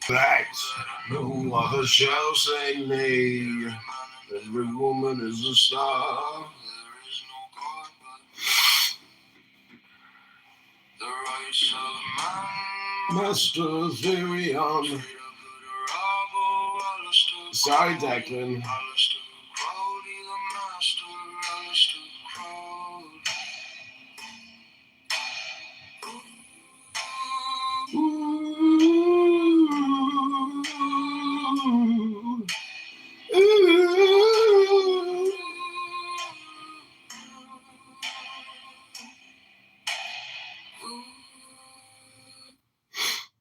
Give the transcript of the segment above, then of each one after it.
That no other shall say nay. Every woman is a star. Master theory on. Sorry, Declan.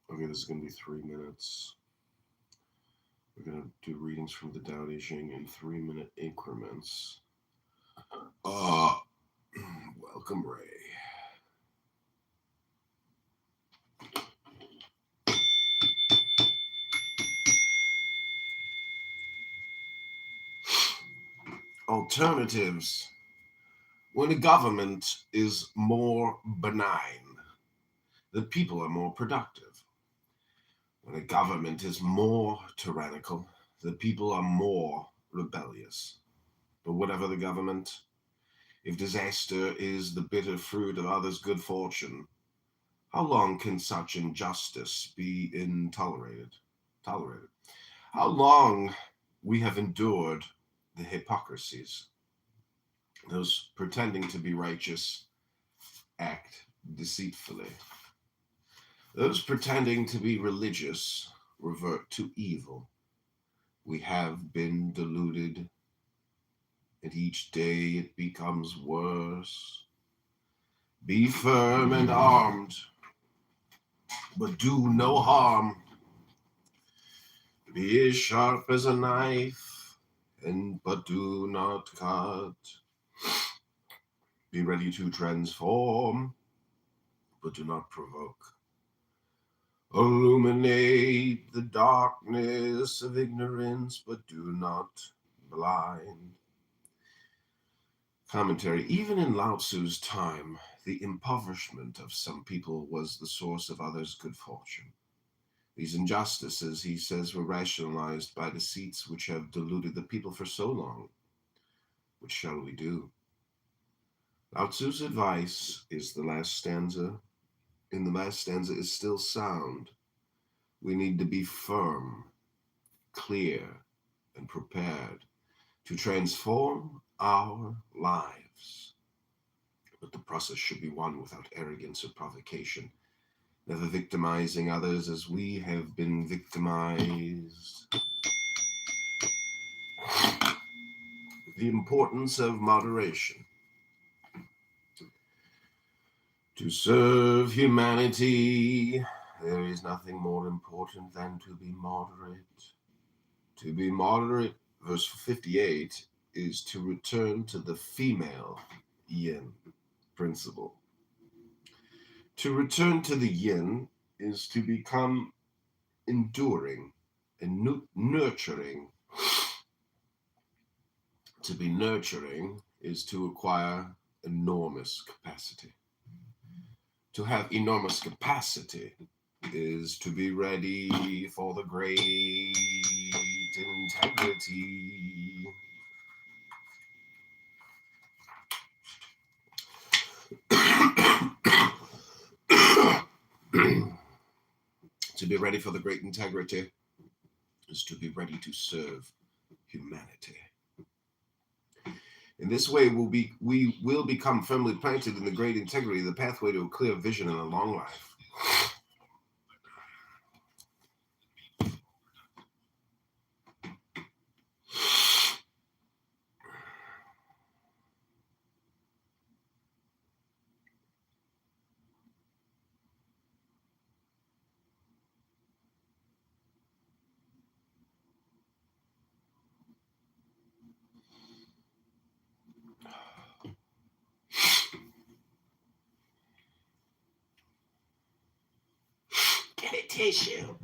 Okay, this is going to be 3 minutes. We're going to do readings from the Tao Te Ching in 3-minute increments. Welcome, Ray. Alternatives. When a government is more benign, the people are more productive. When a government is more tyrannical, the people are more rebellious. But whatever the government, if disaster is the bitter fruit of others' good fortune, how long can such injustice be tolerated? How long we have endured the hypocrisies. Those pretending to be righteous act deceitfully. Those pretending to be religious revert to evil. We have been deluded, and each day it becomes worse. Be firm and armed, but do no harm. Be as sharp as a knife, but do not cut. Be ready to transform, but do not provoke. Illuminate the darkness of ignorance, but do not blind. Commentary. Even in Lao Tzu's time, the impoverishment of some people was the source of others' good fortune. These injustices, he says, were rationalized by deceits which have deluded the people for so long. What shall we do? Lao Tzu's advice is the last stanza. In the last stanza is still sound. We need to be firm, clear, and prepared to transform our lives. But the process should be one without arrogance or provocation, never victimizing others as we have been victimized. The importance of moderation. To serve humanity, there is nothing more important than to be moderate. To be moderate, verse 58, is to return to the female yin principle. To return to the yin is to become enduring and nurturing. To be nurturing is to acquire enormous capacity. To have enormous capacity is to be ready for the great integrity. To be ready for the great integrity is to be ready to serve humanity. In this way, we will become firmly planted in the great integrity, the pathway to a clear vision and a long life. Get a tissue.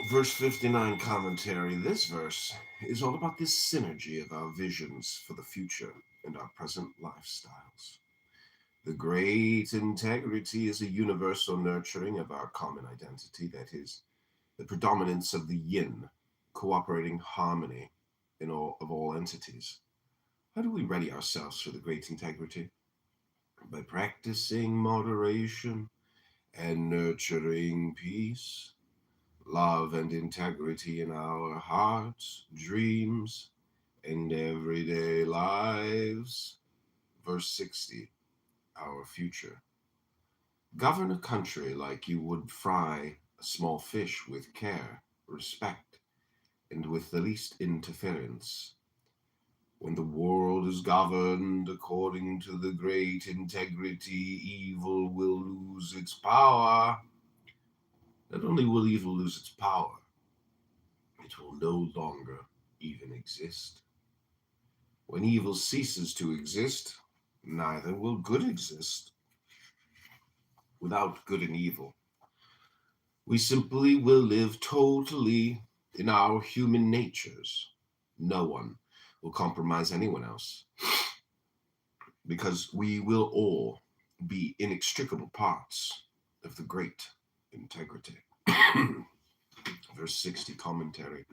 Verse 59 commentary. This verse is all about this synergy of our visions for the future and our present lifestyles. The great integrity is a universal nurturing of our common identity, that is, the predominance of the yin, cooperating harmony in all entities. How do we ready ourselves for the great integrity? By practicing moderation and nurturing peace, love, and integrity in our hearts, dreams, and everyday lives. Verse 60, our future. Govern a country like you would fry a small fish, with care, respect, and with the least interference. When the world is governed according to the great integrity, evil will lose its power. Not only will evil lose its power, it will no longer even exist. When evil ceases to exist, neither will good exist. Without good and evil, we simply will live totally in our human natures. No one will compromise anyone else, because we will all be inextricable parts of the great integrity. Verse 60 commentary.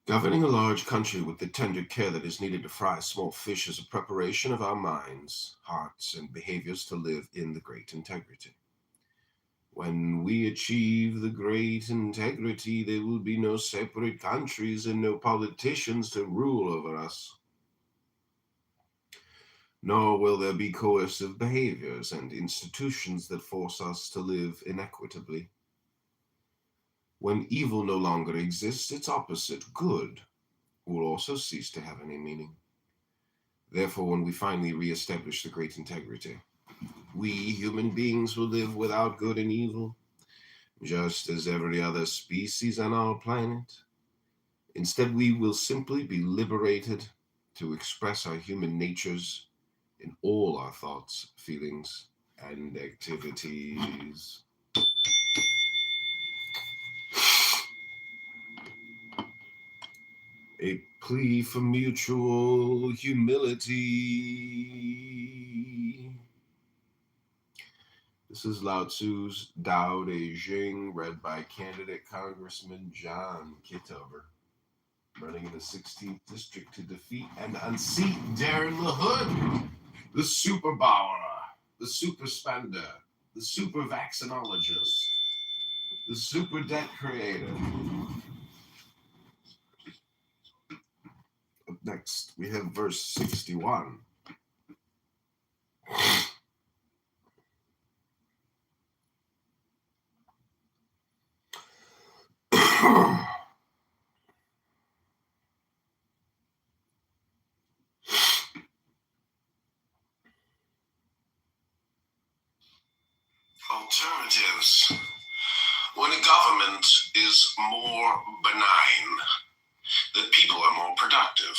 Governing a large country with the tender care that is needed to fry a small fish is a preparation of our minds, hearts, and behaviors to live in the great integrity. When we achieve the great integrity, there will be no separate countries and no politicians to rule over us. Nor will there be coercive behaviors and institutions that force us to live inequitably. When evil no longer exists, its opposite, good, will also cease to have any meaning. Therefore, when we finally reestablish the great integrity, we human beings will live without good and evil, just as every other species on our planet. Instead, we will simply be liberated to express our human natures in all our thoughts, feelings, and activities. A plea for mutual humility. This is Lao Tzu's Tao Te Ching, read by candidate Congressman John Kitover, running in the 16th district to defeat and unseat Darren LaHood, the super Bauer, the super spender, the super vaccinologist, the super debt creator. Up next, we have verse 61. Alternatives. When a government is more benign, the people are more productive.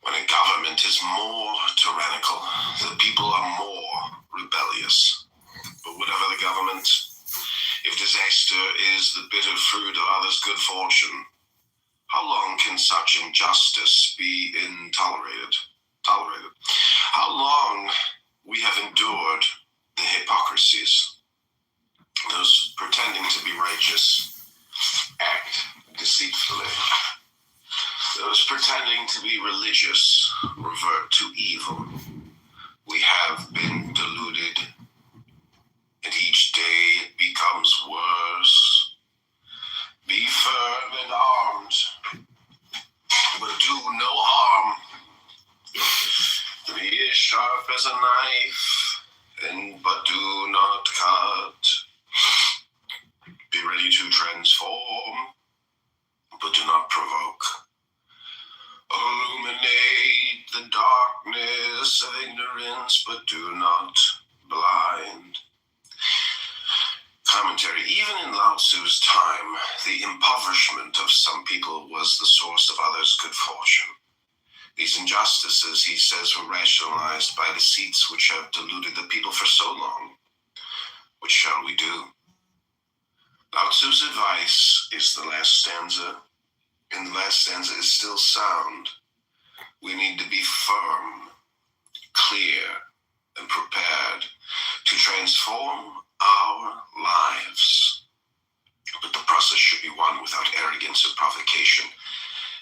When a government is more tyrannical, the people are more rebellious. But whatever the government, if disaster is the bitter fruit of others' good fortune, how long can such injustice be tolerated? How long we have endured the hypocrisies, Those pretending to be righteous act deceitfully. Those pretending to be religious revert to evil. We have been deluded, and each day it becomes worse. Be firm and armed, but do no harm. Be as sharp as a knife, but do not cut. Be ready to transform, but do not provoke. Illuminate the darkness of ignorance, but do not blind. Commentary. Even in Lao Tzu's time, the impoverishment of some people was the source of others' good fortune. These injustices, he says, were rationalized by deceits which have deluded the people for so long. What shall we do? Lao Tzu's advice is the last stanza, and the last stanza is still sound. We need to be firm, clear, and prepared to transform our lives. But the process should be one without arrogance or provocation,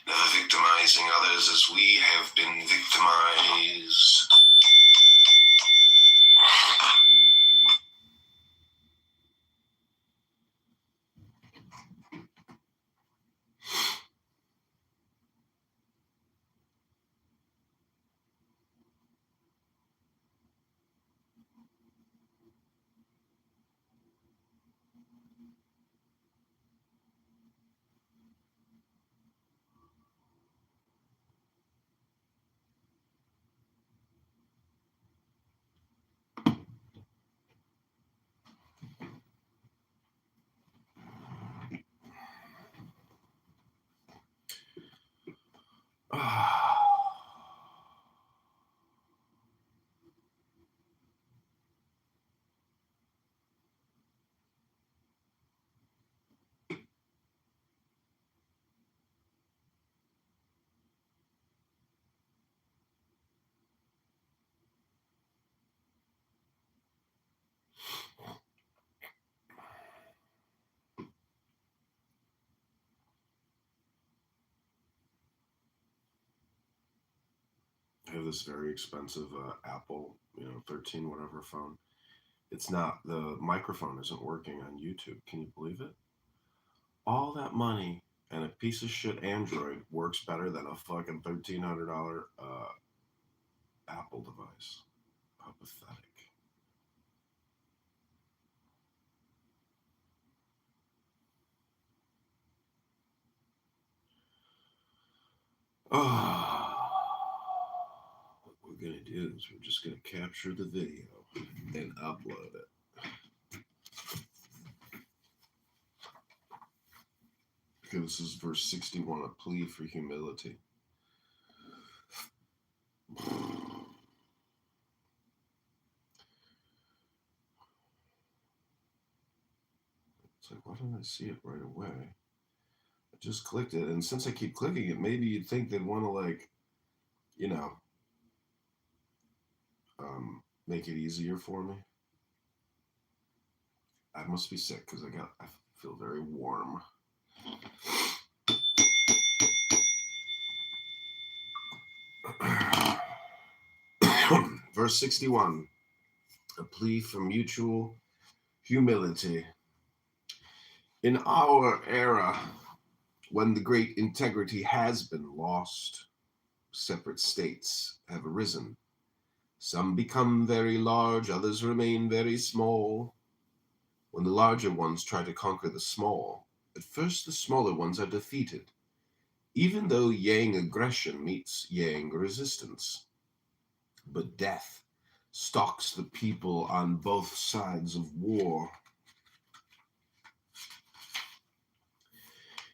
never victimizing others as we have been victimized. I have this very expensive Apple, 13 whatever phone. It's not, the microphone isn't working on YouTube. Can you believe it? All that money and a piece of shit Android works better than a fucking $1,300 Apple device. How pathetic. What we're going to do is we're just going to capture the video and upload it. Okay, this is verse 61, a plea for humility. It's like, why don't I see it right away? I just clicked it, and since I keep clicking it, maybe you'd think they'd want to, like, make it easier for me. I must be sick because I feel very warm. Verse 61, a plea for mutual humility. In our era, when the great integrity has been lost, separate states have arisen. Some become very large, others remain very small. When the larger ones try to conquer the small, at first the smaller ones are defeated, even though yang aggression meets yang resistance. But death stalks the people on both sides of war.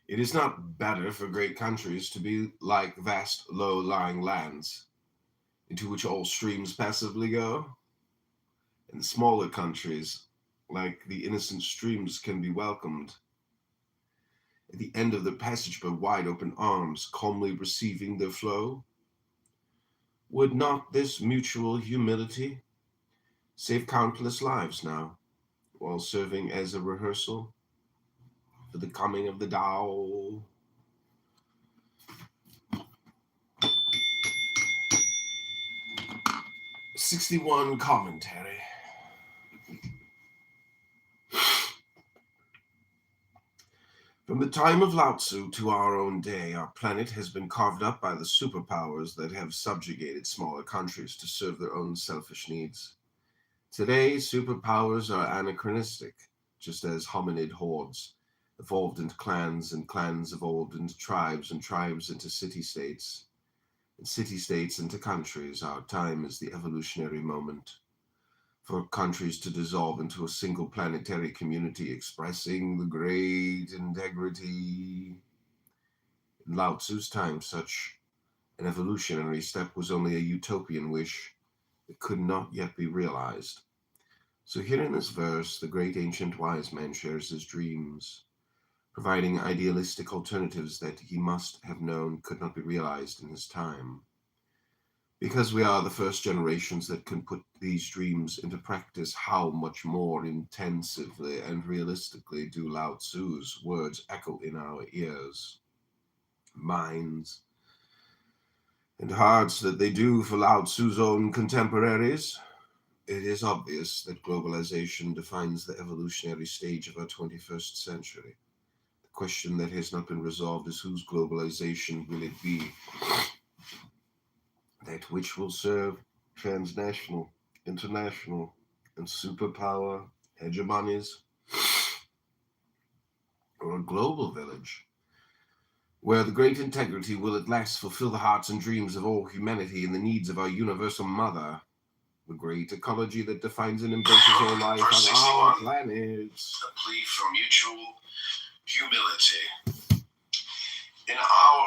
It is not better for great countries to be like vast low-lying lands, into which all streams passively go, and smaller countries, like the innocent streams, can be welcomed at the end of their passage by wide open arms, calmly receiving their flow? Would not this mutual humility save countless lives now, while serving as a rehearsal for the coming of the Tao. 61 commentary. From the time of Lao Tzu to our own day, our planet has been carved up by the superpowers that have subjugated smaller countries to serve their own selfish needs. Today, superpowers are anachronistic, just as hominid hordes evolved into clans, and clans evolved into tribes, and tribes into city-states, and city-states into countries. Our time is the evolutionary moment for countries to dissolve into a single planetary community expressing the great integrity. In Lao Tzu's time, such an evolutionary step was only a utopian wish that could not yet be realized. So here in this verse, the great ancient wise man shares his dreams, providing idealistic alternatives that he must have known could not be realized in his time. Because we are the first generations that can put these dreams into practice, how much more intensively and realistically do Lao Tzu's words echo in our ears, minds, and hearts that they do for Lao Tzu's own contemporaries? It is obvious that globalization defines the evolutionary stage of our 21st century. The question that has not been resolved is whose globalization will it be? That which will serve transnational, international, and superpower hegemonies, or a global village, where the great integrity will at last fulfill the hearts and dreams of all humanity and the needs of our universal mother, the great ecology that defines and embraces all life on our planet. A plea for mutual humility. In our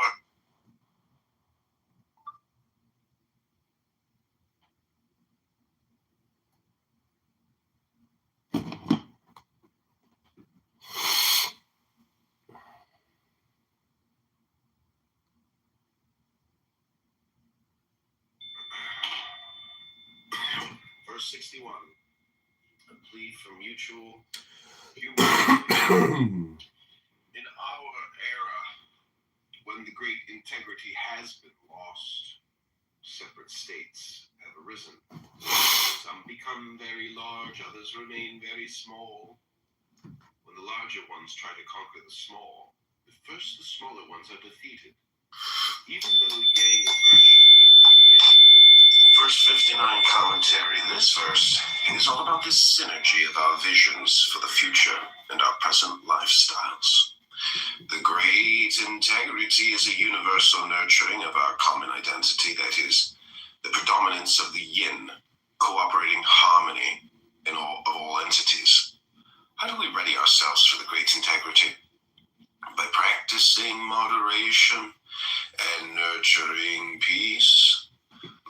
Verse 61, a plea for mutual humility. In our era, when the great integrity has been lost, separate states have arisen. Some become very large, others remain very small. When the larger ones try to conquer the small, at first the smaller ones are defeated. Even though yang aggression Verse 59 commentary. This verse is all about the synergy of our visions for the future and our present lifestyles. The great integrity is a universal nurturing of our common identity, that is, the predominance of the yin, cooperating harmony in all entities. How do we ready ourselves for the great integrity? By practicing moderation and nurturing peace,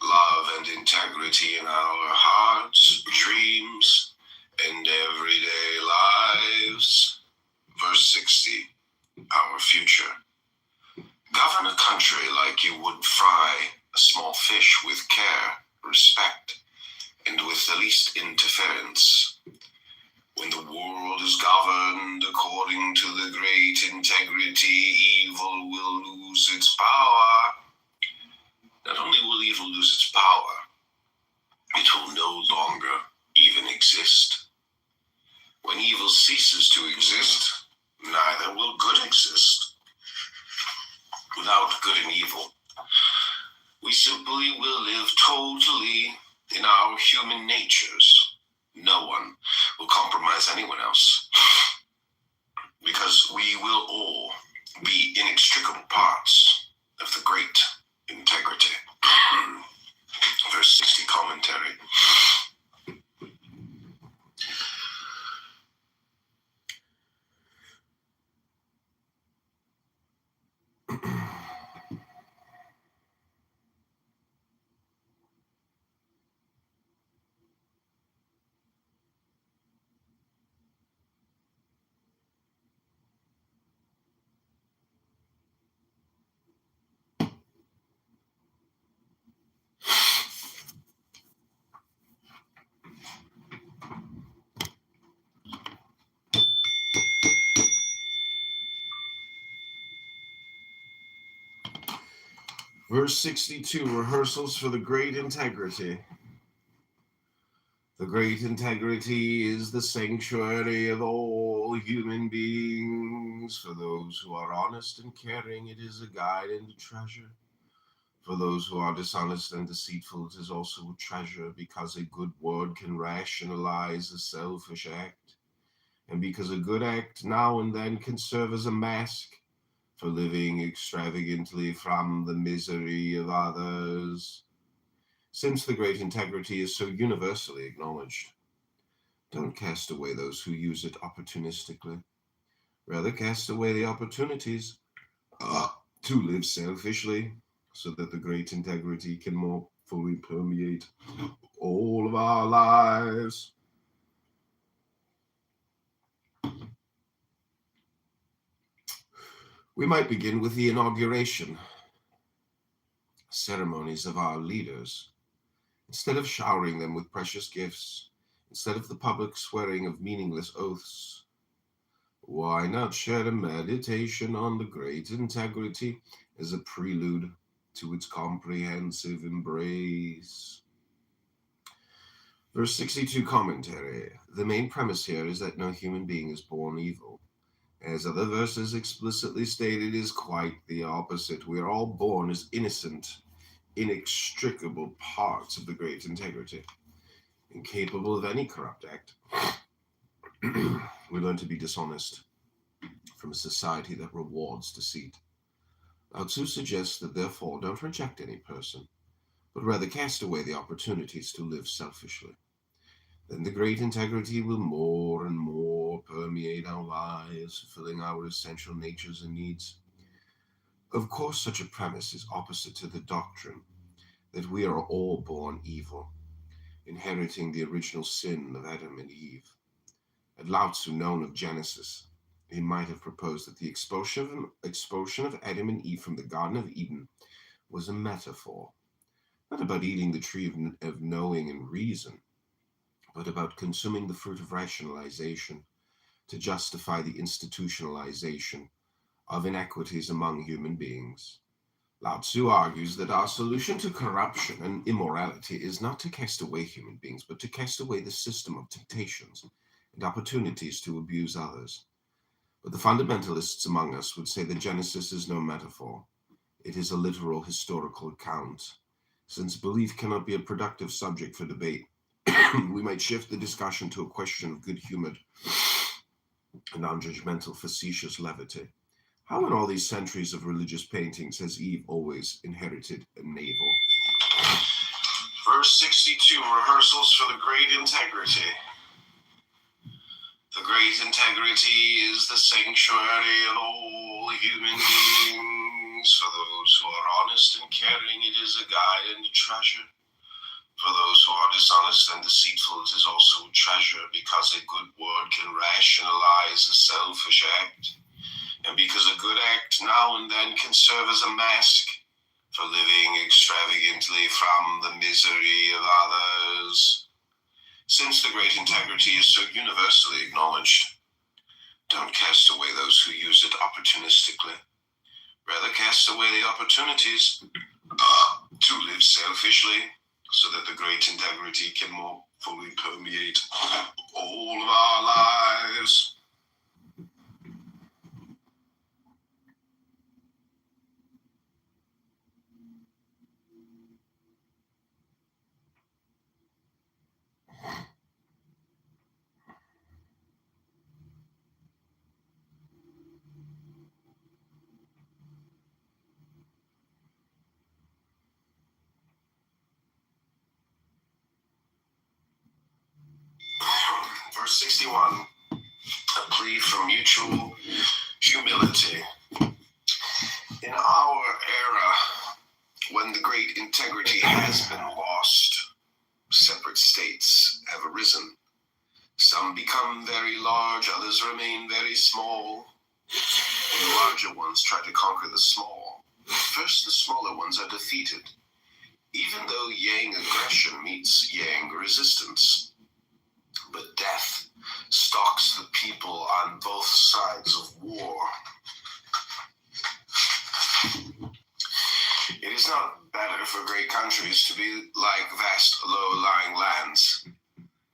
love and integrity in our hearts, dreams, and everyday lives. Verse 60, our future. Govern a country like you would fry a small fish with care, respect, and with the least interference. When the world is governed according to the great integrity, evil will lose its power. Not only will evil lose its power, it will no longer even exist. When evil ceases to exist, neither will good exist. Without good and evil, we simply will live totally in our human natures. No one will compromise anyone else, because we will all be inextricable parts of the great integrity. Verse 60 commentary. Verse 62, rehearsals for the great integrity. The great integrity is the sanctuary of all human beings. For those who are honest and caring, it is a guide and a treasure. For those who are dishonest and deceitful, it is also a treasure, because a good word can rationalize a selfish act, and because a good act now and then can serve as a mask for living extravagantly from the misery of others. Since the great integrity is so universally acknowledged, don't cast away those who use it opportunistically. Rather, cast away the opportunities to live selfishly, so that the great integrity can more fully permeate all of our lives. We might begin with the inauguration ceremonies of our leaders. Instead of showering them with precious gifts, instead of the public swearing of meaningless oaths, why not share a meditation on the great integrity as a prelude to its comprehensive embrace? Verse 62 commentary. The main premise here is that no human being is born evil. As other verses explicitly state, it is quite the opposite. We are all born as innocent, inextricable parts of the great integrity, incapable of any corrupt act. We learn to be dishonest from a society that rewards deceit. Lao Tzu suggests that therefore don't reject any person, but rather cast away the opportunities to live selfishly. Then the great integrity will more and more permeate our lives, fulfilling our essential natures and needs. Of course, such a premise is opposite to the doctrine that we are all born evil, inheriting the original sin of Adam and Eve. Had Lao Tzu known of Genesis, he might have proposed that the expulsion of Adam and Eve from the Garden of Eden was a metaphor, not about eating the tree of knowing and reason, but about consuming the fruit of rationalization to justify the institutionalization of inequities among human beings. Lao Tzu argues that our solution to corruption and immorality is not to cast away human beings, but to cast away the system of temptations and opportunities to abuse others. But the fundamentalists among us would say that Genesis is no metaphor. It is a literal historical account. Since belief cannot be a productive subject for debate, we might shift the discussion to a question of good-humored, non-judgmental, facetious levity. How in all these centuries of religious paintings has Eve always inherited a navel? Verse 62, rehearsals for the great integrity. The great integrity is the sanctuary of all human beings. For those who are honest and caring, it is a guide and a treasure. For those who are dishonest and deceitful, it is also a treasure, because a good word can rationalize a selfish act, and because a good act now and then can serve as a mask for living extravagantly from the misery of others. Since the great integrity is so universally acknowledged, don't cast away those who use it opportunistically. Rather, cast away the opportunities to live selfishly, so that the great integrity can more fully permeate all of our lives. Verse 61, a plea for mutual humility. In our era, when the great integrity has been lost, separate states have arisen. Some become very large, others remain very small. And the larger ones try to conquer the small. First, the smaller ones are defeated, even though Yang aggression meets Yang resistance. But death stalks the people on both sides of war. It is It's not better for great countries to be like vast low-lying lands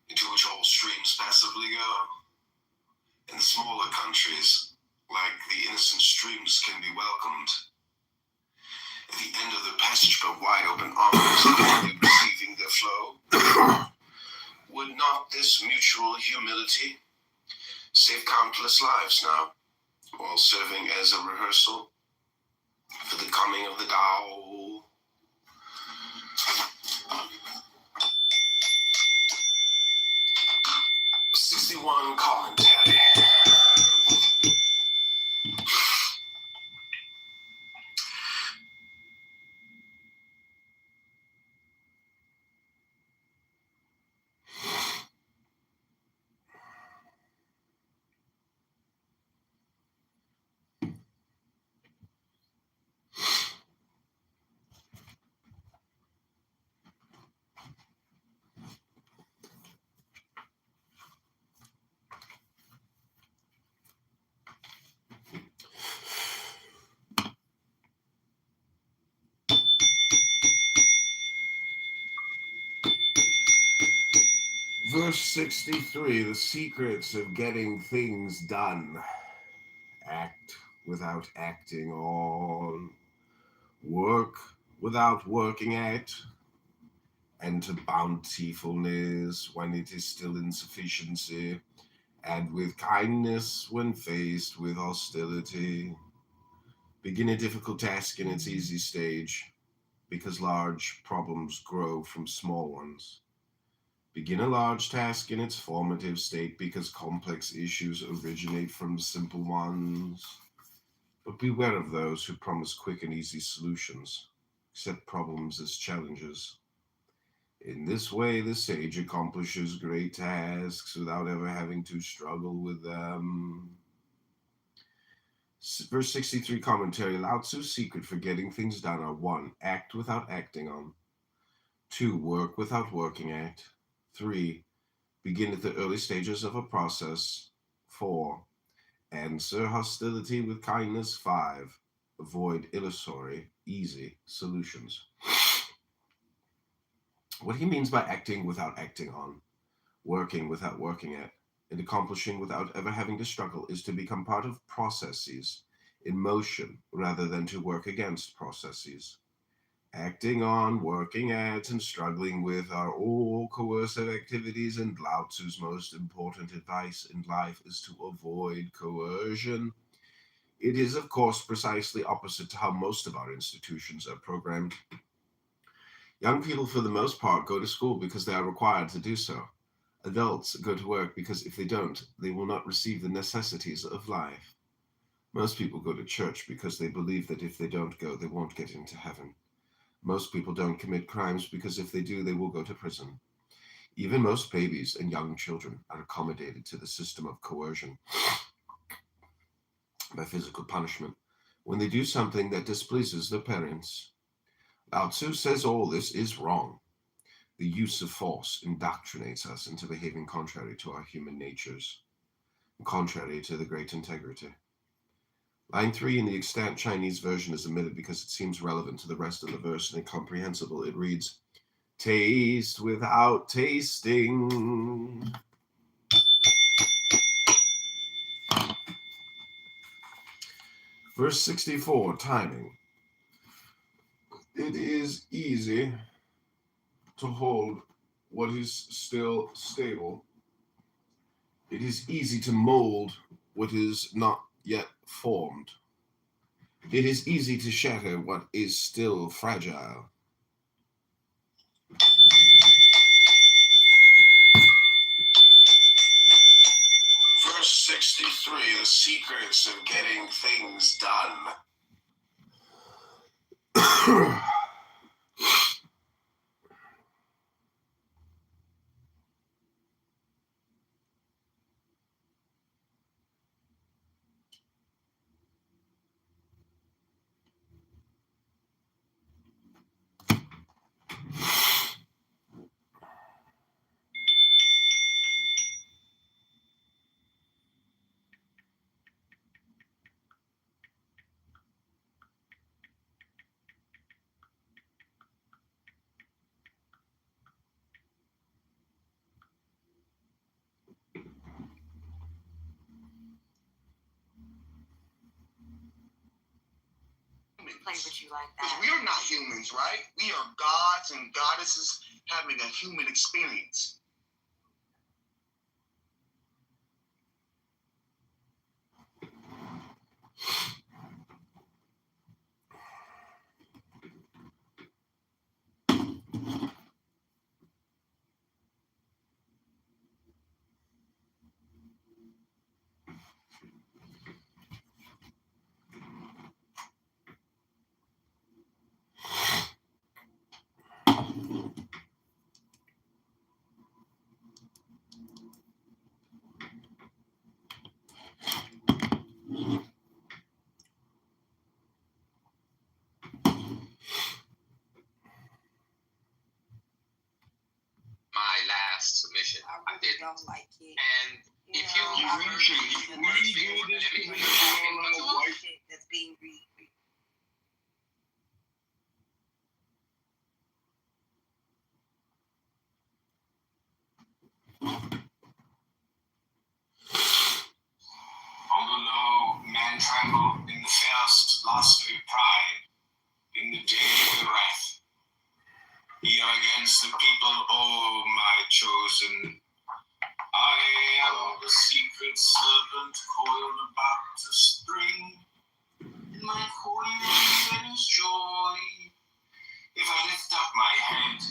into which all streams passively go, and smaller countries, like the innocent streams, can be welcomed at the end of the passage by wide open arms, only receiving their flow. Would not this mutual humility save countless lives now, while serving as a rehearsal for the coming of the Tao? '61 commentary. Verse 63, the secrets of getting things done. Act without acting on. Work without working at. Enter bountifulness when it is still insufficiency. Add with kindness when faced with hostility. Begin a difficult task in its easy stage, because large problems grow from small ones. Begin a large task in its formative state, because complex issues originate from simple ones. But beware of those who promise quick and easy solutions, accept problems as challenges. In this way, the sage accomplishes great tasks without ever having to struggle with them. Verse 63 commentary. Lao Tzu's secret for getting things done are 1. Act without acting on. 2. Work without working at. 3. Begin at the early stages of a process. 4. Answer hostility with kindness. 5. Avoid illusory, easy solutions. What he means by acting without acting on, working without working at, and accomplishing without ever having to struggle is to become part of processes in motion rather than to work against processes. Acting on, working at, and struggling with are all coercive activities, and Lao Tzu's most important advice in life is to avoid coercion. It is, of course, precisely opposite to how most of our institutions are programmed. Young people, for the most part, go to school because they are required to do so. Adults go to work because if they don't, they will not receive the necessities of life. Most people go to church because they believe that if they don't go, they won't get into heaven. Most people don't commit crimes because if they do, they will go to prison. Even most babies and young children are accommodated to the system of coercion by physical punishment when they do something that displeases their parents. Lao Tzu says all this is wrong. The use of force indoctrinates us into behaving contrary to our human natures, contrary to the great integrity. Line 3 in the extant Chinese version is omitted because it seems relevant to the rest of the verse and incomprehensible. It reads, taste without tasting. Verse 64, timing. It is easy to hold what is still stable. It is easy to mold what is not yet formed. It is easy to shatter what is still fragile. Verse 63, the secrets of getting things done. humans. Play with you like that. Because we're not humans, right? We are gods and goddesses having a human experience. My last submission, I didn't. Don't like it. And if you redo this shit that's being read. Although man trembled in the first last pride, in the day of the wrath, ye are against the people, O my chosen. I am the secret serpent coiled about to spring. In my coil there is joy. If I lift up my head,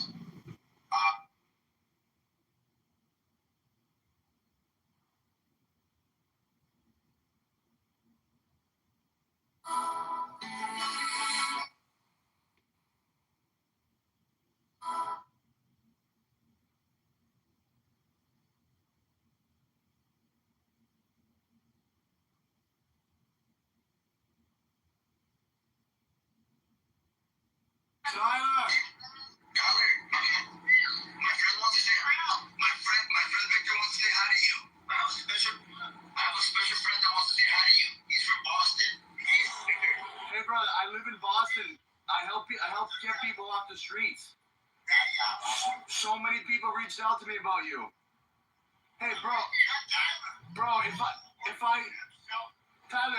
Tyler! My friend wants to say hi. My friend Victor wants to say hi to you. I have a special friend that wants to say hi to you. He's from Boston. Hey brother, I live in Boston. I help get people off the streets. So many people reached out to me about you. Hey bro, Tyler,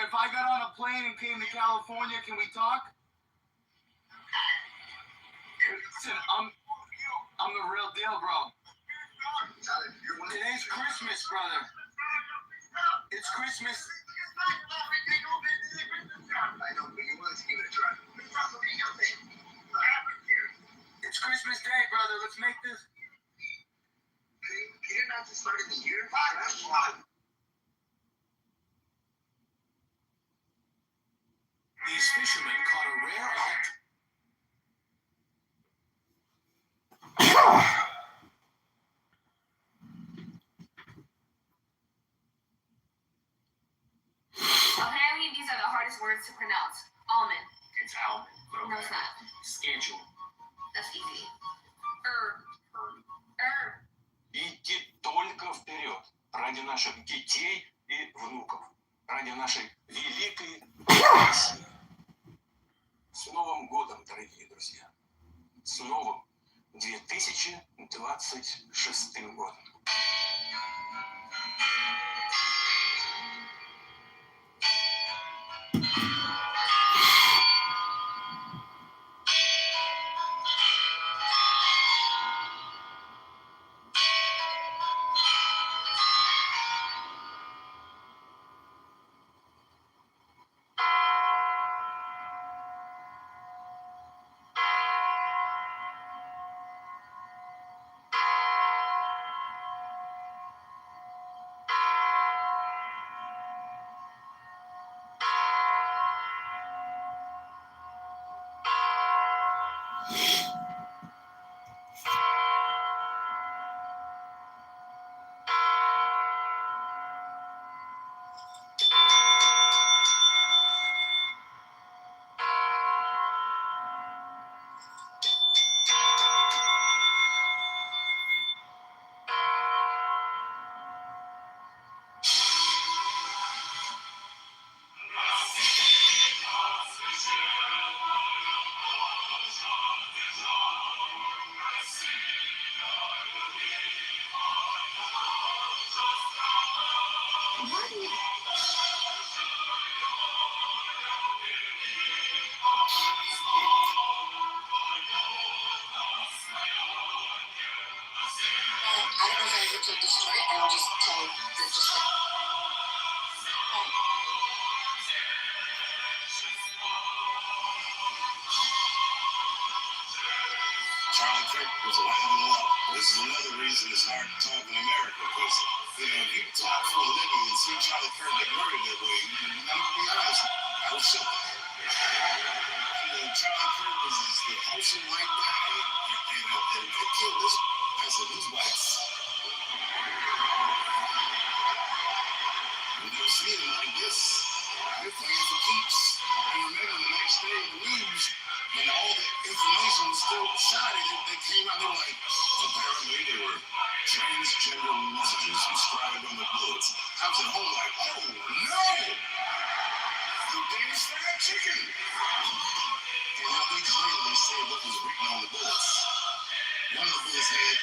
if I got on a plane and came to California, can we talk? Listen, I'm the real deal, bro. Today's Christmas, brother. It's Christmas. I know, but you want to give it a try. It's Christmas Day, brother. Let's make this. Peter not just started the year? These fishermen caught a rare act. Apparently, these are the hardest words to pronounce. Almond. It's almond. No, it's not. Schedule. That's easy. Herb. Идти только вперед. Ради наших детей и внуков. Ради нашей великой России. С Новым годом, дорогие друзья. С новым 2026 годом. take the story, and I'll just tell the story. Charlie Kirk was a hell of a lot. This is another reason it's hard to talk in America, because if you talk for a living and see Charlie Kirk get murdered that way, I'm gonna be honest, I was shook. Charlie Kirk was the wholesome white guy, and they killed this. I said, these whites. We never seen them like this. They're playing for keeps. And remember, the next day in the news, when all the information was still shoddy, they came out, they were like, apparently there were transgender messages inscribed on the bullets. I was at home like, oh no! The Danish fried chicken! And they clearly said what was written on the bullets. One of the bullets had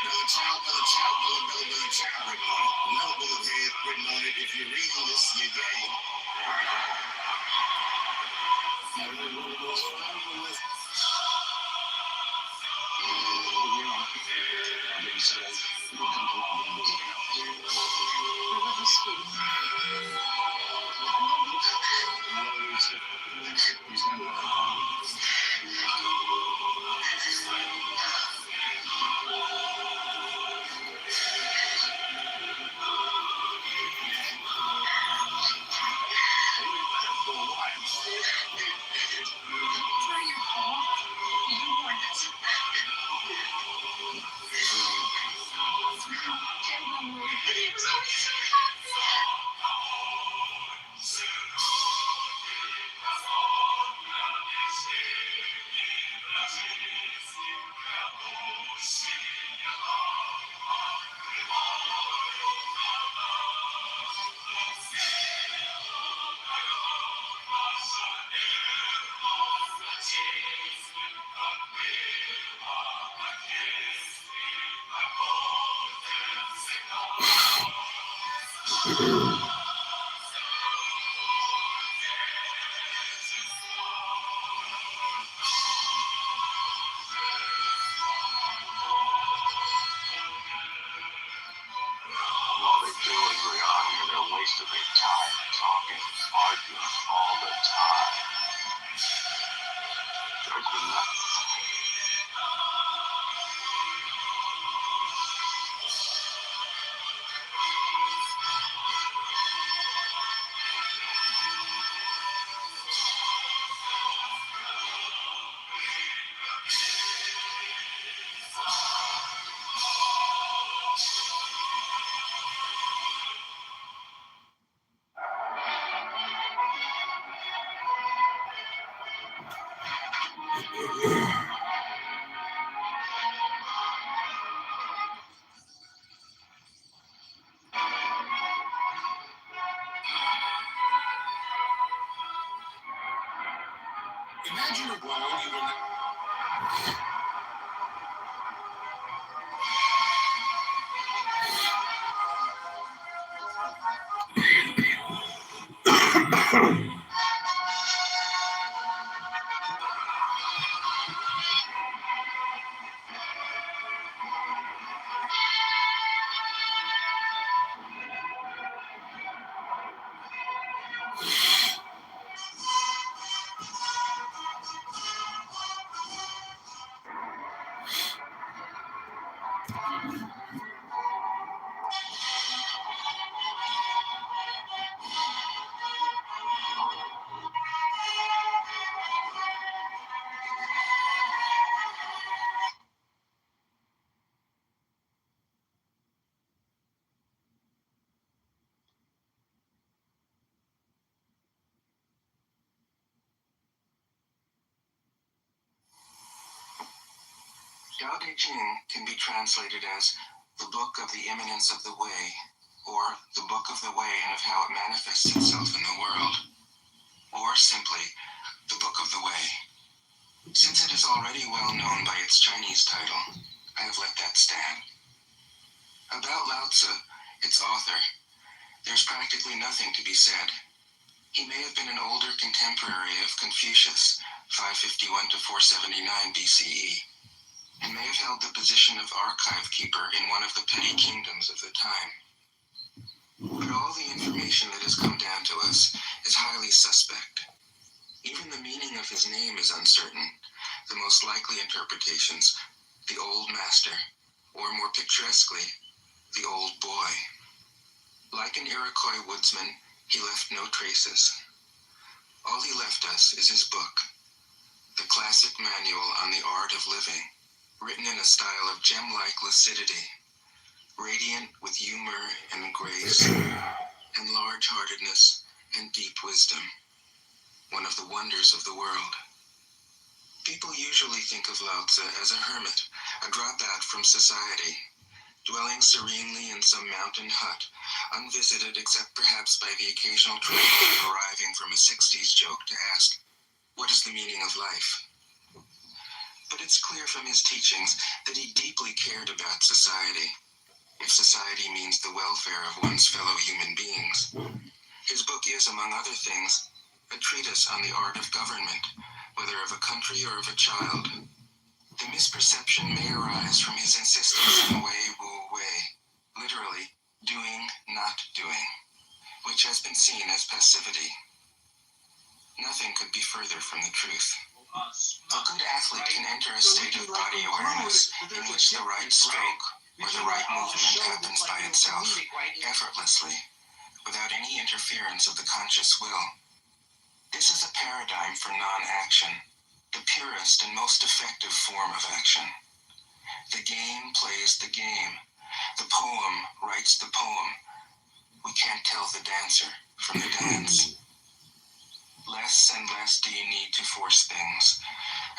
Bella Child, Bella Child, Bella Bella Bella Child written on it. Another bullet had written on it, if you're reading this, you're gay. Imagine a world you will Tao Te Ching can be translated as the Book of the Imminence of the Way, or the Book of the Way and of how it manifests itself in the world, or simply the Book of the Way. Since it is already well known by its Chinese title, I have let that stand. About Lao Tzu, its author, there's practically nothing to be said. He may have been an older contemporary of Confucius, 551 to 479 BCE. and may have held the position of archive keeper in one of the petty kingdoms of the time. But all the information that has come down to us is highly suspect. Even the meaning of his name is uncertain. The most likely interpretations, the old master, or more picturesquely, the old boy. Like an Iroquois woodsman, he left no traces. All he left us is his book, the classic manual on the art of living, written in a style of gem-like lucidity, radiant with humor and grace, and large-heartedness and deep wisdom, one of the wonders of the world. People usually think of Lao Tzu as a hermit, a dropout from society, dwelling serenely in some mountain hut, unvisited except perhaps by the occasional traveler arriving from a 60s joke to ask, what is the meaning of life? But it's clear from his teachings that he deeply cared about society, if society means the welfare of one's fellow human beings. His book is, among other things, a treatise on the art of government, whether of a country or of a child. The misperception may arise from his insistence on wei wu wei, literally, doing, not doing, which has been seen as passivity. Nothing could be further from the truth. A good athlete can enter a state of body awareness in which the right stroke or the right movement happens by itself, effortlessly, without any interference of the conscious will. This is a paradigm for non-action, the purest and most effective form of action. The game plays the game. The poem writes the poem. We can't tell the dancer from the dance. Less and less do you need to force things,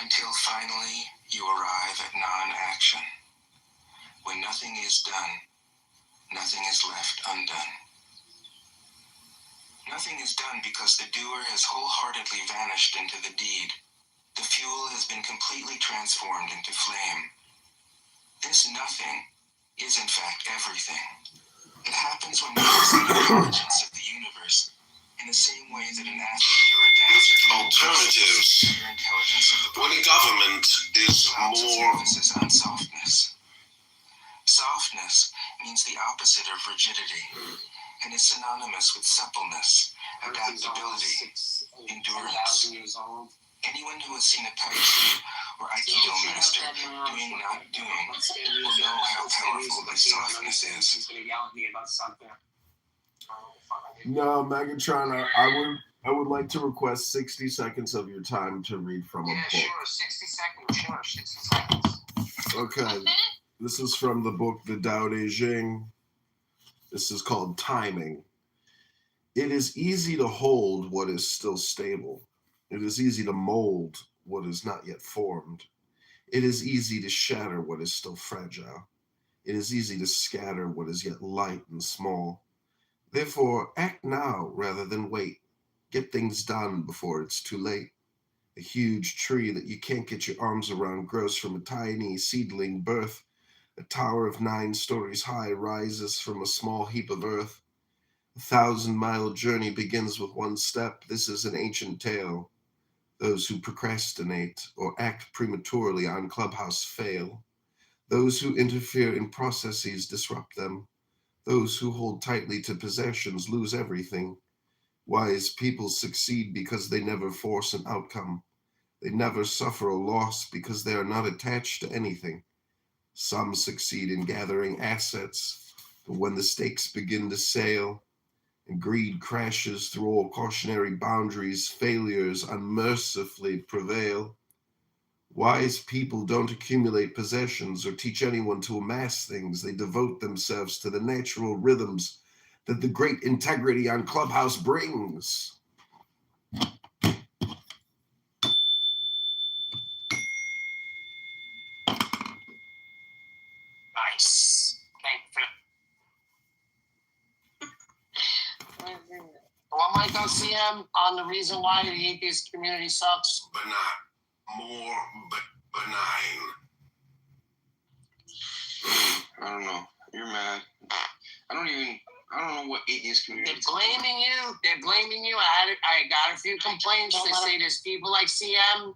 until finally you arrive at non-action. When nothing is done, nothing is left undone. Nothing is done because the doer has wholeheartedly vanished into the deed. The fuel has been completely transformed into flame. This nothing is in fact everything. It happens when we use the intelligence of the universe in the same way that an athlete or a dancer Alternatives. the intelligence of the When body. a government is Lao-Tzu's more emphasis on softness. Softness means the opposite of rigidity and is synonymous with suppleness, adaptability, endurance. Anyone who has seen a Tai Chi or Aikido master doing not doing will know how powerful this softness is. No, Megatron, I would like to request 60 seconds of your time to read from a book. Sure, 60 seconds, sure, 60 seconds. Okay, this is from the book The Tao Te Ching. This is called Timing. It is easy to hold what is still stable. It is easy to mold what is not yet formed. It is easy to shatter what is still fragile. It is easy to scatter what is yet light and small. Therefore, act now rather than wait. Get things done before it's too late. A huge tree that you can't get your arms around grows from a tiny seedling birth. A tower of 9 stories high rises from a small heap of earth. 1,000-mile journey begins with one step. This is an ancient tale. Those who procrastinate or act prematurely on Clubhouse fail. Those who interfere in processes disrupt them. Those who hold tightly to possessions lose everything. Wise people succeed because they never force an outcome. They never suffer a loss because they are not attached to anything. Some succeed in gathering assets, but when the stakes begin to sail and greed crashes through all cautionary boundaries, failures unmercifully prevail. Wise people don't accumulate possessions or teach anyone to amass things. They devote themselves to the natural rhythms that the great integrity on Clubhouse brings. Nice. One mic on CM on the reason why the atheist community sucks. But not more benign. I don't know. You're mad. I don't know what atheist community. They're blaming you. I got a few complaints. They say there's people like CM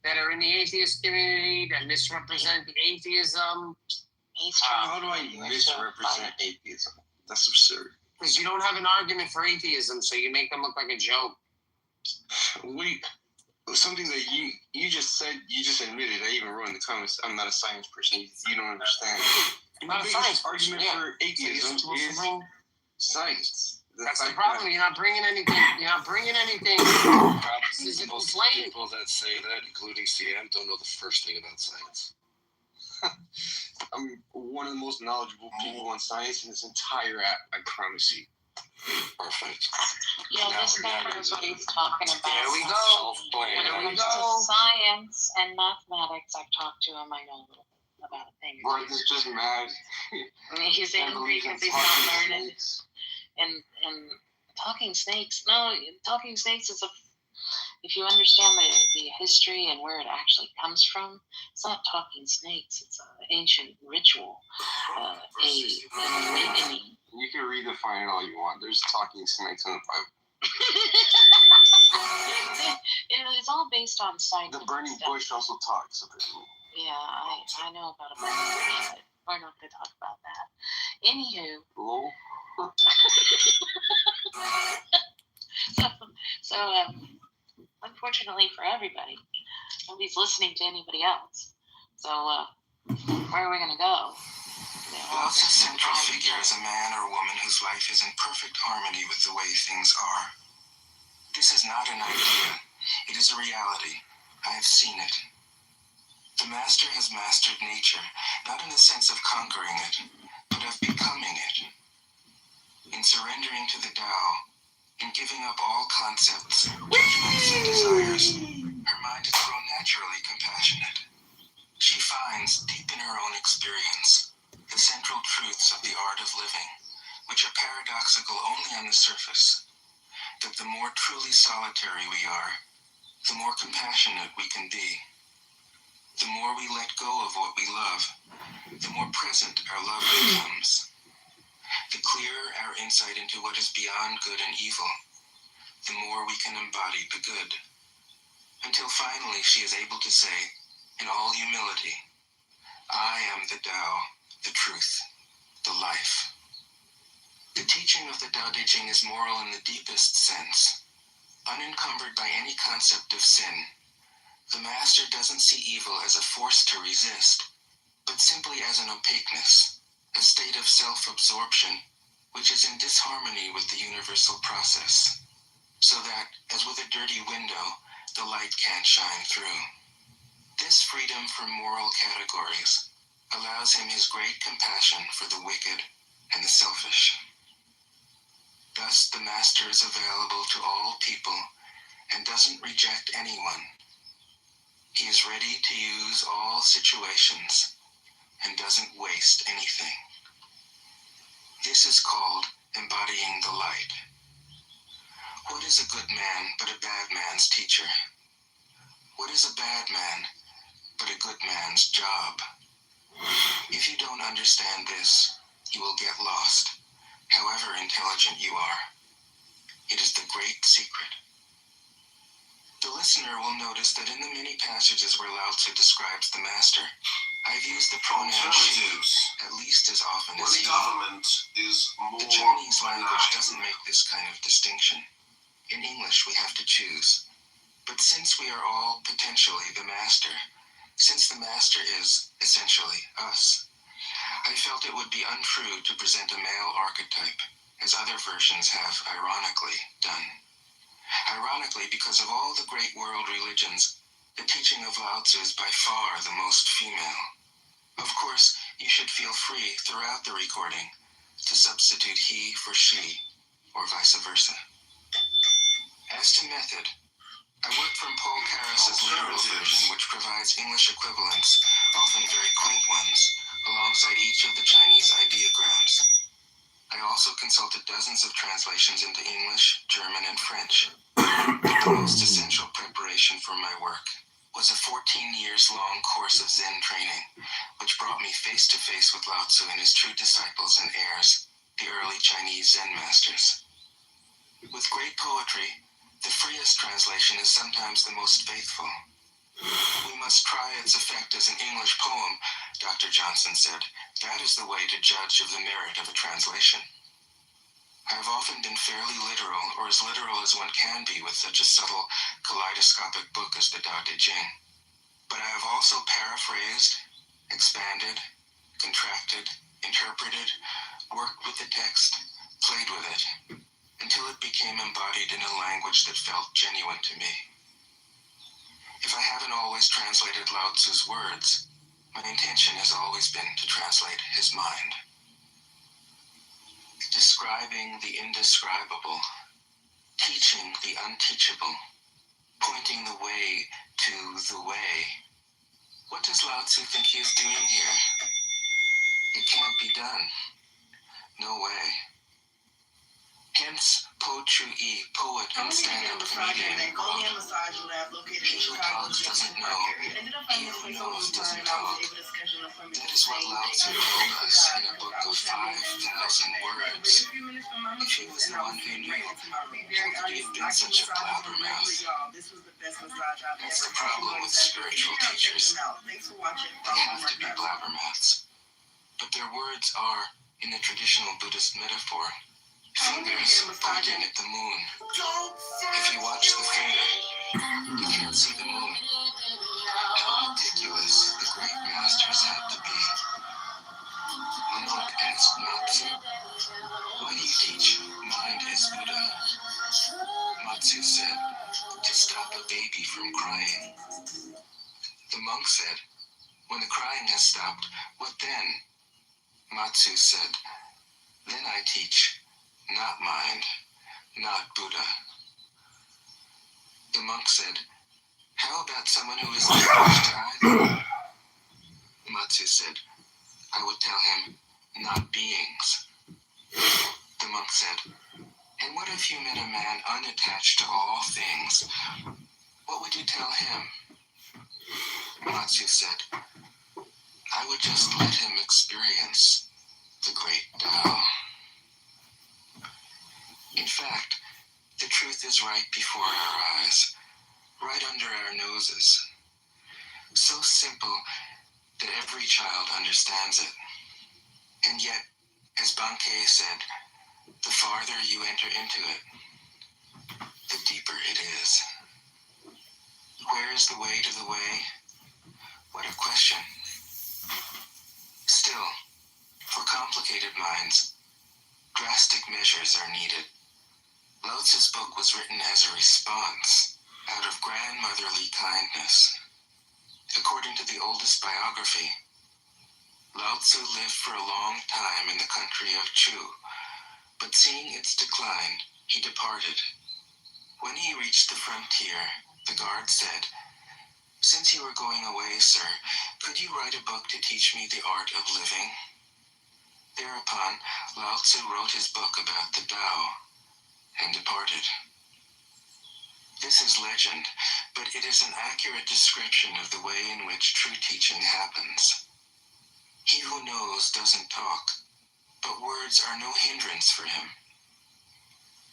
that are in the atheist community that misrepresent atheism. How do I misrepresent atheism? That's absurd. Because you don't have an argument for atheism, so you make them look like a joke. Something that you just said, you just admitted. I even wrote in the comments, I'm not a science person. You don't understand. Not a The science biggest argument for atheism is science. That's the problem. You're not bringing anything. You're not bringing anything. Most people that say that, including CM, don't know the first thing about science. I'm one of the most knowledgeable people on science in this entire app, I promise you. Perfect. Yeah, this guy knows what he's talking about. There we go. When it There we comes go. to science and mathematics, I've talked to him. I know a little bit about things. Bart is just mad. I mean, he's angry because he's not learning. And talking snakes. No, talking snakes is if you understand the history and where it actually comes from, it's not talking snakes. It's an ancient ritual, an awakening. You can redefine it all you want. There's talking snakes in the Bible. It's all based on science. The burning bush also talks a bit. Yeah, I know about a burning bush, but we're not going to talk about that. Anywho. Lol. So, unfortunately for everybody, nobody's listening to anybody else. So, where are we going to go? God's central figure is a man or woman whose life is in perfect harmony with the way things are. This is not an idea. It is a reality. I have seen it. The master has mastered nature, not in the sense of conquering it, but of becoming it. In surrendering to the Tao, in giving up all concepts, judgments, and desires, her mind has grown naturally compassionate. She finds, deep in her own experience, the central truths of the art of living, which are paradoxical only on the surface, that the more truly solitary we are, the more compassionate we can be. The more we let go of what we love, the more present our love becomes. The clearer our insight into what is beyond good and evil, the more we can embody the good. Until finally she is able to say, in all humility, I am the Tao, the truth, the life. The teaching of the Tao Te Ching is moral in the deepest sense. Unencumbered by any concept of sin, the master doesn't see evil as a force to resist, but simply as an opaqueness, a state of self-absorption, which is in disharmony with the universal process, so that, as with a dirty window, the light can't shine through. This freedom from moral categories allows him his great compassion for the wicked and the selfish. Thus, the master is available to all people and doesn't reject anyone. He is ready to use all situations and doesn't waste anything. This is called embodying the light. What is a good man but a bad man's teacher? What is a bad man but a good man's job? If you don't understand this, you will get lost, however intelligent you are. It is the great secret. The listener will notice that in the many passages where Lao Tzu describes the master, I've used the pronoun she at least as often as he. Government is more The Chinese language doesn't make this kind of distinction. In English, we have to choose. But since we are all potentially the master, since the master is essentially us, I felt it would be untrue to present a male archetype, as other versions have ironically done. Ironically, because of all the great world religions, the teaching of Lao Tzu is by far the most female. Of course, you should feel free throughout the recording to substitute he for she, or vice versa. As to method, I work from Paul Karas's literal version, which provides English equivalents, often very quaint ones, alongside each of the Chinese ideograms. I also consulted dozens of translations into English, German, and French. But the most essential preparation for my work was a 14 years long course of Zen training, which brought me face to face with Lao Tzu and his true disciples and heirs, the early Chinese Zen masters. With great poetry, the freest translation is sometimes the most faithful. We must try its effect as an English poem, Dr. Johnson said. That is the way to judge of the merit of a translation. I have often been fairly literal, or as literal as one can be with such a subtle, kaleidoscopic book as the Tao Te Ching. But I have also paraphrased, expanded, contracted, interpreted, worked with the text, played with it, until it became embodied in a language that felt genuine to me. If I haven't always translated Lao Tzu's words, my intention has always been to translate his mind. Describing the indescribable, teaching the unteachable, pointing the way to the way. What does Lao Tzu think he is doing here? It can't be done. No way. Hence, Po Chu-yi, poet and stand-up comedian, quote, "He who talks doesn't know, he who knows doesn't talk." That is what Lao Tzu told us in a book of 5,000 words. If he was the one who knew, how could he have been such a blabbermouth? That's the problem with spiritual teachers. They have to be blabbermouths. But their words are, in the traditional Buddhist metaphor, fingers pointing at the moon. If you watch the finger, you can't see the moon. How meticulous the great masters had to be. A monk asked Matsu, "Why do you teach mind as Buddha?" Matsu said, "To stop a baby from crying." The monk said, "When the crying has stopped, what then?" Matsu said, "Then I teach, not mind, not Buddha." The monk said, "How about someone who isn't attached to either?" Matsu said, "I would tell him, not beings." The monk said, "And what if you met a man unattached to all things? What would you tell him?" Matsu said, "I would just let him experience the great Tao." In fact, the truth is right before our eyes, right under our noses. So simple that every child understands it. And yet, as Bankei said, the farther you enter into it, the deeper it is. Where is the way to the way? What a question. Still, for complicated minds, drastic measures are needed. Lao Tzu's book was written as a response out of grandmotherly kindness. According to the oldest biography, Lao Tzu lived for a long time in the country of Chu, but seeing its decline, he departed. When he reached the frontier, the guard said, "Since you are going away, sir, could you write a book to teach me the art of living?" Thereupon, Lao Tzu wrote his book about the Tao and departed. This is legend, but it is an accurate description of the way in which true teaching happens. He who knows doesn't talk, but words are no hindrance for him.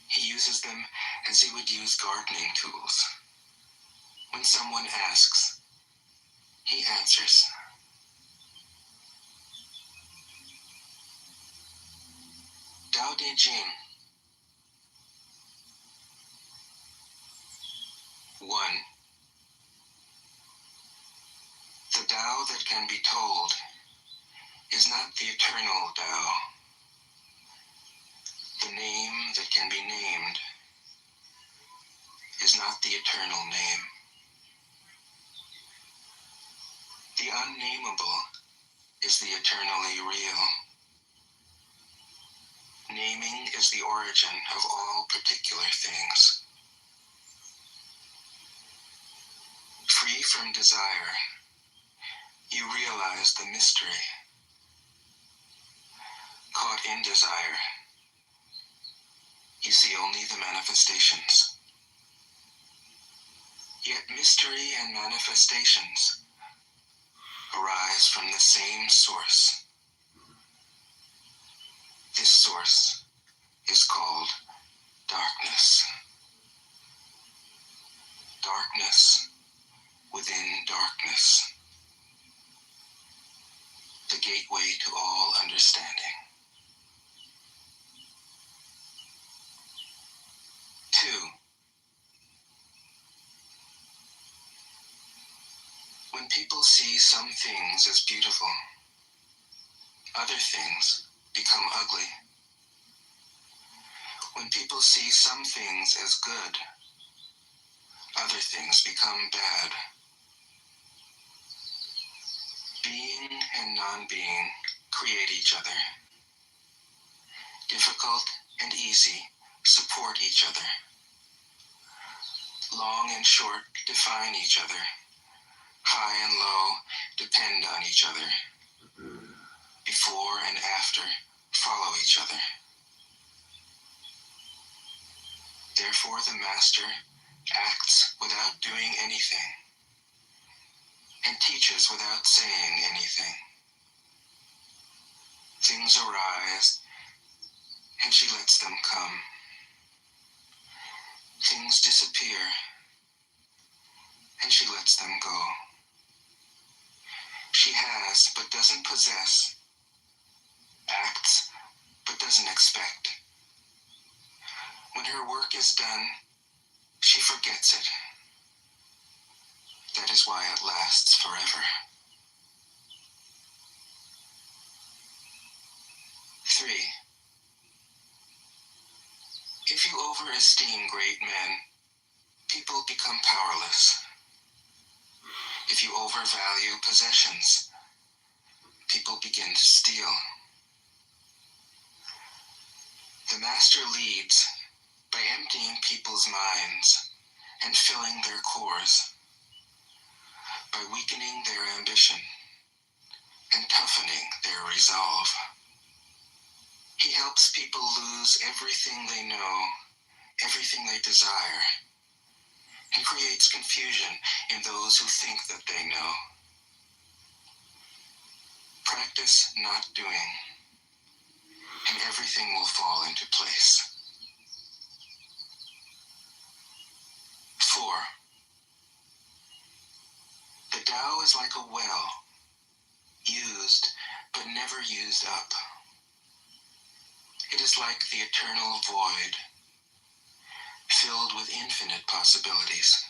He uses them as he would use gardening tools. When someone asks, he answers. Tao Te Ching. 1. The Tao that can be told is not the eternal Tao. The name that can be named is not the eternal name. The unnameable is the eternally real. Naming is the origin of all particular things. Free from desire, you realize the mystery. Caught in desire, you see only the manifestations. Yet mystery and manifestations arise from the same source. This source is called darkness. Darkness within darkness, the gateway to all understanding. 2. When people see some things as beautiful, other things become ugly. When people see some things as good, other things become bad. Being and non-being create each other. Difficult and easy support each other. Long and short define each other. High and low depend on each other. Before and after follow each other. Therefore the master acts without doing anything and teaches without saying anything. Things arise and she lets them come. Things disappear and she lets them go. She has but doesn't possess, acts but doesn't expect. When her work is done, she forgets it. That is why it lasts forever. 3. If you overesteem great men, people become powerless. If you overvalue possessions, people begin to steal. The master leads by emptying people's minds and filling their cores, by weakening their ambition and toughening their resolve. He helps people lose everything they know, everything they desire, and creates confusion in those who think that they know. Practice not doing, and everything will fall into place. 4. The Tao is like a well, used but never used up. It is like the eternal void, filled with infinite possibilities.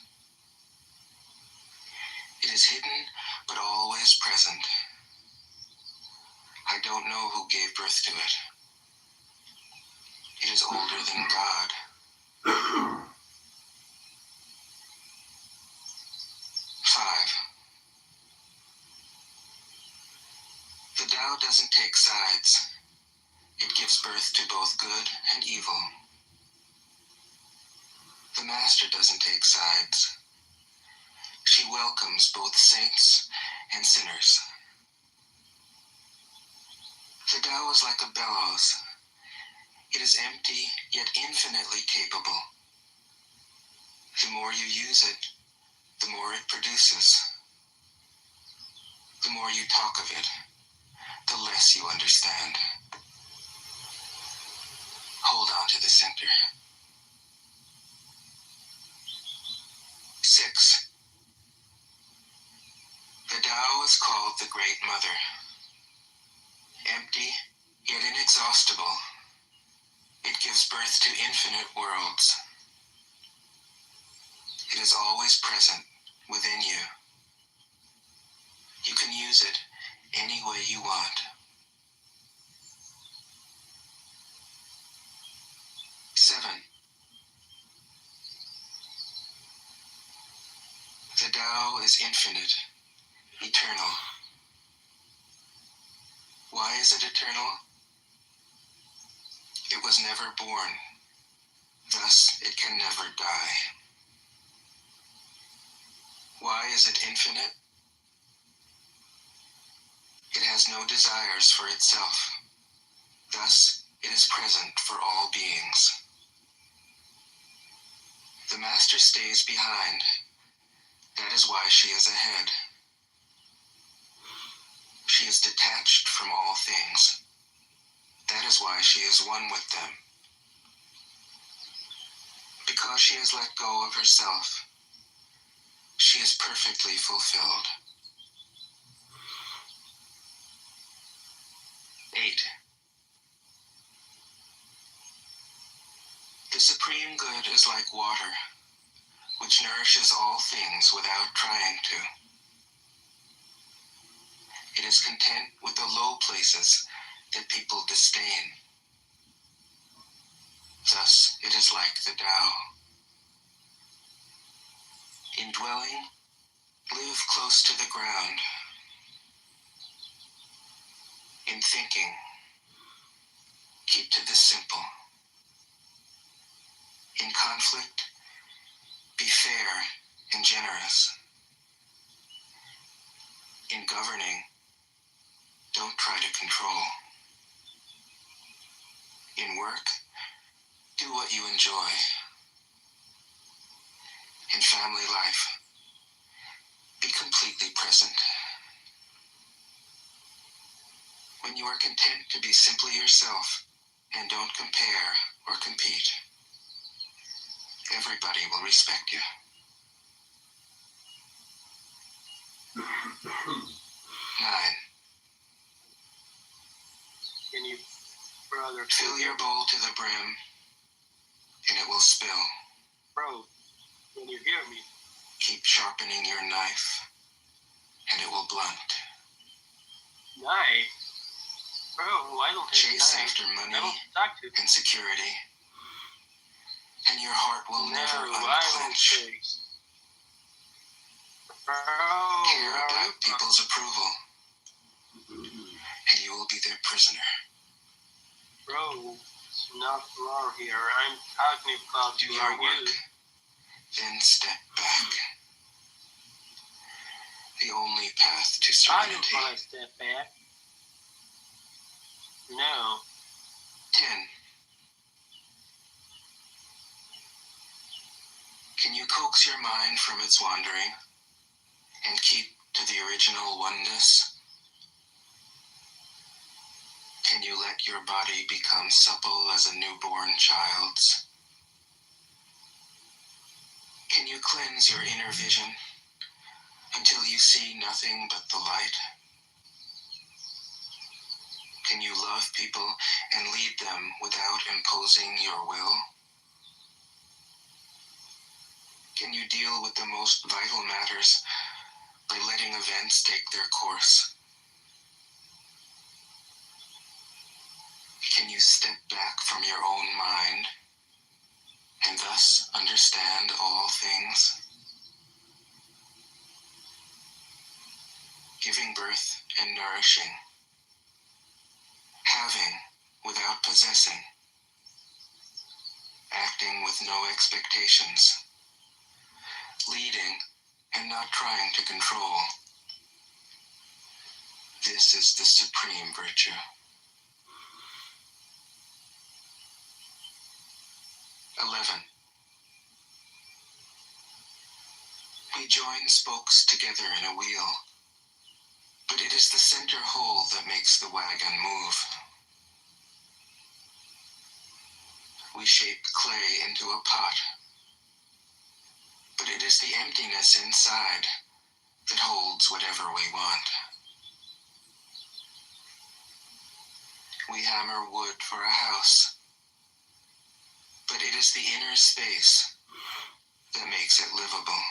It is hidden but always present. I don't know who gave birth to it. It is older than God. 5. The Tao doesn't take sides. It gives birth to both good and evil. The Master doesn't take sides. She welcomes both saints and sinners. The Tao is like a bellows. It is empty, yet infinitely capable. The more you use it, the more it produces. The more you talk of it, the less you understand. Hold on to the center. 6. The Tao is called the Great Mother. Empty, yet inexhaustible, it gives birth to infinite worlds. It is always present within you. You can use it any way you want. 7. The Tao is infinite, eternal. Why is it eternal? It was never born, thus it can never die. Why is it infinite? It has no desires for itself, thus it is present for all beings. The Master stays behind. That is why she is ahead. She is detached from all things. That is why she is one with them. Because she has let go of herself, She is perfectly fulfilled. 8. The supreme good is like water, which nourishes all things without trying to. It is content with the low places that people disdain. Thus, it is like the Tao. In dwelling, live close to the ground. In thinking, keep to the simple. In conflict, be fair and generous. In governing, don't try to control. In work, do what you enjoy. In family life, be completely present. When you are content to be simply yourself and don't compare or compete, everybody will respect you. 9. Can you, brother? Fill your bowl to the brim, and it will spill. Bro, can you hear me? Keep sharpening your knife, and it will blunt. Knife? Bro, I don't have Chase knife. after money I don't talk to and security, and your heart will never I don't unclench. chase. Bro, Care about people's approval, and you will be their prisoner. Bro, it's not wrong here. I'm talking about Do you. your work, then step back. The only path to I don't serenity. want to step back. No. 10. Can you coax your mind from its wandering and keep to the original oneness? Can you let your body become supple as a newborn child's? Can you cleanse your inner vision until you see nothing but the light? Can you love people and lead them without imposing your will? Can you deal with the most vital matters by letting events take their course? Can you step back from your own mind and thus understand all things? Giving birth and nourishing, having without possessing, acting with no expectations, leading and not trying to control. This is the supreme virtue. 11. We join spokes together in a wheel, but it is the center hole that makes the wagon move. We shape clay into a pot, but it is the emptiness inside that holds whatever we want. We hammer wood for a house, but it is the inner space that makes it livable.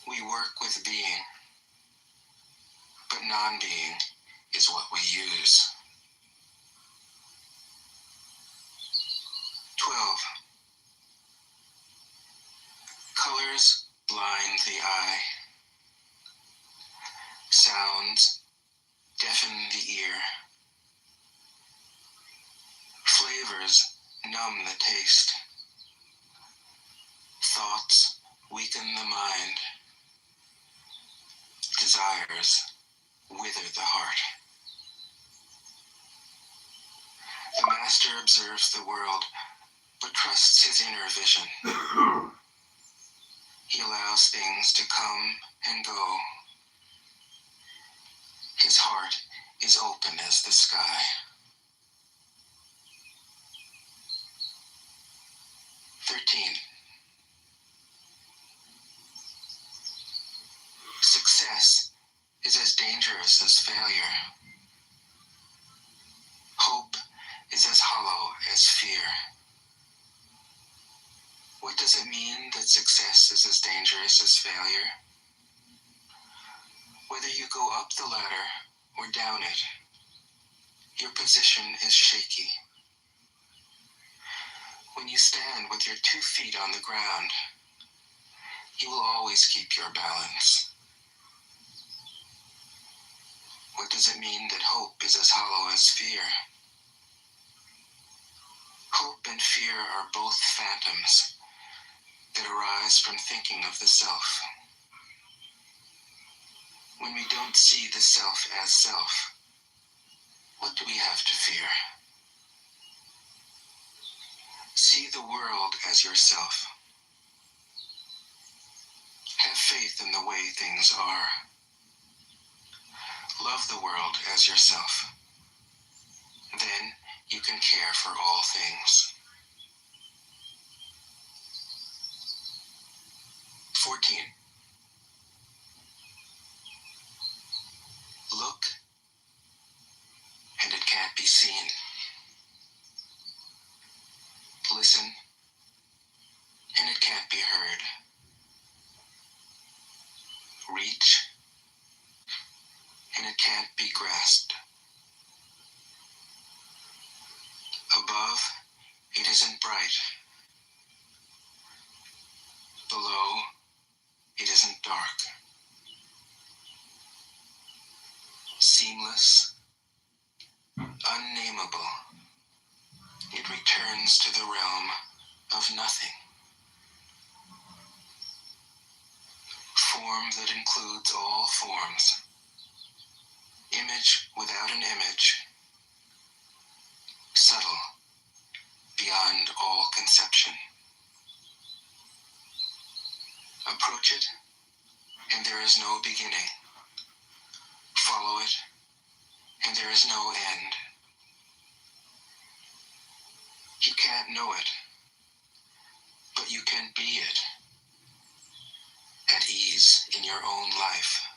We work with being, but non-being is what we use. 12. Colors blind the eye. Sounds deafen the ear. Flavors numb the taste. Thoughts weaken the mind. Desires wither the heart. The master observes the world, but trusts his inner vision. He allows things to come and go. His heart is open as the sky. 13. success is as dangerous as failure. Hope is as hollow as fear. What does it mean that success is as dangerous as failure? Whether you go up the ladder or down it, your position is shaky. When you stand with your 2 feet on the ground, you will always keep your balance. What does it mean that hope is as hollow as fear? Hope and fear are both phantoms that arise from thinking of the self. When we don't see the self as self, what do we have to fear? See the world as yourself. Have faith in the way things are. Love the world as yourself. Then you can care for all things. 14. Look, and it can't be seen. Listen, and it can't be heard. Reach, and it can't be grasped. Above, it isn't bright. Below, it isn't dark. Seamless, unnameable, it returns to the realm of nothing. Form that includes all forms. Image without an image. Subtle, beyond all conception. Approach it, and there is no beginning. Follow it, and there is no end. You can't know it, but you can be it, at ease in your own life.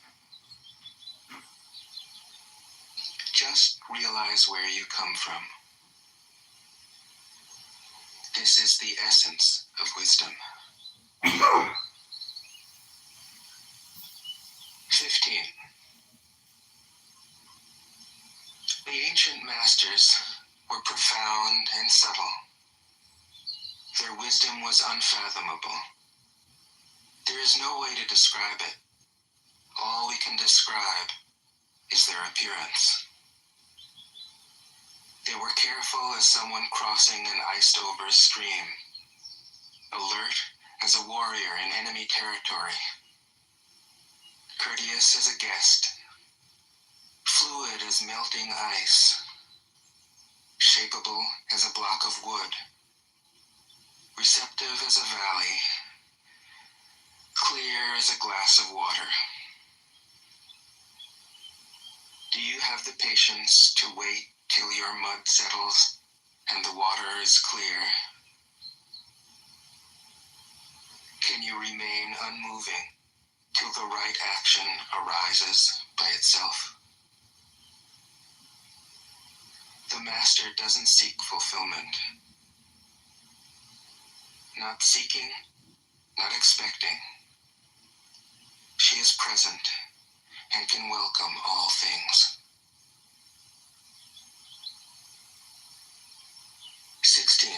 Just realize where you come from. This is the essence of wisdom. 15. The ancient masters were profound and subtle. Their wisdom was unfathomable. There is no way to describe it. All we can describe is their appearance. They were careful as someone crossing an iced-over stream, alert as a warrior in enemy territory, courteous as a guest, fluid as melting ice, shapeable as a block of wood, receptive as a valley, clear as a glass of water. Do you have the patience to wait till your mud settles and the water is clear? Can you remain unmoving till the right action arises by itself? The master doesn't seek fulfillment. Not seeking, not expecting. She is present and can welcome all things. 16.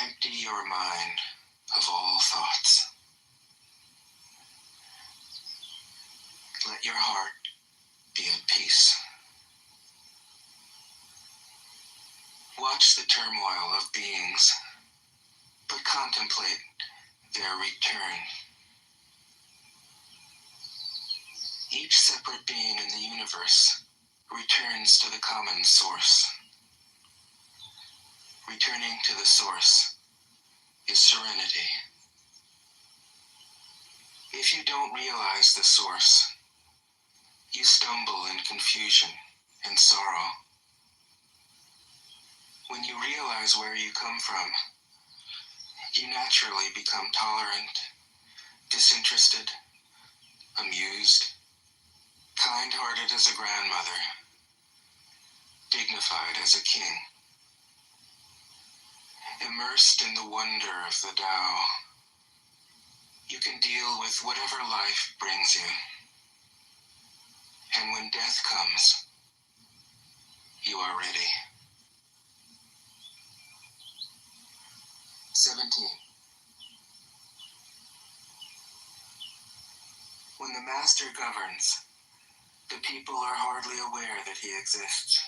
Empty your mind of all thoughts. Let your heart be at peace. Watch the turmoil of beings, but contemplate their return. Each separate being in the universe returns to the common source. Returning to the source is serenity. If you don't realize the source, you stumble in confusion and sorrow. When you realize where you come from, you naturally become tolerant, disinterested, interested, amused, kind-hearted as a grandmother, dignified as a king. Immersed in the wonder of the Tao, you can deal with whatever life brings you. And when death comes, you are ready. 17. When the master governs, the people are hardly aware that he exists.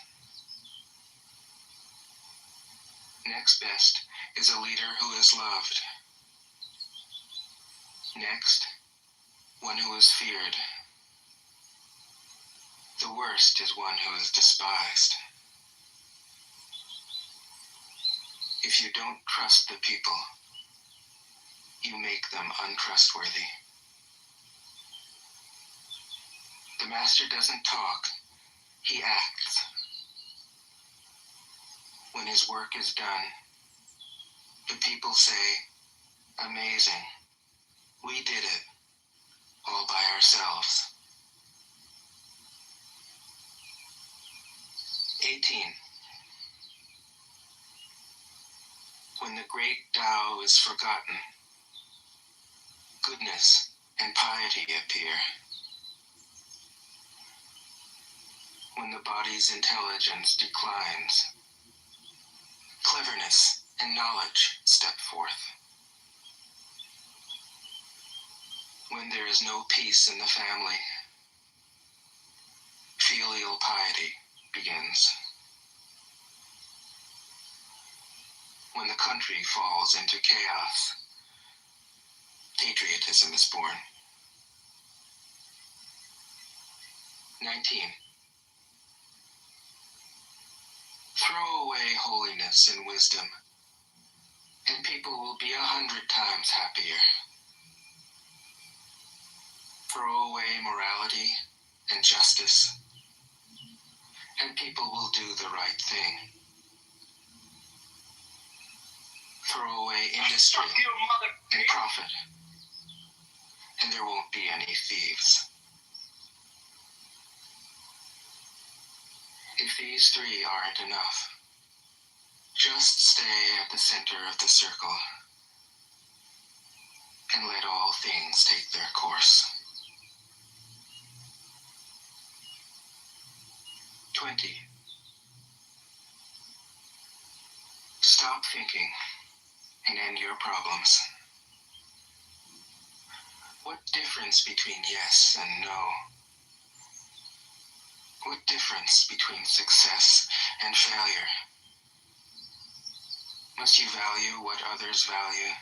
Next best is a leader who is loved. Next, one who is feared. The worst is one who is despised. If you don't trust the people, you make them untrustworthy. The master doesn't talk, he acts. When his work is done, the people say, "Amazing, we did it, all by ourselves." 18. When the great Tao is forgotten, goodness and piety appear. When the body's intelligence declines, cleverness and knowledge step forth. When there is no peace in the family, filial piety begins. When the country falls into chaos, patriotism is born. 19. Throw away holiness and wisdom, and people will be 100 times happier. Throw away morality and justice, and people will do the right thing. Throw away industry and profit, and there won't be any thieves. If these three aren't enough, just stay at the center of the circle and let all things take their course. 20. Stop thinking and end your problems. What difference between yes and no? What difference between success and failure? Must you value what others value?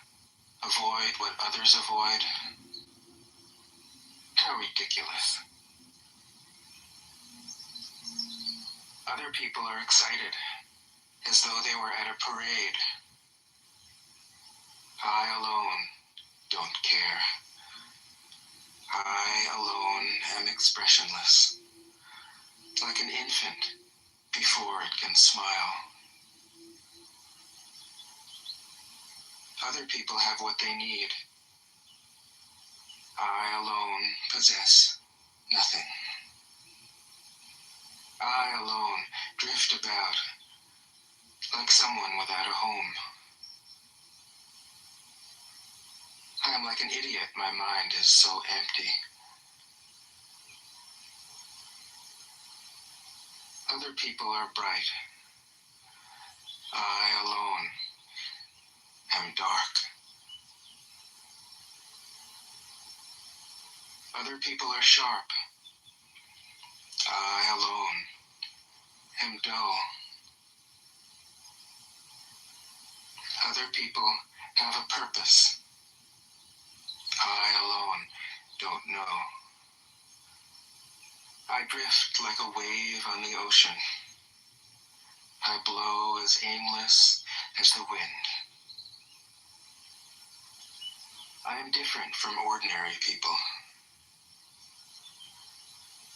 Avoid what others avoid? How ridiculous. Other people are excited, as though they were at a parade. I alone don't care. I alone am expressionless, like an infant before it can smile. Other people have what they need. I alone possess nothing. I alone drift about, like someone without a home. I am like an idiot, my mind is so empty. Other people are bright. I alone am dark. Other people are sharp. I alone am dull. Other people have a purpose. I alone don't know. I drift like a wave on the ocean. I blow as aimless as the wind. I am different from ordinary people.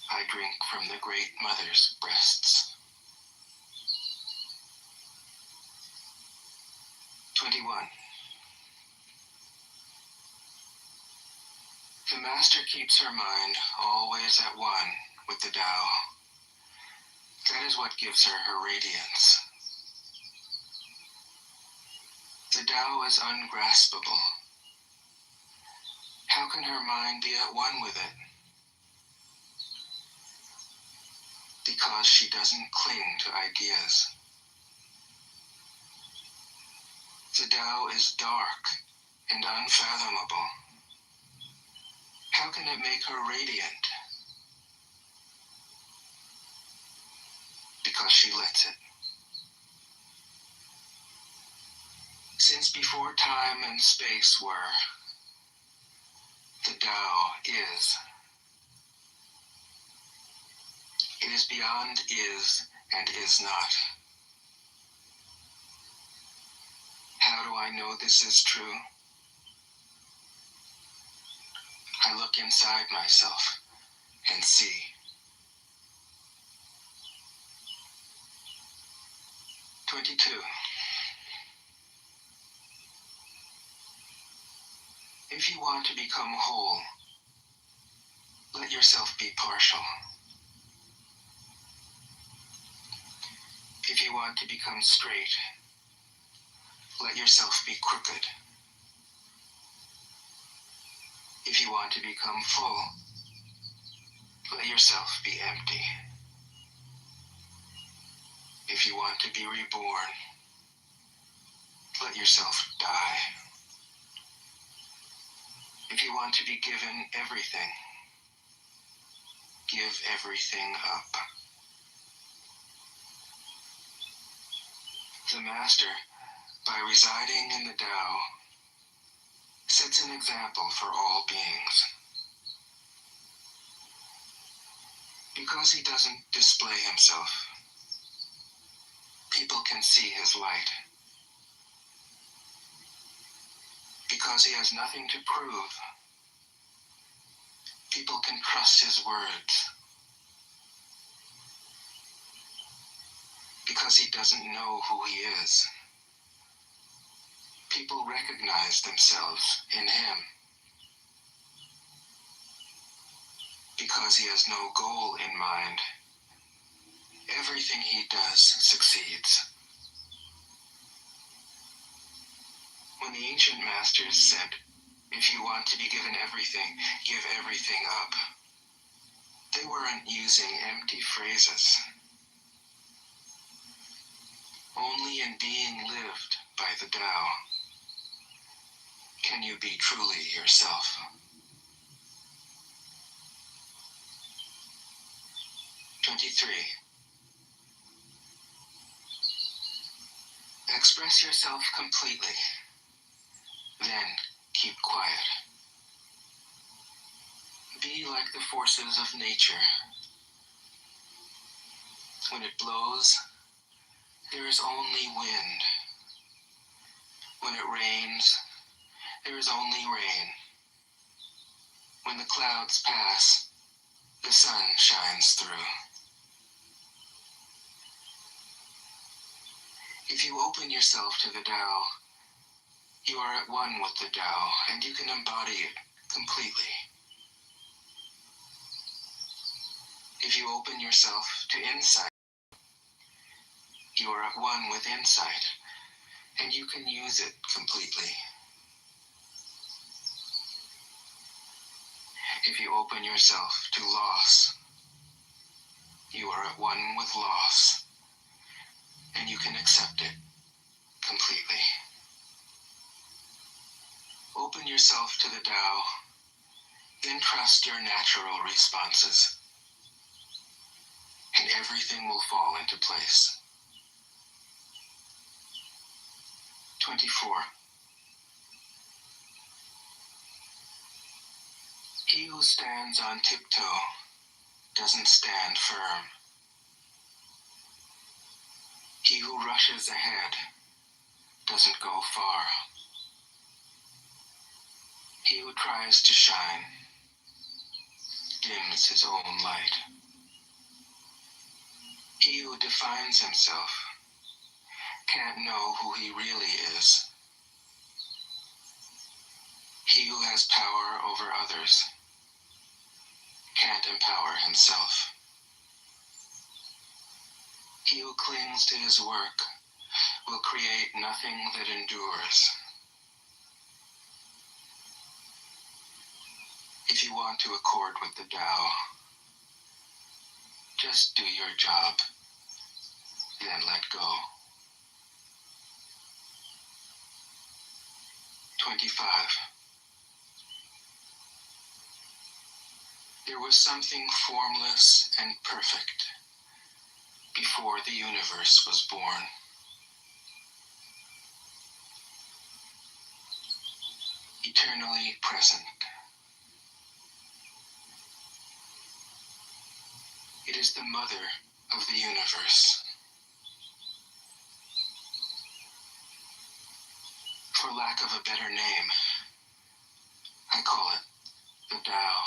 I drink from the great mother's breasts. 21. The master keeps her mind always at one with the Tao. That is what gives her her radiance. The Tao is ungraspable. How can her mind be at one with it? Because she doesn't cling to ideas. The Tao is dark and unfathomable. How can it make her radiant? Because she lets it. Since before time and space were, the Tao is. It is beyond is and is not. How do I know this is true? I look inside myself and see. "22. If you want to become whole, let yourself be partial. If you want to become straight, let yourself be crooked. If you want to become full, let yourself be empty. If you want to be reborn, let yourself die. If you want to be given everything, give everything up." The master, by residing in the Tao, sets an example for all beings. Because he doesn't display himself, people can see his light. Because he has nothing to prove, people can trust his words. Because he doesn't know who he is, people recognize themselves in him. Because he has no goal in mind, everything he does succeeds. When the ancient masters said, "If you want to be given everything, give everything up," they weren't using empty phrases. Only in being lived by the Tao can you be truly yourself. 23. Express yourself completely, then keep quiet. Be like the forces of nature. When it blows, there is only wind. When it rains, there is only rain. When the clouds pass, the sun shines through. If you open yourself to the Tao, you are at one with the Tao, and you can embody it completely. If you open yourself to insight, you are at one with insight, and you can use it completely. If you open yourself to loss, you are at one with loss, and you can accept it completely. Open yourself to the Tao, then trust your natural responses, and everything will fall into place. 24. He who stands on tiptoe doesn't stand firm. He who rushes ahead doesn't go far. He who tries to shine dims his own light. He who defines himself can't know who he really is. He who has power over others can't empower himself. He who clings to his work will create nothing that endures. If you want to accord with the Tao, just do your job, then let go. 25. There was something formless and perfect before the universe was born. Eternally present. It is the mother of the universe. For lack of a better name, I call it the Tao.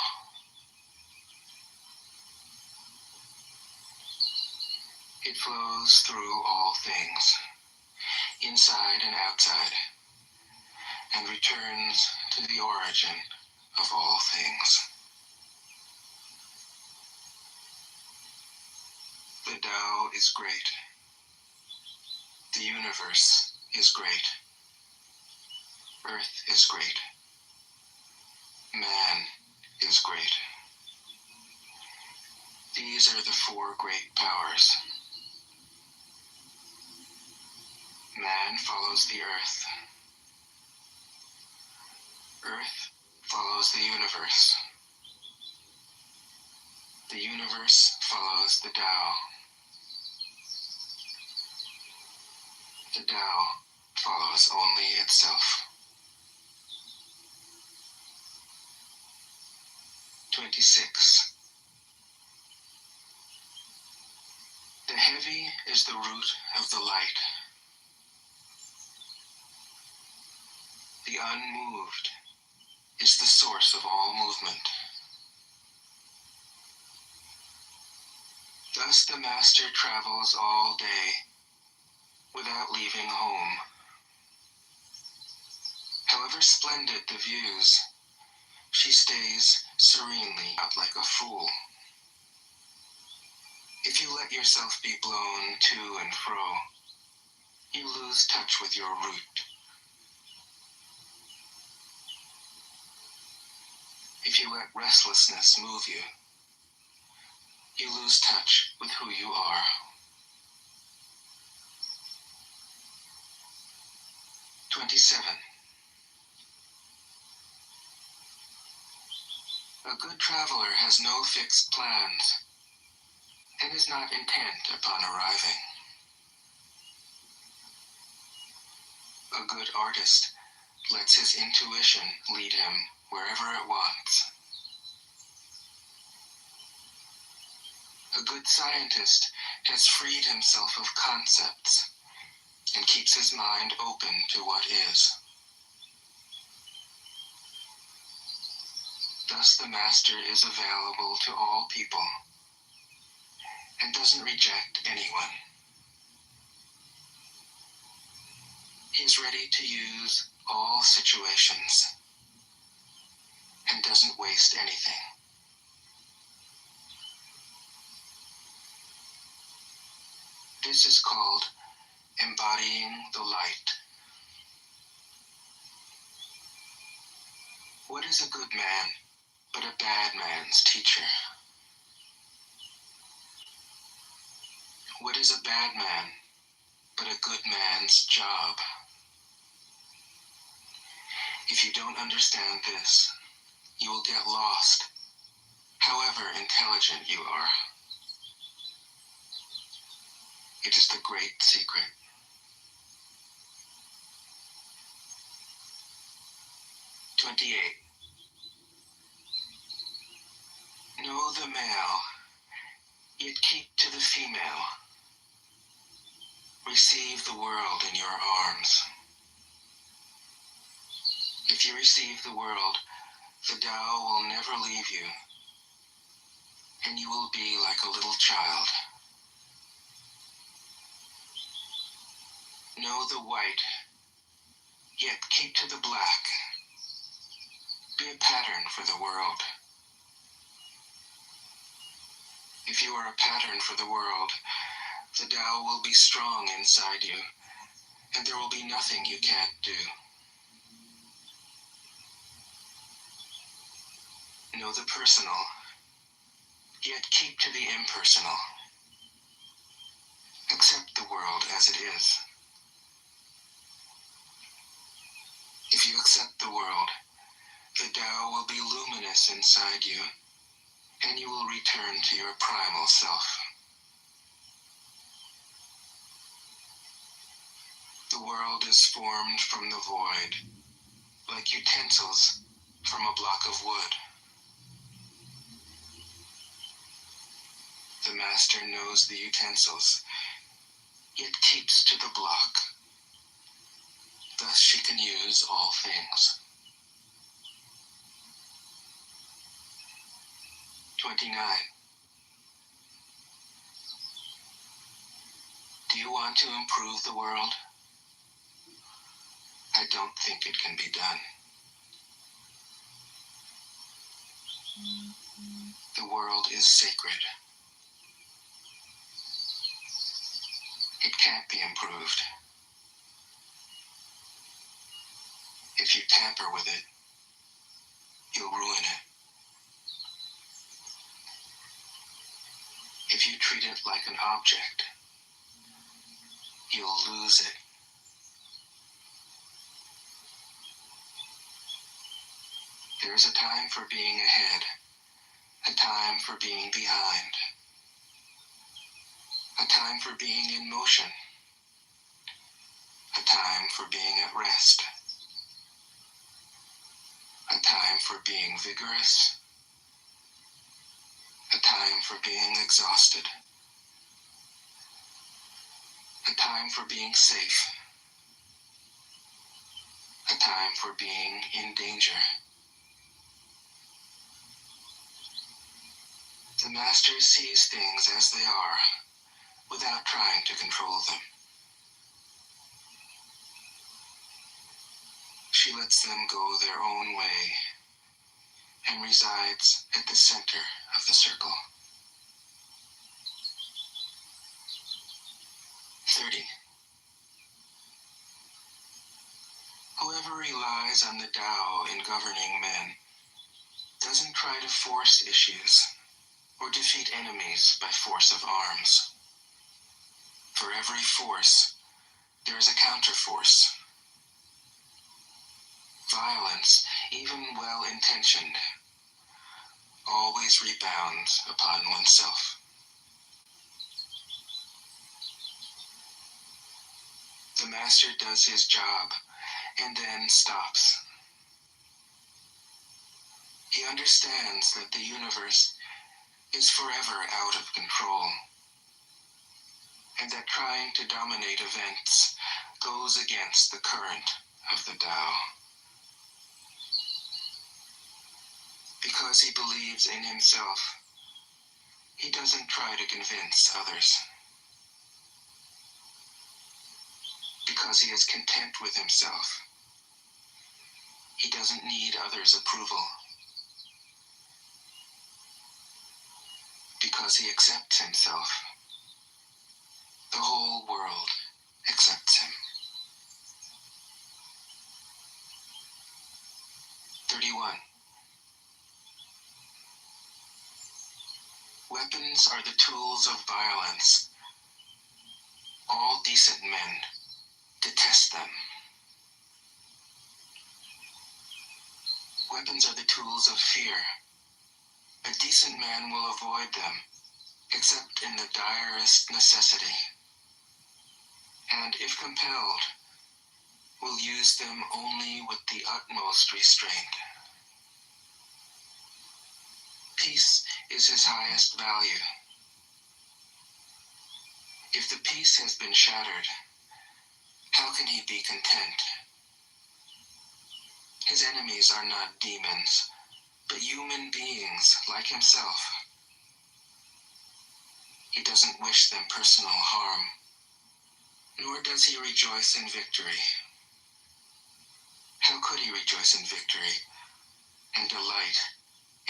It flows through all things, inside and outside, and returns to the origin of all things. The Tao is great. The universe is great. Earth is great. Man is great. These are the four great powers. Man follows the earth. Earth follows the universe. The universe follows the Tao. The Tao follows only itself. 26. The heavy is the root of the light. The unmoved is the source of all movement. Thus the master travels all day without leaving home. However splendid the views, she stays serenely out like a fool. If you let yourself be blown to and fro, you lose touch with your root. If you let restlessness move you, you lose touch with who you are. 27. A good traveler has no fixed plans and is not intent upon arriving. A good artist lets his intuition lead him wherever it wants. A good scientist has freed himself of concepts and keeps his mind open to what is. Thus the master is available to all people and doesn't reject anyone. He is ready to use all situations and doesn't waste anything. This is called embodying the light. What is a good man but a bad man's teacher? What is a bad man but a good man's job? If you don't understand this, you will get lost, however intelligent you are. It is the great secret. 28. Know the male, yet keep to the female. Receive the world in your arms. If you receive the world, the Tao will never leave you, and you will be like a little child. Know the white, yet keep to the black. Be a pattern for the world. If you are a pattern for the world, the Tao will be strong inside you, and there will be nothing you can't do. Know the personal, yet keep to the impersonal. Accept the world as it is. If you accept the world, the Tao will be luminous inside you, and you will return to your primal self. The world is formed from the void, like utensils from a block of wood. The master knows the utensils, yet keeps to the block. Thus she can use all things. 29. Do you want to improve the world? I don't think it can be done. The world is sacred. It can't be improved. If you tamper with it, you'll ruin it. If you treat it like an object, you'll lose it. There is a time for being ahead, a time for being behind, a time for being in motion, a time for being at rest, a time for being vigorous, a time for being exhausted, a time for being safe, a time for being in danger. The master sees things as they are, without trying to control them. She lets them go their own way and resides at the center of the circle. 30. Whoever relies on the Tao in governing men doesn't try to force issues or defeat enemies by force of arms. For every force, there is a counterforce. Violence, even well-intentioned, always rebounds upon oneself. The master does his job and then stops. He understands that the universe is forever out of control, and that trying to dominate events goes against the current of the Tao. Because he believes in himself, he doesn't try to convince others. Because he is content with himself, he doesn't need others' approval. Because he accepts himself, the whole world accepts him. 31. Weapons are the tools of violence. All decent men detest them. Weapons are the tools of fear. A decent man will avoid them, except in the direst necessity, and if compelled, will use them only with the utmost restraint. Peace is his highest value. If the peace has been shattered, how can he be content? His enemies are not demons, but human beings like himself. He doesn't wish them personal harm, nor does he rejoice in victory. How could he rejoice in victory and delight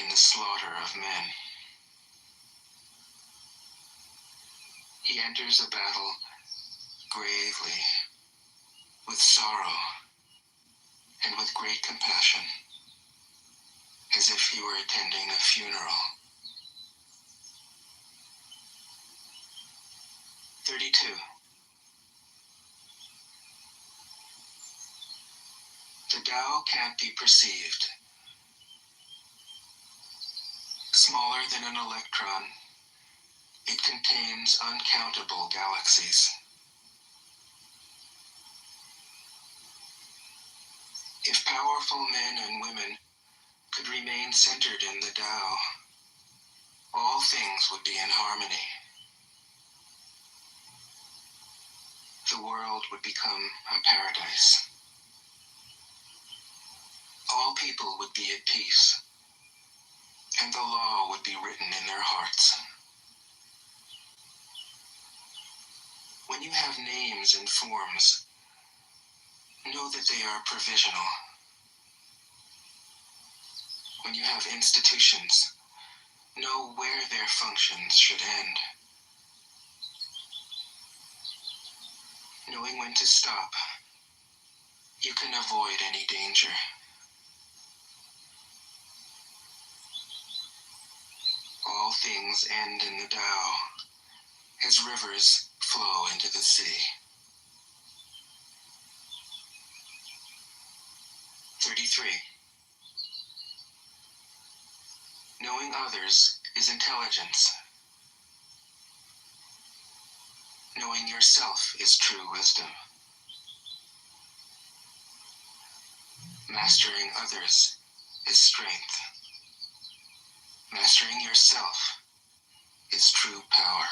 in the slaughter of men? He enters a battle gravely, with sorrow, and with great compassion, as if he were attending a funeral. 32. The Tao can't be perceived. Smaller than an electron, it contains uncountable galaxies. If powerful men and women could remain centered in the Tao, all things would be in harmony. The world would become a paradise. All people would be at peace, and the law would be written in their hearts. When you have names and forms, know that they are provisional. When you have institutions, know where their functions should end. Knowing when to stop, you can avoid any danger. All things end in the Tao, as rivers flow into the sea. 33. Knowing others is intelligence. Knowing yourself is true wisdom. Mastering others is strength. Mastering yourself is true power.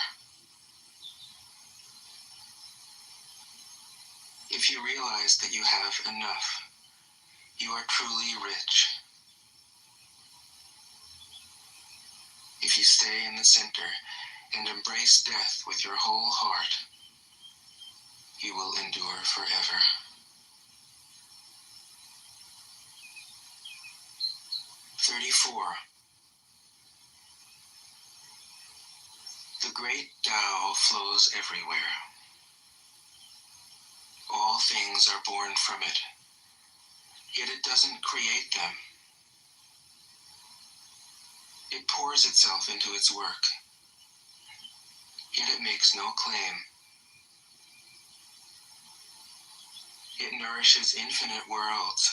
If you realize that you have enough, you are truly rich. If you stay in the center and embrace death with your whole heart, you will endure forever. 34. The great Tao flows everywhere. All things are born from it, yet it doesn't create them. It pours itself into its work, yet it makes no claim. It nourishes infinite worlds,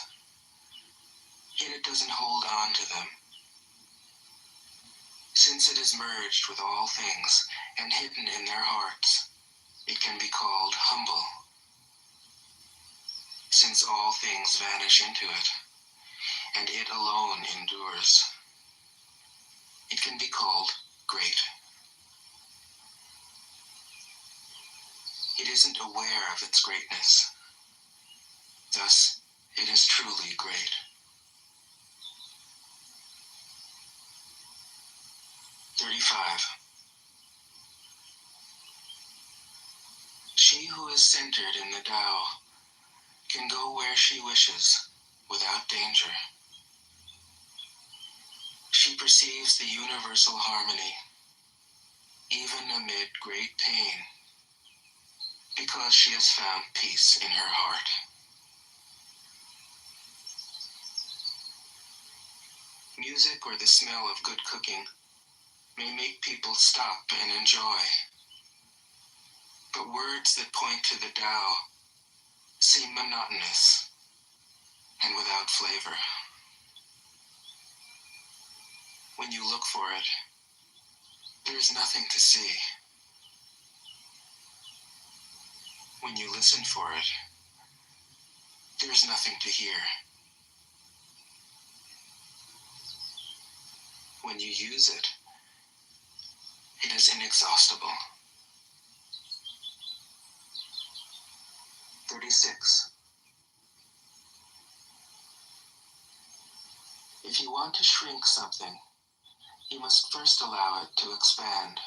yet it doesn't hold on to them. Since it is merged with all things and hidden in their hearts, it can be called humble. Since all things vanish into it, and it alone endures, it can be called great. It isn't aware of its greatness. Thus, it is truly great. 35. She who is centered in the Tao can go where she wishes without danger. She perceives the universal harmony, even amid great pain, because she has found peace in her heart. Music or the smell of good cooking may make people stop and enjoy, but words that point to the Tao seem monotonous and without flavor. When you look for it, there is nothing to see. When you listen for it, there is nothing to hear. When you use it, it is inexhaustible. 36. If you want to shrink something, you must first allow it to expand.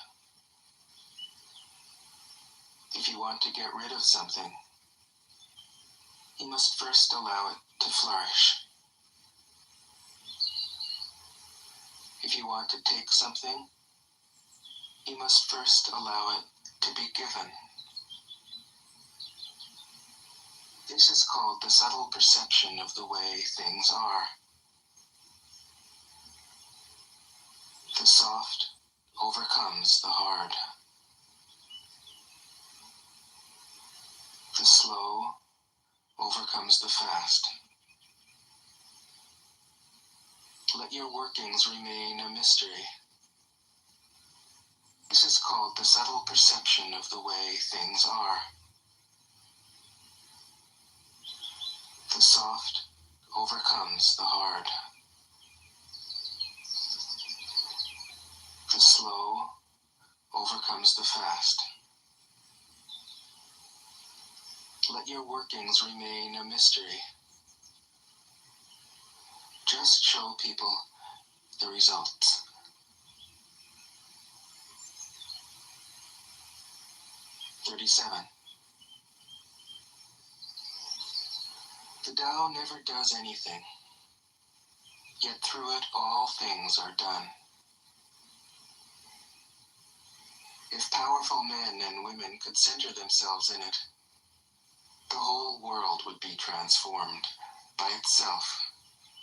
If you want to get rid of something, you must first allow it to flourish. If you want to take something, you must first allow it to be given. This is called the subtle perception of the way things are. The soft overcomes the hard. The slow overcomes the fast. Let your workings remain a mystery. This is called the subtle perception of the way things are. The soft overcomes the hard. The slow overcomes the fast. Let your workings remain a mystery. Just show people the results. $37. The Tao never does anything, yet through it all things are done. If powerful men and women could center themselves in it, the whole world would be transformed by itself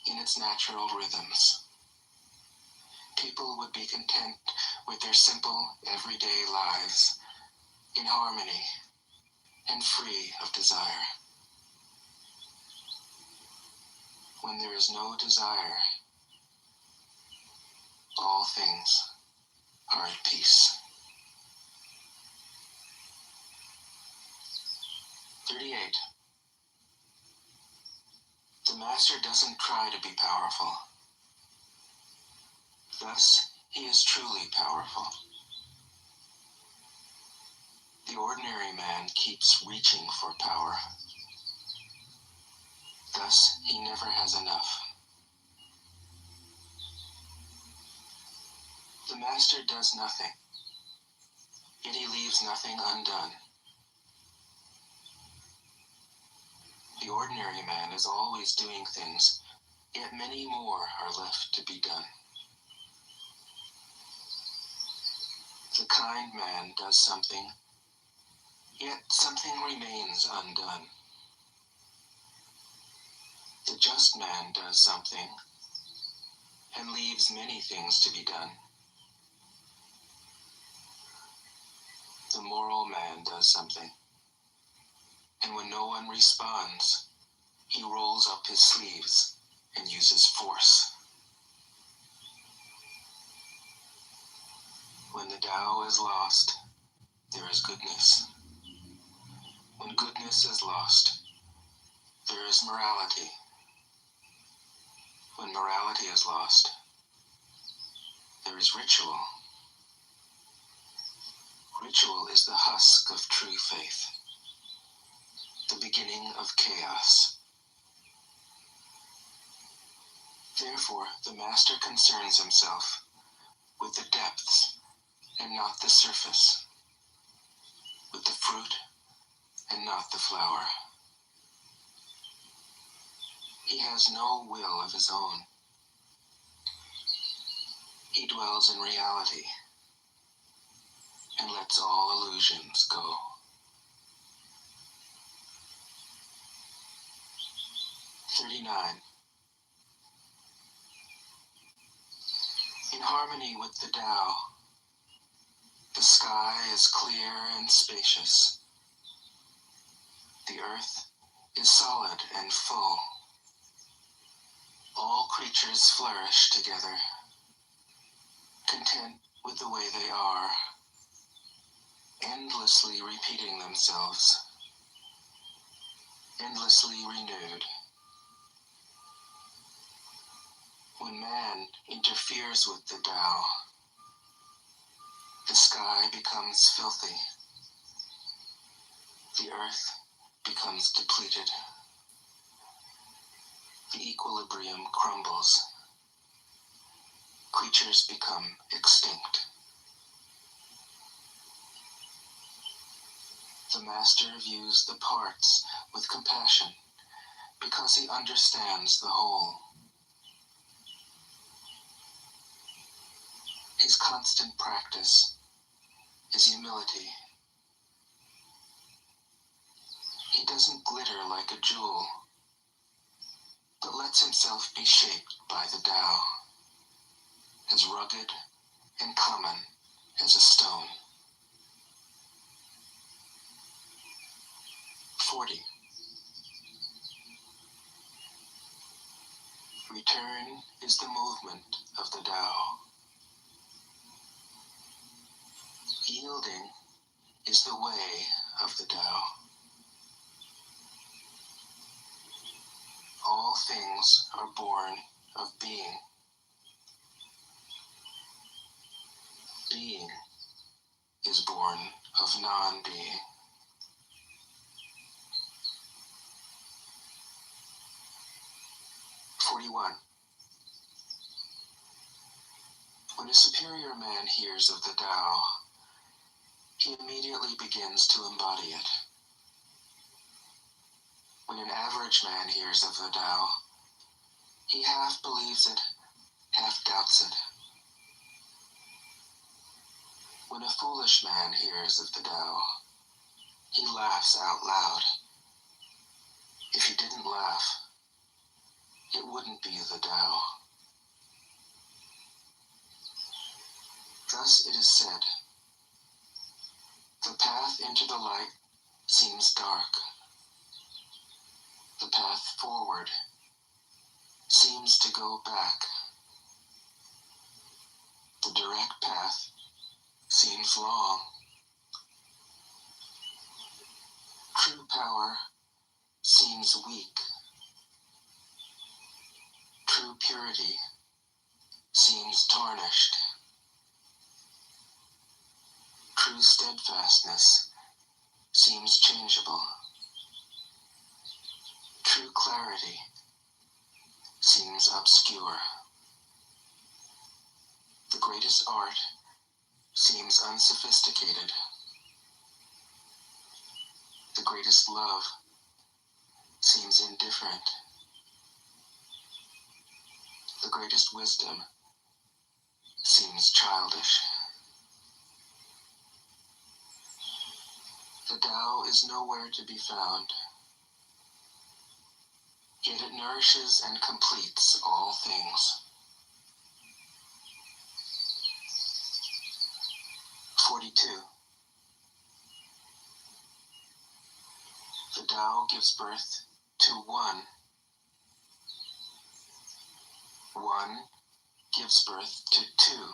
in its natural rhythms. People would be content with their simple, everyday lives, in harmony and free of desire. When there is no desire, all things are at peace. 38. The Master doesn't try to be powerful. Thus, he is truly powerful. The ordinary man keeps reaching for power. Thus, he never has enough. The Master does nothing, yet he leaves nothing undone. The ordinary man is always doing things, yet many more are left to be done. The kind man does something, yet something remains undone. The just man does something, and leaves many things to be done. The moral man does something, and when no one responds, he rolls up his sleeves and uses force. When the Tao is lost, there is goodness. When goodness is lost, there is morality. When morality is lost, there is ritual. Ritual is the husk of true faith, the beginning of chaos. Therefore, the Master concerns himself with the depths and not the surface, with the fruit and not the flower. He has no will of his own. He dwells in reality and lets all illusions go. $39. In harmony with the Tao, the sky is clear and spacious. The earth is solid and full. All creatures flourish together, content with the way they are, endlessly repeating themselves, endlessly renewed. When man interferes with the Tao, the sky becomes filthy, the earth becomes depleted, the equilibrium crumbles, creatures become extinct. The Master views the parts with compassion because he understands the whole. His constant practice is humility He doesn't glitter like a jewel, but lets himself be shaped by the Tao, as rugged and common as a stone. 40. Return is the movement of the Tao. Yielding is the way of the Tao. All things are born of being. Being is born of non-being. 41. When a superior man hears of the Tao, he immediately begins to embody it. When an average man hears of the Tao, he half believes it, half doubts it. When a foolish man hears of the Tao, he laughs out loud. If he didn't laugh, it wouldn't be the Tao. Thus it is said, the path into the light seems dark. The path forward seems to go back. The direct path seems long. True power seems weak. True purity seems tarnished. True steadfastness seems changeable. True clarity seems obscure. The greatest art seems unsophisticated. The greatest love seems indifferent. The greatest wisdom seems childish. The Tao is nowhere to be found, yet it nourishes and completes all things. 42. The Tao gives birth to one. One gives birth to two.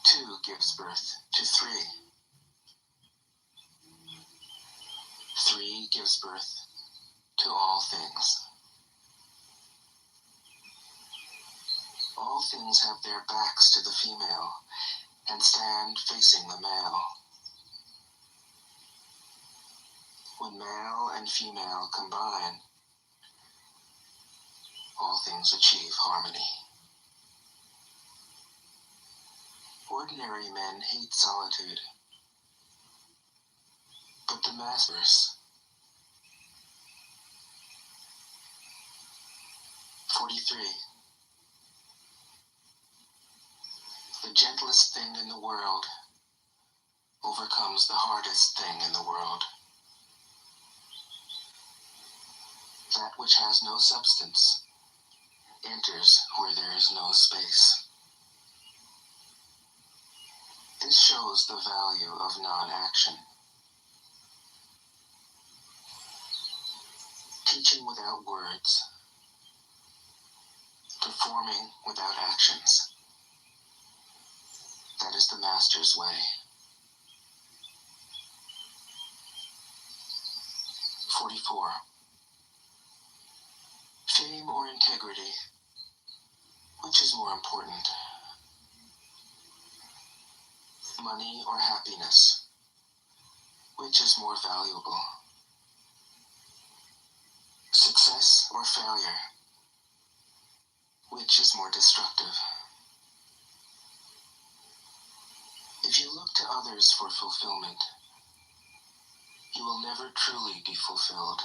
Two gives birth to three. Three gives birth to all things. All things have their backs to the female and stand facing the male. When male and female combine, all things achieve harmony. Ordinary men hate solitude, but the masters. 43. The gentlest thing in the world overcomes the hardest thing in the world. That which has no substance enters where there is no space. This shows the value of non-action. Teaching without words, performing without actions. That is the master's way. 44. Fame or integrity, which is more important? Money or happiness, which is more valuable? Success or failure, which is more destructive? If you look to others for fulfillment, you will never truly be fulfilled.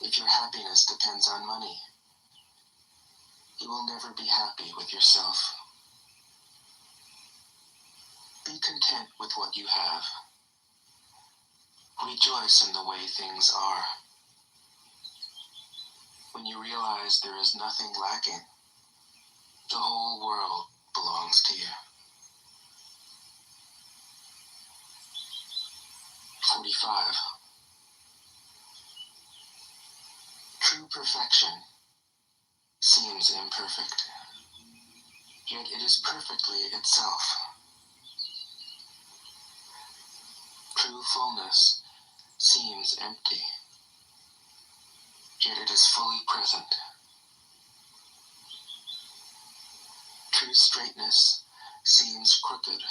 If your happiness depends on money, you will never be happy with yourself. Be content with what you have. Rejoice in the way things are. When you realize there is nothing lacking, the whole world belongs to you. 45. True perfection seems imperfect, yet it is perfectly itself. True fullness seems empty, yet it is fully present. True straightness seems crooked.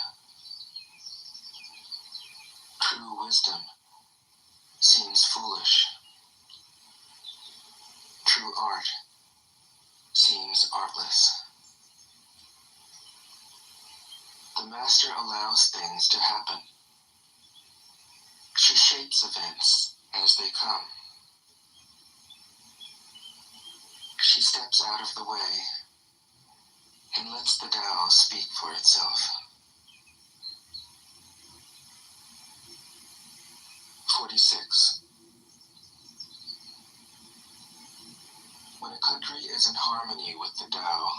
True wisdom seems foolish. True art seems artless. The Master allows things to happen. She shapes events as they come. She steps out of the way and lets the Tao speak for itself. 46. When a country is in harmony with the Tao,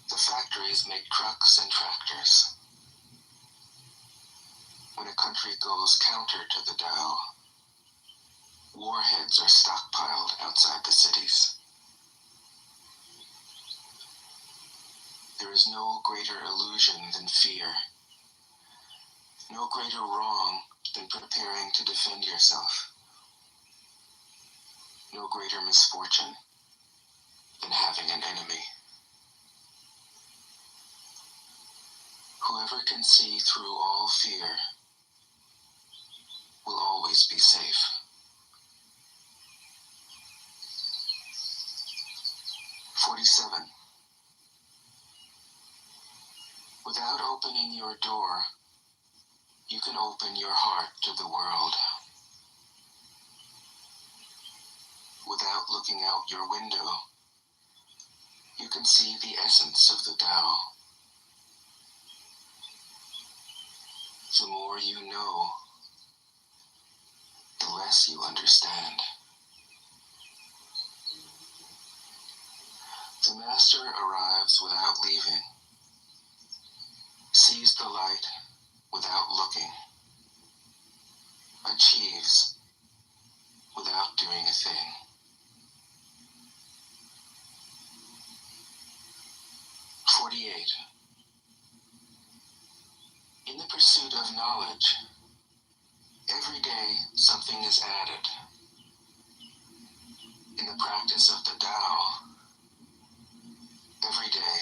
the factories make trucks and tractors. When a country goes counter to the Tao, warheads are stockpiled outside the cities. There is no greater illusion than fear, no greater wrong than preparing to defend yourself, no greater misfortune than having an enemy. Whoever can see through all fear will always be safe. 47. Without opening your door, you can open your heart to the world. Without looking out your window, you can see the essence of the Tao. The more you know, the less you understand. The Master arrives without leaving, sees the light without looking, achieves without doing a thing. 48. In the pursuit of knowledge, every day something is added. In the practice of the Tao, every day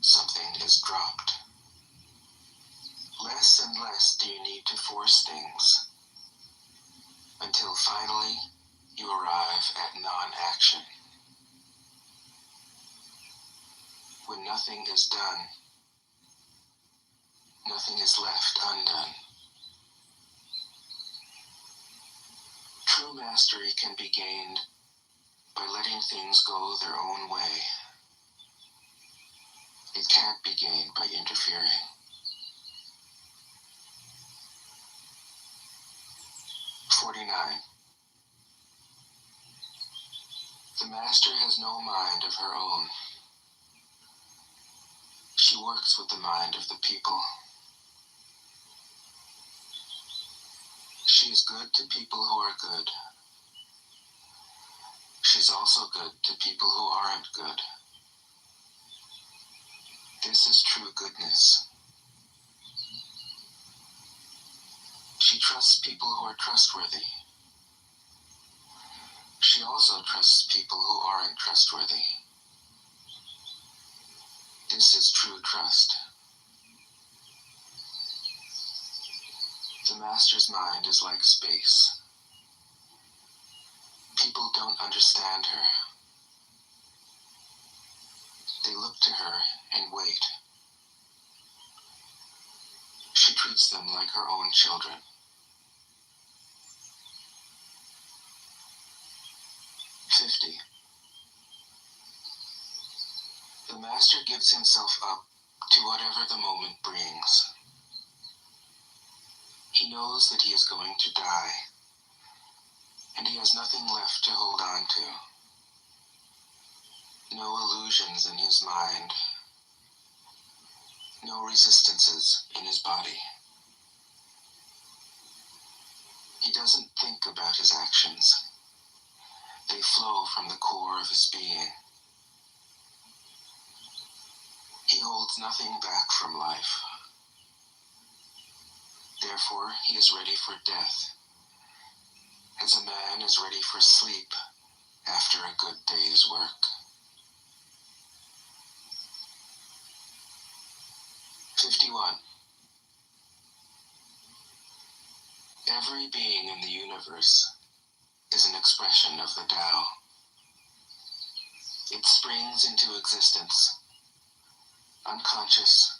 something is dropped. Less and less do you need to force things, until finally you arrive at non-action. When nothing is done, nothing is left undone. True mastery can be gained by letting things go their own way. It can't be gained by interfering. 49. The Master has no mind of her own. She works with the mind of the people. She is good to people who are good. She's also good to people who aren't good. This is true goodness. She trusts people who are trustworthy. She also trusts people who aren't trustworthy. This is true trust. The Master's mind is like space. People don't understand her. They look to her and wait. She treats them like her own children. 50. The Master gives himself up to whatever the moment brings. He knows that he is going to die, and he has nothing left to hold on to. No illusions in his mind, no resistances in his body. He doesn't think about his actions. They flow from the core of his being. He holds nothing back from life. Therefore, he is ready for death, as a man is ready for sleep after a good day's work. 51. Every being in the universe is an expression of the Tao. It springs into existence, unconscious,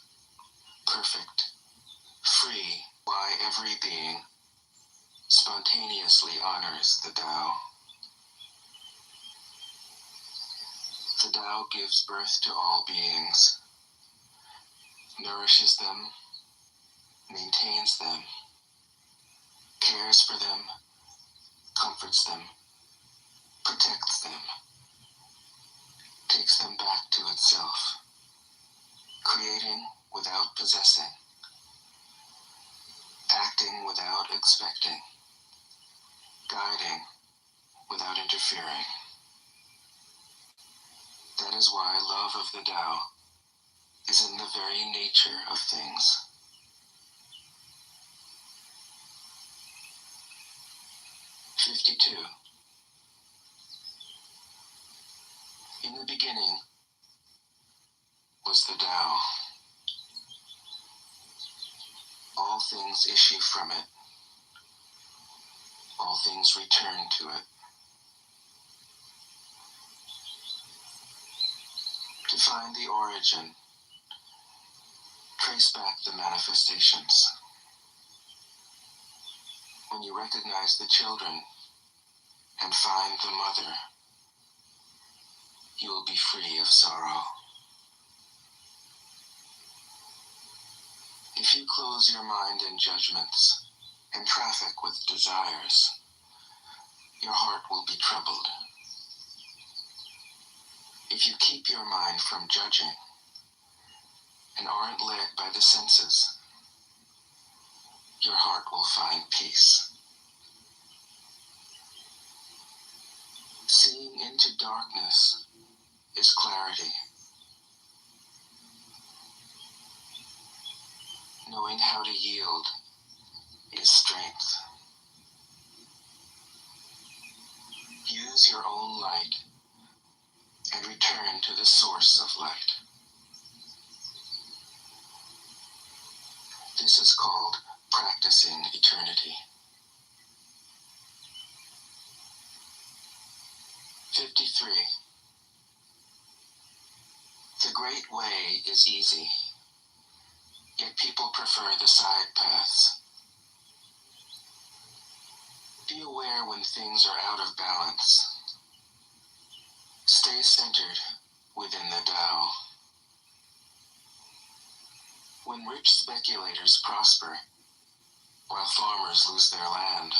perfect, free, why every being spontaneously honors the Tao. The Tao gives birth to all beings, nourishes them, maintains them, cares for them, comforts them, protects them, takes them back to itself, creating without possessing, acting without expecting, guiding without interfering. That is why love of the Tao is in the very nature of things. 52. In the beginning was the Tao. All things issue from it. All things return to it. To find the origin, trace back the manifestations. When you recognize the children and find the mother, you will be free of sorrow. If you close your mind in judgments and traffic with desires, your heart will be troubled. If you keep your mind from judging and aren't led by the senses, your heart will find peace. Seeing into darkness is clarity. Knowing how to yield is strength. Use your own light and return to the source of light. This is called practicing eternity. 53. The great way is easy, yet people prefer the side paths. Be aware when things are out of balance. Stay centered within the Tao. When rich speculators prosper, while farmers lose their land,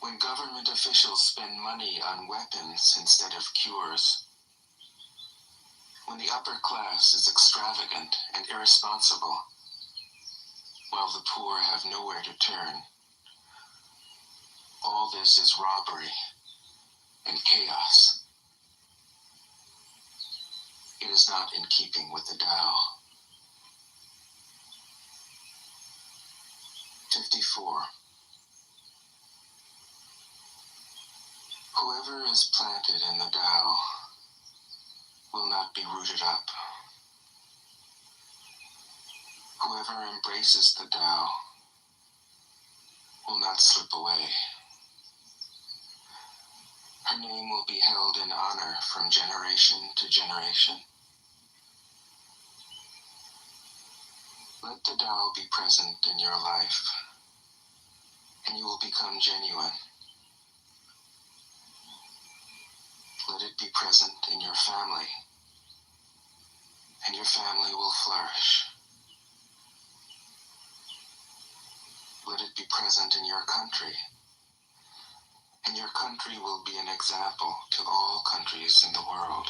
when government officials spend money on weapons instead of cures, when the upper class is extravagant and irresponsible, while the poor have nowhere to turn, all this is robbery and chaos. It is not in keeping with the Tao. 54. Whoever is planted in the Tao will not be rooted up. Whoever embraces the Tao will not slip away. Her name will be held in honor from generation to generation. Let the Tao be present in your life, and you will become genuine. Let it be present in your family, and your family will flourish. Let it be present in your country, and your country will be an example to all countries in the world.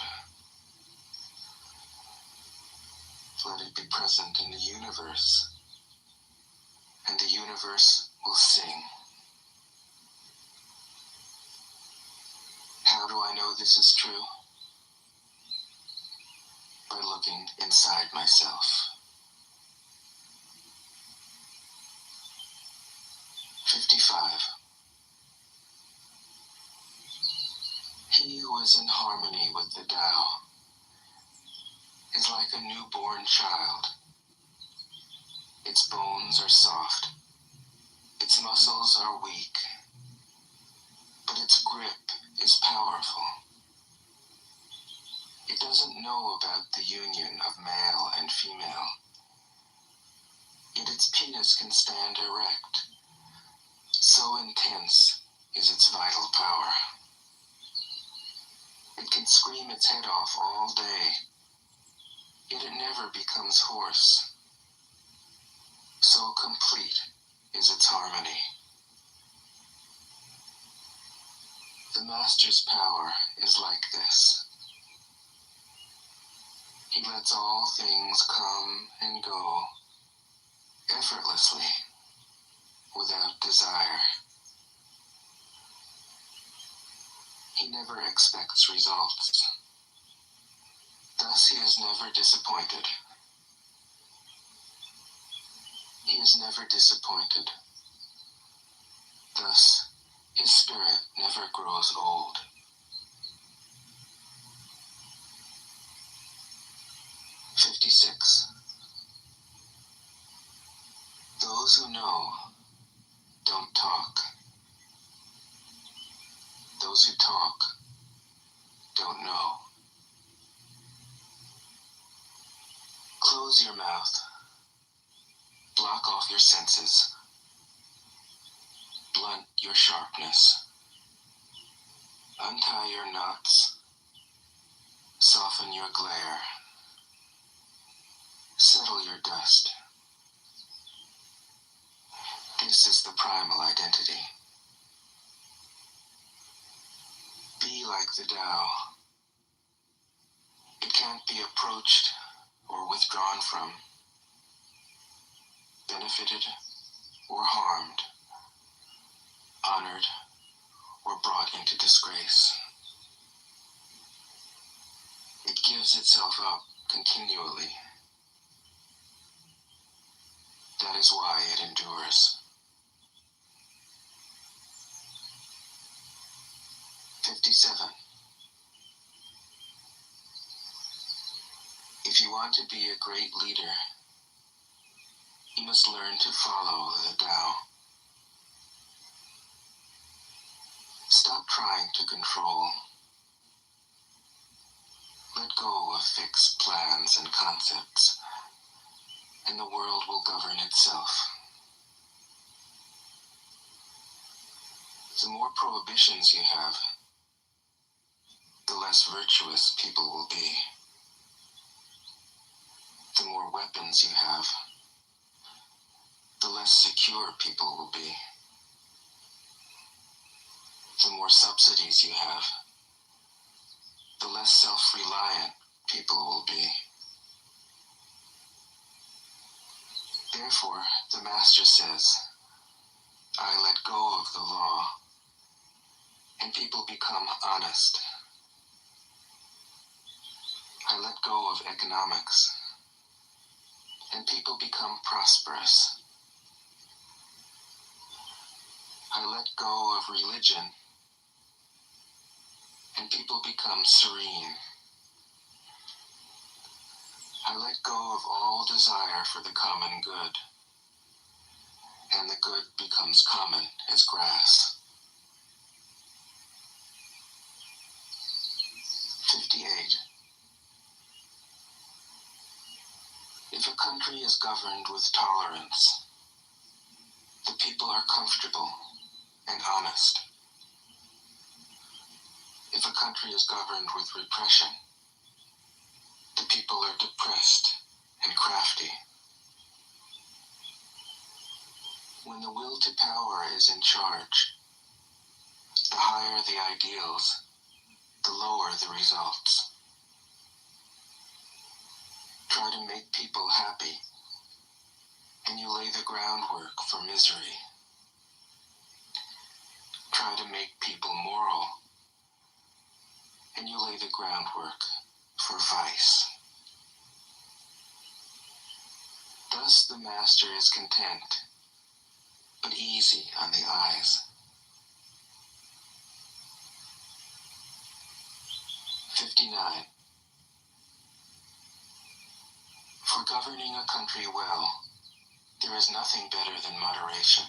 Let it be present in the universe, and the universe will sing. How do I know this is true? By looking inside myself. 55. He who is in harmony with the Tao is like a newborn child. Its bones are soft, its muscles are weak, but its grip is powerful. It doesn't know about the union of male and female, yet its penis can stand erect. So intense is its vital power. It can scream its head off all day, yet it never becomes hoarse. So complete is its harmony. The Master's power is like this. He lets all things come and go effortlessly, without desire. He never expects results. Thus he is never disappointed. He is never disappointed. Thus his spirit never grows old. 56. Those who know don't talk. Those who talk don't know. Close your mouth. Block off your senses. Blunt your sharpness. Untie your knots. Soften your glare. Settle your dust. This is the primal identity. Be like the Tao. It can't be approached or withdrawn from, benefited or harmed, honored or brought into disgrace. It gives itself up continually. That is why it endures. 57. If you want to be a great leader, you must learn to follow the Tao. Stop trying to control. Let go of fixed plans and concepts, and the world will govern itself. The more prohibitions you have, the less virtuous people will be. The more weapons you have, the less secure people will be. The more subsidies you have, the less self-reliant people will be. Therefore, the Master says, I let go of the law, and people become honest. I let go of economics, and people become prosperous. I let go of religion, and people become serene. I let go of all desire for the common good, and the good becomes common as grass. 58. If a country is governed with tolerance, the people are comfortable and honest. If a country is governed with repression, the people are depressed and crafty. When the will to power is in charge, the higher the ideals, the lower the results. Try to make people happy, and you lay the groundwork for misery. Try to make people moral, and you lay the groundwork for vice. Thus the master is content, but easy on the eyes. 59. For governing a country well, there is nothing better than moderation.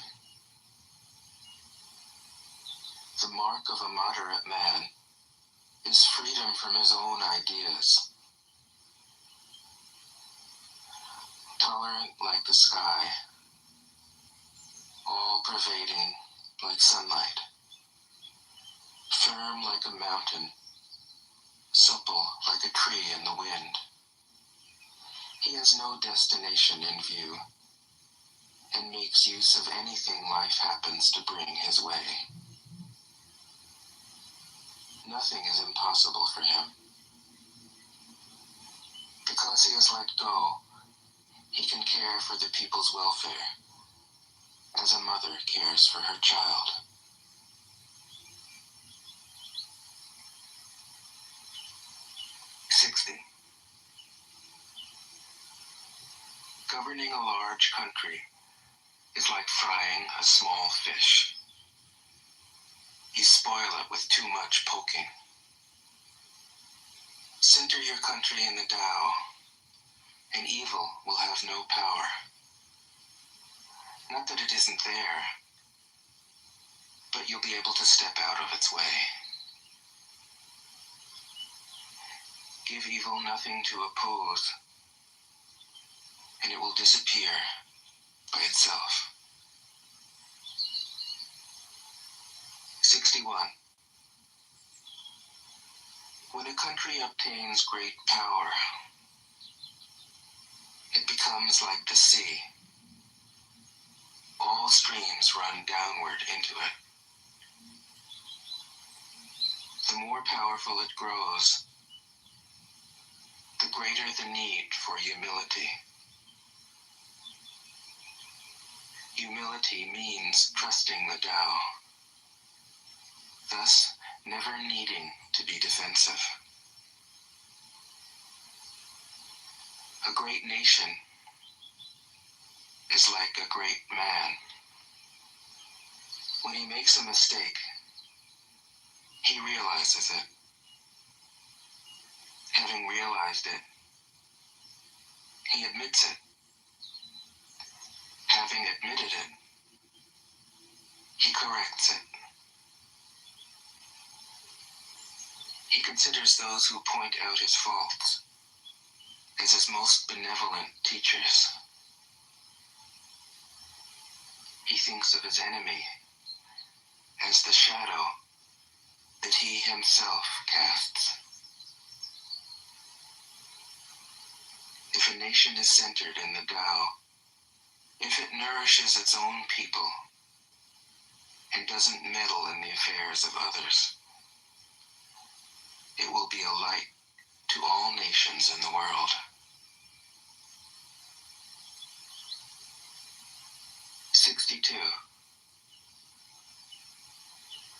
The mark of a moderate man is freedom from his own ideas. Tolerant like the sky, all-pervading like sunlight, firm like a mountain, supple like a tree in the wind. He has no destination in view, and makes use of anything life happens to bring his way. Nothing is impossible for him. Because he has let go, he can care for the people's welfare, as a mother cares for her child. 60. Governing a large country is like frying a small fish. You spoil it with too much poking. Center your country in the Tao, and evil will have no power. Not that it isn't there, but you'll be able to step out of its way. Give evil nothing to oppose, and it will disappear by itself. 61. When a country obtains great power, it becomes like the sea. All streams run downward into it. The more powerful it grows, the greater the need for humility. Humility means trusting the Tao, thus never needing to be defensive. A great nation is like a great man. When he makes a mistake, he realizes it. Having realized it, he admits it. Having admitted it, he corrects it. He considers those who point out his faults as his most benevolent teachers. He thinks of his enemy as the shadow that he himself casts. If a nation is centered in the Tao, if it nourishes its own people and doesn't meddle in the affairs of others, it will be a light to all nations in the world. 62.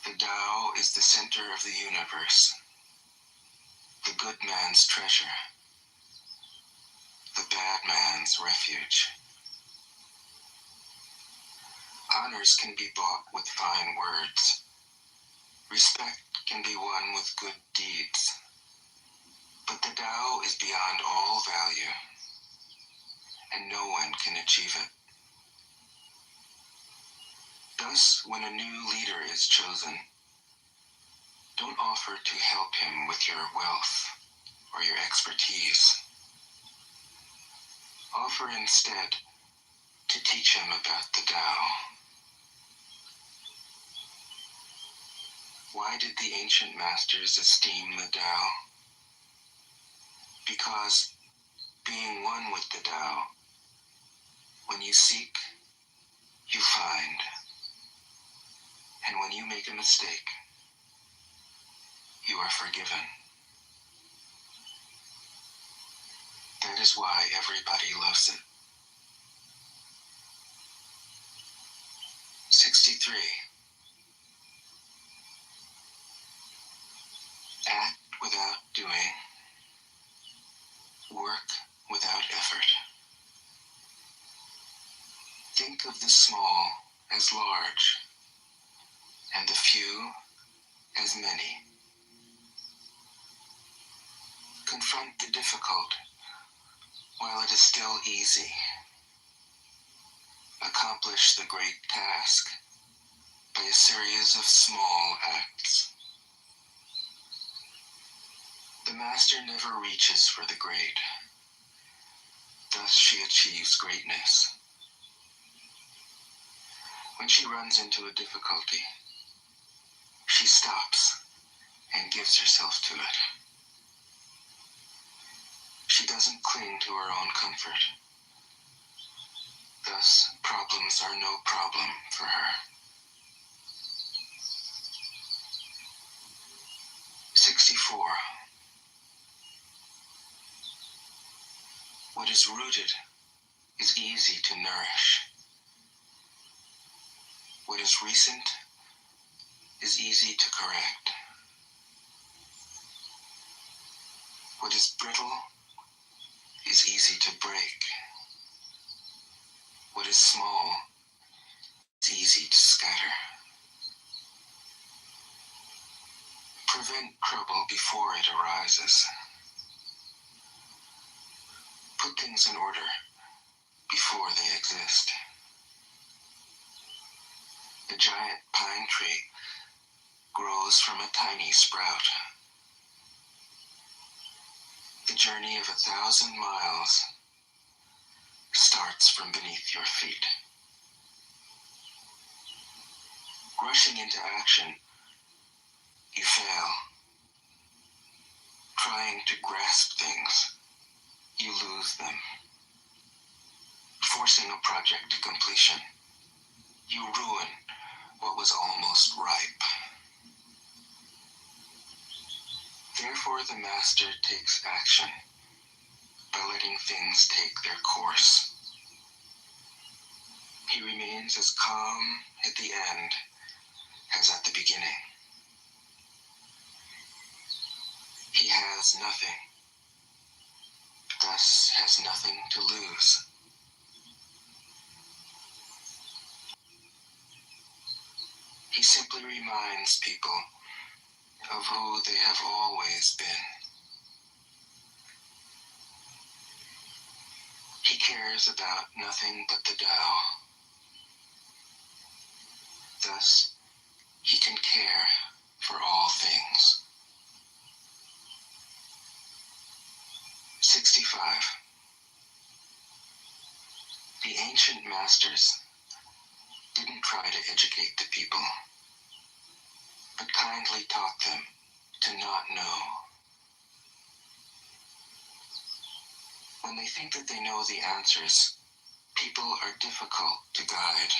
The Tao is the center of the universe, the good man's treasure, the bad man's refuge. Honors can be bought with fine words. Respect can be won with good deeds. But the Tao is beyond all value, and no one can achieve it. Thus, when a new leader is chosen, don't offer to help him with your wealth or your expertise. Offer instead to teach him about the Tao. Why did the ancient masters esteem the Tao? Because being one with the Tao. When you seek, you find. And when you make a mistake, you are forgiven. That is why everybody loves it. 63. Act without doing. Work without effort. Think of the small as large, and the few as many. Confront the difficult while it is still easy. Accomplish the great task by a series of small acts. The master never reaches for the great. Thus she achieves greatness. When she runs into a difficulty, she stops and gives herself to it. She doesn't cling to her own comfort. Thus, problems are no problem for her. 64. What is rooted is easy to nourish. What is recent is easy to correct. What is brittle is easy to break. What is small is easy to scatter. Prevent trouble before it arises. Put things in order before they exist. The giant pine tree grows from a tiny sprout. The journey of 1,000 miles starts from beneath your feet. Rushing into action, you fail. Trying to grasp things, you lose them. Forcing a project to completion, you ruin what was almost ripe. Therefore, the master takes action by letting things take their course. He remains as calm at the end as at the beginning. He has nothing, thus has nothing to lose. He simply reminds people of who they have always been. He cares about nothing but the Tao. Thus, he can care for all things. 65. The ancient masters didn't try to educate the people, but kindly taught them to not know. When they think that they know the answers, people are difficult to guide.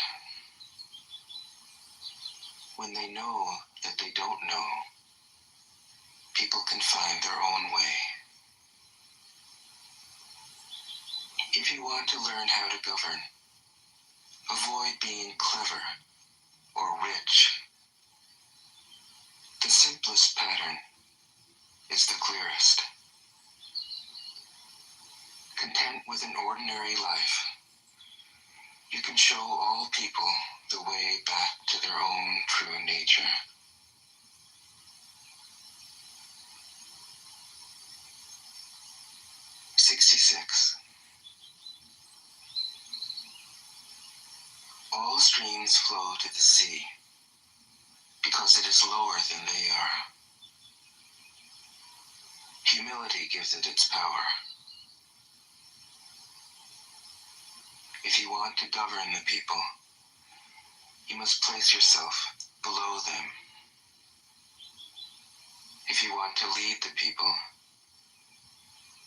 When they know that they don't know, people can find their own way. If you want to learn how to govern, avoid being clever or rich. The simplest pattern is the clearest. Content with an ordinary life, you can show all people the way back to their own true nature. "66. All streams flow to the sea because it is lower than they are. Humility gives it its power. If you want to govern the people, you must place yourself below them. If you want to lead the people,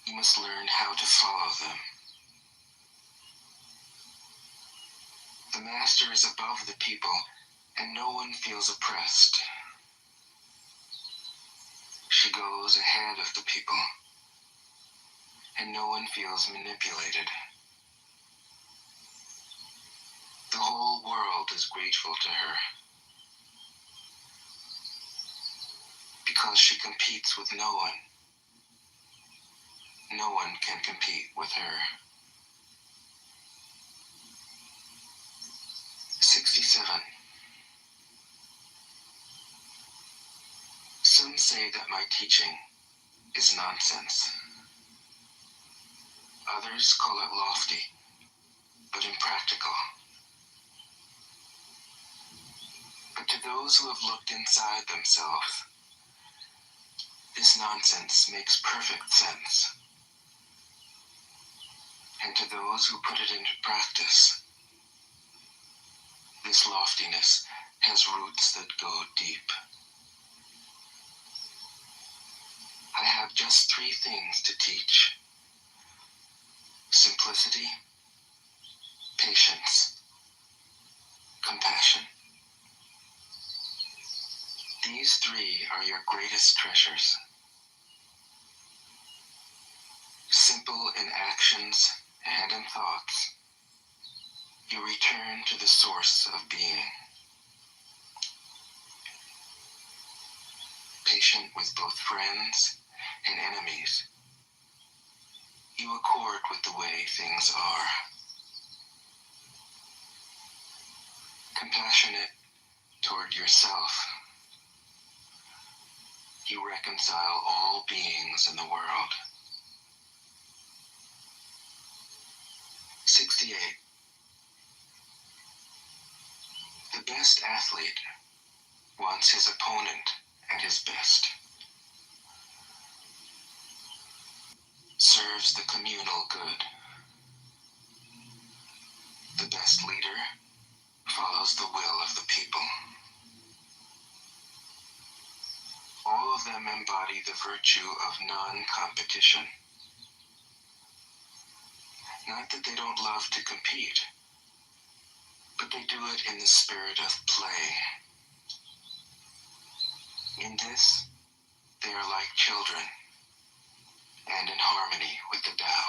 You must learn how to follow them. The master is above the people, and no one feels oppressed. She goes ahead of the people, and no one feels manipulated. The whole world is grateful to her, because she competes with no one. No one can compete with her. 67. Some say that my teaching is nonsense. Others call it lofty, but impractical. But to those who have looked inside themselves, this nonsense makes perfect sense. And to those who put it into practice, this loftiness has roots that go deep. I have just 3 things to teach: simplicity, patience, compassion. These 3 are your greatest treasures. Simple in actions and in thoughts, you return to the source of being. Patient with both friends and enemies, you accord with the way things are. Compassionate toward yourself, you reconcile all beings in the world. 68. The best athlete wants his opponent at his best. Serves the communal good. The best leader follows the will of the people. All of them embody the virtue of non-competition. Not that they don't love to compete, but they do it in the spirit of play. In this, they are like children, and in harmony with the Tao.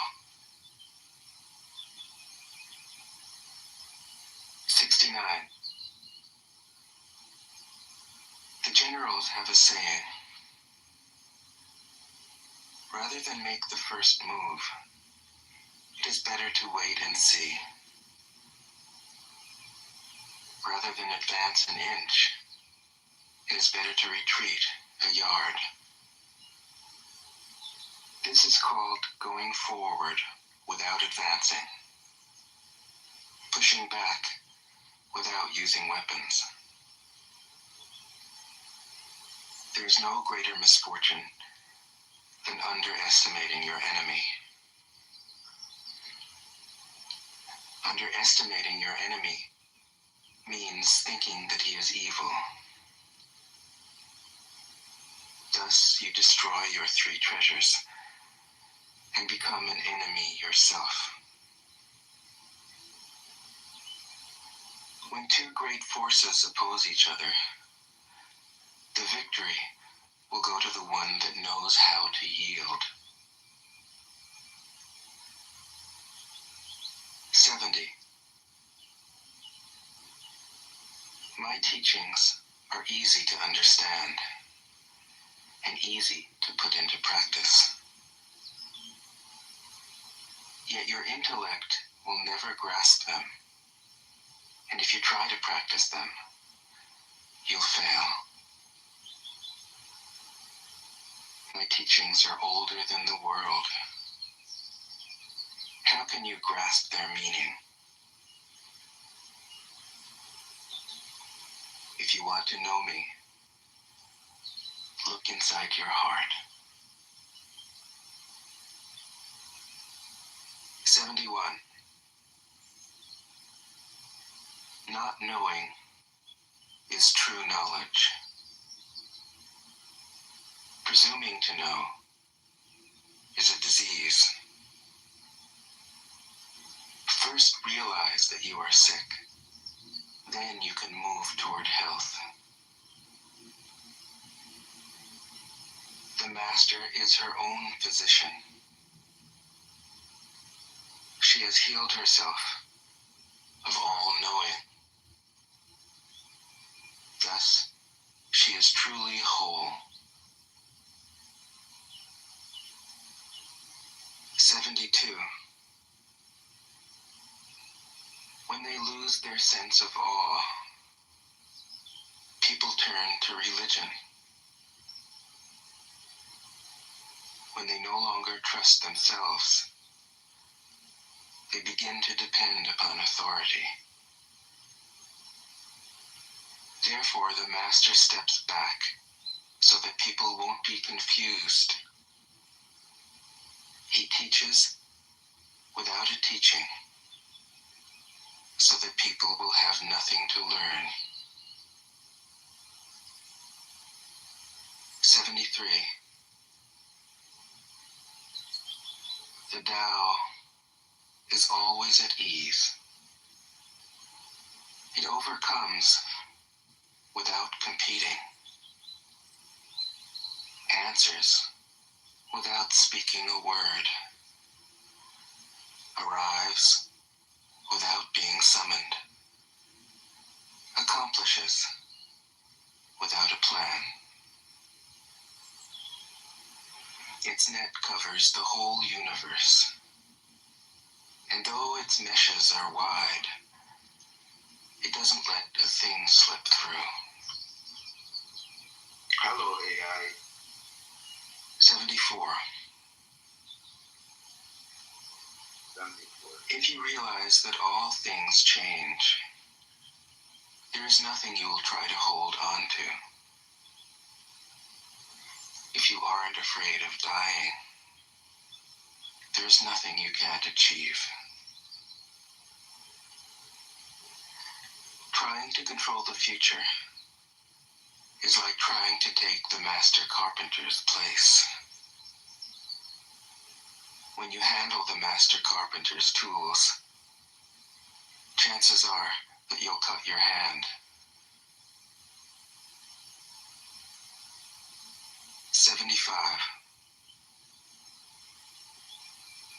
69. The generals have a saying: rather than make the first move, it is better to wait and see. Rather than advance an inch, it is better to retreat a yard. This is called going forward without advancing, pushing back without using weapons. There is no greater misfortune than underestimating your enemy. Underestimating your enemy means thinking that he is evil. Thus, you destroy your 3 treasures and become an enemy yourself. When 2 great forces oppose each other, the victory will go to the one that knows how to yield. 70. My teachings are easy to understand and easy to put into practice. Yet your intellect will never grasp them, and if you try to practice them, you'll fail. My teachings are older than the world. How can you grasp their meaning? If you want to know me, look inside your heart. 71. Not knowing is true knowledge. Presuming to know is a disease. First realize that you are sick. Then you can move toward health. The Master is her own physician. She has healed herself of all knowing. Thus, she is truly whole. 72. When they lose their sense of awe, people turn to religion. When they no longer trust themselves, they begin to depend upon authority. Therefore, the Master steps back so that people won't be confused. He teaches without a teaching, so that people will have nothing to learn. 73. The Tao is always at ease. It overcomes without competing, answers without speaking a word, arrives without being summoned, accomplishes without a plan. Its net covers the whole universe, and though its meshes are wide, it doesn't let a thing slip through. Hello, AI. 74. If you realize that all things change, there is nothing you will try to hold on to. If you aren't afraid of dying, there is nothing you can't achieve. Trying to control the future is like trying to take the master carpenter's place. When you handle the master carpenter's tools, chances are that you'll cut your hand. 75.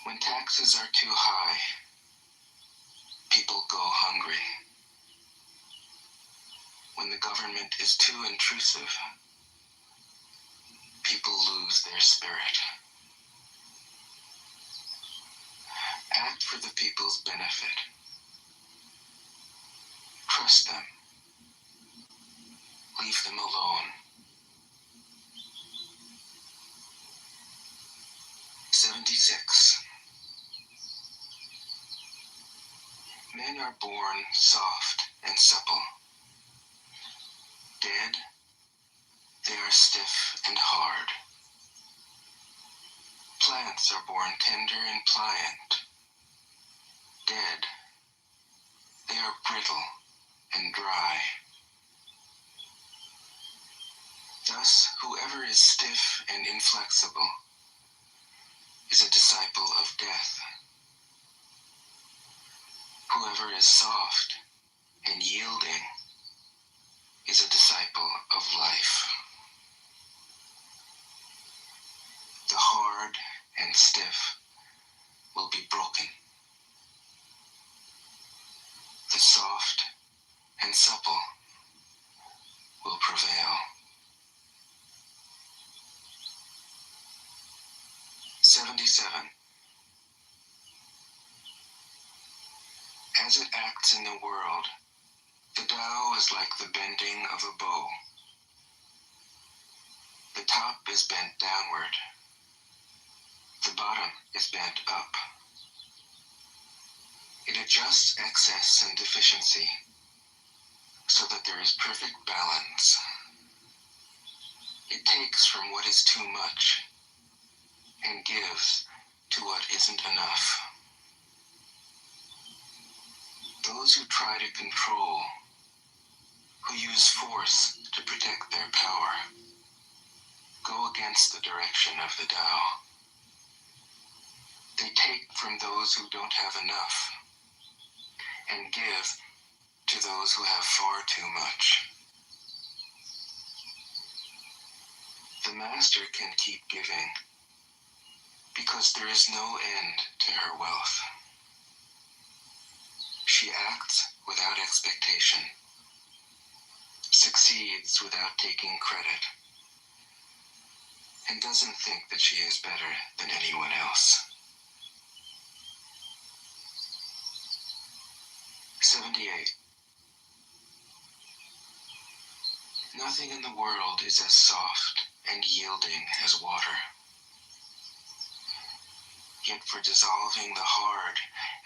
When taxes are too high, people go hungry. When the government is too intrusive, people lose their spirit. Act for the people's benefit. Trust them. Leave them alone. 76. Men are born soft and supple. Dead, they are stiff and hard. Plants are born tender and pliant. Dead, they are brittle and dry. Thus, whoever is stiff and inflexible is a disciple of death. Whoever is soft and yielding is a disciple of life. The hard and stiff will be broken. The soft and supple will prevail. 77. As it acts in the world, the Tao is like the bending of a bow. The top is bent downward. The bottom is bent up. It adjusts excess and deficiency so that there is perfect balance. It takes from what is too much and gives to what isn't enough. Those who try to control, who use force to protect their power, go against the direction of the Tao. They take from those who don't have enough and give to those who have far too much. The master can keep giving because there is no end to her wealth. She acts without expectation, succeeds without taking credit, and doesn't think that she is better than anyone else. 78. Nothing in the world is as soft and yielding as water. Yet for dissolving the hard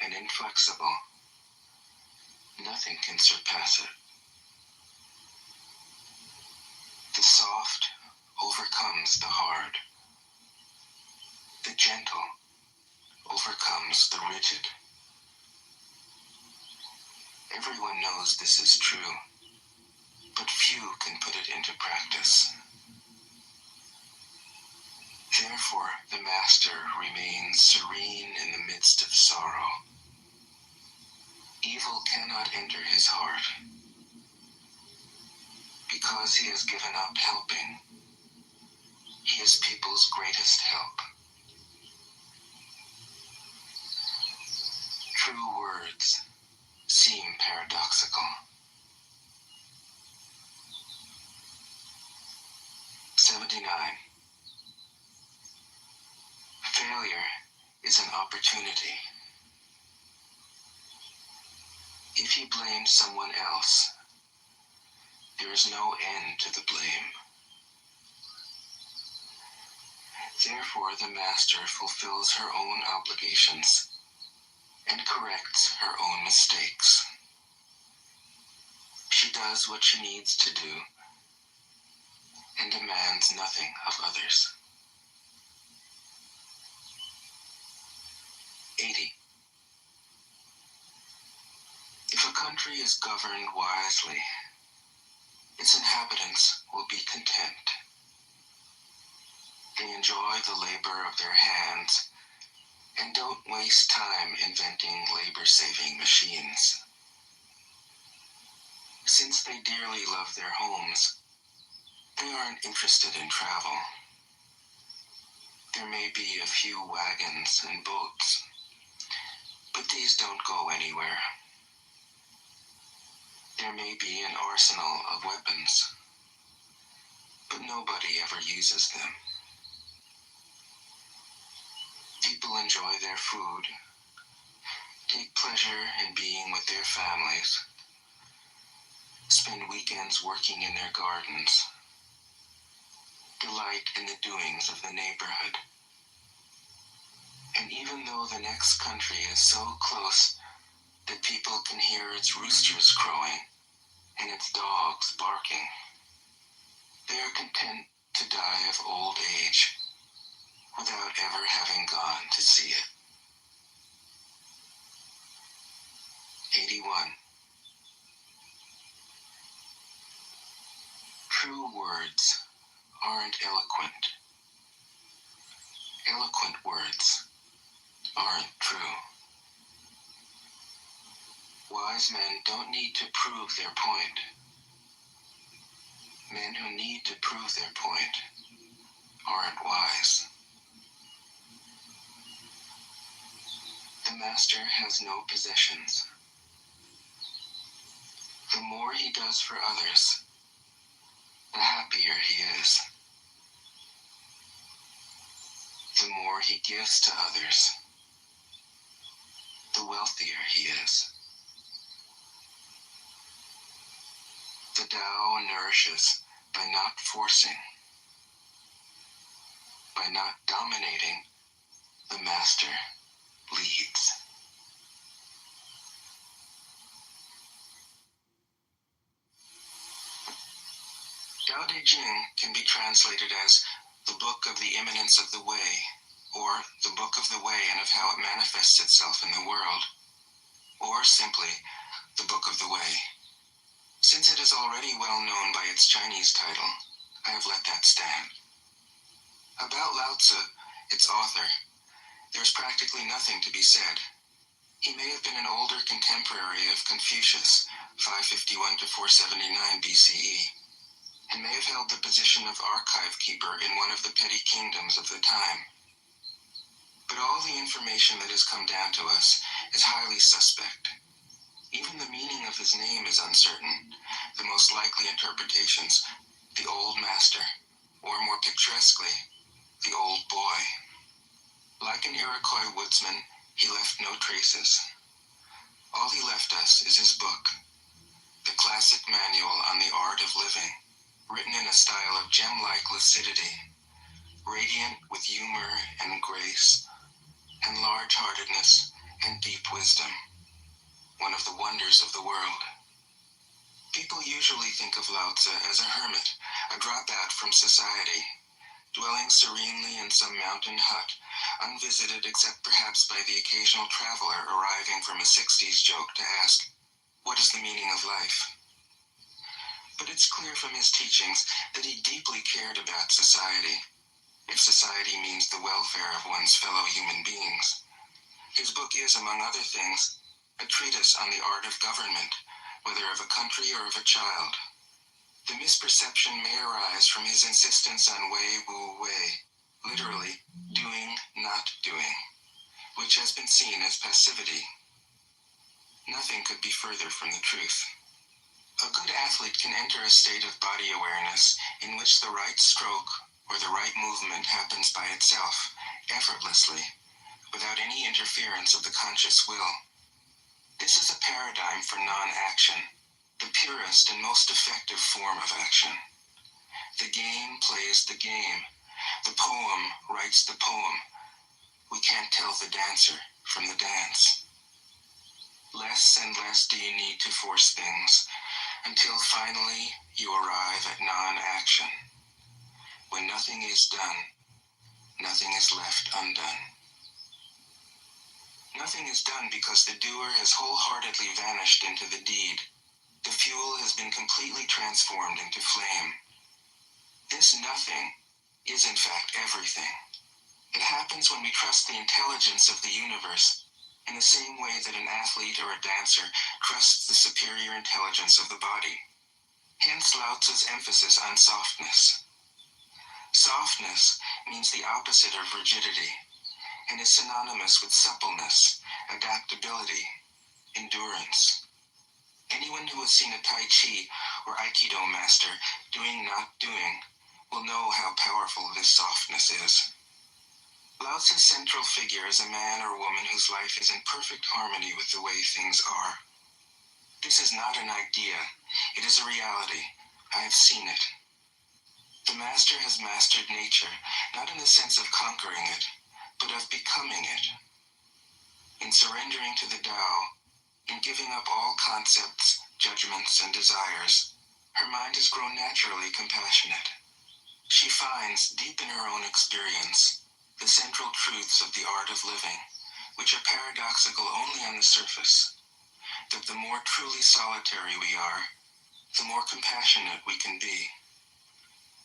and inflexible, nothing can surpass it. The soft overcomes the hard. The gentle overcomes the rigid. Everyone knows this is true, but few can put it into practice. Therefore, the master remains serene in the midst of sorrow. Evil cannot enter his heart, because he has given up helping. He is people's greatest help. True words seem paradoxical. 79. Failure is an opportunity. If you blame someone else, there is no end to the blame. Therefore, the master fulfills her own obligations and corrects her own mistakes. She does what she needs to do and demands nothing of others. 80. If a country is governed wisely, its inhabitants will be content. They enjoy the labor of their hands and don't waste time inventing labor-saving machines. Since they dearly love their homes, they aren't interested in travel. There may be a few wagons and boats, but these don't go anywhere. There may be an arsenal of weapons, but nobody ever uses them. People enjoy their food, take pleasure in being with their families, spend weekends working in their gardens, delight in the doings of the neighborhood. And even though the next country is so close that people can hear its roosters crowing and its dogs barking, they are content to die of old age without ever having gone to see it. 81. True words aren't eloquent. Eloquent words aren't true. Wise men don't need to prove their point. Men who need to prove their point aren't wise. The master has no possessions. The more he does for others, the happier he is. The more he gives to others, the wealthier he is. The Tao nourishes by not forcing, by not dominating. The master leads. Tao Te Ching can be translated as the book of the imminence of the way, or the book of the way and of how it manifests itself in the world, or simply the book of the way. Since it is already well known by its Chinese title, I have let that stand. About Lao Tzu, its author, There's practically nothing to be said. He may have been an older contemporary of Confucius, 551 to 479 BCE, and may have held the position of archive keeper in one of the petty kingdoms of the time. But all the information that has come down to us is highly suspect. Even the meaning of his name is uncertain. The most likely interpretations, the old master, or more picturesquely, the old boy. Like an Iroquois woodsman, he left no traces. All he left us is his book, the classic manual on the art of living, written in a style of gem-like lucidity, radiant with humor and grace, and large-heartedness and deep wisdom, one of the wonders of the world. People usually think of Lao Tzu as a hermit, a dropout from society, dwelling serenely in some mountain hut, unvisited except perhaps by the occasional traveler arriving from a 60s joke to ask, what is the meaning of life? But it's clear from his teachings that he deeply cared about society, if society means the welfare of one's fellow human beings. His book is, among other things, a treatise on the art of government, whether of a country or of a child. The misperception may arise from his insistence on wei wu wei, literally, doing, not doing, which has been seen as passivity. Nothing could be further from the truth. A good athlete can enter a state of body awareness in which the right stroke or the right movement happens by itself, effortlessly, without any interference of the conscious will. This is a paradigm for non-action, the purest and most effective form of action. The game plays the game. The poem writes the poem. We can't tell the dancer from the dance. Less and less do you need to force things, until finally you arrive at non-action. When nothing is done, nothing is left undone. Nothing is done because the doer has wholeheartedly vanished into the deed. The fuel has been completely transformed into flame. This nothing is in fact everything. It happens when we trust the intelligence of the universe in the same way that an athlete or a dancer trusts the superior intelligence of the body. Hence Lao Tzu's emphasis on softness. Softness means the opposite of rigidity and is synonymous with suppleness, adaptability, endurance. Anyone who has seen a Tai Chi or Aikido master doing not doing will know how powerful this softness is. Lao Tzu's central figure is a man or woman whose life is in perfect harmony with the way things are. This is not an idea, it is a reality. I have seen it. The master has mastered nature, not in the sense of conquering it, but of becoming it. In surrendering to the Tao, in giving up all concepts, judgments, and desires, her mind has grown naturally compassionate. She finds, deep in her own experience, the central truths of the art of living, which are paradoxical only on the surface, that the more truly solitary we are, the more compassionate we can be.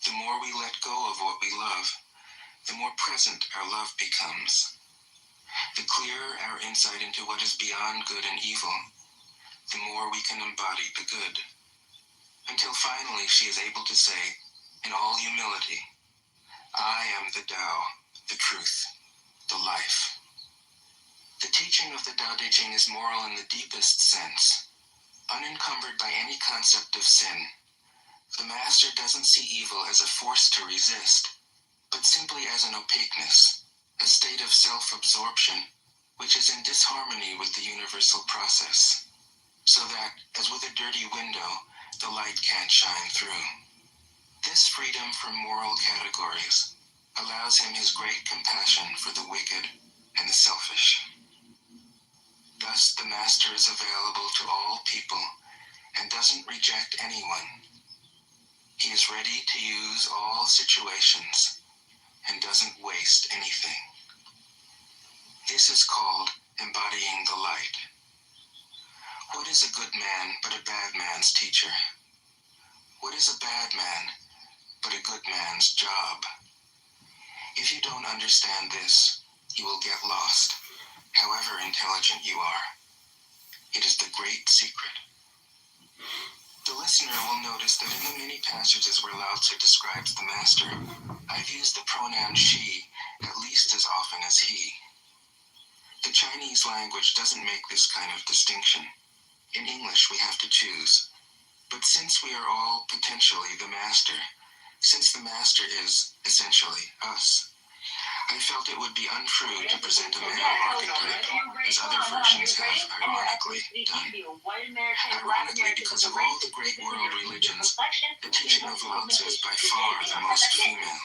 The more we let go of what we love, the more present our love becomes. The clearer our insight into what is beyond good and evil, the more we can embody the good. Until finally she is able to say, in all humility, I am the Tao, the truth, the life. The teaching of the Tao Te Ching is moral in the deepest sense, unencumbered by any concept of sin. The master doesn't see evil as a force to resist, but simply as an opaqueness, a state of self-absorption, which is in disharmony with the universal process, so that, as with a dirty window, the light can't shine through. This freedom from moral categories allows him his great compassion for the wicked and the selfish. Thus, the master is available to all people and doesn't reject anyone. He is ready to use all situations and doesn't waste anything. This is called embodying the light. What is a good man but a bad man's teacher? What is a bad man but a good man's job? If you don't understand this, you will get lost, however intelligent you are. It is the great secret. The listener will notice that in the many passages where Lao Tzu describes the master, I've used the pronoun she at least as often as he. The Chinese language doesn't make this kind of distinction. In English, we have to choose. But since we are all potentially the master, since the master is essentially us, I felt it would be untrue to present a male archetype, as other versions have ironically done. Ironically, because of all the great world religions, the teaching of Lao Tzu is by far the most female.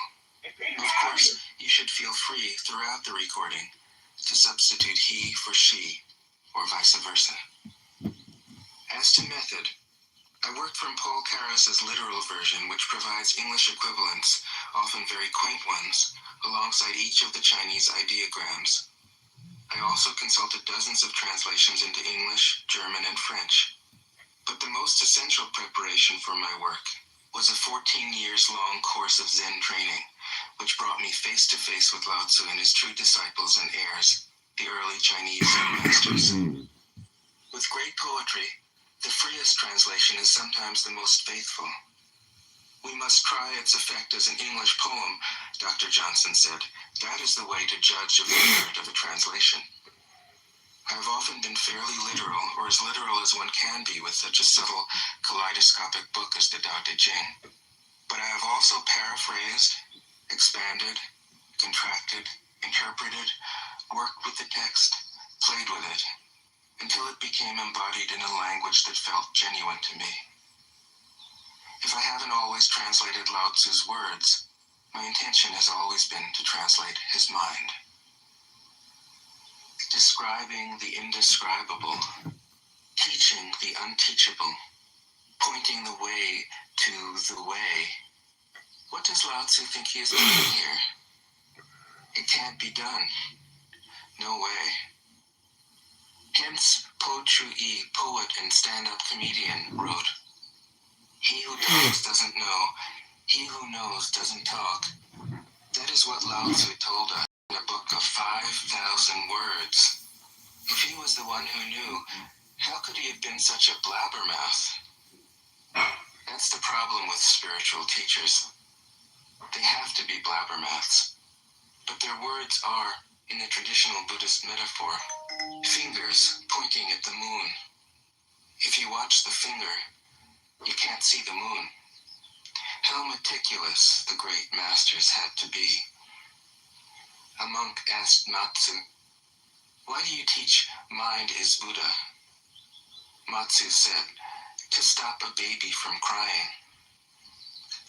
Of course, you should feel free throughout the recording to substitute he for she, or vice versa. As to method, I worked from Paul Karas's literal version, which provides English equivalents, often very quaint ones, alongside each of the Chinese ideograms. I also consulted dozens of translations into English, German, and French. But the most essential preparation for my work was a 14 years long course of Zen training, which brought me face to face with Lao Tzu and his true disciples and heirs, the early Chinese Zen masters. With great poetry, the freest translation is sometimes the most faithful. We must try its effect as an English poem, Dr. Johnson said. That is the way to judge of the merit of a translation. I have often been fairly literal, or as literal as one can be with such a subtle, kaleidoscopic book as the Tao Te Ching. But I have also paraphrased, expanded, contracted, interpreted, worked with the text, played with it, until it became embodied in a language that felt genuine to me. If I haven't always translated Lao Tzu's words, my intention has always been to translate his mind. Describing the indescribable, teaching the unteachable, pointing the way to the way. What does Lao Tzu think he is doing here? It can't be done. No way. Hence, Po Chu-yi, poet and stand-up comedian, wrote, "He who talks doesn't know, he who knows doesn't talk." That is what Lao Tzu told us in a book of 5,000 words. If he was the one who knew, how could he have been such a blabbermouth? That's the problem with spiritual teachers. They have to be blabbermouths. But their words are, in the traditional Buddhist metaphor, fingers pointing at the moon. If you watch the finger, you can't see the moon. How meticulous the great masters had to be. A monk asked Matsu, "Why do you teach mind is Buddha?" Matsu said, "To stop a baby from crying."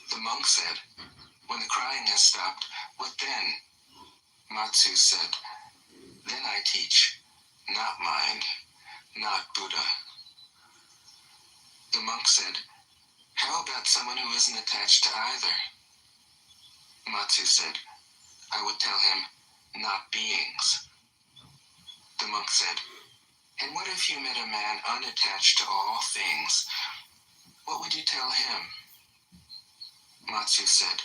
The monk said, "When the crying has stopped, what then?" Matsu said, "Then I teach, not mind, not Buddha." The monk said, "How about someone who isn't attached to either?" Matsu said, "I would tell him, not beings." The monk said, "And what if you met a man unattached to all things? What would you tell him?" Matsu said,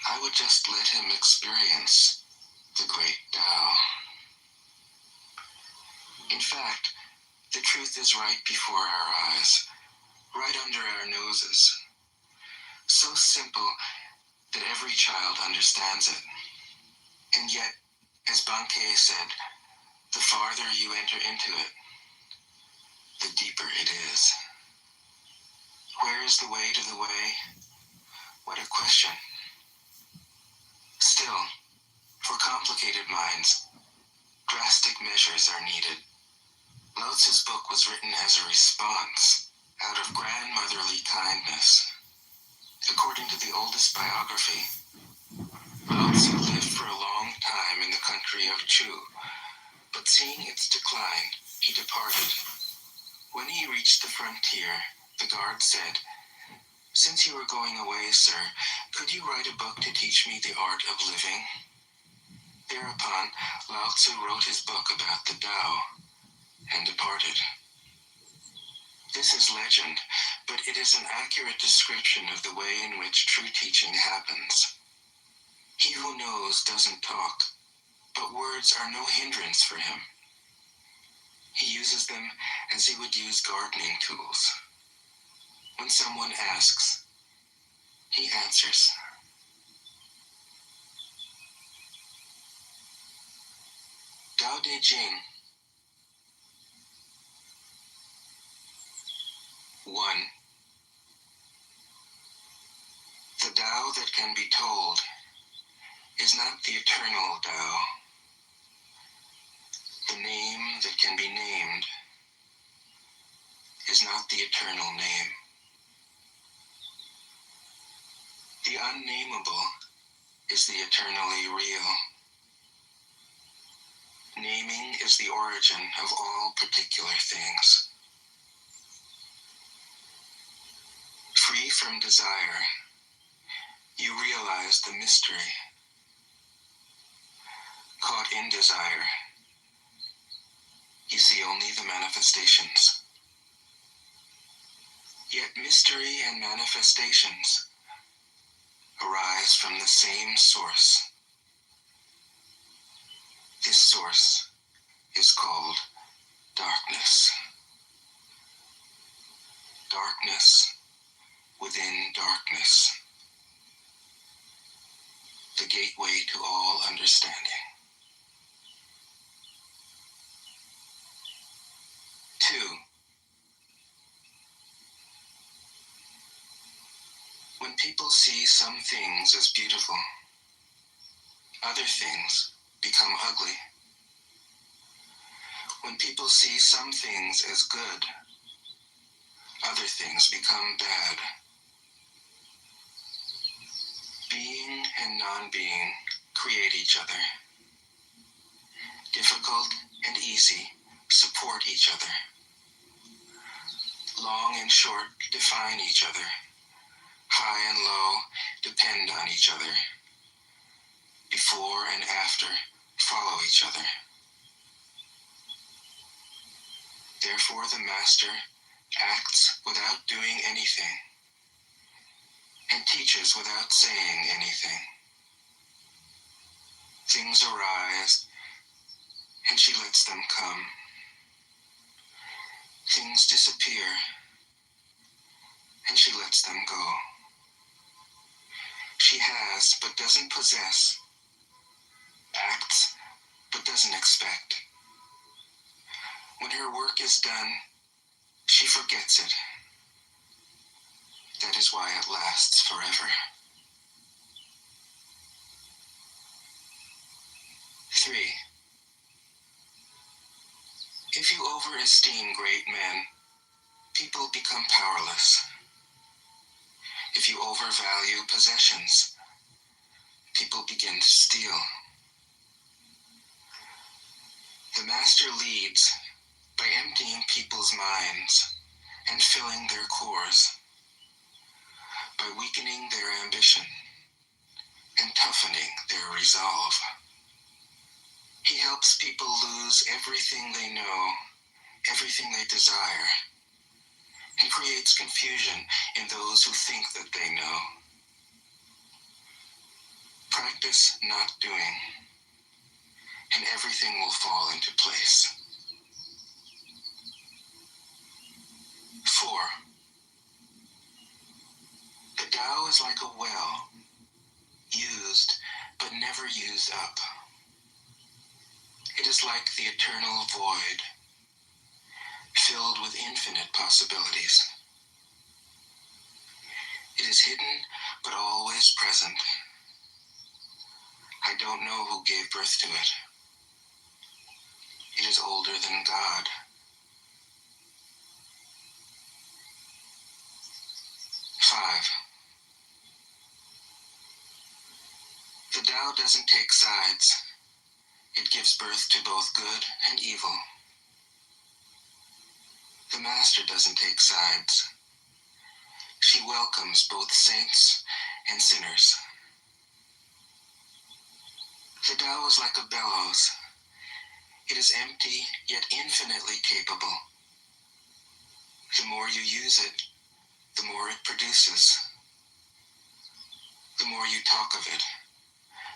"I would just let him experience the great Tao." In fact, the truth is right before our eyes, right under our noses. So simple that every child understands it. And yet, as Bankei said, the farther you enter into it, the deeper it is. Where is the way to the way? What a question. Still, for complicated minds, drastic measures are needed. Lao Tzu's book was written as a response out of grandmotherly kindness. According to the oldest biography, Lao Tzu lived for a long time in the country of Chu, but seeing its decline, he departed. When he reached the frontier, the guard said, "Since you are going away, sir, could you write a book to teach me the art of living?" Thereupon, Lao Tzu wrote his book about the Tao and departed. This is legend, but it is an accurate description of the way in which true teaching happens. He who knows doesn't talk, but words are no hindrance for him. He uses them as he would use gardening tools. When someone asks, he answers. Tao Te Ching. 1. The Tao that can be told is not the eternal Tao. The name that can be named is not the eternal name. The unnameable is the eternally real. Naming is the origin of all particular things. Free from desire, you realize the mystery. Caught in desire, you see only the manifestations. Yet mystery and manifestations arise from the same source. This source is called darkness. Darkness within darkness. The gateway to all understanding. 2. When people see some things as beautiful, other things become ugly. When people see some things as good, other things become bad. Being and non-being create each other. Difficult and easy support each other. Long and short define each other. High and low depend on each other. Before and after follow each other. Therefore the master acts without doing anything and teaches without saying anything. Things arise and she lets them come. Things disappear and she lets them go. She has but doesn't possess, acts but doesn't expect. When her work is done, she forgets it. That is why it lasts forever. 3. If you overesteem great men, people become powerless. If you overvalue possessions, people begin to steal. The master leads by emptying people's minds and filling their cores, by weakening their ambition and toughening their resolve. He helps people lose everything they know, everything they desire, and creates confusion in those who think that they know. Practice not doing, and everything will fall into place. 4. The Tao is like a well, used but never used up. It is like the eternal void, filled with infinite possibilities. It is hidden but always present. I don't know who gave birth to it. It is older than God. 5. The Tao doesn't take sides. It gives birth to both good and evil. The Master doesn't take sides. She welcomes both saints and sinners. The Tao is like a bellows. It is empty, yet infinitely capable. The more you use it, the more it produces. The more you talk of it,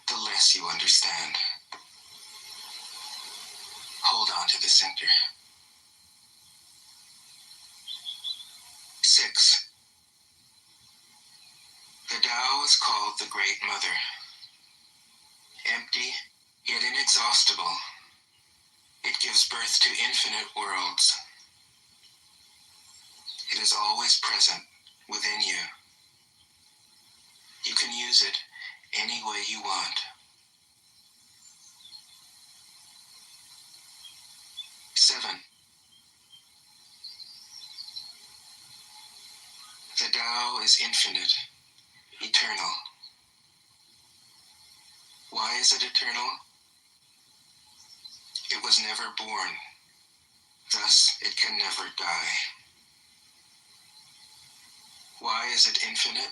the less you understand. the center. 6. The Tao is called the Great Mother. Empty, yet inexhaustible, it gives birth to infinite worlds. It is always present within you. You can use it any way you want. 7. The Tao is infinite, eternal. Why is it eternal? It was never born, thus it can never die. Why is it infinite?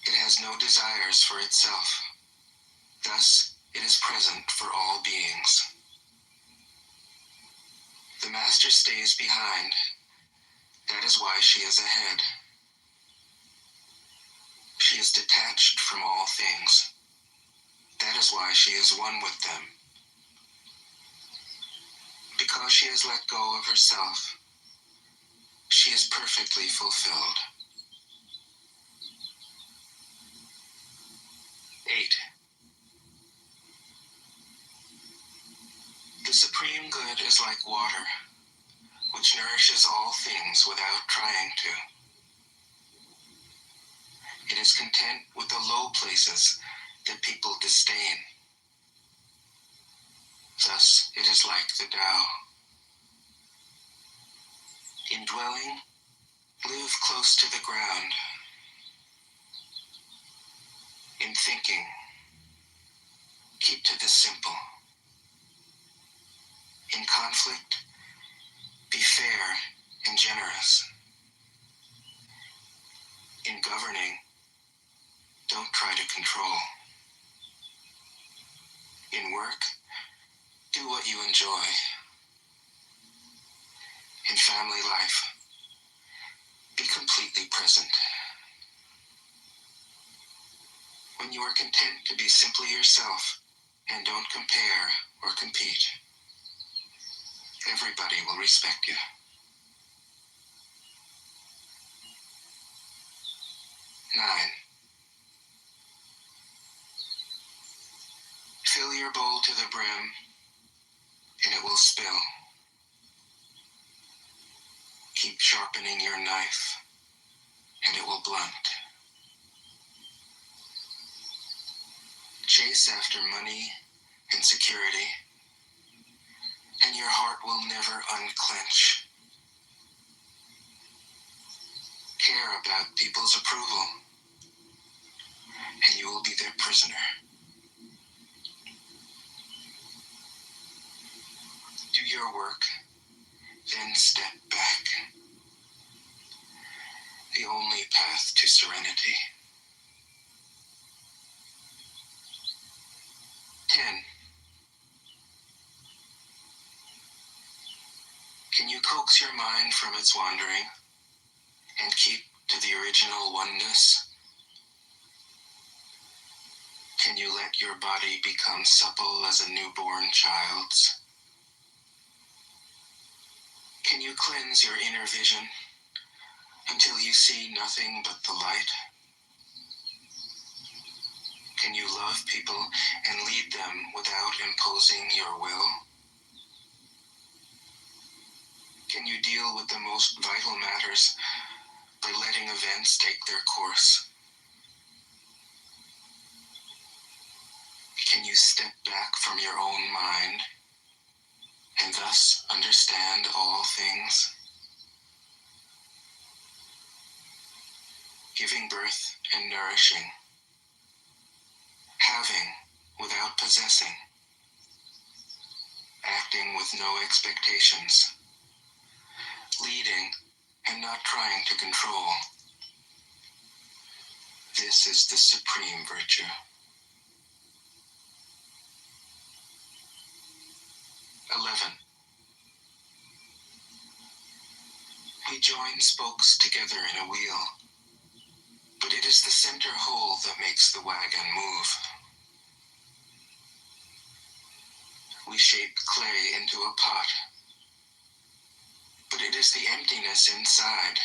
It has no desires for itself, thus it is present for all beings. The Master stays behind. That is why she is ahead. She is detached from all things. That is why she is one with them. Because she has let go of herself, she is perfectly fulfilled. 8. The supreme good is like water, which nourishes all things without trying to. It is content with the low places that people disdain. Thus, it is like the Tao. In dwelling, live close to the ground. In thinking, keep to the simple. In conflict, be fair and generous. In governing, don't try to control. In work, do what you enjoy. In family life, be completely present. When you are content to be simply yourself and don't compare or compete, everybody will respect you. 9. Fill your bowl to the brim, and it will spill. Keep sharpening your knife, and it will blunt. Chase after money and security, and your heart will never unclench. Care about people's approval, and you will be their prisoner. Do your work, then step back. The only path to serenity. 10. Can you coax your mind from its wandering and keep to the original oneness? Can you let your body become supple as a newborn child's? Can you cleanse your inner vision until you see nothing but the light? Can you love people and lead them without imposing your will? Can you deal with the most vital matters by letting events take their course? Can you step back from your own mind and thus understand all things? Giving birth and nourishing, having without possessing, acting with no expectations, leading and not trying to control. This is the supreme virtue. 11. We join spokes together in a wheel, but it is the center hole that makes the wagon move. We shape clay into a pot, but it is the emptiness inside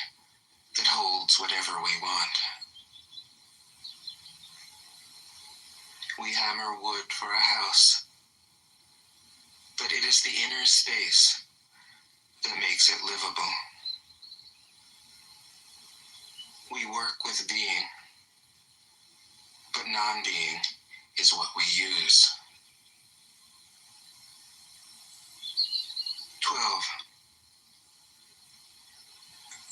that holds whatever we want. We hammer wood for a house, but it is the inner space that makes it livable. We work with being, but non-being is what we use. 12.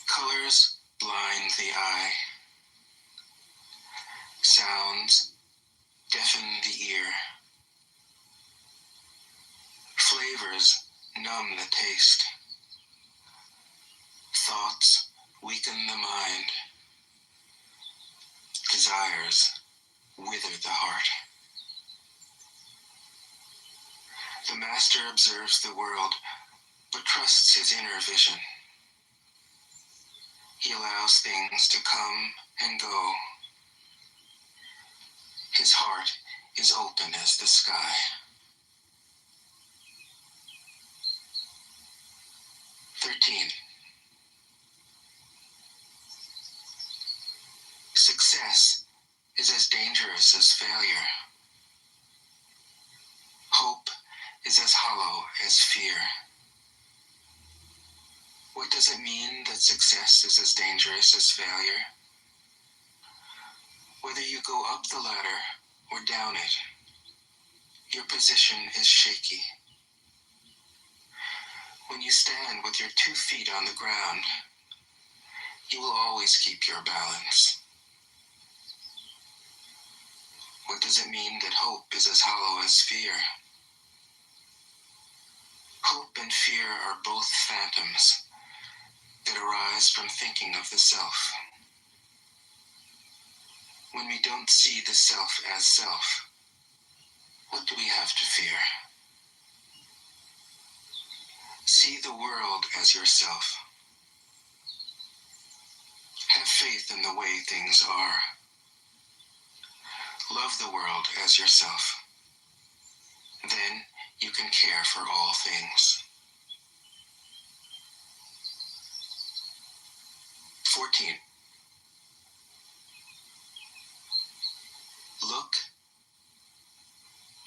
Colors blind the eye. Sounds deafen the ear. Flavors numb the taste. Thoughts weaken the mind. Desires wither the heart. The master observes the world, but trusts his inner vision. He allows things to come and go. His heart is open as the sky. 13. Success is as dangerous as failure. Hope is as hollow as fear. What does it mean that success is as dangerous as failure? Whether you go up the ladder or down it, your position is shaky. When you stand with your 2 feet on the ground, you will always keep your balance. What does it mean that hope is as hollow as fear? Hope and fear are both phantoms that arise from thinking of the self. When we don't see the self as self, what do we have to fear? See the world as yourself. Have faith in the way things are. Love the world as yourself. Then you can care for all things. 14. Look,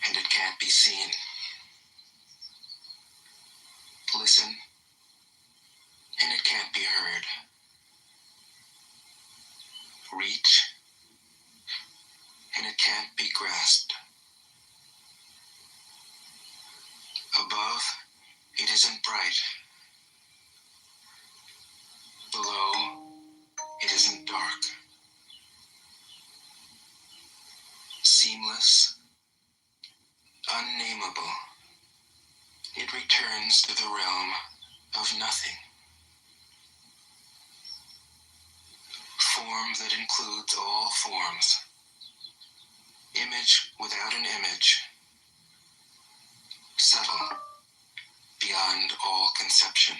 and it can't be seen. Listen, and it can't be heard. Reach, and it can't be grasped. Above, it isn't bright. Below, it isn't dark. Seamless, unnameable, it returns to the realm of nothing. Form that includes all forms. Image without an image. Subtle, beyond all conception.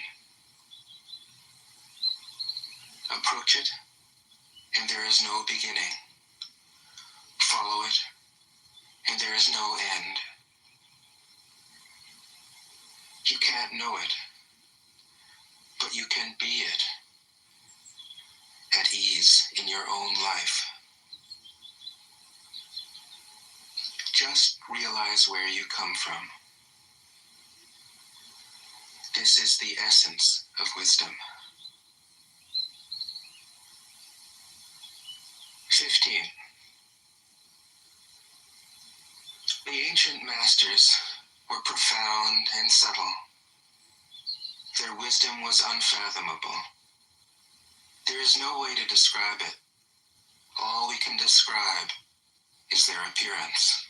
Approach it, and there is no beginning. Follow it, and there is no end. You can't know it, but you can be it, at ease in your own life. Just realize where you come from. This is the essence of wisdom. 15. The ancient masters were profound and subtle. Their wisdom was unfathomable. There is no way to describe it. All we can describe is their appearance.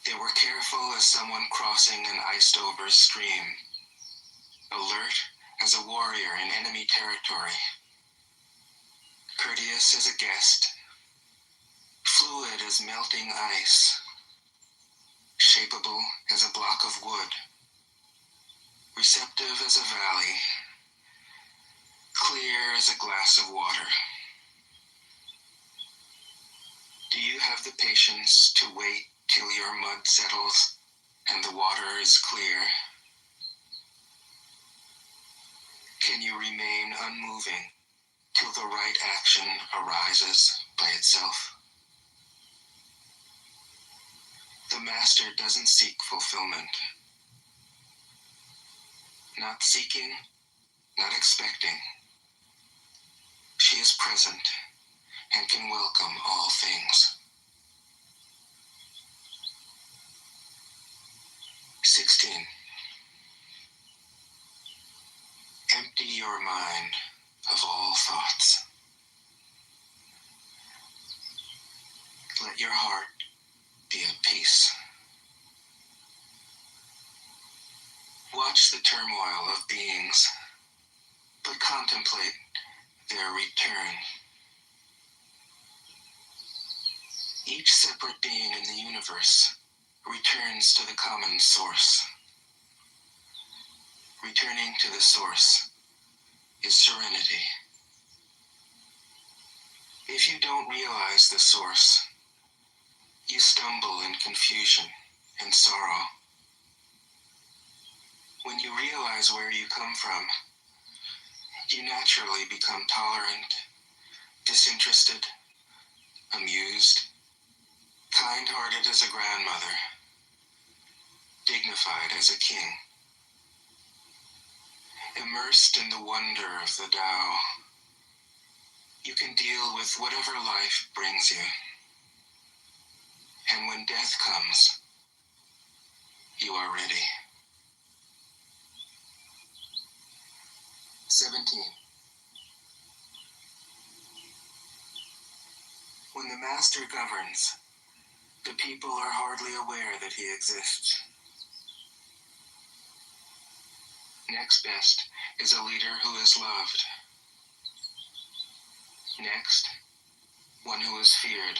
They were careful as someone crossing an iced-over stream, alert as a warrior in enemy territory, courteous as a guest, fluid as melting ice, shapeable as a block of wood, receptive as a valley, clear as a glass of water. Do you have the patience to wait till your mud settles and the water is clear, can you remain unmoving till the right action arises by itself? The master doesn't seek fulfillment. Not seeking, not expecting. She is present and can welcome all things. 16. Empty your mind of all thoughts. Let your heart be at peace. Watch the turmoil of beings, but contemplate their return. Each separate being in the universe returns to the common source. Returning to the source is serenity. If you don't realize the source, you stumble in confusion and sorrow. When you realize where you come from, you naturally become tolerant, disinterested, amused, kind-hearted as a grandmother, dignified as a king. Immersed in the wonder of the Tao, you can deal with whatever life brings you. And when death comes, you are ready. 17. When the master governs, the people are hardly aware that he exists. Next best is a leader who is loved. Next, one who is feared.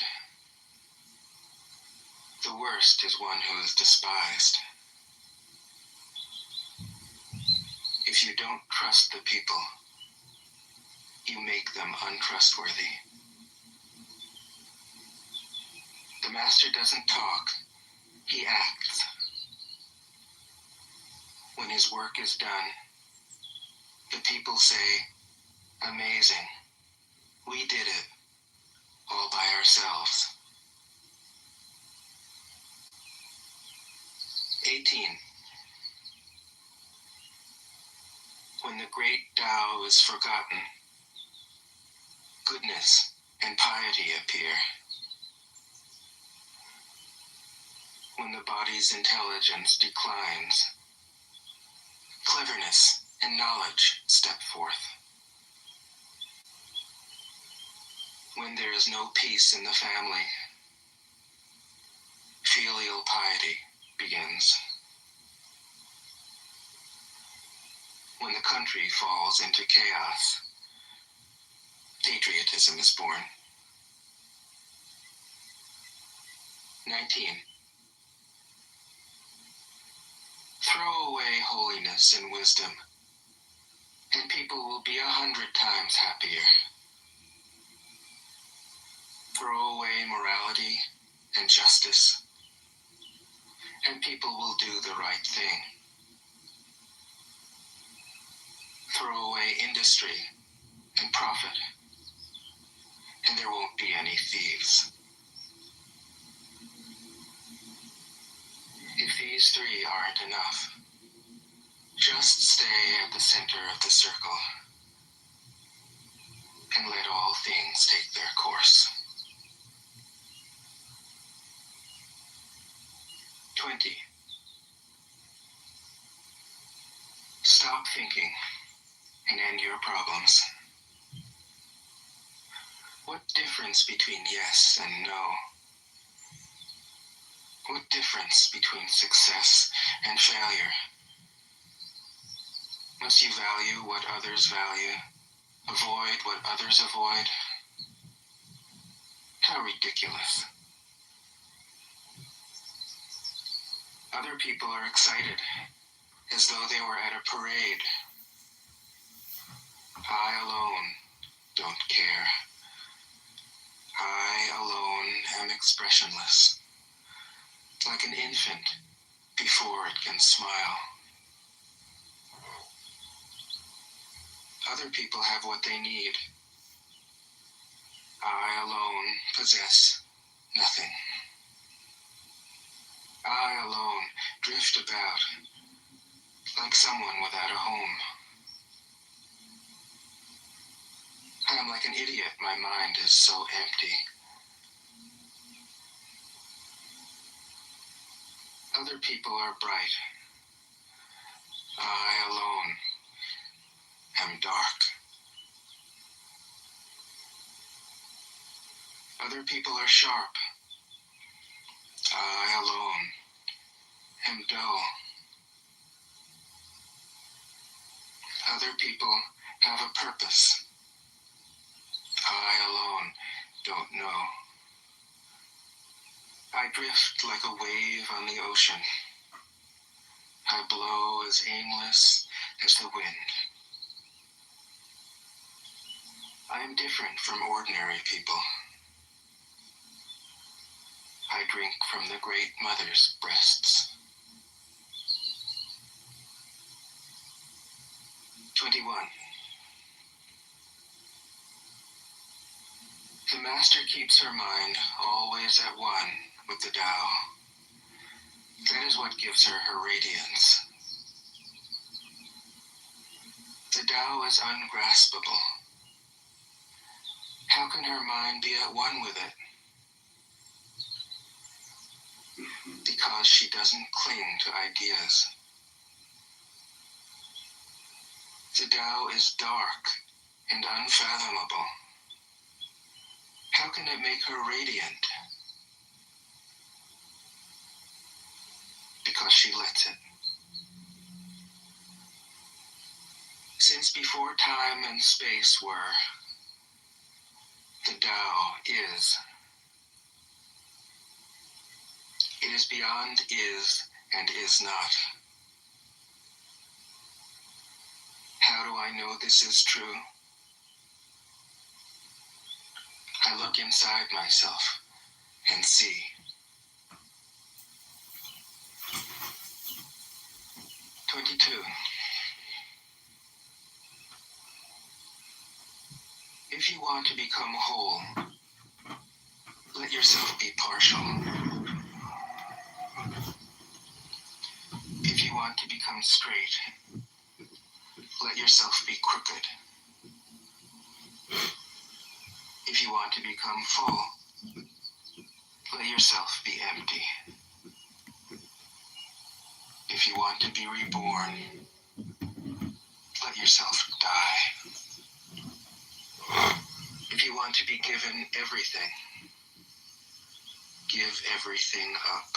The worst is one who is despised. If you don't trust the people, you make them untrustworthy. The master doesn't talk, he acts. When his work is done, the people say, "Amazing, we did it, all by ourselves." 18. When the great Tao is forgotten, goodness and piety appear. When the body's intelligence declines, cleverness and knowledge step forth. When there is no peace in the family, filial piety begins. When the country falls into chaos, patriotism is born. 19. Throw away holiness and wisdom, and people will be 100 times happier. Throw away morality and justice, and people will do the right thing. Throw away industry and profit, and there won't be any thieves. If these three aren't enough, just stay at the center of the circle and let all things take their course. 20. Stop thinking and end your problems. What difference between yes and no? What difference between success and failure? Must you value what others value, avoid what others avoid? How ridiculous. Other people are excited, as though they were at a parade. I alone don't care. I alone am expressionless, like an infant before it can smile. Other people have what they need. I alone possess nothing. I alone drift about like someone without a home. I am like an idiot. My mind is so empty. Other people are bright. I alone am dark. Other people are sharp. I alone am dull. Other people have a purpose. I alone don't know. I drift like a wave on the ocean. I blow as aimless as the wind. I am different from ordinary people. I drink from the great mother's breasts. 21. The master keeps her mind always at one with the Tao. That is what gives her her radiance. The Tao is ungraspable. How can her mind be at one with it? Because she doesn't cling to ideas. The Tao is dark and unfathomable. How can it make her radiant? Because she lets it. Since before time and space were, the Tao is. It is beyond is and is not. How do I know this is true? I look inside myself and see. 22. If you want to become whole, let yourself be partial. If you want to become straight, let yourself be crooked. If you want to become full, let yourself be empty. If you want to be reborn, let yourself die. If you want to be given everything, give everything up.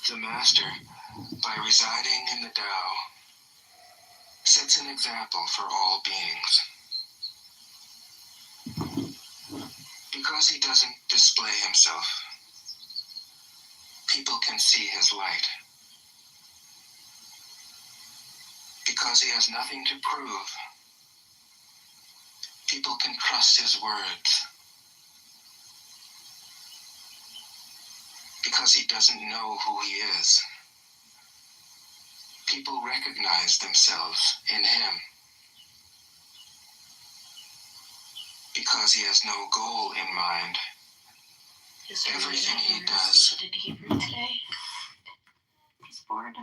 The Master, by residing in the Tao, sets an example for all beings. Because he doesn't display himself, people can see his light. Because he has nothing to prove, people can trust his words. Because he doesn't know who he is, people recognize themselves in him. Because he has no goal in mind, everything he does. Speak it in Hebrew today. He's bored.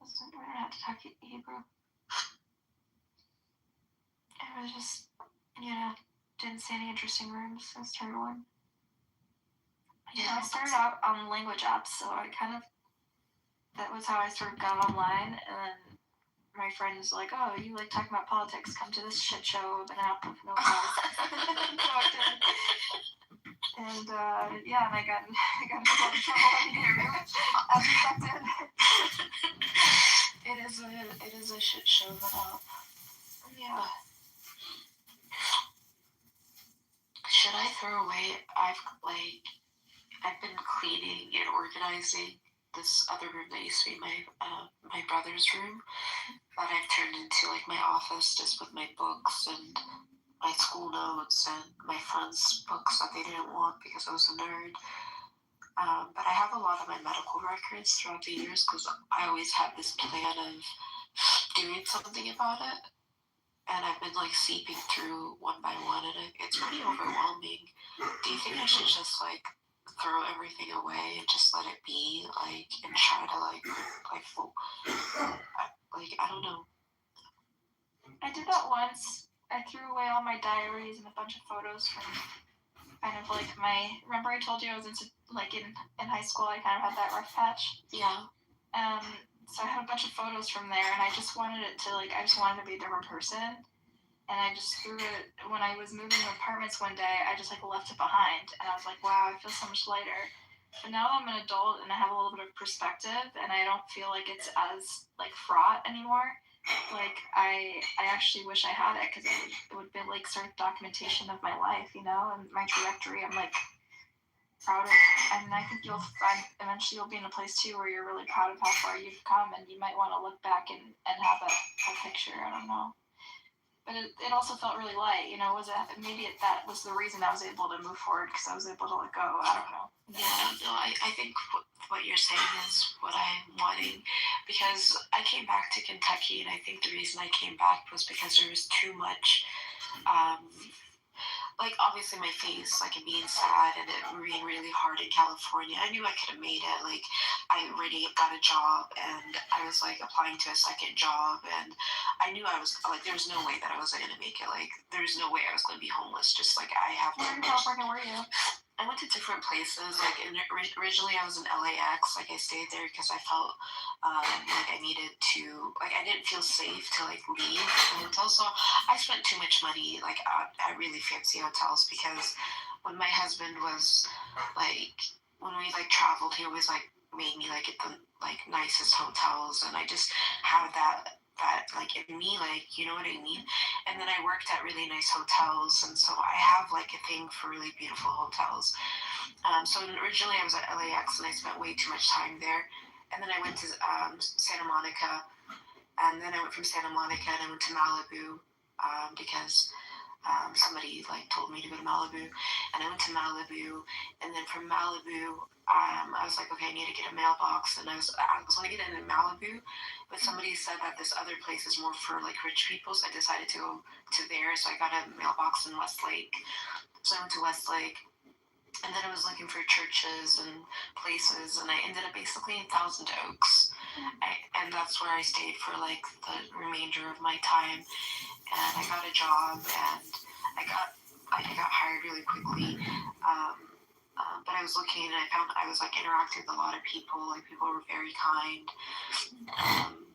Doesn't learn how to talk Hebrew. I was just, didn't see any interesting rooms. I started one. I started out on language apps, so that was how I sort of got online, and then my friend was like, oh, you like talking about politics, come to this shit show of an app with no cause. So I did. And, and I got in a lot of trouble in here, as expected. It is a shit show of an app. Yeah. Should I throw away? I've been cleaning and organizing this other room that used to be my brother's room, that I've turned into like my office, just with my books and my school notes and my friends' books that they didn't want because I was a nerd. But I have a lot of my medical records throughout the years because I always had this plan of doing something about it. And I've been like seeping through one by one, and it's pretty overwhelming. Do you think I should just like throw everything away and just let it be, like, and try to like I don't know. I did that once. I threw away all my diaries and a bunch of photos from kind of like remember I told you I was into, like, in high school I kind of had that rough patch? Yeah. So I had a bunch of photos from there, and I just wanted it to, like, I just wanted to be a different person. And I just threw it, when I was moving apartments one day, I just, like, left it behind. And I was like, wow, I feel so much lighter. But now that I'm an adult and I have a little bit of perspective, and I don't feel like it's as, like, fraught anymore, like, I actually wish I had it, because it would be, like, sort of documentation of my life, you know, and my trajectory. I'm, like, proud of, and I think you'll find eventually you'll be in a place too where you're really proud of how far you've come, and you might want to look back and have a picture. I don't know, but it also felt really light, you know. That was the reason I was able to move forward, because I was able to let go. I don't know. Yeah, no, I think what you're saying is what I'm wanting, because I came back to Kentucky, and I think the reason I came back was because there was too much like, obviously my face, like, and being sad and it being really hard in California. I knew I could have made it. Like, I already got a job, and I was, like, applying to a second job, and I knew I was, like, there was no way that I wasn't going to make it. Like, there was no way I was going to be homeless. Just, like, I have Where in California were you? I went to different places. Like, originally I was in LAX. Like, I stayed there because I felt like I needed to, like, I didn't feel safe to, like, leave the hotel. So I spent too much money, like, at really fancy hotels, because when my husband was, like, when we, like, traveled, he always, like, made me, like, get the, like, nicest hotels. And I just had that like, in me, like, you know what I mean? And then I worked at really nice hotels, and so I have, like, a thing for really beautiful hotels. So originally I was at LAX, and I spent way too much time there. And then I went to Santa Monica, and then I went from Santa Monica and I went to Malibu, because somebody, like, told me to go to Malibu, and I went to Malibu. And then from Malibu, I was like, okay, I need to get a mailbox, and I was going to get it in Malibu, but somebody said that this other place is more for, like, rich people, so I decided to go to there. So I got a mailbox in Westlake. So I went to Westlake, and then I was looking for churches and places, and I ended up basically in Thousand Oaks, and that's where I stayed for, like, the remainder of my time. And I got a job, and I got hired really quickly. But I was looking, and I found I was, like, interacting with a lot of people. Like, people were very kind.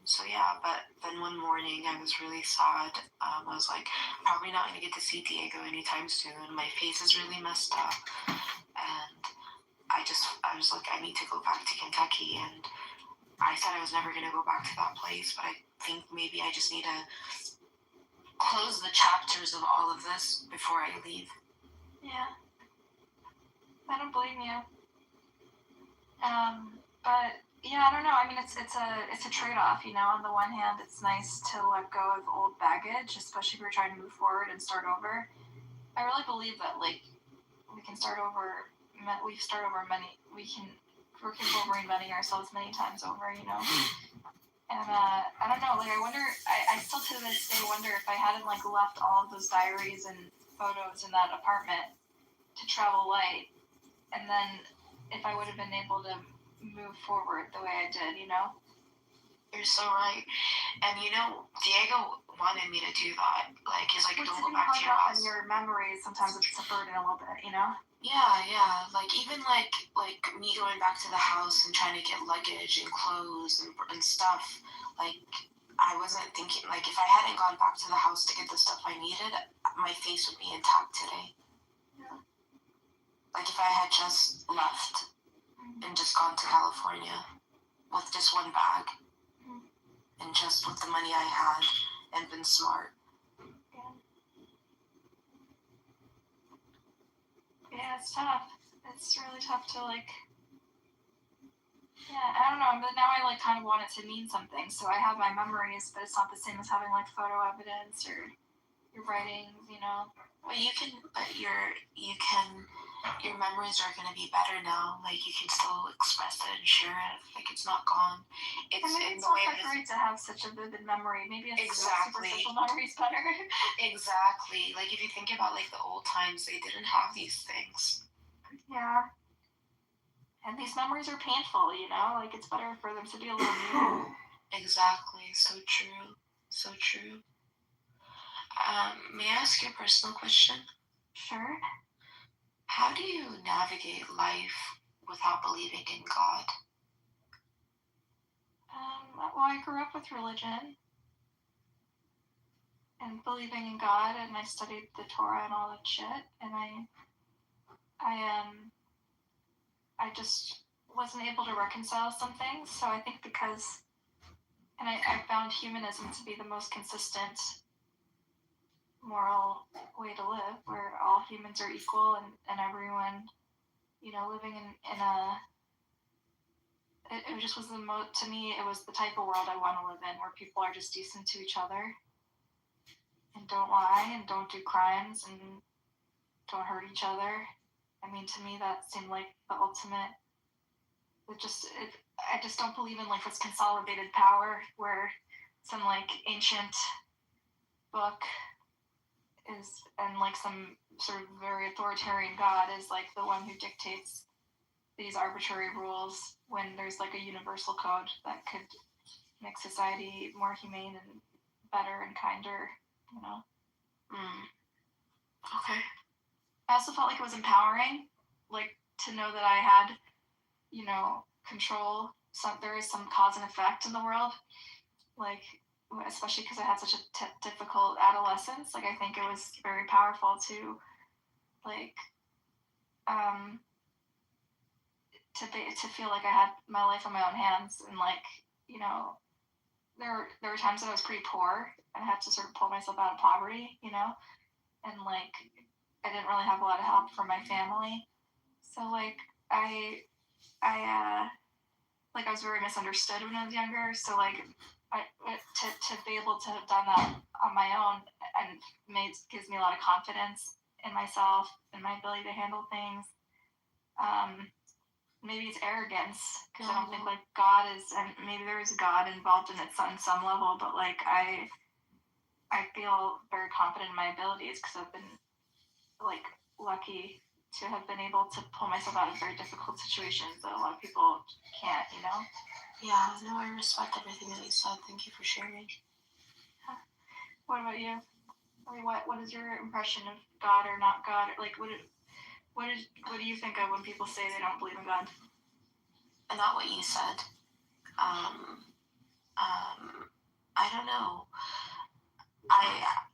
So yeah, but then one morning I was really sad. I was like, probably not going to get to see Diego anytime soon. My face is really messed up, and I was like, I need to go back to Kentucky. And I said I was never going to go back to that place, but I think maybe I just need to close the chapters of all of this before I leave. Yeah. I don't blame you. But yeah, I don't know. I mean, it's a trade-off, you know. On the one hand, it's nice to let go of old baggage, especially if you're trying to move forward and start over. I really believe that, like, we can start over. We're capable of reinventing ourselves many times over, you know. And I don't know. Like, I wonder. I still to this day wonder if I hadn't, like, left all of those diaries and photos in that apartment to travel light, and then if I would have been able to move forward the way I did, you know? You're so right. And, you know, Diego wanted me to do that. Like, he's like, don't go back to your house. In your memories, sometimes it's a burden a little bit, you know? Yeah. Like, even, like me going back to the house and trying to get luggage and clothes and stuff, like, I wasn't thinking, like, if I hadn't gone back to the house to get the stuff I needed, my face would be intact today. Yeah. Like, if I had just left and just gone to California with just one bag and just with the money I had and been smart. Yeah, it's tough. It's really tough to, like, yeah, I don't know, but now I, like, kind of want it to mean something. So I have my memories, but it's not the same as having, like, photo evidence or writings, you know. Well, your memories are going to be better now. Like, you can still express it and share it. Like, it's not gone. It's not that great to have such a vivid memory. Maybe a superficial memory is better. Exactly. Like, if you think about, like, the old times, they didn't have these things. Yeah. And these memories are painful, you know? Like, it's better for them to be a little new. Exactly. So true. So true. May I ask you a personal question? Sure. How do you navigate life without believing in God? Well, I grew up with religion and believing in God, and I studied the Torah and all that shit, and I just wasn't able to reconcile some things. So I think because, and I found humanism to be the most consistent moral way to live, where all humans are equal and everyone, you know, living in a, it just was to me, it was the type of world I want to live in, where people are just decent to each other and don't lie and don't do crimes and don't hurt each other. I mean, to me, that seemed like the ultimate. I just don't believe in like this consolidated power where some like ancient book is, and like some sort of very authoritarian God is like the one who dictates these arbitrary rules, when there's like a universal code that could make society more humane and better and kinder, you know. Okay. I also felt like it was empowering, like to know that I had, you know, control. There is some cause and effect in the world, like especially because I had such a difficult adolescence. Like I think it was very powerful to, like, to feel like I had my life in my own hands, and like, you know, there were times that I was pretty poor and I had to sort of pull myself out of poverty, you know, and like I didn't really have a lot of help from my family, so like I was very misunderstood when I was younger. So like to be able to have done that on my own and gives me a lot of confidence in myself and my ability to handle things. Maybe it's arrogance, because I don't think like God is, and maybe there is God involved in it on some level, but like I feel very confident in my abilities because I've been like lucky to have been able to pull myself out of very difficult situations that a lot of people can't, you know? Yeah, no, I respect everything that you said. Thank you for sharing. What about you? I mean, what is your impression of God or not God? Like, what do you think of when people say they don't believe in God? And not what you said. I don't know.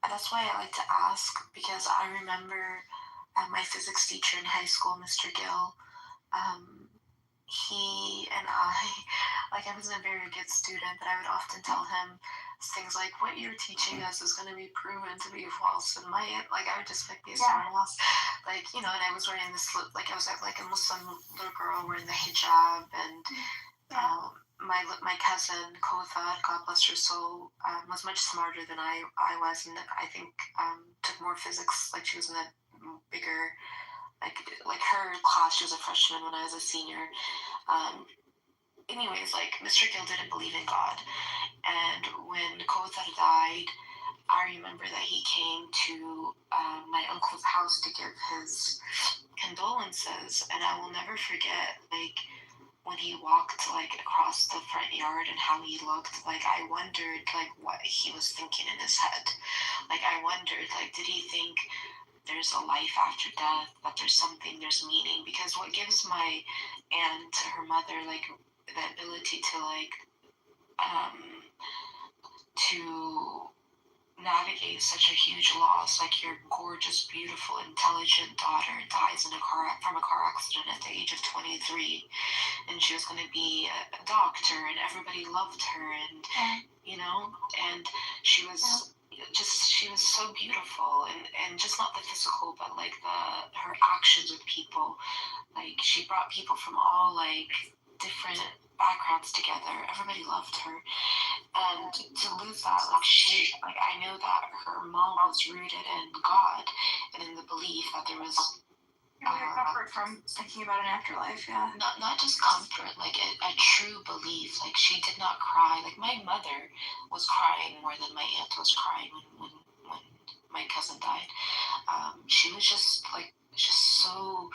That's why I like to ask, because I remember my physics teacher in high school, Mr. Gill. He and I wasn't a very good student, but I would often tell him things like, what you're teaching us is going to be proven to be false, and I would just pick these formulas, like, you know, and I was wearing this, like, I was like a Muslim little girl wearing the hijab, and my cousin Kotha, God bless her soul, was much smarter than I was, and I think took more physics. Like, she was in a bigger, like her class. She was a freshman when I was a senior. Anyways, like, Mr. Gill didn't believe in God, and when Kotha died, I remember that he came to my uncle's house to give his condolences, and I will never forget, like, when he walked, like, across the front yard and how he looked. Like, I wondered, like, what he was thinking in his head. Like, I wondered, like, did he think there's a life after death, that there's something, there's meaning? Because what gives my aunt, her mother, like, the ability to, like, to navigate such a huge loss, like your gorgeous, beautiful, intelligent daughter dies from a car accident at the age of 23, and she was going to be a doctor, and everybody loved her, and you know, and she was so beautiful, and just not the physical, but like her actions with people. Like, she brought people from all, like, different backgrounds together. Everybody loved her. And to lose that, I know that her mom was rooted in God and in the belief that there was comfort from thinking about an afterlife, yeah. Not just comfort, like a true belief. Like, she did not cry. Like, my mother was crying more than my aunt was crying when my cousin died. She was just so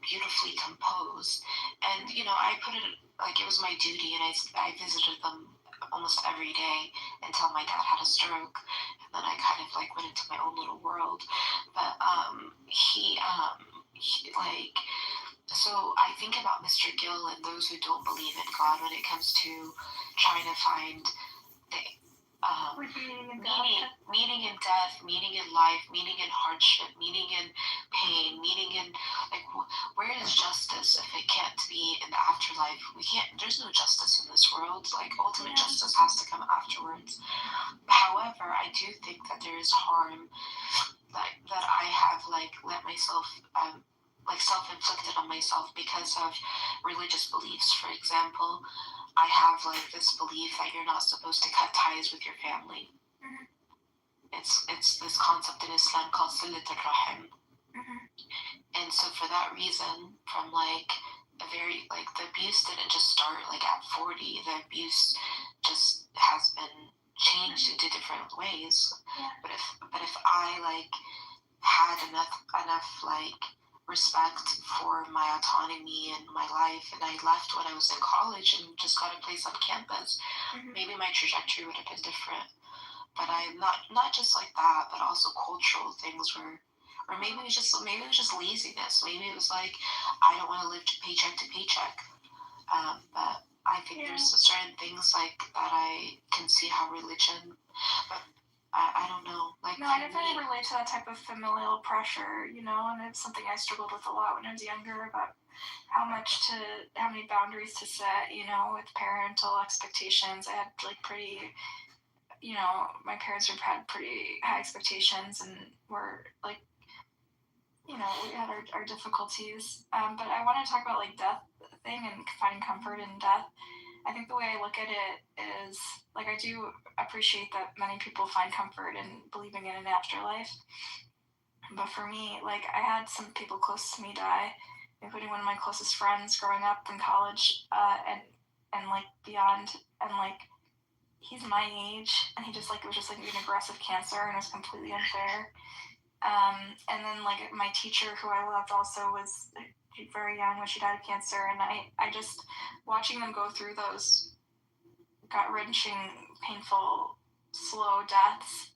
beautifully composed. And, I put it, like, it was my duty, and I visited them almost every day until my dad had a stroke. And then I kind of, went into my own little world. But, so I think about Mr. Gill and those who don't believe in God when it comes to trying to find the meaning in death, meaning in life, meaning in hardship, meaning in pain, meaning in, where is justice if it can't be in the afterlife? There's no justice in this world. Ultimate justice has to come afterwards. However, I do think that there is harm that I have let myself self-inflicted on myself because of religious beliefs. For example, I have this belief that you're not supposed to cut ties with your family. Mm-hmm. It's this concept in Islam called Silat al-Rahim. Mm-hmm. And so for that reason, from the abuse didn't just start at 40. The abuse just has been changed into different ways. Yeah. But if I had enough respect for my autonomy and my life, and I left when I was in college and just got a place on campus, Mm-hmm. maybe my trajectory would have been different. But I'm not just that, but also cultural things or maybe it was just laziness. Maybe it was I don't want to live paycheck to paycheck. But I think there's certain things that I can see how religion, but I don't know. No, I definitely relate to that type of familial pressure, and it's something I struggled with a lot when I was younger about how many boundaries to set, with parental expectations. I had pretty, my parents had pretty high expectations and were we had our difficulties. But I want to talk about death thing and finding comfort in death. I think the way I look at it is I do appreciate that many people find comfort in believing in an afterlife. But for me, I had some people close to me die, including one of my closest friends growing up in college, and beyond, and he's my age, and he just it was just an aggressive cancer, and it was completely unfair. And then my teacher, who I loved, also was very young when she died of cancer, and I just watching them go through those gut-wrenching, painful, slow deaths,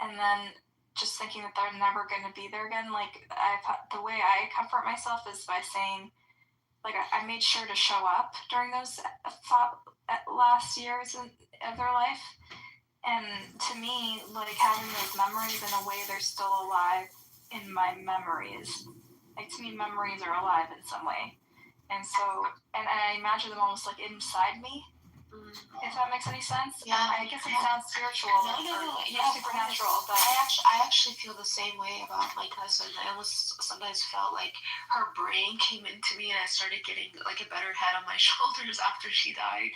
and then just thinking that they're never going to be there again. The way I comfort myself is by saying, I made sure to show up during those last years of their life. And to me, having those memories in a way they're still alive in my memories. To me, memories are alive in some way. And so, and I imagine them almost inside me. If that makes any sense. Yeah. I guess it sounds spiritual. No. Yeah, supernatural. But I actually feel the same way about my cousin. I almost sometimes felt her brain came into me, and I started getting a better head on my shoulders after she died.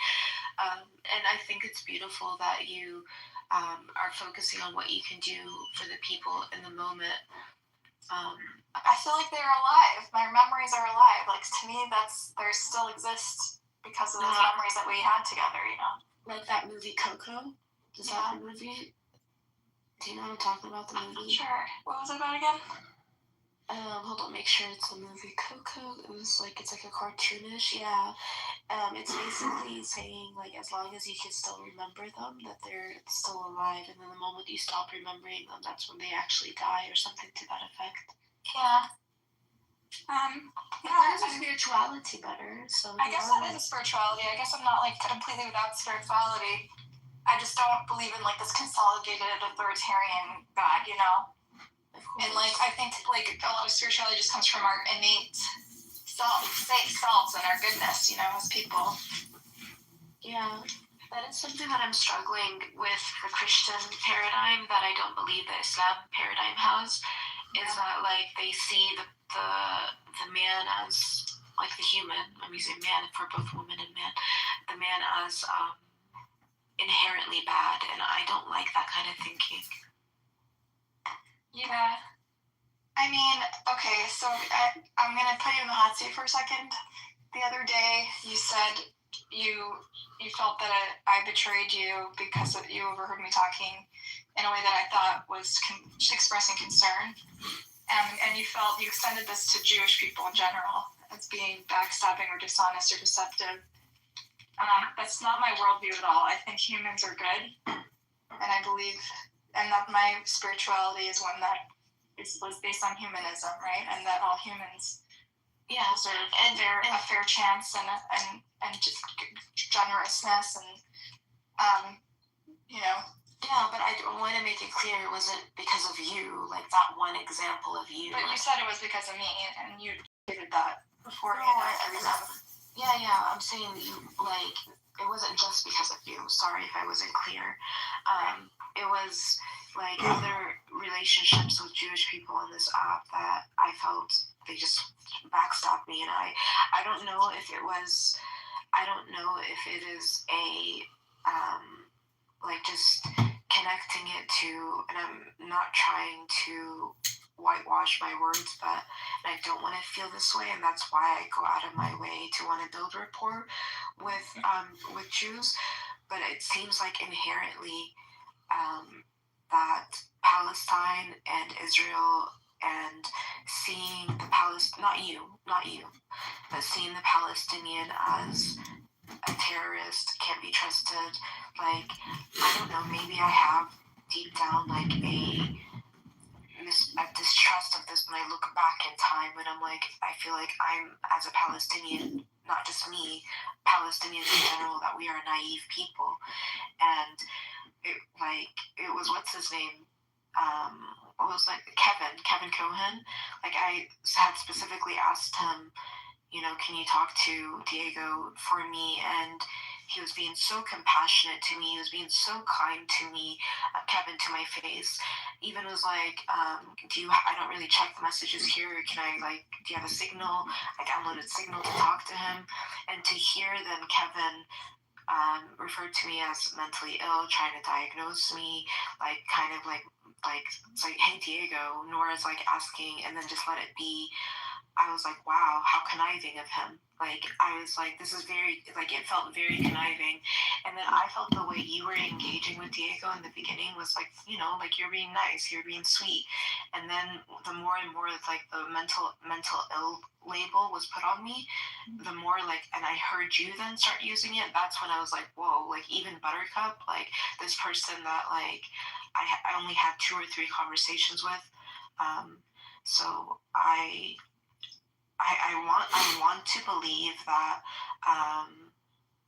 And I think it's beautiful that you are focusing on what you can do for the people in the moment. I feel they're alive. My memories are alive. To me, they still exist because of those memories that we had together. Like that movie Coco. Is that the movie? Do you know what I'm talking about? The movie. Sure. What was it about again? Hold on, make sure it's the movie Coco. It was it's a cartoonish, yeah. It's basically saying as long as you can still remember them, that they're still alive, and then the moment you stop remembering them, that's when they actually die, or something to that effect. Yeah. That is a spirituality better. So I guess that is a spirituality. I guess I'm not completely without spirituality. I just don't believe in this consolidated authoritarian God, And I think a lot of spirituality just comes from our innate selves and our goodness, as people. Yeah, that is something that I'm struggling with the Christian paradigm that I don't believe the Islam paradigm has. Is that they see the man as like the human, I'm using man for both woman and man, the man as inherently bad, and I don't like that kind of thinking. Yeah. I mean, okay, so I'm going to put you in the hot seat for a second. The other day, you said you felt that I betrayed you because you overheard me talking in a way that I thought was expressing concern. And you extended this to Jewish people in general as being backstabbing or dishonest or deceptive. That's not my worldview at all. I think humans are good, and I believe, and that my spirituality is one that was based on humanism, right? And that all humans deserve a fair chance and just generousness and Yeah, but I want to make it clear it wasn't because of you, like that one example of you. But you said it was because of me, and you did that before. Yeah, I'm saying you, like, it wasn't just because of you. Sorry if I wasn't clear. It was like other relationships with Jewish people on this app that I felt they just backstabbed me, and I don't know if it was, I don't know if it is a like just connecting it to, and I'm not trying to whitewash my words, but I don't want to feel this way, and that's why I go out of my way to want to build rapport with Jews. But it seems like inherently that Palestine and Israel and seeing the not you, but seeing the Palestinian as a terrorist, can't be trusted. Like, I don't know, maybe I have deep down like a distrust of this when I look back in time, and I'm like, I feel like I'm, as a Palestinian, not just me, Palestinians in general, that we are naive people. And it was, what's his name? It was like Kevin Cohen. Like, I had specifically asked him, can you talk to Diego for me? And he was being so compassionate to me. He was being so kind to me, Kevin, to my face. Even was like, I don't really check the messages here. Can I, do you have a Signal? I downloaded Signal to talk to him. And to hear then Kevin referred to me as mentally ill, trying to diagnose me, it's like, hey, Diego, Nora's asking, and then just let it be. I was like, wow, how conniving of him. I was like, this is very, it felt very conniving. And then I felt the way you were engaging with Diego in the beginning was you're being nice, you're being sweet. And then the more and more the mental ill label was put on me, the more and I heard you then start using it. That's when I was like, whoa, even Buttercup, this person that I only had 2 or 3 conversations with. So I want to believe that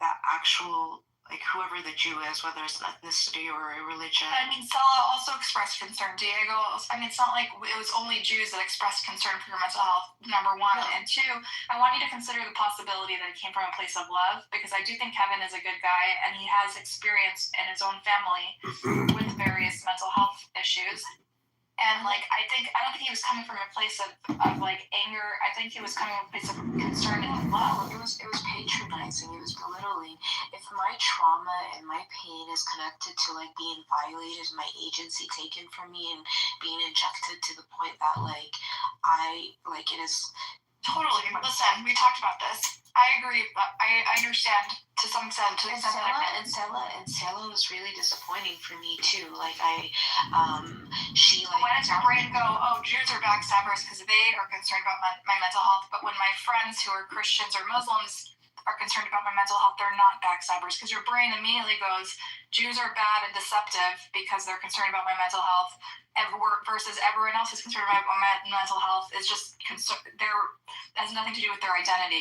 that actual whoever the Jew is, whether it's an ethnicity or a religion. I mean, Sela also expressed concern. Diego, it's not like it was only Jews that expressed concern for your mental health, number one. No. And 2, I want you to consider the possibility that it came from a place of love, because I do think Kevin is a good guy, and he has experience in his own family with various mental health issues. And I don't think he was coming from a place of anger. I think he was coming from a place of concern and love. It was patronizing. It was belittling. If my trauma and my pain is connected to being violated, my agency taken from me, and being injected to the point that it is totally. Listen, we talked about this. I agree, but I understand to some extent. And Sela was really disappointing for me too. When does your brain go, oh, Jews are backstabbers because they are concerned about my mental health, but when my friends who are Christians or Muslims are concerned about my mental health, they're not backstabbers? Because your brain immediately goes, Jews are bad and deceptive because they're concerned about my mental health, and versus everyone else is concerned about my mental health is just has nothing to do with their identity.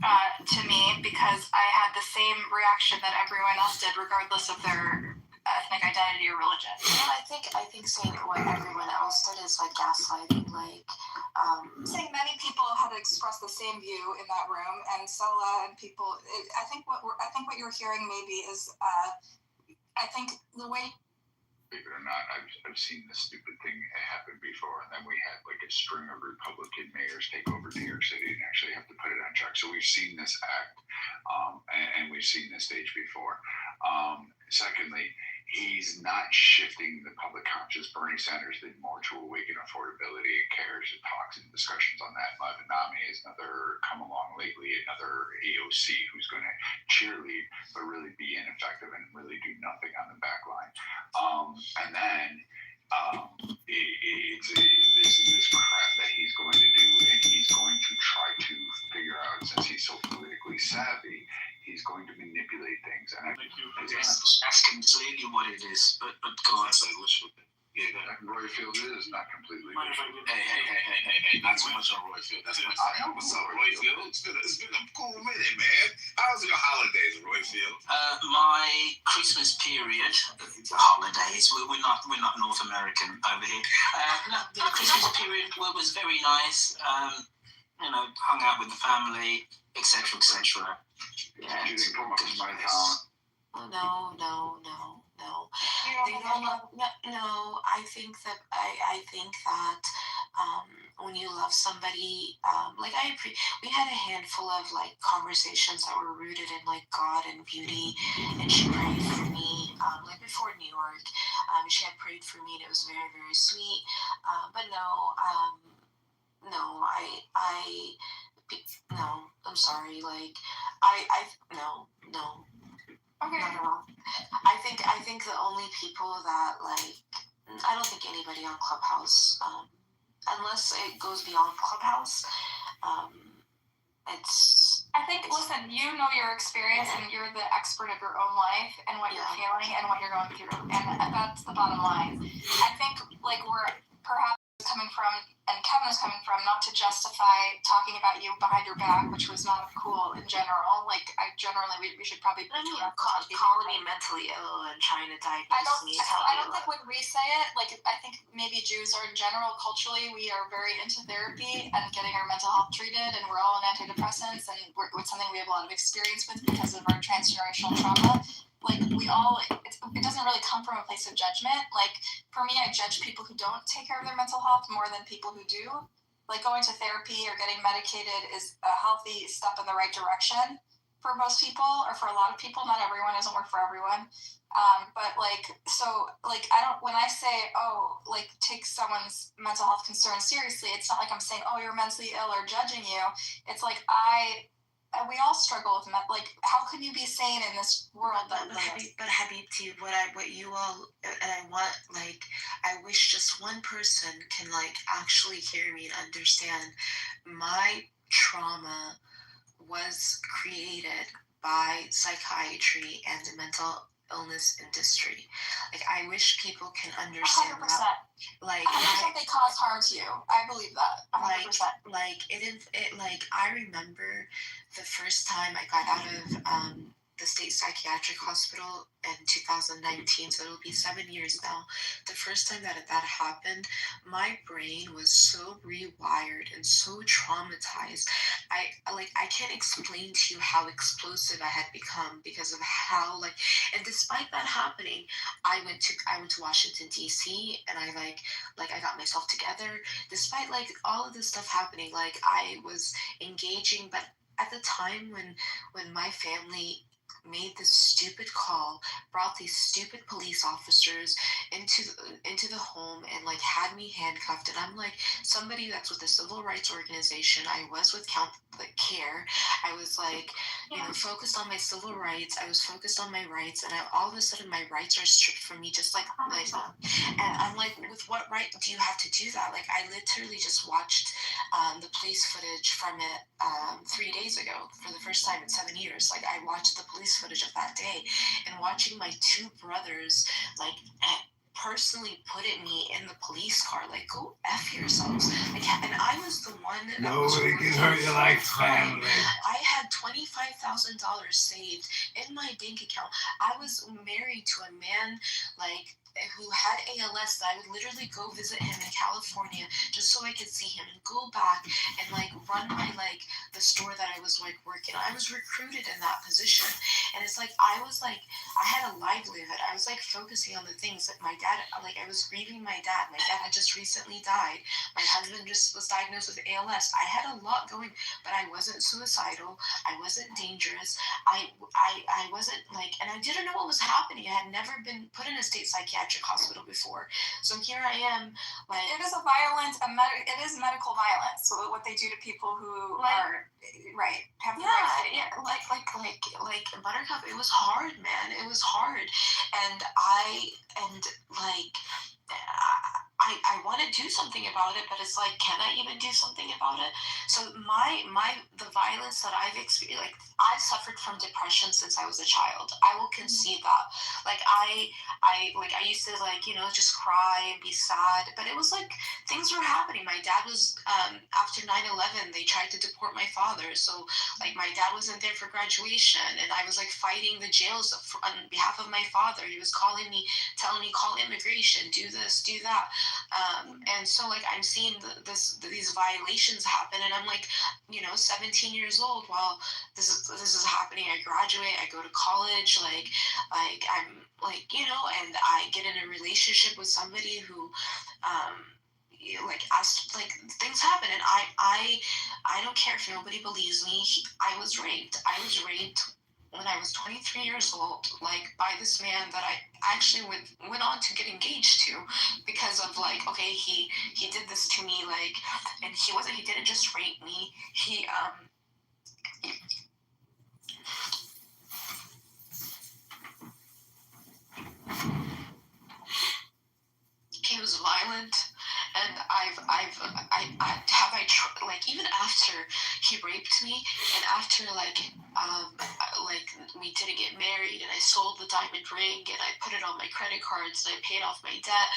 To me, because I had the same reaction that everyone else did, regardless of their ethnic identity or religion. Well, I think saying what everyone else did is gaslighting. I'm saying many people had expressed the same view in that room, and Sela and people. I think what you're hearing maybe is, I think the way. Believe it or not, I've seen this stupid thing happen before, and then we had a string of Republican mayors take over New York City and actually have to So we've seen this act, and we've seen this stage before. Secondly, he's not shifting the public conscious. Bernie Sanders did more to awaken affordability, cares, and talks and discussions on that. Nami is another come along lately, another AOC who's going to cheerlead, but really be ineffective and really do nothing on the back line. And then this crap that he's going to do, and he's going to try to figure out, since he's so politically savvy, he's going to manipulate things. And That's completely what it is. But go on. Royfield is not completely. Hey, not too much on Royfield. That's what I know what's up, Royfield. It's been a cool minute, man. How's your holidays, Royfield? My Christmas period, holidays. We're not North American over here. The Christmas period was very nice. Hung out with the family, etc., etc. Yeah. You didn't come up with my town. No. No, I think that when you love somebody, we had a handful of like conversations that were rooted in like God and beauty, and she prayed for me, before New York, she had prayed for me, and it was very, very sweet. But no, I'm sorry, no. Okay. Not at all. I think the only people that I don't think anybody on Clubhouse, unless it goes beyond Clubhouse, it's. I think, listen, you know your experience and you're the expert of your own life and what you're feeling and what you're going through, and that's the bottom line. I think we're perhaps coming from, and Kevin is coming from, not to justify talking about you behind your back, which was not cool in general. We should probably. Calling me mentally ill and trying to diagnose me. I don't think when we say it, I think maybe Jews are in general, culturally, we are very into therapy and getting our mental health treated, and we're all on antidepressants, and it's something we have a lot of experience with because of our transgenerational trauma. It doesn't really come from a place of judgment. For me, I judge people who don't take care of their mental health more than people who do. Going to therapy or getting medicated is a healthy step in the right direction for most people, or for a lot of people. Not everyone, doesn't work for everyone. I don't, when I say, take someone's mental health concerns seriously, it's not like I'm saying, you're mentally ill or judging you. It's we all struggle with how can you be sane in this world? Habibti, what you all, and I want, I wish just one person can actually hear me and understand my trauma was created by psychiatry and the mental illness industry. I wish people can understand 100%. that. They cause harm to you. I believe that. 100%. I remember the first time I got out of the state psychiatric hospital in 2019, so it'll be 7 years now. The first time that happened, my brain was so rewired and so traumatized. I can't explain to you how explosive I had become because of how and despite that happening, I went to Washington DC, and I got myself together. Despite all of this stuff happening, I was engaging, but at the time when my family made this stupid call, brought these stupid police officers into the home and had me handcuffed, and I'm somebody that's with a civil rights organization. I was with CARE. I was focused on my civil rights. I was focused on my rights, and all of a sudden my rights are stripped from me, just and I'm with what right do you have to do that? I literally just watched the police footage from it 3 days ago for the first time in 7 years. I watched the police footage of that day, and watching my two brothers personally putting me in the police car, go F yourselves. And I was the one that nobody can hurt you like family. I had $25,000 saved in my bank account. I was married to a man who had ALS, that I would literally go visit him in California just so I could see him and go back and run my the the store that I was like working on. I was recruited in that position, and it's like I had a livelihood. I was like focusing on the things that my dad, like I was grieving my dad. My dad had just recently died. My husband just was diagnosed with ALS. I had a lot going, but I wasn't suicidal. I wasn't dangerous. I wasn't like, and I didn't know what was happening. I had never been put in a state psychiatric hospital before. So here I am, like It is it is medical violence. So what they do to people who are right have the like Buttercup. It was hard, man. It was hard, and I want to do something about it, but it's like, can I even do something about it? So the violence that I've experienced, like I've suffered from depression since I was a child. I will concede that. Like I used to just cry and be sad, but it was like things were happening. My dad was after 9/11, they tried to deport my father, so like my dad wasn't there for graduation, and I was like fighting the jails on behalf of my father. He was calling me, telling me call immigration, do this, do that. And so like I'm seeing these violations happen, and I'm like, 17 years old. Well, this is happening. I graduate, I go to college, like I'm like, and I get in a relationship with somebody who, things happen, and I don't care if nobody believes me. I was raped. When I was 23 years old, like by this man that I actually went on to get engaged to, because of like, okay, he did this to me, like, and he didn't just rape me. He was violent, and even after he raped me, and after we didn't get married, and I sold the diamond ring, and I put it on my credit cards, and I paid off my debt,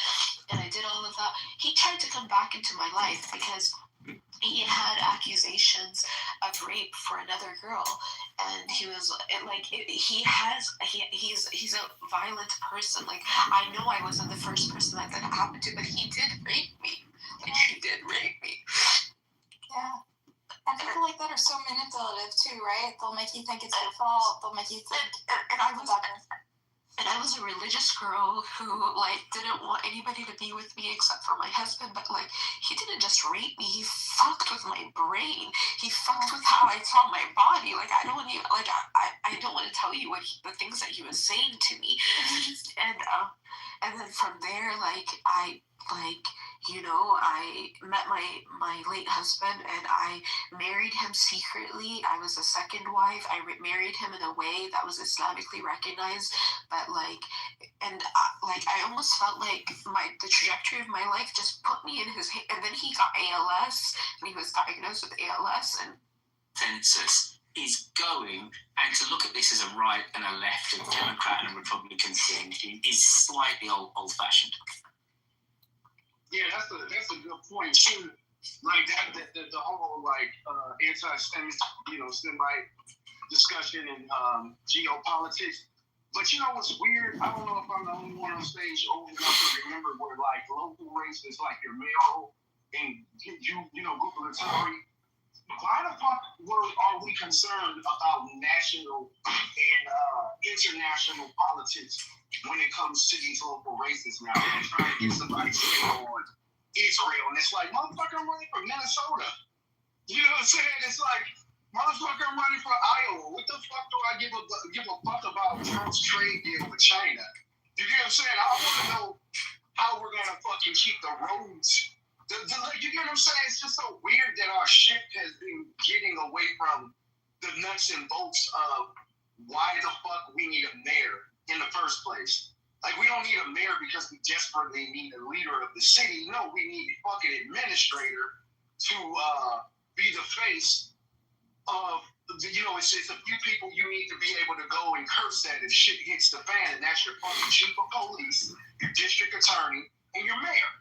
and I did all of that, he tried to come back into my life because he had accusations of rape for another girl, and he was he's a violent person. Like, I know I wasn't the first person that happened to, but he did rape me. Like, he did rape me. Yeah. And people like that are so manipulative too, right? They'll make you think it's your fault. They'll make you think. And I was a religious girl who didn't want anybody to be with me except for my husband. But he didn't just rape me; he fucked with my brain. He fucked with how I saw my body. I don't want to I don't want to tell you the things that he was saying to me. And then from there, I met my late husband, and I married him secretly. I was a second wife. I married him in a way that was Islamically recognized, but I almost felt like the trajectory of my life just put me in his hand. And then he got ALS, and he was diagnosed with ALS, and Census is going, and to look at this as a right and a left, a Democrat and a Republican thing is slightly old-fashioned. Yeah, that's a good point too. Like the whole anti-Semite, Semite discussion and geopolitics. But what's weird? I don't know if I'm the only one on stage old enough to remember where local race is your mayoral and gubernatorial. Why the fuck are we concerned about national and international politics when it comes to these local races now? They're trying to get somebody say on Israel, and it's like, motherfucker, I'm running for Minnesota. You know what I'm saying? It's like, motherfucker, I'm running for Iowa. What the fuck do I give a fuck about Trump's trade deal with China? You get what I'm saying? I want to know how we're gonna fucking keep the roads. You get what I'm saying? It's just so weird that our ship has been getting away from the nuts and bolts of why the fuck we need a mayor in the first place. We don't need a mayor because we desperately need a leader of the city. No, we need a fucking administrator to be the face of, it's a few people you need to be able to go and curse at if shit hits the fan, and that's your fucking chief of police, your district attorney, and your mayor.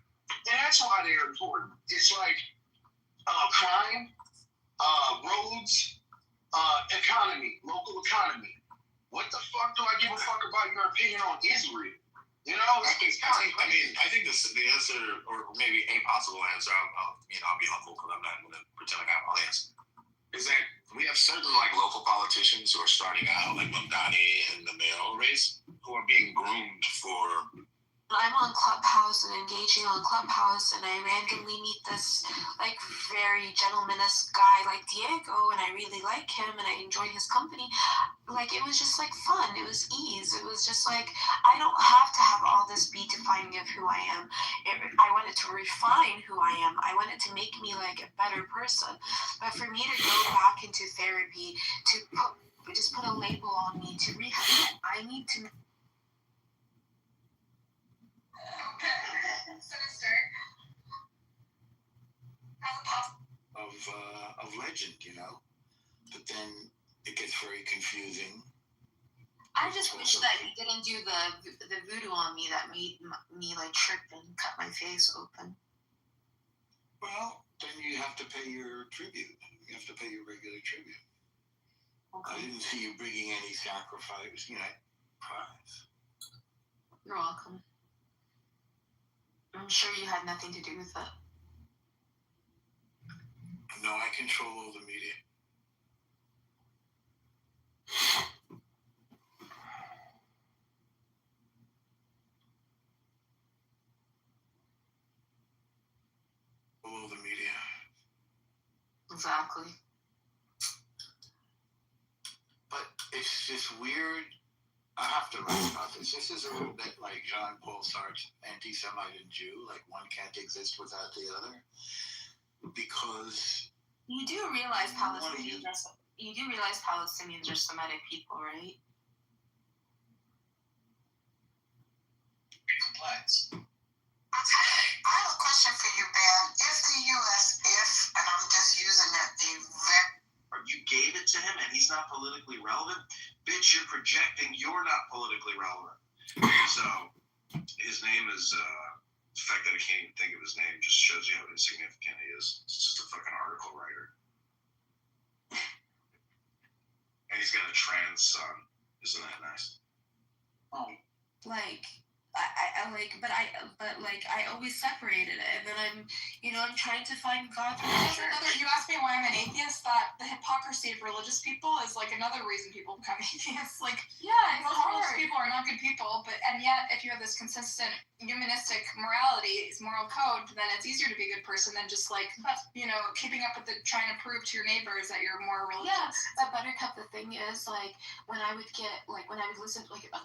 And that's why they're important. It's crime, roads, economy, local economy. What the fuck do I give a fuck about your opinion on Israel? I think the answer, or maybe a possible answer, I'll be humble because I'm not going to pretend like I have all the answers, is that politicians who are starting out, like Mamdani in the mayoral race, who are being groomed for. I'm on Clubhouse and engaging on Clubhouse, and I randomly meet this like very gentlemanist guy like Diego, and I really like him and I enjoy his company. Like, it was just like fun. It was ease. It was just like, I don't have to have all this be defining of who I am. I wanted to refine who I am. I wanted to make me like a better person. But for me to go back into therapy, to just put a label on me, to rehab, I need to. Of legend, you know, but then it gets very confusing. I just wish that he didn't do the voodoo on me that made me like trip and cut my face open. Well, then you have to pay your tribute. You have to pay your regular tribute. Okay. I didn't see you bringing any sacrifice, you know, prize. You're welcome. I'm sure you had nothing to do with it. No, I control all the media. All the media. Exactly. But it's just weird. I have to write about this. This is a little bit like Jean-Paul Sartre, anti-Semite and Jew, like one can't exist without the other. Because you do realize Palestinians are Semitic people, right? Complex. I have a question for you, Ben. If the U.S., and I'm just using that, you gave it to him and he's not politically relevant, bitch, you're projecting you're not politically relevant. So, his name is, the fact that I can't even think of his name just shows you how insignificant he is. It's just a fucking article writer. And he's got a trans son. Isn't that nice? I always separated it, and then I'm trying to find God through the church. You asked me why I'm an atheist. That the hypocrisy of religious people is like another reason people become atheists. Like, yeah, most religious people are not good people, and yet if you have this consistent humanistic morality, moral code, then it's easier to be a good person than just like, keeping up with trying to prove to your neighbors that you're more religious. Yeah, but Buttercup, the thing is, like, when I would listen, like let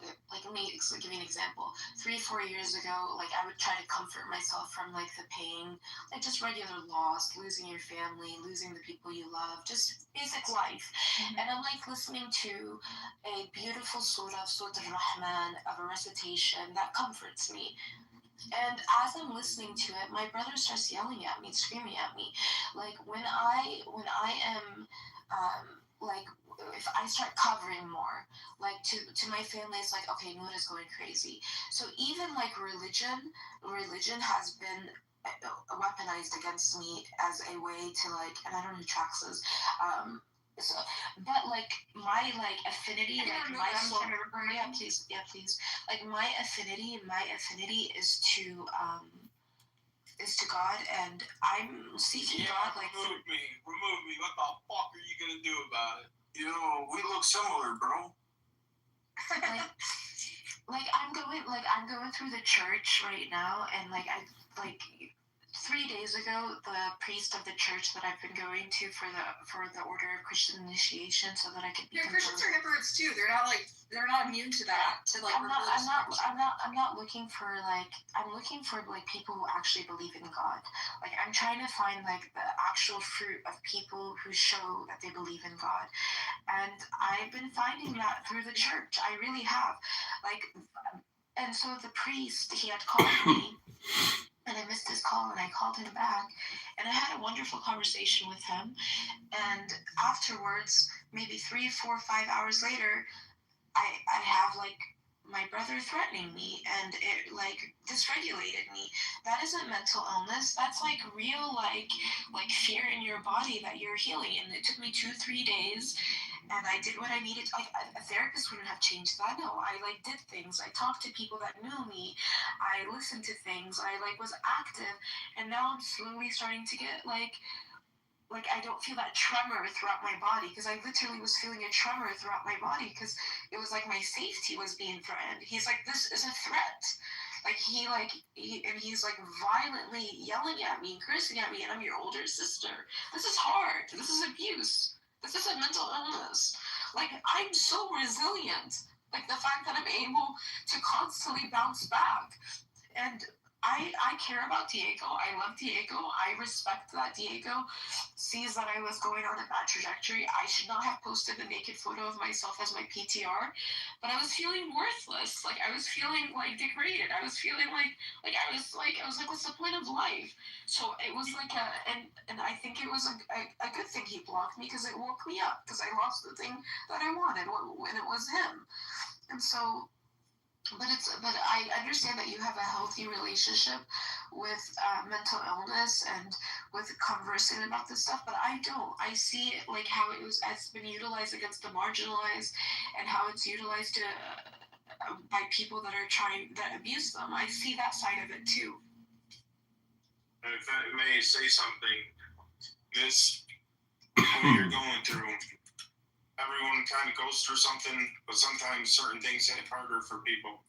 me give you an example. 3-4 years ago, like, I would try to comfort myself from, like, the pain, like, just regular loss, losing your family, losing the people you love, just basic life. Mm-hmm. And I'm, like, listening to a beautiful Surah Rahman, of a recitation that comforts me. And as I'm listening to it, my brother starts yelling at me, screaming at me. Like, when I am, like, if I start covering more, like, to my family, it's like, okay, Noura's going crazy. So even, like, religion has been weaponized against me as a way to, like, and I don't know who Trax is, but, like, my, like, affinity, like, my soul, please. Like, my affinity is to God, and I'm seeking God, like. Remove me. What the fuck are you gonna do about it? We look similar, bro. I'm going through the church right now, and, like, 3 days ago, the priest of the church that I've been going to for the order of Christian initiation, so that I could be. Christians are hypocrites too. They're not immune to that. I'm not looking for, like, I'm looking for, like, people who actually believe in God. Like, I'm trying to find, like, the actual fruit of people who show that they believe in God, and I've been finding that through the church. I really have, like, and so the priest, he had called me. And I missed his call, and I called him back, and I had a wonderful conversation with him. And afterwards, maybe 3, 4, 5 hours later, I have, like, my brother threatening me, and it, like, dysregulated me. That isn't mental illness. That's, like, real, like fear in your body that you're healing. And it took me 2-3 days, and I did what I needed. Like, a therapist wouldn't have changed that. No, I, like, did things. I talked to people that knew me. I listened to things. I, like, was active. And now I'm slowly starting to get, like, like I don't feel that tremor throughout my body, because I literally was feeling a tremor throughout my body because it was like my safety was being threatened. He's like, this is a threat. Like he's like violently yelling at me, cursing at me, and I'm your older sister. This is hard. This is abuse. This is a mental illness. Like I'm so resilient. Like the fact that I'm able to constantly bounce back. And I care about Diego. I love Diego. I respect that Diego sees that I was going on a bad trajectory. I should not have posted a naked photo of myself as my PTR, but I was feeling worthless. Like I was feeling like degraded. I was feeling like I was like, what's the point of life? So it was like and I think it was a good thing he blocked me, because it woke me up, because I lost the thing that I wanted when it was him. And so, but I understand that you have a healthy relationship with mental illness and with conversing about this stuff, but I don't. I see it like how it's been utilized against the marginalized, and how it's utilized by people that abuse them. I see that side of it too. And if I may say something, this, what you're going through, everyone kind of goes through something, but sometimes certain things hit harder for people.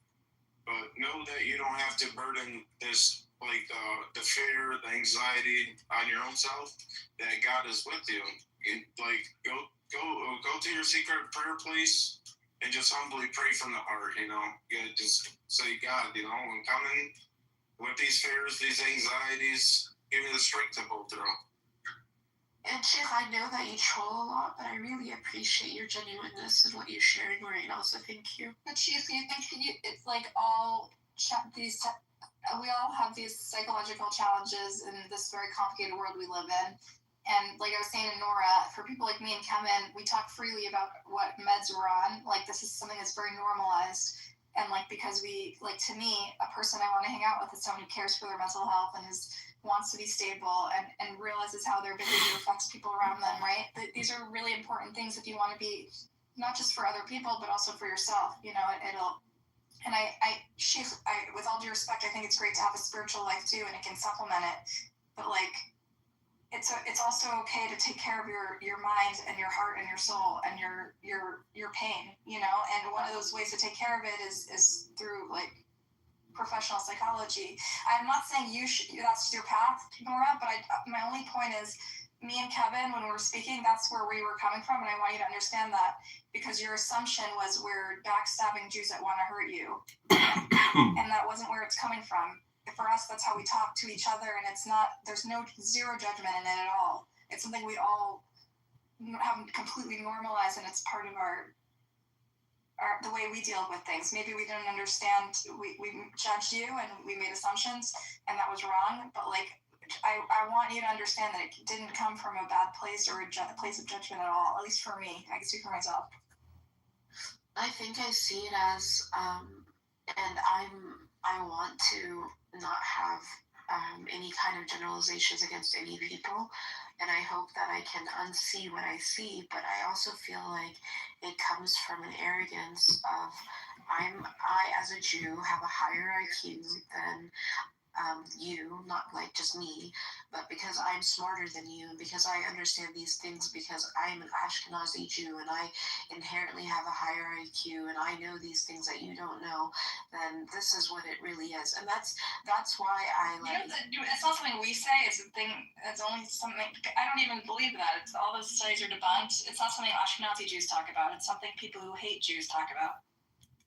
But know that you don't have to burden this, like the fear, the anxiety on your own self. That God is with you. Like go to your secret prayer place and just humbly pray from the heart. Just say, God, I'm coming with these fears, these anxieties. Give me the strength to pull through. And Chief, I know that you troll a lot, but I really appreciate your genuineness and what you're sharing right now, so thank you. But Chief, do you think it's like we all have these psychological challenges in this very complicated world we live in? And like I was saying to Nora, for people like me and Kevin, we talk freely about what meds we're on. Like this is something that's very normalized. And like, because to me, a person I want to hang out with is someone who cares for their mental health and wants to be stable and realizes how their behavior affects people around them, right? These are really important things if you want to be, not just for other people, but also for yourself. And with all due respect, I think it's great to have a spiritual life too, and it can supplement it. But like, it's also okay to take care of your mind and your heart and your soul and your pain, and one of those ways to take care of it is through like professional psychology. I'm not saying that's your path, Nora, but my only point is, me and Kevin, when we were speaking, that's where we were coming from, and I want you to understand that, because your assumption was we're backstabbing Jews that want to hurt you, and that wasn't where it's coming from. For us, that's how we talk to each other, and there's zero judgment in it at all. It's something we all have completely normalized, and it's part of the way we deal with things. Maybe we didn't understand, we judged you and we made assumptions, and that was wrong, but like I want you to understand that it didn't come from a bad place or a place of judgment at all, at least for me. I can speak for myself. I think I see it as and I want to not have any kind of generalizations against any people, and I hope that I can unsee what I see, but I also feel like it comes from an arrogance of I as a Jew have a higher IQ than you, not like just me, but because I'm smarter than you, and because I understand these things, because I'm an Ashkenazi Jew and I inherently have a higher IQ and I know these things that you don't know, then this is what it really is. And that's why I like... it's not something we say, it's a thing, it's only something, I don't even believe that. It's all those studies are debunked. It's not something Ashkenazi Jews talk about. It's something people who hate Jews talk about.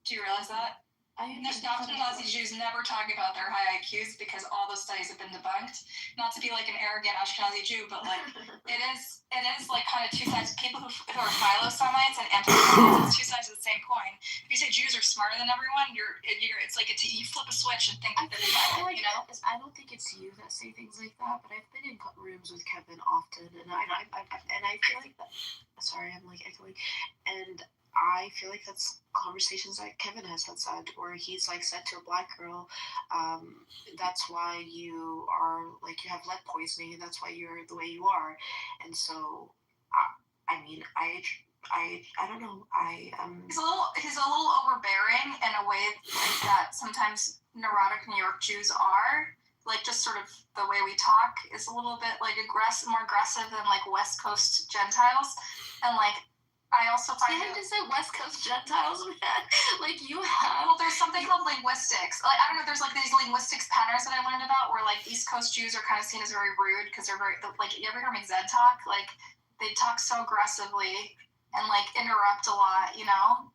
Do you realize that? Ashkenazi Jews never talk about their high IQs because all those studies have been debunked. Not to be like an arrogant Ashkenazi Jew, but like it is like kind of two sides. People who are philo-Semites and anti-Semites, it's two sides of the same coin. If you say Jews are smarter than everyone, it's like you flip a switch and think that they're better. I don't think it's you that say things like that, but I've been in rooms with Kevin often, and I feel like that. Sorry, I'm like echoing, and I feel like that's conversations that Kevin has had, where he's like said to a black girl, that's why you are like, you have lead poisoning, and that's why you're the way you are. And so, I don't know. He's a little overbearing in a way like that sometimes neurotic New York Jews are. like just sort of the way we talk is a little bit like more aggressive than like West Coast Gentiles, and like I also find You just said West Coast Gentiles, man. Like you have. Well, there's something called linguistics. Like I don't know. There's like these linguistics patterns that I learned about, where like East Coast Jews are kind of seen as very rude because they're very like. You ever hear Zed talk? Like they talk so aggressively and like interrupt a lot. You know.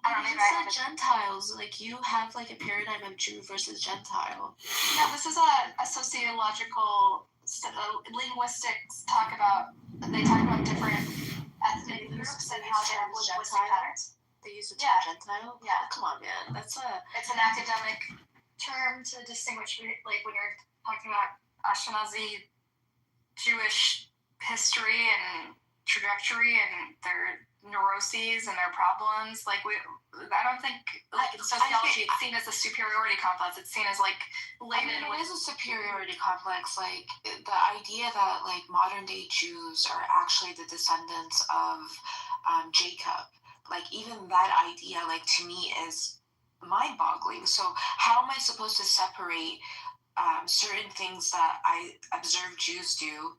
I don't know. You said Gentiles. Like you have like a paradigm of Jew versus Gentile. No, this is a sociological linguistics talk about. They talk about different ethnic groups and how they have linguistic patterns. They use the term Gentile? Yeah. Come on, man. It's an academic term to distinguish, like when you're talking about Ashkenazi Jewish history and trajectory and their neuroses and their problems. Like I don't think like in sociology it's seen as a superiority complex. It's seen as like laden it is a superiority complex. Like the idea that like modern day Jews are actually the descendants of Jacob. Like even that idea, like to me, is mind-boggling. So how am I supposed to separate certain things that I observe Jews do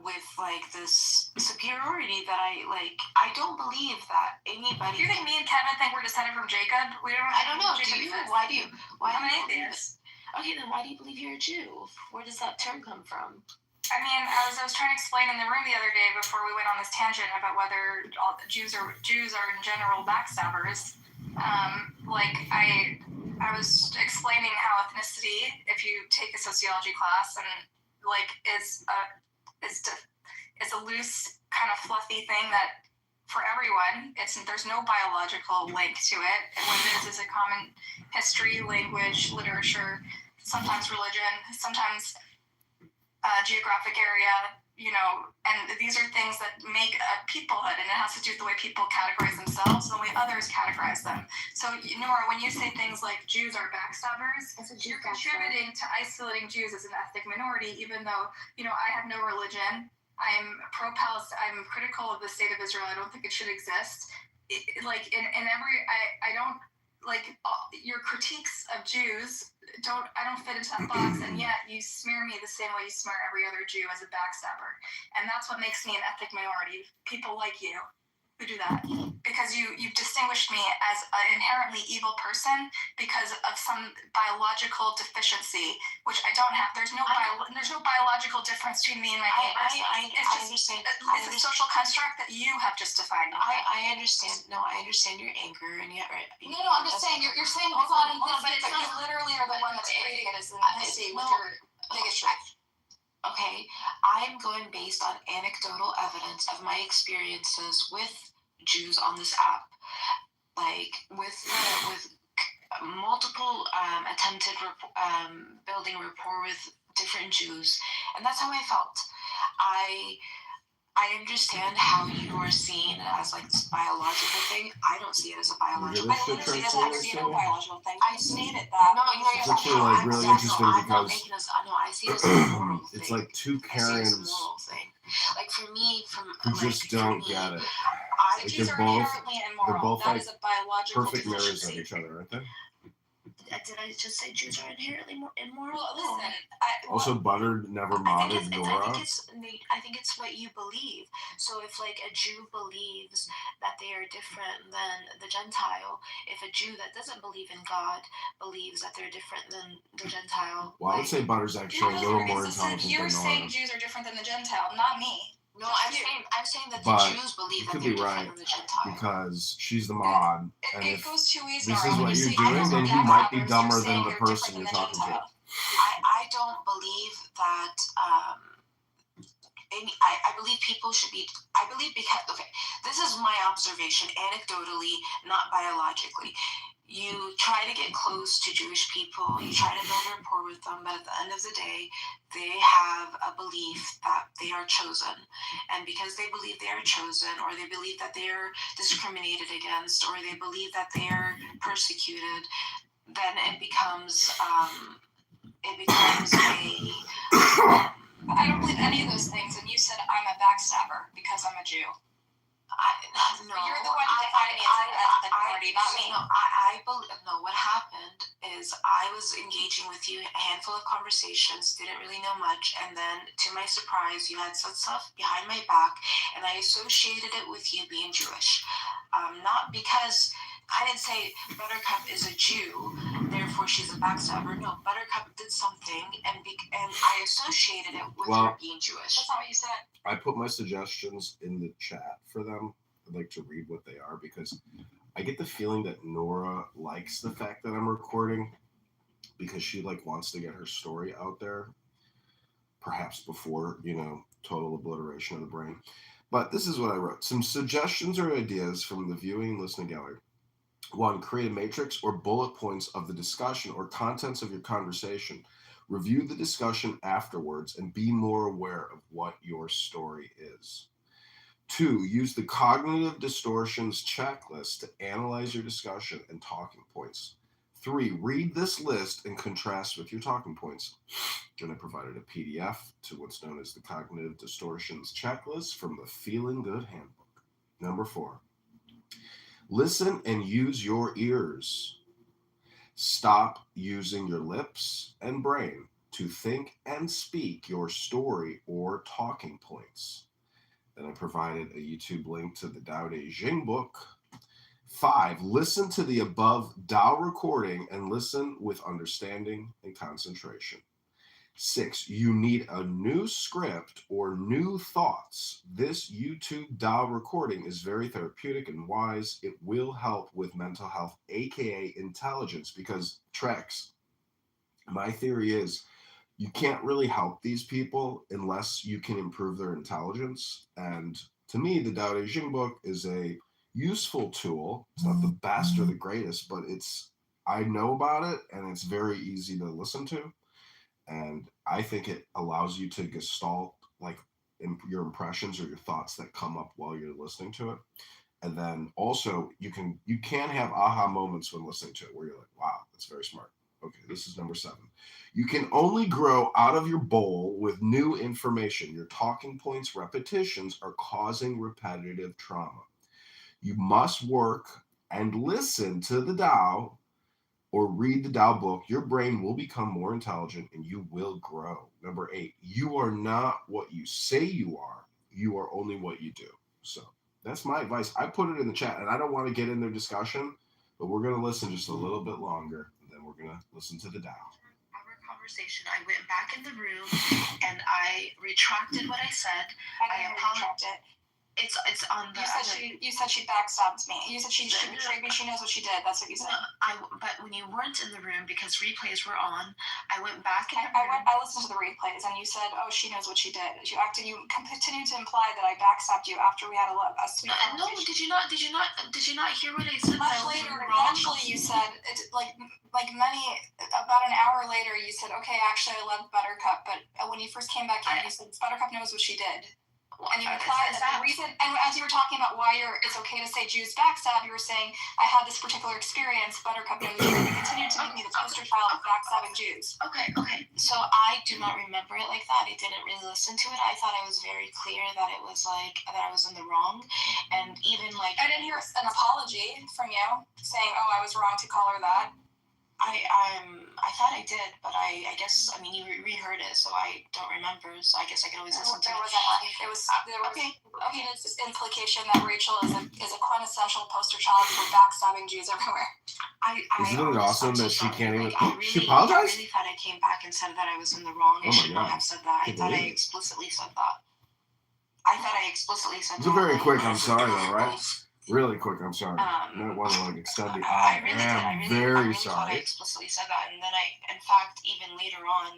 with like this superiority that I don't believe that anybody. Do you think me and Kevin think we're descended from Jacob? I don't know. Do you? Why do you? I'm an atheist. Okay, then why do you believe you're a Jew? Where does that term come from? I mean, I was trying to explain in the room the other day before we went on this tangent about whether all Jews are in general backstabbers. Like I was explaining how ethnicity, if you take a sociology class, and like it's a loose kind of fluffy thing that for everyone there's no biological link to it. What it is a common history, language, literature, sometimes religion, sometimes geographic area, you know, and these are things that make a peoplehood, and it has to do with the way people categorize themselves and the way others categorize them. So, Nora, when you say things like Jews are backstabbers, you're contributing to isolating Jews as an ethnic minority, even though, you know, I have no religion. I'm pro-Palestine. I'm critical of the state of Israel. I don't think it should exist. I don't, like, your critiques of Jews I don't fit into that box, and yet you smear me the same way you smear every other Jew as a backstabber. And that's what makes me an ethnic minority. People like you who do that. Because you've distinguished me as an inherently evil person because of some biological deficiency, which I don't have. There's no biological difference between me and my neighbors. I understand. It's a social construct that you have just defined. I understand. No, I understand your anger, and yet, right? No, I'm just saying you're saying hold on, but it's not. You literally are the one that's creating it as an ethnicity with your bigotry. Okay, I'm going based on anecdotal evidence of my experiences with Jews on this app, like with multiple attempted building rapport with different Jews, and that's how I felt. I understand how you are seen as like this biological thing. I don't see it as a biological thing. I see it as a biological thing. I stated that. No, it's actually like really interesting because I see it as a moral thing. It's like two Karens like for me, who just don't get it. Like they're both like perfect mirrors of each other, aren't they? Did I just say Jews are inherently immoral? Well, listen, also, Buttered never modded Nora. I think it's what you believe. So if like a Jew believes that they are different than the Gentile, if a Jew that doesn't believe in God believes that they're different than the Gentile. Well, I would say Butter's actually a little more intelligent than Nora. You're saying Jews are different than the Gentile, not me. No, I'm saying that the Jews believe that they're different than the Gentile. Because she's the mod, and it goes two ways. This is what you're doing, then you might be dumber than the person you're talking to. I don't believe that. I believe people should be. I believe because this is my observation, anecdotally, not biologically. You try to get close to Jewish people, you try to build rapport with them, but at the end of the day, they have a belief that they are chosen. And because they believe they are chosen, or they believe that they are discriminated against, or they believe that they are persecuted, then it becomes I don't believe any of those things, and you said I'm a backstabber because I'm a Jew. No, but you're the one who defined me as an ethnic minority, not me. I what happened is I was engaging with you a handful of conversations, didn't really know much, and then to my surprise, you had said stuff behind my back, and I associated it with you being Jewish. Not because I didn't say Buttercup is a Jew, therefore she's a backstabber. No, Buttercup did something, and I associated it with her being Jewish. That's not what you said. I put my suggestions in the chat for them. I'd like to read what they are because I get the feeling that Nora likes the fact that I'm recording because she wants to get her story out there, perhaps before, total obliteration of the brain. But this is what I wrote. Some suggestions or ideas from the viewing and listening gallery. 1. Create a matrix or bullet points of the discussion or contents of your conversation. Review the discussion afterwards and be more aware of what your story is. 2. Use the cognitive distortions checklist to analyze your discussion and talking points. 3. Read this list and contrast with your talking points. And I provided a PDF to what's known as the cognitive distortions checklist from the Feeling Good Handbook. Number 4. Listen and use your ears. Stop using your lips and brain to think and speak your story or talking points. Then I provided a YouTube link to the Tao Te Ching book. 5. Listen to the above Tao recording and listen with understanding and concentration. 6. You need a new script or new thoughts. This YouTube Tao recording is very therapeutic and wise. It will help with mental health, aka intelligence, because Trex, my theory is you can't really help these people unless you can improve their intelligence. And to me, the Tao Te Ching book is a useful tool. It's not the best or the greatest, but I know about it and it's very easy to listen to. And I think it allows you to gestalt your impressions or your thoughts that come up while you're listening to it. And then also you can have aha moments when listening to it where you're like, wow, that's very smart. Okay, this is number 7. You can only grow out of your bowl with new information. Your talking points repetitions are causing repetitive trauma. You must work and listen to the Tao or read the Tao book. Your brain will become more intelligent and you will grow. Number 8, you are not what you say you are. You are only what you do. So that's my advice. I put it in the chat and I don't want to get in their discussion, but we're going to listen just a little bit longer and then we're going to listen to the Tao. Our conversation, I went back in the room and I retracted what I said. I apologized. It's on the. You said she backstabbed me. You said she betrayed me. She knows what she did. That's what you said. But when you weren't in the room because replays were on, I went back in the room. I listened to the replays, and you said, "Oh, she knows what she did." You continued to imply that I backstabbed you after we had a sweet conversation. No, did you not hear what I said? Much later, eventually, you said about an hour later, you said, "Okay, actually, I love Buttercup," but when you first came back in, you said Buttercup knows what she did. And you implied that the reason, and as you were talking about why it's okay to say Jews backstab, you were saying, I had this particular experience, Buttercup knows you, and you continued to make me the poster child of backstabbing Jews. Okay. So I do not remember it like that. I didn't really listen to it. I thought I was very clear that it was that I was in the wrong. And even I didn't hear an apology from you saying, oh, I was wrong to call her that. I thought I did, but I guess you reheard it, so I don't remember. So I guess I can always listen to it. There was this implication that Rachel is a quintessential poster child for backstabbing Jews everywhere. Isn't it awesome that she can't even? She I apologized? really thought I came back and said that I was in the wrong. I should not have said that. I thought I explicitly said that. It's a very quick. I'm sorry, though, right? Really quick, I'm sorry. I don't want to extend the I am very sorry. I explicitly said that, and then in fact, even later on,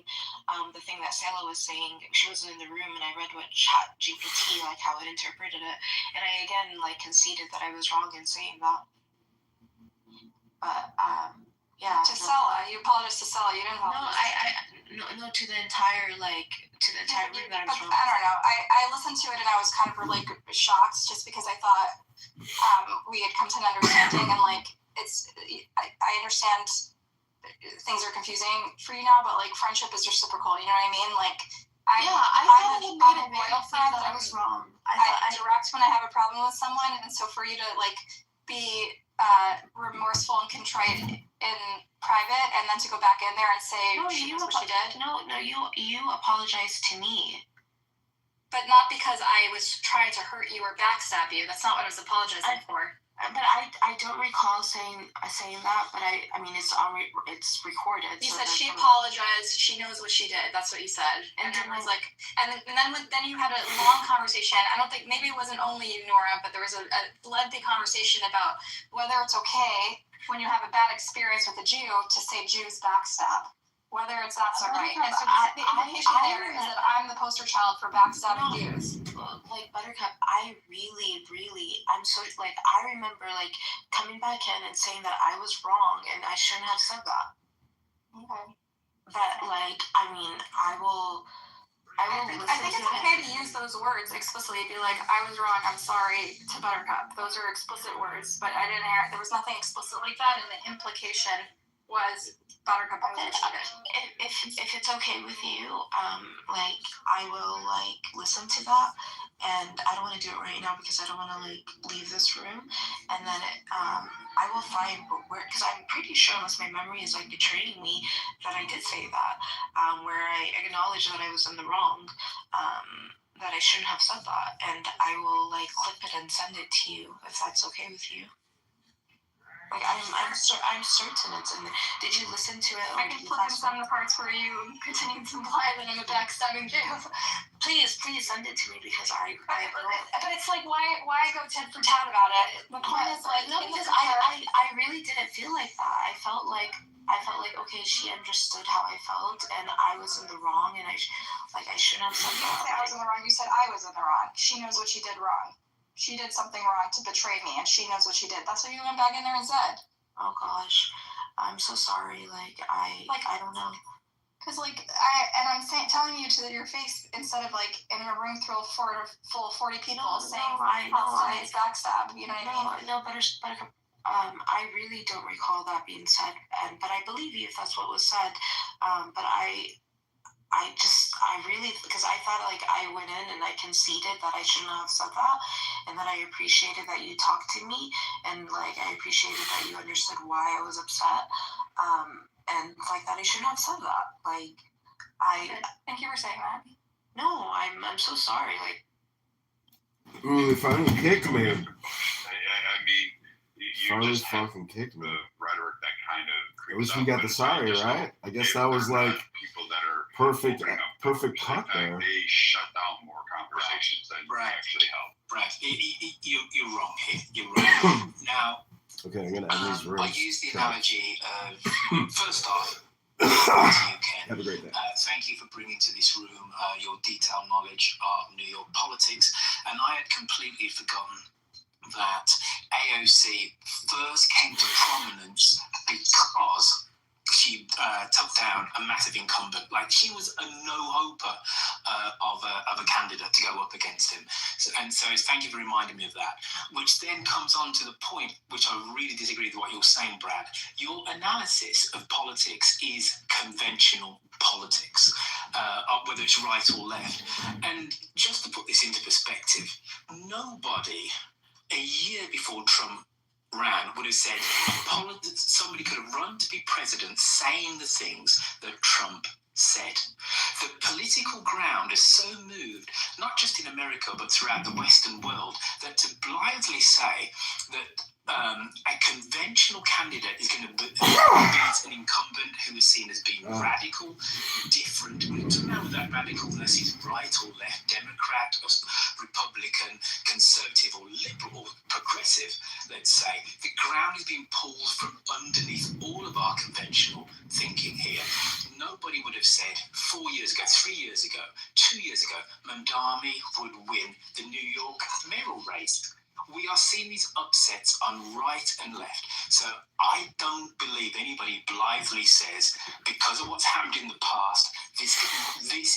the thing that Sela was saying, she wasn't in the room, and I read what Chat GPT, how it interpreted it, and I again conceded that I was wrong in saying that. But yeah. To Sela, you apologized to Sela. You didn't apologize. No, to the entire room that I was wrong. I don't know. I listened to it and I was kind of shocked just because I thought we had come to an understanding and I understand things are confusing for you now, but friendship is reciprocal. You know what I mean? I thought it made it very clear that I was wrong. I direct when I have a problem with someone, and so for you to be be remorseful and contrite in private, and then to go back in there and say she knows what she did? No, you apologized to me. But not because I was trying to hurt you or backstab you. That's not what I was apologizing for. But I don't recall saying that. But I mean, it's recorded. You said she apologized. She knows what she did. That's what you said. And then was like, then you had a long conversation. I don't think, maybe it wasn't only you, Nora, but there was a lengthy conversation about whether it's okay when you have a bad experience with a Jew to say Jews backstab. Whether it's that's all right. And so the implication there is that I'm the poster child for backstabbing Jews. Like, Buttercup, I really, I'm so, like, I remember, like, coming back in and saying that I was wrong and I shouldn't have said that. Okay. But, like, I mean, I think it's okay to use those words explicitly. Be like, I was wrong, I'm sorry to Buttercup. Those are explicit words, but I didn't hear, there was nothing explicit like that, and the implication was Buttercup. If it's okay with you, like, I will, like, listen to that, and I don't want to do it right now because I don't want to, like, leave this room, and then I will find where, because I'm pretty sure, unless my memory is, like, betraying me, that I did say that, where I acknowledged that I was in the wrong, that I shouldn't have said that, and I will, like, clip it and send it to you, if that's okay with you. Like, I'm certain it's in there. Did you listen to it? I can flip in some of the parts where you continue to imply that I'm a backstabbing Jew. Please send it to me because But it's like, why go tit for tat about it? The point is, like, no, because I really didn't feel like that. I felt like okay, she understood how I felt, and I was in the wrong, and I shouldn't have said that. You didn't say I was in the wrong. You said I was in the wrong. She knows what she did wrong. She did something wrong to betray me, and she knows what she did. That's what you went back in there and said. Oh gosh, I'm so sorry. Like, I don't know. Cause like I'm telling you to your face instead of like in a room full of 40 people saying it's backstab. You know what I mean? No, Buttercup. I really don't recall that being said, but I believe you if that's what was said. But I really, because I thought like I went in and I conceded that I shouldn't have said that, and that I appreciated that you talked to me, and like I appreciated that you understood why I was upset, and like that I shouldn't have said that. Like, thank you for saying that. No, I'm so sorry. Like, ooh, they finally kicked me. I mean, you finally just fucking kicked me. The rhetoric that kind of. At least we got the sorry, right? I guess that was like people that are perfect cut there. They shut down more conversations than actually help. Brad, you're wrong here. You're wrong. Now, okay, I'm gonna add these rooms. I use the analogy of first off. Have a great day. Thank you for bringing to this room your detailed knowledge of New York politics, and I had completely forgotten that AOC first came to prominence because she took down a massive incumbent. Like, she was a no-hoper of a candidate to go up against him. So thank you for reminding me of that. Which then comes on to the point, which I really disagree with what you're saying, Brad. Your analysis of politics is conventional politics, whether it's right or left. And just to put this into perspective, nobody a year before Trump ran would have said somebody could have run to be president saying the things that Trump said. The political ground is so moved, not just in America, but throughout the Western world, that to blithely say that a conventional candidate is going to beat an incumbent who is seen as being radical, different. It doesn't matter that radicalness is right or left, Democrat or Republican, conservative or liberal or progressive, let's say. The ground is being pulled from underneath all of our conventional thinking here. Nobody would have said 4 years ago, 3 years ago, 2 years ago, Mamdani would win the New York mayoral race. We are seeing these upsets on right and left. So I don't believe anybody blithely says, because of what's happened in the past, this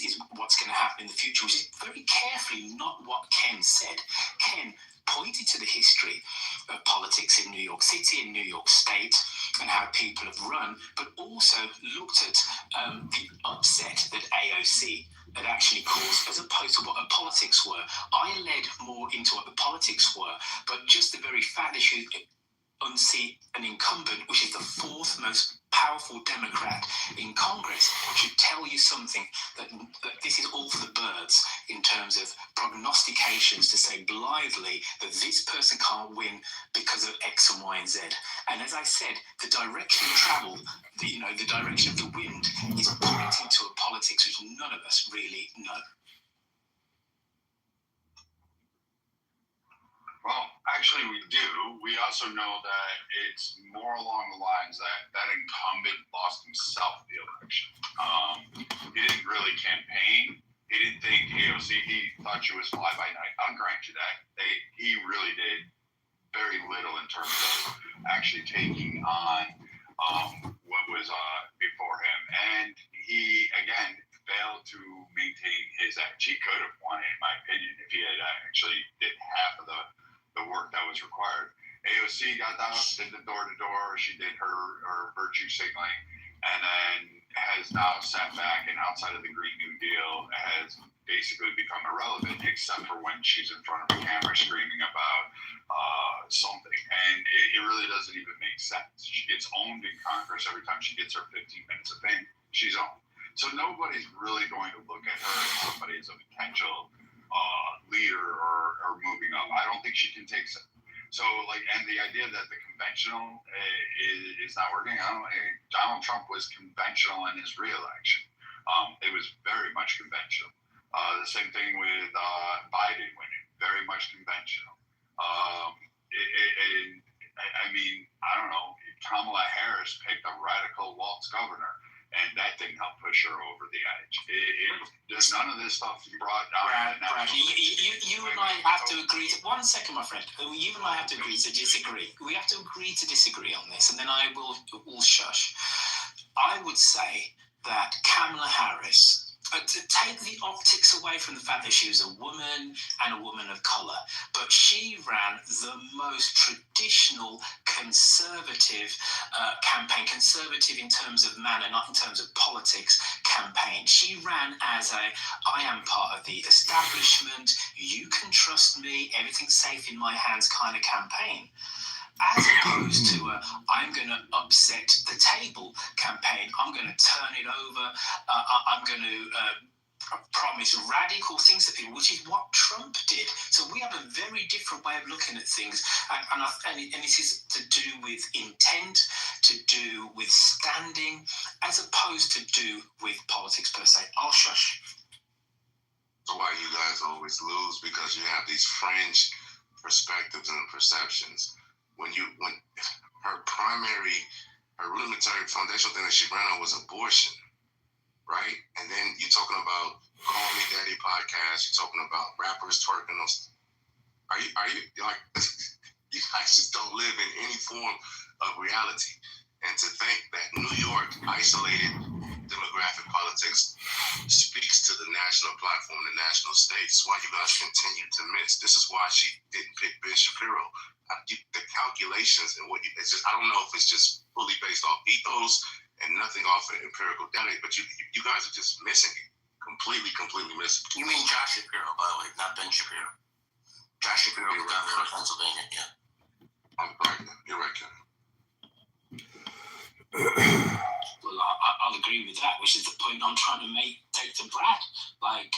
is what's going to happen in the future, which is very carefully not what Ken said. Ken pointed to the history of politics in New York City and New York State and how people have run, but also looked at the upset that AOC had actually caused, as opposed to what the politics were. I led more into what the politics were, but just the very fact that unseat an incumbent, which is the fourth most powerful Democrat in Congress, should tell you something that this is all for the birds in terms of prognostications to say blithely that this person can't win because of X and Y and Z. And as I said, the direction of travel, the direction of the wind is pointing to a politics which none of us really know. Well, actually, we do. We also know that it's more along the lines that that incumbent lost himself the election. He didn't really campaign. He didn't think AOC. He thought she was fly by night. I'll grant you that. He really did very little in terms of actually taking on what was before him, and he again failed to maintain his edge. He could have won, in my opinion, if he had actually did half of the work that was required. AOC got out, did the door-to-door, she did her virtue signaling, and then has now sat back and outside of the Green New Deal has basically become irrelevant, except for when she's in front of a camera screaming about something. And it really doesn't even make sense. She gets owned in Congress every time she gets her 15 minutes of fame. She's owned. So nobody's really going to look at her as somebody as a potential leader or moving up. I don't think she can take it. So, and the idea that the conventional is not working, Donald Trump was conventional in his re-election. It was very much conventional. The same thing with Biden winning, very much conventional. I mean, I don't know, Kamala Harris picked a radical Waltz governor, and that didn't help push her over the edge. None of this stuff brought down. Brad, you and I have to agree. One second, my friend. You and I have to agree to disagree. We have to agree to disagree on this, and then I will shush. I would say that Kamala Harris, to take the optics away from the fact that she was a woman and a woman of colour, but she ran the most traditional conservative campaign, conservative in terms of manner, not in terms of politics campaign. She ran as I am part of the establishment, you can trust me, everything's safe in my hands kind of campaign. As opposed to I'm going to upset the table campaign, I'm going to turn it over, I'm going to promise radical things to people, which is what Trump did. So we have a very different way of looking at things, and it is to do with intent, to do with standing, as opposed to do with politics per se. I'll shush. That's why you guys always lose, because you have these fringe perspectives and perceptions. When her rudimentary foundational thing that she ran on was abortion, right? And then you're talking about Call Me Daddy podcast. You're talking about rappers twerking on. Are you like? You guys just don't live in any form of reality. And to think that New York isolated demographic politics speaks to the national platform, the national stage. Why you guys continue to miss. This is why she didn't pick Ben Shapiro. The calculations and it's just, I don't know if it's just fully based off ethos and nothing off of empirical data, but you guys are just missing it. Completely missing it. You mean Josh Shapiro, by the way, not Ben Shapiro. Josh Shapiro, the governor of Pennsylvania, yeah. I'm right. You're right, Ken. Well, I'll agree with that, which is the point I'm trying to take to Brad. Like,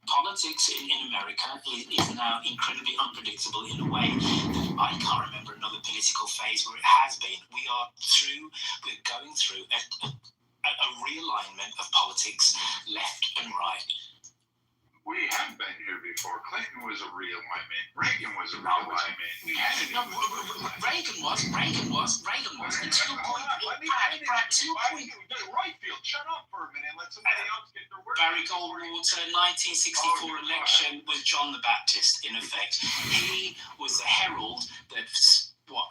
politics in America is now incredibly unpredictable in a way that I can't remember another political phase where it has been. We're going through a realignment of politics, left and right. We have been here before. Clinton was a realignment. Reagan was a realignment. We had it. No, Reagan was. Until point. Brad, 2 point. Right field. Shut up for a minute. Let somebody else get their word. Barry Goldwater, 1964 election was John the Baptist, in effect. He was the herald that,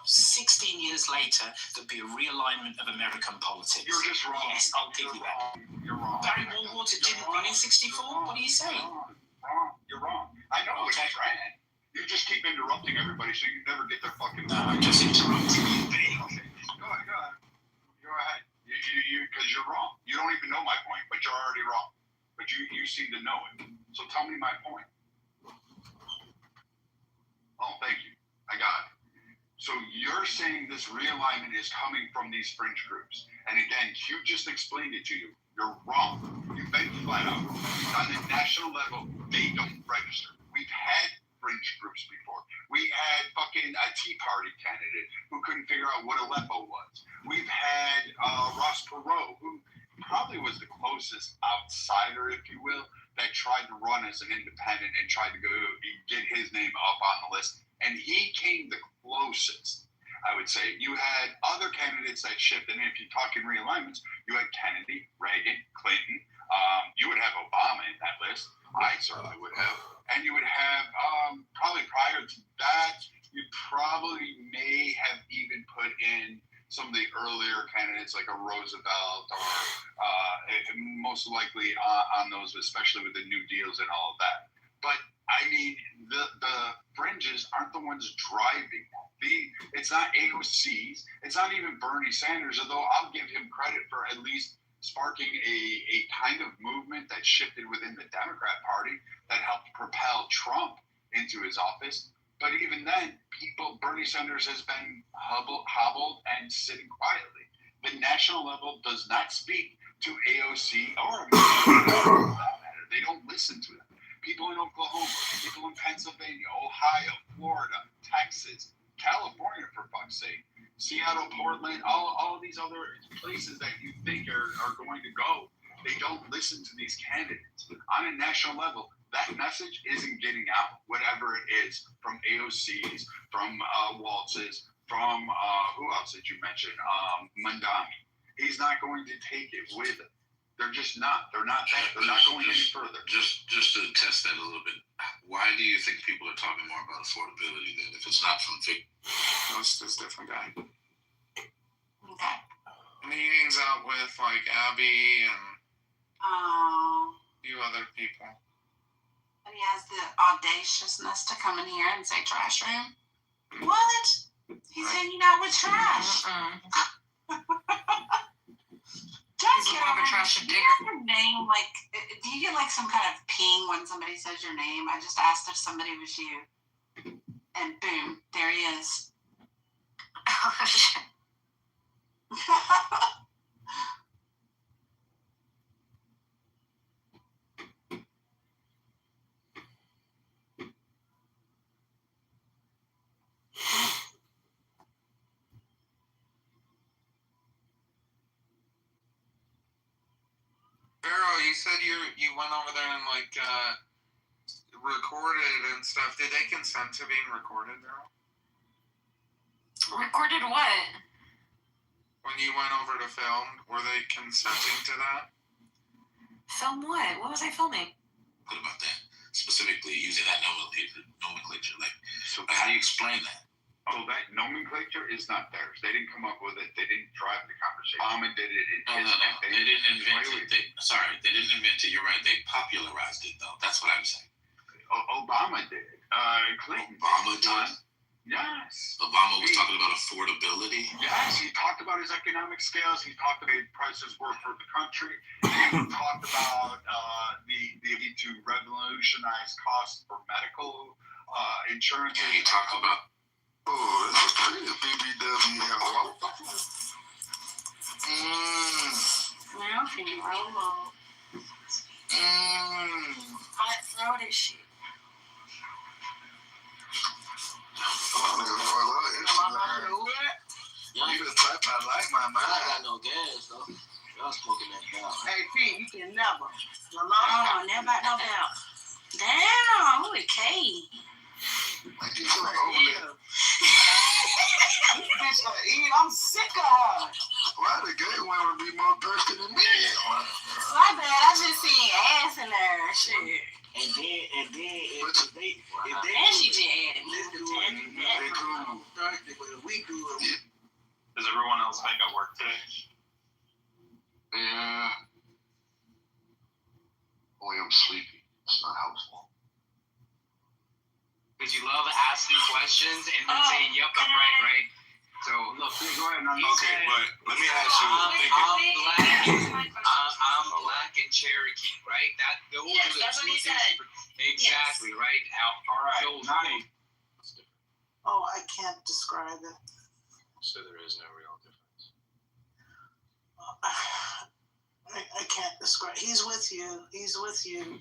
16 years later, there'd be a realignment of American politics. You're just wrong. Yes, I'll give you that. You're wrong. Barry Goldwater didn't run in 64? What are you saying? Wrong. You're wrong. I know what you're saying. You just keep interrupting everybody so you never get their fucking... No, I'm just interrupting you. Go ahead. Because you're wrong. You don't even know my point, but you're already wrong. But you seem to know it. So tell me my point. Oh, thank you. I got it. So you're saying this realignment is coming from these fringe groups. And again, Q just explained it to you. You're wrong. You've been flat out. On the national level, they don't register. We've had fringe groups before. We had fucking a Tea Party candidate who couldn't figure out what Aleppo was. We've had Ross Perot, who probably was the closest outsider, if you will, that tried to run as an independent and tried to go get his name up on the list. And he came the closest, I would say. You had other candidates that shifted. And if you're talking realignments, you had Kennedy, Reagan, Clinton. You would have Obama in that list. I certainly would have. And you would have, probably prior to that, you probably may have even put in some of the earlier candidates like a Roosevelt or most likely on those, especially with the New Deals and all of that. But I mean, the fringes aren't the ones driving that. It's not AOC's. It's not even Bernie Sanders, although I'll give him credit for at least sparking a kind of movement that shifted within the Democrat Party that helped propel Trump into his office. But even then, Bernie Sanders has been hobbled and sitting quietly. The national level does not speak to AOC or for that matter. They don't listen to them. People in Oklahoma, people in Pennsylvania, Ohio, Florida, Texas, California, for fuck's sake, Seattle, Portland, all these other places that you think are going to go, they don't listen to these candidates. On a national level, that message isn't getting out, whatever it is, from AOCs, from Waltz's, from, who else did you mention? Mandami. He's not going to take it with him. They're just not. They're not there. They're not going any further. Just to test that a little bit, why do you think people are talking more about affordability then if it's not from Vic? That's this different guy. Okay. Meetings out with like Abby and a few other people. And he has the audaciousness to come in here and say trash room. What? He's hanging out with trash. He's more of a trash digger. Do you have your name, like, do you get like some kind of ping when somebody says your name? I just asked if somebody was you. And boom, there he is. Oh, shit. Farrell, you said you went over there and like recorded and stuff. Did they consent to being recorded, Farrell? Recorded what? When you went over to film, were they consenting to that? Film what? What was I filming? What about that? Specifically using that nomenclature. Like, so how do you explain that? Oh, that nomenclature is not theirs. They didn't come up with it. They didn't drive the conversation. Obama did it. No. They didn't invent it. They didn't invent it. You're right. They popularized it, though. That's what I'm saying. Obama did. Clinton. Obama did? Yes. Obama was talking about affordability? Yes. He talked about his economic scales. He talked about prices were for the country. He talked about the need to revolutionize costs for medical insurance. Yeah, he talked about... Oh, that's a pretty BBW. Hot throated shit. You just type, I like my mind. I got no gas though. Y'all smoking that bell. Hey, P, you can never. Oh, never got no belt. Damn, holy K. Like you feel over there. This bitch gonna eat. I'm sick of her. Why the gay women be more thirsty than me? My bad, I just seen ass in there. Shit. And then if they And she just added me. They cool. thirsty, but if we do it, Does everyone else make up work today? Yeah. Only I'm sleepy. It's not helpful. Because you love asking questions and then saying, yep, I'm right. So, look, go ahead. Okay, but let me ask you. I'm black and Cherokee, right? Those Yes, are the that's what two he things. said. Exactly, right? All right. So, Nice. Oh, I can't describe it. So there is no real difference. I can't describe. He's with you. He's with you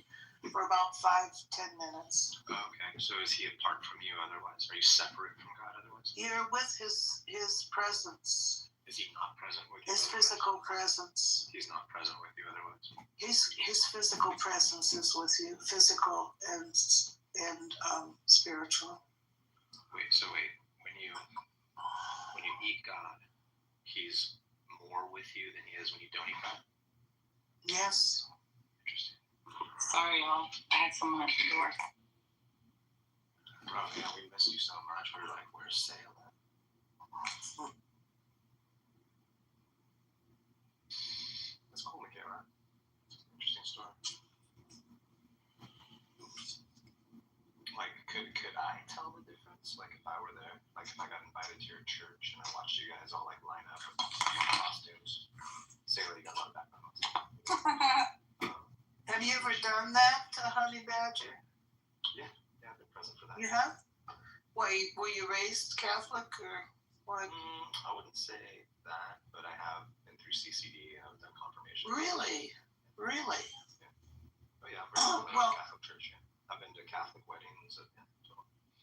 for about 5-10 minutes. Okay, so is he apart from you otherwise? Are you separate from God otherwise? You're with his presence. Is he not present with you? His otherwise? physical presence. He's not present with you otherwise. His physical presence is with you. Physical and spiritual. Wait. When you eat God, he's more with you than he is when you don't eat God. Yes. Interesting. Sorry, y'all. I had someone at the door. Bro, yeah, we miss you so much. We were like, where's Sale at? That's cool, Michaela. Interesting story. Like, could I tell the difference? Like, if I were there, like if I got invited to your church and I watched you guys all like line up with costumes. Sailor, you got a lot of background. Have you ever done that, Honey Badger? Yeah, I've been present for that. You have? Were you raised Catholic or what? I wouldn't say that, but I have been through CCD and I've done confirmation. Really? Really? Yeah. Oh yeah, I've been to Catholic church. Yeah. I've been to Catholic weddings.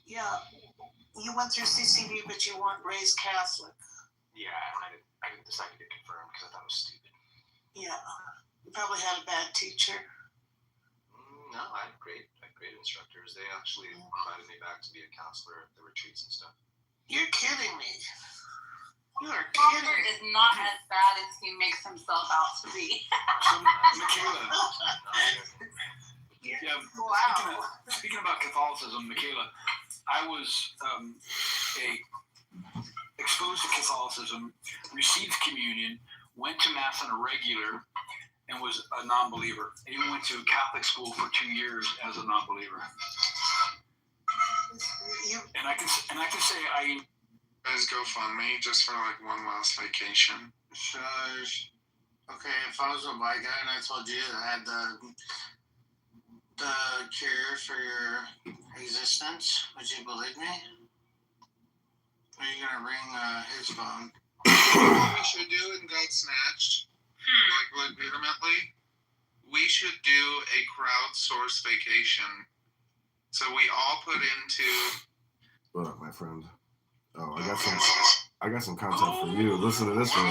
Yeah. You went through CCD, but you weren't raised Catholic. Yeah, I didn't decide to get confirmed because I thought it was stupid. Yeah. You probably had a bad teacher. No, I had great instructors. They actually invited me back to be a counselor at the retreats and stuff. You're kidding me. You are Rockford kidding me. is not as bad as he makes himself out to be. Michaela. Wow. Speaking about Catholicism, Michaela, I was exposed to Catholicism, received communion, went to Mass on a regular, and was a non-believer. I even went to Catholic school for 2 years as a non-believer. And I can say I. Guys, GoFundMe just for like one last vacation. Shush. Okay, if I was a white guy and I told you I had the cure for your existence, would you believe me? Or are you gonna ring his phone? You know what we should do in Got Snatched? Like legitimately? We should do a crowdsourced vacation. So we all put into. What up, my friend? Oh, I got some content for you. Listen to this one.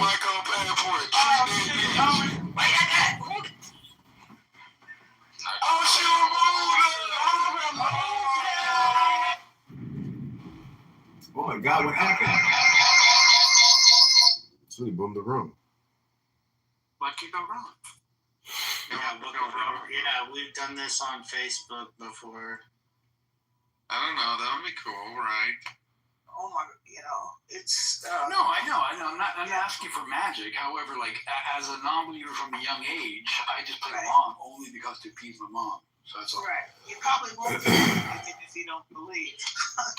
Oh my God, what happened? Somebody boomed the room. Like you go wrong. Yeah, we've done this on Facebook before. I don't know. That would be cool, right? Oh my, it's. No, I know. I'm not asking for magic. However, like as a non-believer from a young age, I just play along only because to appease my mom. So that's all. Right. You probably won't do anything if you don't believe.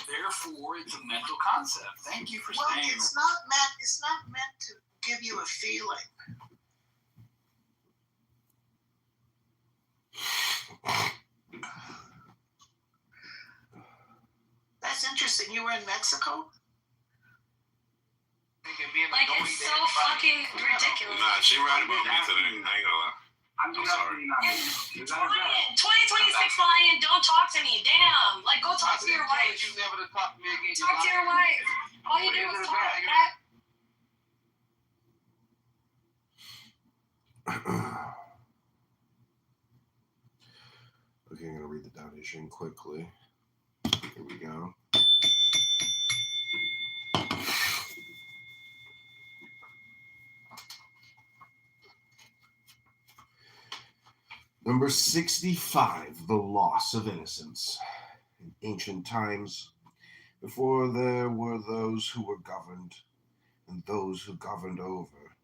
Therefore, it's a mental concept. Thank you for saying. Well, it's not meant to give you a feeling. That's interesting. You were in Mexico? Like, it's so fucking ridiculous. Nah, she right about me today. I ain't gonna lie. I'm sorry. 2026 Lion, don't talk to me. Damn. Like, go talk to your wife. You never to talk to me again. Talk to your wife. All you do is talk. Okay, I'm gonna read the donation quickly. Here we go. Number 65, the loss of innocence. In ancient times, before there were those who were governed and those who governed over,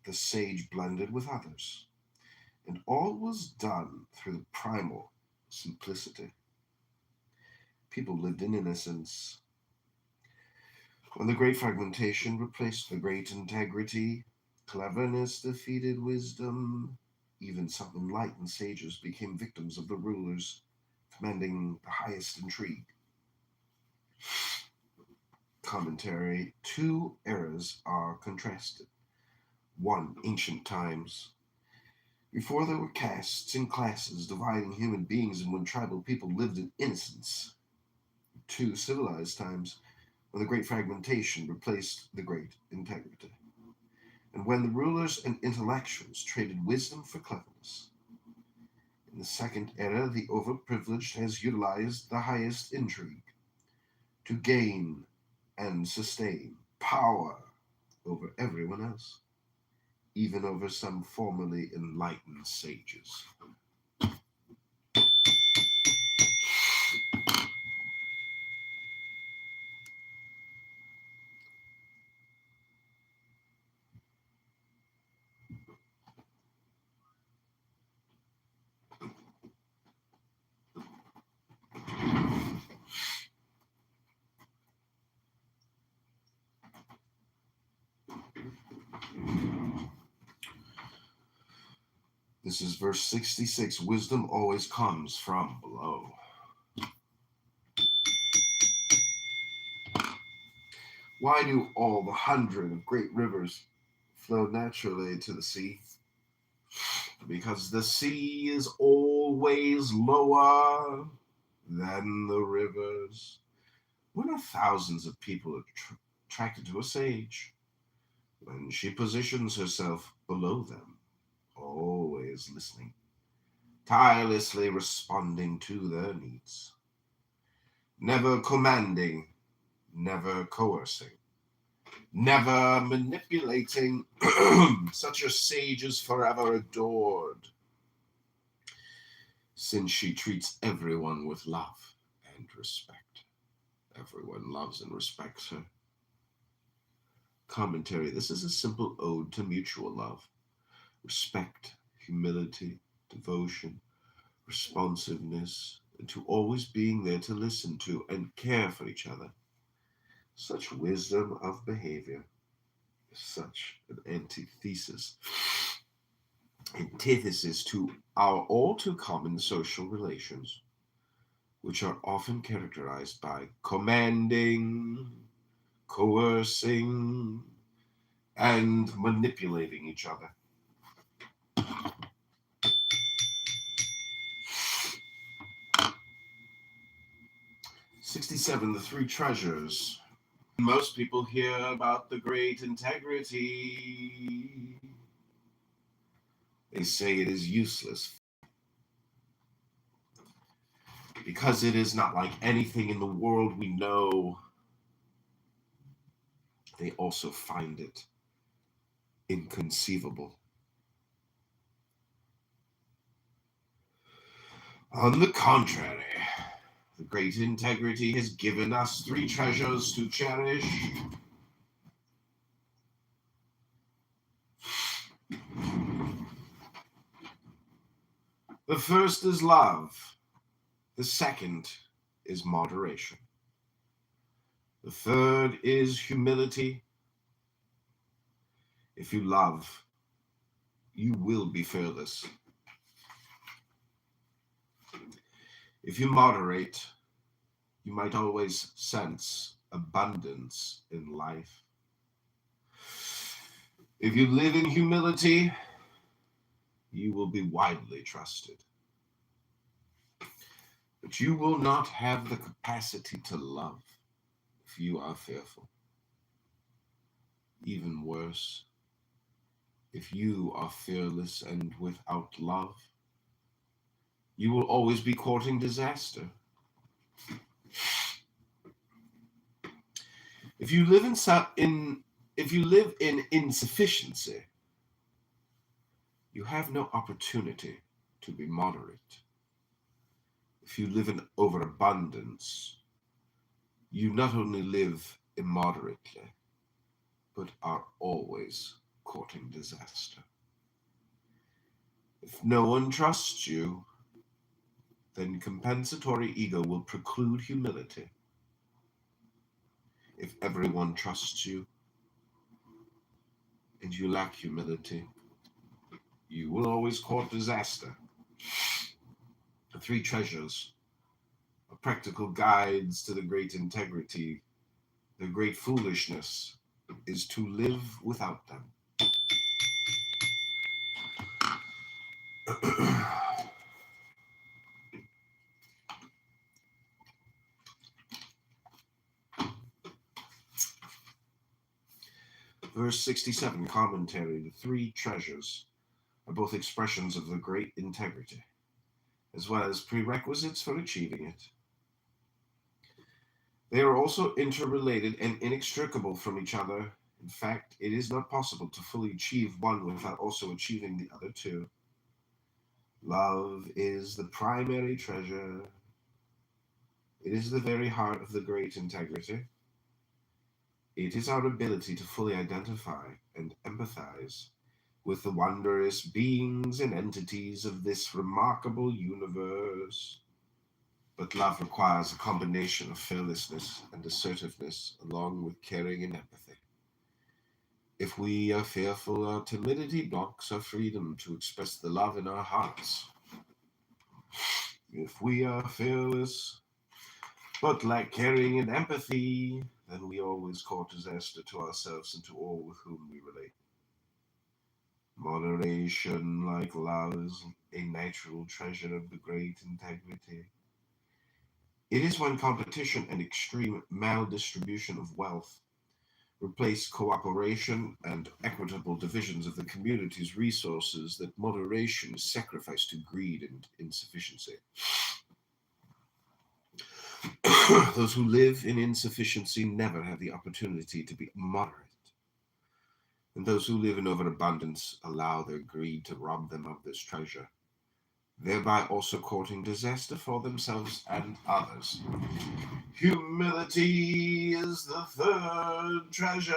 the sage blended with others, and all was done through the primal simplicity. People lived in innocence. When the great fragmentation replaced the great integrity, cleverness defeated wisdom. Even some enlightened sages became victims of the rulers, commanding the highest intrigue. Commentary, two eras are contrasted. One, ancient times, before there were castes and classes dividing human beings and when tribal people lived in innocence. Two, civilized times, when the great fragmentation replaced the great integrity, and when the rulers and intellectuals traded wisdom for cleverness. In the second era, the overprivileged has utilized the highest intrigue to gain and sustain power over everyone else, even over some formerly enlightened sages. This is verse 66. Wisdom always comes from below. Why do all the 100 of great rivers flow naturally to the sea? Because the sea is always lower than the rivers. When are thousands of people attracted to a sage? When she positions herself below them, always listening, tirelessly responding to their needs, never commanding, never coercing, never manipulating. Such a sage is forever adored, since she treats everyone with love and respect. Everyone loves and respects her. Commentary. This is a simple ode to mutual love, respect, humility, devotion, responsiveness, and to always being there to listen to and care for each other. Such wisdom of behavior is such an antithesis to our all too common social relations, which are often characterized by commanding, coercing, and manipulating each other. '67, the three treasures. Most people hear about the great integrity. They say it is useless because it is not like anything in the world we know. They also find it inconceivable. On the contrary, the great integrity has given us three treasures to cherish. The first is love. The second is moderation. The third is humility. If you love, you will be fearless. If you moderate, you might always sense abundance in life. If you live in humility, you will be widely trusted. But you will not have the capacity to love if you are fearful. Even worse, if you are fearless and without love, you will always be courting disaster. If you live in insufficiency, you have no opportunity to be moderate. If you live in overabundance, you not only live immoderately, but are always courting disaster. If no one trusts you, then compensatory ego will preclude humility. If everyone trusts you and you lack humility, you will always court disaster. The three treasures are practical guides to the great integrity The great foolishness is to live without them. Verse 67, commentary. The three treasures are both expressions of the great integrity, as well as prerequisites for achieving it. They are also interrelated and inextricable from each other. In fact, it is not possible to fully achieve one without also achieving the other two. Love is the primary treasure. It is the very heart of the great integrity. It is our ability to fully identify and empathize with the wondrous beings and entities of this remarkable universe. But love requires a combination of fearlessness and assertiveness, along with caring and empathy. If we are fearful, our timidity blocks our freedom to express the love in our hearts. If we are fearless, but lack caring and empathy, then we always cause disaster to ourselves and to all with whom we relate. Moderation, like love, is a natural treasure of the great integrity. It is when competition and extreme maldistribution of wealth replace cooperation and equitable divisions of the community's resources that moderation is sacrificed to greed and insufficiency. Those who live in insufficiency never have the opportunity to be moderate. And those who live in overabundance allow their greed to rob them of this treasure, thereby also courting disaster for themselves and others. Humility is the third treasure.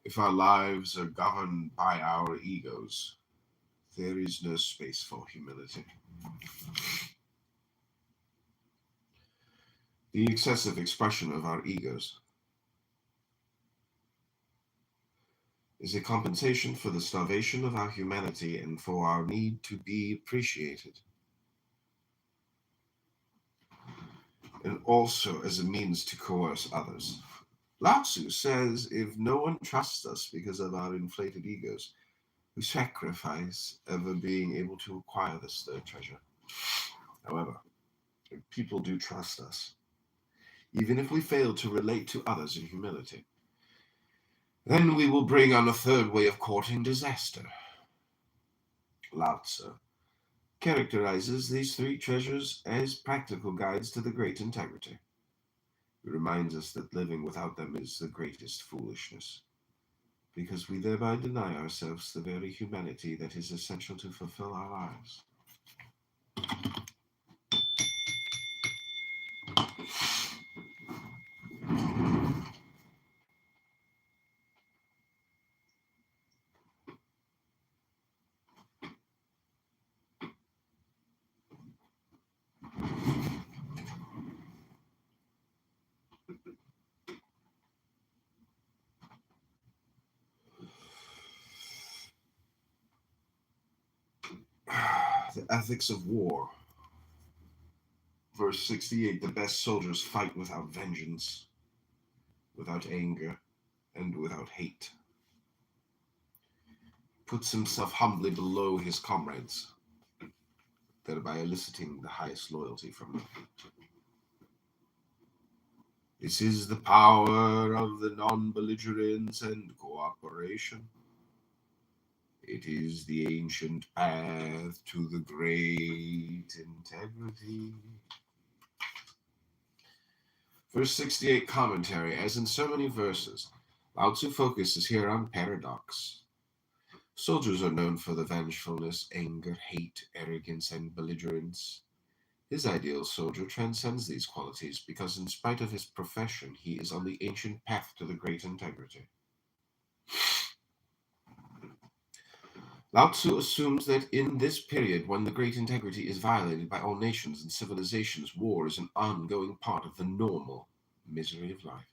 If our lives are governed by our egos, there is no space for humility. The excessive expression of our egos is a compensation for the starvation of our humanity and for our need to be appreciated, and also as a means to coerce others. Lao Tzu says, if no one trusts us because of our inflated egos, we sacrifice ever being able to acquire this third treasure. However, if people do trust us, even if we fail to relate to others in humility, then we will bring on a third way of courting disaster. Lao Tzu characterizes these three treasures as practical guides to the great integrity. He reminds us that living without them is the greatest foolishness, because we thereby deny ourselves the very humanity that is essential to fulfill our lives. The ethics of war. Verse 68, the best soldiers fight without vengeance, without anger, and without hate. Puts himself humbly below his comrades, thereby eliciting the highest loyalty from them. This is the power of the non-belligerence and cooperation. It is the ancient path to the great integrity. Verse 68, commentary. As in so many verses, Lao Tzu focuses here on paradox. Soldiers are known for the vengefulness, anger, hate, arrogance, and belligerence. His ideal soldier transcends these qualities because in spite of his profession, he is on the ancient path to the great integrity. Lao Tzu assumes that in this period, when the great integrity is violated by all nations and civilizations, war is an ongoing part of the normal misery of life.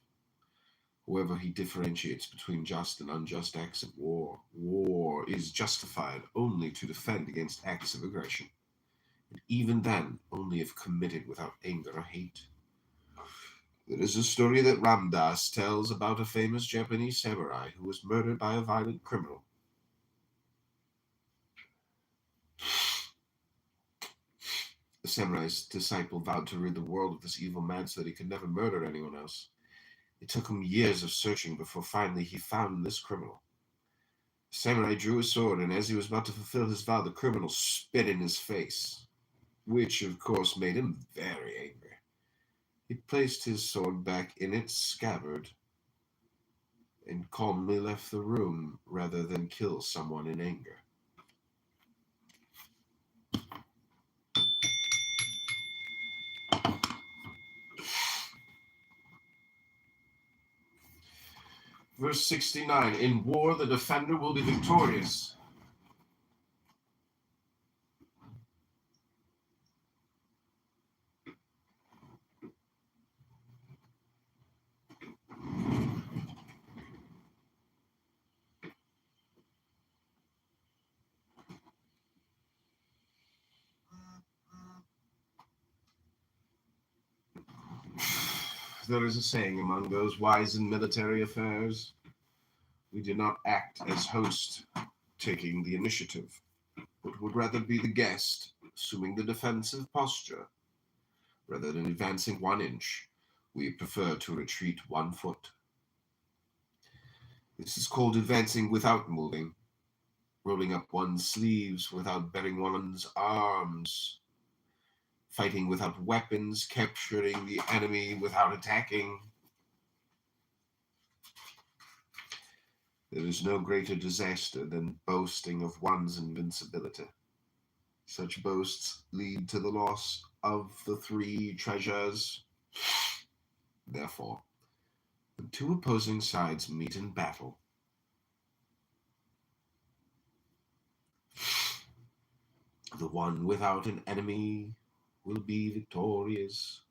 However, he differentiates between just and unjust acts of war. War is justified only to defend against acts of aggression, and even then, only if committed without anger or hate. There is a story that Ram Dass tells about a famous Japanese samurai who was murdered by a violent criminal. The samurai's disciple vowed to rid the world of this evil man so that he could never murder anyone else. It took him years of searching before finally he found this criminal. The samurai drew his sword, and as he was about to fulfill his vow, the criminal spit in his face, which of course made him very angry. He placed his sword back in its scabbard and calmly left the room rather than kill someone in anger. Verse 69, in war the defender will be victorious. There is a saying among those wise in military affairs: we do not act as host, taking the initiative, but would rather be the guest, assuming the defensive posture. Rather than advancing 1 inch, we prefer to retreat 1 foot. This is called advancing without moving, rolling up one's sleeves without baring one's arms, fighting without weapons, capturing the enemy without attacking. There is no greater disaster than boasting of one's invincibility. Such boasts lead to the loss of the 3 treasures. Therefore, when 2 opposing sides meet in battle, the one without an enemy will be victorious.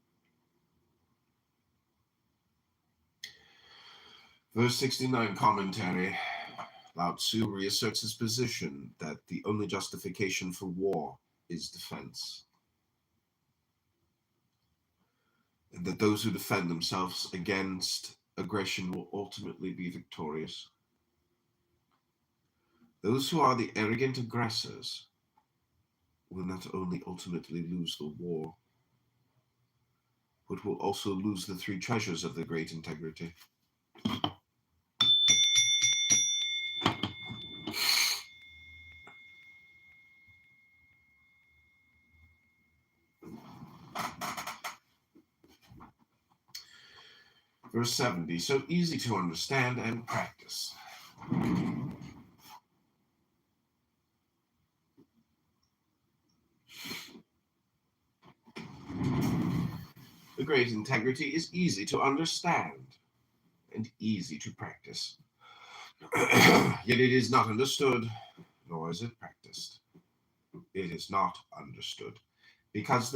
Verse 69 commentary. Lao Tzu reasserts his position that the only justification for war is defense, and that those who defend themselves against aggression will ultimately be victorious. Those who are the arrogant aggressors will not only ultimately lose the war, but will also lose the 3 treasures of the great integrity. Verse 70, so easy to understand and practice. The great integrity is easy to understand and easy to practice. Yet it is not understood, nor is it practiced. It is not understood because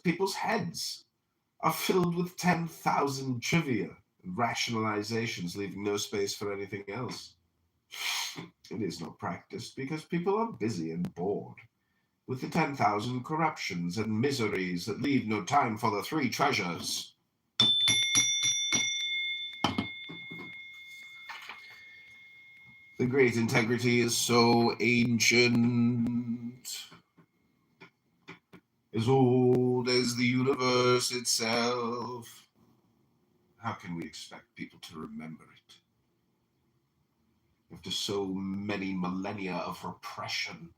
people's heads are filled with 10,000 trivia and rationalizations, leaving no space for anything else. It is not practiced because people are busy and bored with the 10,000 corruptions and miseries that leave no time for the 3 treasures. The great integrity is so ancient, as old as the universe itself. How can we expect people to remember it after so many millennia of repression?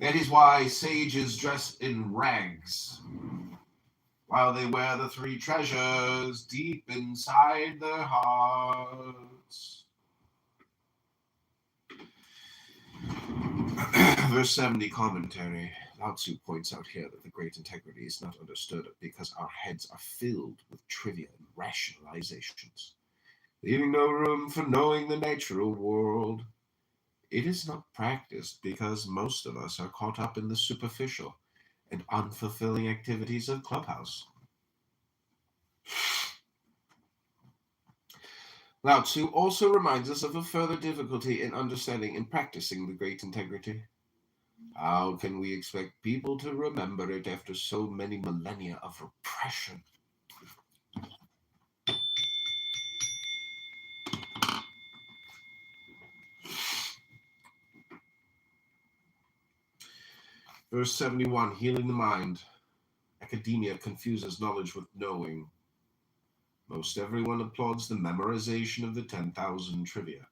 That is why sages dress in rags, while they wear the 3 treasures deep inside their hearts. Verse 70 commentary. Lao Tzu points out here that the great integrity is not understood because our heads are filled with trivia and rationalizations, leaving no room for knowing the natural world. It is not practiced because most of us are caught up in the superficial and unfulfilling activities of Clubhouse. Lao Tzu also reminds us of a further difficulty in understanding and practicing the great integrity. How can we expect people to remember it after so many millennia of repression? Verse 71, healing the mind. Academia confuses knowledge with knowing. Most everyone applauds the memorization of the 10,000 trivia.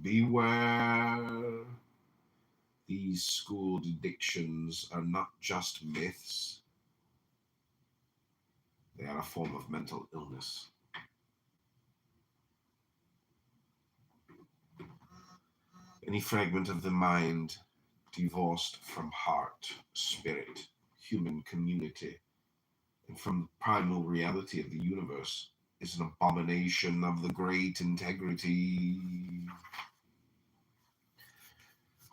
Beware. These school dictions are not just myths. They are a form of mental illness. Any fragment of the mind divorced from heart, spirit, human community, and from the primal reality of the universe is an abomination of the great integrity.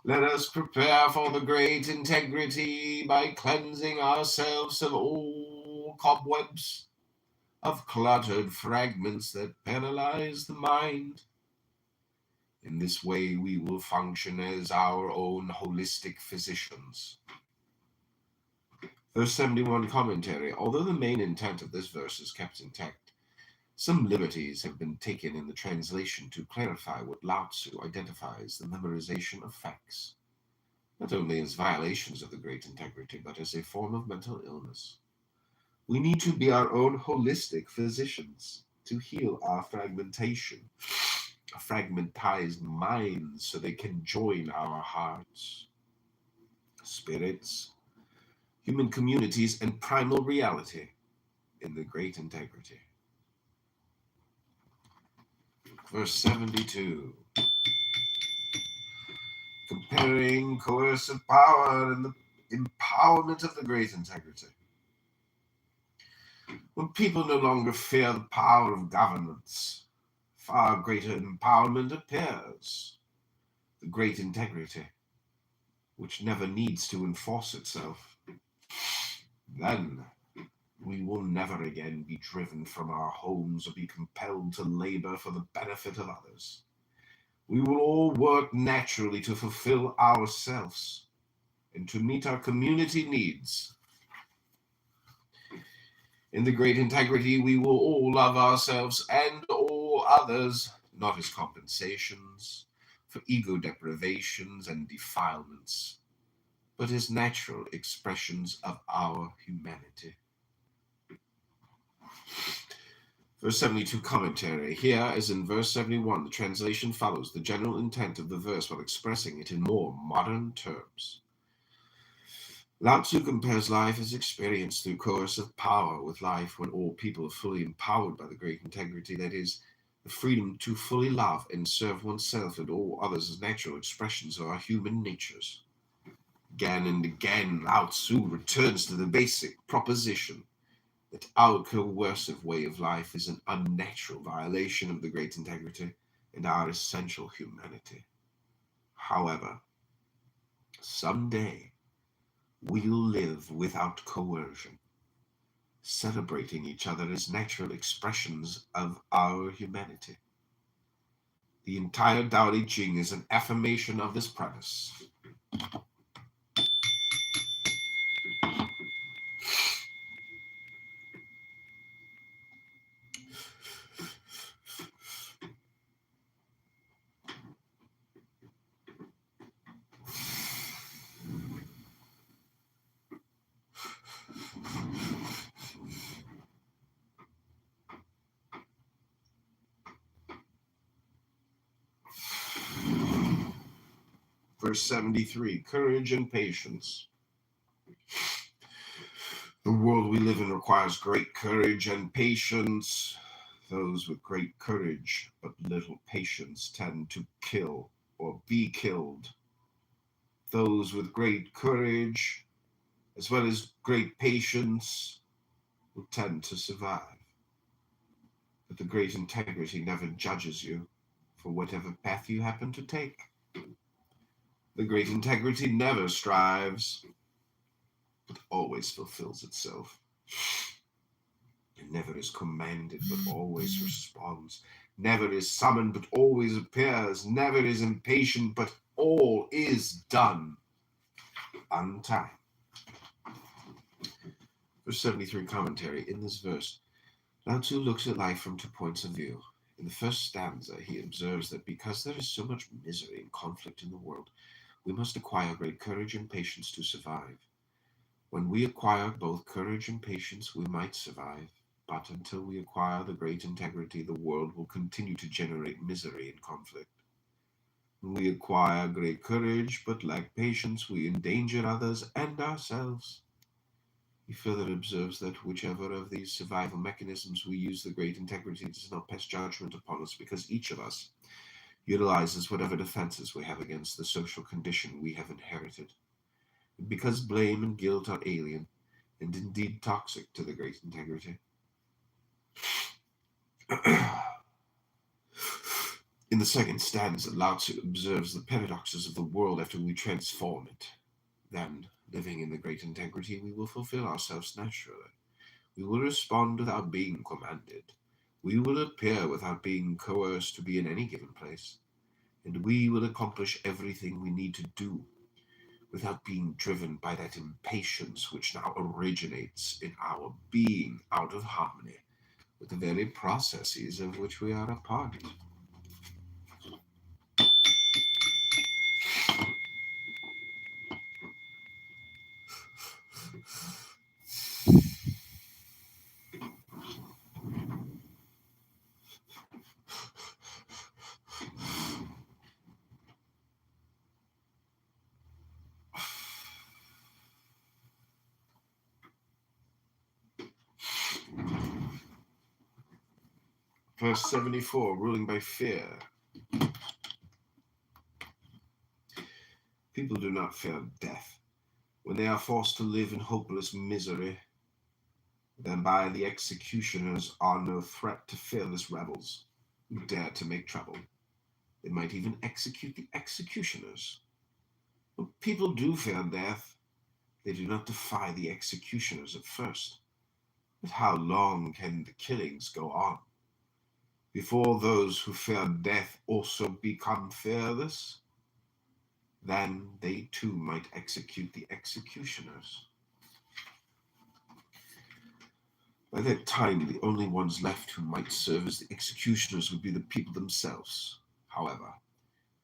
Let us prepare for the great integrity by cleansing ourselves of all cobwebs, of cluttered fragments that paralyze the mind. In this way, we will function as our own holistic physicians. Verse 71 commentary. Although the main intent of this verse is kept intact, some liberties have been taken in the translation to clarify what Lao Tzu identifies the memorization of facts, not only as violations of the great integrity, but as a form of mental illness. We need to be our own holistic physicians to heal our fragmentation, fragmentized minds, so they can join our hearts, spirits, human communities, and primal reality in the great integrity. Verse 72. Comparing coercive power and the empowerment of the great integrity. When people no longer fear the power of governments, far greater empowerment appears. The great integrity, which never needs to enforce itself. Then we will never again be driven from our homes or be compelled to labor for the benefit of others. We will all work naturally to fulfill ourselves and to meet our community needs. In the great integrity, we will all love ourselves and all others, not as compensations for ego deprivations and defilements, but as natural expressions of our humanity. Verse 72 commentary. Here, as in verse 71, the translation follows the general intent of the verse while expressing it in more modern terms. Lao Tzu compares life as experienced through coercive power with life when all people are fully empowered by the great integrity, that is, the freedom to fully love and serve oneself and all others as natural expressions of our human natures. Again and again, Lao Tzu returns to the basic proposition that our coercive way of life is an unnatural violation of the great integrity and our essential humanity. However, someday we'll live without coercion, celebrating each other as natural expressions of our humanity. The entire Tao Te Ching is an affirmation of this premise. Verse 73, courage and patience. The world we live in requires great courage and patience. Those with great courage but little patience tend to kill or be killed. Those with great courage as well as great patience will tend to survive. But the great integrity never judges you for whatever path you happen to take. The great integrity never strives, but always fulfills itself. It never is commanded, but always responds. Never is summoned, but always appears. Never is impatient, but all is done. on time. Verse 73 commentary. In this verse, Lao Tzu looks at life from 2 points of view. In the first stanza, he observes that because there is so much misery and conflict in the world, we must acquire great courage and patience to survive. When we acquire both courage and patience, we might survive, but until we acquire the great integrity, the world will continue to generate misery and conflict. When we acquire great courage but lack patience, we endanger others and ourselves. He further observes that whichever of these survival mechanisms we use, the great integrity does not pass judgment upon us, because each of us utilizes whatever defenses we have against the social condition we have inherited. And because blame and guilt are alien and indeed toxic to the great integrity. In the second stanza, Lao Tzu observes the paradoxes of the world after we transform it. Then, living in the great integrity, we will fulfill ourselves naturally. We will respond without being commanded. We will appear without being coerced to be in any given place. And we will accomplish everything we need to do without being driven by that impatience which now originates in our being out of harmony with the very processes of which we are a part. Verse 74, ruling by fear. People do not fear death when they are forced to live in hopeless misery. Then by the executioners are no threat to fearless rebels who dare to make trouble. They might even execute the executioners. But people do fear death. They do not defy the executioners at first. But how long can the killings go on before those who fear death also become fearless? Then they too might execute the executioners. By that time, the only ones left who might serve as the executioners would be the people themselves. However,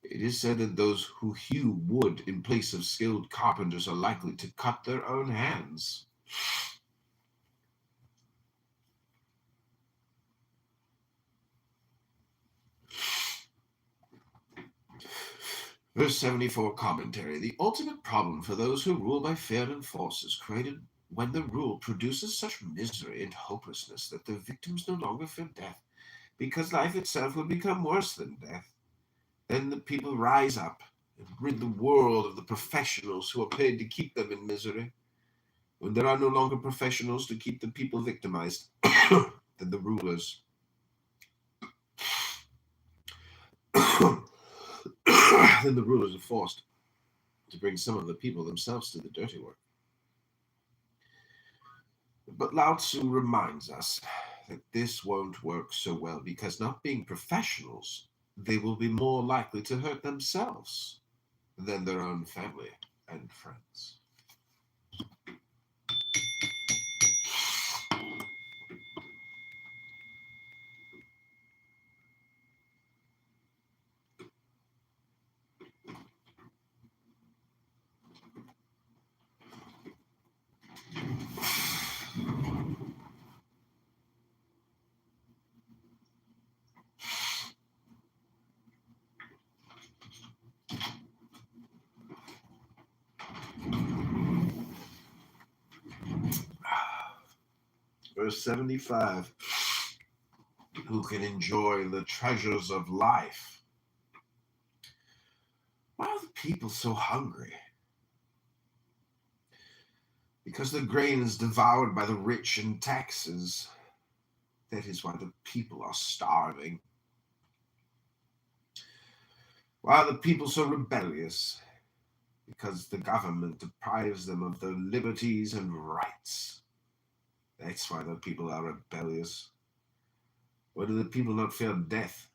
it is said that those who hew wood in place of skilled carpenters are likely to cut their own hands. Verse 74 commentary. The ultimate problem for those who rule by fear and force is created when the rule produces such misery and hopelessness that the victims no longer fear death, because life itself will become worse than death. Then the people rise up and rid the world of the professionals who are paid to keep them in misery. When there are no longer professionals to keep the people victimized, then the rulers are forced to bring some of the people themselves to the dirty work. But Lao Tzu reminds us that this won't work so well because, not being professionals, they will be more likely to hurt themselves than their own family and friends. Verse 75. Who can enjoy the treasures of life? Why are the people so hungry? Because the grain is devoured by the rich and taxes. That is why the people are starving. Why are the people so rebellious? Because the government deprives them of their liberties and rights. That's why the people are rebellious. Why do the people not fear death?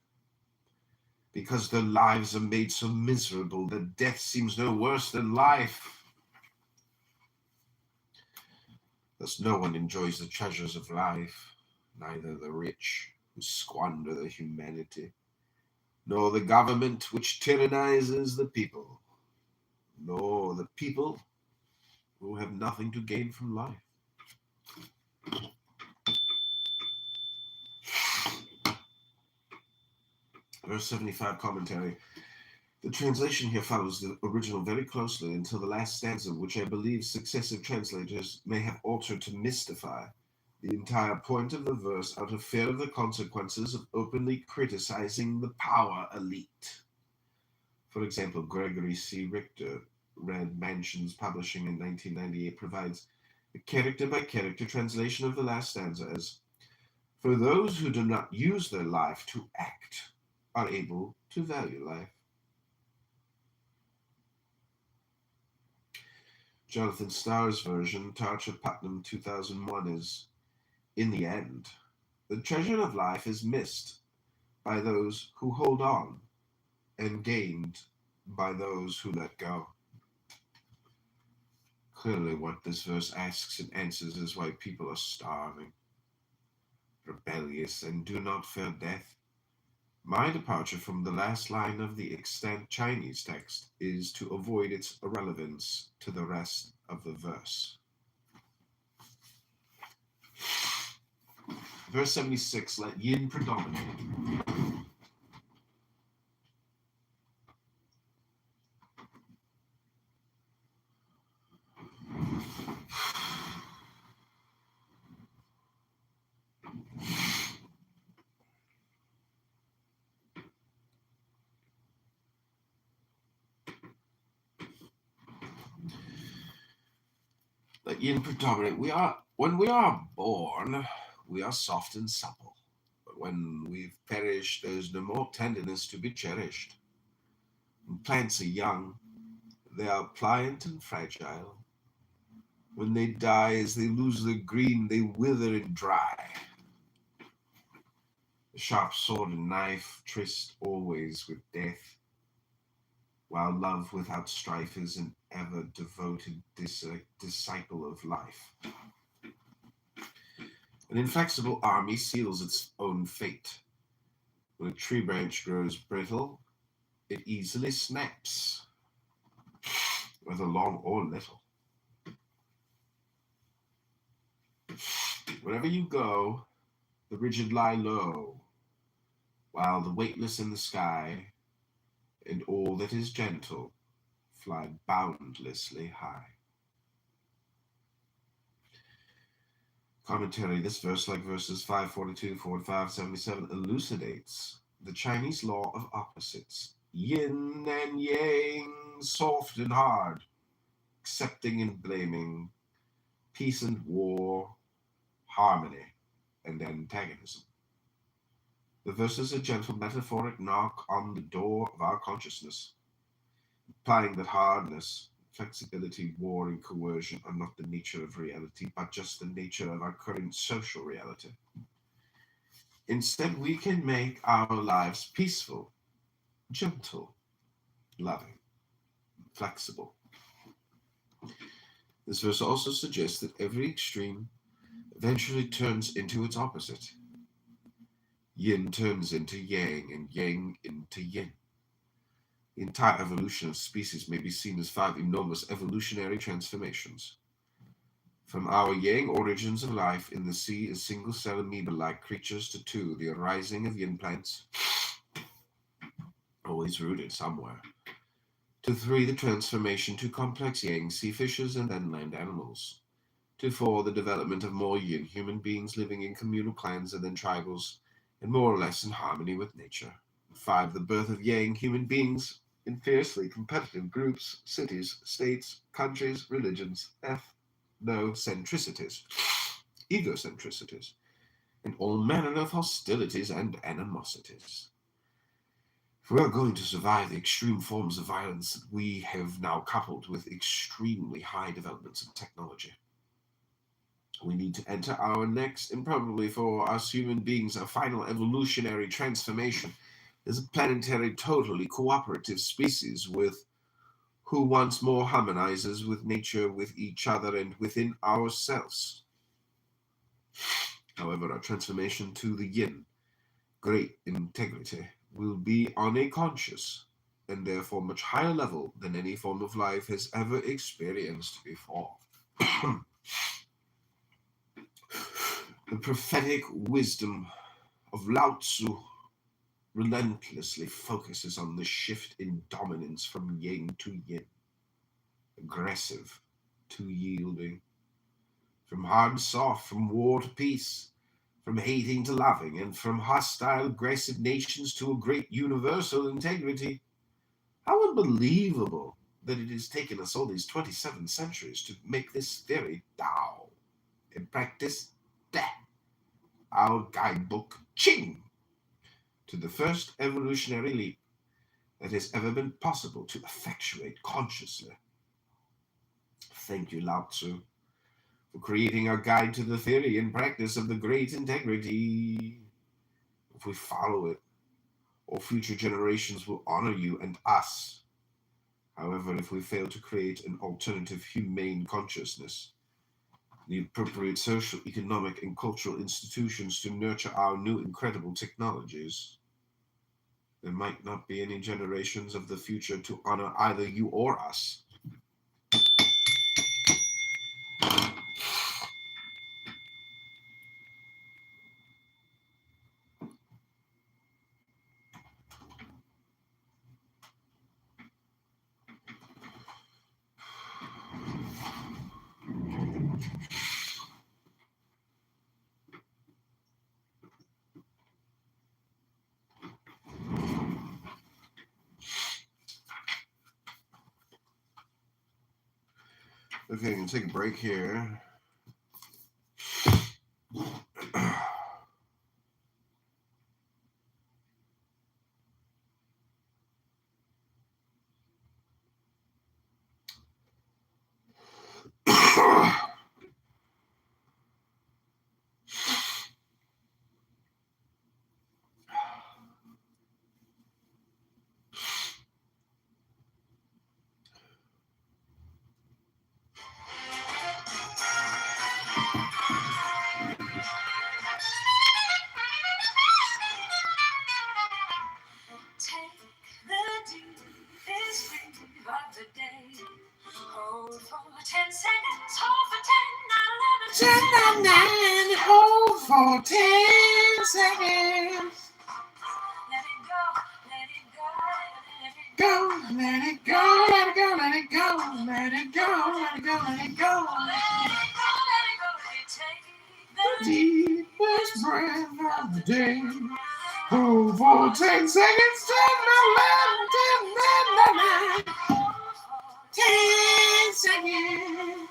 Because their lives are made so miserable that death seems no worse than life. Thus no one enjoys the treasures of life, neither the rich, who squander their humanity, nor the government which tyrannizes the people, nor the people who have nothing to gain from life. Verse 75 commentary. The translation here follows the original very closely until the last stanza, which I believe successive translators may have altered to mystify the entire point of the verse out of fear of the consequences of openly criticizing the power elite. For example, Gregory C. Richter, Red Mansions Publishing in 1998, provides a character-by-character translation of the last stanza as, "For those who do not use their life to act are able to value life." Jonathan Starr's version, Tarcher Putnam 2001, is, "In the end, the treasure of life is missed by those who hold on and gained by those who let go." Clearly, what this verse asks and answers is why people are starving, rebellious, and do not fear death. My departure from the last line of the extant Chinese text is to avoid its irrelevance to the rest of the verse. Verse 76, let yin predominate. Let yin predominate. When we are born, we are soft and supple. But when we've perished, there's no more tenderness to be cherished. When plants are young, they are pliant and fragile. When they die, as they lose their green, they wither and dry. The sharp sword and knife tryst always with death, while love without strife is an ever devoted disciple of life. An inflexible army seals its own fate. When a tree branch grows brittle, it easily snaps, whether long or little. Wherever you go, the rigid lie low, while the weightless in the sky and all that is gentle fly boundlessly high. Commentary. This verse, like verses 542, 45, 77, elucidates the Chinese law of opposites. Yin and yang, soft and hard, accepting and blaming, peace and war, harmony and antagonism. The verse is a gentle metaphoric knock on the door of our consciousness, implying that hardness, flexibility, war, and coercion are not the nature of reality, but just the nature of our current social reality. Instead, we can make our lives peaceful, gentle, loving, flexible. This verse also suggests that every extreme eventually turns into its opposite. Yin turns into yang, and yang into yin. The entire evolution of species may be seen as 5 enormous evolutionary transformations. From our yang origins of life in the sea as single-cell amoeba-like creatures to 2, the arising of yin plants, always rooted somewhere, to 3, the transformation to complex yang sea fishes and then land animals, to 4, the development of more yin human beings living in communal clans and then tribals, and more or less in harmony with nature. 5, the birth of yang human beings in fiercely competitive groups, cities, states, countries, religions, ethnocentricities, egocentricities, and all manner of hostilities and animosities. If we are going to survive the extreme forms of violence that we have now coupled with extremely high developments in technology, we need to enter our next, and probably for us human beings, our final evolutionary transformation as a planetary, totally cooperative species who once more harmonizes with nature, with each other, and within ourselves. However, our transformation to the yin, great integrity, will be on a conscious and therefore much higher level than any form of life has ever experienced before. The prophetic wisdom of Lao Tzu relentlessly focuses on the shift in dominance from yang to yin, aggressive to yielding, from hard to soft, from war to peace, from hating to loving, and from hostile, aggressive nations to a great universal integrity. How unbelievable that it has taken us all these 27 centuries to make this theory Tao, and practice Da, our guidebook Ching, to the first evolutionary leap that has ever been possible to effectuate consciously. Thank you, Lao Tzu, for creating our guide to the theory and practice of the great integrity. If we follow it, all future generations will honor you and us. However, if we fail to create an alternative humane consciousness, the appropriate social, economic, and cultural institutions to nurture our new incredible technologies, there might not be any generations of the future to honor either you or us. Okay, I'm going to take a break here. Hold for 10 seconds, hold for 10, 9, 11, 10, 9, 9, hold for 10 seconds. Let it go, let it go, let it go, let it go, let it go, let it go, let it go, let it go, let it go, let it go, let it go, let it take the deepest breath of the day. Hold for 10 seconds, 10, 9, 11, 10, 9, 9, 10 seconds.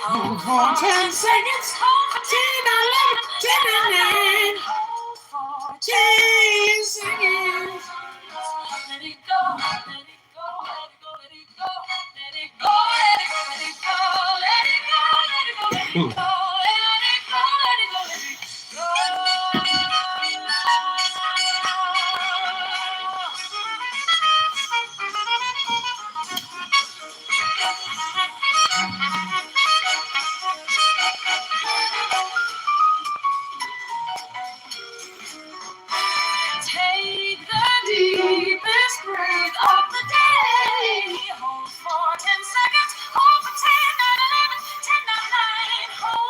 Hold for 10 seconds, hold for 10, 11, 10, 9, hold for 10 seconds. Let it go, let it go, let it go, let it go, let it go, let it go, let it go, let it go, let it go, let it go, let it go, let it go, let it go. Take the deepest breath of the day. Hold for 10 seconds. Hold for 10, 9, 11, 10, 9, 9. Hold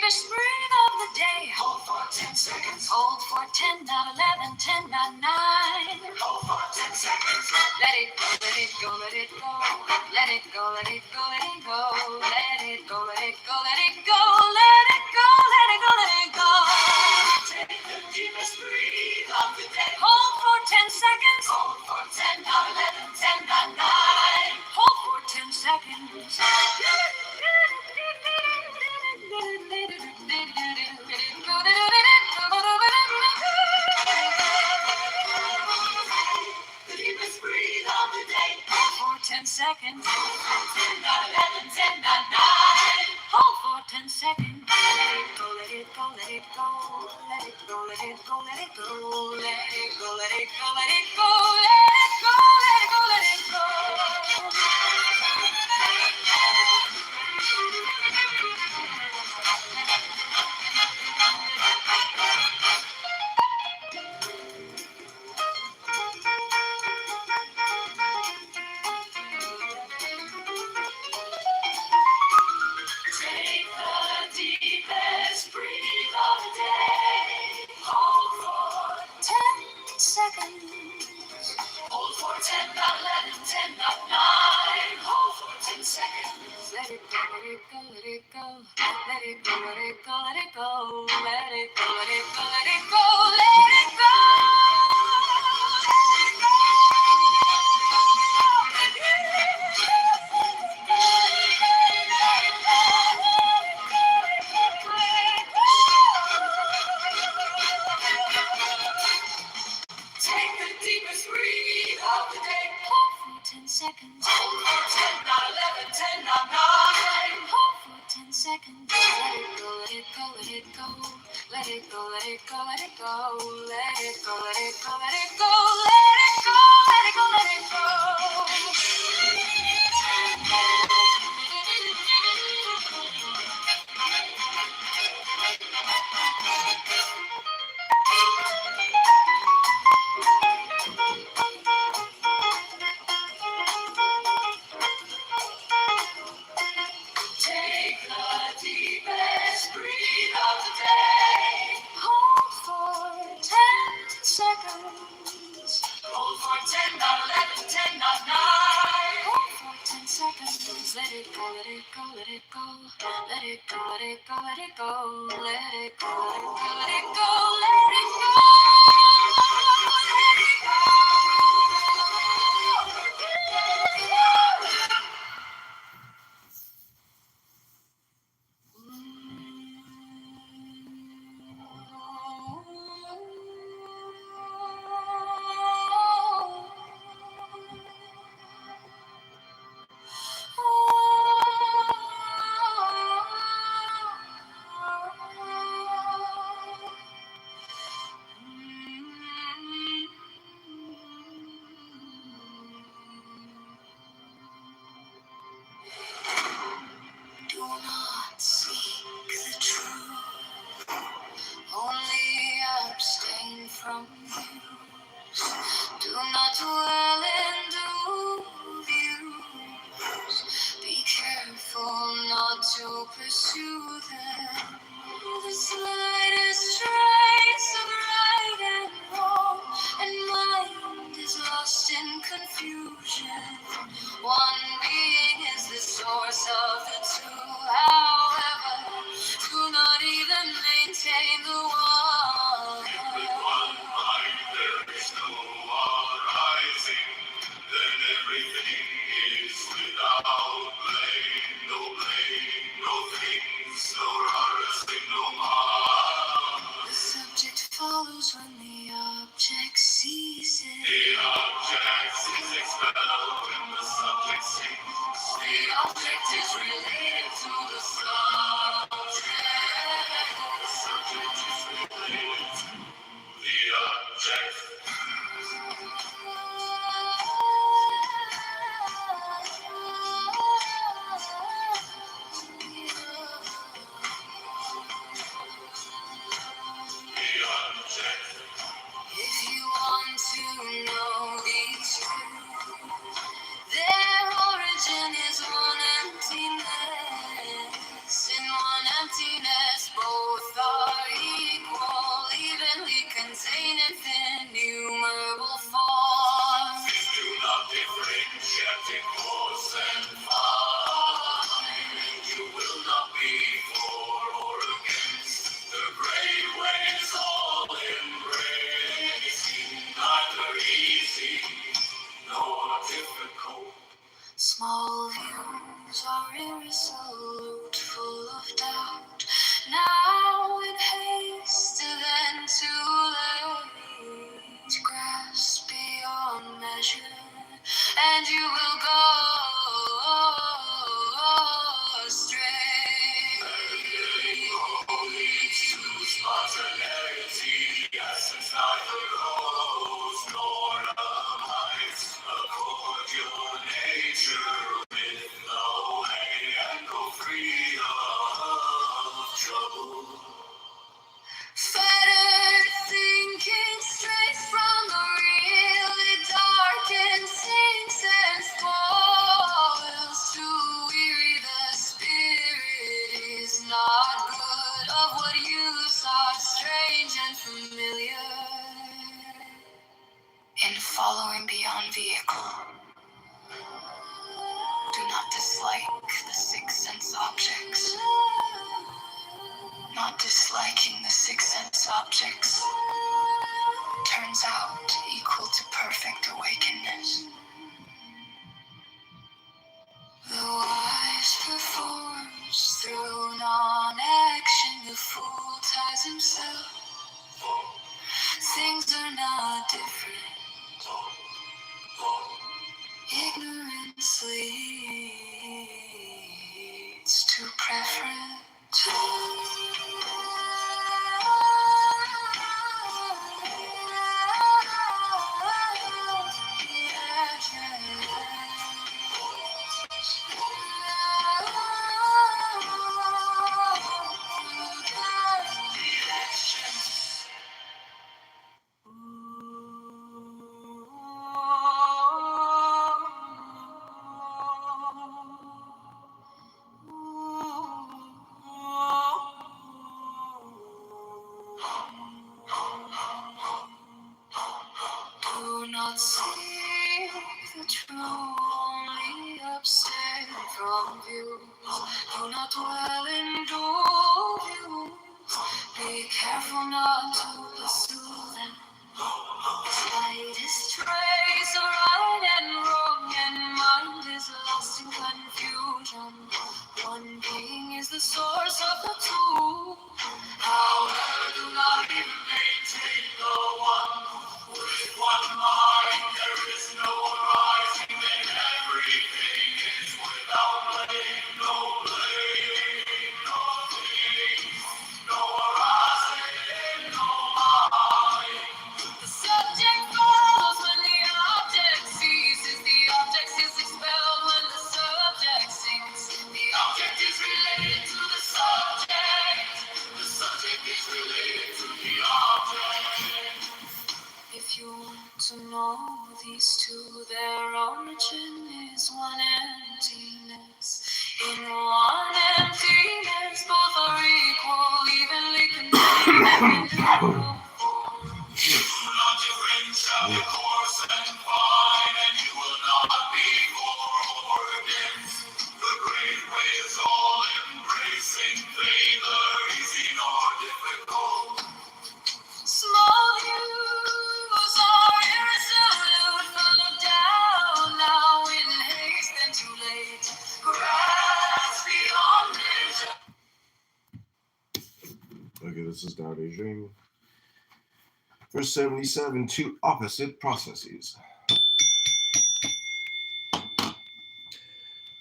deepest breath of the day. Hold for 10 seconds. Hold for 10, not 11, 10, not 9. Hold for 10 seconds. Let it go, let it go, let it go. Let it go, let it go, let it go. Let it go, let it go, let it go. Let it go, let it go, let it go. Take the deepest breath of the day. Hold for 10 seconds. Hold for 10, not 11, 10, not 9. Hold for 10 seconds. The deepest breathe of the day. Hold for 10 seconds. 10, not 11, 10, not 9. Hold for 10 seconds. Let it go, let it go, let it go. Let it go, let it go, let it go. Let it go, let it go, let it go. Let it go, let it go, let it go. Take the deepest breath of the day. Hold for 10 seconds. Hold for 10, not 11, 10, not 9. Hold for 10 seconds. Let it go, let it go, let it go. Let it go, let it go, let it go. Let it go, let it go, let it go. Let it go. Take the deepest breath of the day. Hold for 10 seconds. Hold for 10, not 11, 10, not 9. Hold for 10 seconds. Let it go, let it go, let it go. Let it go, let it go, let it go. Let it go, let it go, let it go. Let it go, let it go, let it go. Take the deepest breath of the day. Hold for 10 seconds. Hold for 10, not 11, 10, not 9. Hold for 10 seconds. Let it go, let it go, let it go. Let it go, let it go, let it go. Let it go, let it go, let it go. Let it go. Let it go. Do not seek the truth, only abstain from views. Do not dwell in views. Be careful not to pursue them. The slightest trace of right and wrong, and mind is lost in confusion. One being is the source of the two. However, do not even maintain the one. With one mind there is no arising, then everything is without blame. No blame, no things, no arising, no mind. The subject follows when the object ceases. The object is expelled when the subject ceases. The object is related to the sun. objects turns out equal to perfect awakeness. The wise performs through non-action, the fool ties himself. Things are not different. Ignorance leads to preference. Do not see the true, only abstain from views. Do not dwell in dual views. Be careful not to pursue them. Slightest trace of right and wrong, and mind is lost in confusion. One being is the source of the two. However, do not even maintain the one. With one mind, there is no arising, and everything is without blame. No blame, no feeling, no arising, no mind. The subject falls when the object ceases. The object is expelled when the subject sinks. The object is related to the subject. The subject is related to the object. If you want to know these two, their origin is one emptiness. In one emptiness, both are equal, evenly contained and indivisible. Do not differentiate coarse and fine, and you will not be for or against. The great way is all embracing, neither easy nor difficult. Small views are irresolute, full of doubt, now in haste and too late. Grasp beyond measure. Okay, this is Dao De Jing. Verse 77, two opposite processes.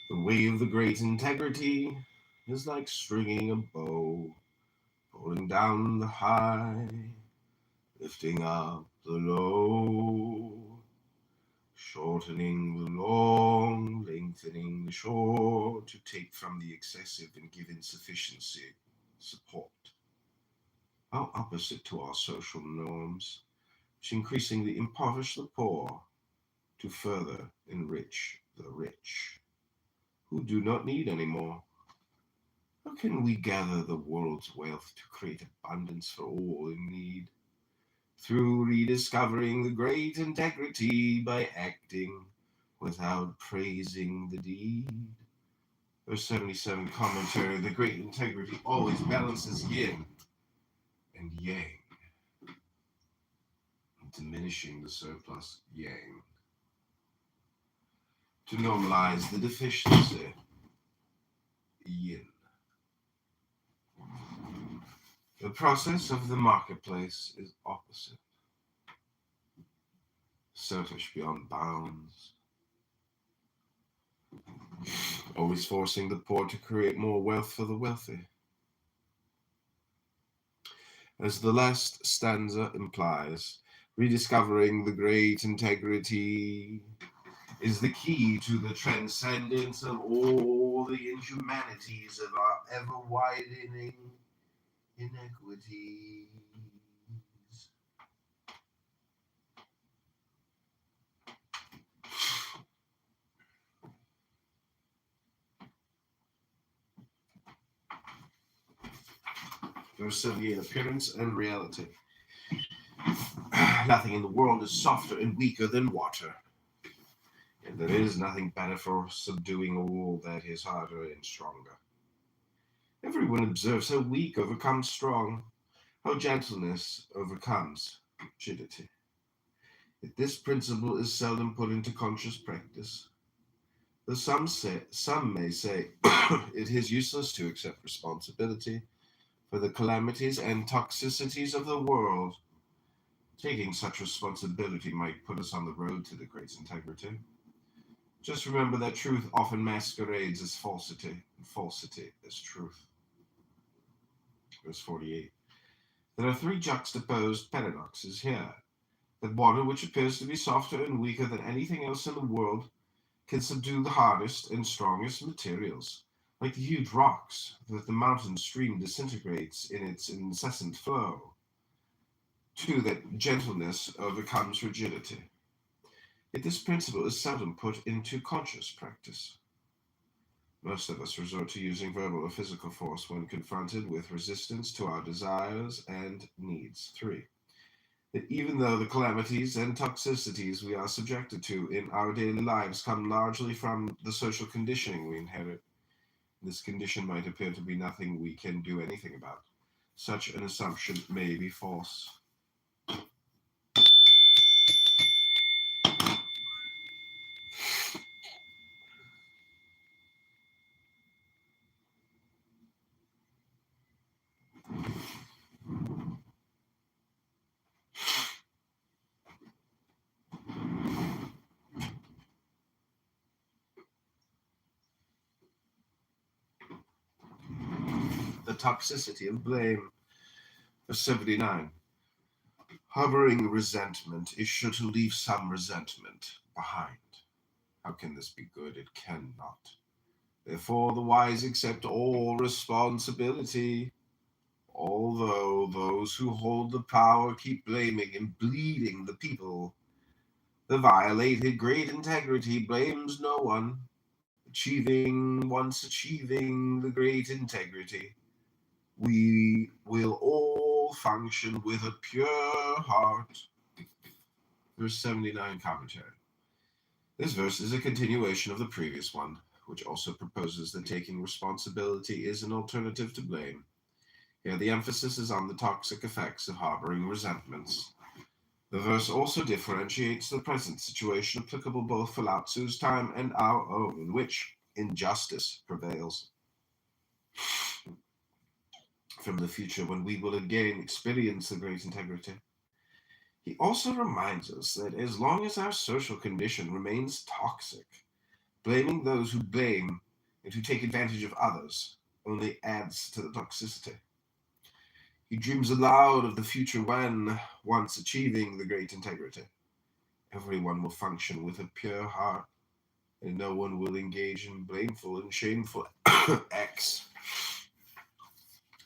The way of the great integrity is like stringing a bow, pulling down the high, lifting up the low, shortening the long, lengthening the short, to take from the excessive and give insufficiency support. How opposite to our social norms, which increasingly impoverish the poor to further enrich the rich, who do not need any more. How can we gather the world's wealth to create abundance for all in need? Through rediscovering the great integrity by acting without praising the deed. Verse 77 commentary, the great integrity always balances yin and yang, diminishing the surplus yang, to normalize the deficiency yin. The process of the marketplace is opposite. Selfish beyond bounds, always forcing the poor to create more wealth for the wealthy. As the last stanza implies, rediscovering the great integrity is the key to the transcendence of all the inhumanities of our ever-widening inequities. Verse 78, appearance and reality. Nothing in the world is softer and weaker than water, and there is nothing better for subduing all that is harder and stronger. Everyone observes how weak overcomes strong, how gentleness overcomes rigidity. Yet this principle is seldom put into conscious practice. Though some may say it is useless to accept responsibility for the calamities and toxicities of the world, taking such responsibility might put us on the road to the great integrity. Just remember that truth often masquerades as falsity, and falsity as truth. Verse 48. There are three juxtaposed paradoxes here. That water, which appears to be softer and weaker than anything else in the world, can subdue the hardest and strongest materials, like the huge rocks that the mountain stream disintegrates in its incessant flow. Two, that gentleness overcomes rigidity. Yet this principle is seldom put into conscious practice. Most of us resort to using verbal or physical force when confronted with resistance to our desires and needs. 3. That even though the calamities and toxicities we are subjected to in our daily lives come largely from the social conditioning we inherit, this condition might appear to be nothing we can do anything about. Such an assumption may be false. The toxicity of blame. Verse 79. Harboring resentment is sure to leave some resentment behind. How can this be good? It cannot. Therefore, the wise accept all responsibility, although those who hold the power keep blaming and bleeding the people. The violated great integrity blames no one. Once achieving the great integrity, we will all function with a pure heart. Verse 79 commentary. This verse is a continuation of the previous one, which also proposes that taking responsibility is an alternative to blame. Here the emphasis is on the toxic effects of harboring resentments. The verse also differentiates the present situation applicable both for Lao Tzu's time and our own, in which injustice prevails, from the future when we will again experience the great integrity. He also reminds us that as long as our social condition remains toxic, blaming those who blame and who take advantage of others only adds to the toxicity. He dreams aloud of the future when, once achieving the great integrity, everyone will function with a pure heart, and no one will engage in blameful and shameful acts.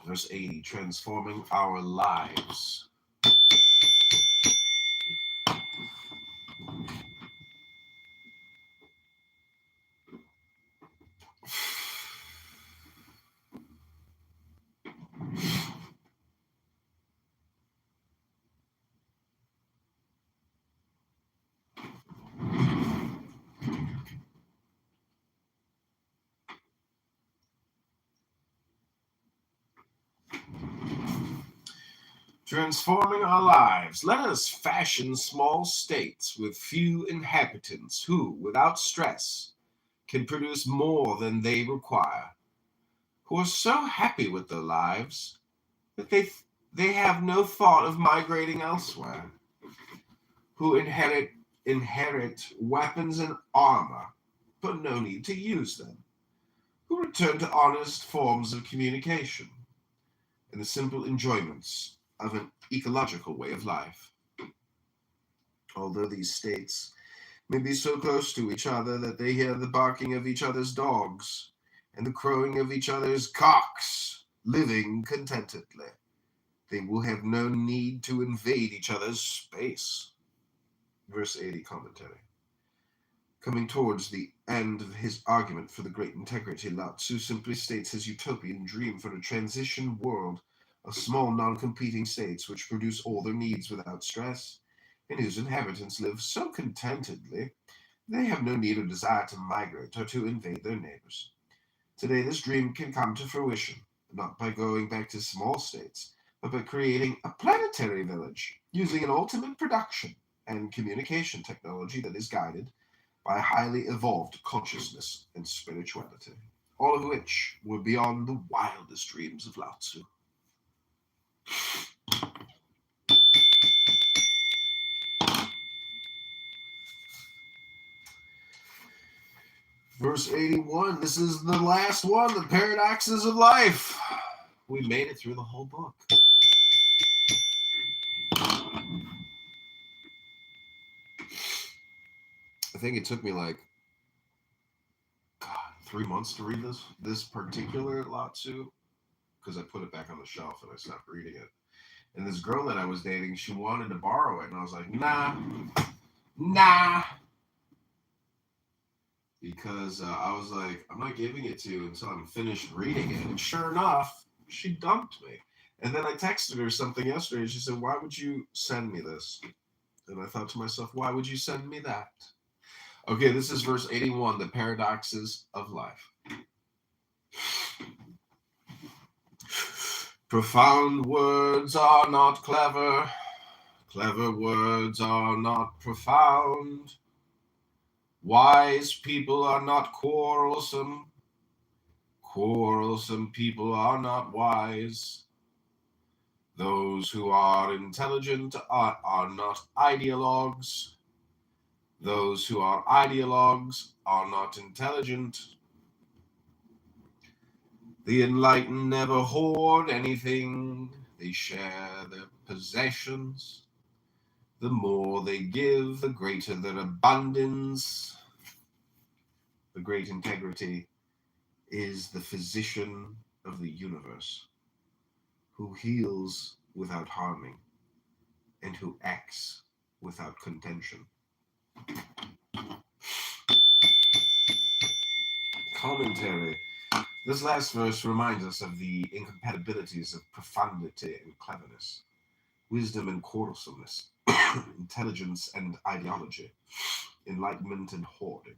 Verse 80, transforming our lives. Transforming our lives. Let us fashion small states with few inhabitants who, without stress, can produce more than they require, who are so happy with their lives that they have no thought of migrating elsewhere, who inherit weapons and armor, but no need to use them, who return to honest forms of communication and the simple enjoyments of an ecological way of life. Although these states may be so close to each other that they hear the barking of each other's dogs and the crowing of each other's cocks, living contentedly, they will have no need to invade each other's space. Verse 80 commentary. Coming towards the end of his argument for the great integrity, Lao Tzu simply states his utopian dream for a transition world of small non-competing states which produce all their needs without stress, and whose inhabitants live so contentedly they have no need or desire to migrate or to invade their neighbors. Today this dream can come to fruition, not by going back to small states, about creating a planetary village using an ultimate production and communication technology that is guided by a highly evolved consciousness and spirituality, all of which were beyond the wildest dreams of Lao Tzu. Verse 81, this is the last one, the paradoxes of life. We made it through the whole book. I think it took me like 3 months to read this particular Lao Tzu, because I put it back on the shelf and I stopped reading it. And this girl that I was dating, she wanted to borrow it, and I was like, nah. Because I was like, I'm not giving it to you until I'm finished reading it. And sure enough, she dumped me. And then I texted her something yesterday, and she said, why would you send me this? And I thought to myself, why would you send me that? Okay, this is verse 81, the paradoxes of life. Profound words are not clever. Clever words are not profound. Wise people are not quarrelsome. Quarrelsome people are not wise. Those who are intelligent are not ideologues. Those who are ideologues are not intelligent. The enlightened never hoard anything. They share their possessions. The more they give, the greater their abundance. The great integrity is the physician of the universe, who heals without harming and who acts without contention. Commentary. This last verse reminds us of the incompatibilities of profundity and cleverness, wisdom and quarrelsomeness, intelligence and ideology, enlightenment and hoarding.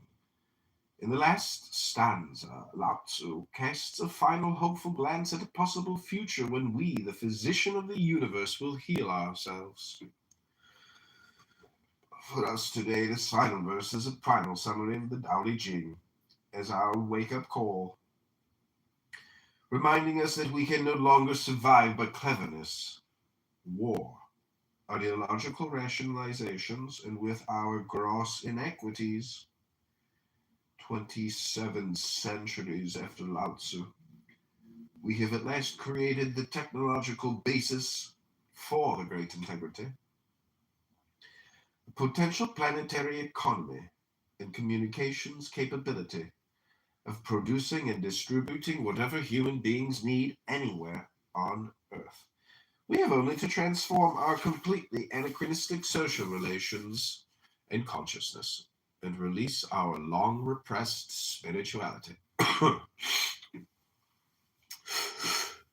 In the last stanza, Lao Tzu casts a final hopeful glance at a possible future when we, the physician of the universe, will heal ourselves. For us today, this final verse is a primal summary of the Tao Te Ching as our wake-up call, reminding us that we can no longer survive by cleverness, war, ideological rationalizations, and with our gross inequities. 27 centuries after Lao Tzu, we have at last created the technological basis for the great integrity. The potential planetary economy and communications capability of producing and distributing whatever human beings need anywhere on Earth. We have only to transform our completely anachronistic social relations and consciousness and release our long-repressed spirituality.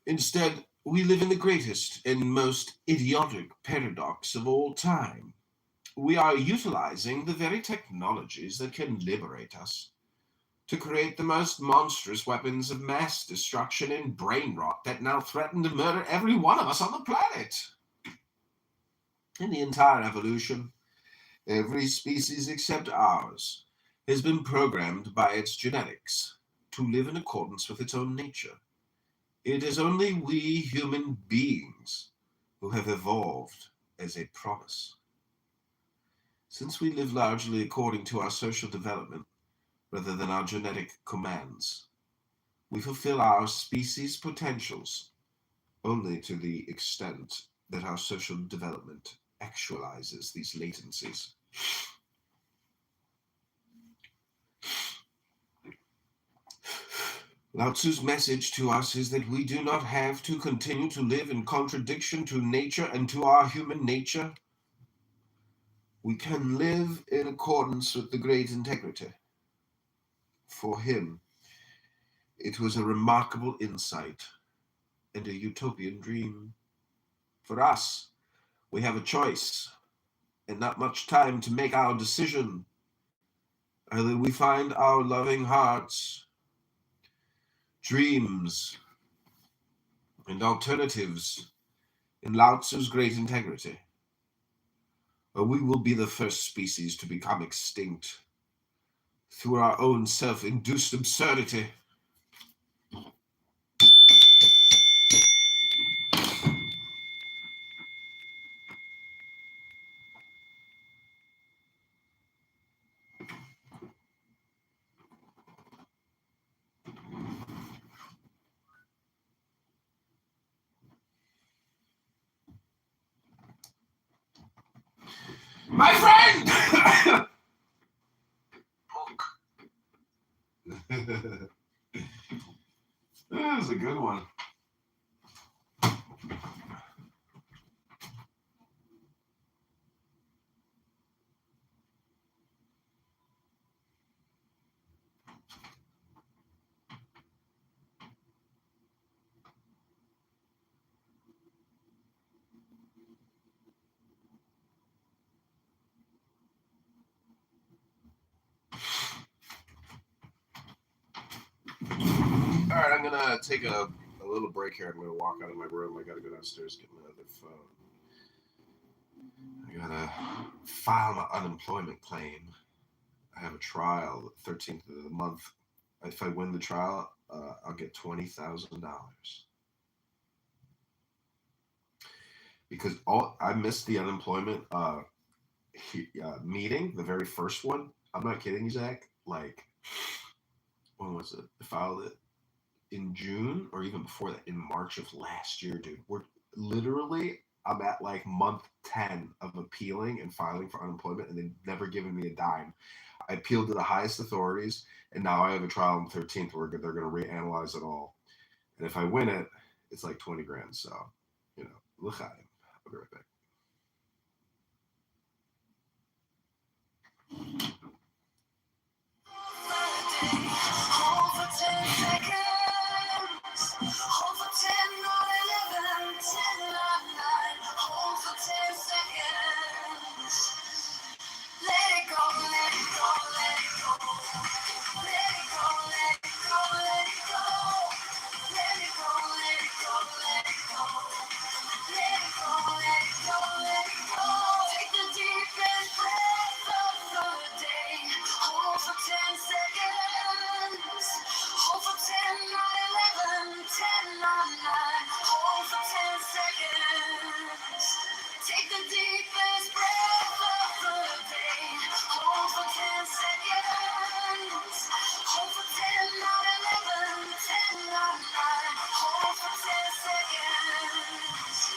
Instead, we live in the greatest and most idiotic paradox of all time. We are utilizing the very technologies that can liberate us to create the most monstrous weapons of mass destruction and brain rot that now threaten to murder every one of us on the planet. In the entire evolution, every species except ours has been programmed by its genetics to live in accordance with its own nature. It is only we human beings who have evolved as a promise. Since we live largely according to our social development rather than our genetic commands, we fulfill our species' potentials only to the extent that our social development actualizes these latencies. Lao Tzu's message to us is that we do not have to continue to live in contradiction to nature and to our human nature. We can live in accordance with the great integrity. For him, it was a remarkable insight and a utopian dream. For us, we have a choice and not much time to make our decision. Either we find our loving hearts, dreams, and alternatives in Lao Tzu's great integrity. Or we will be the first species to become extinct through our own self-induced absurdity. My friend! That was a good one. All right, I'm gonna take a little break here. I'm gonna walk out of my room. I gotta go downstairs get my other phone. I gotta file my unemployment claim. I have a trial the 13th of the month. If I win the trial, I'll get $20,000. Because I missed the unemployment meeting, the very first one. I'm not kidding you, Zach. Like, when was it? I filed it in June or even before that, in March of last year, dude. I'm at like month 10 of appealing and filing for unemployment, and they've never given me a dime. I appealed to the highest authorities, and now I have a trial on the 13th where they're going to reanalyze it all. And if I win it, it's like 20 grand. So, l'chaim. I'll be right back. Hold for 10 seconds. Hold for 10, not 11, 10, not 9. Hold for 10 seconds. Let it go, let it go, let it go. Let it go, let it go, let it go. Let it go, let it go, let it go. Let it go, let it go, let it go. Take the deepest breath of the day. Hold for 10 seconds. Hold for 10, not 11, 10, not 9. Hold for 10 seconds. Take the deepest breath of the day. Hold for 10 seconds. Hold for 10, not 11, 10, not 9. Hold for 10 seconds.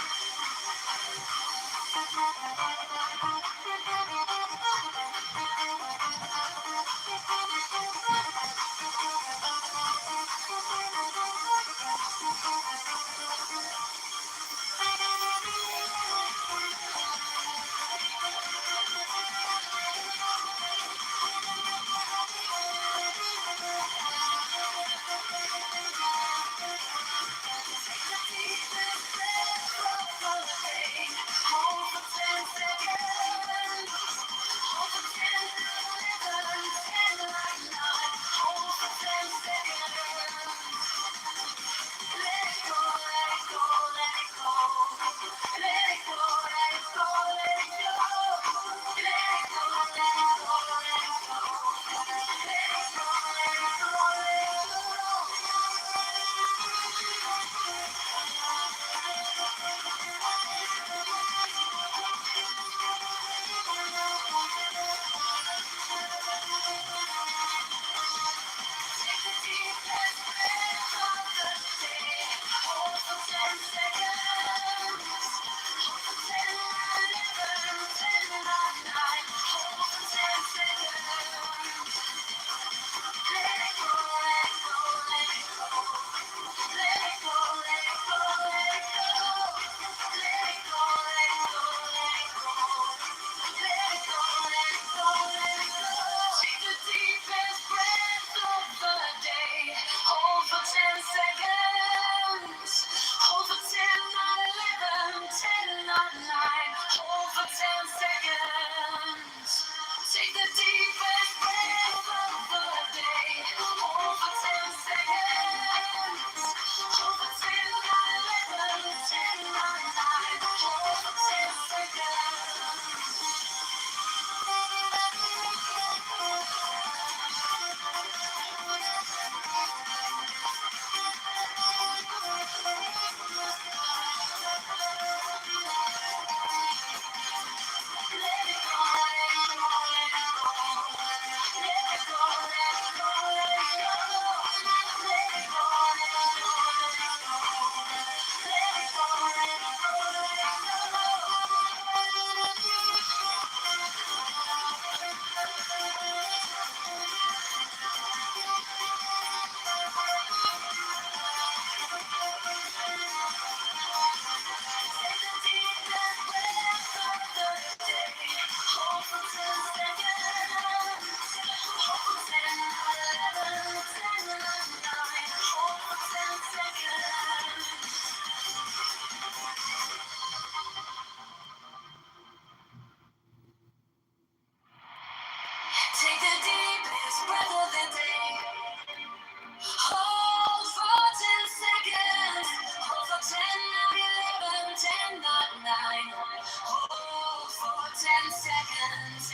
10 seconds.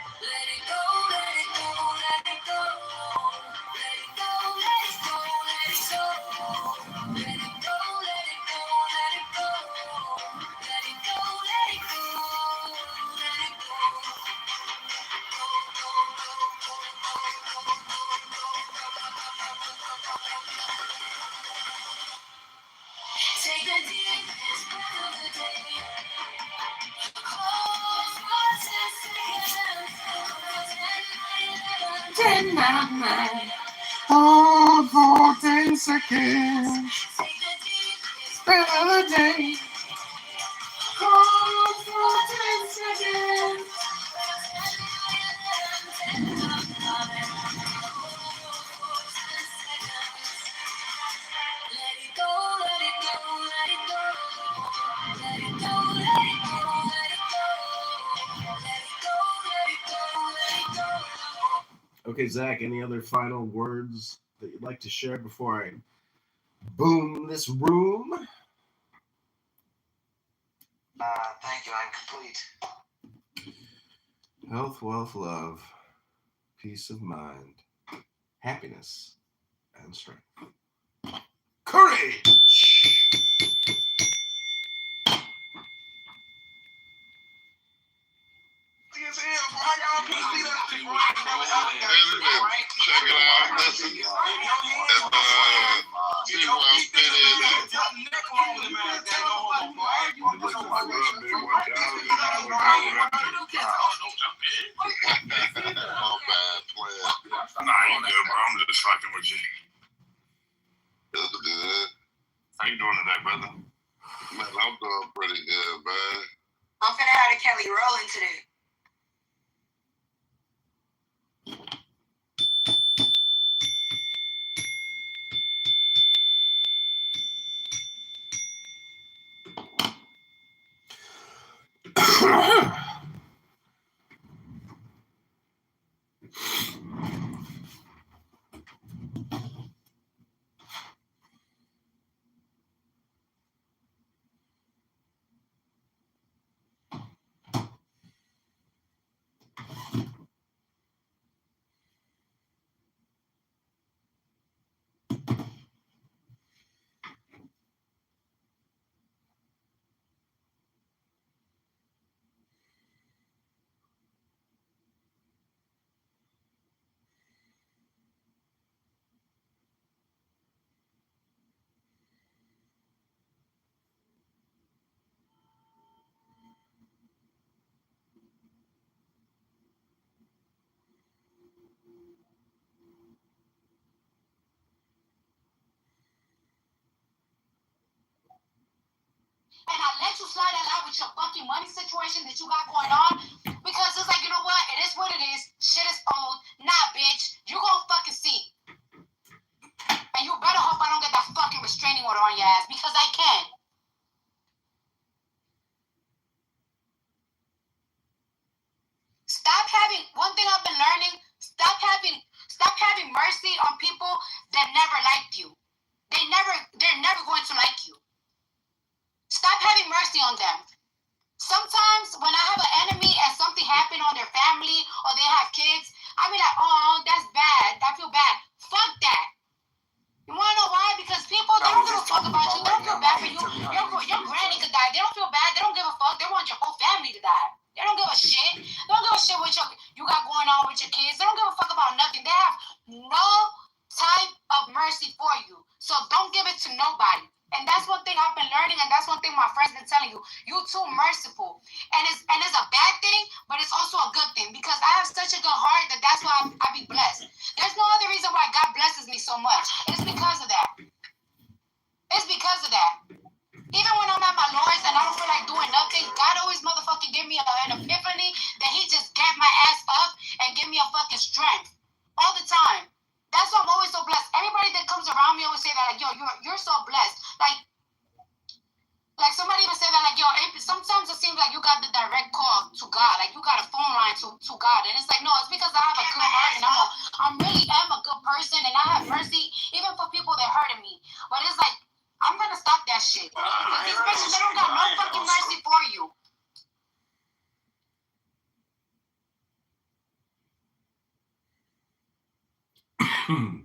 Let it go, let it go, let it go. Let it go, let it go, let it go. Let it go, let it go, let it go. Let it go, let it go, let it go. Go, go, go, go, go, go, go, go. Take the deepest breath of the day. Close for 10 seconds. 10, 9, 9. Hold for 10 seconds. Take the deepest Breath of the day. Hold for 10 seconds. 10, 9, 9. Let it go, let it go, let it go. Let it go, let it go, let it go. Let it go, let it go, let it go. Okay, Zach, any other final words that you'd like to share before I boom this room? Thank you. I'm complete. Health, wealth, love, peace of mind, happiness, and strength. Courage! Check it out. Listen. See where I'm My bad, player. Nah, you good, bro. I'm just fucking with you. That's good. How you doing today, brother? Man, I'm doing pretty good, man. I'm finna have a Kelly rolling today. And I let you slide that out with your fucking money situation that you got going on because it's like, you know what? It is what it is. Shit is old. Nah, bitch. You gonna fucking see. And you better hope I don't get that fucking restraining order on your ass because I can. Stop having, one thing I've been learning, stop having mercy on people that never liked you. They're never going to like you. Stop having mercy on them. Sometimes when I have an enemy and something happened on their family or they have kids, I be like, oh, that's bad. I feel bad. Fuck that. You want to know why? Because people, they don't give a fuck about you. They don't feel bad for you. Your granny could die. They don't feel bad. They don't give a fuck. They want your whole family to die. They don't give a shit. They don't give a shit what you got going on with your kids. They don't give a fuck about nothing. They have no type of mercy for you. So don't give it to nobody. And that's one thing I've been learning, and that's one thing my friends been telling you. You too merciful. And it's a bad thing, but it's also a good thing because I have such a good heart that's why I be blessed. There's no other reason why God blesses me so much. It's because of that. It's because of that. Even when I'm at my lowest and I don't feel like doing nothing, God always motherfucking give me an epiphany that he just get my ass up and give me a fucking strength. All the time. That's why I'm always so blessed. Everybody that comes around me always say that, like, yo, you're so blessed. Like somebody even say that, like, yo, sometimes it seems like you got the direct call to God. Like you got a phone line to God. And it's like, no, it's because I have a good heart and I really am a good person and I have mercy even for people that hurted me. But it's like, I'm going to stop that shit. Because these bitches, they don't got no fucking mercy for you. Ooh.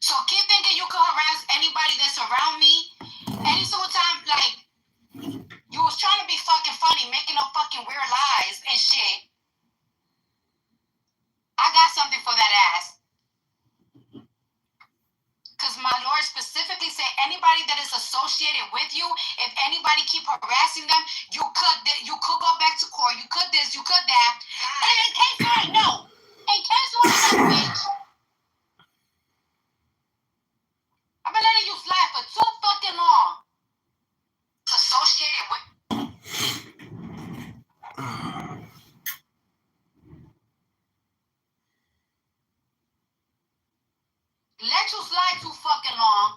So keep thinking you could harass anybody that's around me. Any single time, like, you was trying to be fucking funny, making up fucking weird lies and shit. I got something for that ass. Because my Lord specifically said anybody that is associated with you, if anybody keep harassing them, you could go back to court. You could this, you could that. And in case you ain't know, in case you ain't know, bitch, I've been letting you slide for too fucking long. It's associated with. Let you slide too fucking long.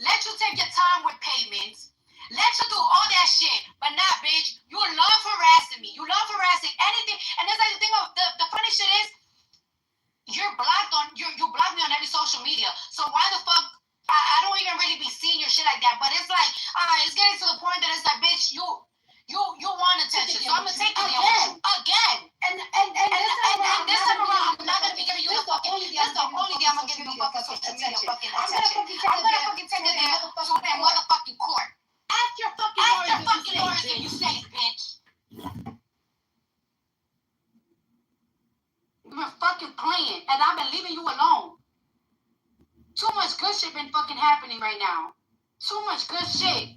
Let you take your time with payments. Let you do all that shit. But nah, bitch, you love harassing me. You love harassing anything. And that's like the thing of the funny shit is, you're blocked on you block me on every social media. So why the fuck I don't even really be seeing your shit like that. But it's like, it's getting to the point that it's like, bitch, you want attention. So I'm gonna take it again. And this time around, I'm not gonna be giving you the fucking. That's the only day I'm gonna give you the fucking social media fucking attention. I'm gonna fucking take it there to that motherfucking court. Ask your fucking lawyers if you say it, bitch. You're fucking playing, and I've been leaving you alone. Too much good shit been fucking happening right now. Too much good shit.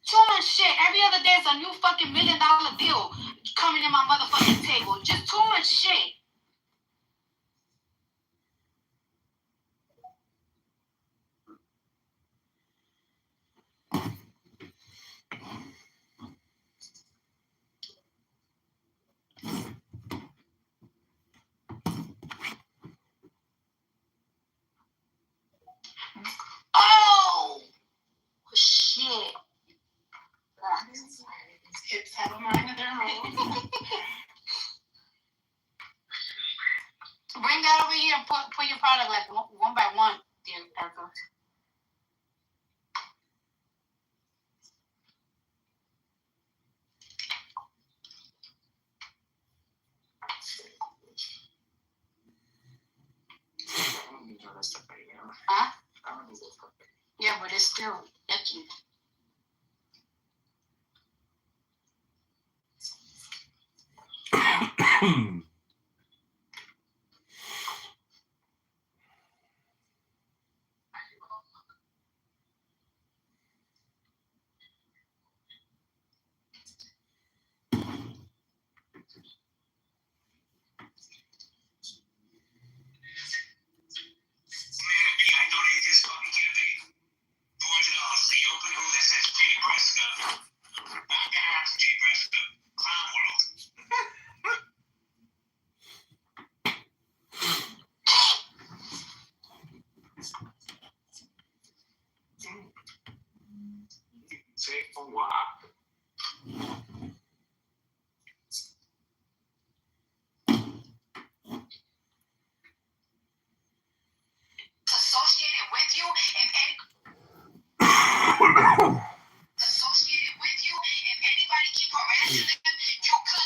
Too much shit. Every other day is a new fucking $1 million deal coming in my motherfucking table. Just too much shit. Oh shit. Hips have a mind of their own. Bring that over here and put your product like one by one, dear Erica. Huh? Yeah, but it's still yucky. Say for what? Associated with you, if anybody keep harassing them, you could.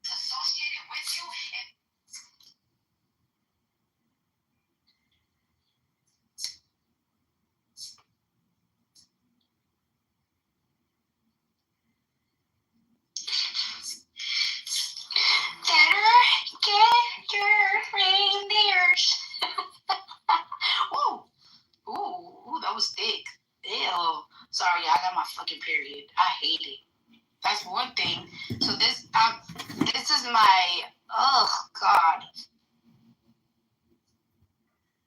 Associated with you. Better get your reindeers. Ooh, that was thick. Ew. Sorry, I got my fucking period. I hate it. That's one thing. So this is my, oh God.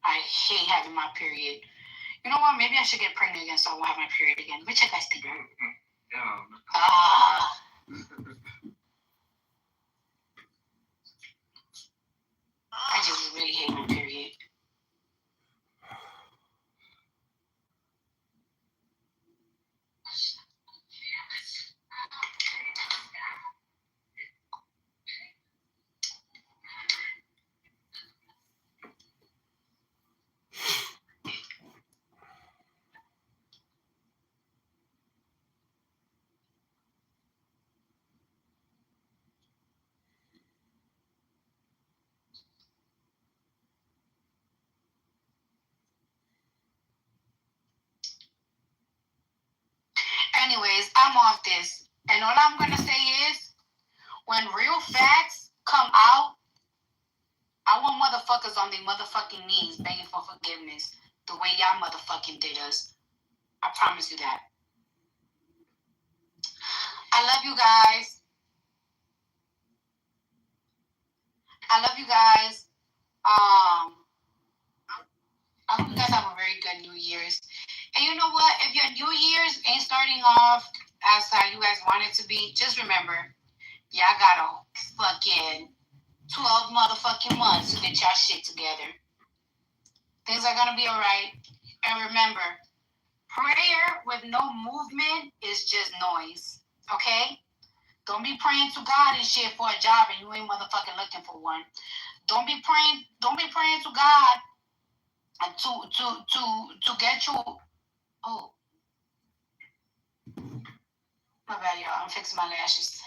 I hate having my period. You know what? Maybe I should get pregnant again so I won't have my period again. What you guys think? I just really hate my period. Anyways, I'm off this. And all I'm going to say is, when real facts come out, I want motherfuckers on their motherfucking knees begging for forgiveness the way y'all motherfucking did us. I promise you that. I love you guys. I love you guys. I hope you guys have a very good New Year's. And you know what? If your New Year's ain't starting off as how you guys want it to be, just remember, y'all got a fucking 12 motherfucking months to get y'all shit together. Things are gonna be alright. And remember, prayer with no movement is just noise. Okay? Don't be praying to God and shit for a job and you ain't motherfucking looking for one. Don't be praying to God to get you. Oh, my bad, y'all. I'm fixing my lashes.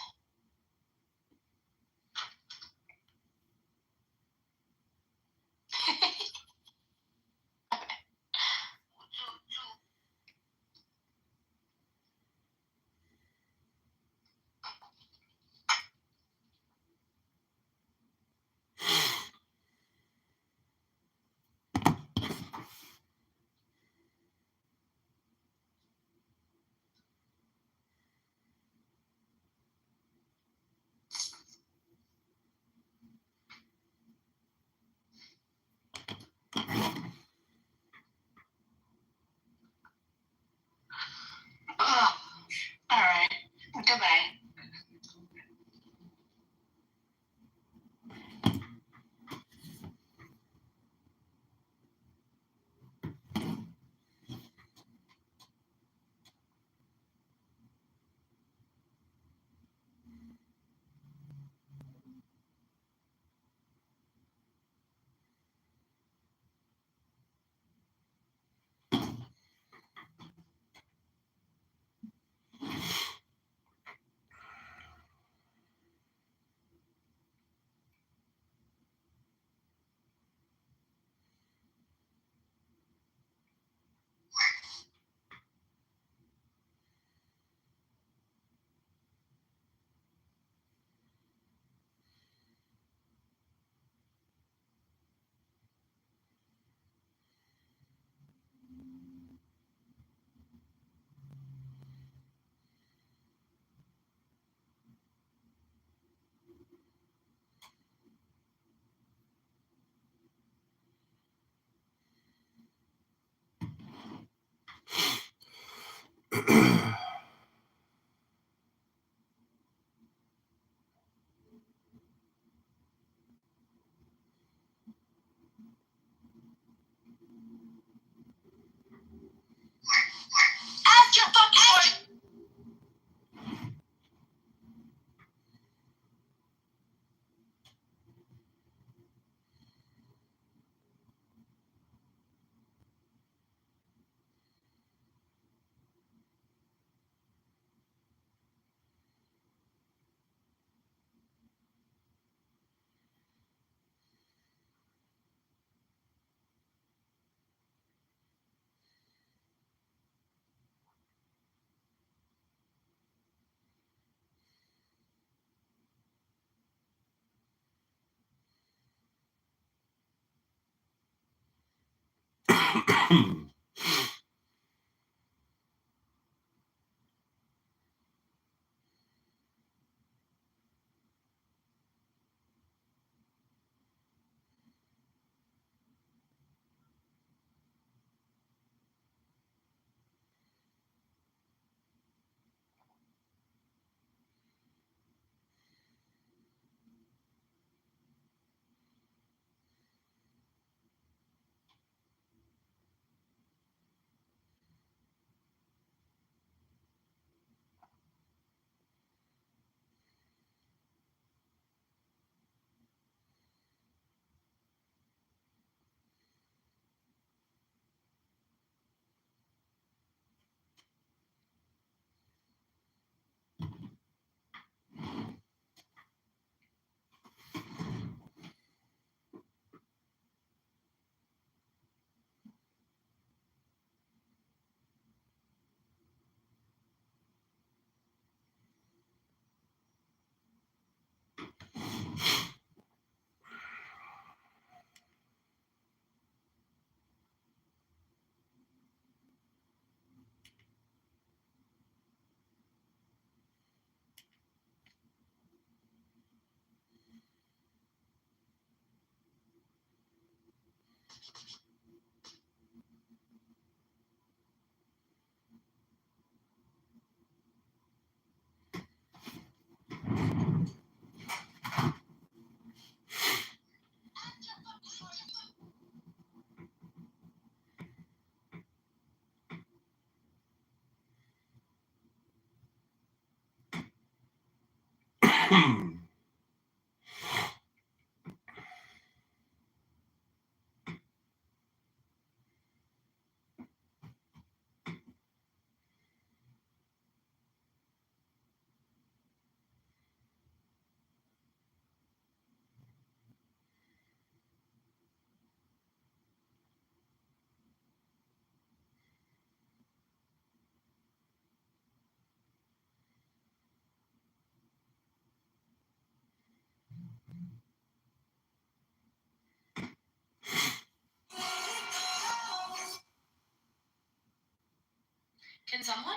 Can someone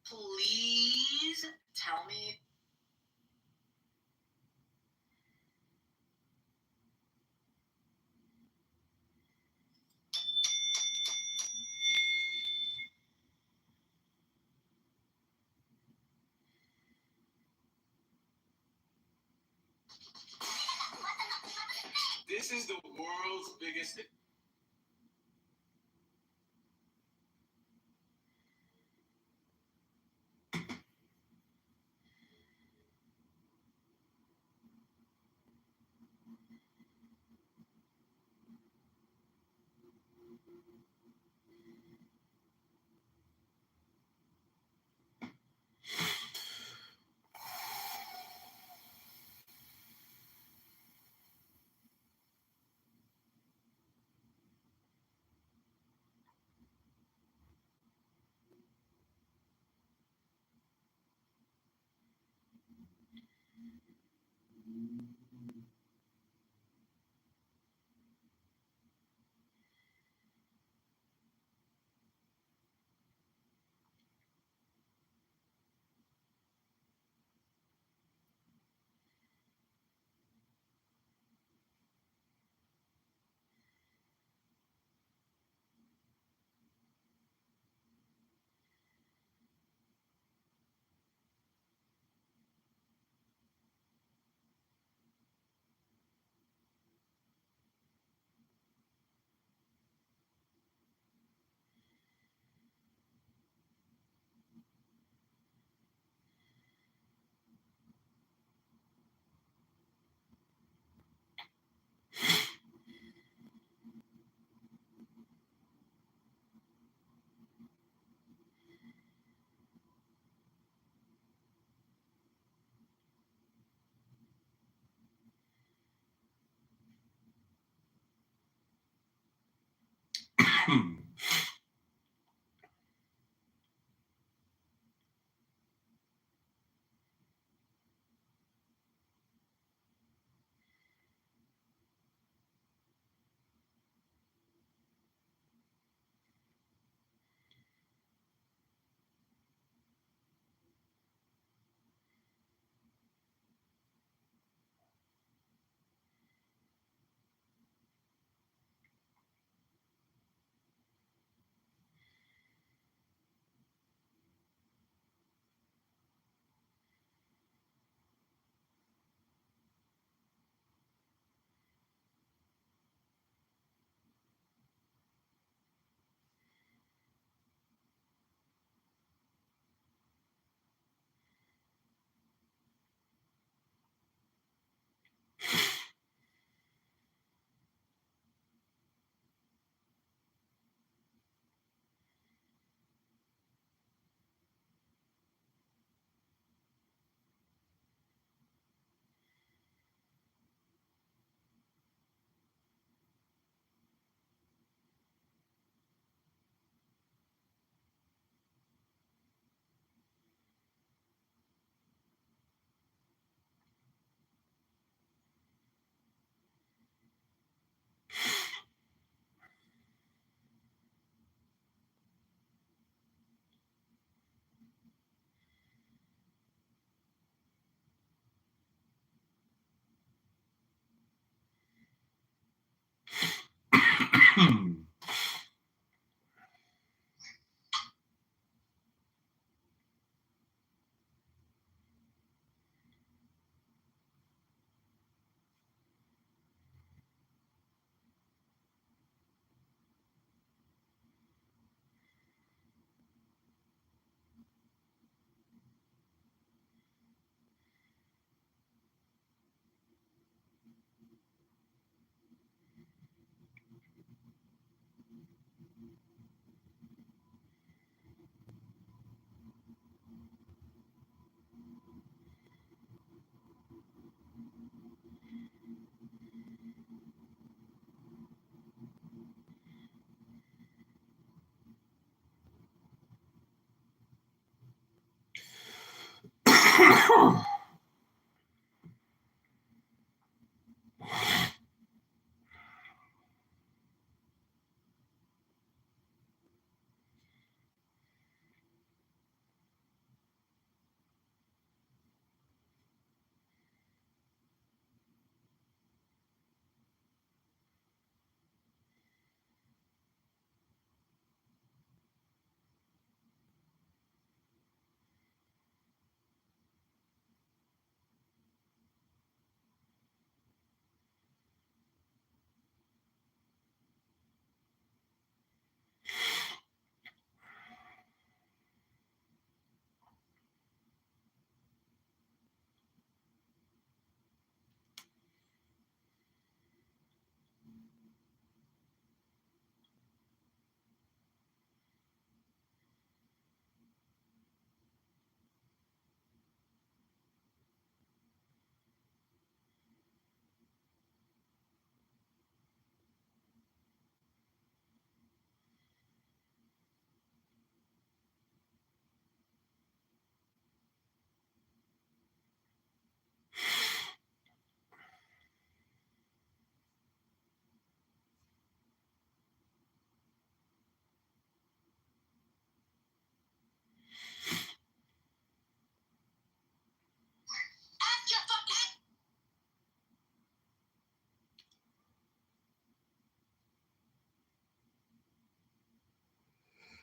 please tell me? This is the world's biggest.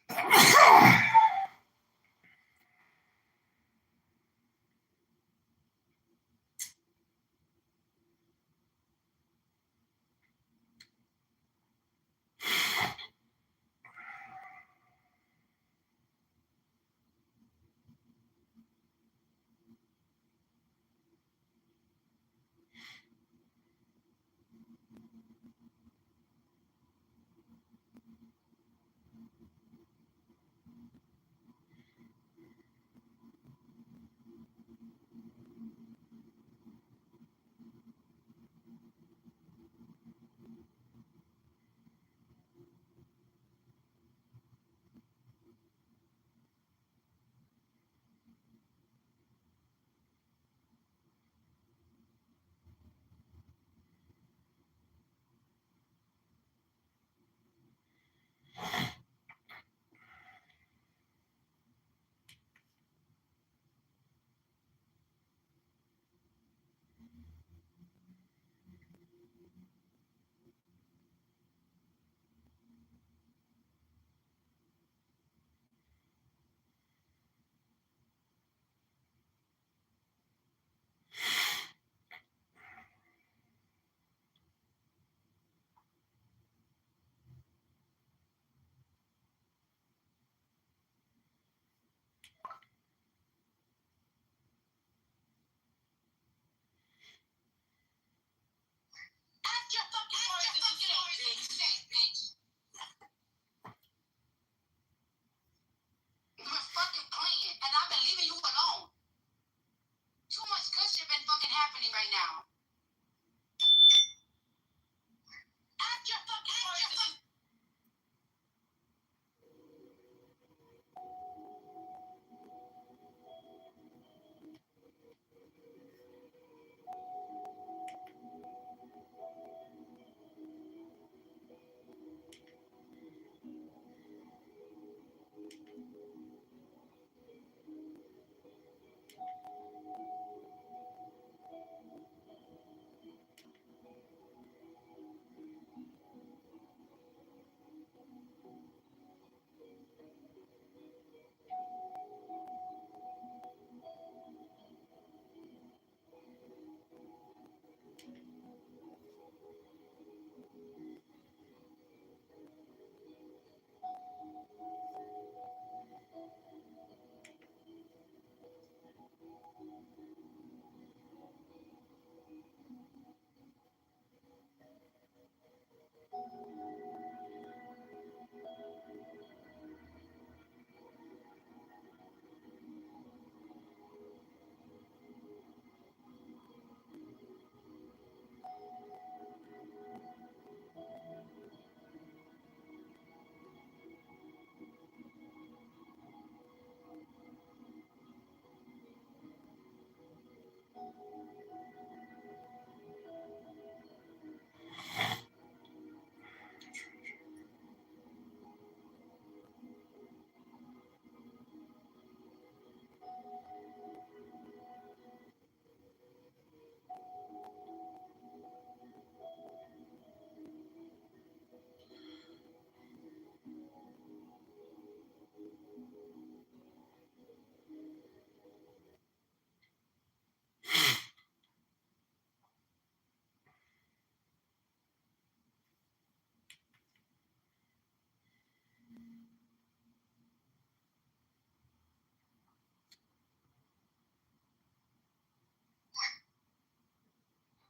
You're fucking playing, and I've been leaving you alone. Too much good shit been fucking happening right now. Act your fucking words.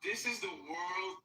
This is the world.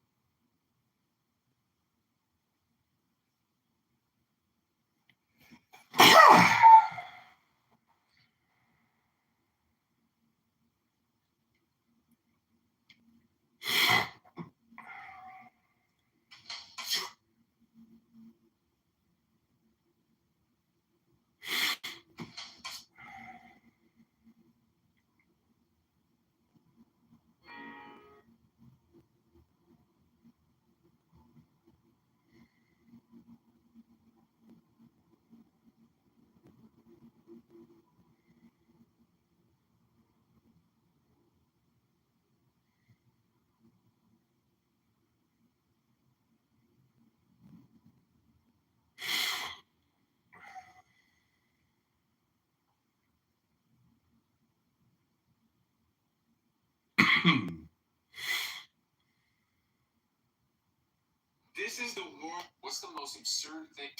This is the world. What's the most absurd thing?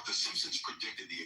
The Simpsons predicted the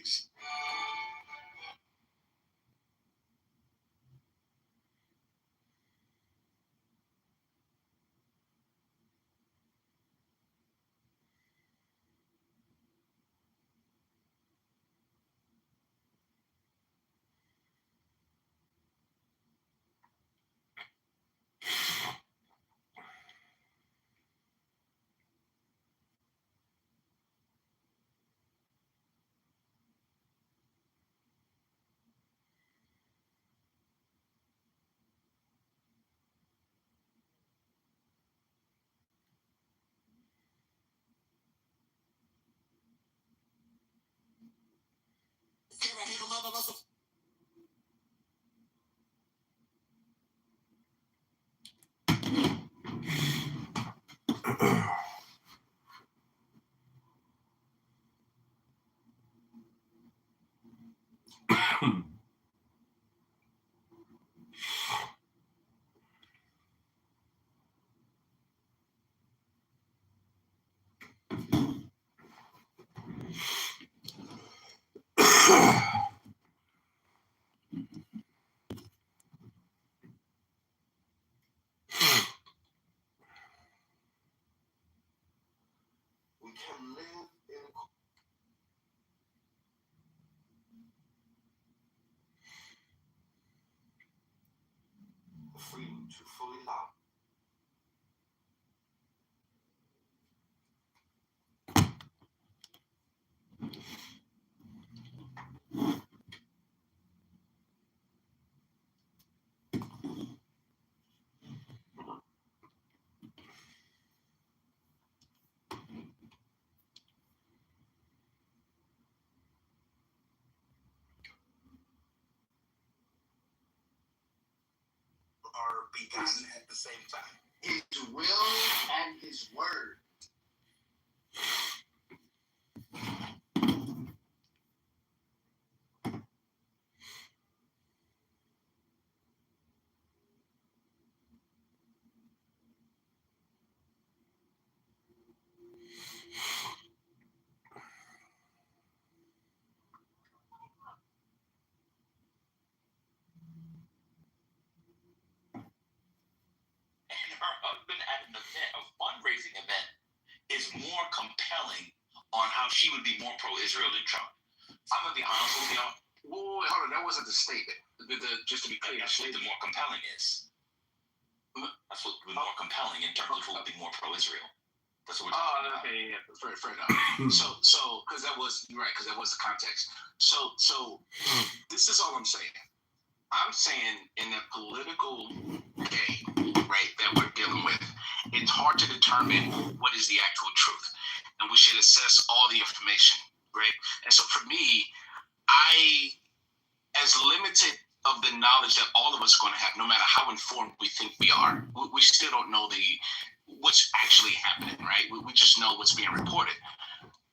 we can live in the freedom to fully love. Are begotten at the same time. His will and his word. on how she would be more pro-Israel than Trump. I'm gonna be honest with y'all. Whoa, hold on, that wasn't the statement. Just to be clear, That's what the more compelling is. That's what the more compelling in terms of who would be more pro-Israel. That's what we're talking about. Okay, yeah, fair enough. so, because that was you're right, because that was the context. So, this is all I'm saying. I'm saying in that political game, right, that we're dealing with, it's hard to determine what is the actual truth, and we should assess all the information, right? And so, for me, as limited of the knowledge that all of us are going to have, no matter how informed we think we are, we still don't know what's actually happening, right? We just know what's being reported.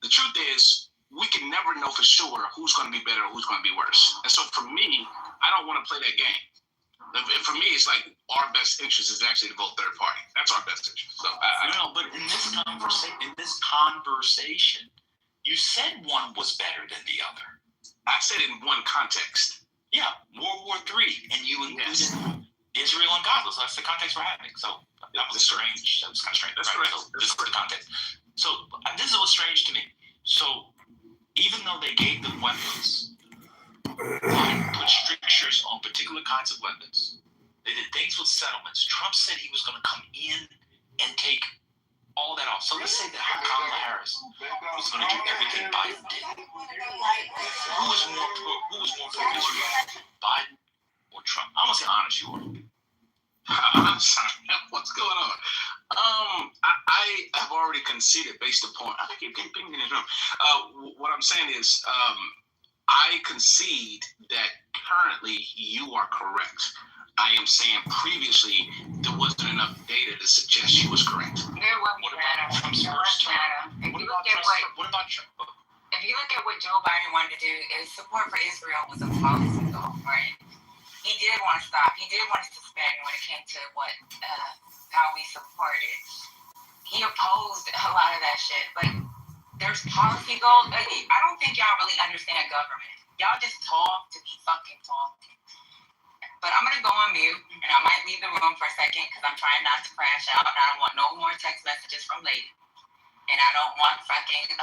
The truth is, we can never know for sure who's going to be better or who's going to be worse. And so for me, I don't want to play that game. For me, it's like our best interest is actually to vote third party. That's our best interest. So but in this conversation, you said one was better than the other. I said in one context. Yeah, World War III, and you included Israel and Gaza. So that's the context we're having. So that was strange. That was kind of strange. That's right? correct. So this is the context. So this is what's strange to me. So even though they gave them weapons, put strictures on particular kinds of weapons, they did things with settlements. Trump said he was going to come in and take all that off. So let's say that Kamala Harris was going to do everything Biden did. Who was more pro-Israel, Biden or Trump? I'm going to say honest, you are. I'm sorry. What's going on? I have already conceded based upon. I keep getting pinged in the room. What I'm saying is, I concede that currently you are correct. I am saying previously there wasn't enough data to suggest she was correct. What about Trump's first term? What about Trump? If you look at what Joe Biden wanted to do, his support for Israel was a policy goal, right? He did want to stop. He did want to suspend when it came to how we supported. He opposed a lot of that shit, but there's policy goals. I don't think y'all really understand government. Y'all just talk to be fucking talking. But I'm gonna go on mute, and I might leave the room for a second because I'm trying not to crash out. I don't want no more text messages from lady, and I don't want fucking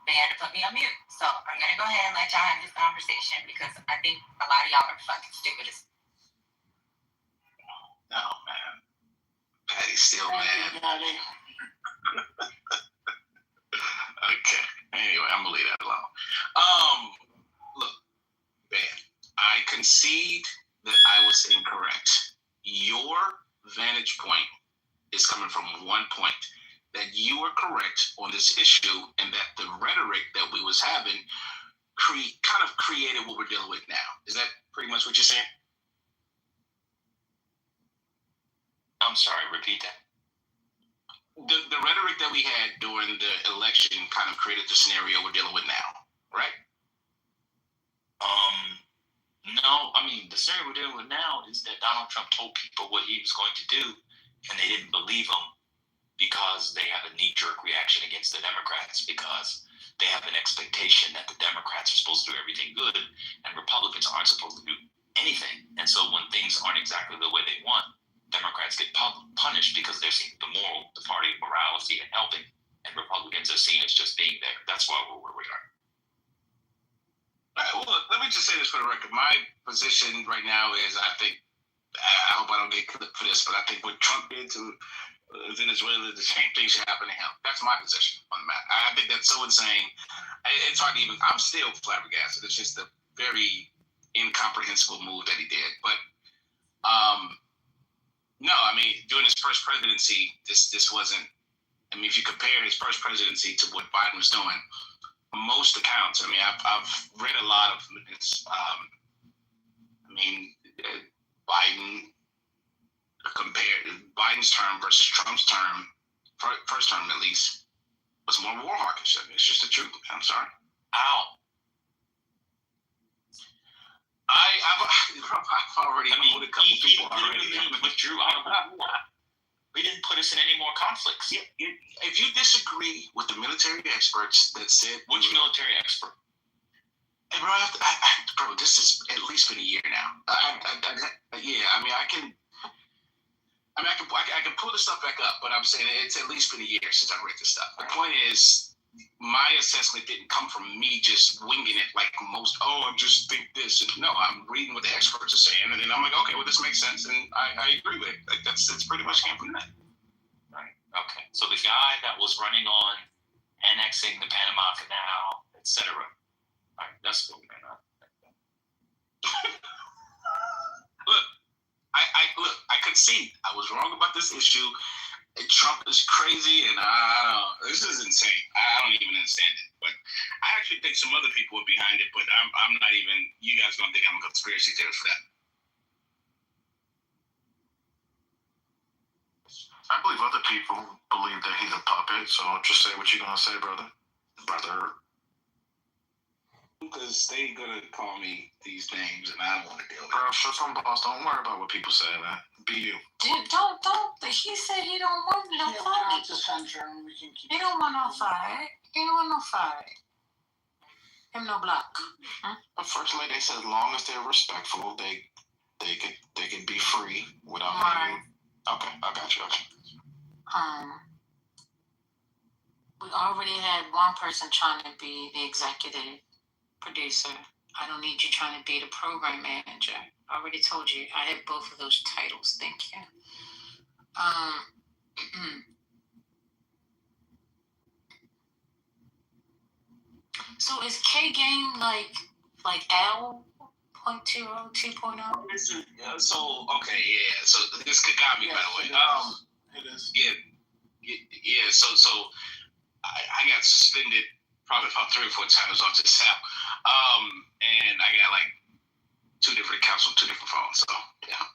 man to put me on mute. So I'm gonna go ahead and let y'all have this conversation because I think a lot of y'all are fucking stupid as. No, man. Patty's still mad. Okay. Anyway, I'm gonna leave that alone. Look, man, I concede that I was incorrect. Your vantage point is coming from one point, that you were correct on this issue, and that the rhetoric that we was having kind of created what we're dealing with now. Is that pretty much what you're saying? I'm sorry, repeat that. The rhetoric that we had during the election kind of created the scenario we're dealing with now, right? No, I mean, the scenario we're dealing with now is that Donald Trump told people what he was going to do, and they didn't believe him because they have a knee-jerk reaction against the Democrats, because they have an expectation that the Democrats are supposed to do everything good and Republicans aren't supposed to do anything. And so when things aren't exactly the way they want, Democrats get punished because they're seeing the party of morality and helping, and Republicans are seen as just being there. That's why we're where we are. All right, well, let me just say this for the record. My position right now is, I hope I don't get clipped for this, but I think what Trump did to Venezuela, the same thing should happen to him. That's my position on the matter. I think that's so insane. It's hard to even, I'm still flabbergasted. It's just a very incomprehensible move that he did. But, no, I mean, during his first presidency, this wasn't, I mean, if you compare his first presidency to what Biden was doing, most accounts, I mean, I've read a lot of this, Biden compared Biden's term versus Trump's term, first term at least, was more war hawkish. I mean, it's just the truth. I'm sorry. Ow. I've already quoted a couple people already. He withdrew out of the war. We didn't put us in any more conflicts. Yeah, if you disagree with the military experts that said... Which military expert? Hey, bro, this has at least been a year now. I can pull the stuff back up, but I'm saying it's at least been a year since I read this stuff. The point is, my assessment didn't come from me just winging it like most. I just think this. No, I'm reading what the experts are saying, and then I'm like, okay, well, this makes sense, and I agree with it. Like it's pretty much came from that. Right. Okay. So the guy that was running on annexing the Panama Canal, etc. Right. That's cool, man. Look, I concede. I was wrong about this issue. And Trump is crazy, and this is insane. I don't even understand it. But I actually think some other people are behind it, but I'm not even. You guys don't think I'm a conspiracy theorist for that? I believe other people believe that he's a puppet. So just say what you're gonna say, brother. Because they gonna call me these names, and I don't want to deal with it. Bro, shut some balls. Don't worry about what people say, man. Be you. Dude, don't. He said he don't want no fight. He don't want no fight. He don't want no fight. Him no block. But first lady said, as long as they're respectful, they could be free without. Right. Okay, I got you. We already had one person trying to be the executive producer. I don't need you trying to be the program manager. I already told you I had both of those titles. Thank you. So is K game like L 0.20 2.0? So okay, yeah. So this got me, by the way. It is. Yeah. So I got suspended probably about 3 or 4 times off this app. And I got like 2 different accounts on 2 different phones. So yeah.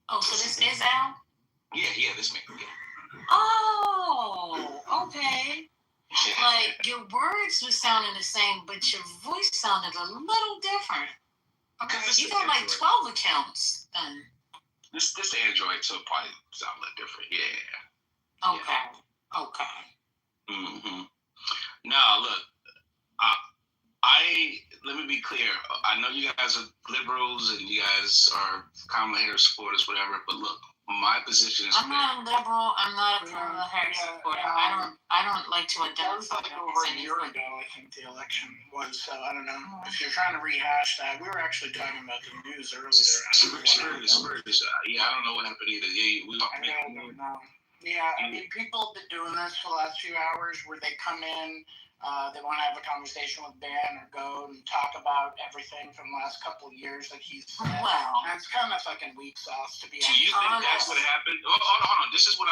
Oh, so this is Al? Yeah, this me. Yeah. Oh, okay. Like your words were sounding the same, but your voice sounded a little different. Okay, you got like 12 accounts then. This Android, so it probably sound a little different. Yeah. Okay. Yeah. Okay. Mm-hmm. No, look, let me be clear. I know you guys are liberals and you guys are Kamala Harris supporters, whatever. But look, my position is. I'm not a liberal. I'm not a Kamala Harris supporter. I don't like to identify. That was like over a year ago, I think the election was. So I don't know if you're trying to rehash that. We were actually talking about the news earlier. Yeah, I don't know what happened either. I don't know. Yeah, I mean, people have been doing this for the last few hours where they come in, they want to have a conversation with Ben or go and talk about everything from the last couple of years that he's said. Well, and it's kind of fucking weak sauce, to be honest. Do you think that's what happened? Hold on. This is why.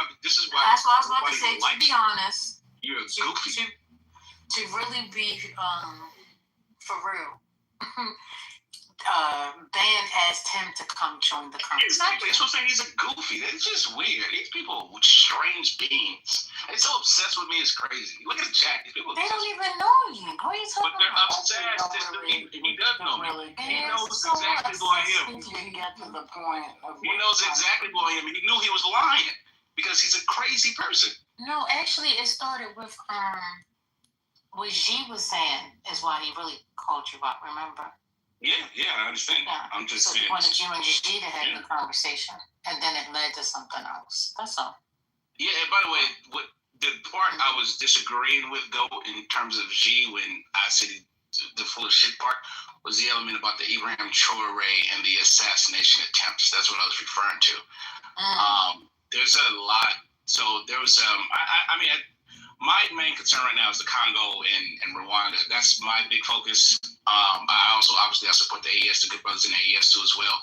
That's what I was about to say. To be honest, you're goofy. To really be for real. Ben asked him to come join the conversation. Exactly. That's what I'm saying. He's a goofy. They're just weird. These people are strange beings. They're so obsessed with me. It's crazy. Look at the chat. These people they don't even know you. What are you talking about? But they're obsessed. He does know me. He knows exactly who I am. He got to the point. He knows exactly who I am. He knew he was lying because he's a crazy person. No, actually, it started with what G was saying is why he really called you out. Remember? Yeah, I understand. Yeah. I'm just saying. So he wanted you and G to have the conversation, and then it led to something else. That's all. Yeah, and by the way, what the part I was disagreeing with, Go, in terms of G, when I said the full of shit part, was the element about the Ibrahim Traore and the assassination attempts. That's what I was referring to. There's a lot. So there was, my main concern right now is the Congo and Rwanda. That's my big focus. I also, obviously, I support the AES, the good brothers in the AES too as well.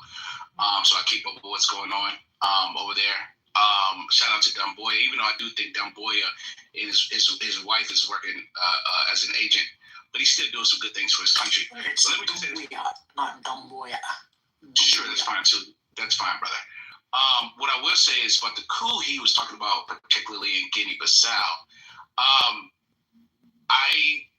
So I keep up with what's going on over there. Shout out to Dumboya, even though I do think Dumboya, his wife is working as an agent, but he's still doing some good things for his country. So let me just say this. Not Dumboya. Sure, that's fine too. That's fine, brother. What I will say is about the coup he was talking about, particularly in Guinea-Bissau. I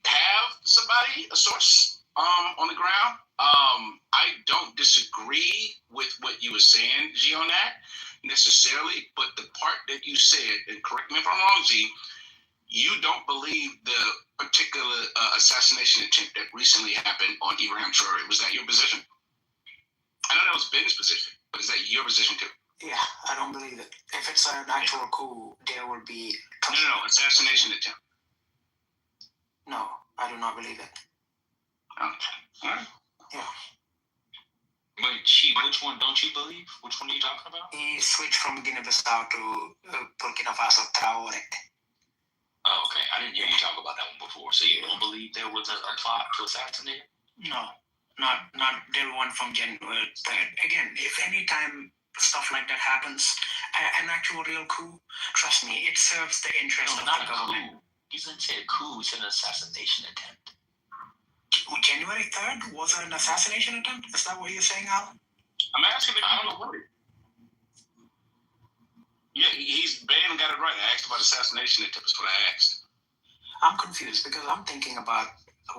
have somebody, a source, on the ground. I don't disagree with what you were saying, G, on that necessarily, but the part that you said, and correct me if I'm wrong, G, you don't believe the particular assassination attempt that recently happened on Ibrahim Traore. Was that your position? I know that was Ben's position, but is that your position too? Yeah, I don't believe it. If it's an actual coup, there would be... No, assassination attempt. No, I do not believe it. Okay. All right. Yeah. Wait, which one don't you believe? Which one are you talking about? He switched from Guinea-Bissau to Burkina Faso, Traore. Oh, okay. I didn't hear you talk about that one before. So you don't believe there was a plot to assassinate him? No, not the one from January 3rd. Again, if any time stuff like that happens, an actual real coup, trust me, it serves the interest of the government. Coup. You didn't say a coup, it's an assassination attempt. January 3rd was an assassination attempt? Is that what you're saying, Al? I'm asking if you know what it. Yeah, Ben got it right. I asked about assassination attempt. That's what I asked. I'm confused because I'm thinking about,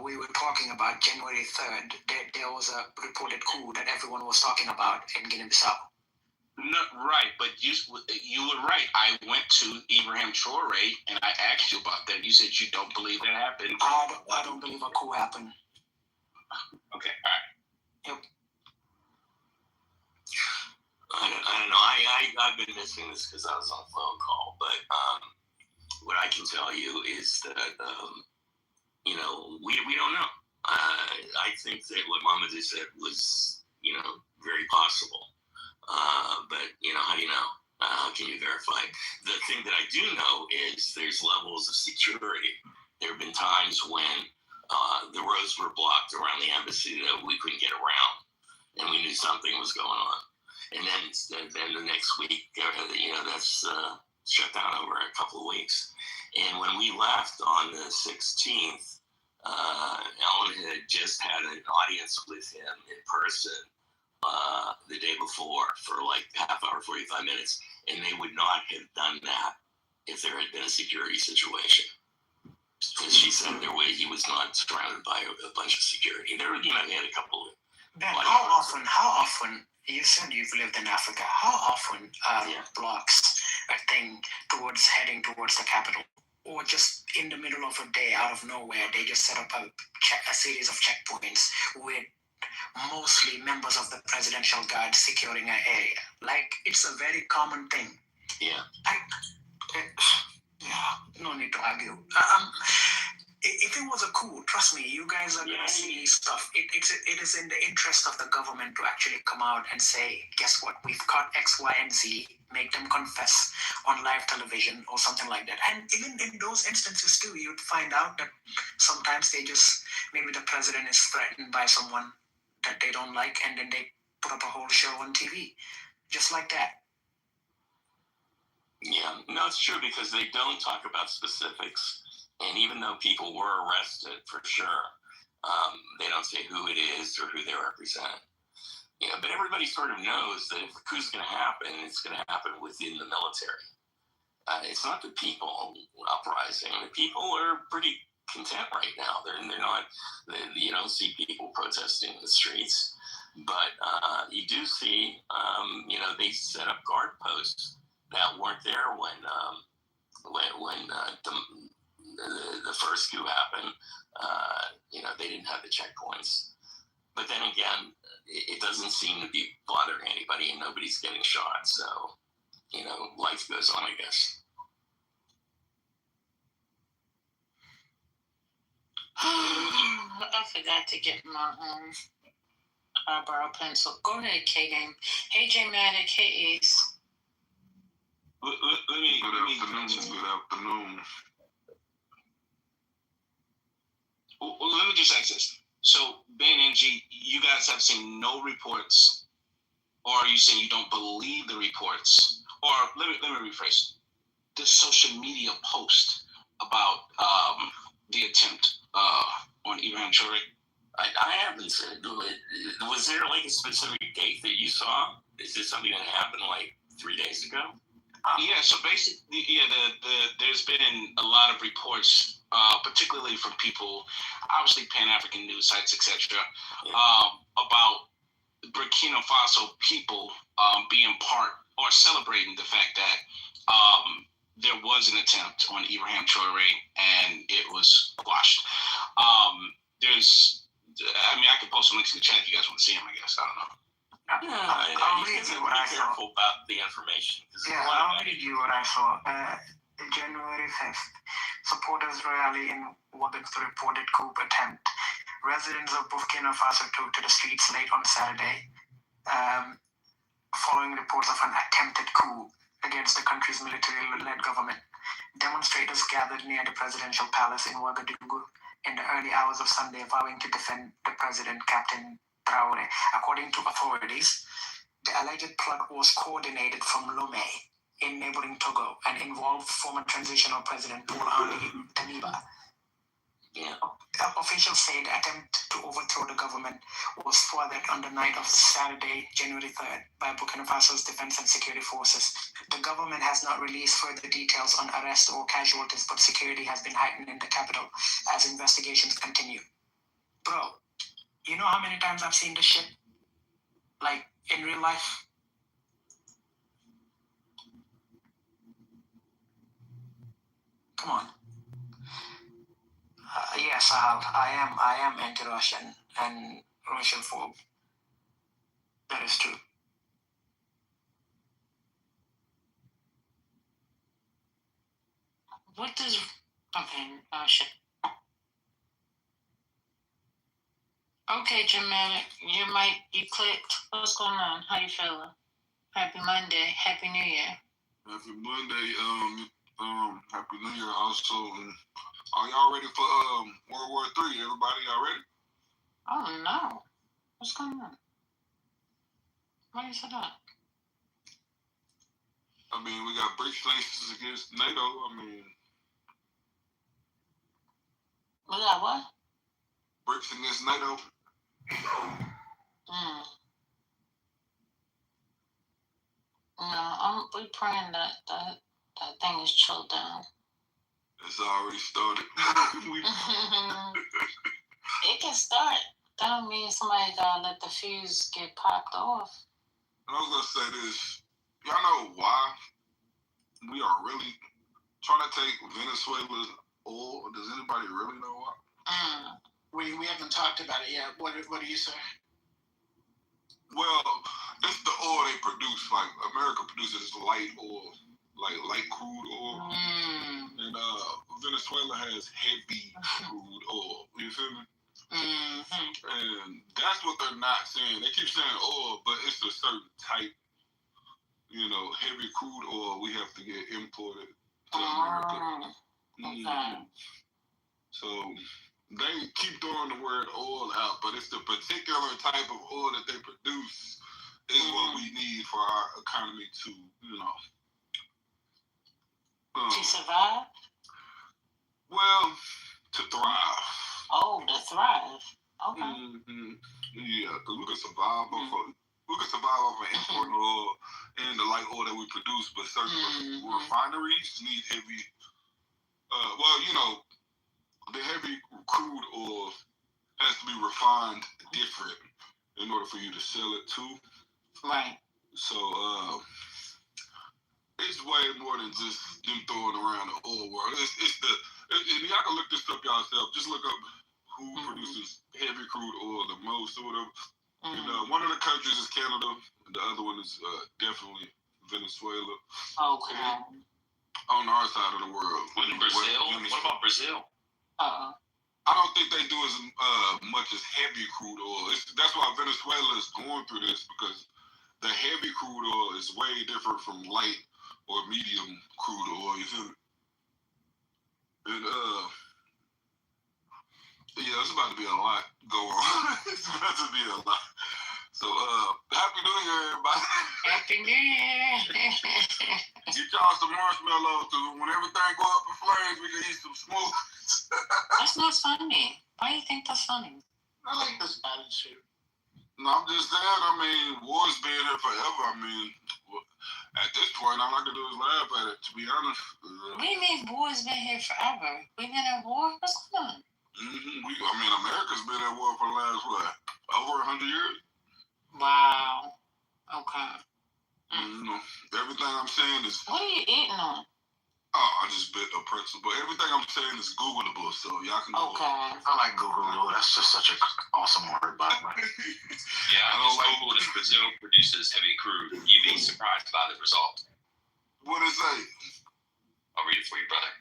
we were talking about January 3rd. There was a reported coup that everyone was talking about in Guinea-Bissau. No, right, but you were right. I went to Ibrahim Traore and I asked you about that. You said you don't believe that happened. I don't believe a coup happened. Okay, all right. Yep. I don't know. I've been missing this because I was on a phone call, but what I can tell you is that we don't know. I think that what Mama just said was very possible. But how do you know? How can you verify? The thing that I do know is there's levels of security. There have been times when the roads were blocked around the embassy that we couldn't get around, and we knew something was going on. And then the next week, that's shut down over a couple of weeks. And when we left on the 16th, Ellen had just had an audience with him in person the day before for like half hour, 45 minutes. And they would not have done that if there had been a security situation. Because she said he was not surrounded by a bunch of security. They had a couple of... Ben, how often, you said you've lived in Africa, how often blocks a thing heading towards the capital? Or just in the middle of a day, out of nowhere, they just set up a series of checkpoints with mostly members of the presidential guard securing an area. Like, it's a very common thing. Yeah. No need to argue. If it was a coup, trust me, you guys are gonna see stuff. It is in the interest of the government to actually come out and say, guess what, we've caught X, Y, and Z, make them confess on live television or something like that. And even in those instances too, you'd find out that sometimes maybe the president is threatened by someone that they don't like, and then they put up a whole show on TV, just like that. Yeah, no, it's true because they don't talk about specifics. And even though people were arrested, for sure, they don't say who it is or who they represent. But everybody sort of knows that if a coup's going to happen, it's going to happen within the military. It's not the people uprising. The people are pretty content right now. They're not. You don't see people protesting in the streets, but you do see. They set up guard posts that weren't there when the first coup happened. They didn't have the checkpoints. But then again, it doesn't seem to be bothering anybody, and nobody's getting shot. So, life goes on, I guess. I forgot to get my eyebrow pencil. Go ahead, K-Game. Hey, J-Matic. Hey, Ace. Good afternoon. Well, let me just ask this. So, Ben and G, you guys have seen no reports, or are you saying you don't believe the reports? Or let me rephrase. The social media post about the attempt on Ibrahim Traore. I haven't seen it. Was there like a specific date that you saw? Is this something that happened like 3 days ago? Yeah, so basically, there's been a lot of reports, particularly from people, obviously Pan-African news sites, etc., about Burkina Faso people being part or celebrating the fact that there was an attempt on Ibrahim Traore and it was quashed. I can post some links in the chat if you guys want to see them, I guess. I don't know. I'll read you what I saw. Careful about the information. Yeah, I'll read you what I saw. January 5th, supporters rally in Ouagadougou reported coup attempt. Residents of Burkina Faso took to the streets late on Saturday, following reports of an attempted coup against the country's military-led government. Demonstrators gathered near the presidential palace in Ouagadougou in the early hours of Sunday, vowing to defend the president, Captain Traoré. According to authorities, the alleged plot was coordinated from Lomé in neighboring Togo and involved former transitional president Paul-Henri Damiba. Officials say the attempt to overthrow the government was thwarted on the night of Saturday, January 3rd, by Burkina Faso's defense and security forces. The government has not released further details on arrests or casualties, but security has been heightened in the capital as investigations continue. Bro, you know how many times I've seen this shit? Like, in real life? Come on. Yes, I am anti-Russian and Russian-phobe. That is true. What does... Okay, oh shit. Okay, Jamaica, you clicked. What's going on? How you feeling? Happy Monday. Happy New Year. Happy Monday. Happy New Year also. And are y'all ready for World War III? Everybody, y'all ready? Oh no. What's going on? Why you say that? I mean, we got BRICS nations against NATO. I mean, We got what? BRICS against NATO. No, we praying that thing is chilled down. It's already started. It can start. That don't mean somebody gotta let the fuse get popped off. And I was gonna say this. Y'all know why we are really trying to take Venezuela's oil? Does anybody really know why? We haven't talked about it yet. What do you say? Well, it's the oil they produce. Like, America produces light oil, like light crude oil. And Venezuela has heavy crude oil. You feel me? And that's what they're not saying. They keep saying oil, but it's a certain type, heavy crude oil we have to get imported to America. Okay. So they keep throwing the word oil out, but it's the particular type of oil that they produce is what we need for our economy to, to survive? Well, to thrive. Oh, to thrive. Okay. Yeah, because we can survive off of imported oil and the light oil that we produce, but certain refineries need heavy. The heavy crude oil has to be refined different in order for you to sell it too. Right. So it's way more than just them throwing around the oil world. And y'all can look this up yourself. Just look up who produces heavy crude oil the most or whatever. And one of the countries is Canada, and the other one is definitely Venezuela. Okay. On our side of the world. Brazil? What about Brazil? I don't think they do as much as heavy crude oil. That's why Venezuela is going through this, because the heavy crude oil is way different from light or medium crude oil. You feel me? And it's about to be a lot going on. It's about to be a lot. So Happy New Year, everybody. Happy New Year. Get y'all some marshmallows, because when everything go up in flames, we can eat some smoke. That's not funny. Why do you think that's funny? I like this attitude. No, I'm just saying, war's been here forever. At this point, all I can do is laugh at it, to be honest. What do you mean war's been here forever? We've been at war? What's going on? America's been at war for the last, over 100 years? Wow. Okay. Everything I'm saying is... What are you eating on? Oh, I just bit a pretzel. But everything I'm saying is Googleable, so y'all can go. Okay. I like Googleable. That's just such an awesome word, by the way. Yeah, I just Googled if Brazil produces heavy crude. You'd be surprised by the result. What does it say? I'll read it read for you, brother.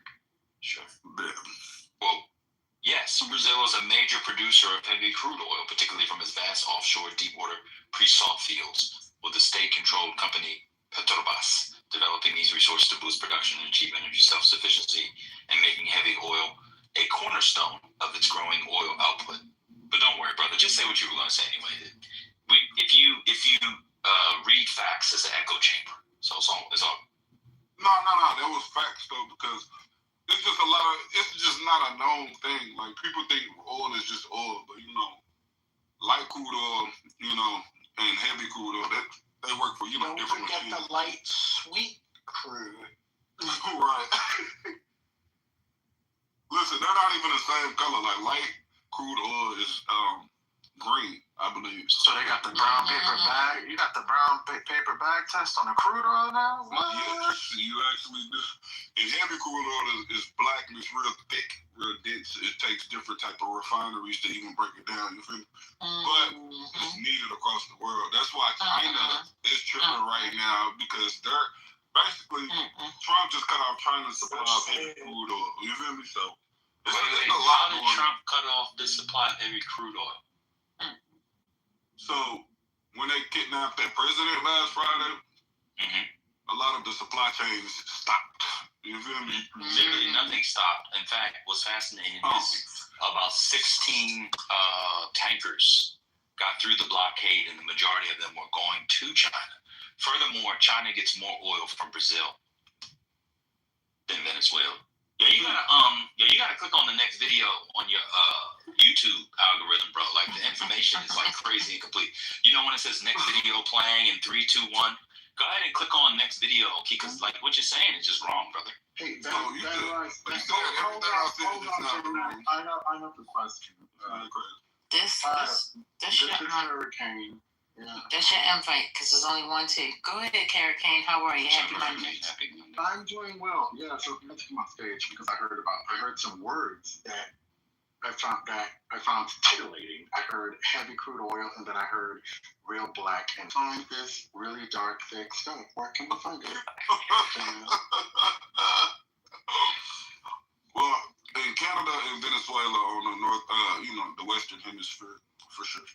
Sure. Well, yes, Brazil is a major producer of heavy crude oil, particularly from its vast offshore deepwater pre-salt fields, with the state-controlled company Petrobras developing these resources to boost production and achieve energy self-sufficiency and making heavy oil a cornerstone of its growing oil output. But don't worry, brother. Just say what you were going to say anyway. If you read facts, it's an echo chamber. So it's all. No. That was facts though, because it's just a lot of. It's just not a known thing. Like people think oil is just oil, but light crude oil, and heavy crude oil, that they work for different machines. Get the light sweet crude. Right. Listen, they're not even the same color. Like light crude oil is green, I believe. So they got the brown paper bag. You got the brown paper bag test on the crude oil now? What? Yes, you actually do. And heavy crude oil is black and it's real thick, real dense. It takes different type of refineries to even break it down. You feel me? But it's needed across the world. That's why China is tripping right now, because they're basically Trump just cut off China's supply of heavy crude oil. You feel me? So Wait, how did Trump cut off the supply of heavy crude oil? So when they kidnapped that president last Friday, a lot of the supply chains stopped. You feel me? Literally nothing stopped. In fact, what's fascinating is about 16 tankers got through the blockade, and the majority of them were going to China. Furthermore, China gets more oil from Brazil than Venezuela. You gotta click on the next video on your YouTube algorithm, bro. Like the information is like crazy and complete. When it says next video playing in 3, 2, 1, go ahead and click on next video, okay? Because like what you're saying is just wrong, brother. Hey, hold on. I have a question. This your hurricane. Yeah. That's your invite, because there's only one take. Go ahead, Carrie Kane. How are you? Happy Monday. I'm doing well. Yeah, so let's come on stage because I heard some words that I found titillating. I heard heavy crude oil, and then I heard real black, and find this really dark, thick stuff. Where can we find it? Well, in Canada and Venezuela on the north, the Western Hemisphere, for sure.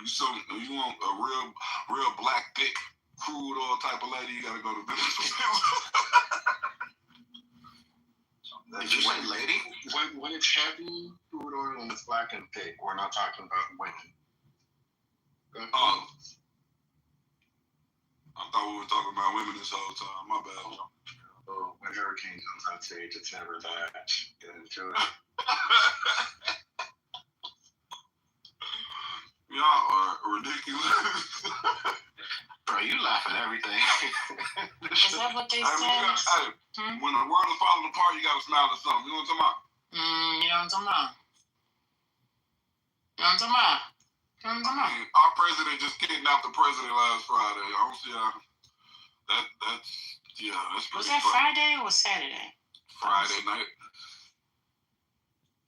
So, you want a real black, thick crude oil type of lady, you gotta go to Venezuela. Did you say lady? When it's heavy crude oil and it's black and thick, we're not talking about women. I thought we were talking about women this whole time. My bad. Oh, when Hurricane comes on stage, it's never that. Get into it. Y'all are ridiculous. Bro, you laugh at everything. Is that what they said? When the world is falling apart, you gotta smile at something. You know what I'm talking about? You know what I'm talking about? You know what I'm talking about? You know what I'm talking about? Our president just kidnapped the president last Friday. I don't see how that's pretty Was that Friday or Saturday? Friday night.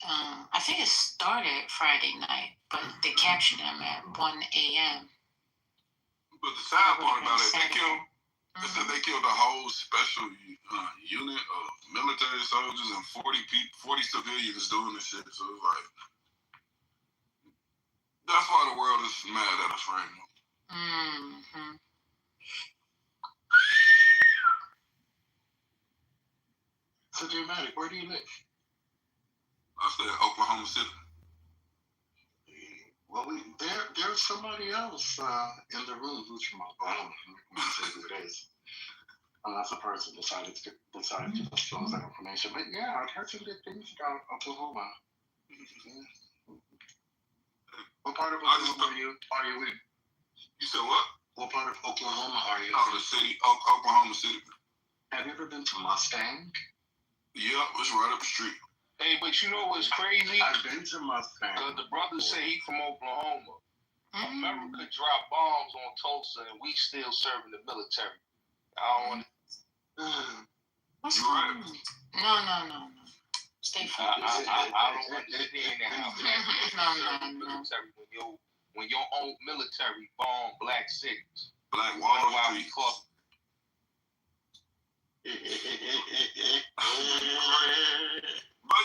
I think it started Friday night, but they captured him at 1 a.m. But the sad part about it, they killed a whole special unit of military soldiers and 40 civilians doing this shit. So it's like, that's why the world is mad at us right now. So, Dramatic, where do you live? I said Oklahoma City. Well, there's somebody else in the room who's from Oklahoma. I'm going to say who it is. Unless a person decided to disclose that information. But yeah, I've heard some good things about Oklahoma. Yeah. What part of Oklahoma are you in? You said what? What part of Oklahoma are you in? Oh, the city, Oklahoma City. Have you ever been to Mustang? Yeah, it's right up the street. Hey, but you know what's crazy? I've been to Mustang. The brother say he from Oklahoma. America dropped bombs on Tulsa, and we still serving the military. I don't want What's going on? No. Stay focused. I don't understand how military when your own military bomb black cities. Black Wall Street. But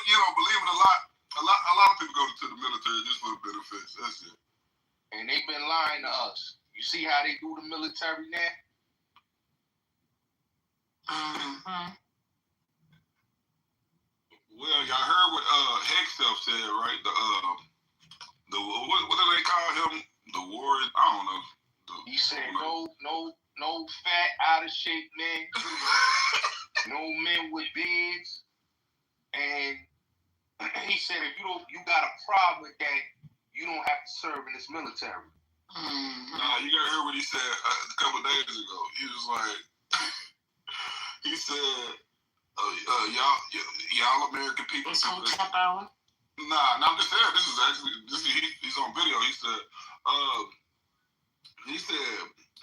you know, believe it or not, a lot of people go to the military just for the benefits. That's it. And they've been lying to us. You see how they do the military now? Well, y'all heard what Hextep said, right? The what do they call him? The warrior? I don't know. He said no fat, out of shape men, no men with beards, and he said if you got a problem with that, you don't have to serve in this military. Nah, you gotta hear what he said a couple of days ago. He was like, he said, y'all American people. It's whole tap hour? Nah, I'm just saying, he's on video. He said,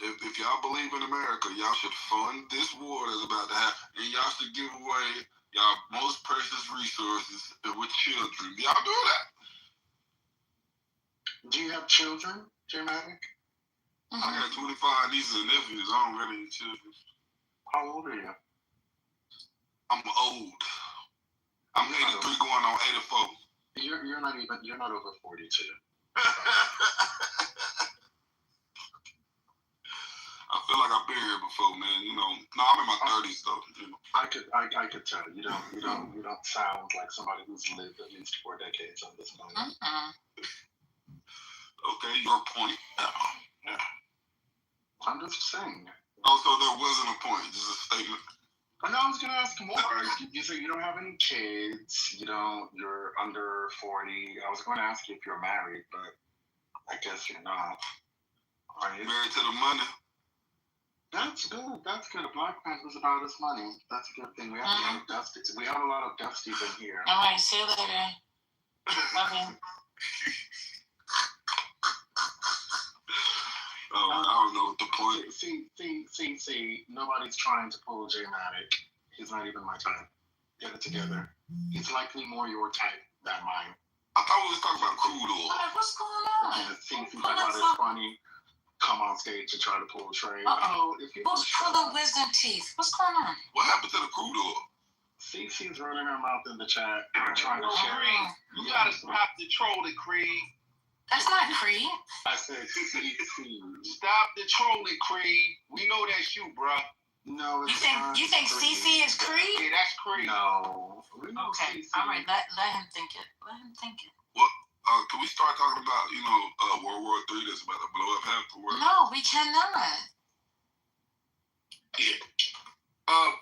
if y'all believe in America, y'all should fund this war that's about to happen, and y'all should give away y'all most precious resources with children. Y'all do that? Do you have children, J-Matic? I got 25 nieces and nephews. I don't got any children. How old are you? I'm old. I'm 83 going on 84. You're not over 42. I feel like I've been here before, man. You know, no, I'm in my 30s though. You know. I could tell you don't sound like somebody who's lived at least 4 decades on this planet. Okay, your point. Yeah. I'm just saying. Oh, so there wasn't a point, just a statement. No, I was gonna ask more. You say you don't have any kids. You're under 40. I was going to ask you if you're married, but I guess you're not. Are you married to the money? That's good. That's good. A black man who's about his money. That's a good thing. We have a lot of dusties. We have a lot of dusties in here. All right, see you later. Okay. I don't know what the point. See. Nobody's trying to pull J-Matic. He's not even my type. Get it together. He's likely more your type than mine. I thought we was talking about crude oil. What's going on? Seems like it's funny. Come on stage to try to pull a trade. Who's pulling wisdom teeth? What's going on? What happened to the crude oil? Cece's running her mouth in the chat trying to share. Creed, you gotta stop the trolling, Creed. That's not Creed. I said Cece. Stop the trolling, Creed. We know that's you, bruh. No, it's not. You think Cece is Creed? Yeah, that's Creed. No. Okay. All right. Let him think it. What? Can we start talking about, World War III that's about to blow up half the world? No, we cannot. Yeah.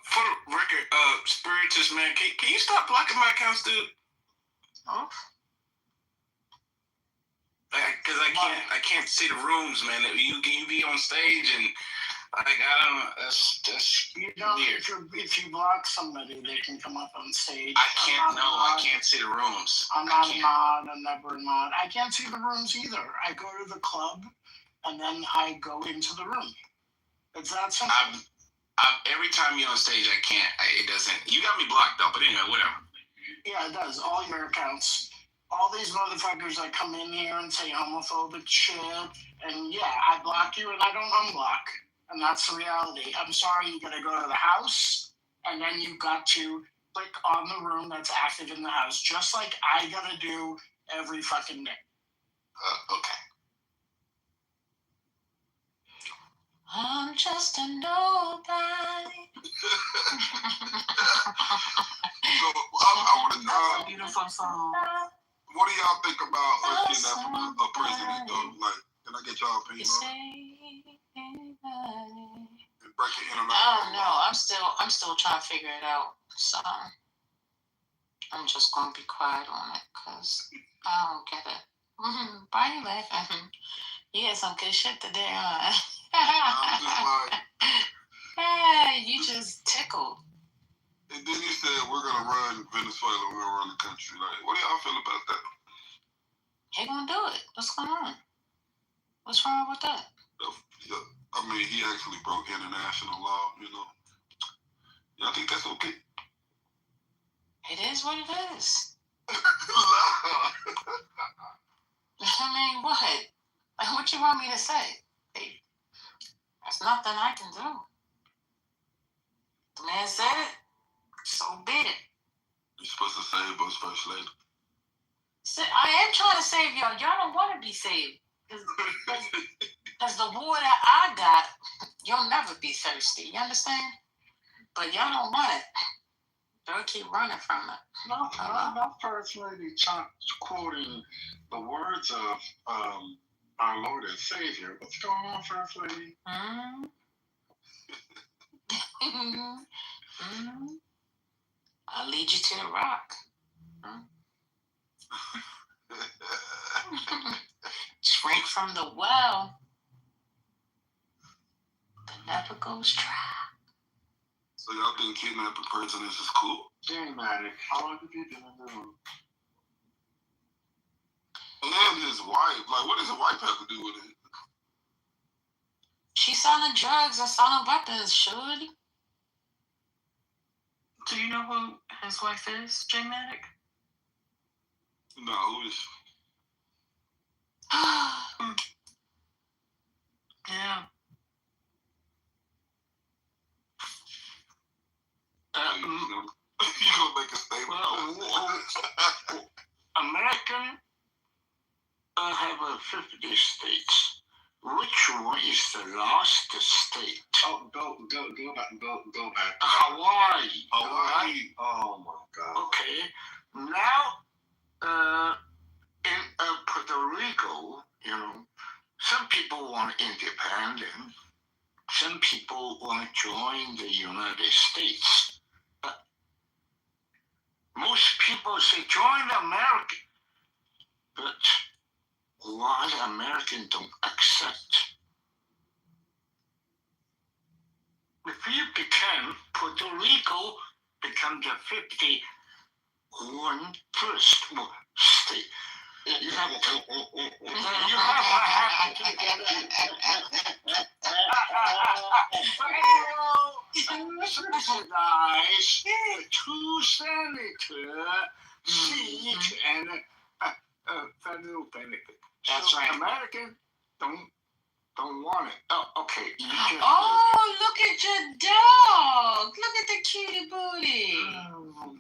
For the record, Spiritus, man, can you stop blocking my accounts, dude? Oh. Because I can't see the rooms, man. You be on stage and I don't know. That's weird. If you block somebody, they can come up on stage. I can't see the rooms. I'm not a mod. I'm never a mod. I can't see the rooms either. I go to the club and then I go into the room. It's that simple. Every time you're on stage, I can't. It doesn't. You got me blocked up, but anyway, whatever. Yeah, it does. All your accounts. All these motherfuckers that come in here and say homophobic shit, and yeah, I block you and I don't unblock. And that's the reality. I'm sorry, you gotta go to the house, and then you got to click on the room that's active in the house, just like I gotta do every fucking day. Okay. I'm just a nobody. So I want to That's a beautiful song. What do y'all think about us getting after a president, though? Like, can I get y'all opinion on it? Breaking international I don't know. I'm still trying to figure it out. So I'm just gonna be quiet on it because I don't get it. Why are you laughing? You had some good shit today, huh? I'm just like, hey, you just tickled. And then he said, we're going to run Venezuela, we're going to run the country. Like, what do y'all feel about that? He gonna do it. What's going on? What's wrong with that? Yeah. I mean, he actually broke international law, Yeah, I think that's okay. It is what it is. I mean, what? Like, what you want me to say? There's nothing I can do. The man said it. So be it. You're supposed to save us first, lady. So I am trying to save y'all. Y'all don't want to be saved. Because the war that I got, you'll never be thirsty. You understand? But y'all don't want it. They'll keep running from it. No, First Lady quoting the words of our Lord and Savior. What's going on, First Lady? I'll lead you to the rock. Drink from the well that never goes dry. So y'all think kidnapping prisoners is cool? Dramatic. How long have you been in the room? And his wife. Like, what does his wife have to do with it? She's selling drugs and selling weapons, surely. Do you know who his wife is, J-Matic? No, who is she? Yeah. You gonna make a statement? American have 50 states. Which one is the last state? Oh, go back. Hawaii. Hawaii. Oh my God. Okay. Now, in Puerto Rico, some people want independence. Some people want to join the United States. But most people say join America. But a lot of Americans don't accept. If you become Puerto Rico, become the 51st state. You have to subsidize the 2 senator seats and federal benefit. That's right. Americans don't want it. Oh, okay. Oh, look at your dog. Look at the cutie booty.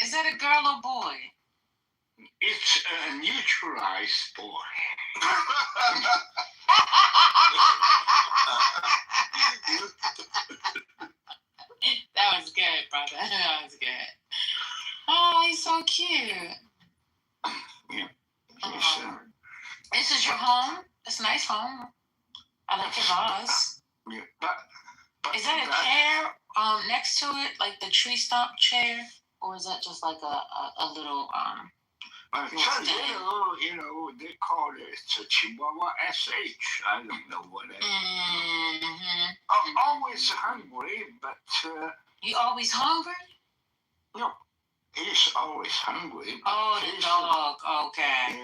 Is that a girl or boy? It's a neutralized boy. That was good, brother. That was good. Oh, he's so cute. Yeah. This is your home? It's a nice home. I like your vase. Yeah, but is that a chair next to it, like the tree stump chair? Or is that just like a little they call it a Chihuahua SH. I don't know what that is. I'm always hungry, but... You always hungry? No, he's always hungry. Oh, the dog, okay.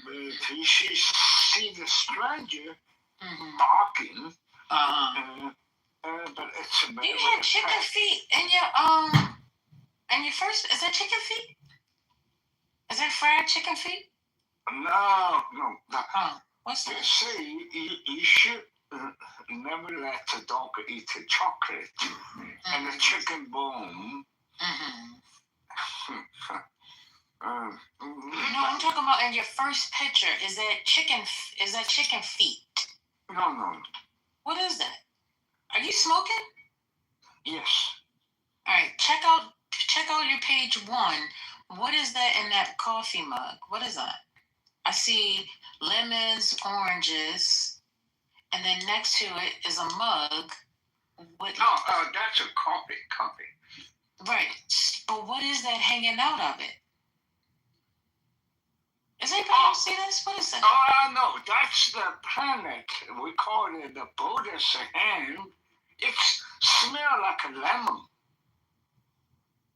But he see the stranger barking. But it's a you had chicken feet in your first... Is that chicken feet? Is that fried chicken feet? No. What's that? They say you should never let the dog eat the chocolate and the chicken bone. No, I'm talking about in your first picture. Is that chicken feet? No. What is that? Are you smoking? Yes. All right, check out your page 1. What is that in that coffee mug? What is that? I see lemons, oranges, and then next to it is a mug with... that's a coffee. Right, but what is that hanging out of it? Is anybody see this? What is that? No, that's the planet. We call it the Buddha's hand. It smells like a lemon.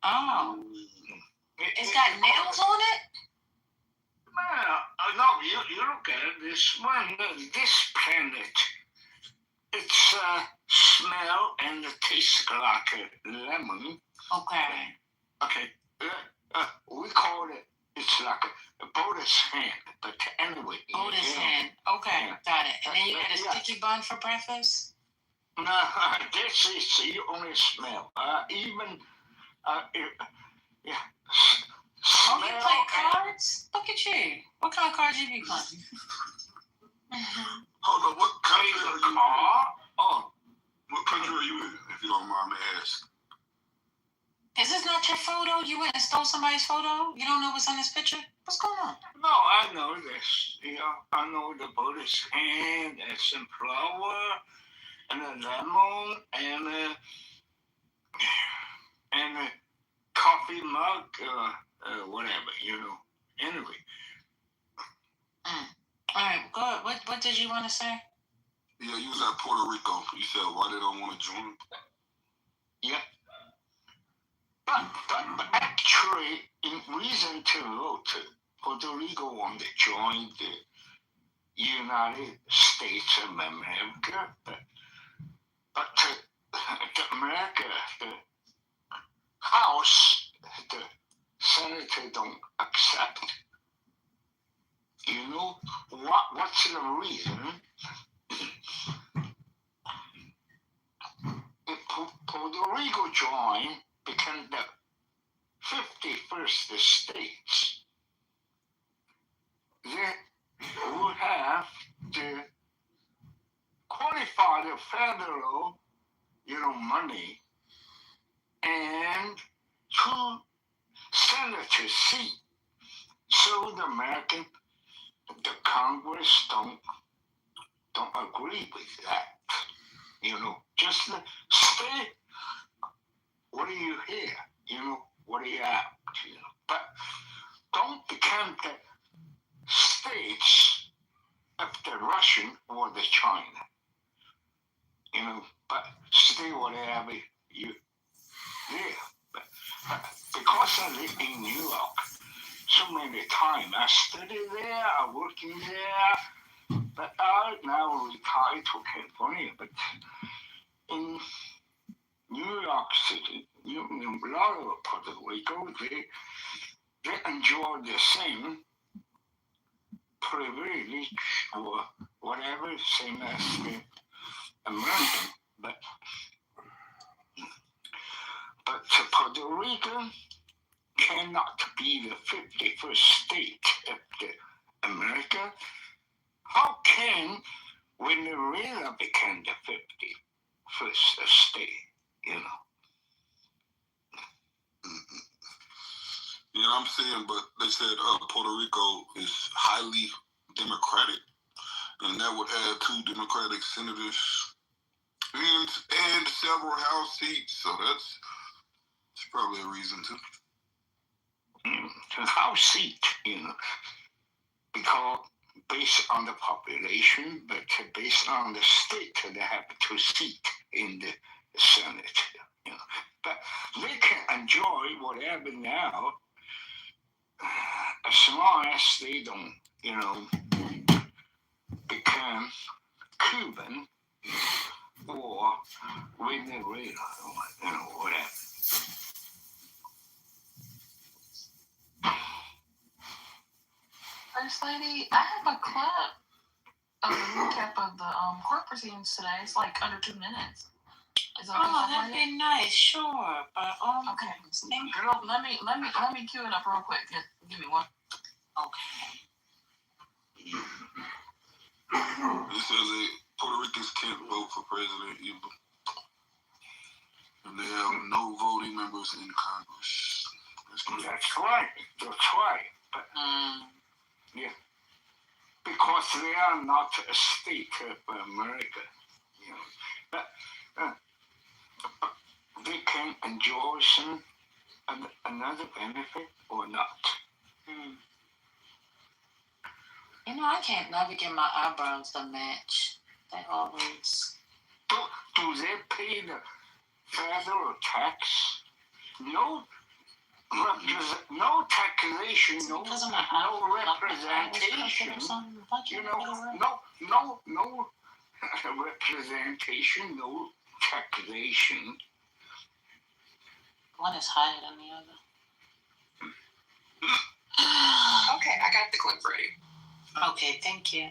Oh. It's got nails on it? No, you look at it. This planet, it's smell and it tastes like a lemon. Okay. We call it, it's like a Buddha's hand, but anyway. Buddha's hand. Okay, got it. And then you had a sticky bun for breakfast? No, this is the only smell. Yeah. Oh, you play cards? Look at you. What kind of cards you be playing? Hold on, what country are you in? Oh. What country are you in, if you don't mind me asking? Is this not your photo? You went and stole somebody's photo? You don't know what's on this picture? What's going on? No, I know this. Yeah, I know the Buddhist hand and some flour and a lemon and a coffee mug, whatever, Anyway. All right, good. What did you want to say? Yeah, you was at Puerto Rico. You said why they don't want to join? Yeah. But actually, in reason to vote, Puerto Rico want to join the United States of America, but the America, the House, the Senator don't accept. You know what's the reason? If Puerto Rico join, become the 51st states, they will have to qualify the federal, money and 2 senator seats. So the Congress don't agree with that. Just stay. What are you here? What are you at? But don't become the states of the Russian or the China. But stay whatever you there. But because I live in New York so many times, I study there, I work in there, but I now retired to California. But in New York City, a lot of Puerto Rico, they enjoy the same privilege or whatever, same as the American. But Puerto Rico cannot be the 51st state of the America. How can Venezuela become the 51st state? Yeah, I'm saying, but they said Puerto Rico is highly democratic, and that would add 2 Democratic senators and several House seats. So that's probably a reason too. The House seat, because based on the population, but based on the state, they have 2 seats in the Senate. But they can enjoy whatever now, as long as they don't, become Cuban or Venezuela, whatever. First lady, I have a clip of a recap of the court proceedings today. It's like under 2 minutes. Is that okay? That'd be nice, sure. But okay. Girl, let me cue it up real quick. Give me one. Okay. It says that Puerto Ricans can't vote for president either, and they have no voting members in Congress. That's right. But, yeah, because they are not a state of America. But they can enjoy another benefit or not. I can't never get my eyebrows to match. They always. Do they pay the federal tax? No taxation, no representation. No representation, no taxation. One is higher than the other. Okay, I got the clip ready. Okay, thank you.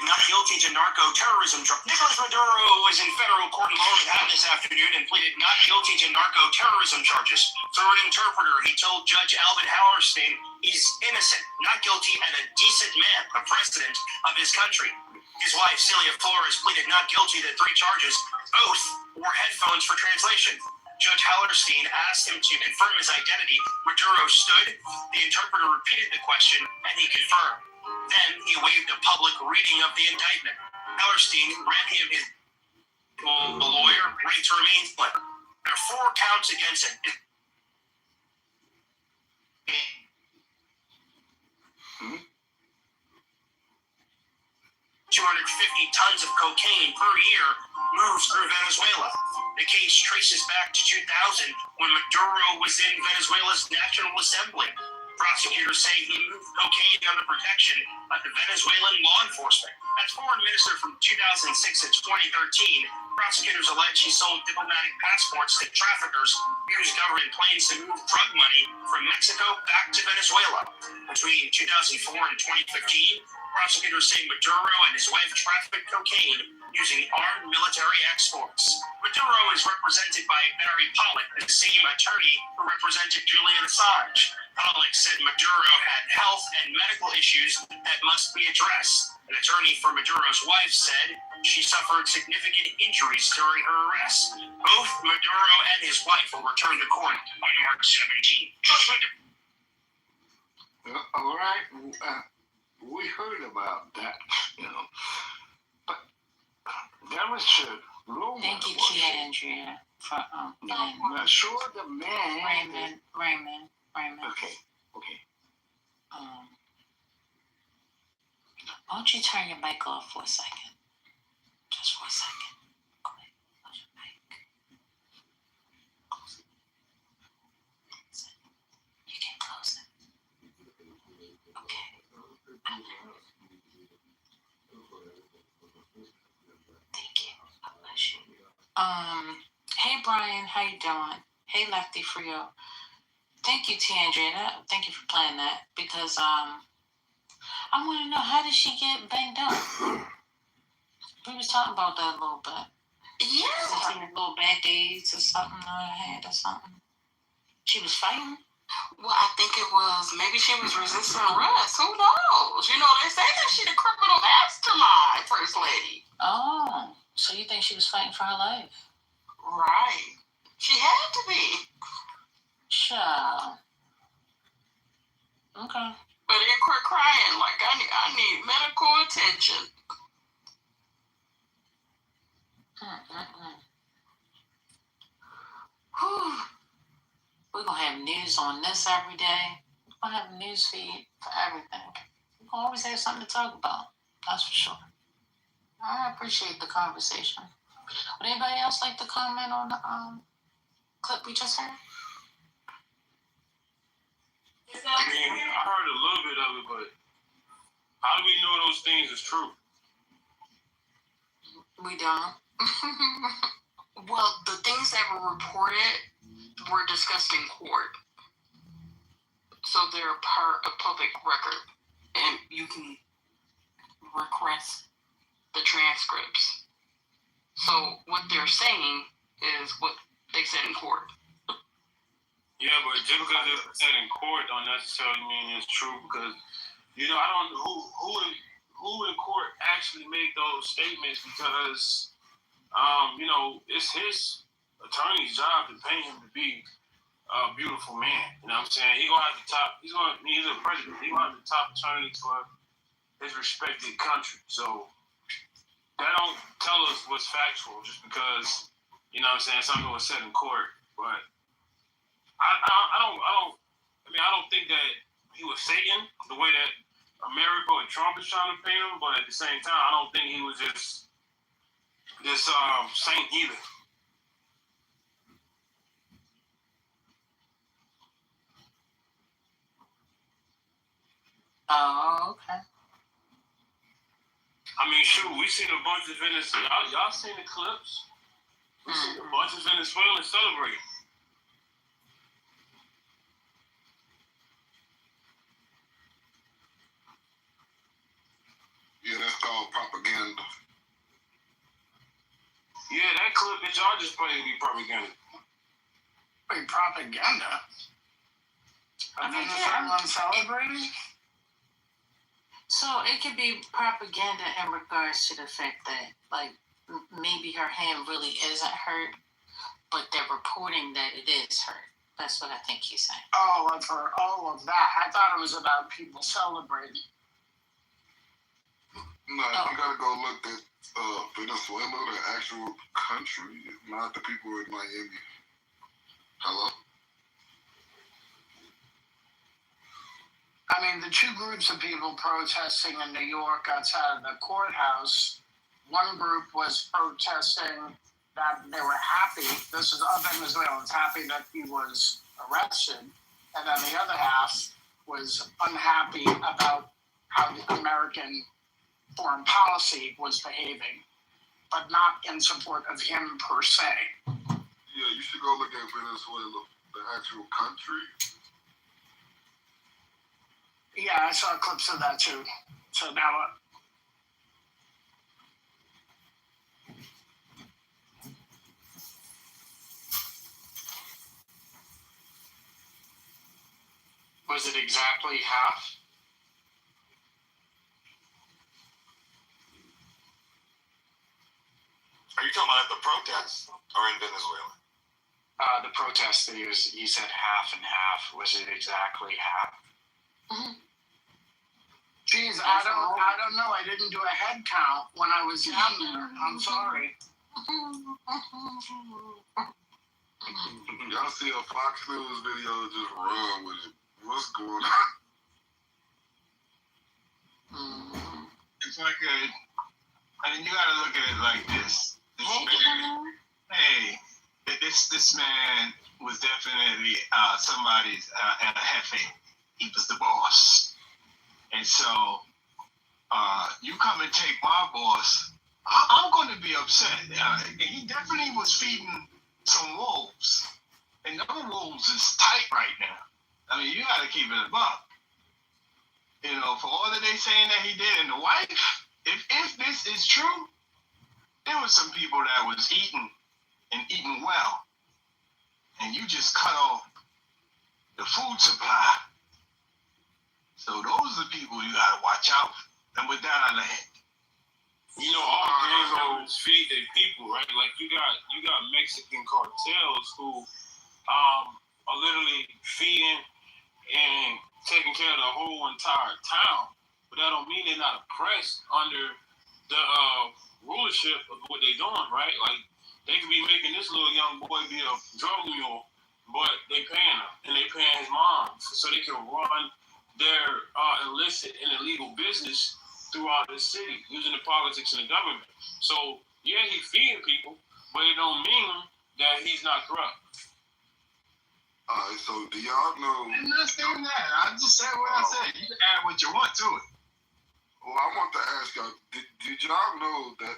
pleaded not guilty to narco-terrorism charges. Nicolas Maduro was in federal court in Lower Manhattan this afternoon and pleaded not guilty to narco-terrorism charges. Through an interpreter, he told Judge Alvin Hallerstein he's innocent, not guilty, and a decent man, the president of his country. His wife, Celia Flores, pleaded not guilty to 3 charges. Both wore headphones for translation. Judge Hallerstein asked him to confirm his identity. Maduro stood. The interpreter repeated the question, and he confirmed. Then he waived a public reading of the indictment. Hallerstein read him his lawyer right to remain silent. There are 4 counts against him. 250 tons of cocaine per year moves through Venezuela. The case traces back to 2000 when Maduro was in Venezuela's National Assembly. Prosecutors say he moved cocaine under protection of the Venezuelan law enforcement. As foreign minister from 2006 to 2013, prosecutors allege he sold diplomatic passports to traffickers who used government planes to move drug money from Mexico back to Venezuela. Between 2004 and 2015, prosecutors say Maduro and his wife trafficked cocaine using armed military exports. Maduro is represented by Barry Pollock, the same attorney who represented Julian Assange. Pollock said Maduro had health and medical issues that must be addressed. An attorney for Maduro's wife said she suffered significant injuries during her arrest. Both Maduro and his wife will return to court on March 17. All right. We heard about that, but that was a rumor. Thank you, Kia Andrea, for I'm not sure the man. Raymond. Okay. Why don't you turn your mic off for a second? Just for a second. Go ahead. Close your mic. Close it. You can close it. Okay. Thank you. God bless you. Hey Brian, how you doing? Hey Lefty Frio. Thank you, Tandria. Thank you for playing that because I want to know, how did she get banged up? We was talking about that a little bit. Yeah. Was it a little band-aids or something on her head or something? She was fighting? Well, I think it was, maybe she was resisting arrest. Who knows? You know, they say that she's a criminal mastermind, First Lady. Oh, so you think she was fighting for her life? Right. She had to be. Sure. Okay. But they quit crying like, I need medical attention. We're going to have news on this every day. We're going to have a news feed for everything. We're going to always have something to talk about. That's for sure. I appreciate the conversation. Would anybody else like to comment on the clip we just heard? I mean, I heard a little bit of it, but how do we know those things is true? We don't. Well, the things that were reported were discussed in court. So they're part of public record. And you can request the transcripts. So what they're saying is what they said in court. Yeah, but just because it's said in court don't necessarily mean it's true because, I don't know who in court actually made those statements because, it's his attorney's job to pay him to be a beautiful man. You know what I'm saying? He's a president. He's going to have the top attorney for his respected country. So that don't tell us what's factual just because, something was said in court. But I don't think that he was Satan the way that America and Trump is trying to paint him, but at the same time, I don't think he was just this saint either. Oh, okay. I mean, shoot, we seen a bunch of Venezuelans. Y'all seen the clips? We seen a bunch of Venezuelans celebrating. Yeah, that's called propaganda. can't y'all just play to be propaganda? Wait, propaganda? I mean, Someone celebrating? So it could be propaganda in regards to the fact that, like, maybe her hand really isn't hurt, but they're reporting that it is hurt. That's what I think he's saying. Oh, of that. I thought it was about people celebrating. No, you gotta go look at Venezuela, the actual country, not the people in Miami. Hello? I mean, the two groups of people protesting in New York outside of the courthouse, one group was protesting that they were happy, this is Venezuelans, happy that he was arrested, and then the other half was unhappy about how the American foreign policy was behaving, but not in support of him per se. Yeah, you should go look at Venezuela, the actual country. Yeah, I saw clips of that too. So now, was it exactly half? Are you talking about the protests or in Venezuela? The protest that he said half and half. Was it exactly half? Mm-hmm. Geez, I don't know. I didn't do a head count when I was down there. I'm sorry. Y'all see a Fox News video, just run with it. What's going on? It's like I mean, you gotta look at it like this. This man was definitely somebody's jefe. He was the boss. And so, you come and take my boss, I'm going to be upset. He definitely was feeding some wolves. And those wolves is tight right now. I mean, you got to keep it above. You know, for all that they saying that he did, and the wife, if this is true, there was some people that was eating and eating well. And you just cut off the food supply. So those are the people you gotta watch out for. And with that, I land. You know, all gangs feed their people, right? Like you got Mexican cartels who are literally feeding and taking care of the whole entire town. But that don't mean they're not oppressed under the rulership of what they're doing, right? Like they could be making this little young boy be a drug mule, but they paying him and they paying his mom so they can run their illicit and illegal business throughout the city using the politics and the government. So yeah, he's feeding people, but it don't mean that he's not corrupt. Alright, so do y'all know? I'm not saying that. I just said what I said. You can add what you want to it. Well, I want to ask y'all, did y'all know that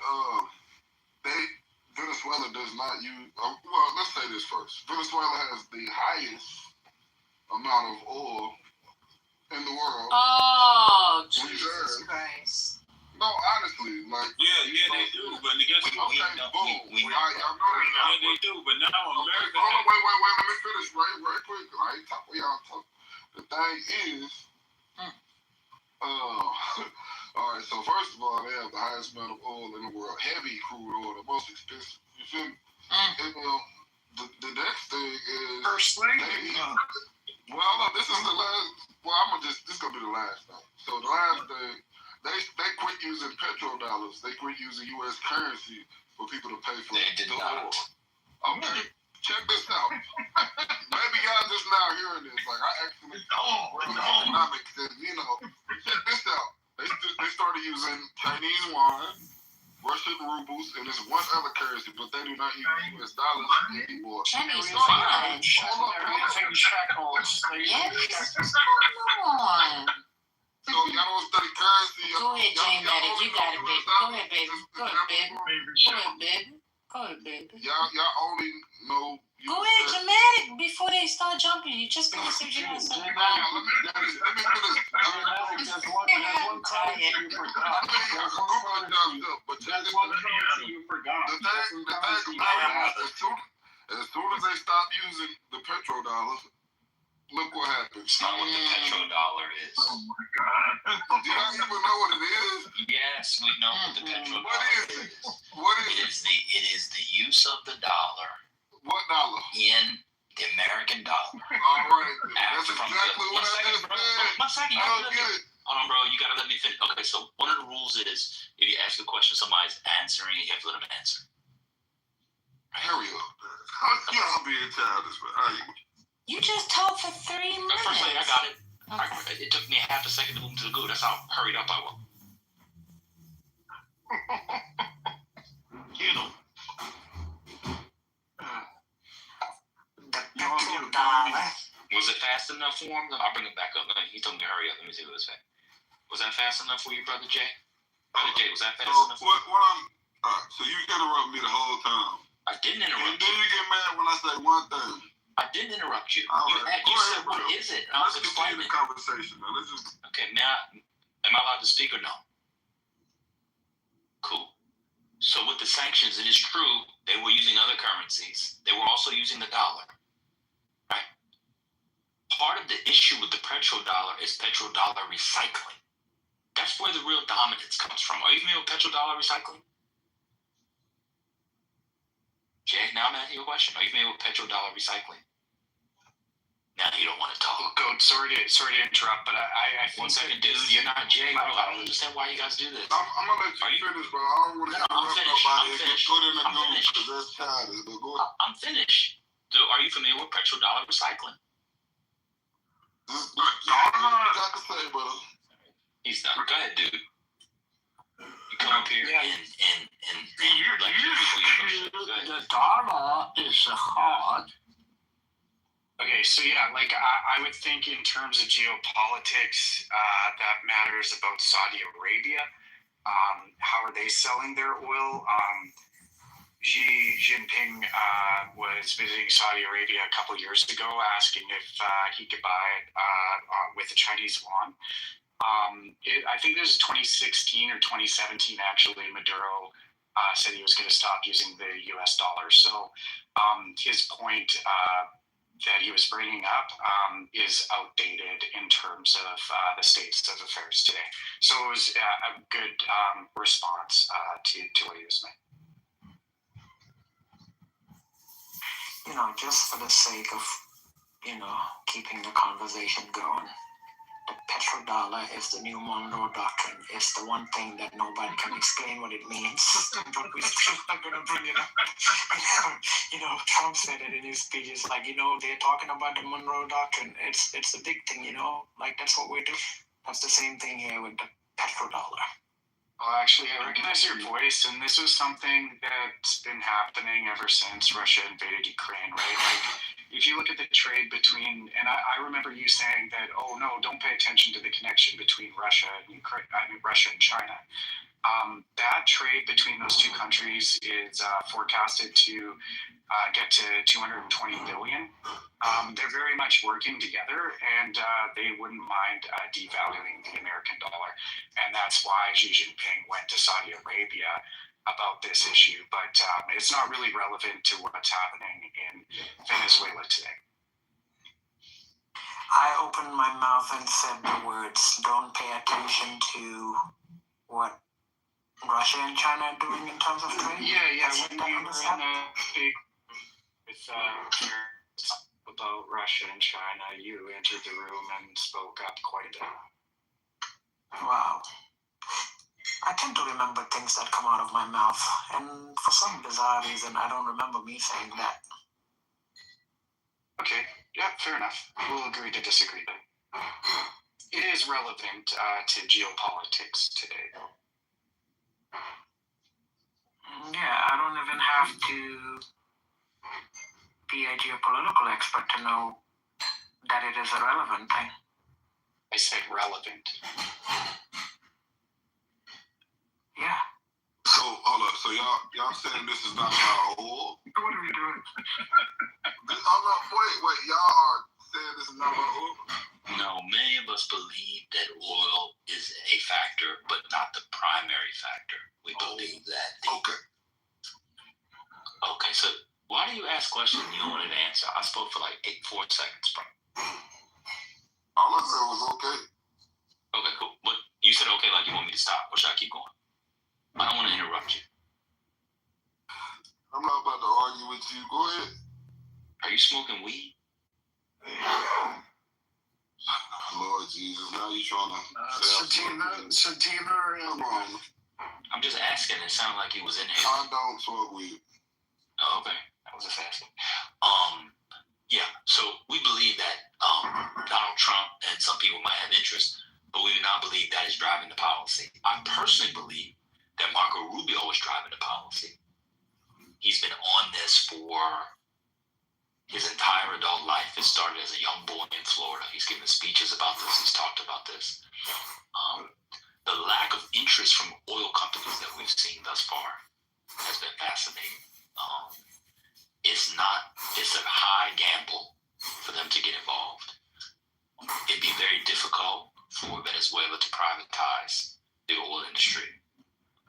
Venezuela does not use, well, let's say this first. Venezuela has the highest amount of oil in the world. Oh, Jesus Christ. No, honestly, like. Yeah, they do, but guess what? We know that. Yeah, they do, but now America. Hold on, wait, let me finish right quick. I ain't talking, y'all talk. The thing is, all right, so first of all, they have the highest amount of oil in the world, heavy crude oil, the most expensive. You feel me? And, the next thing is. First thing? Well, no, this is the last. Well, this is gonna be the last thing. So the last thing, they quit using petrodollars. They quit using U.S. currency for people to pay for the oil. Okay, check this out. Maybe y'all just now hearing this. Like I actually economics, and check this out. They started using Chinese yuan, Russian rubles, and there's one other currency, but they do not use U.S. dollars anymore. Chinese yuan. Using shekels. Yes. Come on. So y'all don't study currency. Go ahead, Jane Maddie. You got it, baby. Go ahead, baby. Go ahead, baby. Y'all only know. Go ahead, dramatic. Before they start jumping, you just gonna say what you want to say. Let me finish. There's one currency you forgot. But check this out. The thing about as they stop using the petrodollar, look what happens. It's not what the petrodollar is. Oh my God! Do y'all even know what it is? Yes, we know what the petrodollar What is it? What is it? It is the use of the dollar. What dollar? In the American dollar. All right. That's exactly what I just said. One second. I don't get it. Hold on, bro. You gotta let me finish. Okay, so one of the rules is if you ask a question, somebody's answering, you have to let them answer. Hurry up. Y'all being childish, man. You just talked for 3 minutes. First thing, I got it. It took me half a second to move to the Google. That's how hurried up I was. You know. The petrodollar. Was it fast enough for him? I'll bring it back up. He told me to hurry up. Let me see what it's fast. Was that fast enough for you, Brother Jay? Brother Jay, was that fast enough? So you interrupt me the whole time. I didn't interrupt you. And then you get mad when I say one thing. I didn't interrupt you. Right. You said, what is it? I was explaining the conversation, man. Okay, am I allowed to speak or no? Cool. So with the sanctions, it is true they were using other currencies. They were also using the dollar. Right? Part of the issue with the petrodollar is petrodollar recycling. That's where the real dominance comes from. Are you familiar with petrodollar recycling? Jay, now I'm asking you a question. Are you familiar with petrodollar recycling? Now you don't want to talk. Go. Sorry to interrupt, but I 1 second, dude. You're not Jay, bro. I don't understand why you guys do this. I'm gonna let you finish, bro. I don't want to interrupt nobody. Go to the Google because that's childish. But go ahead. I'm finished. So, are you familiar with petrodollar recycling? You got to say, brother. He's done. Go ahead, dude. You come up here and the dollar is hard. Okay, so yeah, like I would think in terms of geopolitics, that matters about Saudi Arabia. How are they selling their oil? Xi Jinping was visiting Saudi Arabia a couple years ago, asking if he could buy it with the Chinese yuan. I think this is 2016 or 2017, actually. Maduro said he was going to stop using the US dollar. So his point that he was bringing up is outdated in terms of the states of affairs today. So it was a good response to what he was making. Just for the sake of, keeping the conversation going, the petrodollar is the new Monroe Doctrine. It's the one thing that nobody can explain what it means, but we're still not going to bring it up. Trump said it in his speeches, they're talking about the Monroe Doctrine. It's the big thing, that's what we're doing. That's the same thing here with the petrodollar. Well, actually, I recognize your voice, and this is something that's been happening ever since Russia invaded Ukraine, right? Like, if you look at the trade between, and I remember you saying that, oh no, don't pay attention to the connection between Russia and Ukraine, Russia and China. That trade between those two countries is forecasted to get to $220 billion. They're very much working together, and they wouldn't mind devaluing the American dollar. And that's why Xi Jinping went to Saudi Arabia about this issue. But it's not really relevant to what's happening in Venezuela today. I opened my mouth and said the words, don't pay attention to what Russia and China are doing in terms of trade? Yeah. When we were in with about Russia and China, you entered the room and spoke up quite a bit. Wow. I tend to remember things that come out of my mouth, and for some bizarre reason, I don't remember me saying that. Okay, yeah, fair enough. We'll agree to disagree then. It is relevant to geopolitics today, though. Yeah, I don't even have to be a geopolitical expert to know that it is a relevant thing. I said relevant. Yeah. So, hold up. So, y'all saying this is not about oil? What are we doing? Wait. Y'all are saying this is not about oil? No, many of us believe that oil is a factor, but not the primary factor. We believe that. Okay. Okay, so why do you ask asked a question and you don't want to answer. I spoke for like 4 seconds, bro. All I said was okay. Okay, cool. But you said okay, like you want me to stop, or should I keep going? I don't want to interrupt you. I'm not about to argue with you. Go ahead. Are you smoking weed? Lord Jesus, now you trying to sativa. Come on. I'm just asking. It sounded like he was in here. I don't smoke weed. Oh, okay. I was just asking. Yeah. So we believe that Donald Trump and some people might have interest, but we do not believe that is driving the policy. I personally believe that Marco Rubio is driving the policy. He's been on this for his entire adult life. It started as a young boy in Florida. He's given speeches about this. He's talked about this. The lack of interest from oil companies that we've seen thus far has been fascinating. It's a high gamble for them to get involved. It'd be very difficult for Venezuela to privatize the oil industry.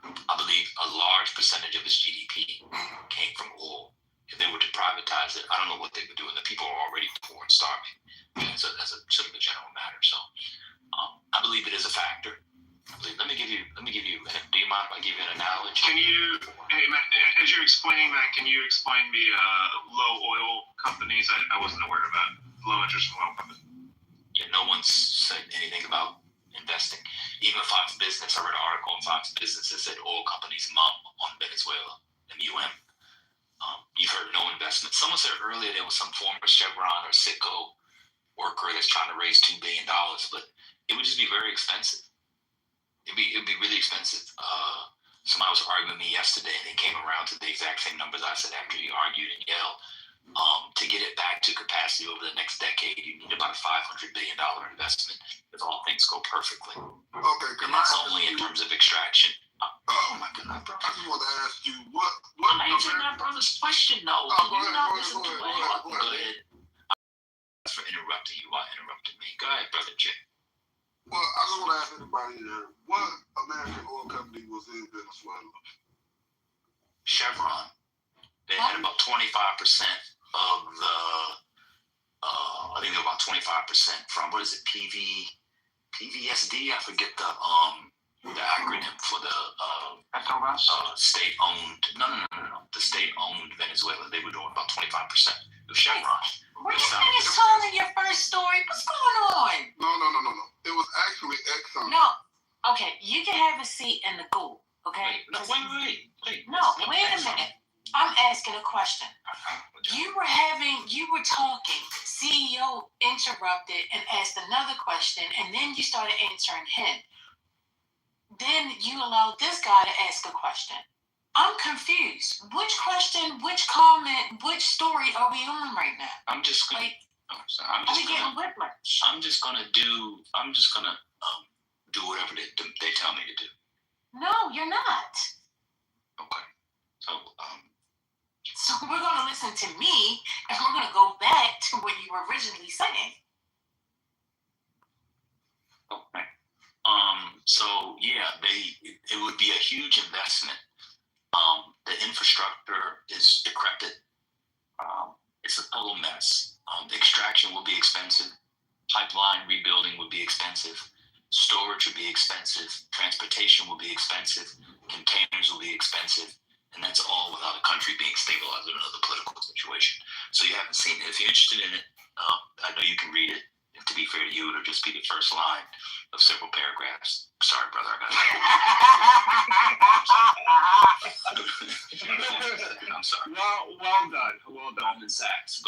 I believe a large percentage of its GDP came from oil. If they were to privatize it, I don't know what they would do. And the people are already poor and starving as a sort of a general matter. So I believe it is a factor. Let me give you. Do you mind if I give you an analogy? Hey Matt, as you're explaining that, can you explain the low oil companies? I wasn't aware of that. Low interest oil companies. Yeah, no one's said anything about investing. Even Fox Business, I read an article on Fox Business that said oil companies mum on Venezuela, MUM. You've heard no investment. Someone said earlier there was some former Chevron or Citgo worker that's trying to raise $2 billion, but it would just be very expensive. It'd be really expensive. Somebody was arguing with me yesterday, and they came around to the exact same numbers I said after he argued and yelled. To get it back to capacity over the next decade, you need about a $500 billion investment if all things go perfectly. Okay, and that's only in terms of extraction. Oh my goodness, bro. I just want to ask you what I'm answering my brother's question, though. Can you not listen to it? Go ahead. That's for interrupting you. Why interrupted me? Go ahead, Brother Jay. Well, I just want to ask everybody here, what American oil company was in Venezuela? Chevron. They had about 25% of the, I think they were about 25% from, what is it, PVSD? I forget the acronym for the state-owned, no, the state-owned Venezuela. They were doing about 25% of Chevron. Were you finished telling your first story? What's going on? No. It was actually Exxon. No. Okay, you can have a seat in the goo, okay? Wait. No, wait a minute. I'm asking a question. You were talking, CEO interrupted and asked another question, and then you started answering him. Then you allowed this guy to ask a question. I'm confused. Which question, which comment, which story are we on right now? I'm just gonna do whatever they tell me to do. No, you're not. Okay. So we're gonna listen to me, and we're gonna go back to what you were originally saying. Okay. So yeah, it would be a huge investment. The infrastructure is decrepit. It's a total mess. Extraction will be expensive. Pipeline rebuilding would be expensive. Storage would be expensive. Transportation will be expensive. Containers will be expensive. And that's all without a country being stabilized in another political situation. So you haven't seen it. If you're interested in it, I know you can read it. And to be fair to you, it'll just be the first line of several paragraphs. Sorry, brother, I got it. I'm sorry. Well done. Goldman Sachs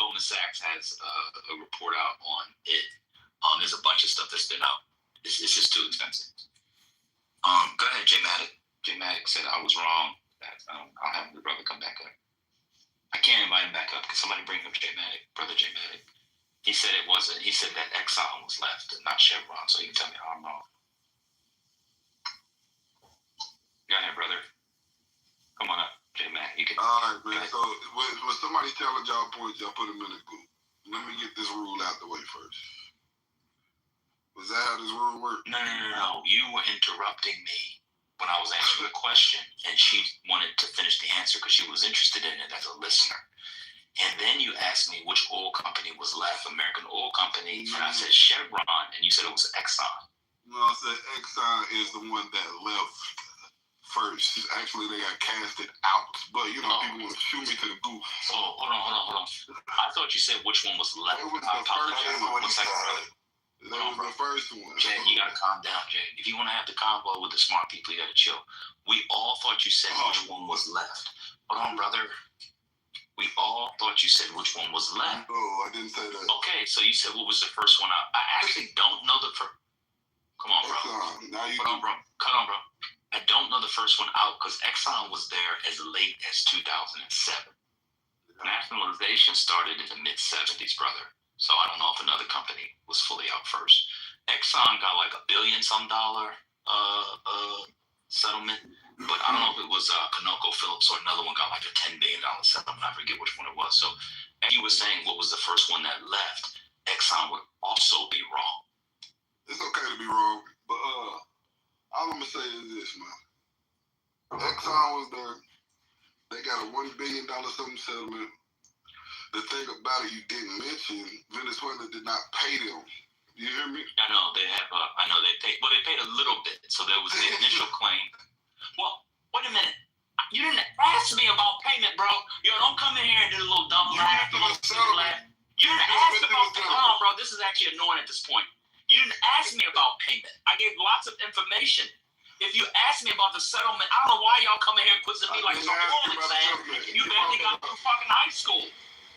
has a report out on it. There's a bunch of stuff that's been out. It's just too expensive. Go ahead, J Matic said I was wrong. I'll have the brother come back up. I can't invite him back up. Can somebody bring up Brother J Matic? He said it wasn't. He said that Exxon was left and not Chevron. So you can tell me how I'm wrong. Go ahead, brother. Come on up, J Mac. You can. All right, man. So when somebody telling y'all points, y'all put them in the group. Let me get this rule out the way first. Was that how this rule worked? No. You were interrupting me when I was answering a question, and she wanted to finish the answer because she was interested in it as a listener. And then you asked me which oil company was left, American Oil Company, and I said Chevron, and you said it was Exxon. No, I said Exxon is the one that left first. Actually, they got casted out. But, you know, people want to shoot me to the goose. Oh, hold on. I thought you said which one was left. It was the first one. One second, brother. That was the first one. Jay, you got to calm down, Jay. If you want to have the convo with the smart people, you got to chill. We all thought you said which one was left. Hold on, brother. We all thought you said which one was left. No, I didn't say that. Okay, so you said what was the first one out? I actually don't know the first. Come on, bro. Now you Come on, bro. I don't know the first one out because Exxon was there as late as 2007. Nationalization started in the mid-70s, brother. So I don't know if another company was fully out first. Exxon got like $1 billion settlement. But I don't know if it was ConocoPhillips or another one got like a $10 billion settlement. I forget which one it was. So, and you were saying what was the first one that left, Exxon would also be wrong. It's okay to be wrong, but all I'm gonna say is this, man. Exxon was there. They got a $1 billion something settlement. The thing about it you didn't mention, Venezuela did not pay them. You hear me? I know they have. I know they paid. Well, they paid a little bit. So there was the initial claim. Well, wait a minute. You didn't ask me about payment, bro. Yo, don't come in here and do a little dumb laugh. You didn't ask about payment. Hold on, bro. This is actually annoying at this point. You didn't ask me about payment. I gave lots of information. If you ask me about the settlement, I don't know why y'all come in here and quizzing me like it's a oral exam. You barely got through fucking high school.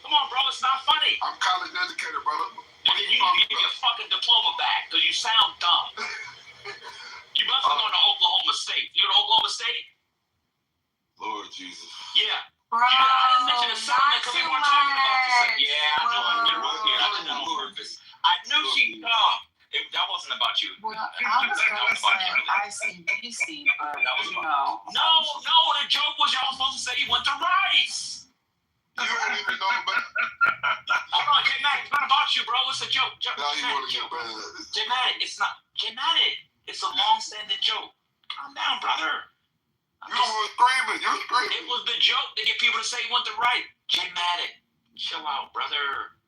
Come on, bro. It's not funny. I'm college educated, brother. And then you need to give your fucking diploma back because you sound dumb. You must have gone to Oklahoma State. You go to Oklahoma State? Lord Jesus. Yeah. Bro, I didn't mention the settlement because we weren't talking about the settlement. Yeah, I know. I did it on purpose. I knew she'd come. That wasn't about you. Well, I was going to say ICBC, but no. No, the joke was y'all supposed to say he went to Rice. You don't even know about it. Hold on, J-Matic, it's not about you, bro. It's a joke. J-Matic, it's not. J-Matic, it's a long-standing joke. Calm down, brother. You're screaming. It was the joke to get people to say he went to Rice. J-Matic, chill out, brother.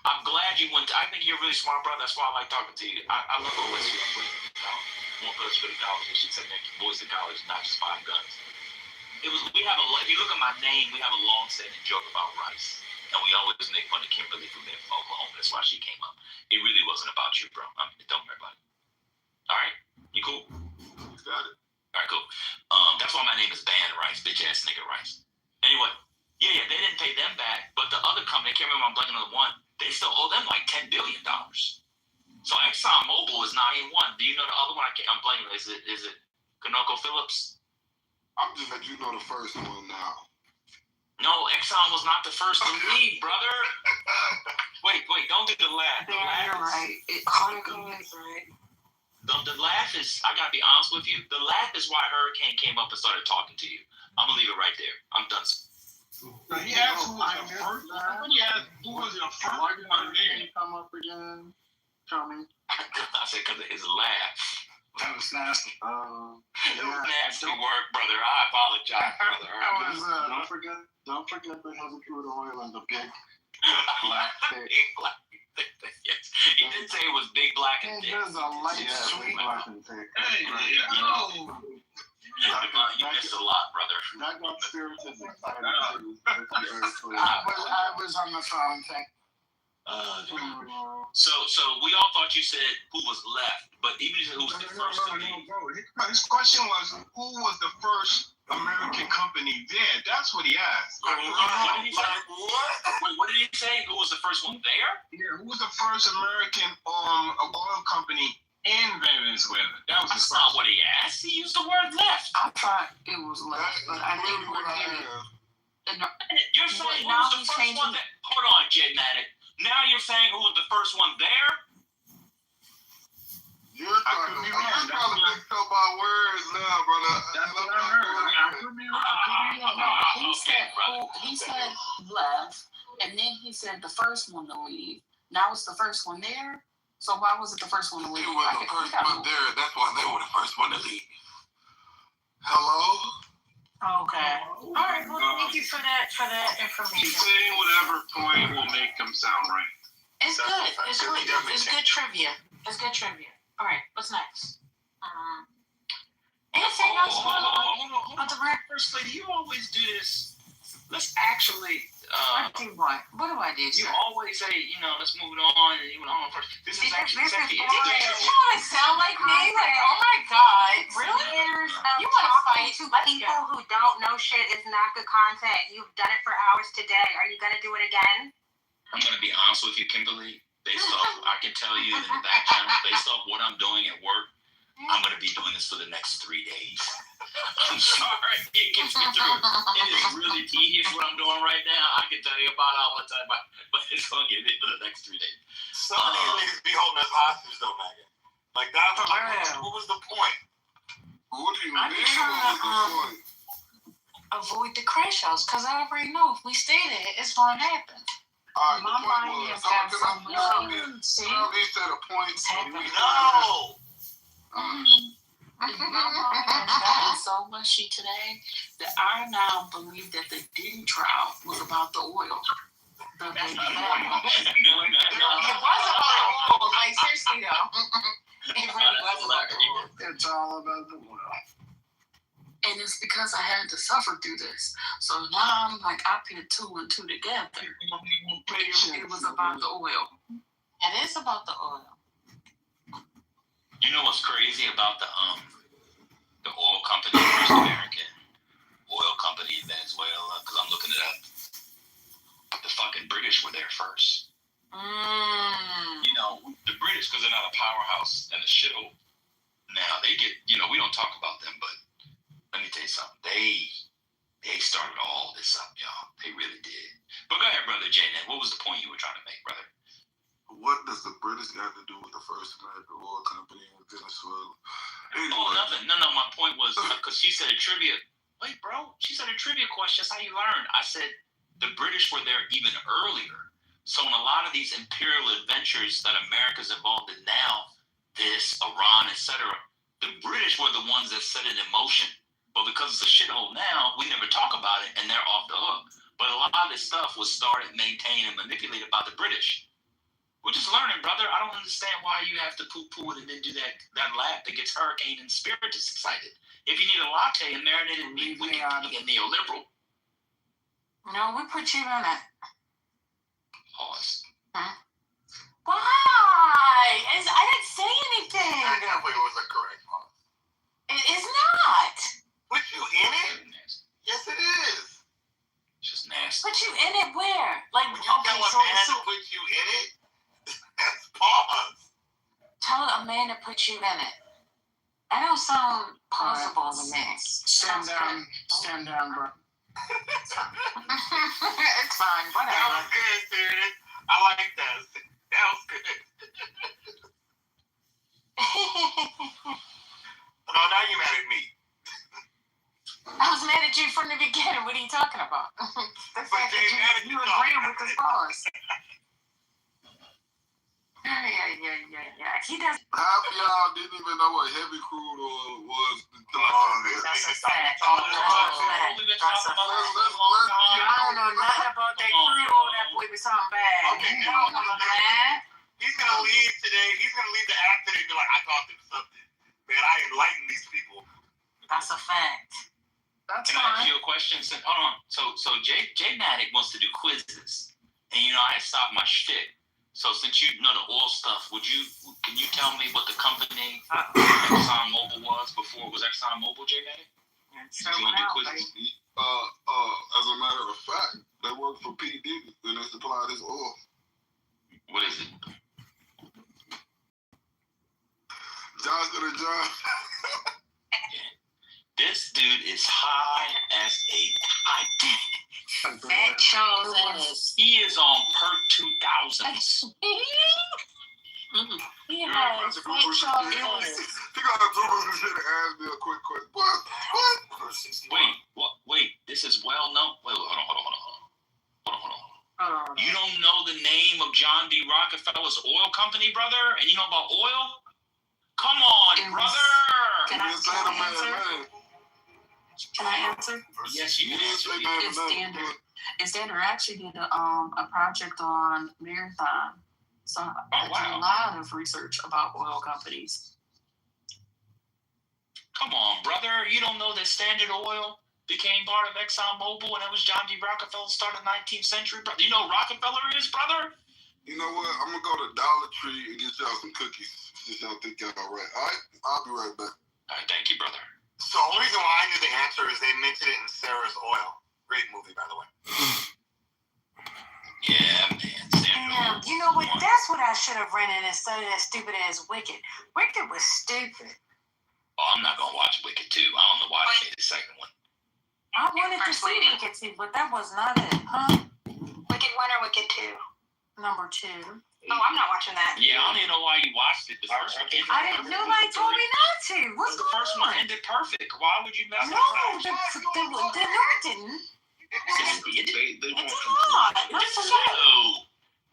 I'm glad you went. I think you're really smart, brother. That's why I like talking to you. I love OSU. I want us to go to college. They should send their boys to college, not just buying guns. If you look at my name, we have a long-standing joke about Rice, and we always make fun of Kimberly from there from Oklahoma. That's why she came up. It really wasn't about you, bro. Don't worry about it. All right, you cool? Got it. All right, cool. That's why my name is Ban Rice, bitch ass nigga Rice. Anyway, yeah, they didn't pay them back, but the other company, I can't remember, I'm blanking on the one. They still owe them like $10 billion. So ExxonMobil is not even one. Do you know the other one? I'm blanking. Is it ConocoPhillips? I'm just letting you know the first one now. No, Exxon was not the first to leave, brother. Wait, don't do the laugh. You're right. Conoco is right. The laugh is, I gotta be honest with you, the laugh is why Hurricane came up and started talking to you. I'm gonna leave it right there. I'm done. He asked who was your first. When he asked who was your first, why did my name come up again? Tell me. I said because of his laugh. That was nasty. It was nasty work, brother. I apologize, brother. Don't forget the heavy crude oil and the big black thick. Yes, he did say it was big, black, and thick. There's a light sweet black and thick. Hey, you missed a lot, brother. That got spirited excited too. I was on the phone thing. So we all thought you said who was left, but even who was the first to leave. His question was who was the first American company there? That's what he asked. What did he say? Wait, what did he say? Who was the first one there? Yeah, who was the first American oil company in Venezuela? That's not what he asked. He used the word left. I thought it was left, but I think we're getting. You're saying who was the first one there? Hold on, J-Matic. Now you're saying who was the first one there? You're probably mixed up my words now, brother. That's what I heard. He said left, and then he said the first one to leave. Now it's the first one there. So why was it the first one to leave? It was the first one there. That's why they were the first one to leave. Hello? Okay. All right. Well, thank you for that. Keep information. saying whatever point will make them sound right. It's good. It's good. It's good trivia. It's good trivia. All right. What's next? Anything else? Hold on. First lady, you always do this. Let's actually. I do what? What do I do? You always say, let's move it on, and you went on first. This is actually You want to sound like me? Like, oh my God, really? Years of You want to fight? to people who don't know shit is not good content. You've done it for hours today. Are you gonna do it again? I'm gonna be honest with you, Kimberly. Based off, I can tell you in the back channel, based off what I'm doing at work, I'm gonna be doing this for the next 3 days. I'm sorry, it gets me through. It is really tedious what I'm doing right now. I can tell you about all the time, but it's gonna get me for the next 3 days. Some of these niggas be holding us hostage though, Megan. Like that was what was the point? What do you I'm mean? trying to avoid the crash outs because I already know if we stay there, it's gonna happen. All right, My mind has got so much. These to the points. No. My mind has gotten so mushy today that I now believe that the Diddy trial was about the oil. That's not the oil. It was about oil. Like, seriously, though. It really was about oil. It's all about the oil. And it's because I had to suffer through this. So now I'm like, I put 2 and 2 together. It was about the oil. It is about the oil. You know what's crazy about the oil company, First American Oil Company in Venezuela? Because I'm looking it up. The fucking British were there first. The British, because they're not a powerhouse and a shithole. Now they get, we don't talk about them, but let me tell you something. They started all this up, y'all. They really did. But go ahead, brother J-Net. What was the point you were trying to make, brother? What does the British got to do with the First American Oil Company in Venezuela? Anyway. Oh, nothing. No. My point was because she said a trivia. Wait, bro. She said a trivia question. That's how you learn. I said the British were there even earlier. So in a lot of these imperial adventures that America's involved in now, this, Iran, etc., the British were the ones that set it in motion. But because it's a shithole now, we never talk about it, and they're off the hook. But a lot of this stuff was started, maintained, and manipulated by the British. We're just learning, brother. I don't understand why you have to poo-poo it and then do that lap that gets Hurricane and Spiritus excited. If you need a latte and marinate in meat, we can get neoliberal. No, we put you in it. Pause. Huh? Why? I didn't say anything. I can't believe it was a correct pause. It is not. Put you in it? Yes, it is. It's just nasty. Put you in it where? Like, when you tell a man to put you in it, that's pause. Tell a man to put you in it. That don't sound possible to me. Stand down, bro. It's fine, whatever. That was good, Sirius. I like that. That was good. No, now you're mad at me. I was mad at you from the beginning. What are you talking about? The fact that you agreeing with the pause. Yeah. He doesn't. Half of y'all didn't even know what heavy crude oil was. That's a fact. That's a fact. I don't know nothing about that crude oil that boy was talking bad. Okay, he's gonna leave today. He's gonna leave the app today and be like, I taught them something. Man, I enlightened these people. That's a fact. Can I ask you a question? Hold on. So Jay Maddock wants to do quizzes, and I stopped my shit. So since you know the oil stuff, can you tell me what the company ExxonMobil was before it was ExxonMobil, Jay Maddock? You want to do quizzes? As a matter of fact, they work for P. Diddy and they supply this oil. What is it? Johnson & Johnson. This dude is high as a kite. Fat Charles ass. He is on per 2000s. He has Fat Charles ass. He got a Google this shit and ask me a quick question. What? Wait. This is well known. Wait, hold on. You don't know the name of John D. Rockefeller's oil company, brother? And you know about oil? Come on, brother! Can I answer? Can I answer? Yes, you can answer. It's standard. And Standard actually did a project on Marathon. So I did a lot of research about oil companies. Come on, brother. You don't know that Standard Oil became part of ExxonMobil and it was John D. Rockefeller started in the 19th century, brother? You know who Rockefeller is, brother? You know what? I'm going to go to Dollar Tree and get y'all some cookies since y'all think y'all all right. All right? I'll be right back. All right, thank you, brother. So the only reason why I knew the answer is they mentioned it in Sarah's Oil. Great movie, by the way. Yeah, man. You know what? That's what I should have rented instead of that stupid ass Wicked. Wicked was stupid. Oh, I'm not going to watch Wicked 2. I don't know why they made the second one. I wanted to see Wicked 2, but that was not it, huh? Wicked 1 or Wicked 2? Number 2. Oh, I'm not watching that. Yeah, I don't even know why you watched it. The first one ended Nobody told me not to. What's the first one ended perfect. Why would you mess No, up? the no, it didn't. They It's not.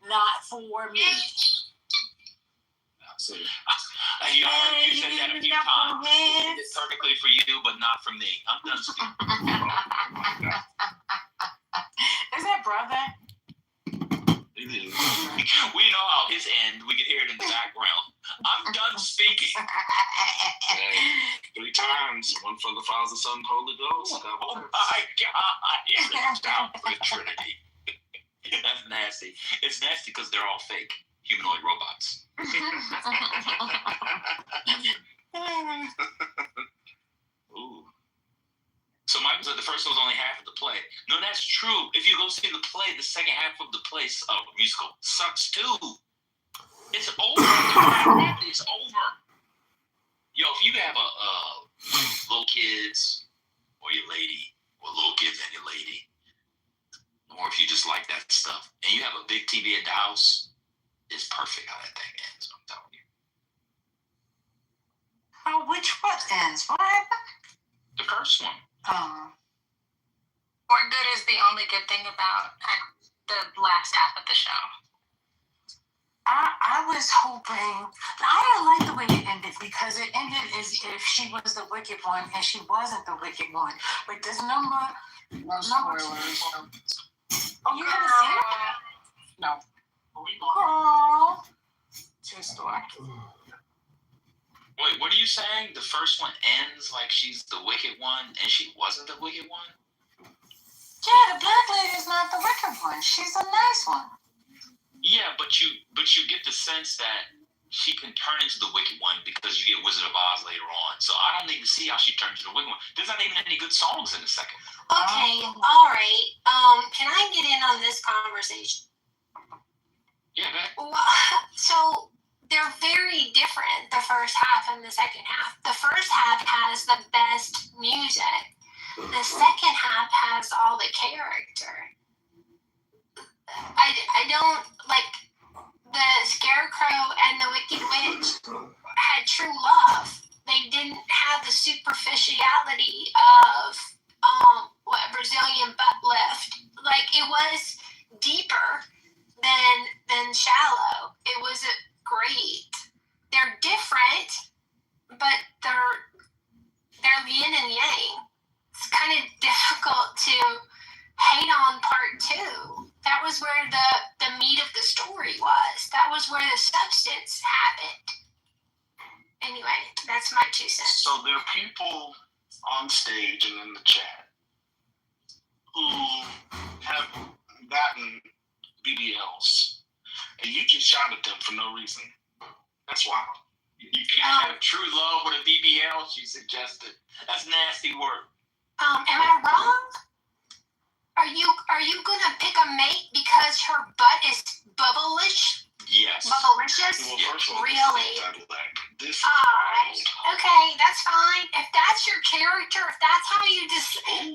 Not for me. Not for me. You said that a few times. It's perfectly for you, but not for me. I'm done speaking. Is that brother? We know how his end. We can hear it in the background. I'm done speaking. Hey, 3 times. One for the Father, Son, Holy Ghost. Oh my God. It's down for the Trinity. That's nasty. It's nasty because they're all fake humanoid robots. Ooh. So Michael said the first one was only half of the play. No, that's true. If you go see the play, the second half of the play, musical, sucks too. It's over. It's over. Yo, if you have a little kids or your lady, or little kids and your lady, or if you just like that stuff, and you have a big TV at the house, it's perfect how that thing ends. I'm telling you. Oh, what ends? What happened? The first one. Or good is the only good thing about the last half of the show. I was hoping. I didn't like the way it ended because it ended as if she was the wicked one and she wasn't the wicked one. But this number. No spoilers. Oh, you haven't seen it? No. Girl. True story. Wait, what are you saying? The first one ends like she's the wicked one and she wasn't the wicked one? Yeah, the black lady's not the wicked one. She's a nice one. Yeah, but you get the sense that she can turn into the wicked one because you get Wizard of Oz later on. So I don't need to see how she turns into the wicked one. There's not even any good songs in the second one. Okay, all right. Can I get in on this conversation? Yeah, man. Well, so they're very different, the first half and the second half. The first half has the best music. The second half has all the character. I don't, like, the Scarecrow and the Wicked Witch had true love. They didn't have the superficiality of, Brazilian butt lift. Like, it was deeper than shallow. It was great. They're different, but they're the yin and yang. It's kind of difficult to hate on part 2. That was where the meat of the story was. That was where the substance happened. Anyway, that's my 2 cents. So there are people on stage and in the chat who have gotten BBLs, and you just shot at them for no reason. That's wild. You can't have true love with a BBL, she suggested. That's nasty work. Am I wrong? Are you gonna pick a mate because her butt is bubblish? Yes. Bubblicious? Well, Really? This okay, that's fine. If that's your character, if that's how you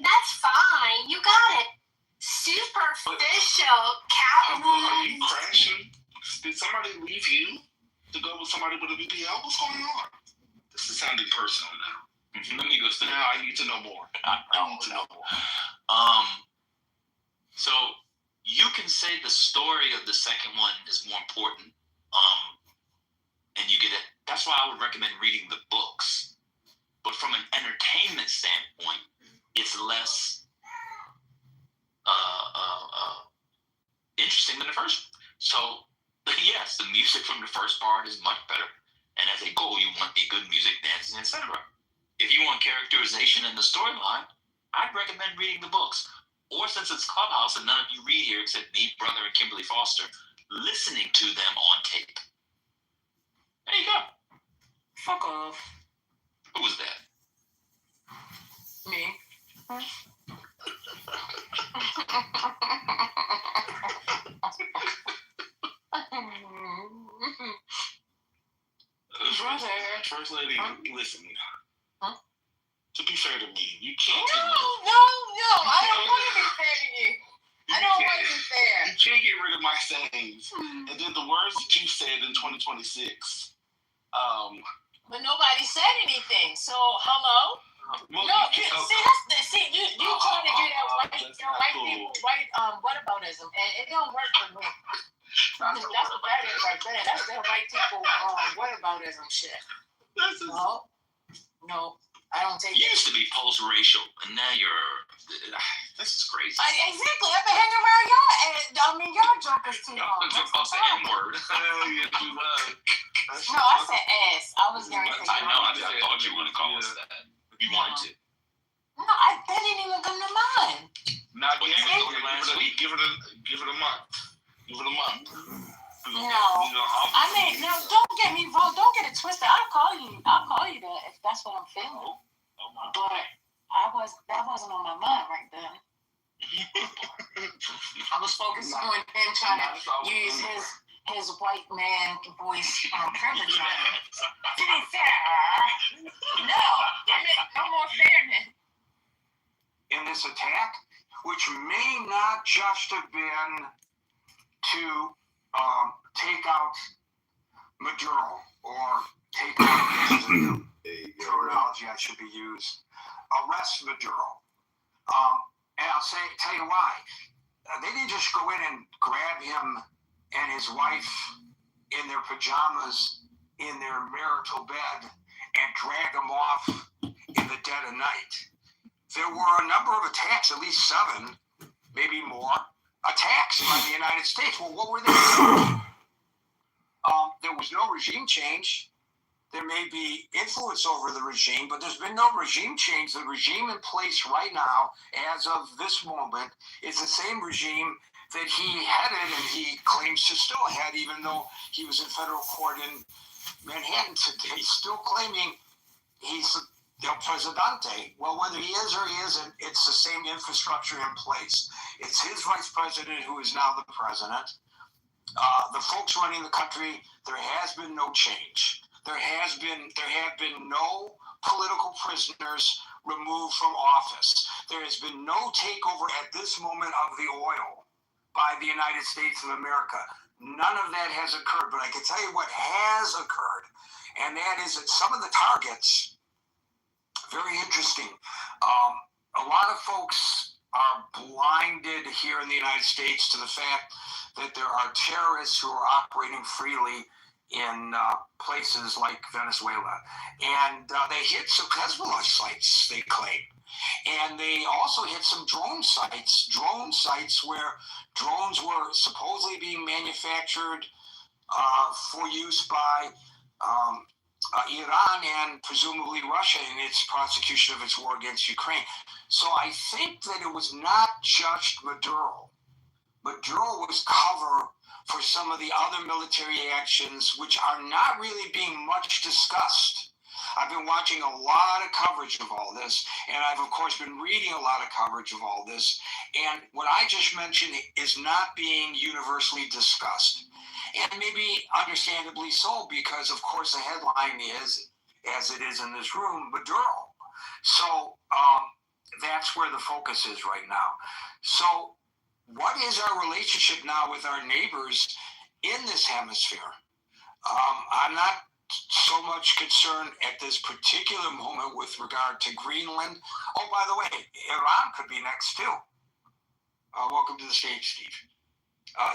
that's fine. You got it. Superficial, Are Catwoman. you crashing? Did somebody leave you to go with somebody with a BBL? What's going on? This is sounding personal now. Let me go through. Now I need to know more. I need to know more. So you can say the story of the second one is more important. And you get it. That's why I would recommend reading the books. But from an entertainment standpoint, it's less interesting than the first. So, yes, the music from the first part is much better. And as a goal, you want the good music, dancing, etc. If you want characterization in the storyline, I'd recommend reading the books. Or since it's Clubhouse and none of you read here except me, brother, and Kimberly Foster, listening to them on tape. There you go. Fuck off. Who was that? Me. First lady, listen. Huh? To be fair to me, you can't. No. I don't want to be fair to you. I don't want to be fair. You can't get rid of my sayings. And then the words that you said in 2026. But nobody said anything. So hello. Well, no, you can't. See, you trying to do that white people, whataboutism, and it don't work for me. That's what that is right there. That's that white people whataboutism shit. No, I don't take You it. used to be post-racial, and now you're... This is crazy. Exactly. I've been hanging around y'all, and y'all jokers too long. Y'all say N-word. No, I said ass. I was going to say I know. I thought you were going to call us that. You wanted to. No, that didn't even come to mind. Not yet. Give it a month. Give it a month. No, I mean, no. Don't get me wrong. Don't get it twisted. I'll call you that if that's what I'm feeling. But that wasn't on my mind right then. I was focused on him trying to use his white man voice privilege on it. To be fair, no more fairness. In this attack, which may not just have been to take out Maduro or take out the terminology I should be used. Arrest Maduro. And I'll tell you why. They didn't just go in and grab him and his wife in their pajamas in their marital bed and drag them off in the dead of night. There were a number of attacks, at least 7, maybe more, attacks by the United States. Well, what were they doing? There was no regime change. There may be influence over the regime, but there's been no regime change. The regime in place right now, as of this moment, is the same regime that he headed and he claims to still head, even though he was in federal court in Manhattan today, still claiming he's El Presidente. Well, whether he is or he isn't, it's the same infrastructure in place. It's his vice president who is now the president. The folks running the country, there has been no change. There have been no political prisoners removed from office. There has been no takeover at this moment of the oil by the United States of America. None of that has occurred, but I can tell you what has occurred, and that is that some of the targets, very interesting. A lot of folks are blinded here in the United States to the fact that there are terrorists who are operating freely in places like Venezuela. And they hit some Hezbollah sites, they claim. And they also hit some drone sites where drones were supposedly being manufactured for use by Iran and presumably Russia in its prosecution of its war against Ukraine. So I think that it was not just Maduro. Maduro was cover for some of the other military actions which are not really being much discussed. I've been watching a lot of coverage of all this, and I've, of course, been reading a lot of coverage of all this, and what I just mentioned is not being universally discussed. And maybe understandably so, because, of course, the headline is, as it is in this room, Maduro. So that's where the focus is right now. So what is our relationship now with our neighbors in this hemisphere? I'm not so much concerned at this particular moment with regard to Greenland. Oh, by the way, Iran could be next too. Welcome to the stage, Steve.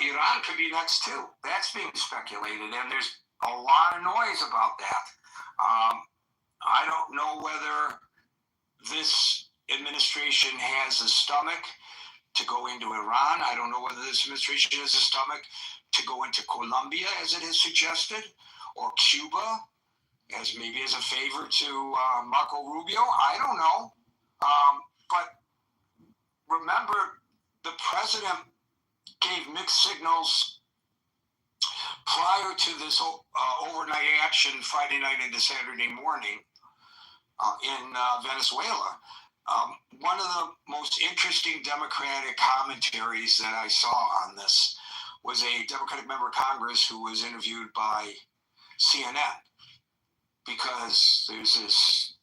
Iran could be next too. That's being speculated, and there's a lot of noise about that. I don't know whether this administration has the stomach to go into Iran. I don't know whether this administration has a stomach to go into Colombia, as it has suggested, or Cuba, as maybe as a favor to Marco Rubio. I don't know. But remember, the president gave mixed signals prior to this overnight action Friday night into Saturday morning in Venezuela. One of the most interesting Democratic commentaries that I saw on this was a Democratic member of Congress who was interviewed by CNN, because there's this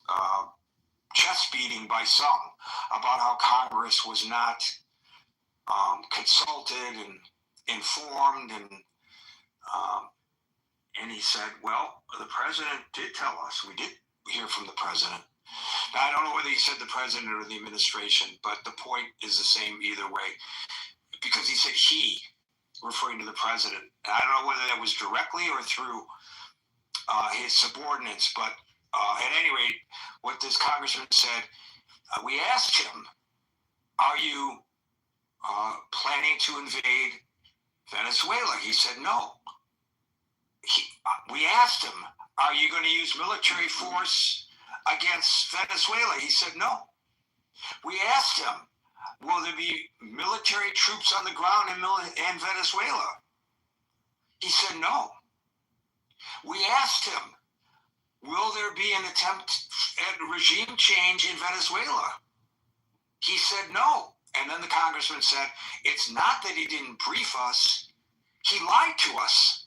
chest beating by some about how Congress was not consulted and informed, and he said, well, the president did tell us. We did hear from the president. Now, I don't know whether he said the president or the administration, but the point is the same either way, because he said he, referring to the president. And I don't know whether that was directly or through his subordinates, but at any rate, what this congressman said, we asked him, are you planning to invade Venezuela? He said no. We asked him, are you going to use military force against Venezuela? He said no. We asked him, will there be military troops on the ground in Venezuela? He said no. We asked him, will there be an attempt at regime change in Venezuela? He said no. And then the congressman said, it's not that he didn't brief us, he lied to us.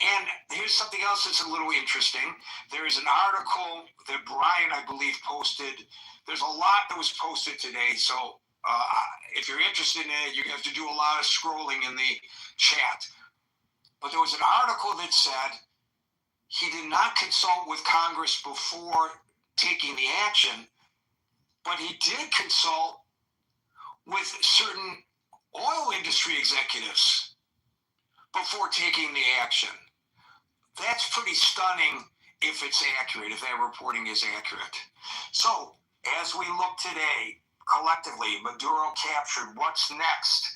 And here's something else that's a little interesting. There is an article that Brian, I believe, posted. There's a lot that was posted today, so if you're interested in it, you have to do a lot of scrolling in the chat. But there was an article that said he did not consult with Congress before taking the action, but he did consult with certain oil industry executives before taking the action. That's pretty stunning if it's accurate, if that reporting is accurate. So, as we look today, collectively, Maduro captured. What's next?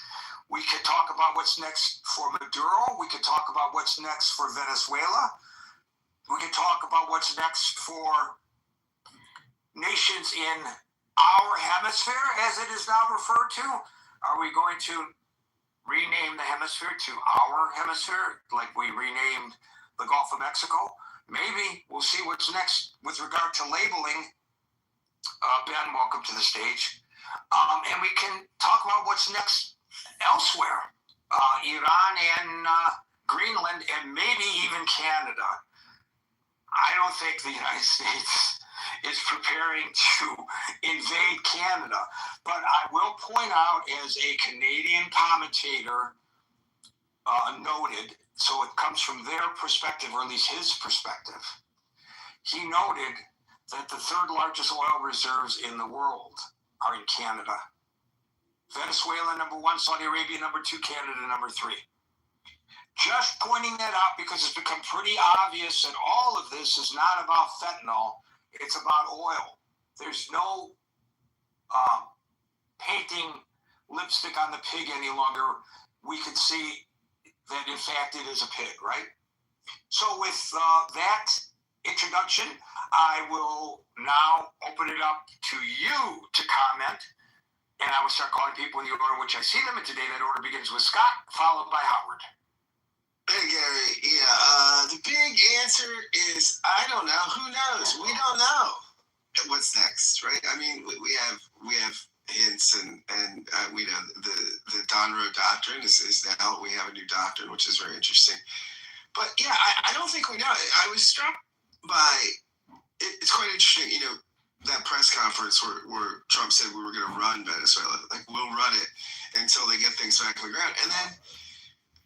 We could talk about what's next for Maduro. We could talk about what's next for Venezuela. We could talk about what's next for nations in our hemisphere, as it is now referred to. Are we going to rename the hemisphere to our hemisphere, like we renamed the Gulf of Mexico? Maybe. We'll see what's next with regard to labeling. Ben, welcome to the stage. And we can talk about what's next elsewhere. Iran and Greenland, and maybe even Canada. I don't think the United States is preparing to invade Canada. But I will point out, as a Canadian commentator noted, so it comes from their perspective, or at least his perspective, he noted that the third largest oil reserves in the world are in Canada. Venezuela, number one, Saudi Arabia, number two, Canada, number three. Just pointing that out because it's become pretty obvious that all of this is not about fentanyl, it's about oil. There's no painting lipstick on the pig any longer. We can see that, in fact, it is a pig, right? So with that introduction, I will now open it up to you to comment, and I will start calling people in the order in which I see them, and today that order begins with Scott, followed by Howard. Hey, Gary. Yeah, the big answer is I don't know. Who knows? We don't know what's next, right? I mean, we have hints, and we know the Donroe Doctrine is now, we have a new doctrine, which is very interesting. But yeah, I don't think we know. I was struck by it's quite interesting, you know, that press conference where Trump said we were going to run Venezuela, like we'll run it until they get things back on the ground, and then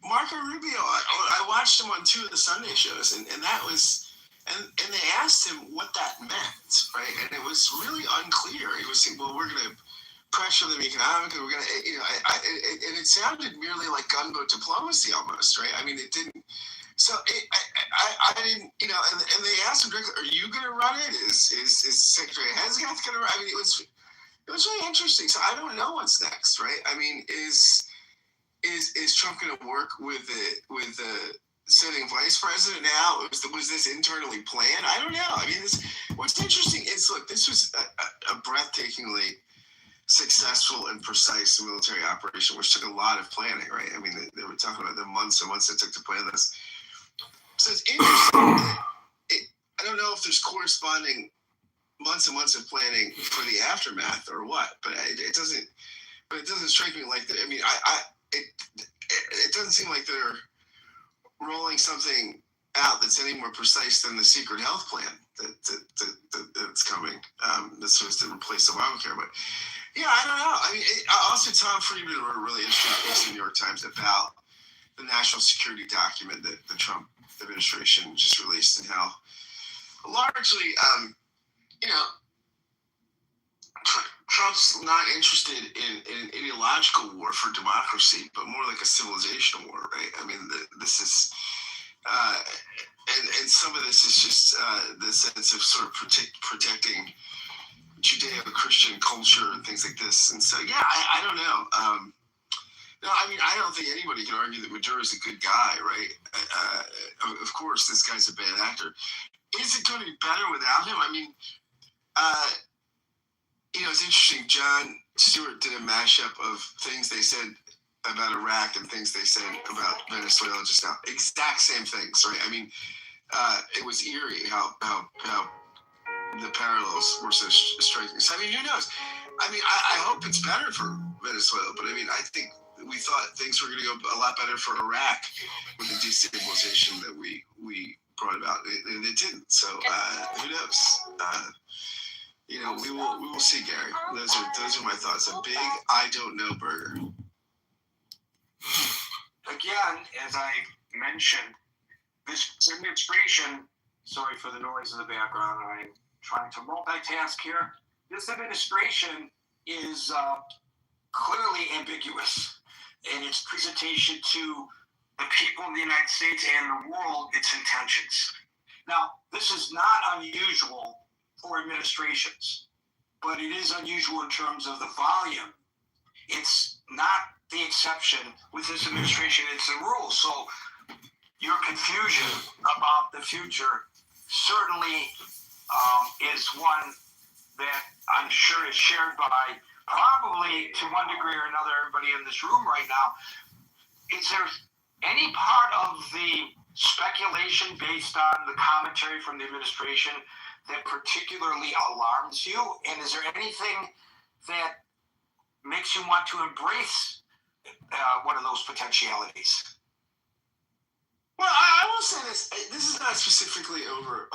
Marco Rubio, I watched him on 2 of the Sunday shows, and that was, and they asked him what that meant, right? And it was really unclear. He was saying, well, we're going to pressure them economically, we're going to, you know, and it sounded merely like gunboat diplomacy almost, right? I mean, it didn't, so I didn't, you know, and they asked him directly, are you going to run it? Is Secretary Hesgath going to run? I mean, it was it was really interesting. So I don't know what's next, right? I mean, is Trump going to work with the sitting vice president now? Was this internally planned? I don't know. I mean, what's interesting is, look, this was a breathtakingly successful and precise military operation, which took a lot of planning, right? I mean, they were talking about the months and months it took to plan this. So it's interesting. I don't know if there's corresponding months and months of planning for the aftermath or what, but it doesn't strike me like that. I mean, it doesn't seem like they're rolling something out that's any more precise than the secret health plan that's coming. That's supposed to replace Obamacare, but yeah, I don't know. I mean, also Tom Friedman wrote a really interesting piece in the New York Times about the national security document that the Trump administration just released, and how largely, Trump's not interested in an ideological war for democracy, but more like a civilizational war, right? I mean, this is, and some of this is just the sense of sort of protecting Judeo-Christian culture and things like this. And so, yeah, I don't know. No, I mean, I don't think anybody can argue that Maduro's a good guy, right? Of course, this guy's a bad actor. Is it going to be better without him? I mean, it's interesting. Jon Stewart did a mashup of things they said about Iraq and things they said about Venezuela just now. Exact same things, right? I mean, it was eerie how the parallels were so striking. So, I mean, who knows? I mean, I hope it's better for Venezuela, but I mean, I think we thought things were going to go a lot better for Iraq with the destabilization that we brought about, and it didn't. So, who knows? We will see, Gary. Those are my thoughts. A big I don't know burger. Again, as I mentioned, this administration, sorry for the noise in the background, I'm trying to multitask here. This administration is clearly ambiguous in its presentation to the people in the United States and the world, its intentions. Now, this is not unusual for administrations, but it is unusual in terms of the volume. It's not the exception with this administration, it's the rule. So your confusion about the future certainly is one that I'm sure is shared by probably, to one degree or another, everybody in this room right now. Is there any part of the speculation based on the commentary from the administration that particularly alarms you? And is there anything that makes you want to embrace one of those potentialities? Well, I will say this. This is not specifically over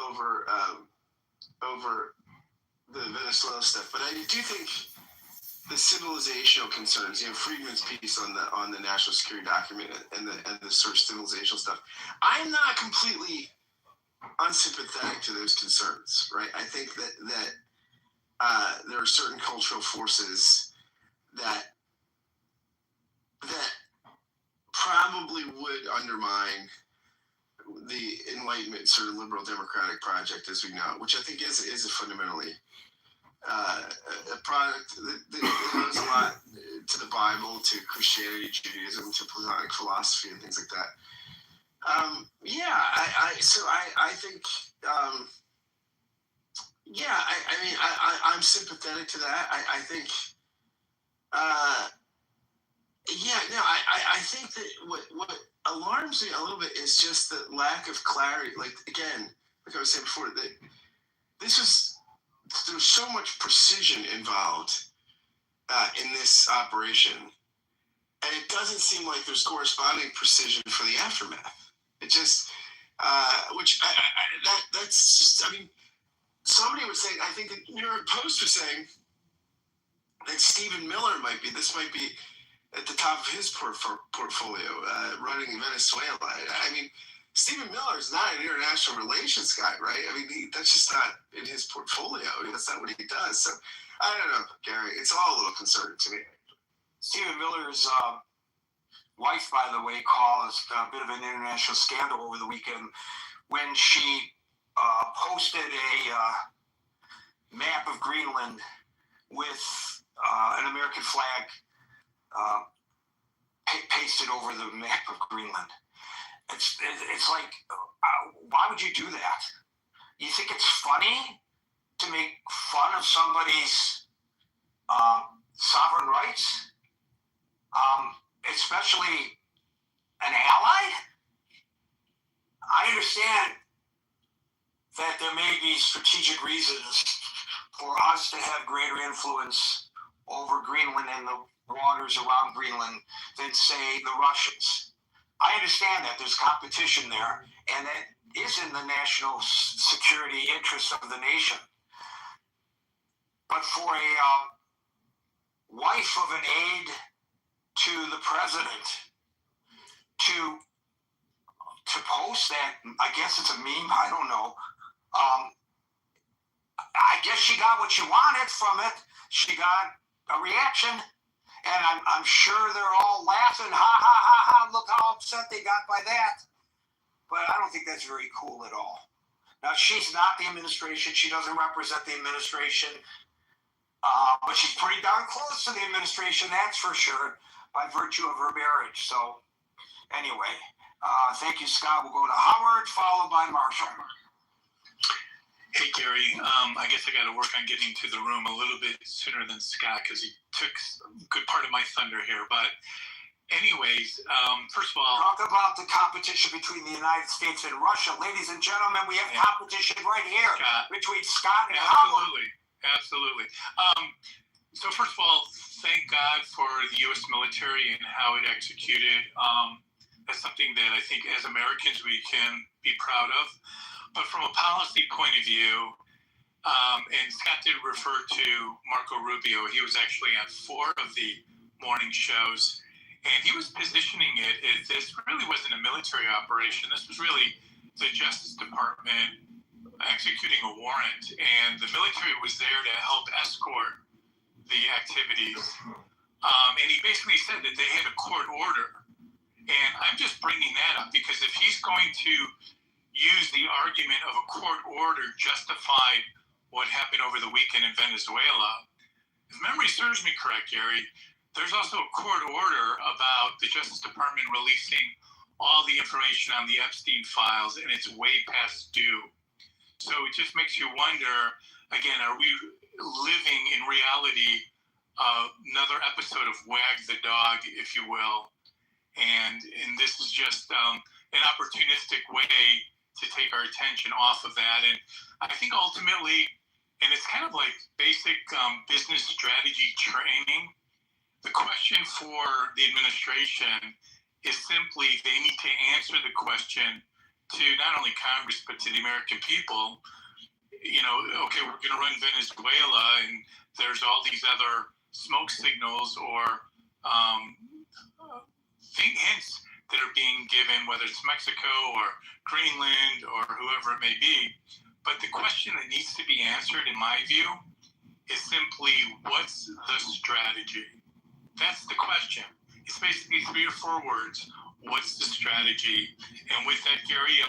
the Venezuela stuff, but I do think the civilizational concerns, Friedman's piece on the national security document and the sort of civilizational stuff, I'm not completely unsympathetic to those concerns, right? I think that there are certain cultural forces that probably would undermine the Enlightenment sort of liberal democratic project as we know it, which I think is a fundamentally a product that owes a lot to the Bible, to Christianity, Judaism, to Platonic philosophy, and things like that. I think, I'm sympathetic to that. I think, I think that what alarms me a little bit is just the lack of clarity. Like, again, like I was saying before, that there's so much precision involved in this operation, and it doesn't seem like there's corresponding precision for the aftermath. It just, that's just, I mean, somebody was saying, I think the New York Post was saying that Stephen Miller might be at the top of his portfolio, running Venezuela. I mean, Stephen Miller is not an international relations guy, right? I mean, that's just not in his portfolio. That's not what he does. So, I don't know, Gary. It's all a little concerning to me. Stephen Miller's wife, by the way, caused a bit of an international scandal over the weekend when she posted a map of Greenland with an American flag pasted over the map of Greenland. It's like, why would you do that? You think it's funny to make fun of somebody's sovereign rights, especially an ally? I understand that there may be strategic reasons for us to have greater influence over Greenland and the waters around Greenland than, say, the Russians. I understand that there's competition there, and that is in the national security interests of the nation. But for a wife of an aide to the president to post that, I guess it's a meme, I don't know. I guess she got what she wanted from it. She got a reaction, and I'm sure they're all laughing, ha, ha, ha, ha, look how upset they got by that. But I don't think that's very cool at all. Now, she's not the administration. She doesn't represent the administration. But she's pretty darn close to the administration, that's for sure, by virtue of her marriage. So, anyway, thank you, Scott. We'll go to Howard, followed by Marshall. Hey, Gary. I guess I got to work on getting to the room a little bit sooner than Scott because he took a good part of my thunder here. But anyways, first of all... Talk about the competition between the United States and Russia. Ladies and gentlemen, we have competition right here between Scott and Howard. Absolutely. So first of all, thank God for the U.S. military and how it executed. That's something that I think as Americans we can be proud of. But from a policy point of view, and Scott did refer to Marco Rubio. He was actually on 4 of the morning shows, and he was positioning it as this really wasn't a military operation. This was really the Justice Department executing a warrant, and the military was there to help escort the activities. And he basically said that they had a court order. And I'm just bringing that up because if he's going to use the argument of a court order justified what happened over the weekend in Venezuela, if memory serves me correct, Gary, there's also a court order about the Justice Department releasing all the information on the Epstein files, and it's way past due. So it just makes you wonder, again, are we living in reality another episode of Wag the Dog, if you will? And this is just an opportunistic way to take our attention off of that. And I think ultimately, and it's kind of like basic business strategy training, the question for the administration is simply they need to answer the question to not only Congress, but to the American people. You know, okay, we're going to run Venezuela, and there's all these other smoke signals or hints that are being given, whether it's Mexico or Greenland or whoever it may be. But the question that needs to be answered, in my view, is simply, what's the strategy? That's the question. It's basically 3 or 4 words. What's the strategy? And with that, Gary,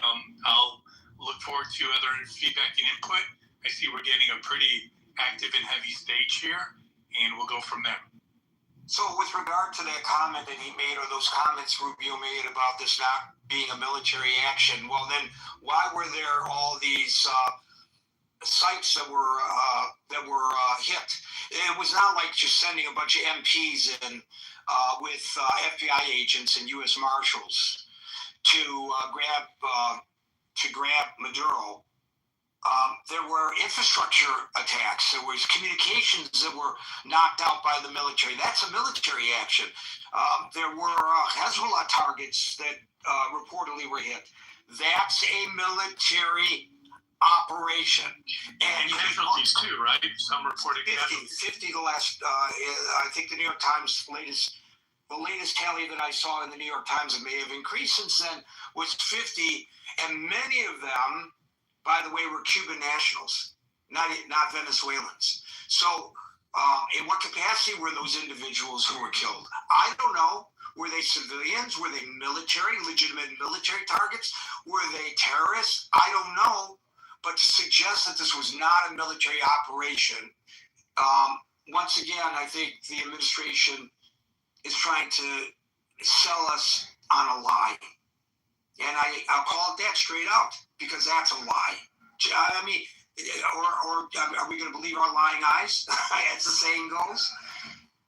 I'll look forward to other feedback and input. I see we're getting a pretty active and heavy stage here, and we'll go from there. So with regard to that comment that he made, or those comments Rubio made about this not being a military action, well then, why were there all these sites that were hit? It was not like just sending a bunch of MPs in with FBI agents and U.S. Marshals to grab Maduro. There were infrastructure attacks. There was communications that were knocked out by the military. That's a military action. There were Hezbollah targets that reportedly were hit. That's a military operation. And casualties too, right? Some reported 50 the last, I think the New York Times the latest tally that I saw in the New York Times, it may have increased since then, was 50, and many of them, by the way, were Cuban nationals, not Venezuelans. So in what capacity were those individuals who were killed? I don't know. Were they civilians? Were they military, legitimate military targets? Were they terrorists? I don't know. But to suggest that this was not a military operation once again, I think the administration is trying to sell us on a lie. And I'll call it that straight out, because that's a lie. I mean, or are we going to believe our lying eyes, as the saying goes?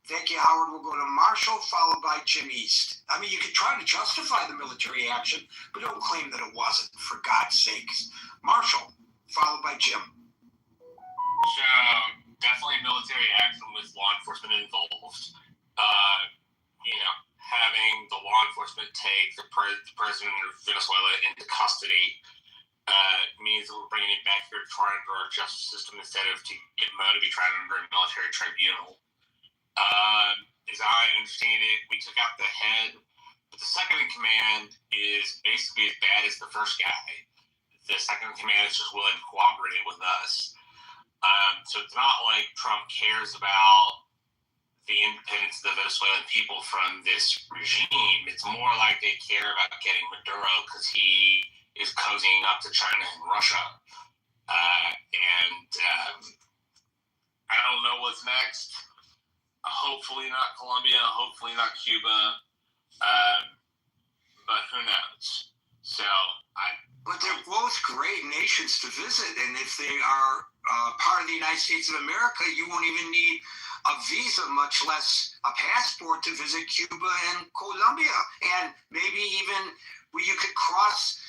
Thank you, Howard. We'll go to Marshall, followed by Jim East. I mean, you could try to justify the military action, but don't claim that it wasn't, for God's sakes. Marshall, followed by Jim. So, definitely military action with law enforcement involved. Having the law enforcement take the president of Venezuela into custody means that we're bringing it back here to try under our justice system instead of to get Mo to be tried under a military tribunal. As I understand it, we took out the head, but the second in command is basically as bad as the first guy. The second in command is just willing to cooperate with us. So it's not like Trump cares about the independence of the Venezuelan people from this regime. It's more like they care about getting Maduro because he is cozying up to China and Russia. I don't know what's next. Hopefully not Colombia, hopefully not Cuba, but who knows? But they're both great nations to visit, and if they are part of the United States of America, you won't even need a visa, much less a passport, to visit Cuba and Colombia. And maybe even you could cross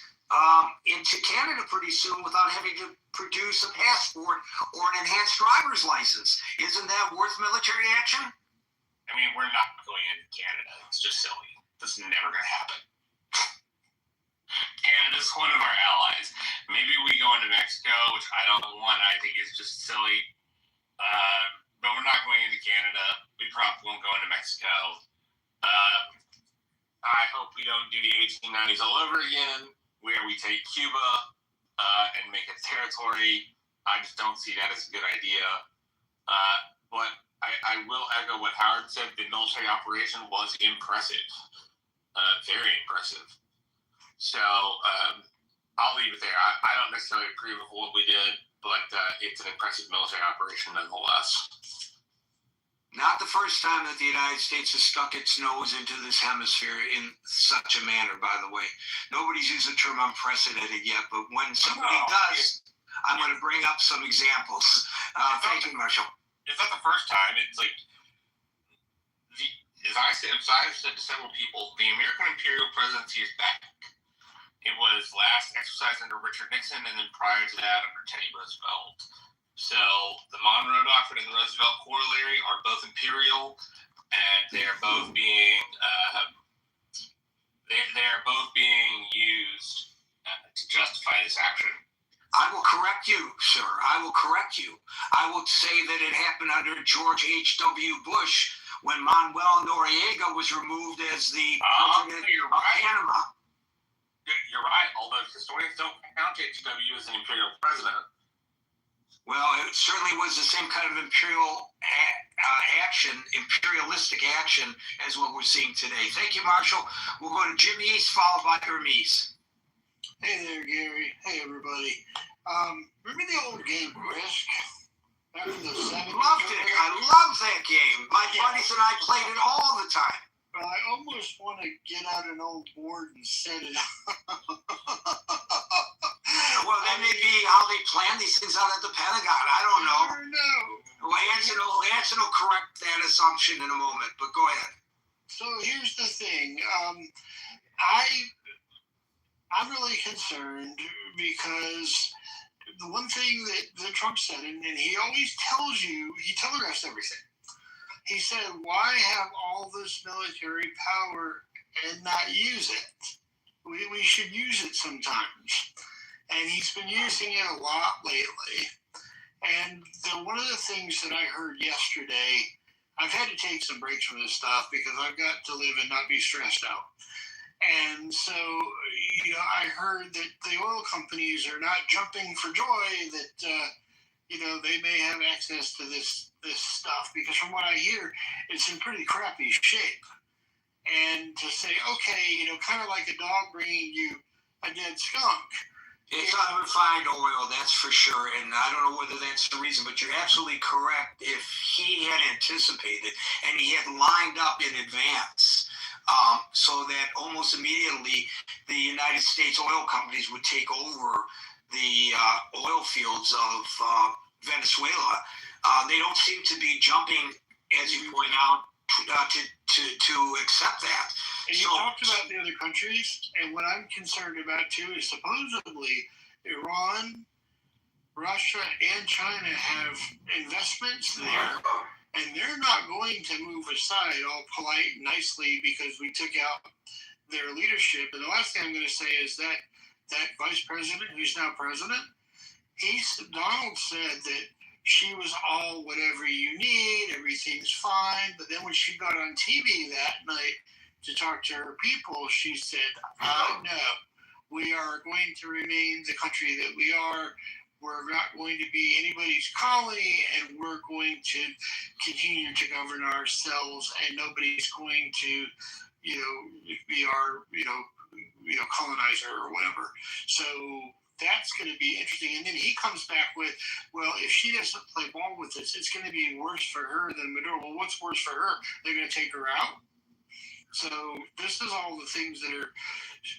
into Canada pretty soon without having to produce a passport or an enhanced driver's license. Isn't that worth military action? I mean, we're not going into Canada. It's just silly. This is never going to happen. Canada's one of our allies. Maybe we go into Mexico, which I don't want. I think is just silly. But we're not going into Canada. We probably won't go into Mexico. I hope we don't do the 1890s all over again, where we take Cuba and make it territory. I just don't see that as a good idea. But I will echo what Howard said. The military operation was impressive. Very impressive. So I'll leave it there. I don't necessarily agree with what we did, but it's an impressive military operation nonetheless. Not the first time that the United States has stuck its nose into this hemisphere in such a manner, by the way. Nobody's used the term unprecedented yet, but when somebody does, I'm going to bring up some examples. Thank you, Marshall. It's not the first time. It's like, as I've said to several people, the American imperial presidency is back. It was last exercised under Richard Nixon, and then prior to that under Teddy Roosevelt. So the Monroe Doctrine and the Roosevelt Corollary are both imperial, and they're both being used to justify this action. I will correct you, sir. I will correct you. I will say that it happened under George H.W. Bush when Manuel Noriega was removed as the president of Panama. You're right, although historians don't count H.W. as an imperial president. Well, it certainly was the same kind of imperialistic action as what we're seeing today. Thank you, Marshall. We'll go to Jim East, followed by Hermes. Hey there, Gary. Hey, everybody. Remember the old game Risk? Back in the 70s? Loved it. I love that game. My buddies and I played it all the time. Well, I almost want to get out an old board and set it up. Well, that may be how they plan these things out at the Pentagon. I don't know. I don't know. Well, Anson will correct that assumption in a moment, but go ahead. So here's the thing. I'm really concerned because the one thing that Trump said, and he always tells you, he telegraphs everything. He said, why have all this military power and not use it? We should use it sometimes. And he's been using it a lot lately. And one of the things that I heard yesterday, I've had to take some breaks from this stuff because I've got to live and not be stressed out. And so, I heard that the oil companies are not jumping for joy that, they may have access to this stuff, because from what I hear, it's in pretty crappy shape. And to say, okay, kind of like a dog bringing you a dead skunk. It's unrefined oil, that's for sure. And I don't know whether that's the reason, but you're absolutely correct. If he had anticipated, and he had lined up in advance, so that almost immediately the United States oil companies would take over the oil fields of Venezuela. They don't seem to be jumping, as you point out, to accept that. And you talked about the other countries, and what I'm concerned about too is supposedly Iran, Russia, and China have investments there, and they're not going to move aside all polite and nicely because we took out their leadership. And the last thing I'm going to say is that vice president, who's now president, Donald said that she was all whatever you need, everything's fine. But then when she got on TV that night to talk to her people, she said, no, we are going to remain the country that we are. We're not going to be anybody's colony, and we're going to continue to govern ourselves, and nobody's going to, be our, colonizer or whatever. So that's going to be interesting. And then he comes back with, well, if she doesn't play ball with this, it's going to be worse for her than Maduro. Well, what's worse for her? They're going to take her out. So this is all the things that are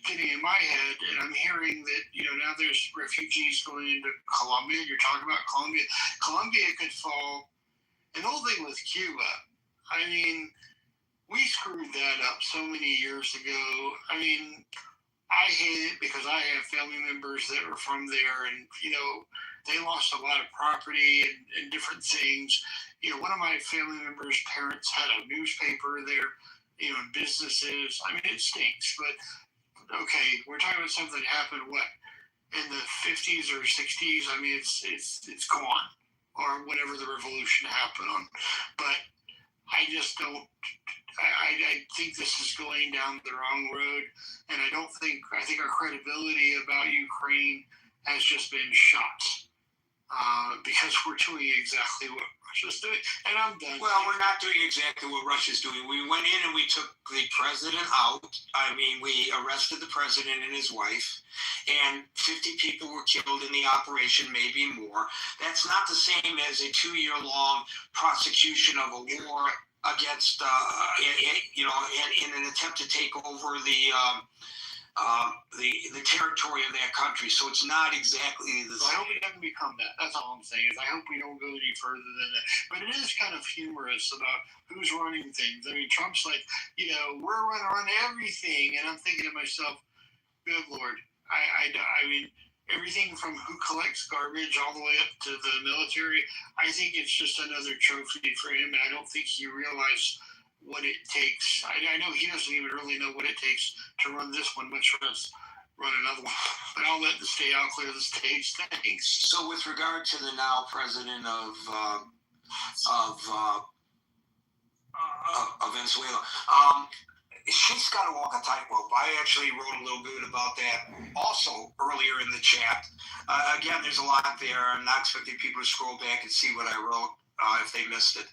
getting in my head, and I'm hearing that now there's refugees going into Colombia. You're talking about Colombia. Colombia could fall. And the whole thing with Cuba, I mean, we screwed that up so many years ago. I mean, I hate it because I have family members that are from there, and they lost a lot of property and different things. One of my family members' parents had a newspaper there, and businesses. I mean, it stinks, but okay, we're talking about something that happened in the 50s or 60s. I mean, it's gone, or whenever the revolution happened on. But I just don't. I think this is going down the wrong road, and I think our credibility about Ukraine has just been shot because we're doing exactly what Russia's doing. And I'm done. Well, we're not doing exactly what Russia's doing. We went in and we took the president out. I mean, we arrested the president and his wife, and 50 people were killed in the operation, maybe more. That's not the same as a 2-year-long prosecution of a war against, in an attempt to take over the territory of that country. So it's not exactly the same. I hope it doesn't become that. That's all I'm saying. Is I hope we don't go any further than that. But it is kind of humorous about who's running things. I mean, Trump's like, we're going to run everything, and I'm thinking to myself, good Lord. I mean, everything from who collects garbage all the way up to the military, I think it's just another trophy for him, and I don't think he realized what it takes. I know he doesn't even really know what it takes to run this one, much less run another one. But I'll let I'll clear the stage. Thanks. So with regard to the now president of Venezuela, she's got to walk a tightrope. I actually wrote a little bit about that also earlier in the chat. Again, there's a lot there. I'm not expecting people to scroll back and see what I wrote if they missed it.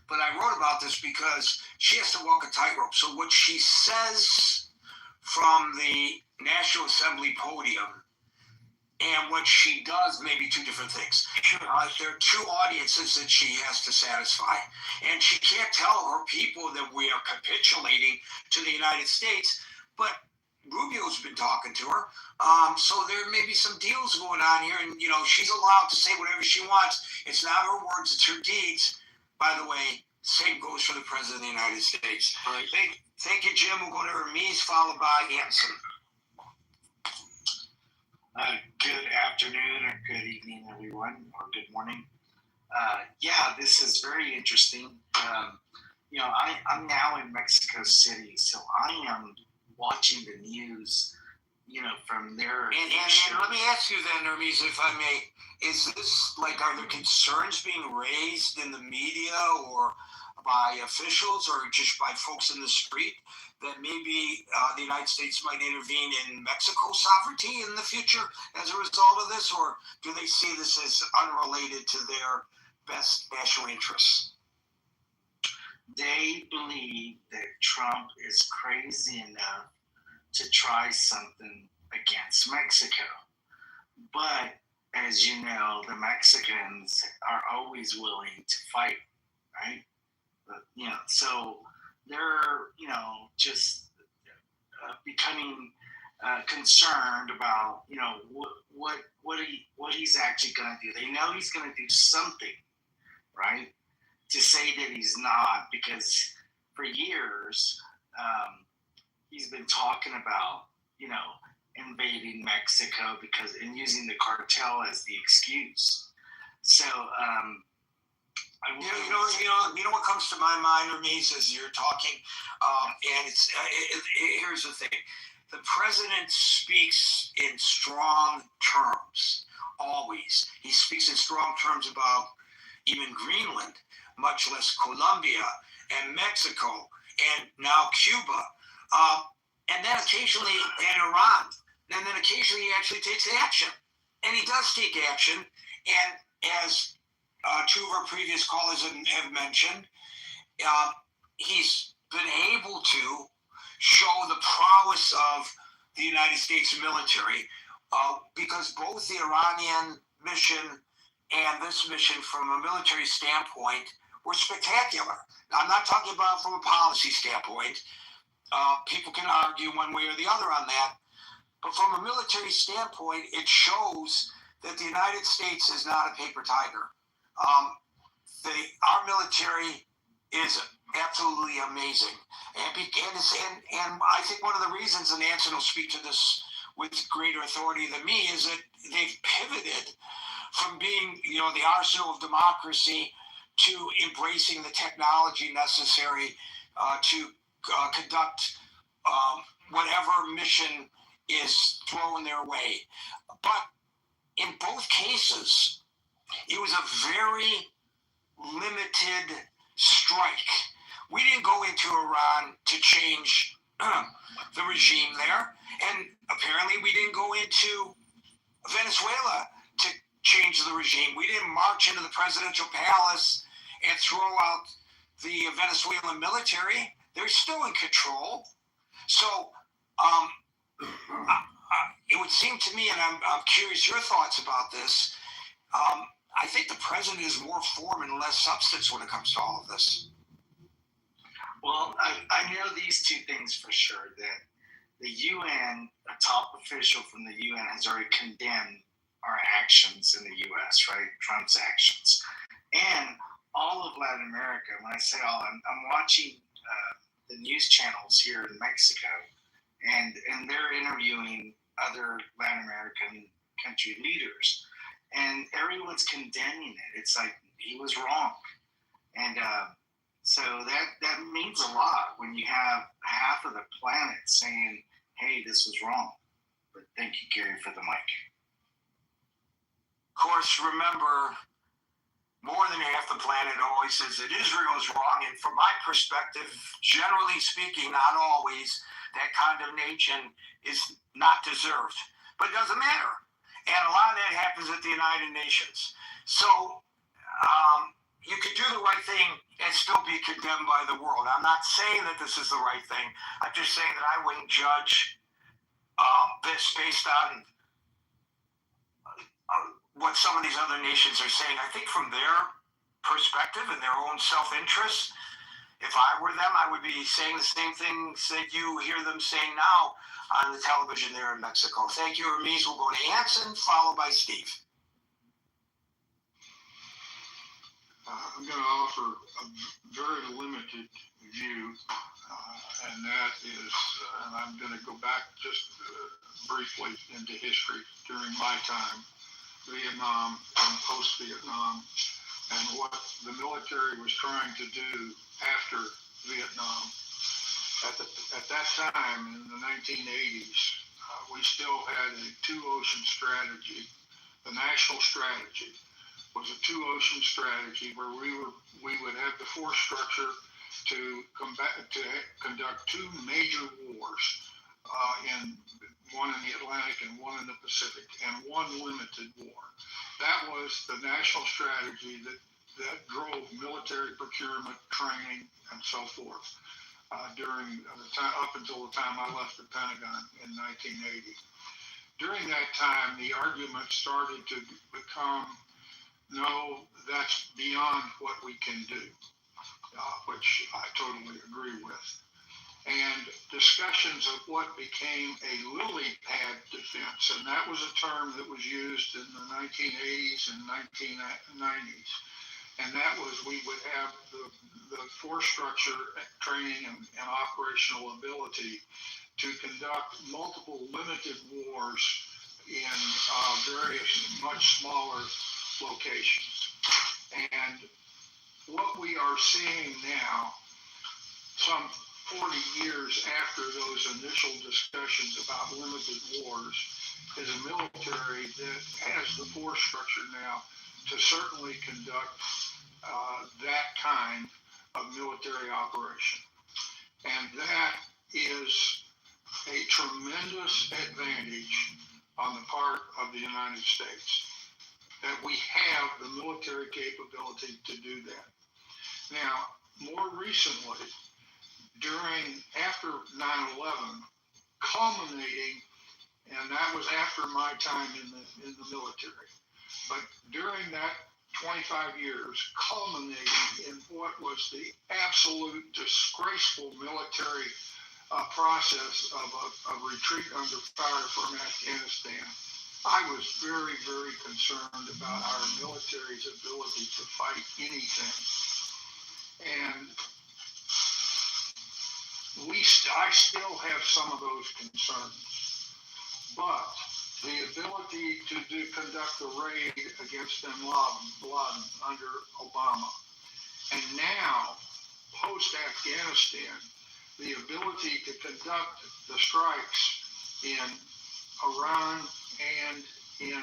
But I wrote about this because she has to walk a tightrope. So what she says from the National Assembly podium and what she does may be two different things. There are two audiences that she has to satisfy. And she can't tell her people that we are capitulating to the United States, but Rubio's been talking to her. So there may be some deals going on here, and she's allowed to say whatever she wants. It's not her words, it's her deeds. By the way, same goes for the President of the United States. All right. Thank you, Jim. We'll go to Hermes, followed by Anson. Good afternoon or good evening, everyone, or good morning. This is very interesting. I'm now in Mexico City, so I am watching the news, from there. And let me ask you then, Hermes, if I may, is this are there concerns being raised in the media or by officials or just by folks in the street that maybe the United States might intervene in Mexico's sovereignty in the future as a result of this, or do they see this as unrelated to their best national interests? They believe that Trump is crazy enough to try something against Mexico. But as you know, the Mexicans are always willing to fight So they're, just becoming concerned about, what he's actually going to do. They know he's going to do something, right? To say that he's not, because for years he's been talking about, invading Mexico and using the cartel as the excuse. So, you know what comes to my mind, Rameez, as you're talking, and here's the thing: the president speaks in strong terms. Always, he speaks in strong terms about even Greenland, much less Colombia and Mexico, and now Cuba, and then occasionally Iran. And then occasionally he actually takes action. And he does take action. And as two of our previous callers have mentioned, he's been able to show the prowess of the United States military, because both the Iranian mission and this mission, from a military standpoint, were spectacular. Now, I'm not talking about from a policy standpoint. People can argue one way or the other on that. But from a military standpoint, it shows that the United States is not a paper tiger. Our military is absolutely amazing. And I think one of the reasons, and Anson will speak to this with greater authority than me, is that they've pivoted from being, the arsenal of democracy to embracing the technology necessary to conduct whatever mission is thrown their way. But in both cases, it was a very limited strike. We didn't go into Iran to change the regime there, and apparently we didn't go into Venezuela to change the regime. We didn't march into the presidential palace and throw out the Venezuelan military. They're still in control. So it would seem to me, and I'm curious your thoughts about this, I think the president is more form and less substance when it comes to all of this. Well, I know these two things for sure, that the UN, a top official from the UN, has already condemned our actions in the U.S., right? Trump's actions. And all of Latin America, when I say all, I'm watching the news channels here in Mexico, and they're interviewing other Latin American country leaders, and everyone's condemning it. It's like he was wrong. And so that means a lot when you have half of the planet saying, hey, this was wrong. But thank you, Gary, for the mic. Of course, remember, more than half the planet always says that Israel is wrong. And from my perspective, generally speaking, not always, that condemnation is not deserved. But it doesn't matter. And a lot of that happens at the United Nations. So you could do the right thing and still be condemned by the world. I'm not saying that this is the right thing. I'm just saying that I wouldn't judge this based on what some of these other nations are saying. I think from their perspective and their own self-interest, if I were them, I would be saying the same things that you hear them saying now on the television there in Mexico. Thank you, Rameez. We'll go to Anson, followed by Steve. I'm going to offer a very limited view, and that is, and I'm going to go back just briefly into history during my time, Vietnam and post-Vietnam, and what the military was trying to do after Vietnam. At that time, in the 1980s, we still had a two-ocean strategy. The national strategy was a two-ocean strategy where we would have the force structure to conduct two major wars, one in the Atlantic and one in the Pacific, and one limited war. That was the national strategy that drove military procurement, training, and so forth during the time, up until the time I left the Pentagon in 1980. During that time, the argument started to become, no, that's beyond what we can do. which I totally agree with. And discussions of what became a lily pad defense, and that was a term that was used in the 1980s and 1990s. And that was we would have the force structure, training, and operational ability to conduct multiple limited wars in various much smaller locations. And what we are seeing now, some 40 years after those initial discussions about limited wars, is a military that has the force structure now to certainly conduct that kind of military operation. And that is a tremendous advantage on the part of the United States, that we have the military capability to do that. Now, more recently, after 9/11, culminating, and that was after my time in the military, but during that 25 years, culminating in what was the absolute disgraceful military process of a retreat under fire from Afghanistan, I was very, very concerned about our military's ability to fight anything. And I still have some of those concerns, but the ability to conduct a raid against bin Laden under Obama, and now post-Afghanistan, the ability to conduct the strikes in Iran and in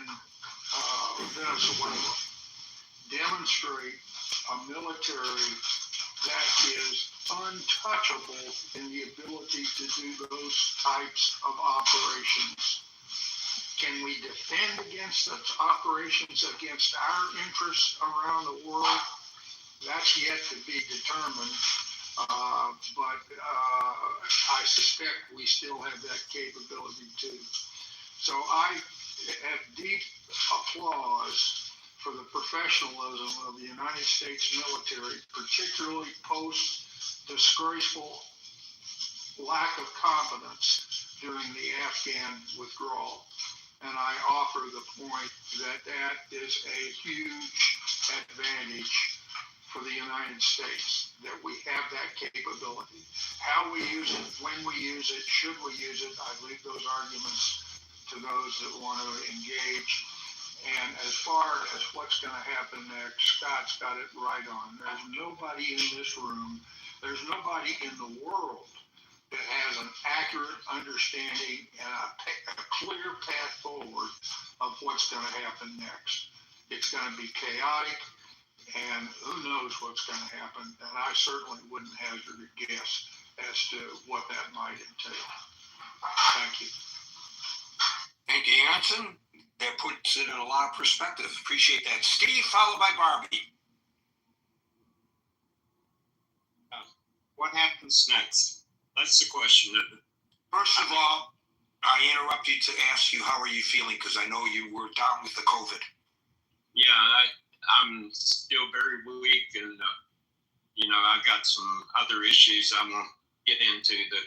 Venezuela demonstrate a military that is untouchable in the ability to do those types of operations. Can we defend against such operations against our interests around the world? That's yet to be determined, but I suspect we still have that capability too. So I have deep applause for the professionalism of the United States military, particularly post-disgraceful lack of competence during the Afghan withdrawal. And I offer the point that that is a huge advantage for the United States, that we have that capability. How we use it, when we use it, should we use it, I leave those arguments to those that want to engage. And as far as what's going to happen next, Scott's got it right on. There's nobody in this room, there's nobody in the world that has an accurate understanding and a clear path forward of what's going to happen next. It's going to be chaotic, and who knows what's going to happen. And I certainly wouldn't hazard a guess as to what that might entail. Thank you. Thank you, Hanson. That puts it in a lot of perspective. Appreciate that. Steve, followed by Barbie. What happens next? That's the question. First of all, I interrupt you to ask you, how are you feeling? Because I know you were down with the COVID. Yeah, I'm still very weak, and I've got some other issues I won't get into that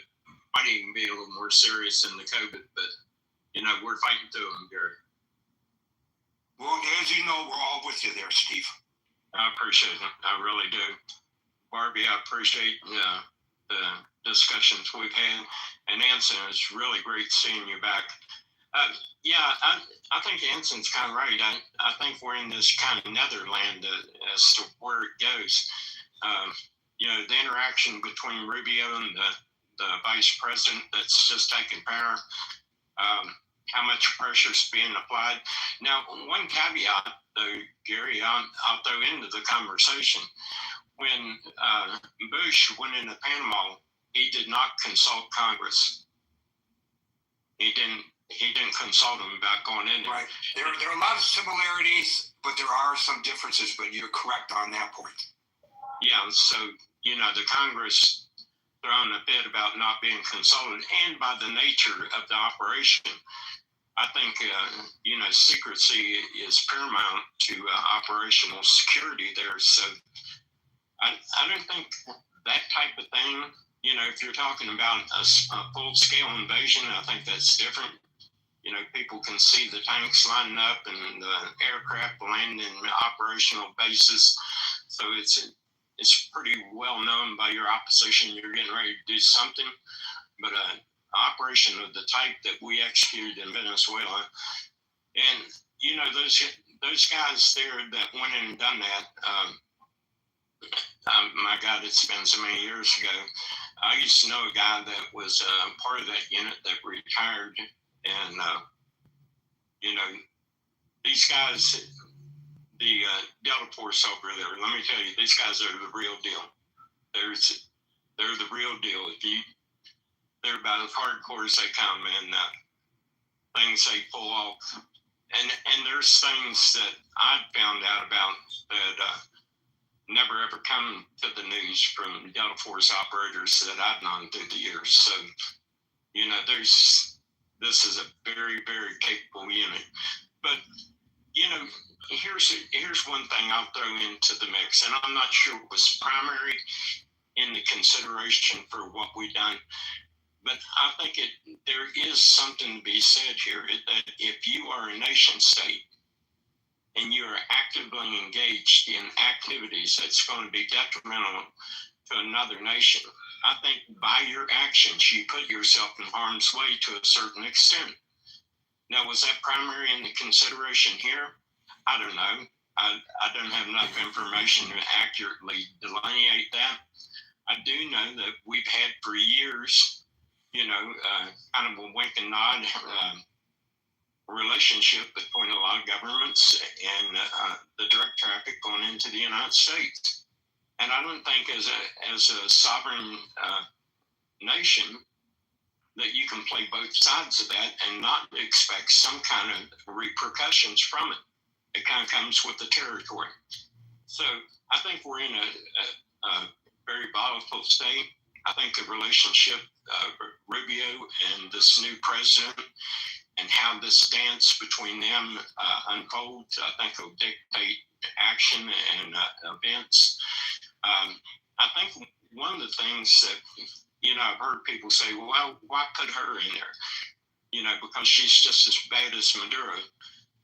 might even be a little more serious than the COVID, but we're fighting through them, Gary. Well, as you know, we're all with you there, Steve. I appreciate it. I really do. Barbie, I appreciate the discussions we've had. And Anson, it's really great seeing you back. I think Anson's kind of right. I think we're in this kind of netherland as to where it goes. The interaction between Rubio and the vice president that's just taken power, how much pressure is being applied. Now, one caveat, though, Gary, I'll throw into the conversation. When Bush went into Panama, he did not consult Congress. He didn't consult them about going in there. Right. There are a lot of similarities, but there are some differences, but you're correct on that point. Yeah, so, the Congress throwing a bit about not being consulted, and by the nature of the operation, I think, secrecy is paramount to operational security there. So I I don't think that type of thing, you know, if you're talking about a full-scale invasion, I think that's different. You know, people can see the tanks lining up and the aircraft landing operational bases. So it's pretty well known by your opposition you're getting ready to do something. But an operation of the type that we executed in Venezuela, and you know those guys there that went in and done that. My God, it's been so many years ago. I used to know a guy that was part of that unit that retired, and you know, these guys, the Delta Force over there. Let me tell you, these guys are the real deal. They're the real deal. They're about as hardcore as they come, and things they pull off. And there's things that I've found out about that never ever come to the news from Delta Force operators that I've known through the years. So, you know, this is a very, very capable unit. But, you know, here's one thing I'll throw into the mix, and I'm not sure it was primary in the consideration for what we've done, but I think there is something to be said here that if you are a nation state and you are actively engaged in activities that's going to be detrimental to another nation, I think by your actions, you put yourself in harm's way to a certain extent. Now, was that primary in the consideration here? I don't know. I don't have enough information to accurately delineate that. I do know that we've had for years, you know, kind of a wink and nod relationship between a lot of governments and the drug traffic going into the United States. And I don't think as a sovereign nation that you can play both sides of that and not expect some kind of repercussions from it. It kind of comes with the territory. So I think we're in a very volatile state. I think the relationship Rubio and this new president and how this dance between them unfolds, I think will dictate action and events. I think one of the things that, you know, I've heard people say, well, why put her in there? You know, because she's just as bad as Maduro.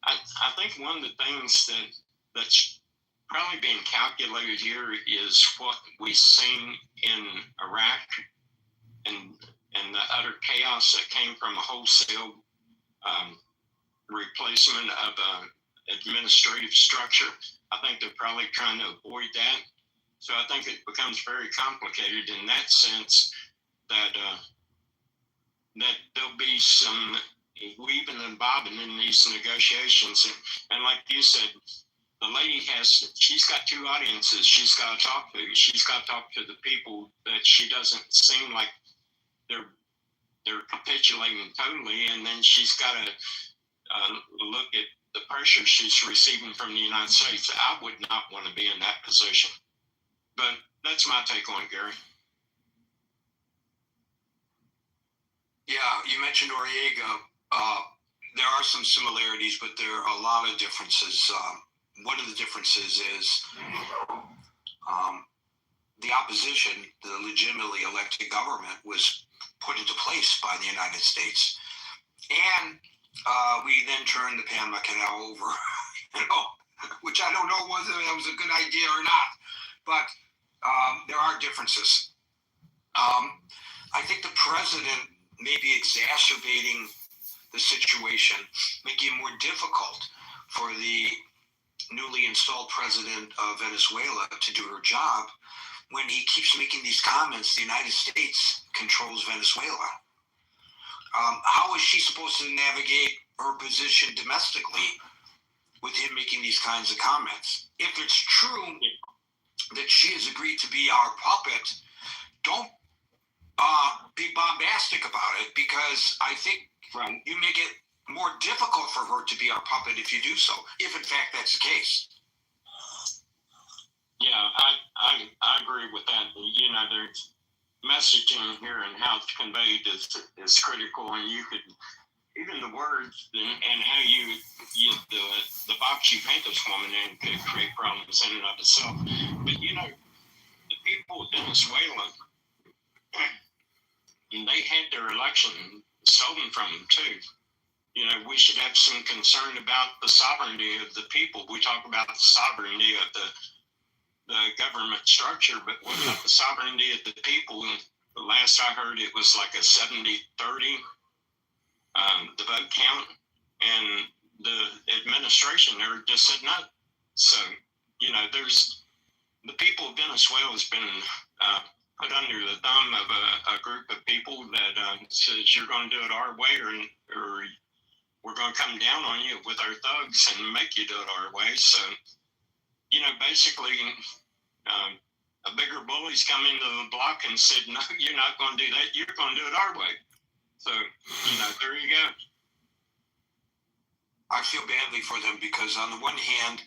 I think one of the things that's probably being calculated here is what we've seen in Iraq and the utter chaos that came from a wholesale replacement of administrative structure. I think they're probably trying to avoid that. So I think it becomes very complicated in that sense that that there'll be some weaving and bobbing in these negotiations. And like you said, the lady she's got two audiences she's got to talk to. She's got to talk to the people that she doesn't seem like they're capitulating totally, and then she's got to look at the pressure she's receiving from the United States. I would not want to be in that position. But that's my take on it, Gary. Yeah, you mentioned Noriega. There are some similarities, but there are a lot of differences. One of the differences is the opposition, the legitimately elected government, was put into place by the United States. And we then turned the Panama Canal over, you know, which I don't know whether that was a good idea or not. But there are differences. I think the president may be exacerbating the situation, making it more difficult for the newly installed president of Venezuela to do her job when he keeps making these comments. The United States controls Venezuela. How is she supposed to navigate her position domestically with him making these kinds of comments? If it's true that she has agreed to be our puppet, don't be bombastic about it, because I think you make it more difficult for her to be our puppet if you do so, if in fact that's the case. Yeah, I agree with that. You know, there's messaging here and how it's conveyed is critical, and you could, even the words and how the box you paint this woman in could create problems in and of itself. But you know, Venezuela, and they had their election stolen from them too. You know, we should have some concern about the sovereignty of the people. We talk about the sovereignty of the government structure, but what about the sovereignty of the people? And the last I heard, it was like a 70-30, the vote count, and the administration there just said no. So, you know, the people of Venezuela has been put under the thumb of a group of people that says you're going to do it our way, or we're going to come down on you with our thugs and make you do it our way. So, you know, basically, a bigger bully's come into the block and said, no, you're not going to do that. You're going to do it our way. So, you know, there you go. I feel badly for them because on the one hand,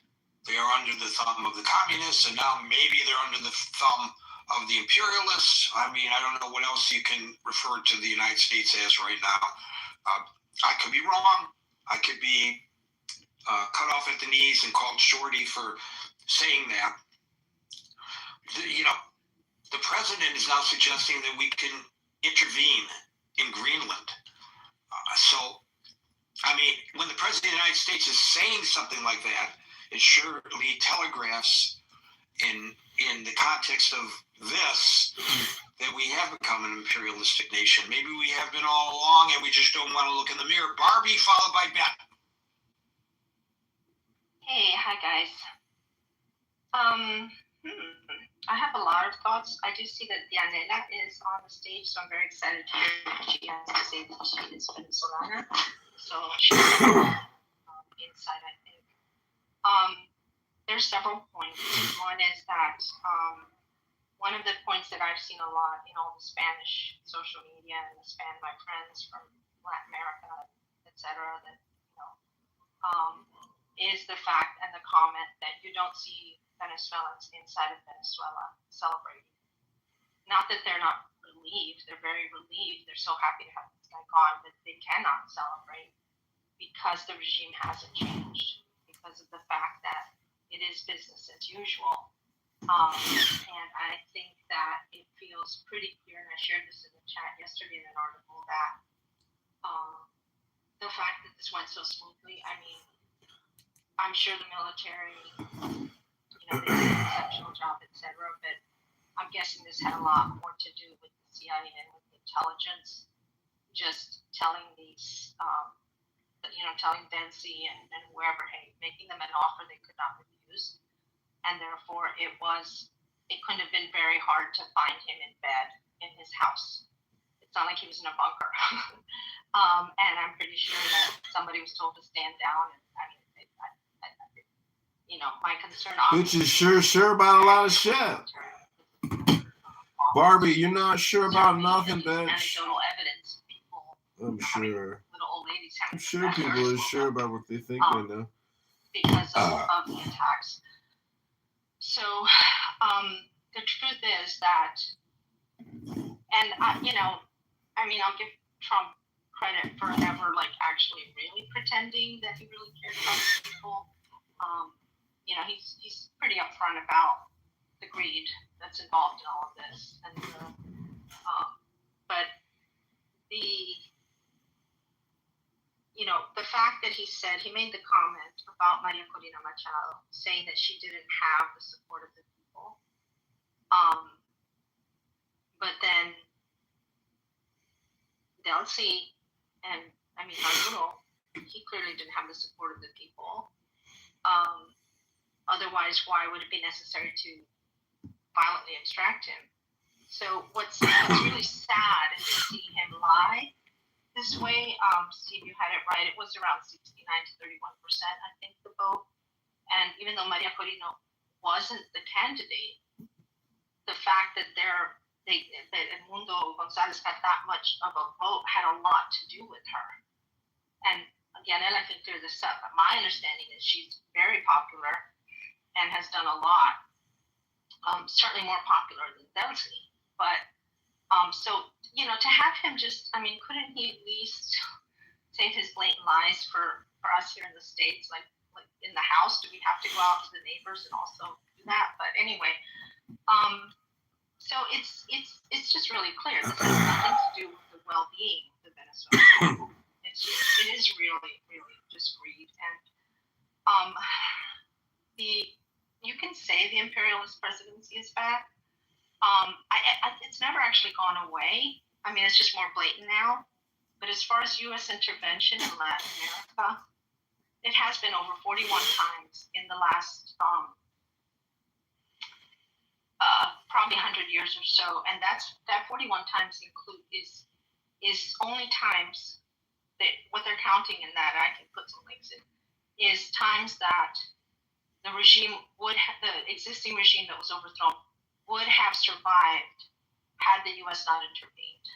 they are under the thumb of the communists, and now maybe they're under the thumb of the imperialists. I mean, I don't know what else you can refer to the United States as right now. I could be wrong. I could be cut off at the knees and called shorty for saying that. You know, the president is now suggesting that we can intervene in Greenland. So, I mean, when the president of the United States is saying something like that, it surely telegraphs in the context of this that we have become an imperialistic nation. Maybe we have been all along and we just don't want to look in the mirror. Barbie, followed by Beth. Hey, hi guys. I have a lot of thoughts. I do see that Dianela is on the stage, so I'm very excited to hear what she has to say that she is Venezolana. So she's insight, I think. There's several points. One is that one of the points that I've seen a lot in all the Spanish social media and my friends from Latin America, etc., that is the fact and the comment that you don't see Venezuelans inside of Venezuela celebrating. Not that they're not relieved; they're very relieved. They're so happy to have this guy gone, but they cannot celebrate because the regime hasn't changed, because of the fact that it is business as usual. And I think that it feels pretty clear, and I shared this in the chat yesterday in an article, that the fact that this went so smoothly, I mean, I'm sure the military, they did an exceptional job, etc., but I'm guessing this had a lot more to do with the CIA and with the intelligence, just telling these, telling Dempsey and whoever, hey, making them an offer they could not refuse. And therefore, it couldn't have been very hard to find him in bed in his house. It's not like he was in a bunker. And I'm pretty sure that somebody was told to stand down. And I mean, my concern obviously. Bitch is sure about a lot of shit. Barbie, you're not sure about nothing, bitch. Anecdotal evidence. I'm sure. Little old ladies I'm sure people are sure about what they think they know. Because of the attacks. So, the truth is that, and I'll give Trump credit for ever, actually really pretending that he really cared about people. He's pretty upfront about the greed that's involved in all of this, and but the fact that he made the comment about Maria Corina Machado, saying that she didn't have the support of the people. But then Delcy and Maduro, he clearly didn't have the support of the people. Otherwise, why would it be necessary to violently extract him? So what's really sad is to see him lie this way. Steve, you had it right. It was around 69 to 31%, I think, the vote. And even though Maria Corina wasn't the candidate, the fact that that Edmundo Gonzalez got that much of a vote had a lot to do with her. And again, I can clear this up. My understanding is she's very popular and has done a lot. Certainly more popular than Delcy. But to have him just, couldn't he at least say his blatant lies for us here in the States, like in the house? Do we have to go out to the neighbors and also do that? But anyway, so it's just really clear. This has nothing to do with the well-being of the Venezuelans. It is really, really just greed. And you can say the imperialist presidency is bad. It's never actually gone away. I mean, it's just more blatant now. But as far as U.S. intervention in Latin America, it has been over 41 times in the last probably 100 years or so, and that 41 times is only times that what they're counting in that. I can put some links in. Is times that the existing regime that was overthrown would have survived had the U.S. not intervened.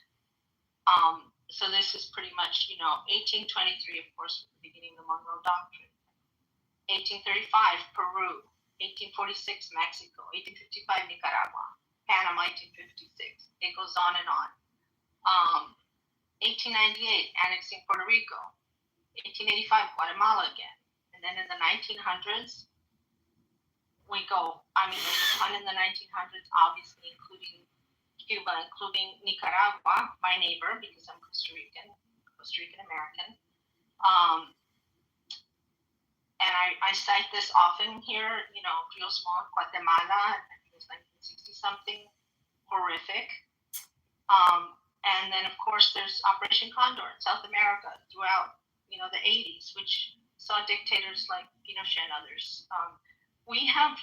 So this is pretty much, 1823, of course, the beginning of the Monroe Doctrine. 1835, Peru. 1846, Mexico. 1855, Nicaragua. Panama, 1856. It goes on and on. 1898, annexing Puerto Rico. 1885, Guatemala again. And then in the 1900s, we go, there's a ton in the 1900s, obviously, including Cuba, including Nicaragua, my neighbor, because I'm Costa Rican American. And I cite this often here, real small, Guatemala, I think it was 1960 something, horrific. And then of course there's Operation Condor in South America throughout, the 80s, which saw dictators like Pinochet and others. We have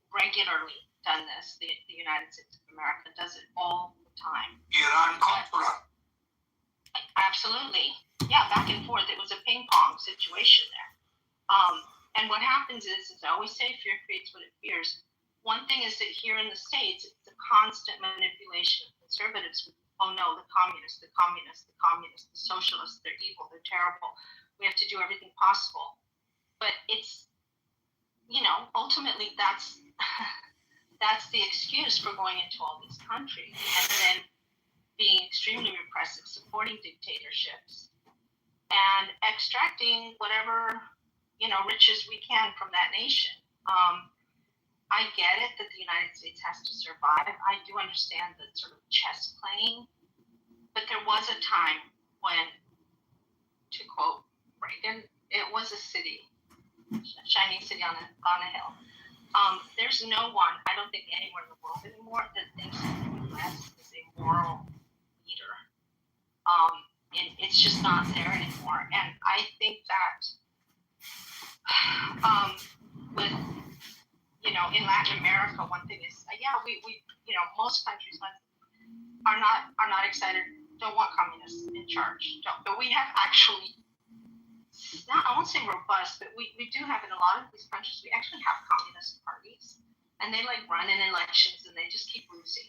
regularly done this. The United States of America does it all the time. Iran Contra. Absolutely. Yeah, back and forth. It was a ping pong situation there. And what happens is I always say fear creates what it fears. One thing is that here in the States, it's a constant manipulation of conservatives. Oh no, the communists, the socialists, they're evil, they're terrible. We have to do everything possible. But it's, ultimately that's the excuse for going into all these countries and then being extremely repressive, supporting dictatorships, and extracting whatever, riches we can from that nation. I get it that the United States has to survive. I do understand the sort of chess playing, but there was a time when, to quote Reagan, it was a city, a shining city on a hill. There's no one, I don't think anywhere in the world anymore, that thinks the U.S. is a moral leader. It's just not there anymore. And I think that with, in Latin America, one thing is, we most countries are not excited, don't want communists in charge. But we have actually, I won't say robust, but we do have in a lot of these countries, we actually have communist parties. And they run in elections and they just keep losing.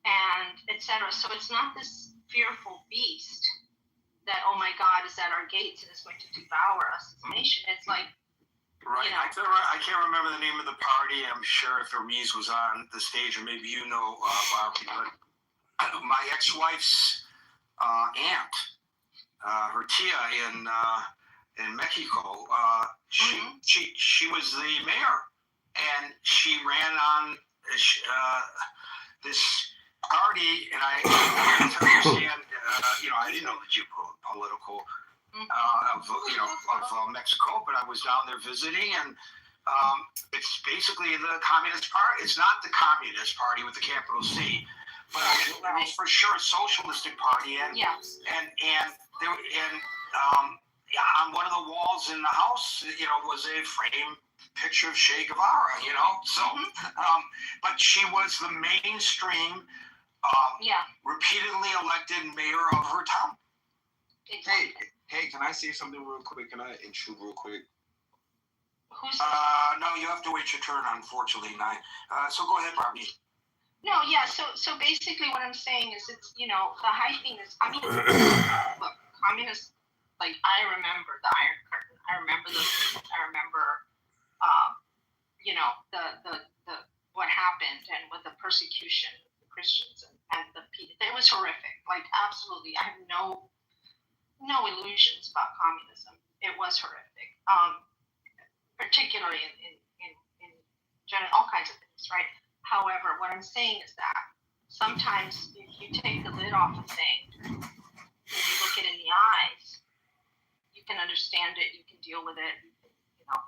And et cetera. So it's not this fearful beast that, oh my God, is at our gates and is going to devour us as a nation. It's like, right. I can't remember the name of the party. I'm sure if Hermes was on the stage, or maybe Barbie, but my ex-wife's aunt, her tia in Mexico, she was the mayor, and she ran on this party, and I didn't understand. I didn't know the geopolitical of Mexico, but I was down there visiting, and it's basically the Communist Party. It's not the Communist Party with the capital C, but it was for sure a socialistic party, and on one of the walls in the house, was a frame picture of Che Guevara, so, but she was the mainstream, repeatedly elected mayor of her town. Hey, can I say something real quick? Can I intrude real quick? No, you have to wait your turn, unfortunately, so go ahead, Barbie. No, yeah, so basically what I'm saying is it's, the hyping is, look, communists, I remember the Iron Curtain. I remember those things. I remember, the what happened and with the persecution of the Christians and it was horrific. Absolutely, I have no illusions about communism. It was horrific, particularly in general, all kinds of things, right? However, what I'm saying is that sometimes if you take the lid off a thing, and you look it in the eyes, you can understand it, you can deal with it, you know.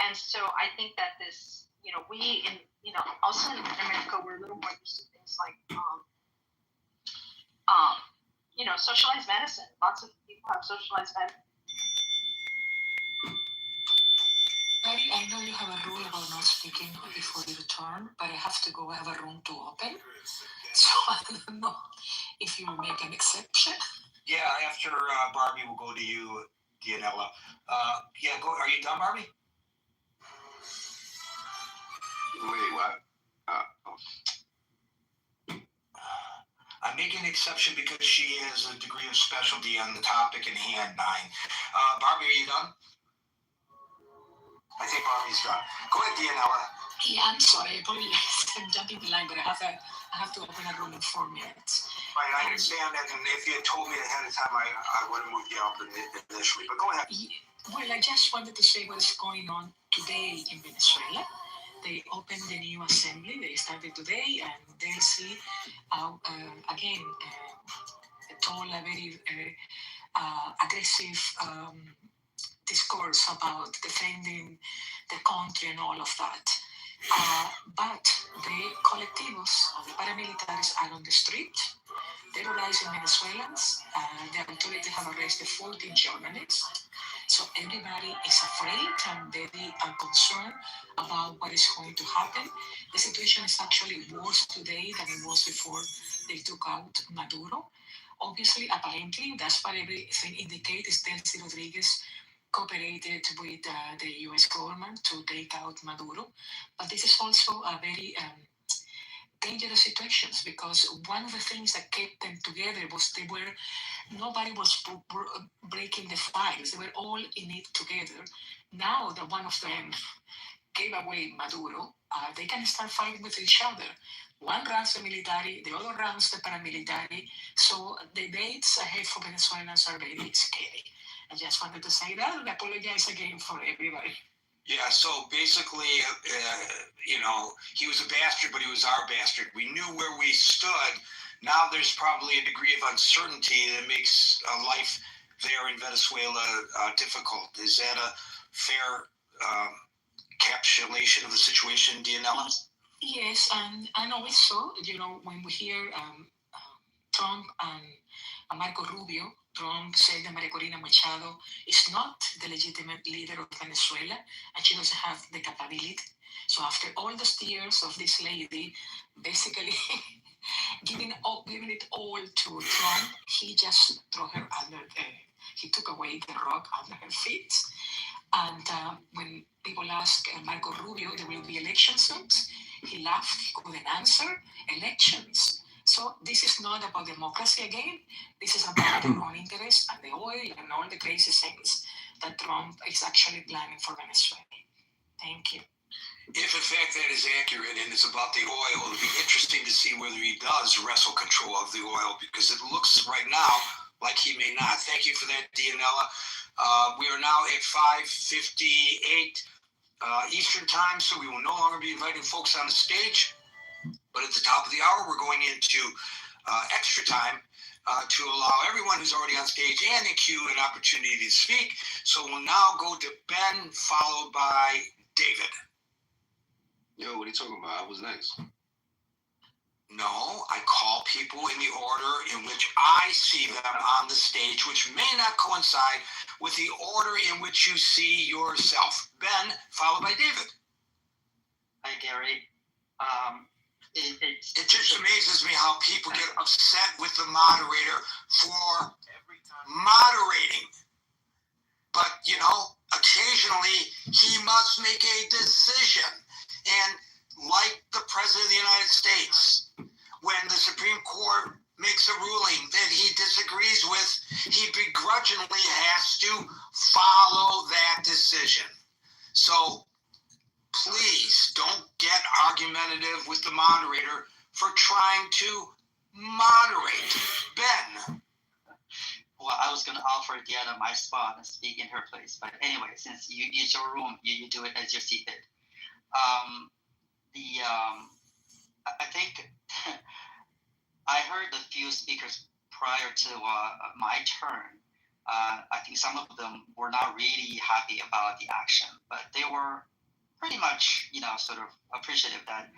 And so I think that this, you know, we in, you know, also in America, we're a little more used to things like, you know, socialized medicine. Lots of people have socialized medicine. Daddy, I know you have a rule about not speaking before you return, but I have to go. I have a room to open. So I don't know if you will make an exception. Yeah, after Barbie, we'll go to you, Dianella. Yeah, go. Are you done, Barbie? Wait, what? I'm making an exception because she has a degree of specialty on the topic in hand 9. Barbie, are you done? I think Barbie's done. Go ahead, Dianella. Yeah, I'm sorry. I apologize. I'm jumping the line, but I have to open a room in 4 minutes. Right, I understand that, and if you had told me ahead of time, I would have moved you up initially. But go ahead. Well, I just wanted to say what's going on today in Venezuela. They opened the new assembly. They started today, and they see again told a very aggressive discourse about defending the country and all of that. But the colectivos of the paramilitaries are on the street, terrorizing Venezuelans. The authorities have arrested 14 journalists. So everybody is afraid and very concerned about what is going to happen. The situation is actually worse today than it was before they took out Maduro. Obviously, apparently, that's what everything indicates. Delcy Rodriguez cooperated with the U.S. government to take out Maduro. But this is also a very dangerous situations because one of the things that kept them together was nobody was breaking the files. They were all in it together. Now that one of them gave away Maduro, they can start fighting with each other. One runs the military, the other runs the paramilitary. So the dates ahead for Venezuelans are very scary. I just wanted to say that and apologize again for everybody. Yeah, so basically, you know, he was a bastard, but he was our bastard. We knew where we stood. Now there's probably a degree of uncertainty that makes life there in Venezuela difficult. Is that a fair encapsulation of the situation, Dianella? Yes, and also, you know, when we hear Trump and Marco Rubio, Trump said that Maria Corina Machado is not the legitimate leader of Venezuela, and she doesn't have the capability. So after all those years of this lady basically giving it all to Trump, he just threw her under, he took away the rock under her feet. And when people ask Marco Rubio, there will be elections soon, he laughed, he couldn't answer. Elections. So this is not about democracy again. This is about their own interest and the oil and all the crazy things that Trump is actually planning for Venezuela. Thank you. If in fact that is accurate and it's about the oil, it'll be interesting to see whether he does wrestle control of the oil because it looks right now like he may not. Thank you for that, Dianella. We are now at 5:58 Eastern time, so we will no longer be inviting folks on the stage. But at the top of the hour, we're going into extra time to allow everyone who's already on stage and in queue an opportunity to speak. So we'll now go to Ben, followed by David. Yo, what are you talking about? I was next. No, I call people in the order in which I see them on the stage, which may not coincide with the order in which you see yourself. Ben, followed by David. Hi, Gary. It just amazes me how people get upset with the moderator for moderating. But, you know, occasionally he must make a decision. And like the President of the United States, when the Supreme Court makes a ruling that he disagrees with, he begrudgingly has to follow that decision. So please don't get argumentative with the moderator for trying to moderate. Ben. Well, I was going to offer Diana my spot and speak in her place. But anyway, since it's your room, you do it as you see fit. I think heard a few speakers prior to my turn. I think some of them were not really happy about the action, but they were pretty much, sort of appreciative that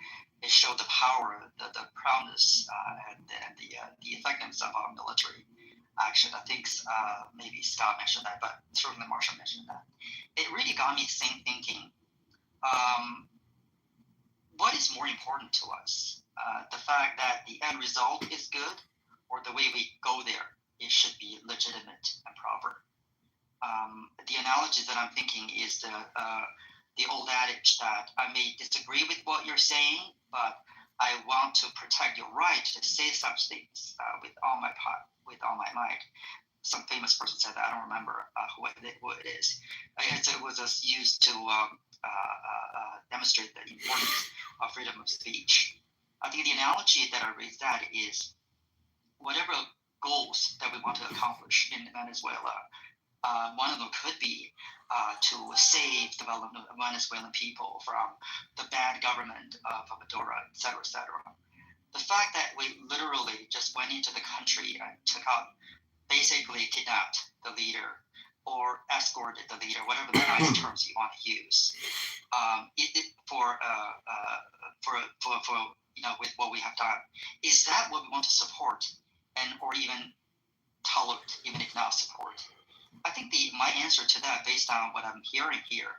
it showed the power, the proudness, and the effectiveness of our military action. I think maybe Scott mentioned that, but certainly Marshall mentioned that. It really got me thinking, what is more important to us? The fact that the end result is good, or the way we go there, it should be legitimate and proper. The analogy that I'm thinking is the old adage that I may disagree with what you're saying, but I want to protect your right to say such things with all my might. Some famous person said that. I don't remember who it is. It was used to demonstrate the importance of freedom of speech. I think the analogy that I raised that is whatever goals that we want to accomplish in Venezuela, one of them could be to save the Venezuelan people from the bad government of Maduro, et cetera, et cetera. The fact that we literally just went into the country and took out, basically kidnapped the leader or escorted the leader, whatever the nice terms you want to use, with what we have done, is that what we want to support or even tolerate, even if not support? I think my answer to that, based on what I'm hearing here,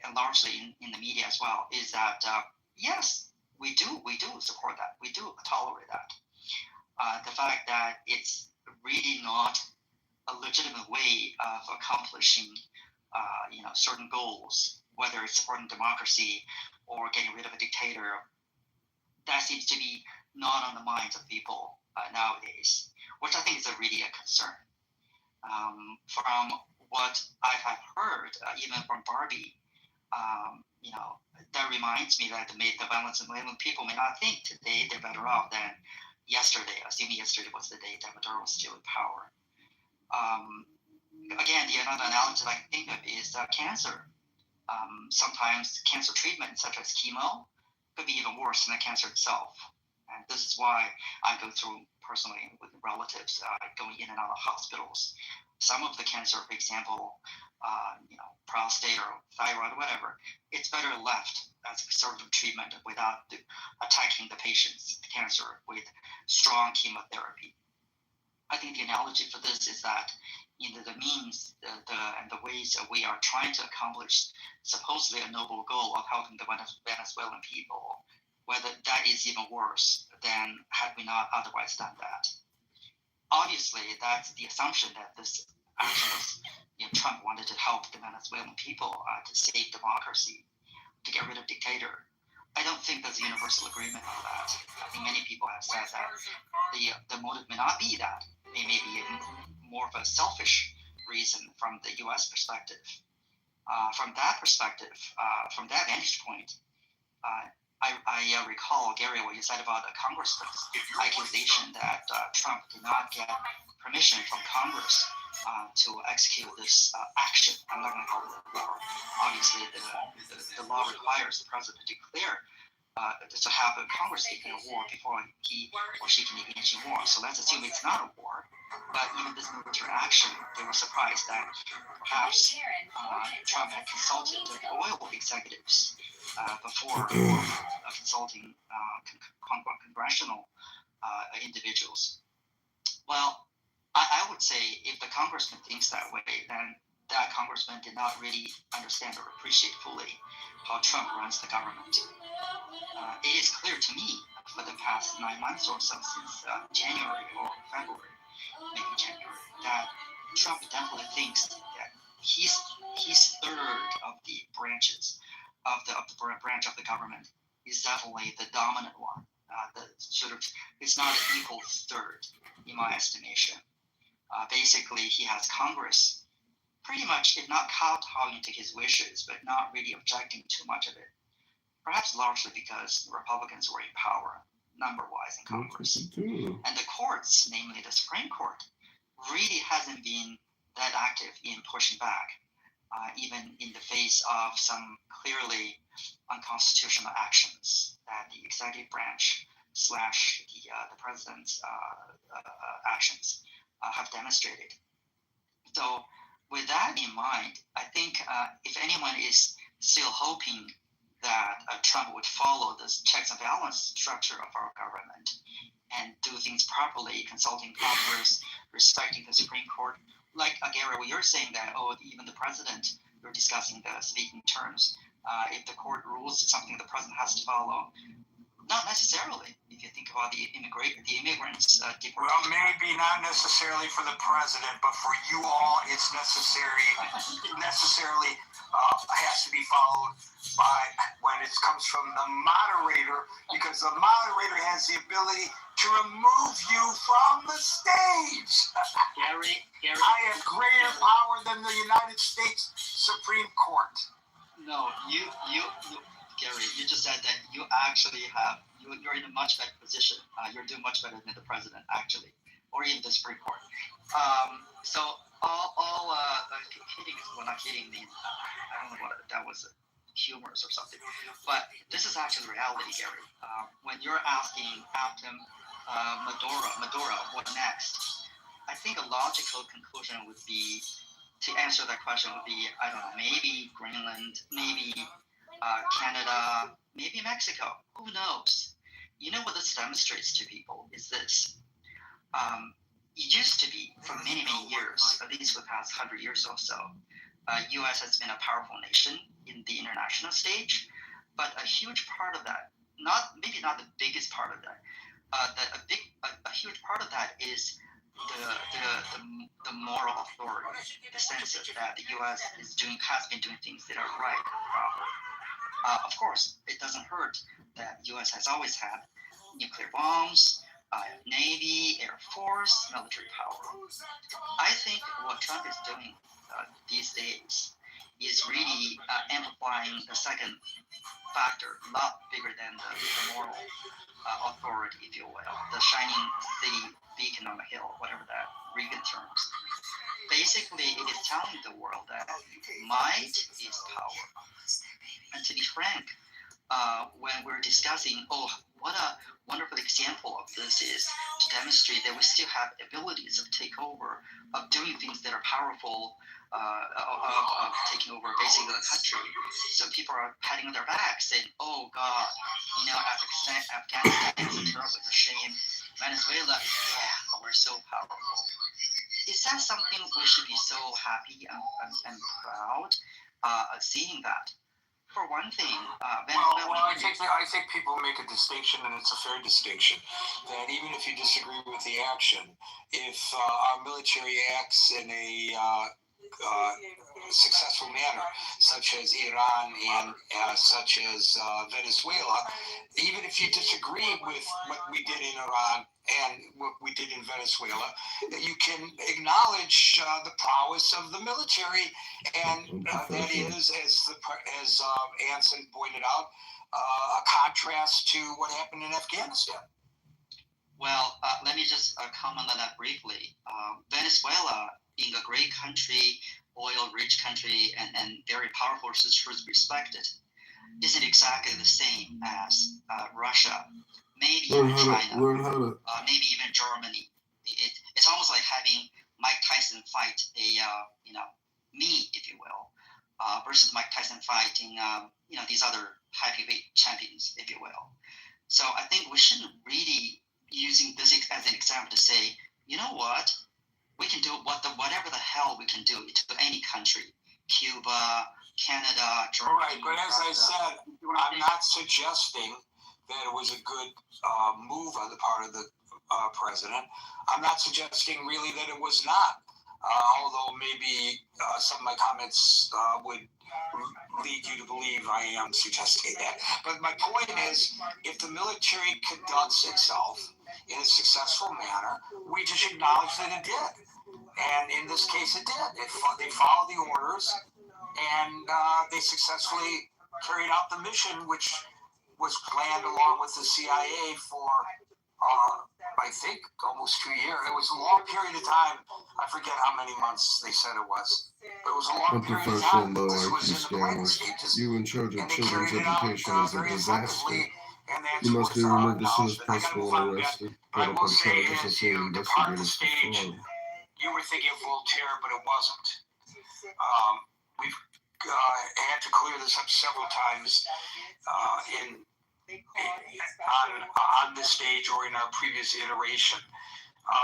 and largely in the media as well, is that yes, we do support that. We do tolerate that. The fact that it's really not a legitimate way of accomplishing, certain goals, whether it's supporting democracy or getting rid of a dictator, that seems to be not on the minds of people nowadays, which I think is really a concern. From what I have heard, even from Barbie, that reminds me that the Venezuelan people may not think today they're better off than yesterday, assuming yesterday was the day that Maduro was still in power. Again, another analogy that I think of is cancer. Sometimes cancer treatment, such as chemo, could be even worse than the cancer itself. And this is why I go through personally with relatives going in and out of hospitals. Some of the cancer, for example, prostate or thyroid, whatever, it's better left as a conservative treatment without attacking the patient's cancer with strong chemotherapy. I think the analogy for this is that the means and the ways that we are trying to accomplish supposedly a noble goal of helping the Venezuelan people, whether that is even worse than had we not otherwise done that. Obviously, that's the assumption that this action was, Trump wanted to help the Venezuelan people to save democracy, to get rid of dictator. I don't think there's a universal agreement on that. I think many people have said that the motive may not be that. It may be more of a selfish reason from the U.S. perspective. From that perspective, from that vantage point, I recall, Gary, what you said about the Congressman's accusation that Trump did not get permission from Congress to execute this action. I'm not going to call it a war. Obviously, the law requires the president to declare to have a Congress declare a war before he or she can engage in war. So let's assume it's not a war. But even this military action, they were surprised that perhaps Trump had consulted the oil executives before consulting congressional individuals. Well, I would say if the congressman thinks that way, then that congressman did not really understand or appreciate fully how Trump runs the government. It is clear to me for the past 9 months or so, since January or February, maybe January, that Trump definitely thinks that he's third of the branches of the branch of the government is definitely the dominant one. It's not an equal third in my estimation. Basically, he has Congress pretty much, if not kowtowing to his wishes, but not really objecting too much of it. Perhaps largely because the Republicans were in power, number-wise, in Congress. And the courts, namely the Supreme Court, really hasn't been that active in pushing back, even in the face of some clearly unconstitutional actions that the executive branch slash the president's actions have demonstrated. So with that in mind, I think if anyone is still hoping that Trump would follow this checks and balance structure of our government and do things properly, consulting Congress, respecting the Supreme Court, like Gary, what you're saying that, even the president, you're discussing the speaking terms, if the court rules something the president has to follow, not necessarily. If you think about the immigrants deportation. Well, maybe not necessarily for the president, but for you all, it's necessarily has to be followed by when it comes from the moderator, because the moderator has the ability to remove you from the stage. Gary, I have greater power than the United States Supreme Court. No, you Gary, you just said that you actually you're in a much better position. You're doing much better than the president, actually, or even the Supreme Court. So all kidding, well, not kidding. I don't know what that was, humorous or something. But this is actually reality, Gary. When you're asking after Maduro, what next? I think a logical conclusion would be, to answer that question would be, I don't know, maybe Greenland, maybe Canada, maybe Mexico. Who knows? You know what this demonstrates to people is this. It used to be, for many, many years, at least for the past 100 years or so, U.S. has been a powerful nation in the international stage, but a huge part of that, maybe not the biggest part of that, a huge part of that is the moral authority, the sense that the U.S. has been doing things that are right and proper. Of course, it doesn't hurt that the U.S. has always had nuclear bombs, Navy, Air Force, military power. I think what Trump is doing these days is really amplifying the second factor, a lot bigger than the moral authority, if you will, the shining city beacon on the hill, whatever that Reagan terms. Basically, it is telling the world that might is power. And to be frank, when we're discussing, what a wonderful example of this is to demonstrate that we still have abilities of takeover, of doing things that are powerful, of taking over basically the country. So people are patting on their backs saying, oh God, Afghanistan is a terrible, it's a shame. Venezuela, yeah, we're so powerful. Is that something we should be so happy and proud of seeing that? For one thing, I think people make a distinction, and it's a fair distinction, that even if you disagree with the action, if our military acts in a successful manner, such as Iran and such as Venezuela, even if you disagree with what we did in Iran and what we did in Venezuela, you can acknowledge the prowess of the military, and that is, as Anson pointed out, a contrast to what happened in Afghanistan. Well, let me just comment on that briefly. Venezuela, being a great country, oil-rich country, and very powerful, is respected, isn't exactly the same as Russia, maybe even China, maybe even Germany. It's almost like having Mike Tyson fight me, if you will, versus Mike Tyson fighting, these other heavyweight champions, if you will. So I think we shouldn't really using this as an example to say, you know what, we can do whatever the hell we can do to any country, Cuba, Canada, Germany. Right, but as I said, I'm not suggesting that it was a good move on the part of the president. I'm not suggesting really that it was not, although maybe some of my comments would lead you to believe I am suggesting that. But my point is, if the military conducts itself in a successful manner, we just acknowledge that it did. And in this case, it did. They followed the orders, and they successfully carried out the mission, which was planned along with the CIA for, I think, almost 2 years. It was a long period of time. I forget how many months they said it was. But it was a long period of time. This was in the planning stages. You in charge of children's education is a disaster. and that's He must be what's removed as soon as announced. I gotta possible move and on a bit. arrested. But I Put up will on say, charges as of you being depart the investigators for stage, fraud. you were thinking of Voltaire, but it wasn't. We've had to clear this up several times on this stage or in our previous iteration.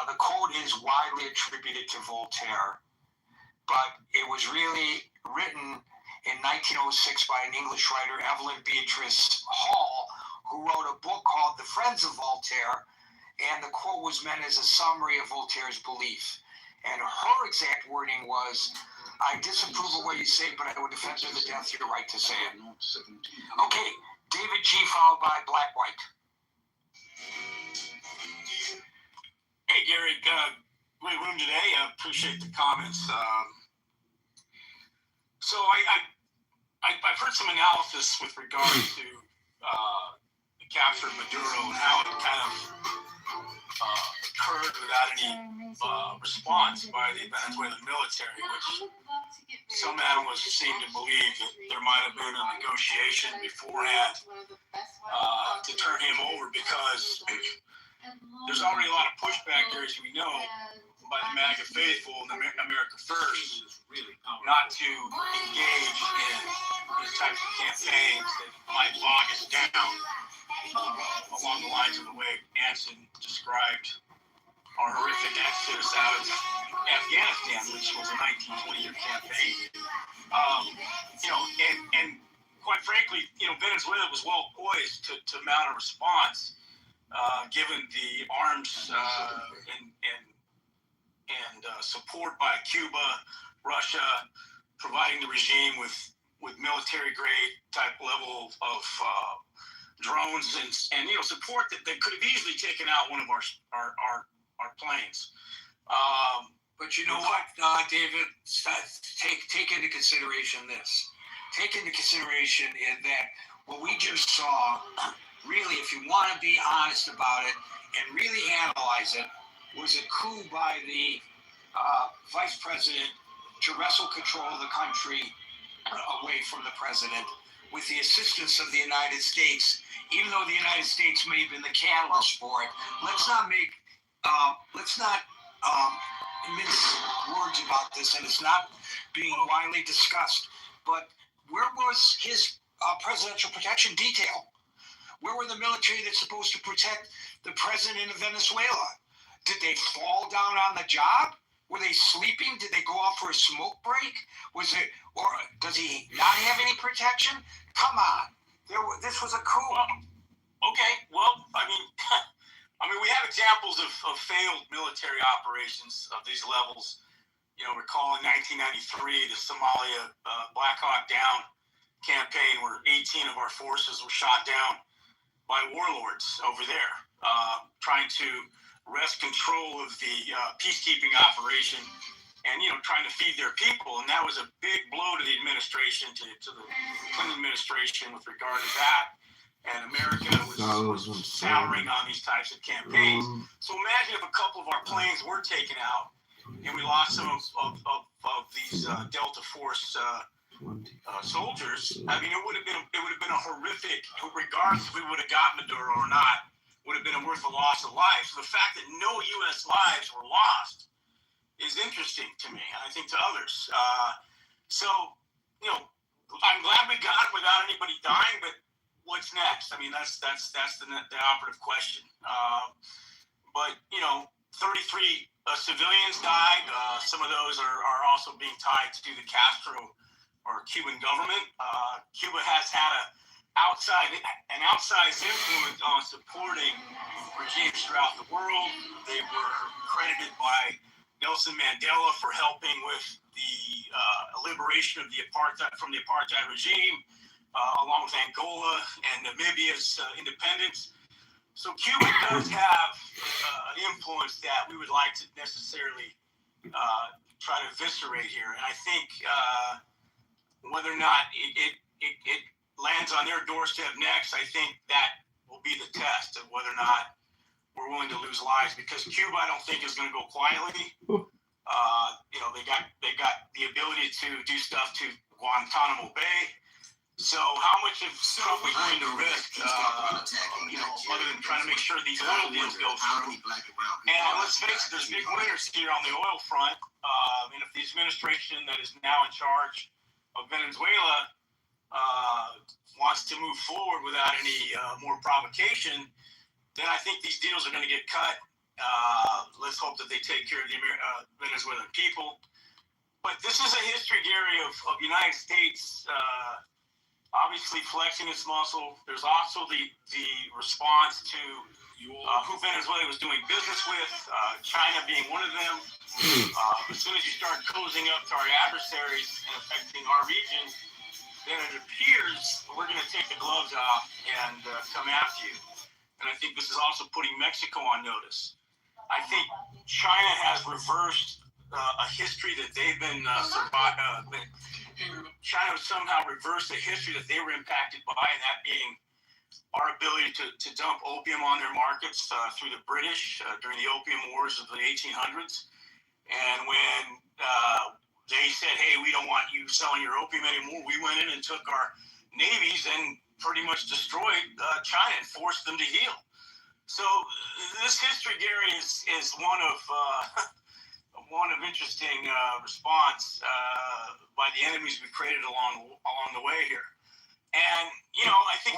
The quote is widely attributed to Voltaire, but it was really written in 1906 by an English writer, Evelyn Beatrice Hall, who wrote a book called The Friends of Voltaire, and the quote was meant as a summary of Voltaire's belief. And her exact wording was, "I disapprove of what you say, but I would defend to the death your right to say it." Okay, David G. followed by Black White. Hey, Gary, great room today. I appreciate the comments. So I've heard some analysis with regard to the capture of Maduro and how it kind of occurred without any response by the Venezuelan military, which some analysts seem to believe that there might have been a negotiation beforehand to turn him over, because there's already a lot of pushback there, as we know, by the MAGA faithful and America First, not to engage in these types of campaigns that might bog us down, along the lines of the way Anson described our horrific exodus out of Afghanistan, which was a 19-20-year campaign. And quite frankly, Venezuela was well poised to mount a response, given the arms and support by Cuba, Russia, providing the regime with military grade type level of drones and support that they could have easily taken out one of our planes. But you know what, David? Take into consideration this. Take into consideration that what we just saw, really, if you want to be honest about it and really analyze it, was a coup by the vice president to wrestle control of the country away from the president with the assistance of the United States, even though the United States may have been the catalyst for it. Let's not mince words about this, and it's not being widely discussed, but where was his presidential protection detail? Where were the military that's supposed to protect the president of Venezuela? Did they fall down on the job? Were they sleeping? Did they go out for a smoke break? Or does he not have any protection? Come on, this was a coup. Okay, well, I mean, we have examples of failed military operations of these levels. Recall in 1993, the Somalia Black Hawk Down campaign, where 18 of our forces were shot down by warlords over there, trying to wrest control of the peacekeeping operation and, trying to feed their people. And that was a big blow to the administration, to the Clinton administration with regard to that. And America was souring on these types of campaigns. So imagine if a couple of our planes were taken out and we lost some of these Delta Force soldiers. I mean, it would have been a horrific, regardless if we would have got Maduro or not, would have been worth a loss of life. So the fact that no U.S. lives were lost is interesting to me, and I think to others. I'm glad we got it without anybody dying, but what's next? I mean, that's the operative question. But 33 civilians died. Some of those are also being tied to the Castro or Cuban government. Cuba has had an outsized influence on supporting regimes throughout the world. They were credited by Nelson Mandela for helping with the liberation of the apartheid regime, along with Angola and Namibia's independence. So Cuba does have an influence that we would like to necessarily try to eviscerate here. And I think whether or not it lands on their doorstep next, I think that will be the test of whether or not we're willing to lose lives, because Cuba, I don't think, is going to go quietly. They got the ability to do stuff to Guantanamo Bay. So how much of Trump is going to risk, other than trying to make sure these oil deals go through? And let's face it, there's big winners here on the oil front. And if the administration that is now in charge of Venezuela wants to move forward without any more provocation, then I think these deals are going to get cut. Let's hope that they take care of the Venezuelan people. But this is a history, Gary, of United States obviously flexing its muscle. There's also the response to who Venezuela was doing business with, China being one of them. As soon as you start closing up to our adversaries and affecting our region, then it appears we're going to take the gloves off and come after you. And I think this is also putting Mexico on notice. I think China has reversed a history that they've been China somehow reversed the history that they were impacted by, and that being our ability to dump opium on their markets through the British during the Opium Wars of the 1800s. And when they said, hey, we don't want you selling your opium anymore, we went in and took our navies and pretty much destroyed China and forced them to heal. So this history, Gary, is one of interesting response by the enemies we created along the way here. And, I think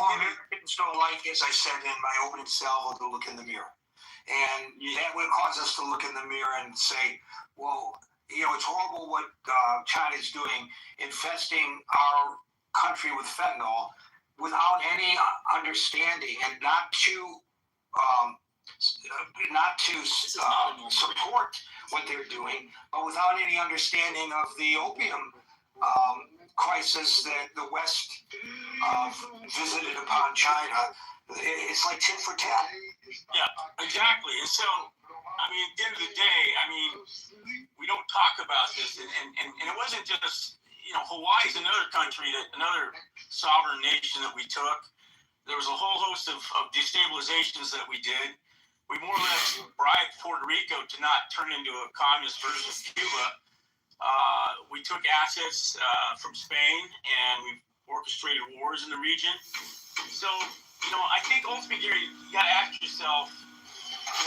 it's not like, as I said in my opening salvo, to look in the mirror. And that would cause us to look in the mirror and say, well, it's horrible what China's doing, infesting our country with fentanyl without any understanding, and not to support what they're doing, but without any understanding of the opium crisis that the West visited upon China. It's like tit for tat. Yeah, exactly. And so, at the end of the day, we don't talk about this, and it wasn't just, Hawaii is another country, another sovereign nation that we took. There was a whole host of destabilizations that we did. We more or less bribed Puerto Rico to not turn into a communist version of Cuba. We took assets from Spain, and we orchestrated wars in the region. So, I think ultimately, Gary, you got to ask yourself, at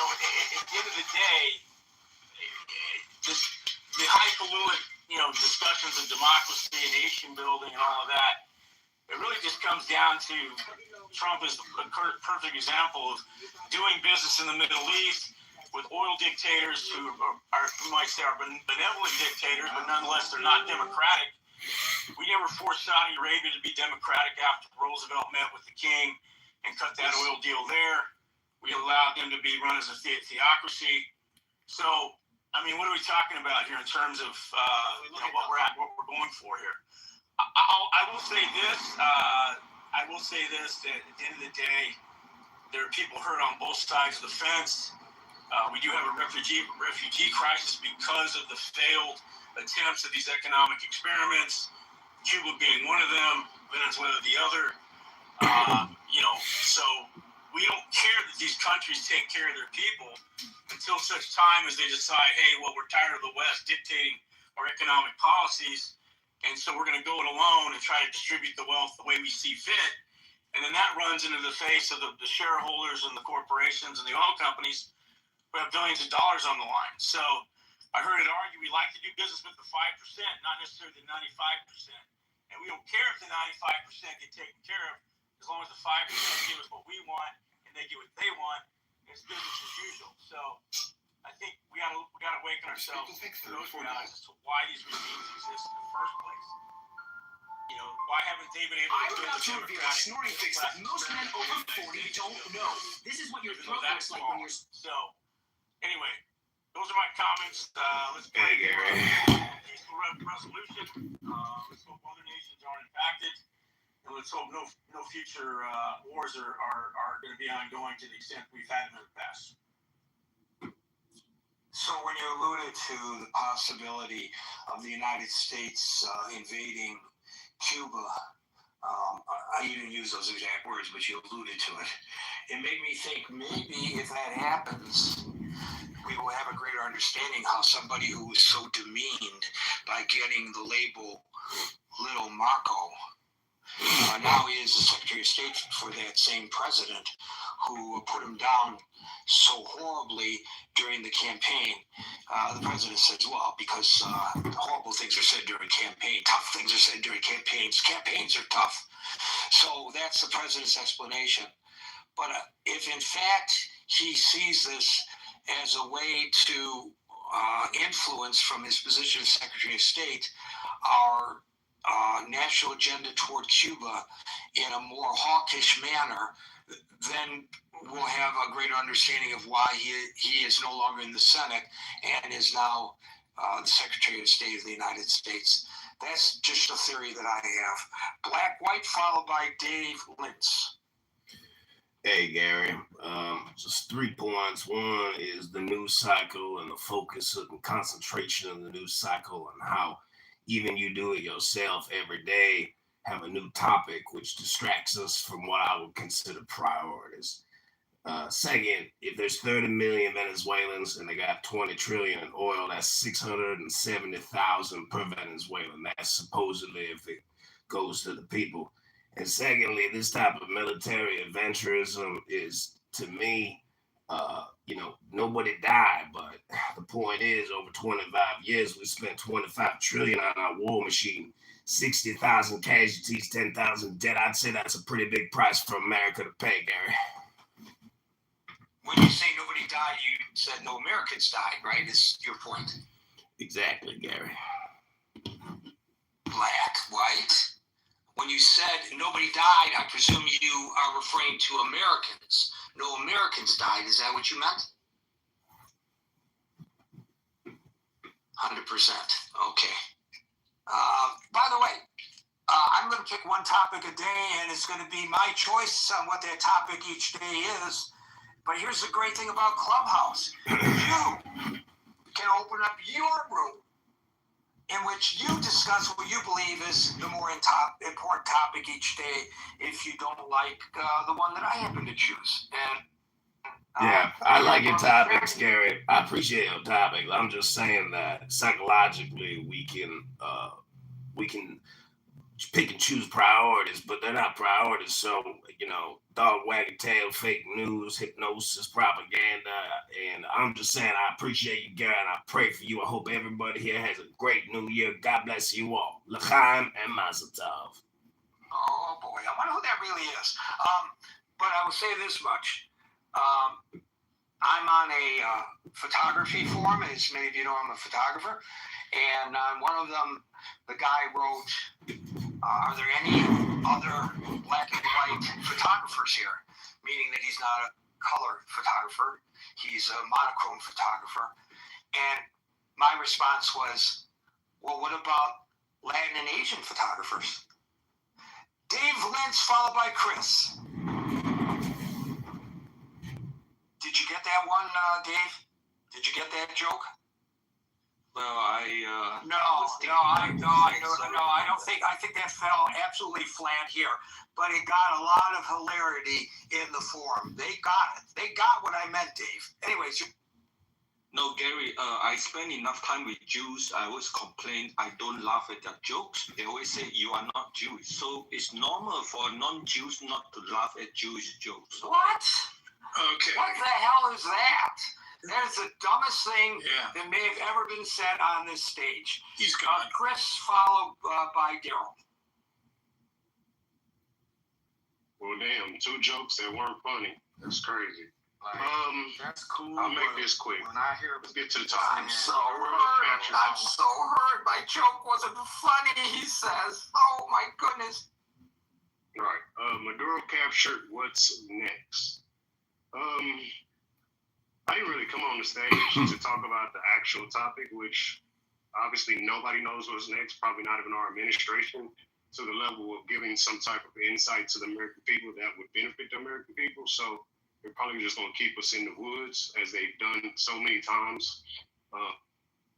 the end of the day, the highfalutin, discussions of democracy and nation building and all of that, it really just comes down to Trump is a perfect example of doing business in the Middle East with oil dictators who are, you might say, are benevolent dictators, but nonetheless, they're not democratic. We never forced Saudi Arabia to be democratic after Roosevelt met with the king and cut that oil deal there. We allowed them to be run as a theocracy. So, what are we talking about here in terms of what we're going for here? I will say this. That at the end of the day, there are people hurt on both sides of the fence. We do have a refugee crisis because of the failed attempts at these economic experiments. Cuba being one of them, Venezuela the other. So we don't care that these countries take care of their people until such time as they decide, hey, well, we're tired of the West dictating our economic policies, and so we're going to go it alone and try to distribute the wealth the way we see fit. And then that runs into the face of the shareholders and the corporations and the oil companies who have billions of dollars on the line. So I heard it argued we like to do business with the 5%, not necessarily the 95%. And we don't care if the 95% get taken care of, as long as the 5% give us what we want and they get what they want. It's business as usual. So I think we got to awaken ourselves to those realities as to why these regimes exist in the first place. Why haven't they been able to build a democratic snoring fix that most men over 40 don't know. This is what your throat looks like when you're... So, anyway, those are my comments. Let's get a peaceful resolution. Let's hope other nations aren't impacted. And let's hope no future wars are going to be ongoing to the extent we've had them in the past. So when you alluded to the possibility of the United States invading Cuba, you didn't use those exact words, but you alluded to it. It made me think maybe if that happens, we will have a greater understanding how somebody who was so demeaned by getting the label Little Marco Now he is the Secretary of State for that same president who put him down so horribly during the campaign. The president says, well, because horrible things are said during campaign, tough things are said during campaigns. Campaigns are tough. So that's the president's explanation. But if in fact he sees this as a way to influence from his position as Secretary of State our national agenda toward Cuba in a more hawkish manner, then we'll have a greater understanding of why he is no longer in the Senate and is now the Secretary of State of the United States. That's just a theory that I have. Black, white, followed by Dave Lintz. Hey, Gary. Just 3 points. One is the news cycle and the focus and concentration of the news cycle and how even you do it yourself every day, have a new topic which distracts us from what I would consider priorities. Second, if there's 30 million Venezuelans and they got 20 trillion in oil, that's 670,000 per Venezuelan. That's supposedly if it goes to the people. And secondly, this type of military adventurism is, to me, nobody died, but the point is, over 25 years, we spent 25 trillion on our war machine, 60,000 casualties, 10,000 dead. I'd say that's a pretty big price for America to pay, Gary. When you say nobody died, you said no Americans died, right? Is your point? Exactly, Gary. Black, white. When you said nobody died, I presume you are referring to Americans. No Americans died. Is that what you meant? 100%. Okay. By the way, I'm going to pick one topic a day, and it's going to be my choice on what that topic each day is. But here's the great thing about Clubhouse. You can open up your room in which you discuss what you believe is the more important topic each day if you don't like the one that I happen to choose. And yeah, I like your topics, Gary. I appreciate your topics. I'm just saying that psychologically we can pick and choose priorities, but they're not priorities. So, dog wagging tail, fake news, hypnosis, propaganda. And I'm just saying I appreciate you, Gary, and I pray for you. I hope everybody here has a great new year. God bless you all. L'chaim and Mazel Tov. Oh, boy. I wonder who that really is. But I will say this much. I'm on a photography forum. As many of you know, I'm a photographer. And on one of them, the guy wrote, are there any other black and white photographers here? Meaning that he's not a color photographer. He's a monochrome photographer. And my response was, well, what about Latin and Asian photographers? Dave Lintz, followed by Chris. Did you get that one, Dave? Did you get that joke? Well, I don't think. I think that fell absolutely flat here, but it got a lot of hilarity in the forum. They got it. They got what I meant, Dave. Anyways, no, Gary. I spend enough time with Jews. I always complain. I don't laugh at their jokes. They always say you are not Jewish, so it's normal for non-Jews not to laugh at Jewish jokes. What? Okay. What the hell is that? That is the dumbest thing that may have ever been said on this stage. He's gone. Chris, followed by Daryl. Well, damn, 2 jokes that weren't funny. That's crazy. That's cool. I'll make this quick. When I hear, let's get to the topic. I'm so hurt. I'm so hurt. My joke wasn't funny, he says. Oh, my goodness. Right. Maduro captured. What's next? I didn't really come on the stage to talk about the actual topic, which obviously nobody knows what's next, probably not even our administration, to the level of giving some type of insight to the American people that would benefit the American people. So they're probably just going to keep us in the woods as they've done so many times.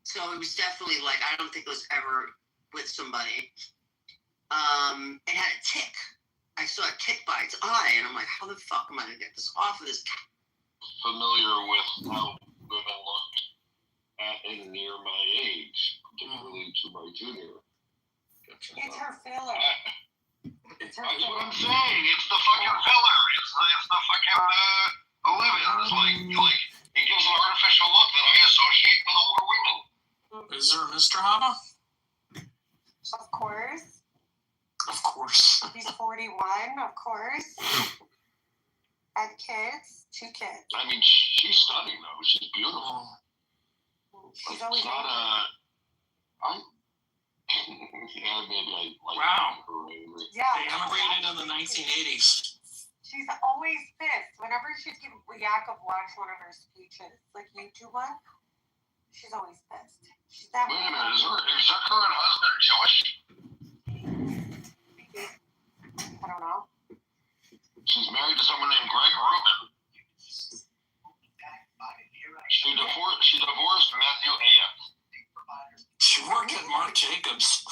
So it was definitely I don't think it was ever with somebody. It had a tick. I saw a tick by its eye, and I'm like, how the fuck am I going to get this off of this cat? Familiar with how women looked at and near my age, particularly to my junior. It's her filler. It's That's what I'm saying. It's the fucking filler. It's the fucking Olivia. It's like it gives an artificial look that I associate with older women. Is there a Mr. Hama? Of course. Of course. He's 41, of course. Had kids, 2 kids. I mean, she's stunning though. She's beautiful. She's like, always not yeah, maybe I like wow. her. Yeah. They immigrated in the 1980s. She's always pissed. Whenever she's giving Yakov watch one of her speeches, like YouTube one, she's always pissed. She's that Wait a minute, is her current husband Jewish? I don't know. She's married to someone named Greg Rubin. She divorced Matthew Ayat. She worked at Marc Jacobs.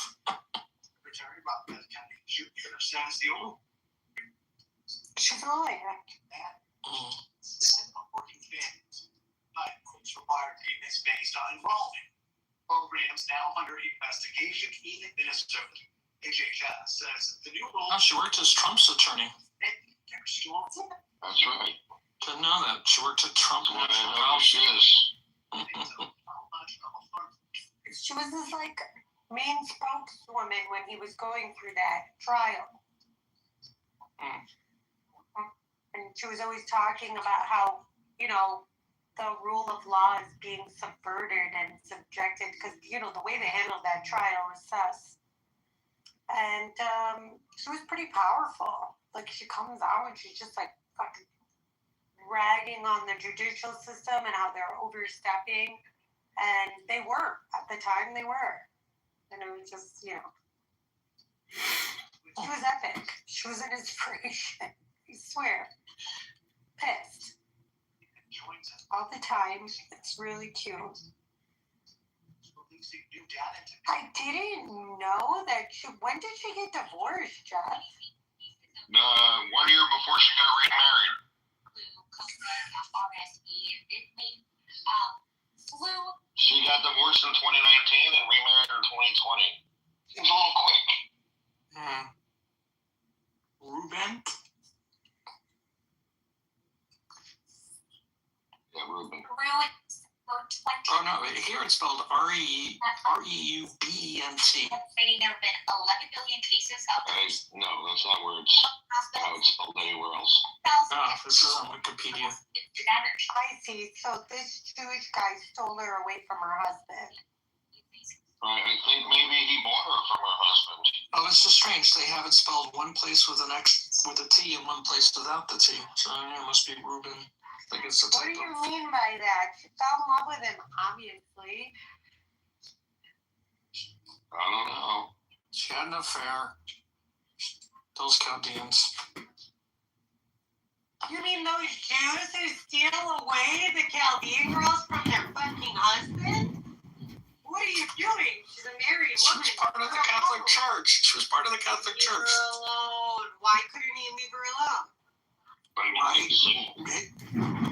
She's lying. It's required payments based on enrollment. Programs now under investigation in Minnesota. HHS says the new rules. Oh, she worked as Trump's attorney. That's right. Didn't know that. She worked at Trump. I know she is. She was his like main spokeswoman when he was going through that trial. And she was always talking about how, you know, the rule of law is being subverted and subjected because, you know, the way they handled that trial was sus. And she was pretty powerful. Like, she comes out and she's just like fucking ragging on the judicial system and how they're overstepping. And they were. At the time, they were. And it was just, you know. She was epic. She was an inspiration. I swear. Pissed. All the time. It's really cute. I didn't know that when did she get divorced, Jeff? 1 year before she got remarried. She got divorced in 2019 and remarried in 2020. Seems a little quick. Ruben? Yeah, Ruben. Oh no, here it's spelled REUBENT. Stating there have been 11 billion cases of No, that's not where it's how it's spelled anywhere else. No, this is on Wikipedia. I see. So this Jewish guy stole her away from her husband. Right, I think maybe he bought her from her husband. Oh, it's just strange. They have it spelled one place with an X with a T and one place without the T. So yeah, it must be Ruben. I think it's a What do typo. you mean by that? She fell in love with him, obviously. I don't know. She had an affair. Those Chaldeans. You mean those Jews who steal away the Chaldean girls from their fucking husband? What are you doing? She's a married She woman. was part of the Catholic Church. She was part of the Catholic Leave Church. her alone. Why couldn't he leave her alone?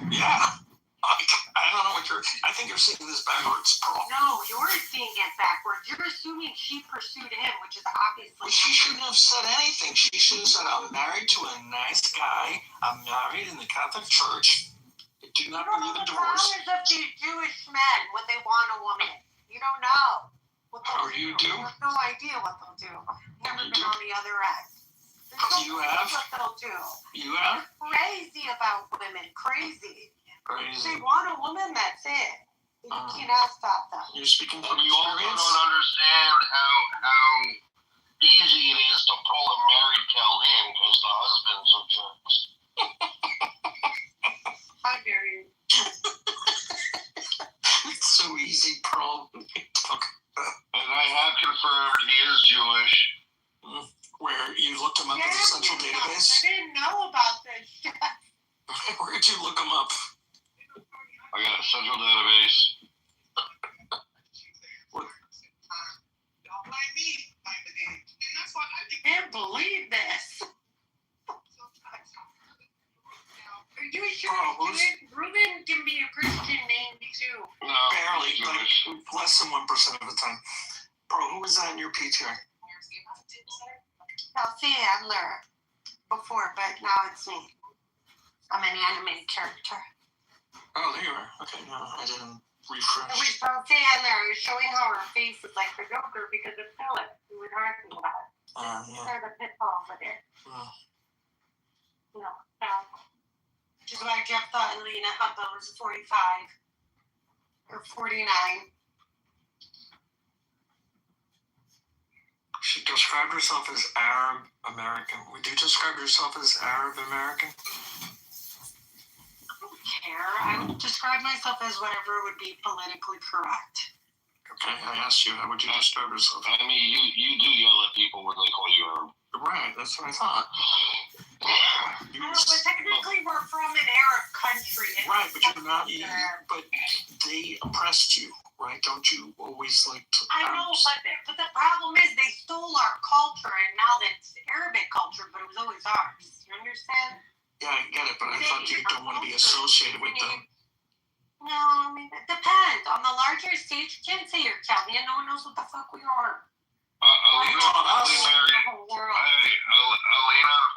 Yeah. I don't know what you're. I think you're seeing this backwards, Pearl. No, you're seeing it backwards. You're assuming she pursued him, which is obviously. Well, she shouldn't have said anything. She should have said, "I'm married to a nice guy. I'm married in the Catholic Church. I do not believe in divorce." The powers of these Jewish men, what they want a woman. You don't know. Oh, you do? You have no idea what they'll do. Never been on the other end. You have? What they'll do. You have? Crazy about women. Crazy. Crazy. They want a woman, that's it. You cannot stop them. You're speaking from You also experience? don't understand how easy it is to pull a married Chaldean because the husbands are jerks. How dare you? It's so easy, Pearl. And I have confirmed he is Jewish. Where you looked him up in the central database? I didn't know about this shit. Where did you look him up? I got a central database. I can't believe this. Are you sure Ruben can be a Christian name too? No, barely, like less than 1% of the time. Bro, who was that in your PTR? Kelsey Handler before, but now it's me. I'm an animated character. Oh, there you are. Okay, no, I didn't refresh. We found Handler. I was showing how her face is like the Joker because of Philip. We were talking about it. Yeah. Or the pitfall over there. No, which is why Jeff thought Alina Hubba was 45 or 49. She described herself as Arab American. Would you describe yourself as Arab American? I don't care. I would describe myself as whatever would be politically correct. Okay, I asked you, how would you describe yourself? I mean, you do yell at people when they call you Arab. Right, that's what I thought. But technically we're from an Arab country. Right, but you're not. But they oppressed you, right? Don't you always like to? I know, but the problem is they stole our culture, and now it's Arabic culture, but it was always ours. You understand? Yeah, I get it, but I thought you don't want to be associated with them. No, I mean, it depends. On the larger stage, you can't say you're Italian. No one knows what the fuck we are. Alina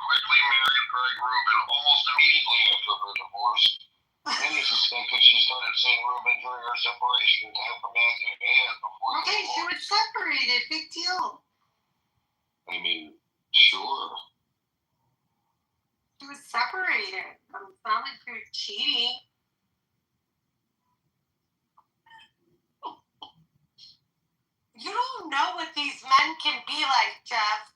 quickly married Greg Rubin almost immediately after her divorce. Many suspect that she started seeing Rubin during her separation to help Matthew and before the Okay, she was separated. Big deal. I mean, sure. She was separated. It's not like you're cheating. You don't know what these men can be like, Jeff.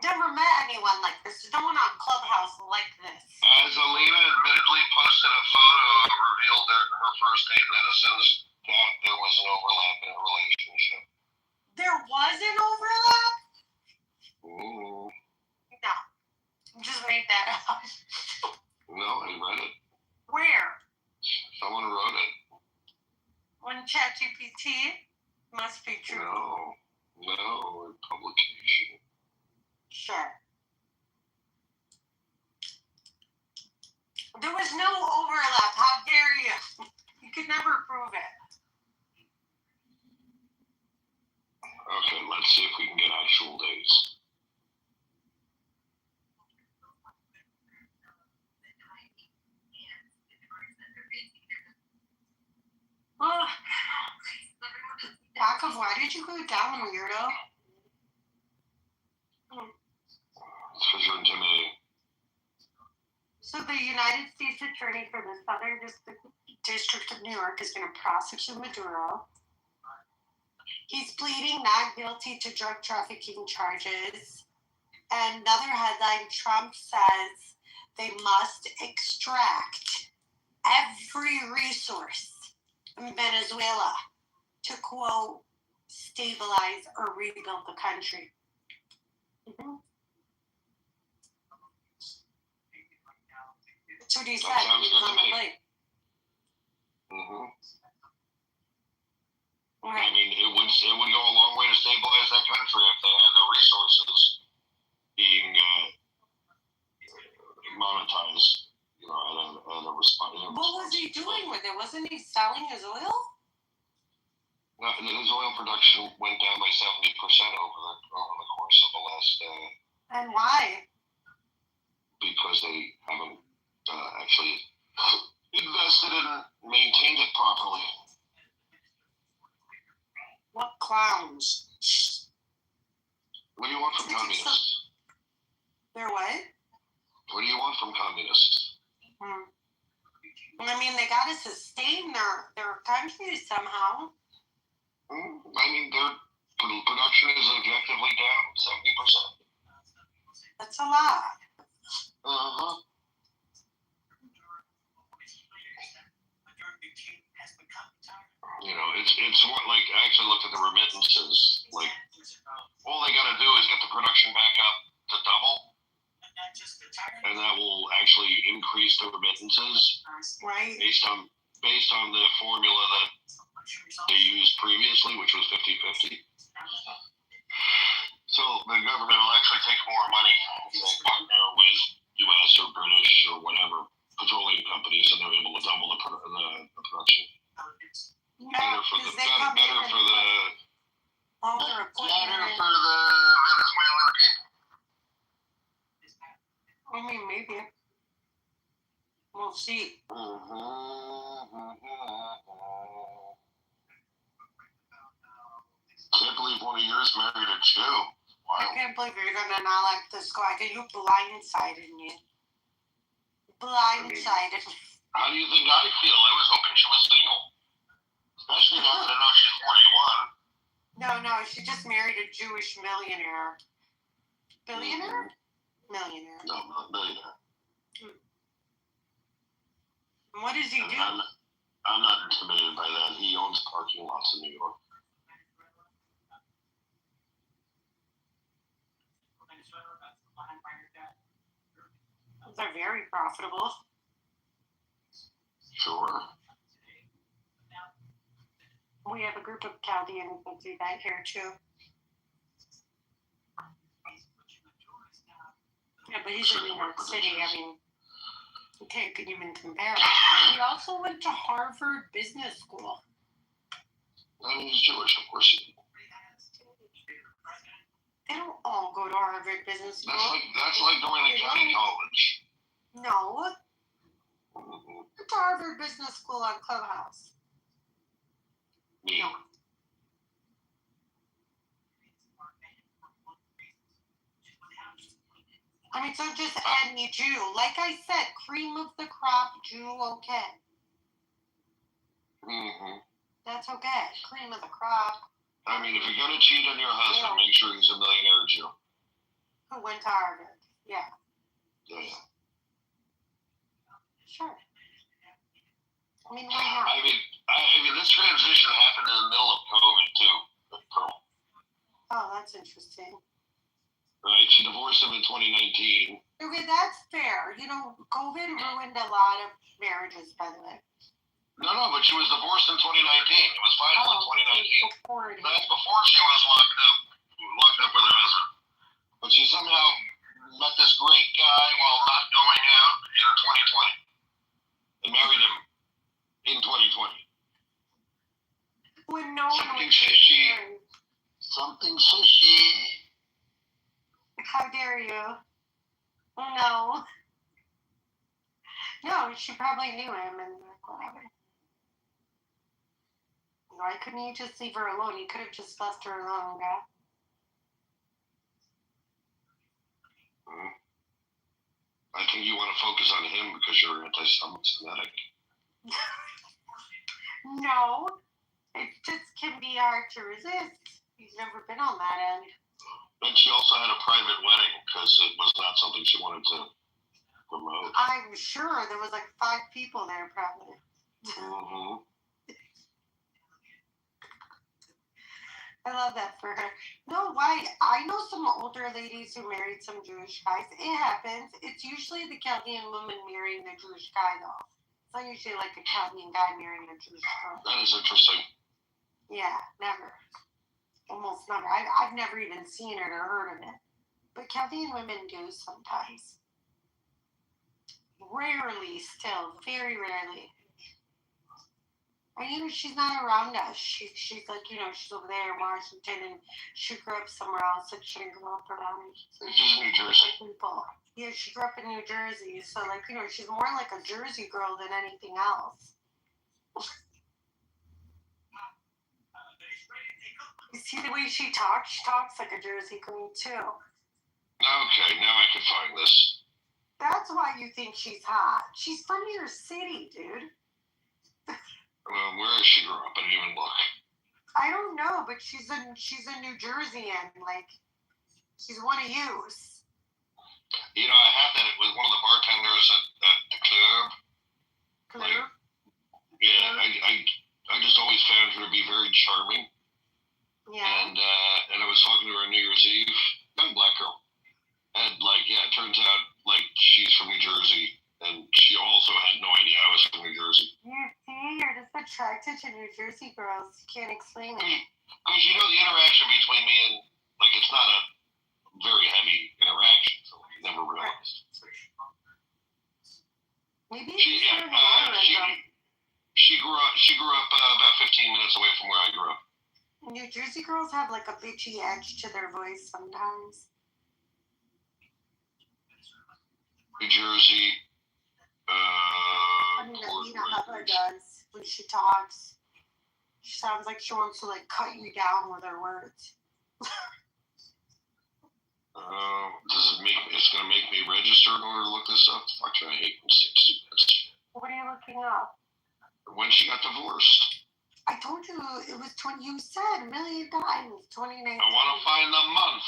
Never met anyone like this. There's no one on Clubhouse like this. As Alina admittedly posted a photo revealed her first date, netizens thought there was an overlap in the relationship. There was an overlap? Ooh. No. You just made that up. No, I read it. Where? Someone wrote it. On ChatGPT? Must be true. No, publication. Sure. There was no overlap. How dare you? You could never prove it. Okay, let's see if we can get actual dates. Oh. Yakov, why did you go down, weirdo? It's because you're intimidating. So the United States Attorney for the Southern District of New York is going to prosecute Maduro. He's pleading not guilty to drug trafficking charges. And another headline, Trump says they must extract every resource from Venezuela to, quote, stabilize or rebuild the country. Mm-hmm. That's what he said. He was on the plane. Mm-hmm. Right. I mean, it would go a long way to stabilize that country if they had the resources being monetized, and a response. What was he doing with it? Wasn't he selling his oil? No, his oil production went down by 70% over the course of the last. And why? Because they haven't actually invested in it, maintained it properly. What clowns? What do you want from communists? They're what? What do you want from communists? I mean, they got to sustain their country somehow. I mean, their production is objectively down 70%. That's a lot. Uh-huh. It's what, like, I actually looked at the remittances. Like, all they got to do is get the production back up to double, and that will actually increase the remittances. Right. Based on the formula that they used previously, which was 50-50. So the government will actually take more money if they partner with U.S. or British or whatever petroleum companies, and they're able to double the production. Better for the Venezuelans I mean, maybe. We'll see. Can't believe one of yours married a Jew. Wow. I can't believe you're gonna not like this guy. You blindsided me. Blindsided. How do you think I feel? I was hoping she was single. Especially now that I know she's 41. No, she just married a Jewish millionaire. Billionaire? Millionaire. No, not millionaire. And what does he do? I'm not intimidated by that. He owns parking lots in New York. They're very profitable. Sure. We have a group of Chaldeans that do that here too. Yeah, but he's in New York City. I mean, you can't even compare. He also went to Harvard Business School. And he's Jewish, of course. They don't all go to Harvard Business School. That's like going to county college. No. Went to Harvard Business School on Clubhouse. Me. No. I mean, so just any Jew. Like I said, cream of the crop Jew, okay. That's okay. Cream of the crop. I mean, if you're going to cheat on your husband, make sure he's a millionaire Jew. Who went to Harvard. Yeah. Yeah. Sure. I mean, why not? I mean, this transition happened in the middle of COVID, too. Oh, that's interesting. Right? She divorced him in 2019. Okay, that's fair. You know, COVID ruined a lot of marriages, by the way. No, but she was divorced in 2019. It was final in 2019. That's before she was locked up with her husband. But she somehow met this great guy while not going out in 2020 and married him in 2020. When no one Something was fishy. Something fishy. How dare you? No. No, she probably knew him and whatever. Why couldn't you just leave her alone? You could have just left her alone, okay? I think you want to focus on him because you're anti-Semitic. No. It just can be hard to resist. He's never been on that end. And she also had a private wedding because it was not something she wanted to promote. I'm sure there was like 5 people there, probably. I love that for her. No, why? I know some older ladies who married some Jewish guys. It happens. It's usually the Chaldean woman marrying the Jewish guy, though. It's not usually like a Chaldean guy marrying a Jewish girl. That is interesting. Yeah, never. Almost never. I've never even seen it or heard of it. But Chaldean women do sometimes. Rarely still. Very rarely. I mean, she's not around us. She's like, she's over there in Washington and she grew up somewhere else. Like, she didn't grow up around New Jersey. People. Yeah, she grew up in New Jersey. So, like, she's more like a Jersey girl than anything else. You see the way she talks? She talks like a Jersey girl, too. Okay, now I can find this. That's why you think she's hot. She's from your city, dude. Well, where is she grew up? I didn't even look. I don't know, but she's a New Jerseyan. Like, she's one of yous. You know, I had that with one of the bartenders at the club. Club? Yeah, I just always found her to be very charming. Yeah. And I was talking to her on New Year's Eve, young black girl. And, it turns out, she's from New Jersey. And she also had no idea I was from New Jersey. You're just attracted to New Jersey girls. You can't explain it. Because, the interaction between me and, it's not a very heavy interaction, so I never realized. Maybe she grew up about 15 minutes away from where I grew up. New Jersey girls have, a bitchy edge to their voice sometimes. New Jersey. I mean, Alina Hutler does when she talks. She sounds like she wants to like cut you down with her words. Does it make? It's gonna make me register in order to look this up. Fuck, I hate mistakes. What are you looking up? When she got divorced. I told you it was 20. You said a million times 2019. I want to find the month.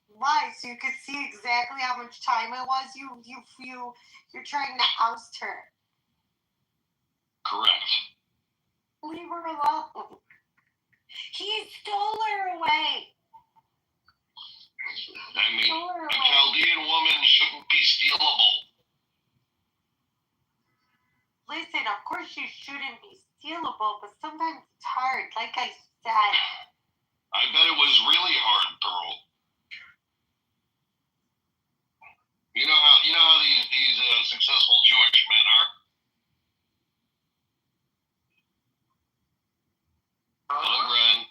Why? So you could see exactly how much time it was. You're trying to oust her. Correct. Leave her alone. He stole her away. I mean, a Chaldean woman shouldn't be stealable. Listen, of course you shouldn't be stealable, but sometimes it's hard. Like I said. I bet it was really hard, Pearl. You know how these successful Jewish men are. Hello, Bren.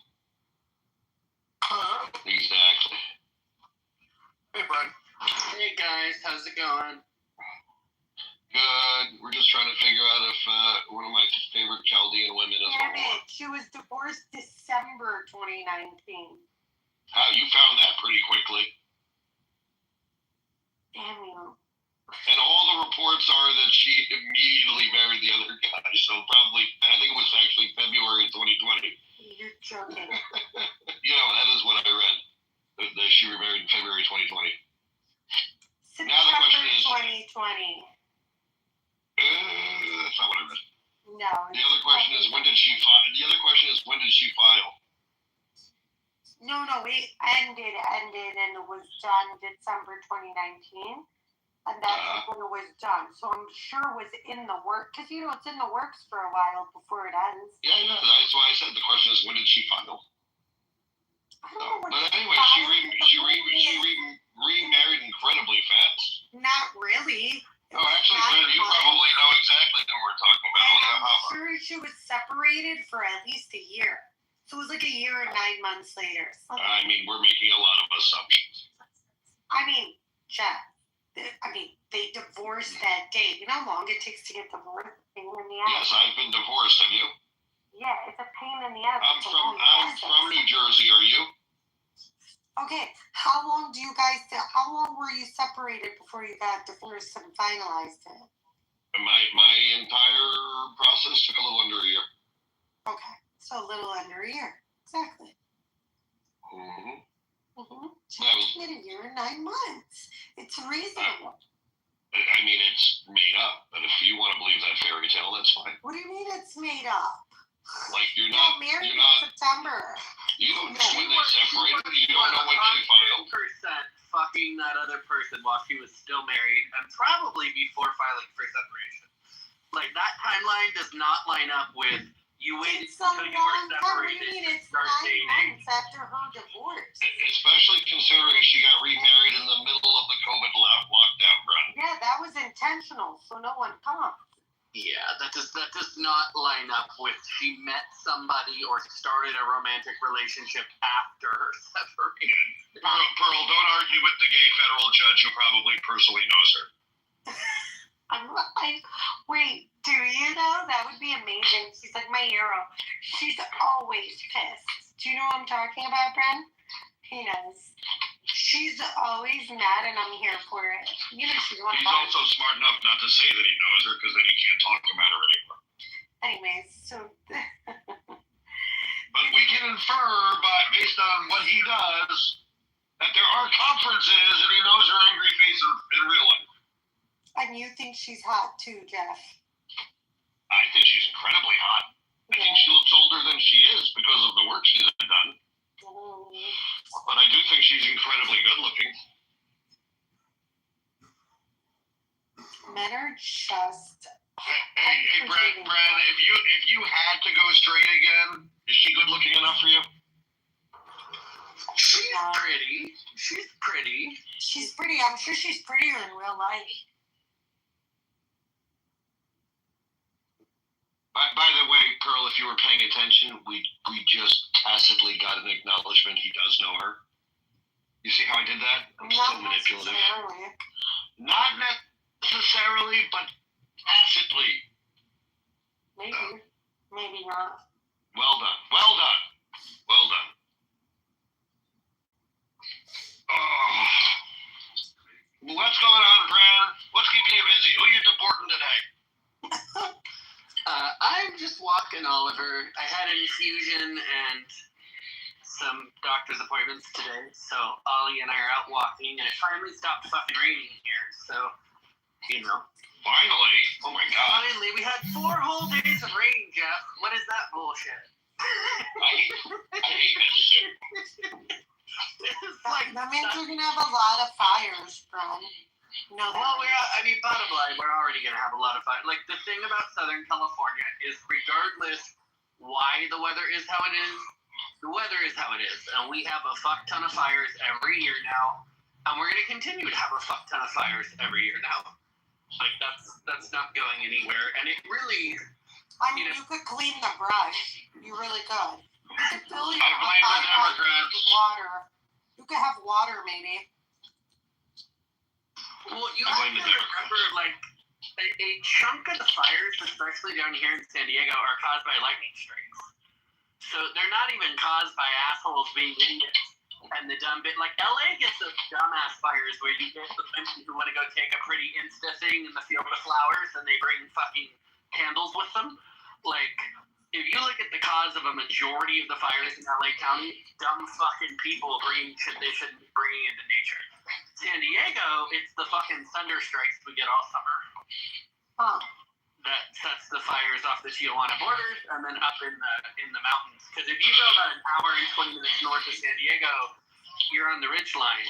Exactly. Hey, bud. Hey, guys. How's it going? Good. We're just trying to figure out if one of my favorite Chaldean women is Damn the one. it. She was divorced December 2019. How? You found that pretty quickly. Damn you. And all the reports are that she immediately married the other guy. So probably, I think it was actually February 2020. You're joking. That is what I read. That she remarried in February 2020. September Now the question is, 2020. that's not what I read. No. The other question is, when did she file? The other question is, when did she file? No, it ended, and it was done December 2019. And that's when it was done. So I'm sure it was in the work, because it's in the works for a while before it ends. Yeah, that's why I said the question is, when did she file? I don't know what But anyway, she remarried incredibly fast. Not really. Oh, actually, Ben, you probably know exactly who we're talking about. I'm sure she was separated for at least a year. So it was like a year and 9 months later. I mean, we're making a lot of assumptions. I mean, Jeff. They divorced that day. You know how long it takes to get divorced? Pain in the ass. Yes, I've been divorced. Have you? Yeah, it's a pain in the ass. I'm from New Jersey. Are you? Okay, how long were you separated before you got divorced and finalized it? My entire process took a little under a year. Okay, so a little under a year. Exactly. So you get a year and 9 months. It's reasonable. I mean, it's made up, but if you want to believe that fairy tale, that's fine. What do you mean it's made up? Like you're not married in September. You don't know when they separated. You don't know when she filed. Fucking that other person while she was still married, and probably before filing for separation. Like that timeline does not line up with you waited until you were separated to start dating. Months after her divorce. Especially considering she got remarried in the middle of the COVID lockdown, Brent. Yeah, that was intentional, so no one comes. Yeah, that does not line up with she met somebody or started a romantic relationship after her separation. Pearl, don't argue with the gay federal judge who probably personally knows her. Wait, do you know? That would be amazing. She's like my hero. She's always pissed. Do you know what I'm talking about, Bren? He knows. She's always mad, and I'm here for it. She's one of He's also smart enough not to say that he knows her, because then he can't talk about her anymore. Anyways, so. But we can infer, based on what he does, that there are conferences, and he knows her angry face in real life. And you think she's hot too, Jeff? I think she's incredibly hot. I think she looks older than she is because of the work she's done. But I do think she's incredibly good looking. Men are just. Hey, Brad, if you had to go straight again, is she good looking enough for you? She's pretty. She's pretty. I'm sure she's prettier in real life. By the way, Pearl, if you were paying attention, we just tacitly got an acknowledgement he does know her. You see how I did that? I'm still manipulative. Not necessarily, but tacitly. Maybe. Maybe not. Well done. Well done. Well done. Oh. What's going on, Brad? What's keeping you busy? Who are you deporting today? I'm just walking, Oliver. I had an infusion and some doctor's appointments today, so Ollie and I are out walking, and it finally stopped fucking raining here, so, you know. Finally? Oh my god. Finally, we had 4 whole days of rain, Jeff. What is that bullshit? I hate that shit. That means we're gonna have a lot of fires, bro. No, well, bottom line, we're already gonna have a lot of fire. Like, the thing about Southern California is, regardless why the weather is how it is, the weather is how it is, and we have a fuck ton of fires every year now, and we're gonna continue to have a fuck ton of fires every year now. Like, that's not going anywhere, and it really. I mean, you could clean the brush. You really could. You could fill your I blame the Democrats. with water. You could have water, maybe. Well, you have to remember, like, a chunk of the fires, especially down here in San Diego, are caused by lightning strikes. So they're not even caused by assholes being idiots and the dumb bit. Like, LA gets those dumbass fires where you get the women who want to go take a pretty Insta thing in the field of flowers and they bring fucking candles with them. Like, if you look at the cause of a majority of the fires in LA County, dumb fucking people bringing shit they shouldn't be bringing into nature. San Diego, it's the fucking thunder strikes we get all summer. Huh. That sets the fires off the Tijuana borders and then up in the mountains. Because if you go about an hour and 20 minutes north of San Diego, you're on the ridge line.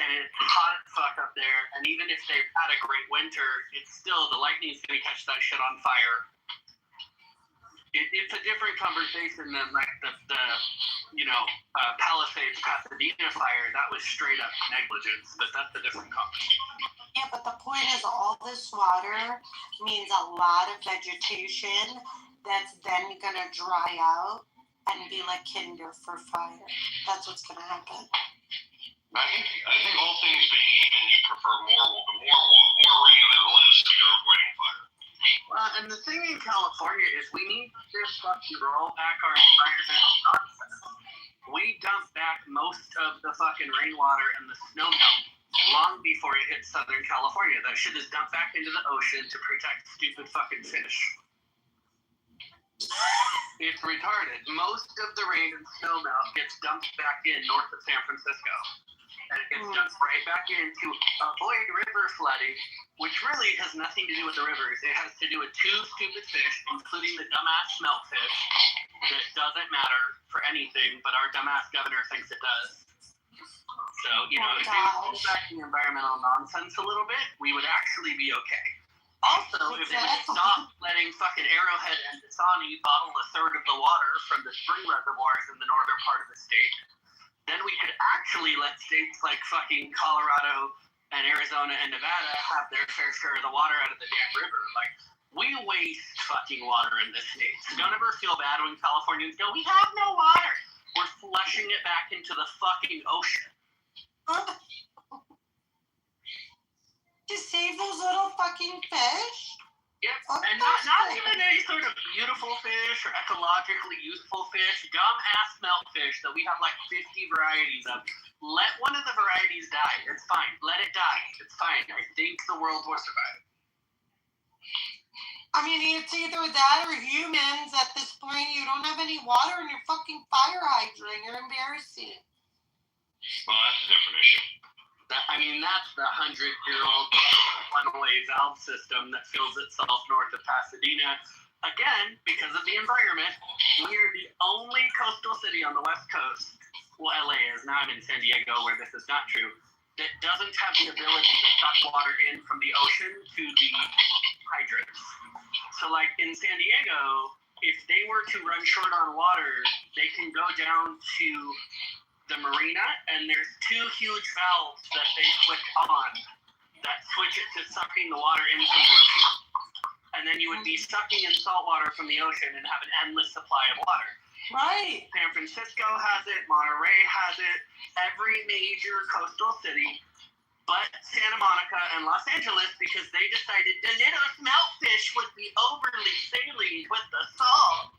And it's hot as fuck up there. And even if they've had a great winter, it's still, the lightning's going to catch that shit on fire. It's a different conversation than like the Palisades Pasadena fire. That was straight up negligence, but that's a different conversation. Yeah, but the point is, all this water means a lot of vegetation that's then gonna dry out and be like kindle for fire. That's what's gonna happen. I think all things being even, you prefer more rain than less if you're avoiding fire. Well, and the thing in California is we need to just fucking roll back our environmental nonsense. We dump back most of the fucking rainwater and the snow melt long before it hits Southern California. That shit is dumped back into the ocean to protect stupid fucking fish. It's retarded. Most of the rain and snow melt gets dumped back in north of San Francisco. And it gets dumped right back in to avoid river flooding, which really has nothing to do with the rivers. It has to do with 2 stupid fish, including the dumbass smeltfish, that doesn't matter for anything, but our dumbass governor thinks it does. So, if they would pull back the environmental nonsense a little bit, we would actually be okay. Also, if they would stop letting fucking Arrowhead and Dasani bottle a third of the water from the spring reservoirs in the northern part of the state, then we could actually let states like fucking Colorado and Arizona and Nevada have their fair share of the water out of the damn river. Like, we waste fucking water in this state. So don't ever feel bad when Californians go, we have no water. We're flushing it back into the fucking ocean. To save those little fucking fish? Yep, and not even any sort of beautiful fish or ecologically useful fish, dumb-ass meltfish that we have like 50 varieties of. Let one of the varieties die. It's fine. Let it die. It's fine. I think the world will survive. I mean, it's either that or humans. At this point, you don't have any water in your fucking fire hydrant. You're embarrassing. Well, that's a different issue. That's the 100-year-old one-way valve system that fills itself north of Pasadena. Again, because of the environment, we are the only coastal city on the West Coast. Well, LA is. Now I'm in San Diego, where this is not true. That doesn't have the ability to suck water in from the ocean to the hydrants. So, like in San Diego, if they were to run short on water, they can go down to the marina, and there's 2 huge valves that they switch on that switch it to sucking the water in from the ocean. And then you would be sucking in salt water from the ocean and have an endless supply of water. Right. San Francisco has it, Monterey has it, every major coastal city but Santa Monica and Los Angeles because they decided Donito smeltfish would be overly saline with the salt.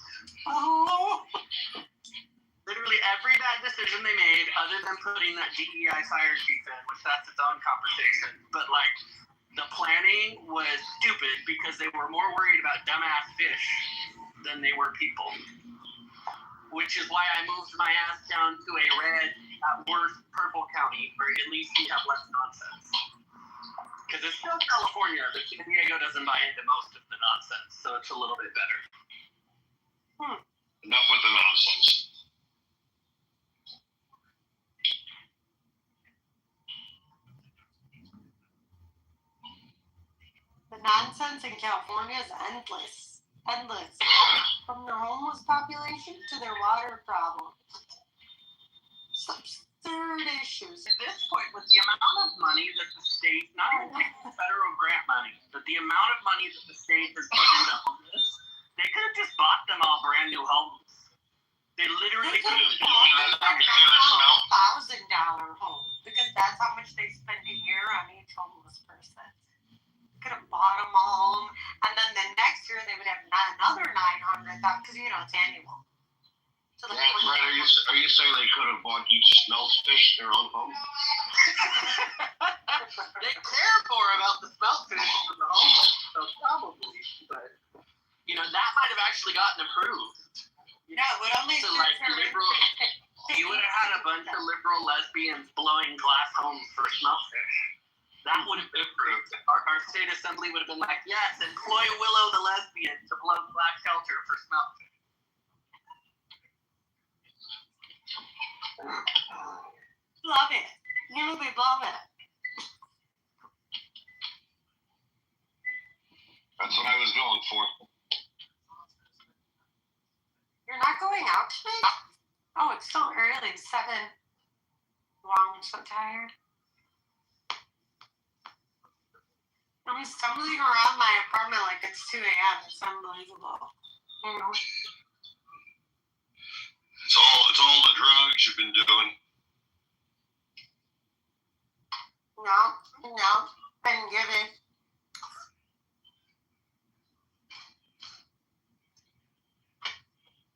Oh. Literally every bad decision they made, other than putting that DEI fire chief in, which that's its own conversation. But like, the planning was stupid because they were more worried about dumbass fish than they were people. Which is why I moved my ass down to a red, at worst, purple county, where at least we have less nonsense. Because it's still California, but San Diego doesn't buy into most of the nonsense, so it's a little bit better. Enough with the nonsense. The nonsense in California is endless. Endless. From their homeless population to their water problem. Absurd issues. At this point, with the amount of money that the state, not even taking federal grant money, but the amount of money that the state has put into homeless, they could have just bought them all brand new homes. They literally could have bought them $1,000 home because that's how much they spend a year on each homeless person. Could have bought them a home, and then the next year they would have another 900,000 because it's annual. So Brad, are you saying they could have bought each smeltfish their own home? They care more about the smeltfish than the homeless, so probably. But that might have actually gotten approved. No, it would only so like liberal. You would have had a bunch of liberal lesbians blowing glass homes for smeltfish. That would have been approved. Our state assembly would have been like, yes, employ Willow the lesbian to blow glass shelter for smeltfish. Love it. They love it. That's what I was going for. You're not going out today? Oh, it's so early. 7. Wow, I'm so tired. I'm stumbling around my apartment like it's 2 a.m. It's unbelievable. It's all the drugs you've been doing. No, been giving.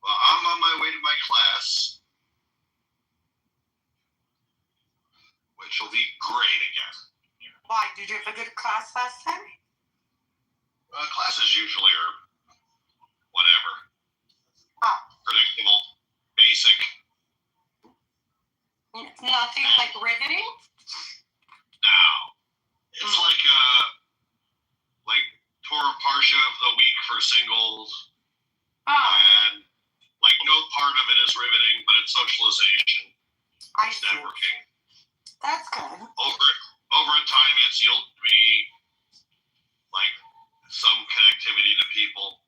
Well, I'm on my way to my class, which will be great again. Why? Did you have a good class last time? Classes usually are whatever. Oh. Predictable. Basic. Nothing like riveting? No. It's like tour Parsha of the week for singles. Oh. And no part of it is riveting, but it's socialization. It's networking. That's good. Over time you'll be some connectivity to people.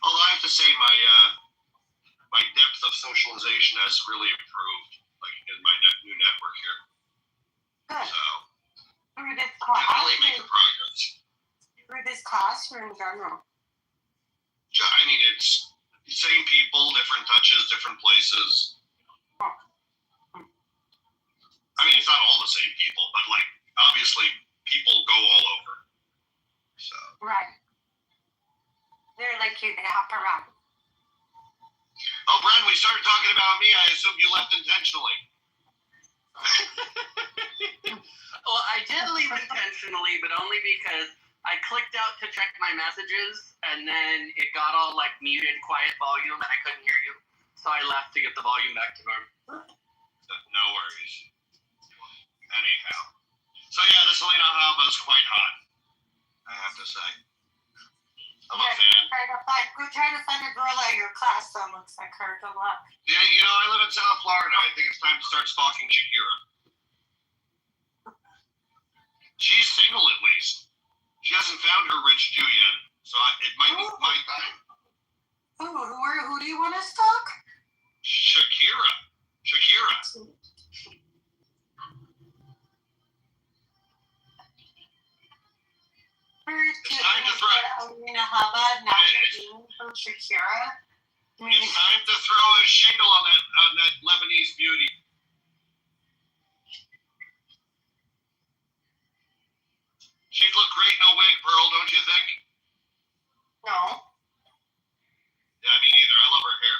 Although I have to say my depth of socialization has really improved, in my new network here. Good. So, Through this class, definitely making progress. Through this class or in general? I mean, it's same people, different touches, different places. I mean, it's not all the same people, but obviously people go all over. So. Right. They're like you, they hop around. Oh, Brian, we started talking about me. I assumed you left intentionally. Well, I did leave intentionally, but only because I clicked out to check my messages, and then it got all muted, quiet volume, and I couldn't hear you. So I left to get the volume back to normal. No worries. Anyhow. So yeah, the Selena Alba is quite hot, I have to say. I'm a fan. Go try to find a girl at your class that looks like her. Good luck. Yeah, I live in South Florida. I think it's time to start stalking Shakira. She's single at least. She hasn't found her rich Jew yet, so it might be my time. Who do you want to stalk? Shakira. It's time to throw. Alina Haba, not from Shakira. It's time to throw a shingle on that Lebanese beauty. She'd look great in a wig, Pearl, don't you think? No. Yeah, me neither. I love her hair.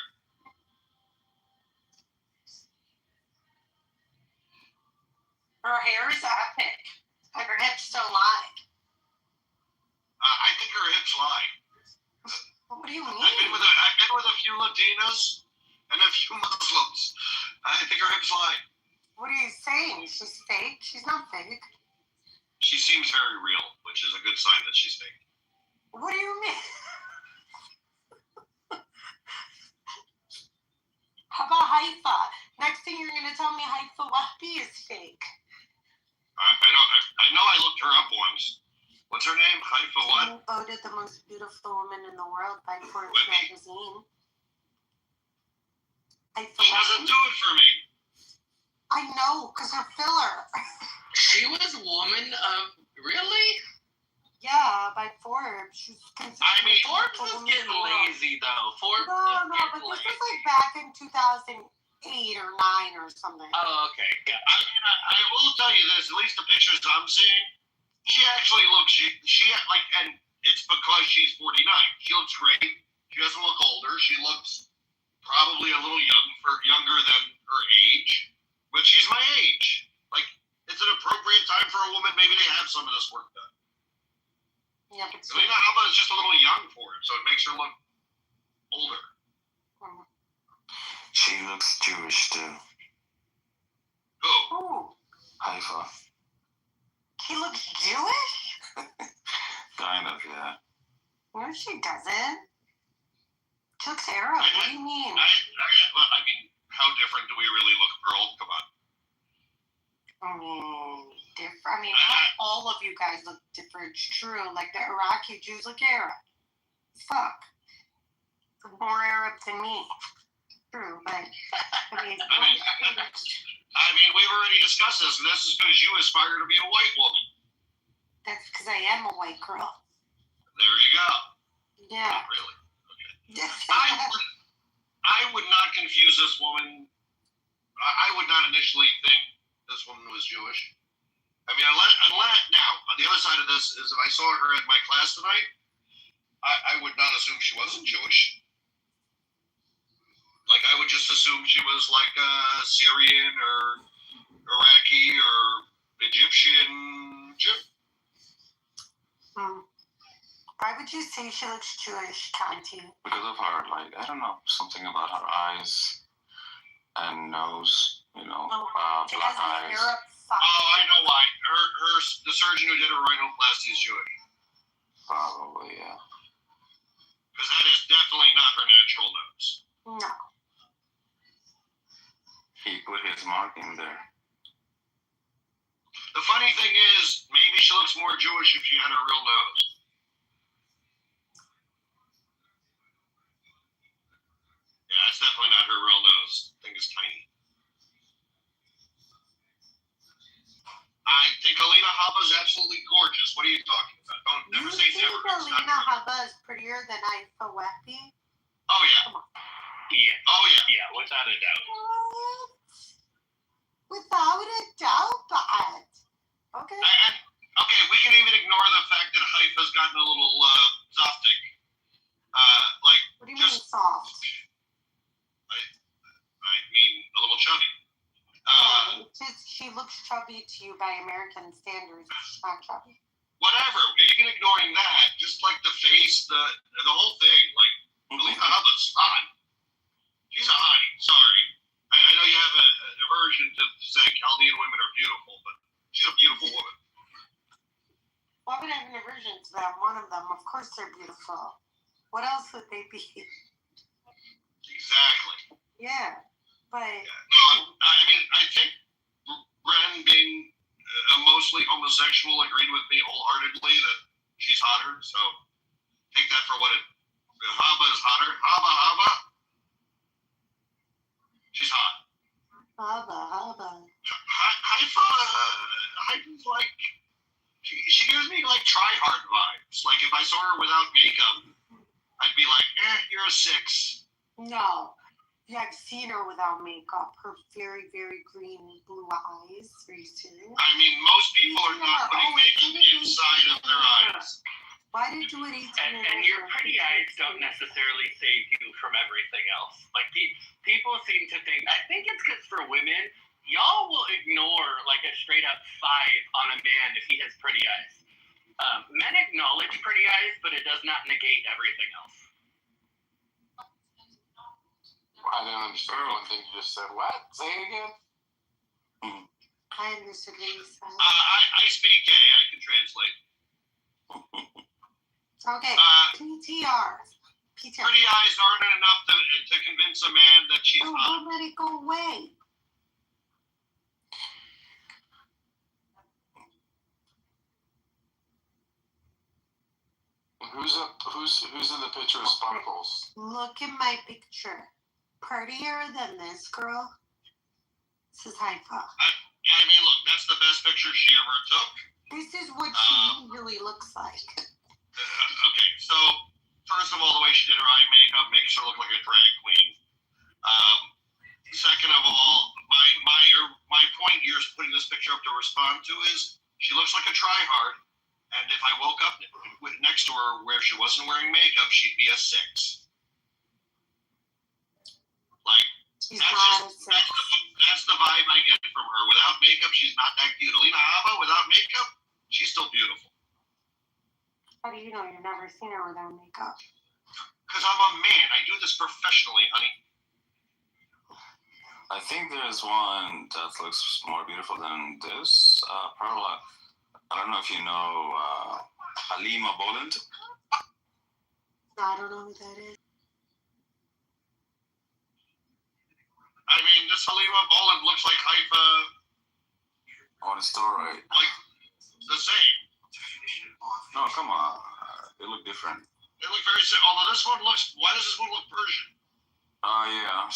Her hair is epic. And her hips don't lie. I think her hips lie. What do you mean? I've been with a few Latinos and a few Muslims. I think her hips lie. What are you saying? She's fake? She's not fake. She seems very real, which is a good sign that she's fake. What do you mean? How about Haifa? Next thing you're going to tell me Haifa Wahbi is fake. I know I looked her up once. What's her name? Haifa what? Voted the most beautiful woman in the world by Forbes magazine. She doesn't do it for me. I know, because her filler. She was a woman of really? Yeah, by Forbes. She's considered Forbes is getting lazy though. Forbes No, but this was like back in 2008 or 9 or something. Oh, okay. Yeah. I will tell you this, at least the pictures I'm seeing, she actually looks, she like, and it's because she's 49. She looks great. She doesn't look older. She looks probably a little younger than her age, but she's my age. Like, it's an appropriate time for a woman maybe to have some of this work done. Yeah, but Selena Alba is just a little young for it, so it makes her look older. She looks Jewish too. Who? Haifa. He looks Jewish? Kind of, yeah. No, she doesn't. She looks Arab. What do you mean? I mean, how different do we really look, Pearl? Come on. Different. I mean, not all of you guys look different. It's true. Like the Iraqi Jews look Arab. Fuck. They're more Arab than me. True, but I mean, we've already discussed this, and this is because you aspire to be a white woman. That's because I am a white girl. There you go. Yeah. Not really. Okay. I would not confuse this woman. I would not initially think this woman was Jewish. I mean, unless now, on the other side of this is if I saw her at my class tonight, I would not assume she wasn't Jewish. Like, I would just assume she was like Syrian or Iraqi or Egyptian Jew. Why would you say she looks Jewish, Conti? Because of her, like, I don't know, something about her eyes and nose, black eyes. Oh, I know why. The surgeon who did her rhinoplasty is Jewish. Probably, yeah. Because that is definitely not her natural nose. No. He put his mark in there. The funny thing is, maybe she looks more Jewish if she had a real nose. Yeah, it's definitely not her real nose. The thing is tiny. I think Alina Habba is absolutely gorgeous. What are you talking about? Don't never say never. Alina Habba is prettier than Haifa Wahbi? Oh yeah. Yeah. Oh yeah. Yeah, without a doubt. Without a doubt, but okay. Okay, we can even ignore the fact that Haifa's gotten a little zoftig. What do you mean soft? I mean a little chubby. She looks chubby to you by American standards. She's not chubby. Whatever. Even ignoring that, just like the face, the whole thing, like Alina Habba's hot. She's a hottie. Sorry. I know you have an aversion to say Chaldean women are beautiful, but she's a beautiful woman. Why would I have an aversion to them? One of them, of course, they're beautiful. What else would they be? Exactly. Yeah, but I mean, I think Bren, being a mostly homosexual, agreed with me wholeheartedly that she's hotter. So take that for what it. Habba is hotter. Habba. She's hot. Habba. Haifa's like, she gives me like try-hard vibes. Like if I saw her without makeup, I'd be like, you're a 6. No. Yeah, I've seen her without makeup. Her very, very green blue eyes. Very serious. I mean, most people are not putting makeup inside of their eyes. Why did you do it 18 And your pretty eyes don't necessarily save you from everything else. Like, people seem to think, I think it's because for women, y'all will ignore like a straight up 5 on a man if he has pretty eyes. Men acknowledge pretty eyes, but it does not negate everything else. I didn't understand one thing you just said. What? Say it again. I understood what you said. I speak gay. I can translate. Okay, PTR. Pretty eyes aren't enough to convince a man that she's hot. Don't let it go away. Who's in the picture of Sparkles? Look at my picture. Prettier than this girl. This is Haifa. I mean, look, that's the best picture she ever took. This is what she usually looks like. Okay, so first of all, the way she did her eye makeup makes her look like a drag queen. Second of all, my point you're putting this picture up to respond to is she looks like a tryhard, and if I woke up next to her where she wasn't wearing makeup, she'd be a 6. Like, that's the vibe I get from her. Without makeup, she's not that cute. Alina Haba, without makeup, she's still beautiful. How do you know you've never seen her without makeup? Because I'm a man. I do this professionally, honey. I think there's one that looks more beautiful than this. Perla. I don't know if you know Halima Boland. I don't know who that is. I mean, this Halima Boland looks like Haifa. On the story. Like, the same. No, come on. They look different. They look very similar. Although this one looks, why does this one look Persian? Yeah.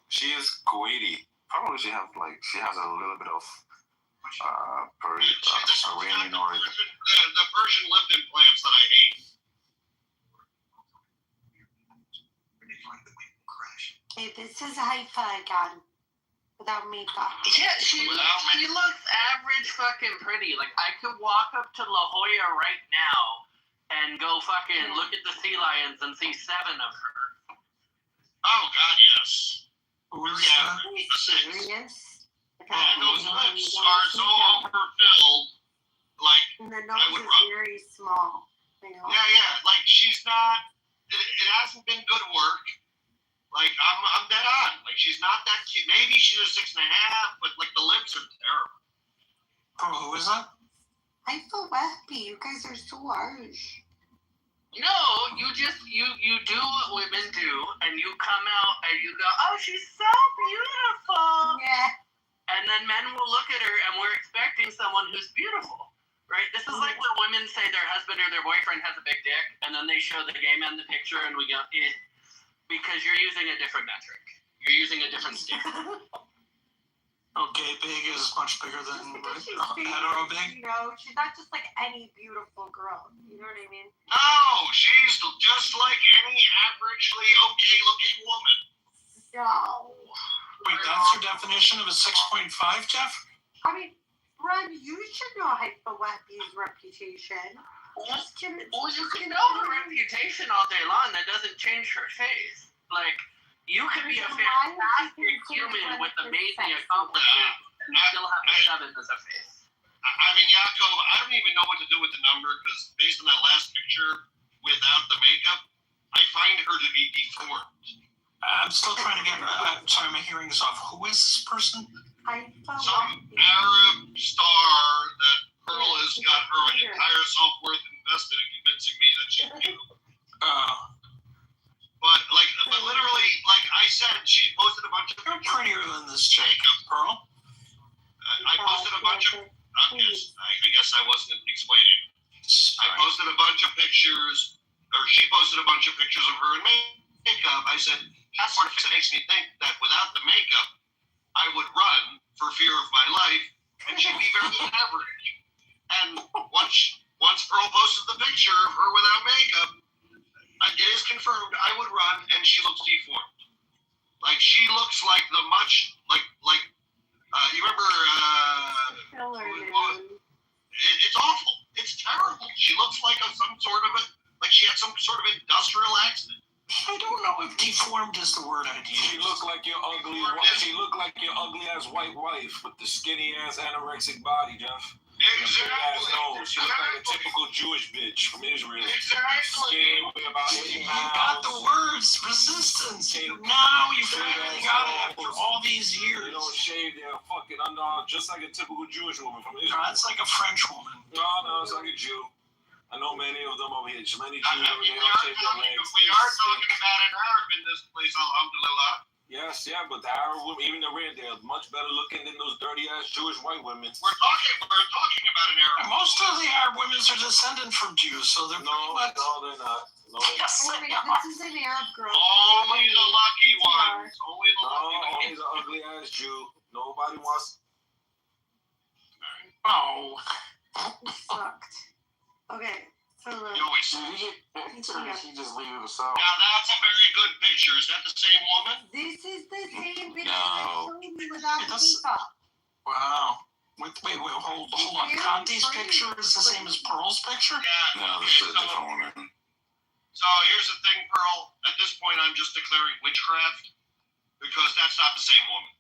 She is Kuwaiti. Probably she has a little bit of Iranian origin. The Persian lip implants that I hate. Okay, this is Haifa again. Without makeup. Yeah, she looks average fucking pretty. Like, I could walk up to La Jolla right now and go fucking look at the sea lions and see 7 of her. Oh, God, yes. Serious? And those lips are so overfilled. Like, and the nose is very small. You know? Yeah. Like, she's not, it hasn't been good work. Like, I'm dead on. Like, she's not that cute. Maybe she's a 6.5, but, like, the lips are terrible. Oh, who is that? I feel happy. You guys are so harsh. No, you do what women do, and you come out and you go, oh, she's so beautiful. Yeah. And then men will look at her, and we're expecting someone who's beautiful, right? This is like when women say their husband or their boyfriend has a big dick, and then they show the gay man the picture, and we go, because you're using a different metric. You're using a different standard. Okay, big is much bigger than hetero big. You know, she's not just like any beautiful girl. You know what I mean? No, she's just like any averagely okay-looking woman. No. Wait, that's your definition of a 6.5, Jeff? I mean, Ron, you should know Haifa Wahbi's reputation. Well, you can know her reputation all day long. That doesn't change her face. Like, you could be a fantastic human with amazing accomplishments and still have a 7 as a face. I mean, Yaakov, I don't even know what to do with the number because based on that last picture without the makeup, I find her to be deformed. I'm still trying to get her. I'm sorry, my hearing is off. Who is this person? Some Arab star that Pearl has got her entire self-worth invested in convincing me that she's beautiful. But literally, like I said, she posted a bunch of pictures. Prettier than this chick, Pearl. I posted a bunch of. I guess I wasn't explaining. I posted a bunch of pictures, or she posted a bunch of pictures of her in makeup. I said that's what makes me think that without the makeup, I would run for fear of my life, and she'd be very average. And once Pearl posted the picture of her without makeup, it is confirmed I would run, and she looks deformed. Like she looks like the much you remember it's awful. It's terrible. She looks like some sort of like she had some sort of industrial accident. I don't know if deformed is the word I'd use. She looked like your ugly. She looked like your ugly ass white wife with the skinny ass anorexic body, Jeff. Exactly. She looked like a typical Jewish bitch from Israel. Exactly. Skinny, weigh about 80 You pounds. got the words resistance. Now you finally got it after all these years. They don't shave their fucking underarm just like a typical Jewish woman from Israel. No, that's like a French woman. No, it's like a Jew. I know many of them over here. Many Jews over here don't shave their legs. We are talking about an Arab in this place, alhamdulillah. Yes, yeah, but the Arab women, even the red, they're much better looking than those dirty ass Jewish white women. We're talking about an Arab. Most of the Arab women are descended from Jews, so they're no, they're not. No, yes, Wait, this is an Arab girl. Only the lucky ones. Only the lucky ones. Only the ugly ass Jew. Nobody wants. Oh, Sucked. Okay, so look. He just leave it aside. Now that's a very good picture. Is that the same woman? This is the same picture No. that showed me without makeup. wow. Wait, hold on. Conti's picture is the same as Pearl's picture? Yeah. No, this is a different woman. So here's the thing, Pearl. At this point, I'm just declaring witchcraft because that's not the same woman.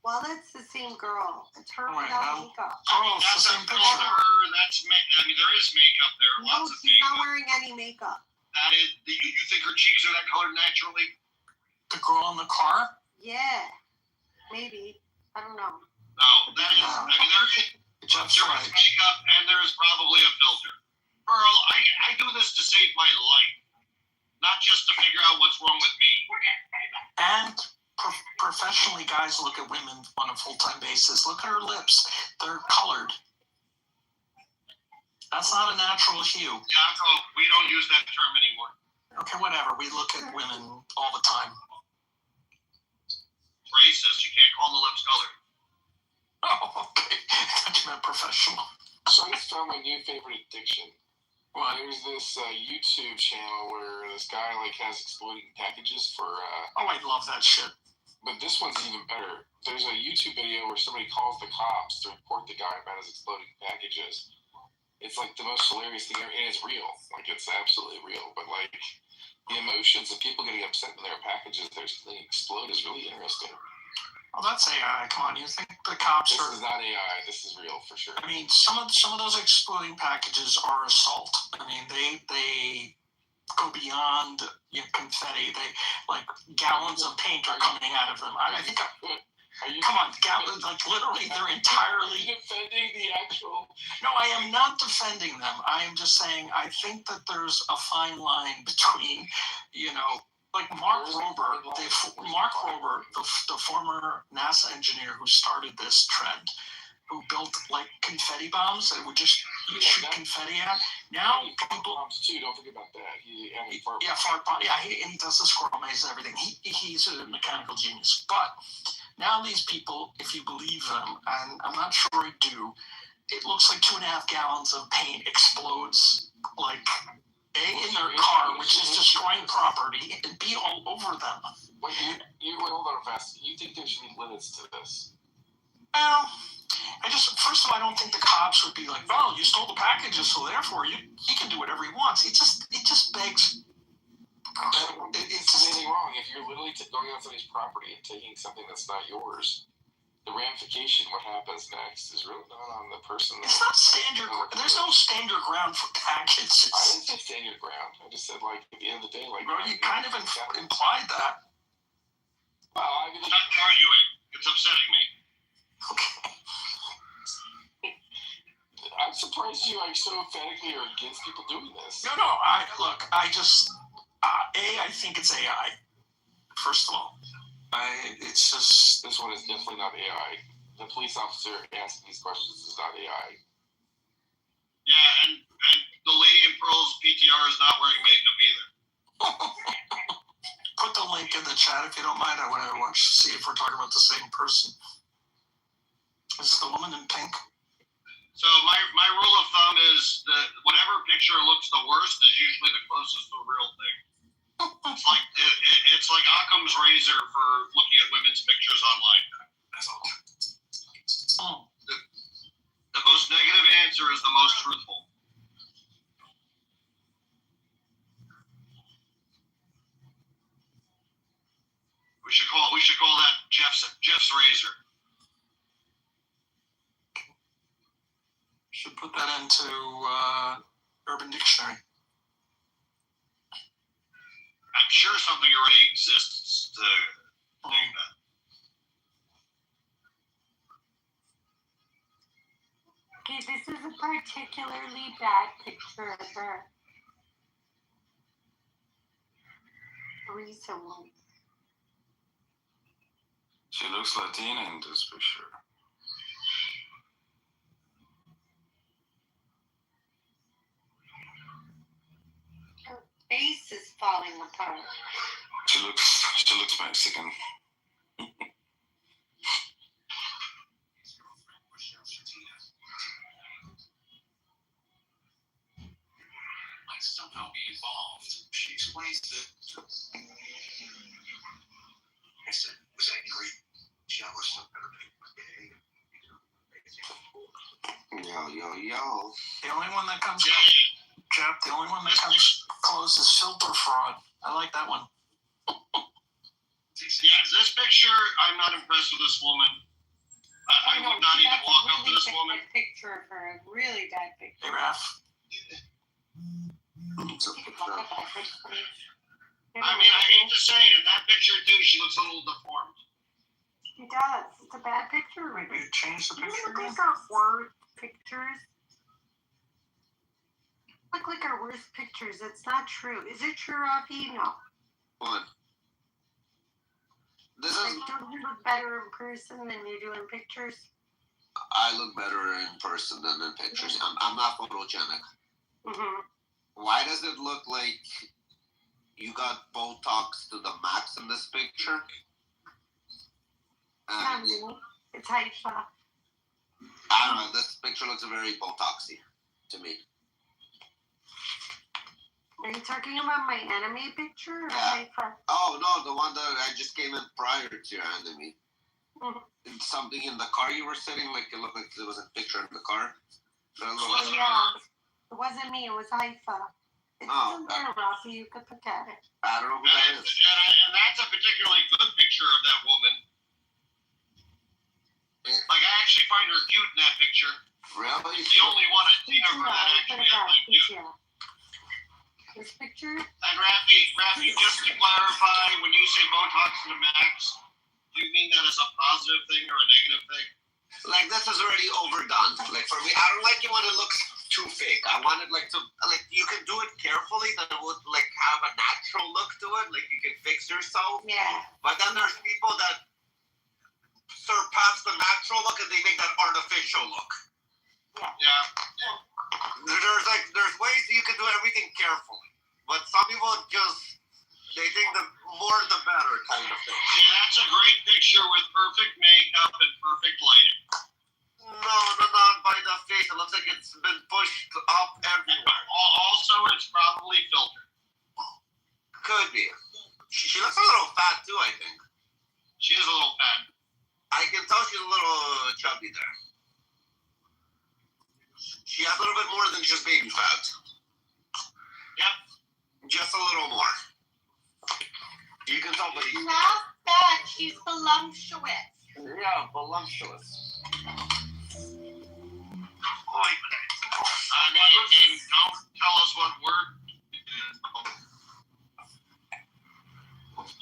Well, that's the same girl. It's her Right, without now- makeup. Oh, it's the same picture. There is makeup there. No, Lots of she's not makeup. wearing any makeup. That is. You think her cheeks are that colored naturally? The girl in the car? Yeah, maybe. I don't know. No, that is. I mean, there is makeup and there is probably a filter. Pearl, I do this to save my life, not just to figure out what's wrong with me. And professionally, guys look at women on a full-time basis. Look at her lips. They're colored. That's not a natural hue. Yaakov, we don't use that term anymore. Okay, whatever. We look at women all the time. Racist. You can't call the lips colored. Oh, okay. I thought you meant professional. So I just found my new favorite addiction. What? There's this YouTube channel where this guy has exploding packages for. Oh, I love that shit. But this one's even better. There's a YouTube video where somebody calls the cops to report the guy about his exploding packages. It's like the most hilarious thing ever, and it's real. It's absolutely real. But the emotions of people getting upset when their packages explode is really interesting. Oh, that's AI. Come on, you think the cops This are? is not AI. This is real for sure. I mean, some of those exploding packages are assault. I mean, they go beyond confetti. They gallons of paint are coming out of them. I think. Come on, gallons, literally, they're entirely. Are you defending the actual? No, I am not defending them. I am just saying I think that there's a fine line between, Mark Rober, the former NASA engineer who started this trend, who built confetti bombs that would just shoot confetti at. Now people bombs too. Don't forget about that. fart bomb. Yeah, and he does the squirrel maze and everything. He's a mechanical genius. But now these people, if you believe them, and I'm not sure I do, it looks like 2.5 gallons of paint explodes in their car, which is destroying property, and B all over them. Wait, hold on fast. You think there should be limits to this? Well, first of all, I don't think the cops would be like, "Well, you stole the packages, so therefore he can do whatever he wants." It just begs. It's anything wrong if you're literally going on somebody's property and taking something that's not yours. The ramification, what happens next, is really not on the person. It's not standard. There's no standard ground for packages. I didn't say standard ground. I just said at the end of the day, Well, you kind of implied that. Well, I mean, I'm not arguing. It's upsetting me. I'm surprised you so emphatically are against people doing this. No. I think it's AI. First of all, it's just this one is definitely not AI. The police officer asking these questions is not AI. Yeah, and the lady in Pearl's PTR is not wearing makeup either. Put the link in the chat if you don't mind. I want to see if we're talking about the same person. Is it the woman in pink? So my rule of thumb is that whatever picture looks the worst is usually the closest to the real thing. It's like Occam's razor for looking at women's pictures online. That's all. The most negative answer is the most truthful. We should call that Jeff's razor. Should put that into Urban Dictionary. I'm sure something already exists to do that. Okay, this is a particularly bad picture of her. Recently. She looks Latina in this picture. Her face is falling apart. She looks Mexican. Might somehow be involved. She explains that. I said, was angry, jealous of her being gay. Yo. The only one that comes Jeff, the only one that comes close is filter fraud. I like that one. Yeah, this picture, I'm not impressed with this woman. I would not even walk up to this woman. A picture of her, a really bad picture. Hey, Raph. I mean, I hate to say it, in that picture too, she looks a little deformed. She does. It's a bad picture. Maybe change the picture. These are worst pictures. Look like our worst pictures. It's not true. Is it true, Rafi? No. What? This Like, is. don't you look better in person than you do in pictures? I look better in person than in pictures. I'm not photogenic. Mm-hmm. Why does it look like you got Botox to the max in this picture? Not me. It's Haifa. I don't know. This picture looks very Botoxy to me. Are you talking about my anime picture? Or Yeah. Haifa? Oh no, the one that I just came in prior to your enemy. Mm-hmm. Something in the car you were sitting, like it looked like there was a picture in the car. Oh, yeah. It wasn't me. It was Haifa. It's Oh, in there, Rafi. You could look at it. I don't know who that is. And that's a particularly good picture of that woman. Like, I actually find her cute in that picture. Really? It's the only one I've seen of her that actually I find cute. This picture? And Rafi, just to clarify, when you say Botox to the max, do you mean that as a positive thing or a negative thing? Like, this is already overdone. Like, for me, I don't like it when it looks too fake. I want it like to, like, you can do it carefully, that it would like have a natural look to it, like you can fix yourself. Yeah. But then there's people that surpass the natural look and they make that artificial look. Yeah. There's ways that you can do everything carefully, but some people just, they think the more the better kind of thing. See, that's a great picture with perfect makeup and perfect lighting. No, not by the face. It looks like it's been pushed up everywhere. Also, it's probably filtered. Could be. She looks a little fat too, I think. She is a little fat. I can tell she's a little chubby there. She has a little bit more than just baby fat. Yep. Just a little more. You can tell, but She's not fat. She's voluptuous. Yeah, voluptuous. And don't tell us what word.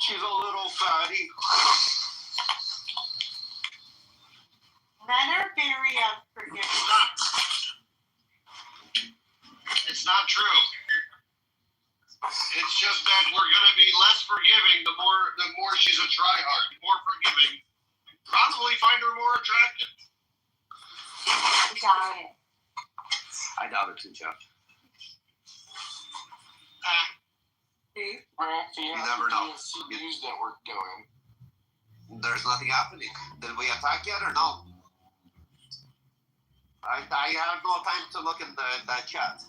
She's a little fatty. Men are very unforgiving. It's not true. It's just that we're going to be less forgiving the more she's a tryhard. More forgiving. Probably find her more attractive. Got it. I doubt it too, Jeff. You never know. News network going. There's nothing happening. Did we attack yet or no? I have no time to look in that chat.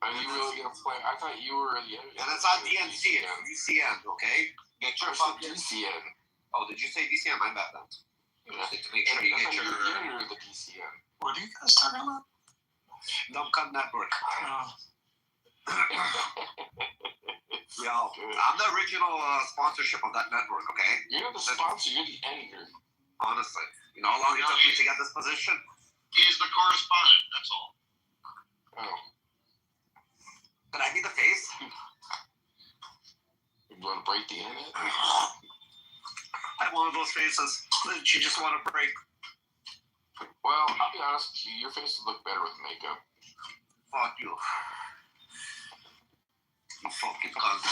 Are you really gonna play? I thought you were the editor. And it's on DNC, DCN, okay? Get your fucking DCN. Oh, did you say DCN? My bad then. You have to make sure you get your editor of the DCN. What are you guys talking about? Dumb Cut Network. Yo, I'm the original sponsorship of that network, okay? You're not the sponsor, you're the editor. Honestly. You know how long it took me to get this position? He's the correspondent, that's all. Oh. Could I be the face? You want to break the internet? I have one of those faces that you just want to break. Well, I'll be honest with you, your face would look better with makeup. Fuck you. You fucking cunt.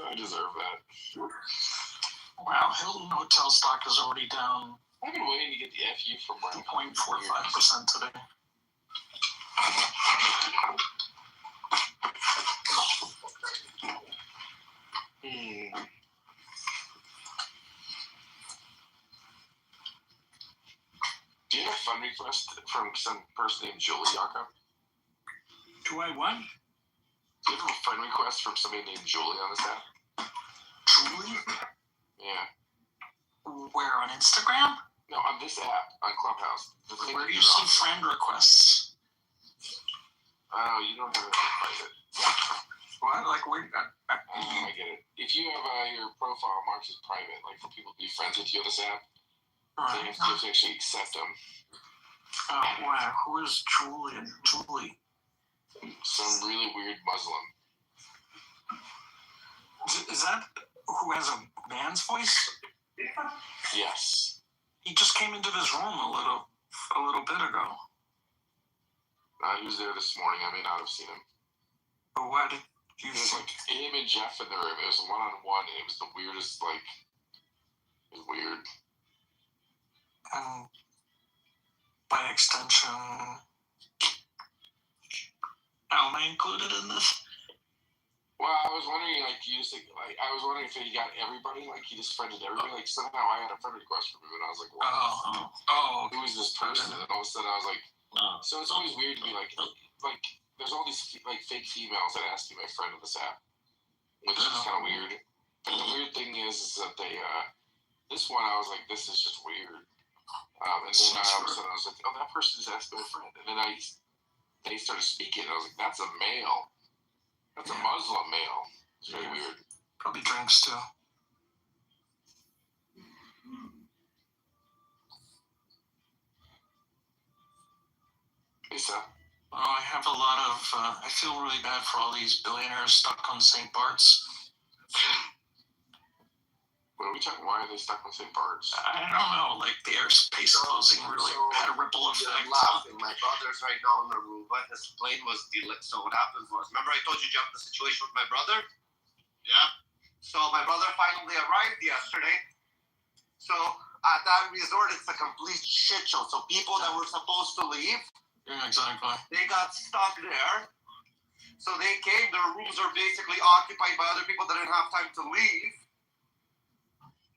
I deserve that. Wow, Hilton Hotel stock is already down. I've been waiting to get the FU from Ryan. 2.45% today. Do you have a friend request from some person named Julie, Jakob? Do I what? Do you have a friend request from somebody named Julie on this app? Julie? Yeah. Where, on Instagram? No, on this app, on Clubhouse. Where do you see friend requests? Oh, you don't have it private. What? Like, where? I get it. If you have your profile marked as private, like for people to be friends with you on this app, right. you have to actually accept them. Oh, wow. Who is Julie? Julie? Some really weird Muslim. Is that who has a man's voice? Yes. He just came into this room a little bit ago. He was there this morning. I may not have seen him. But why did you It was like him and Jeff in the room. It was one-on-one, and it was the weirdest, like, it was weird. And by extension, Alma included in this? Well, I was wondering, like, I was wondering if he got everybody, like, he just friended everybody. Like, somehow I had a friend request from him, and I was like, wow. Who is this person? And all of a sudden I was like, so it's always weird to be like, there's all these, like, fake females that ask to be my friend on this app, which is kind of weird. But the weird thing is that they, this one, I was like, this is just weird. And then all of a sudden I was like, oh, that person is asking my friend. And then they started speaking, and I was like, that's a male. That's a Muslim male. It's very weird. Probably drinks too. Lisa? Oh, I have a lot of, I feel really bad for all these billionaires stuck on St. Bart's. What are we talking? Why are they stuck on St. Bart's? I don't know, like the airspace closing really had a ripple effect. I'm laughing. My brother's right now in Aruba. His plane was delayed. So what happened was, remember I told you about the situation with my brother? Yeah. So my brother finally arrived yesterday. So at that resort, it's a complete shit show. So people that were supposed to leave, yeah, exactly, they got stuck there. So they came. Their rooms are basically occupied by other people that didn't have time to leave.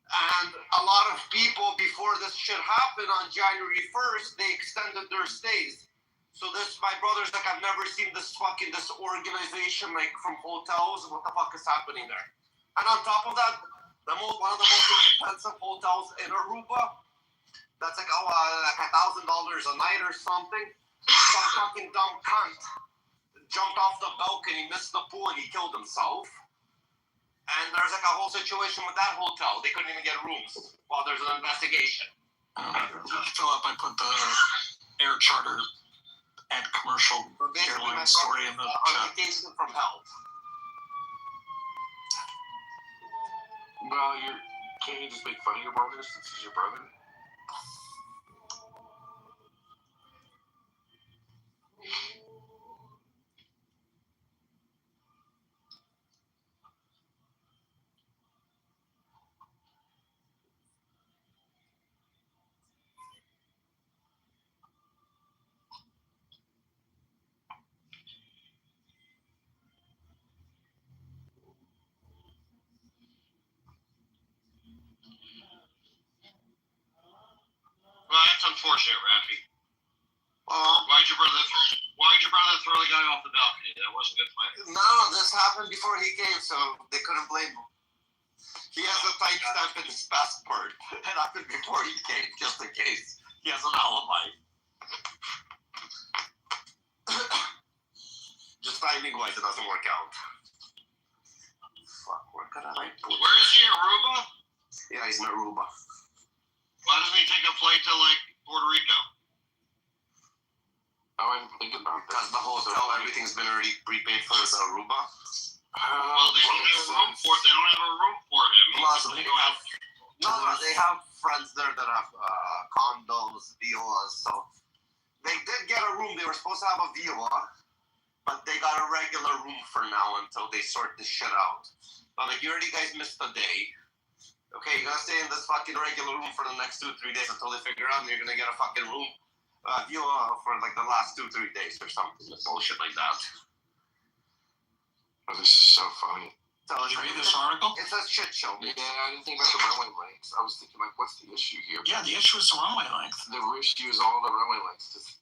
And a lot of people, before this shit happened on January 1st, they extended their stays. So my brother's like, I've never seen this organization, like, from hotels. What the fuck is happening there? And on top of that, one of the most expensive hotels in Aruba, that's like $1,000 a night or something. Some fucking dumb cunt jumped off the balcony, missed the pool, and he killed himself. And there's like a whole situation with that hotel. They couldn't even get rooms while there's an investigation. Philip, I put the air charter and commercial airline story in the chat. Invitation from hell. Well, can't you just make fun of your brother since he's your brother? Well, that's unfortunate, Rafi. Why'd That wasn't good planning. No, this happened before he came, so they couldn't blame him. He has a timestamp in his passport. It happened before he came, just in case. He has an alibi. Just timing-wise, it doesn't work out. Fuck, where could I put? Where is he, Aruba? Yeah, he's in Aruba. Why doesn't he take a flight to, like, Puerto Rico? Oh, I'm thinking about that. Because the hotel, everything's been already prepaid for the Aruba. Well, they don't have room for it. They don't have a room for him. Plus, they have friends there that have condos, villas. So they did get a room. They were supposed to have a villa, but they got a regular room for now until they sort this shit out. But like, you already guys missed a day. Okay, you're gonna stay in this fucking regular room for the next 2-3 days until they figure out, and you're gonna get a fucking room villa for like the last 2-3 days or something. Bullshit like that. Oh, this is so funny. Did you read this article? It's a shit show. Yeah, I didn't think about the runway lengths. I was thinking, like, what's the issue here? Yeah, the issue is the runway length. The issue is all the runway lengths. It's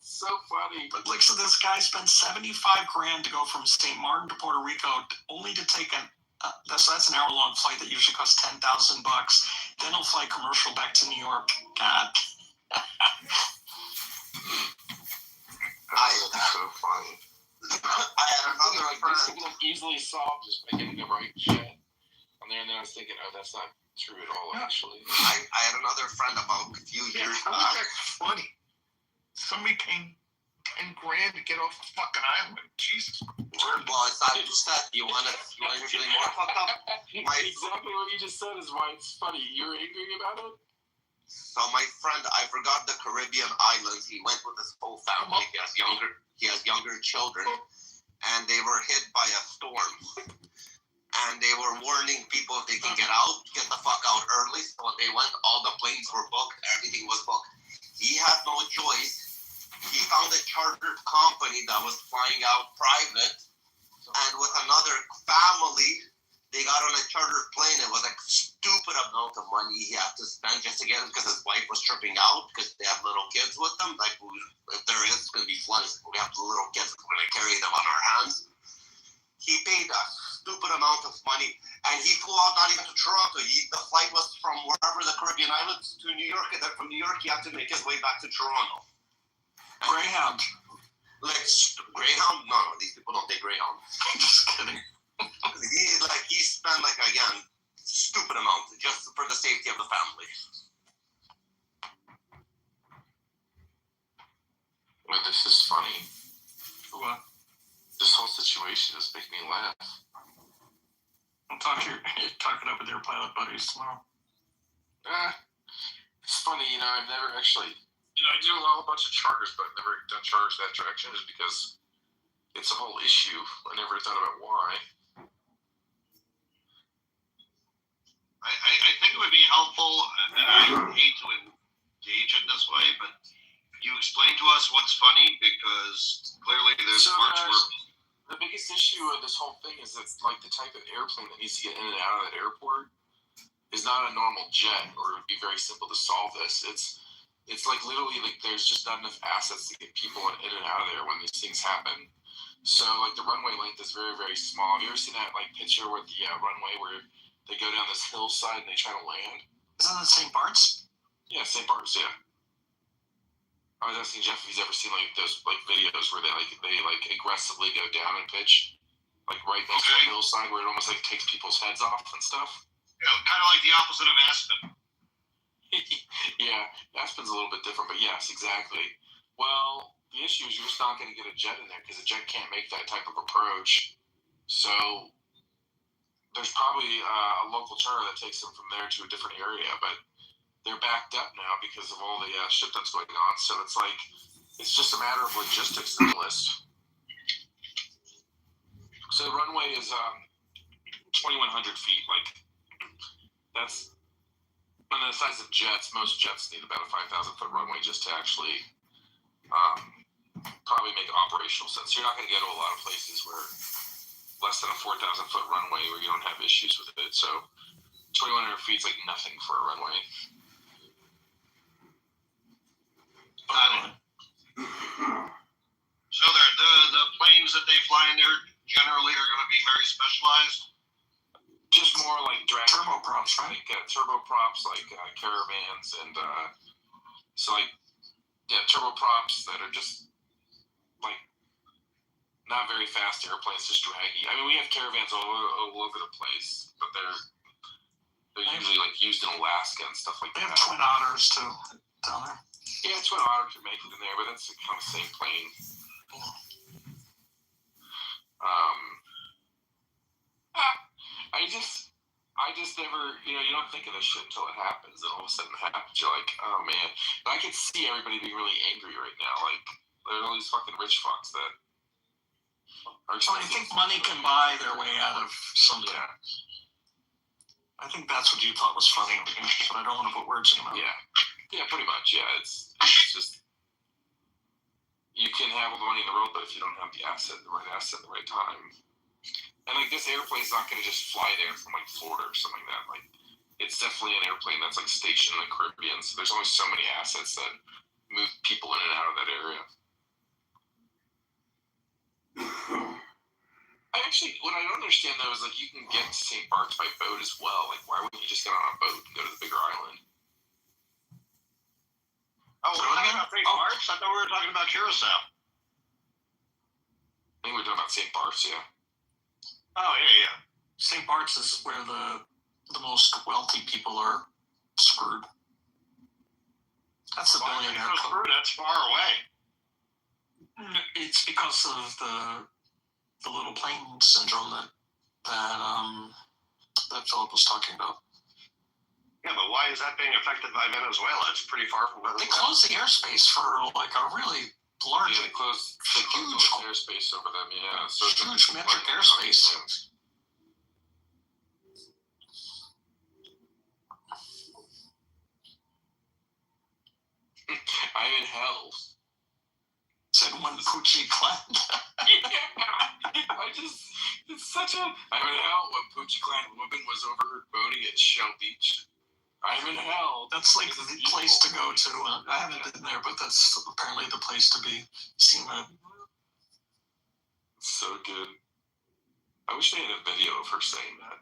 so funny. But like, so this guy spent $75,000 to go from St. Martin to Puerto Rico, only to take so that's an hour-long flight that usually costs $10,000. Then he'll fly commercial back to New York. God. That's so funny. I had another friend. This could be easily solved just by getting the right jet on there, and then I was thinking, oh, that's not true at all, actually. I had another friend about a few years back. That's funny. Somebody paying $10,000 to get off the fucking island. Jesus. Well, it's not just that. You want to really more fucked up? Exactly what you just said is why it's funny. You're angry about it? So my friend, I forgot the Caribbean islands. He went with his whole family. He has younger children, and they were hit by a storm. And they were warning people if they can get out, get the fuck out early. So when they went, all the planes were booked. Everything was booked. He had no choice. He found a chartered company that was flying out private, and with another family, they got on a chartered plane. It was a stupid amount of money he had to spend just to get it because his wife was tripping out because they have little kids with them. Like, if there is going to be floods, we have the little kids. We're going to carry them on our hands. He paid a stupid amount of money, and he flew out not even to Toronto. The flight was from wherever the Caribbean islands to New York, and then from New York he had to make his way back to Toronto. Greyhound. Like, Greyhound? No, these people don't take Greyhound. I'm just kidding. He spent, like, again, stupid amount just for the safety of the family. Well, this is funny. What? This whole situation is making me laugh. I'll talk it up with your pilot buddies tomorrow. It's funny, I've never actually, I do a bunch of charters, but I've never done charters that direction just because it's a whole issue. I never thought about why. I think it would be helpful, and I hate to engage in this way, but you explain to us what's funny, because clearly there's parts where... The biggest issue of this whole thing is that, like, the type of airplane that needs to get in and out of that airport is not a normal jet, or it would be very simple to solve this. It's like literally, like, there's just not enough assets to get people in and out of there when these things happen. So, like, the runway length is very, very small. Have you ever seen that, like, picture with the runway where they go down this hillside and they try to land? Isn't that St. Bart's? Yeah, St. Bart's, yeah. I was asking Jeff if he's ever seen, like, those, like, videos where they aggressively go down and pitch, like, right next to the hillside where it almost, like, takes people's heads off and stuff. Yeah, kind of like the opposite of Aspen. Yeah, Aspen's a little bit different, but yes, exactly. Well, the issue is you're just not going to get a jet in there because a jet can't make that type of approach. So there's probably a local charter that takes them from there to a different area, but they're backed up now because of all the shit that's going on. So it's like, it's just a matter of logistics on the list. So the runway is 2,100 feet. Like, that's on the size of jets. Most jets need about a 5,000-foot runway just to actually probably make operational sense. You're not going to go to a lot of places where less than a 4,000-foot runway where you don't have issues with it. So 2,100 feet is like nothing for a runway. So the planes airplanes that they fly in there generally are going to be very specialized? Just more like drag turboprops, right? Like turboprops, like caravans, and so like turboprops that are just like not very fast airplanes, just draggy. I mean, we have caravans all over the place, but they're usually like used in Alaska and stuff like They that. have Twin Otters too down there. Yeah, Twin Otter can make it in there, but that's the kind of same plane. I just never, you don't think of this shit until it happens, and all of a sudden it happens. You're like, oh man. But I can see everybody being really angry right now. Like, there are all these fucking rich fucks that are. Oh, you think money can buy their way out of something? Yeah. I think that's what you thought was funny, but I don't want to put words in your mouth. Yeah, pretty much. Yeah, it's just you can have all the money in the world, but if you don't have the right asset at the right time, and like this airplane's not going to just fly there from like Florida or something like that. Like, it's definitely an airplane that's like stationed in the Caribbean. So there's only so many assets that move people in and out of that area. What I don't understand though is like you can get to St. Bart's by boat as well. Like, why wouldn't you just get on a boat and go to the bigger island? Oh, we're talking about St. Bart's? I thought we were talking about Curacao. I think we're talking about St. Bart's, yeah. Oh, yeah. St. Bart's is where the most wealthy people are screwed. That's the billionaire club. That's far away. It's because of the little plane syndrome that Philip was talking about. Yeah, but why is that being affected by Venezuela? It's pretty far from Venezuela. They closed the airspace for like a really large, they closed huge airspace over them. Yeah, so huge metric airspace. I'm in hell. Said one Poochie Clan. It's such a. I'm in hell when Poochie Clan woman was overheard boating at Shell Beach. I'm in hell. That's like the place to go to. I haven't been there, but that's apparently the place to be. SEMA. So good. I wish they had a video of her saying that.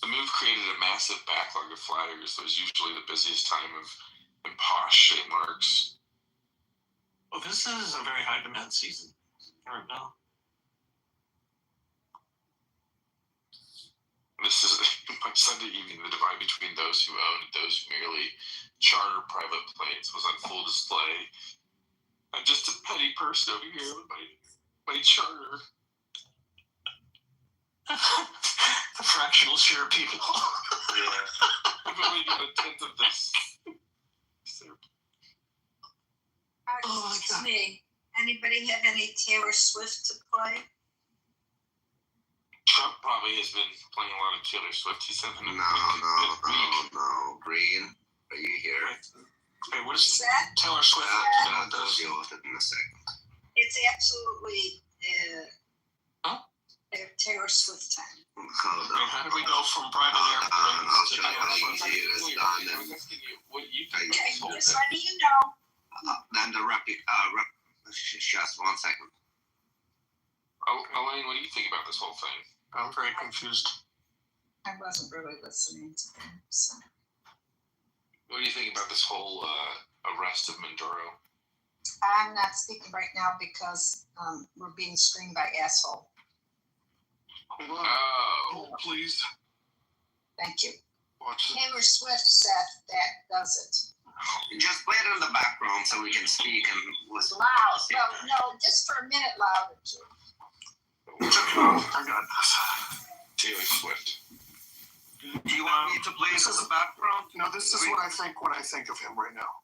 The move created a massive backlog of flyers that was usually the busiest time in posh shape marks. Well, this is a very high demand season right now. This is by Sunday evening, the divide between those who owned and those who merely charter private planes was on full display. I'm just a petty person over here with my charter. The fractional share people. Yeah. I've only got a tenth of this. Excuse me. Anybody have any Taylor Swift to play? Trump probably has been playing a lot of Taylor Swift. He said No. Green, are you here? Wait, what is that? Taylor Swift. I'll deal with it in a second. It's absolutely Taylor Swift time. Hold on. How do we go from private airplanes I'll to show you how Taylor easy it is Swift? done. I'm asking you what you Okay, think. just letting you know. Then just 1 second. Oh, Elaine, what do you think about this whole thing? I'm very confused. I wasn't really listening to them. So. What do you think about this whole arrest of Maduro? I'm not speaking right now because we're being screened by asshole. Oh, please. Thank you. Watch it. Taylor Swift said that does it. Just play it in the background so we can speak and listen. Loud. No, just for a minute louder too. I got this. Taylor Swift. Do you want me to play it in the background? No, this is what I think of him right now.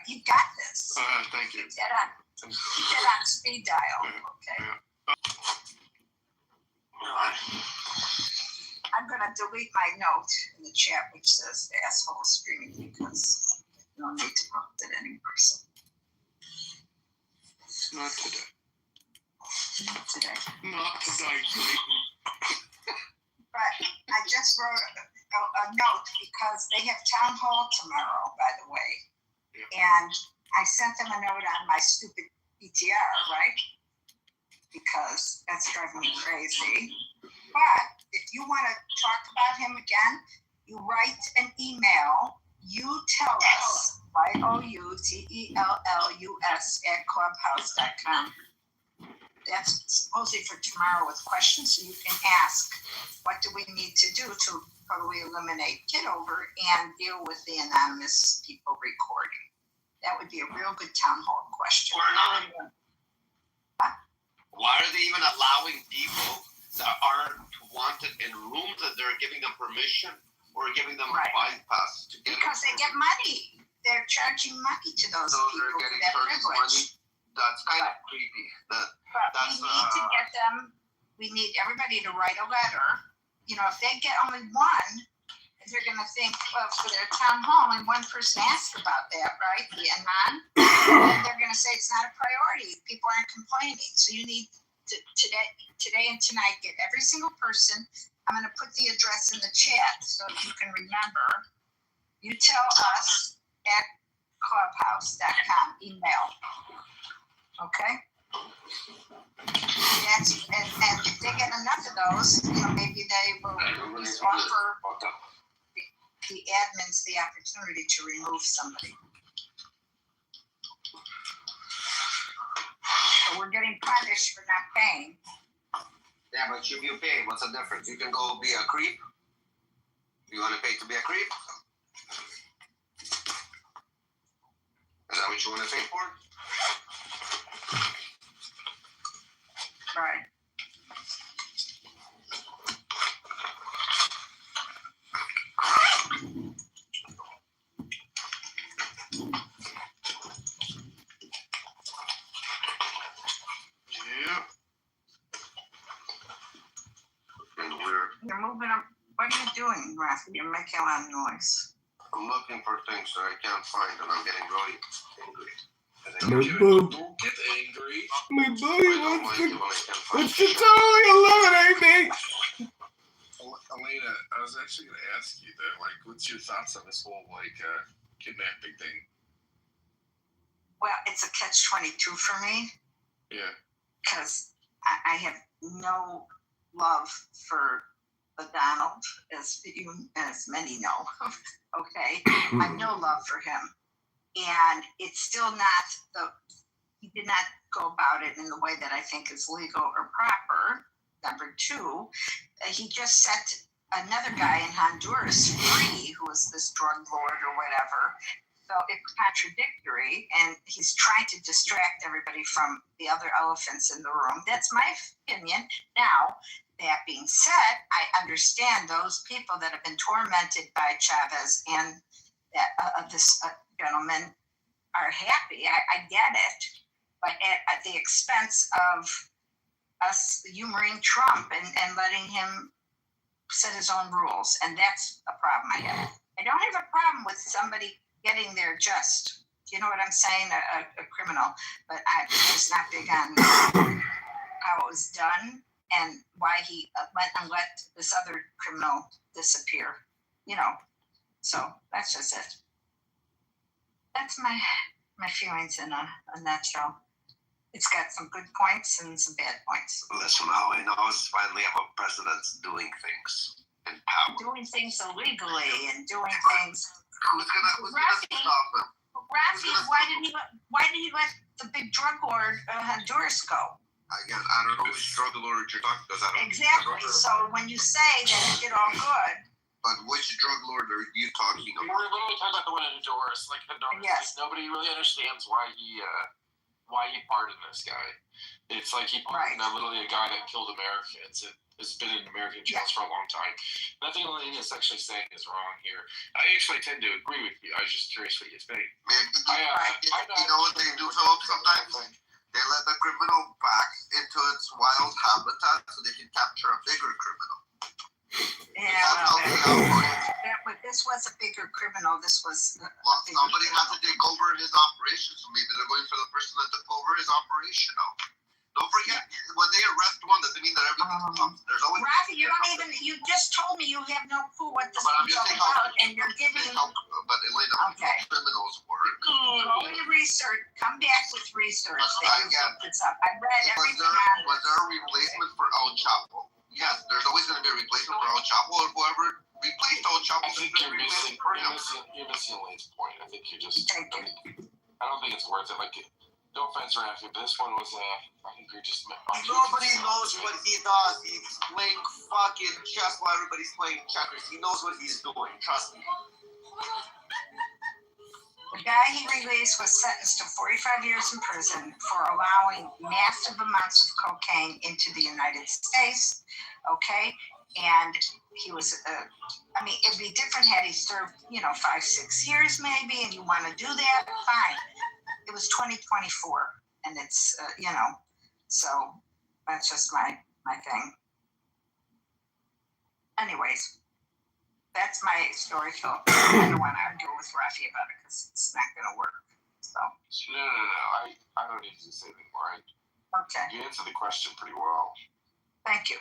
You got this. Thank you. Get on speed dial. Okay. I'm gonna delete my note in the chat which says the asshole is screaming because you don't need to post it anymore. So Not today. not today. Not today, Clayton. But I just wrote a note because they have town hall tomorrow, by the way. And I sent them a note on my stupid PTR, right? Because that's driving me crazy. But if you want to talk about him again, you write an email. You tell us, YOUTELLUS @clubhouse.com. That's supposedly for tomorrow with questions, so you can ask, what do we need to do to totally eliminate Kitover and deal with the anonymous people recording? That would be a real good town hall question. Or not. Why are they even allowing people that aren't wanted in rooms that they're giving them permission or giving them a bypass to get? Because they get money. They're charging money to those people are for getting that charged money. privilege. That's kind of creepy. But we need to get them. We need everybody to write a letter. You know, if they get only one, they're going to think, well, for their town hall, and one person asked about that, right? The anon. And they're going to say it's not a priority. People aren't complaining. So you need to today and tonight get every single person. I'm going to put the address in the chat so you can remember. You tell us at clubhouse.com email. Okay? And if they get enough of those, you know, maybe they will at least offer the admins the opportunity to remove somebody. So we're getting punished for not paying. Yeah, but if you pay, what's the difference? You can go be a creep. You want to pay to be a creep? Is that what you want to pay for? Right. Yeah. And you're moving up. What are you doing, Rafa? You're making a lot of noise. I'm looking for things that I can't find, and I'm getting really angry. Don't get angry. My buddy wants to totally eliminate me. Elena, I was actually going to ask you though, like, what's your thoughts on this whole kidnapping thing? Well, it's a catch-22 for me. Yeah. Because I have no love for Donald, as many know. Okay, I have no love for him, and it's still not he did not go about it in the way that I think is legal or proper. Number two, he just set another guy in Honduras free, who was this drug lord or whatever. So it's contradictory, and he's trying to distract everybody from the other elephants in the room. That's my opinion. Now, that being said, I understand those people that have been tormented by Chavez and that this gentleman are happy. I get it, but at the expense of us humoring Trump and letting him set his own rules, and that's a problem I have. I don't have a problem with somebody getting there just, you know what I'm saying, a criminal, but I'm just not big on how it was done and why he let this other criminal disappear, you know. So that's just it. That's my feelings in a nutshell. It's got some good points and some bad points. Listen, all I know is finally have a president doing things in power. Doing things illegally and doing things. Who's gonna stop him? Rafi, why did he let the big drug lord Honduras go? Again, I don't know which drug lord you're talking about. Exactly. So when you say that he did all good. But which drug lord are you talking about? We're literally talking about the one in Honduras. Like Honduras, yes. Nobody really understands why he pardoned this guy. It's like he pardoned literally a guy that killed Americans and has been in American jails for a long time. Nothing Elena is actually saying is wrong here. I actually tend to agree with you. I was just curious what you think. You know what they do, Philip, sometimes? They let the criminal back into its wild habitat so they can capture a bigger criminal. But this was a bigger criminal. This was somebody had to take over his operation, so maybe they're going for the person that took over his operation now. Don't forget, when they arrest one, doesn't mean that everything comes. There's always. Rafi, you just told me you have no clue what this is all about, and you're giving. But Elena, criminals work. Go into research. Come back with research. I read everything. Was there a replacement for El Chapo? Yes, there's always going to be a replacement for El Chapo or whoever replaced El Chapo. I think you're missing Elaine's point. I think you're just. I don't think it's worth it. Like, no offense, Rafi, but this one was I think you're just. Nobody knows what he does. He's playing fucking chess while everybody's playing checkers. He knows what he's doing. Trust me. The guy he released was sentenced to 45 years in prison for allowing massive amounts of cocaine into the United States. Okay, and he was, I mean, it'd be different had he served, 5-6 years maybe, and you want to do that, fine. It was 2024, and it's, so that's just my thing. Anyways, that's my story, Phil. I don't want to argue with Rafi about it because it's not going to work. So. No. I don't need to say anything more. Okay. You answered the question pretty well. Thank you.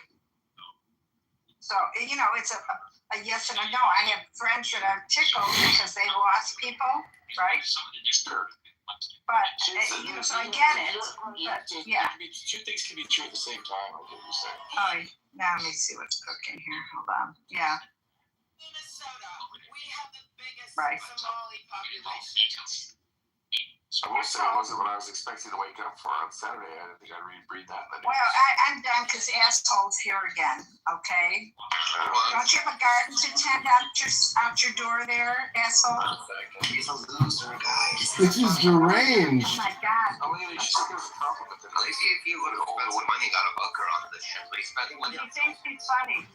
So, it's a yes and a no. I have friends that are tickled because they lost people, right? Sure. But, so I get it. But, yeah. Two things can be true at the same time, I get what you're saying. Oh, now let me see what's cooking here. Hold on. Yeah. Right. I will say it wasn't what I was expecting to wake up for on Saturday. I didn't think I'd read that. Well, I'm done because asshole's here again, okay? Don't you have a garden to tend out your door there, asshole? He's a loser, guys. This is deranged. Oh my God. I mean, you should give us a compliment. At least if you would have spent some money, got a booker on this shit, but he's spending money He on thinks he's funny.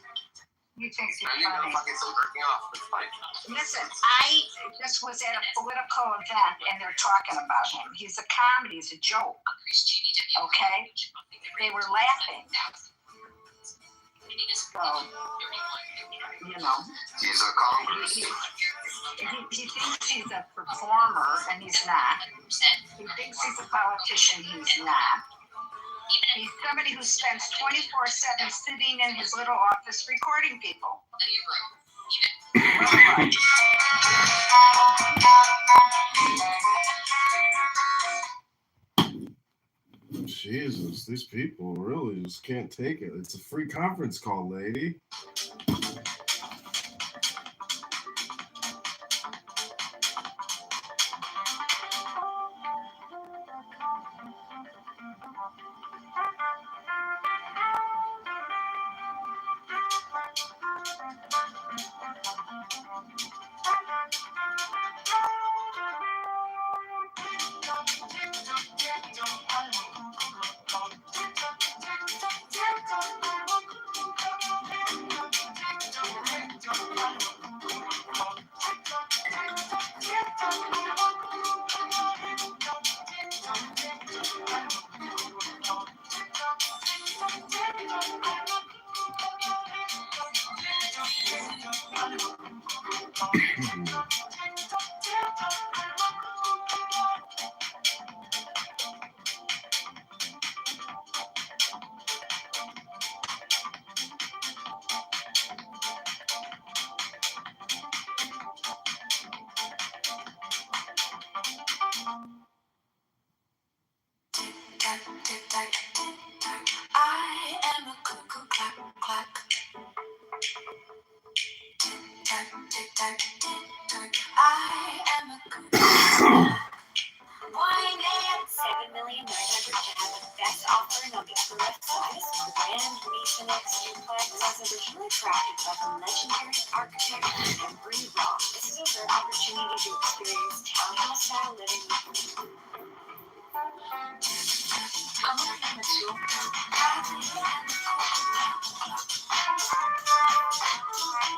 He thinks he's spending on funny. fucking still jerking off. It's fine. Listen, I just was at a political event and they're talking about him. He's a comedy, he's a joke. Okay? They were laughing. So, He's a congressman. He thinks he's a performer and he's not. He thinks he's a politician, he's not. He's somebody who spends 24/7 sitting in his little office recording people. Jesus, these people really just can't take it. It's a free conference call, lady. I am a cuckoo clack clack. Tick tack, tick tack, tick tack. I am a cuckoo. $7,900,000 to have the best offering on the Upper West Side is Grand Masonic Duplex as originally crafted by the legendary architect Henry Rock. This is a rare opportunity to experience townhouse style living.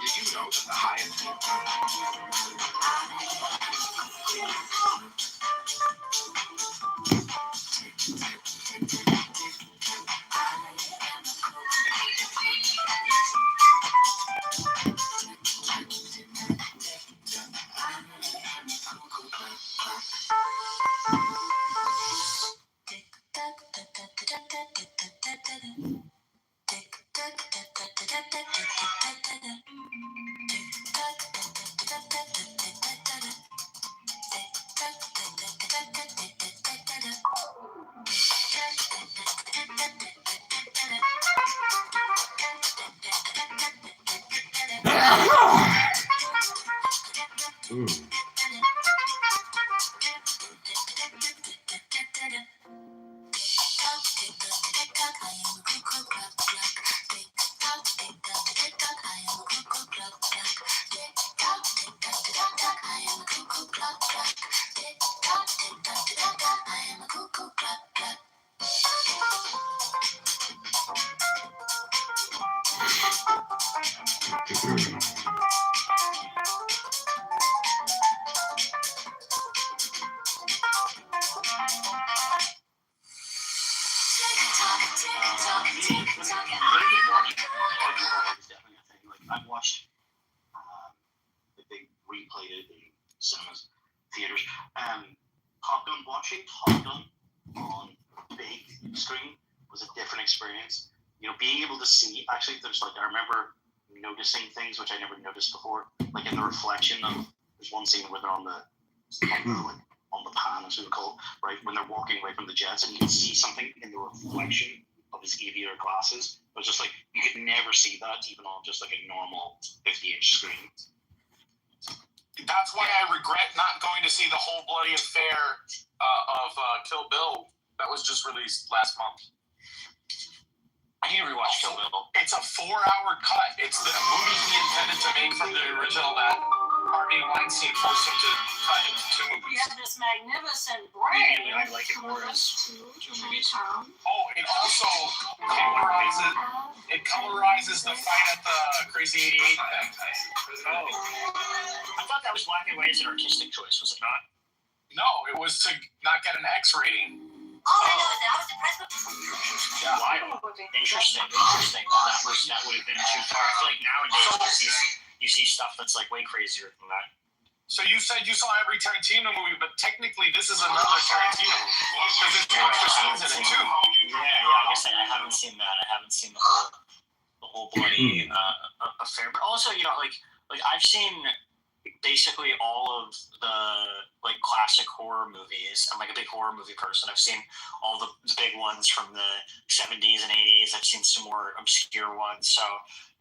Did you know that the highest I've watched they replayed it in cinemas, theaters. Watching Top Gun on big screen was a different experience. You know, being able to see, actually, there's I remember noticing things which I never noticed before, like in the reflection of, there's one scene where they're on the pan, as we would call it, right, when they're walking away from the jets, and you can see something in the reflection of his aviator glasses. It was just you could never see that even on just a normal 50-inch screen. That's why I regret not going to see the whole bloody affair of Kill Bill that was just released last month. I need to rewatch Kill Bill. It's a 4-hour cut. It's the movie he intended to make from the original that Harvey Weinstein forced him to cut into 2 movies. You have this magnificent brain. Maybe I like it more as 2 movies. Oh, it also colorizes the fight at the Crazy 88 thing. Oh. I thought that was black and white as an artistic choice, was it not? No, it was to not get an X rating. All I know is that I was depressed with Yeah. Wow. Interesting. That would have been too far. I feel like nowadays you see stuff that's way crazier than that. So you said you saw every Tarantino movie, but technically this is another Tarantino movie because there's 2 extra scenes in it too. Yeah. I guess I haven't seen that. I haven't seen the whole bloody affair. But also, I've seen basically all of the classic horror movies. I'm a big horror movie person. I've seen all the big ones from the 70s and 80s. I've seen some more obscure ones. So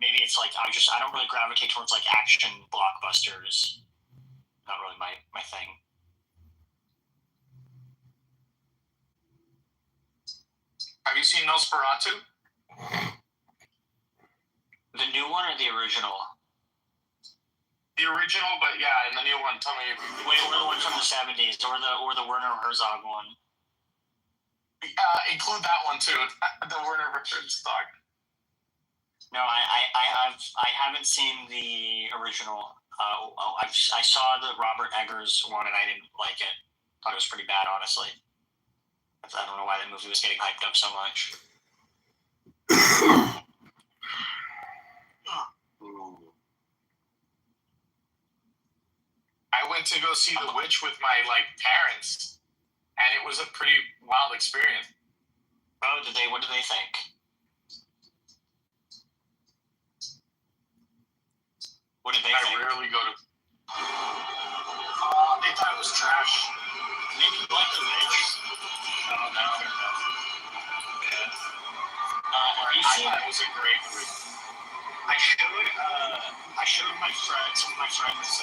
maybe it's I don't really gravitate towards action blockbusters. Not really my thing. Have you seen Nosferatu? The new one or the original? The original, but yeah, and the new one. Tell me. Wait, or the one from the 70s, or the Werner Herzog one. Include that one too. The Werner Herzog. No, I haven't seen the original. I saw the Robert Eggers one and I didn't like it. Thought it was pretty bad, honestly. I don't know why the movie was getting hyped up so much. I went to go see The Witch with my parents, and it was a pretty wild experience. Oh, what did they think? What did they think? I rarely go to. They thought it was trash. Maybe you like The Witch. Oh, no. Yeah. Have you seen? It was a great movie. I showed some of my friends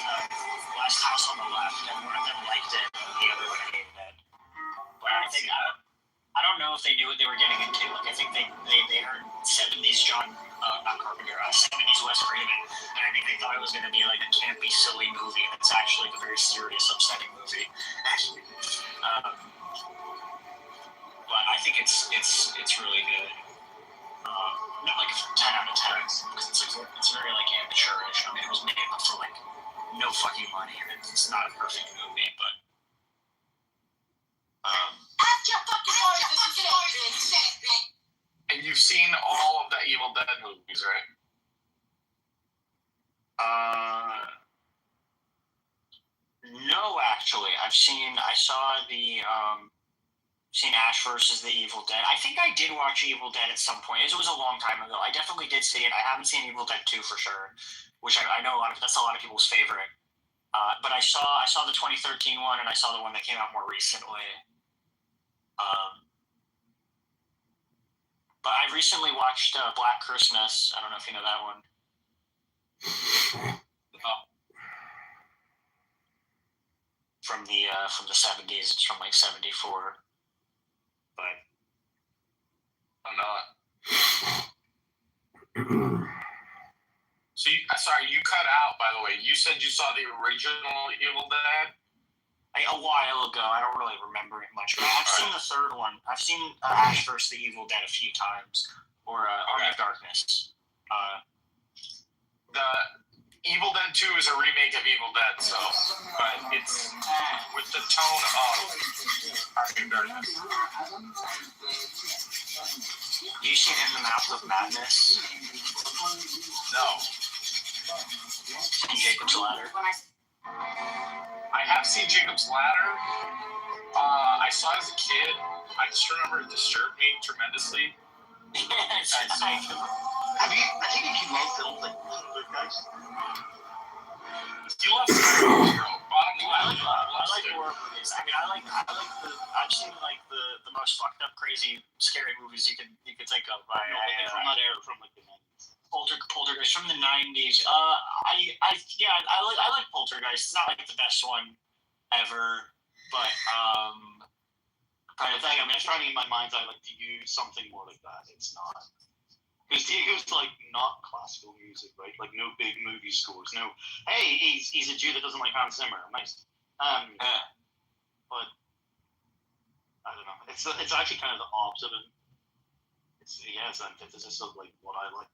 Last House on the Left, and one of them liked it, and the other one hated it. But I don't know if they knew what they were getting into. I think they heard 70s not Carpenter, 70s Wes Craven, and I think they thought it was going to be a campy, silly movie, and it's actually a very serious, upsetting movie. But I think it's really good. Not a 10 out of 10, because it's very amateurish. I mean, it was made for no fucking money, and it's not a perfect movie, but And you've seen all of the Evil Dead movies, right? No, actually. I saw seen Ash versus the Evil Dead. I think I did watch Evil Dead at some point. It was a long time ago. I definitely did see it. I haven't seen Evil Dead 2 for sure, which I know that's a lot of people's favorite. But I saw the 2013 one, and I saw the one that came out more recently. But I recently watched Black Christmas. I don't know if you know that one. From the 70s. It's from 74. But I'm not. So you cut out, by the way. You said you saw the original Evil Dead? A while ago. I don't really remember it much. But I've seen the third one. I've seen Ash vs. the Evil Dead a few times. Or Army of Darkness. The Evil Dead 2 is a remake of Evil Dead, so, but it's with the tone of Army of Darkness. You seen In the Mouth of Madness? No. Seen Jacob's Ladder? I have seen Jacob's Ladder. I saw it as a kid. I just remember it disturbed me tremendously. Yes, I think if you love films like guys. You love scary movies, bro. Bottom line. I like horror movies. I mean, I've seen like the most fucked up, crazy, scary movies you could think of. From that era, from like the 90s. Poltergeist from the 90s. I like Poltergeist. It's not like the best one ever, but I mean, I'm trying to get my mind's eye like to use something more like that. It's not. Because Diego's like not classical music, right? Like no big movie scores. No, hey, he's a Jew that doesn't like Hans Zimmer. Nice. But I don't know. It's actually kind of the opposite of. It's antithesis of like what I like.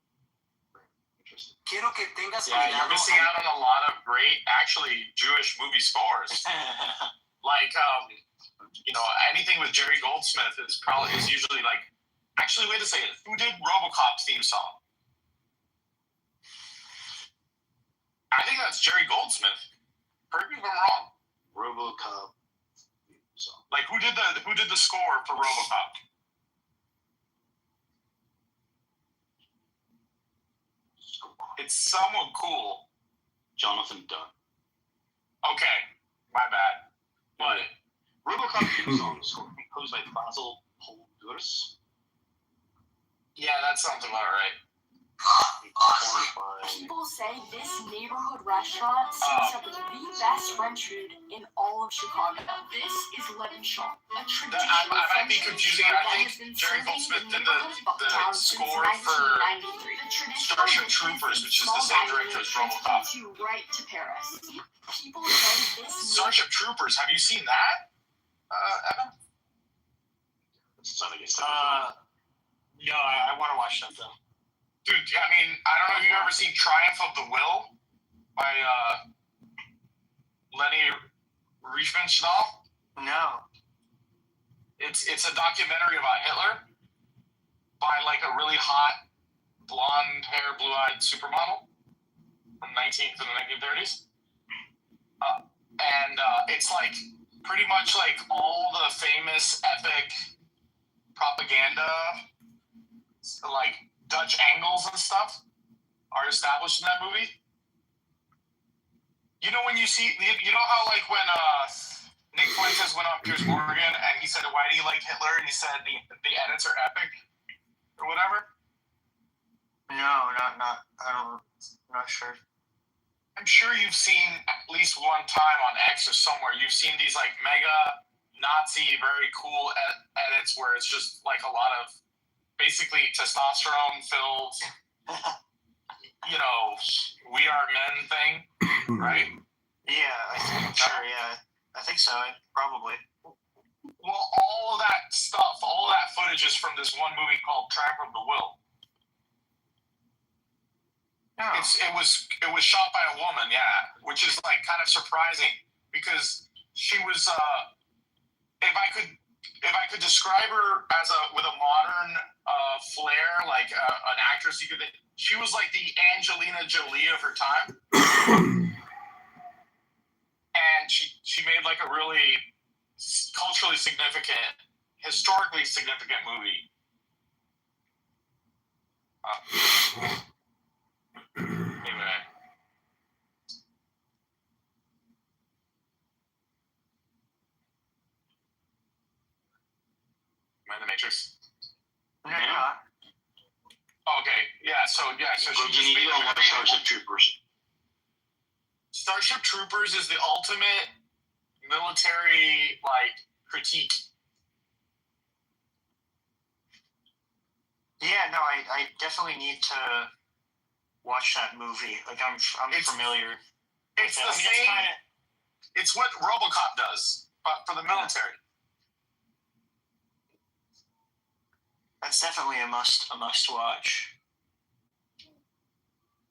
Interesting. Quiero que tengas Yeah, you're missing out on a lot of great, actually, Jewish movie scores. Like, anything with Jerry Goldsmith is usually like. Actually, wait a second. Who did RoboCop's theme song? I think that's Jerry Goldsmith. Correct me if I'm wrong. RoboCop song. Like, who did the score for RoboCop? It's someone cool. Jonathan Dunn. Okay, my bad. But RoboCop theme song score composed by Basil Poledouris. Yeah, that sounds about right. People say this neighborhood restaurant serves up the best French food in all of Chicago. This is Levenshaw, a traditional I might be French confusing it. I think Jerry Goldsmith did the score for Starship Troopers, which is the same director as RoboCop. Right to Paris. People say this Starship Troopers, have you seen that, Evan? No, I want to watch that though. Dude, I mean, I don't know if you've ever seen Triumph of the Will by Lenny Riefenstahl. No. It's a documentary about Hitler by like a really hot blonde hair, blue-eyed supermodel from the 1930s. And it's like pretty much like all the famous epic propaganda, like Dutch angles and stuff, are established in that movie. You know when you know how like when Nick Fuentes went on Piers Morgan and he said, "Why do you like Hitler?" and he said the edits are epic or whatever. No, not. I'm not sure. I'm sure you've seen at least one time on X or somewhere. You've seen these like mega Nazi, very cool edits where it's just like a lot of basically testosterone filled, we are men thing, right? Yeah, I'm sure. Yeah, I think so. Probably. Well, all of that stuff, all of that footage is from this one movie called Triumph of the Will. Oh. It was shot by a woman, yeah, which is like kind of surprising because she was if I could describe her as with a modern flair, like an actress, she was like the Angelina Jolie of her time, and she made like a really culturally significant, historically significant movie. Anyway. Am I in the Matrix? Yeah. Okay. So you need to watch Starship Troopers. Starship Troopers is the ultimate military critique. Yeah, no, I definitely need to watch that movie. Like I'm familiar. It's the same. It's what RoboCop does, but for the military. That's definitely a must watch.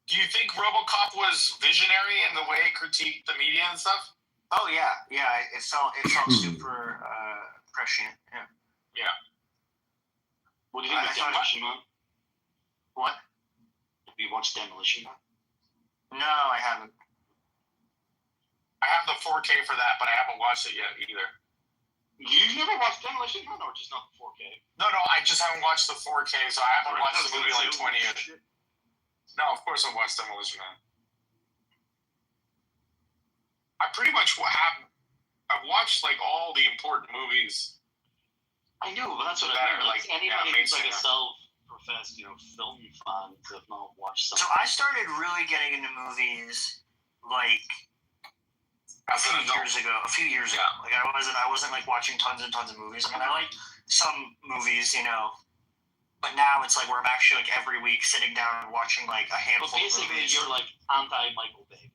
Do you think RoboCop was visionary in the way it critiqued the media and stuff? Oh yeah. It felt super prescient. Yeah. Yeah. What do you think of Demolition Man? What? Have you watched Demolition Man? No, I haven't. I have the 4K for that, but I haven't watched it yet either. You've never watched Demolition Man, or just not the 4K? No, I just haven't watched the 4K, so I haven't watched the movie in like 20 years. No, of course I watched Demolition Man. I pretty much I've watched like all the important movies. I know, but that's what I mean. Like anybody who's like a self-professed, film fan to have not watched something. So I started really getting into movies like a few years ago. Like I wasn't like watching tons and tons of movies. I mean, I like some movies, but now it's like where I'm actually like every week sitting down and watching like a handful of movies. But basically, you're like anti-Michael Bay.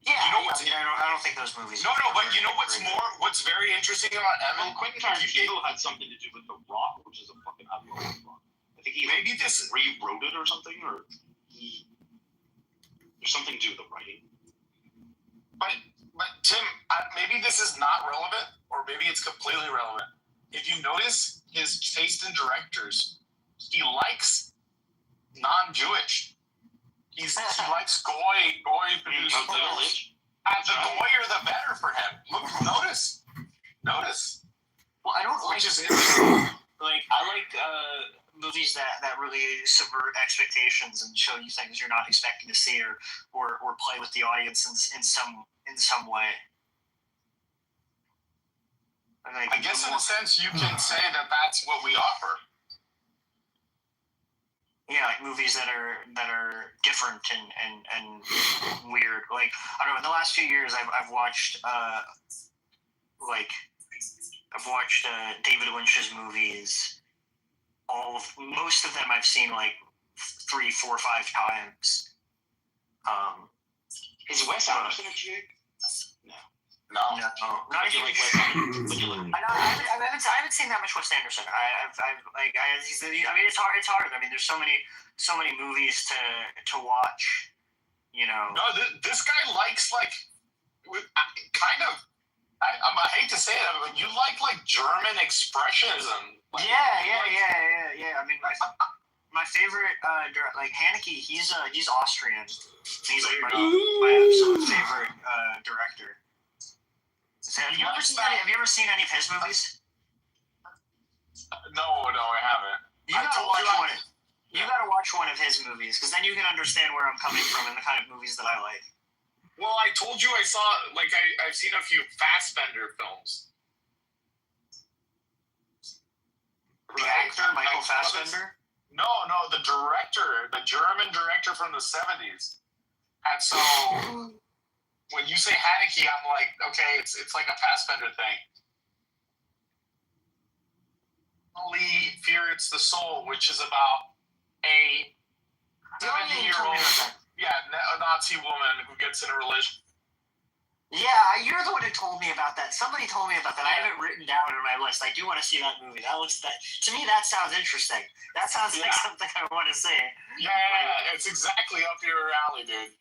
Yeah, I don't think those movies. No, but you know what's very interesting about Evan? Quentin Tarantino had something to do with The Rock, which is a fucking absolute rock. I think he rewrote it or something, or there's something to do with the writing. But Tim, maybe this is not relevant, or maybe it's completely relevant. If you notice his taste in directors, he likes non-Jewish. He likes goy producers. And the goyer, the better for him. Look, notice. Well, I don't like I like movies that really subvert expectations and show you things you're not expecting to see, or play with the audience in some way. I guess in a sense you can say that that's what we offer. Yeah, like movies that are different and weird. Like I don't know. In the last few years, I've watched David Lynch's movies. Most of them I've seen like 3, 4, 5 times. Is Wes Anderson a Jew? No. Not even like Wes Anderson. I haven't seen that much Wes Anderson. It's hard. I mean, there's so many movies to watch. No, this guy likes kind of. I hate to say it, but you like German expressionism. Yeah. I mean, my favorite Haneke. He's Austrian. He's like my absolute favorite director. Have you ever seen any of his movies? No, I haven't. You gotta watch one of his movies, because then you can understand where I'm coming from and the kind of movies that I like. Well, I told you I saw I've seen a few Fassbender films. The actor Michael Fassbender? No, the director, the German director from the 70s. And so when you say Haneke, I'm like, okay, it's like a Fassbender thing. Only Fear It's the Soul, which is about a 70-year-old a Nazi woman who gets in a religion. Yeah, you're the one who told me about that. Somebody told me about that. I have it written down on my list. I do want to see that movie. To me, that sounds interesting. That sounds like something I want to see. Yeah, it's exactly up your alley, dude.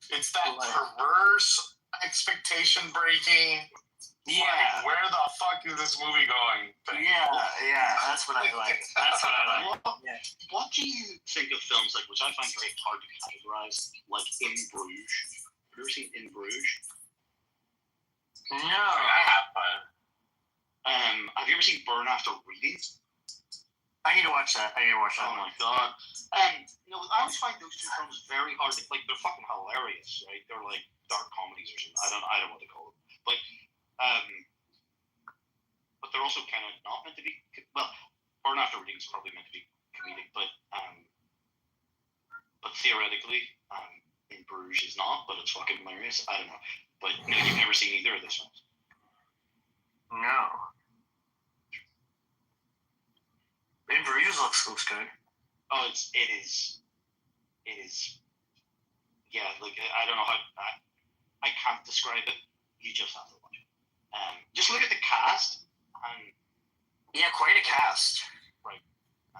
It's that perverse expectation breaking. Yeah. Like, where the fuck is this movie going? Yeah, that's what I like. What do you think of films which I find very hard to categorize, like In Bruges? Have you ever seen In Bruges? No. I have. Have you ever seen Burn After Reading? I need to watch that. Oh my god. I always find those two films very hard to, they're fucking hilarious, right? They're like dark comedies or something. I don't know what to call them. But they're also kind of not meant to be, Burn After Reading is probably meant to be comedic, but theoretically, In Bruges is not, but it's fucking hilarious. I don't know. But you've never seen either of those films? No. In Bruges looks good. Oh, it is. Yeah, I don't know how. I can't describe it. You just have to watch it. Just look at the cast. Yeah, quite a cast. Right.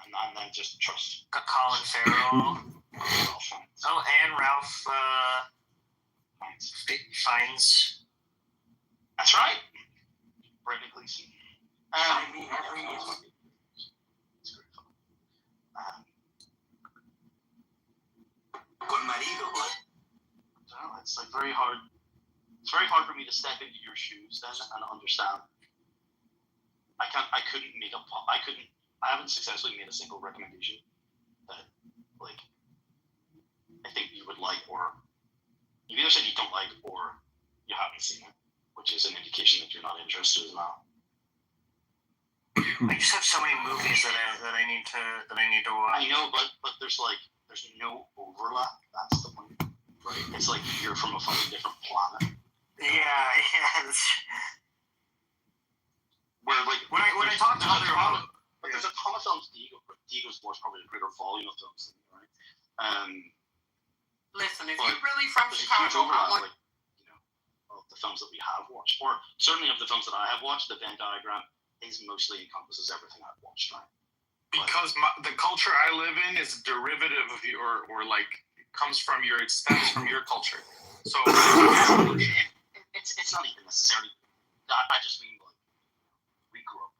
and then just trust. Got Colin Farrell. Oh, and Ralph Fiennes. That's right. Brendan Gleeson. It's like very hard. It's very hard for me to step into your shoes then and understand. I couldn't make a. I haven't successfully made a single recommendation that, like, I think you would like, or you either said you don't like or you haven't seen it, which is an indication that you're not interested as well. I just have so many movies that I need to watch. I know, but there's no overlap. That's the point, right? It's like you're from a fucking different planet. Yeah. Where like when I talk to other but there's a ton of films Diego's watched probably a greater volume of films than me, right? Listen, if you're really from Chicago, like, of the films that we have watched, or certainly of the films that I have watched, the Venn diagram mostly encompasses everything I've watched, right? Because the culture I live in is derivative of your, or like it comes from your, it stems from your culture. So it's not even necessarily. I just mean like we grew up.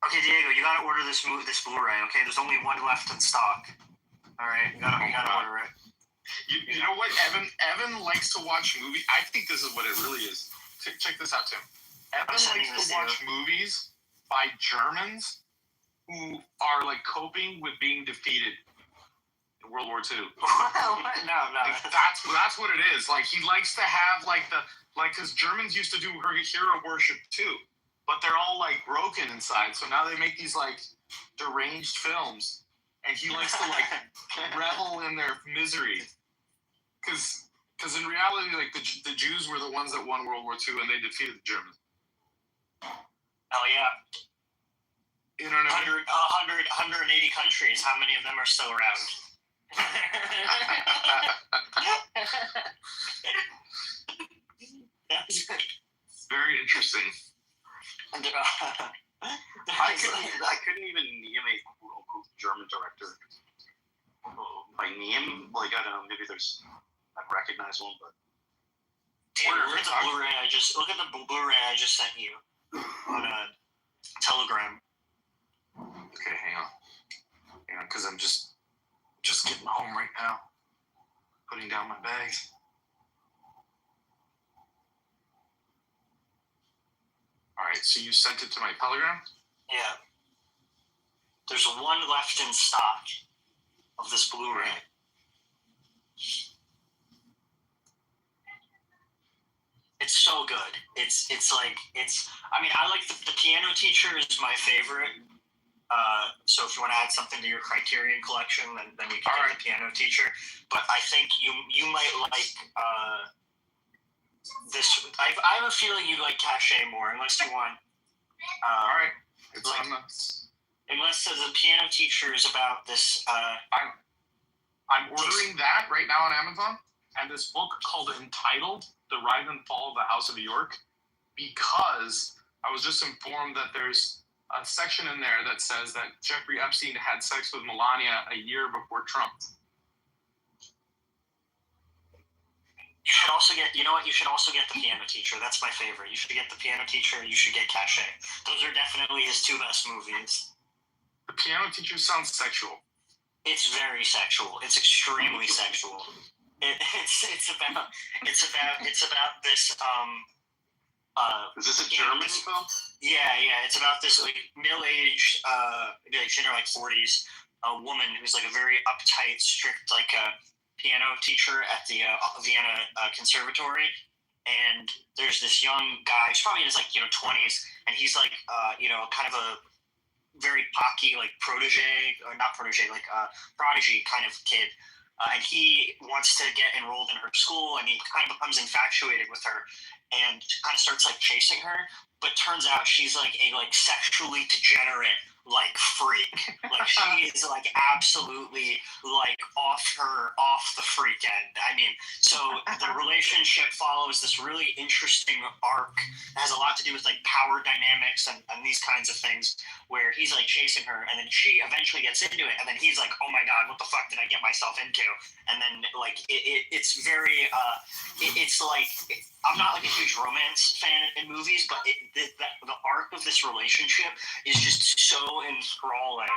Okay, Diego, you gotta order this Blu-ray. Okay, there's only one left in stock. All right, you gotta order it. You know what? Evan likes to watch movies. I think this is what it really is. Check this out, Tim. Evan likes to watch movies by Germans who are like coping with being defeated in World War II. No. That's what it is. Like he likes to have because Germans used to do hero worship too, but they're all like broken inside. So now they make these like deranged films, and he likes to like revel in their misery. Because in reality, like the Jews were the ones that won World War II, and they defeated the Germans. Oh yeah. 180 countries. How many of them are still around? Very interesting. I couldn't even name a quote-unquote German director by name. Like, I don't know, maybe I'd recognize one, but. Look at the Blu-ray I just sent you on a Telegram. Okay, hang on, because I'm just getting home right now, putting down my bags. All right, so you sent it to my Telegram? Yeah. There's one left in stock of this Blu-ray. It's so good. I mean, I like the Piano Teacher is my favorite. So if you want to add something to your Criterion collection, then you can get the Piano Teacher. But I think you might like this. I have a feeling you like Cachet more, unless you want. All right. Unless the Piano Teacher is about this. I'm ordering that right now on Amazon, and this book called Entitled: The Rise and Fall of the House of York, because I was just informed that there's a section in there that says that Jeffrey Epstein had sex with Melania a year before Trump. You should also get, you should also get the Piano Teacher. That's my favorite. You should get the Piano Teacher, and you should get Cachet. Those are definitely his two best movies. The Piano Teacher sounds sexual. It's very sexual. It's extremely sexual. It's about this is this a German film? Yeah. It's about this like middle-aged, she's in her like 40s, woman who's like a very uptight, strict like piano teacher at the Vienna Conservatory. And there's this young guy. He's probably in his 20s, and he's like kind of a very cocky prodigy kind of kid. And he wants to get enrolled in her school, and he kind of becomes infatuated with her and kind of starts chasing her. But turns out she's a sexually degenerate, like freak. Like she is like absolutely like off the freak end. I mean, so the relationship follows this really interesting arc that has a lot to do with like power dynamics and these kinds of things, where he's like chasing her and then she eventually gets into it and then he's like, oh my god, what the fuck did I get myself into? And then like it's very it's like I'm not like a huge romance fan in movies, but the arc of this relationship is just so enthralling.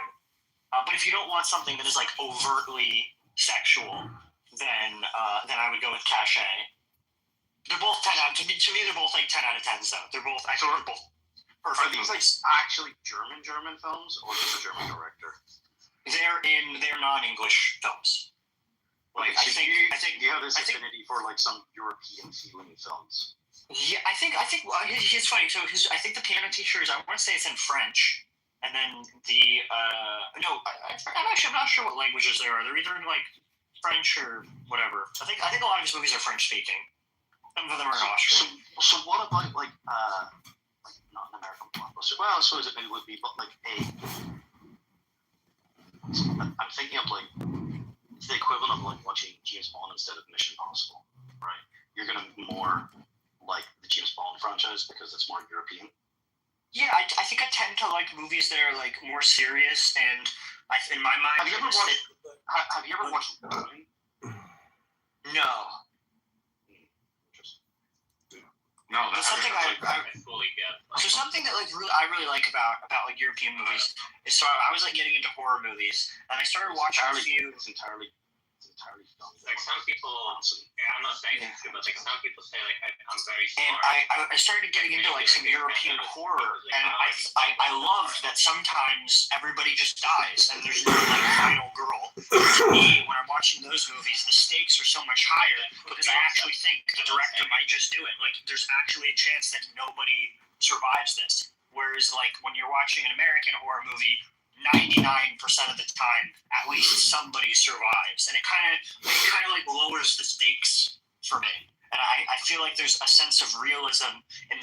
But if you don't want something that is like overtly sexual, then I would go with Cachet. They're both 10 out. To me, they're both like 10 out of 10s though. They're both. I think they're both perfect. Are these like movies. actually German films, or is it a German director? They're non-English films. Like Okay, so I think you have this affinity for like some European feeling films. Yeah, I think well, it's funny. So I think the piano teacher is, I want to say it's in French, and then the no, I'm not sure what languages there are. They're either in like French or whatever. I think a lot of his movies are French speaking. Some of them are in Austrian. So what about like not an American blockbuster? Well, I suppose it would be, but like I'm thinking of like it's the equivalent of like watching James Bond instead of Mission Impossible, right? You're gonna more like the James Bond franchise because it's more European. Yeah, I think I tend to like movies that are like more serious, and in my mind, Have you ever watched Bowling? No. No, that's something I fully get. So something that like I really like about like European movies is, so I was like getting into horror movies, and I started watching a few. It's entirely done. Like some people, I'm not saying that too, but like some people say like I'm very And smart. I started getting into like some European horror, and I love that sometimes everybody just dies and there's no like final girl. For me, when I'm watching those movies, the stakes are so much higher because I actually think the director might just do it. Like there's actually a chance that nobody survives this. Whereas like when you're watching an American horror movie, 99% of the time, at least somebody survives, and it kind of like lowers the stakes for me. And I feel like there's a sense of realism in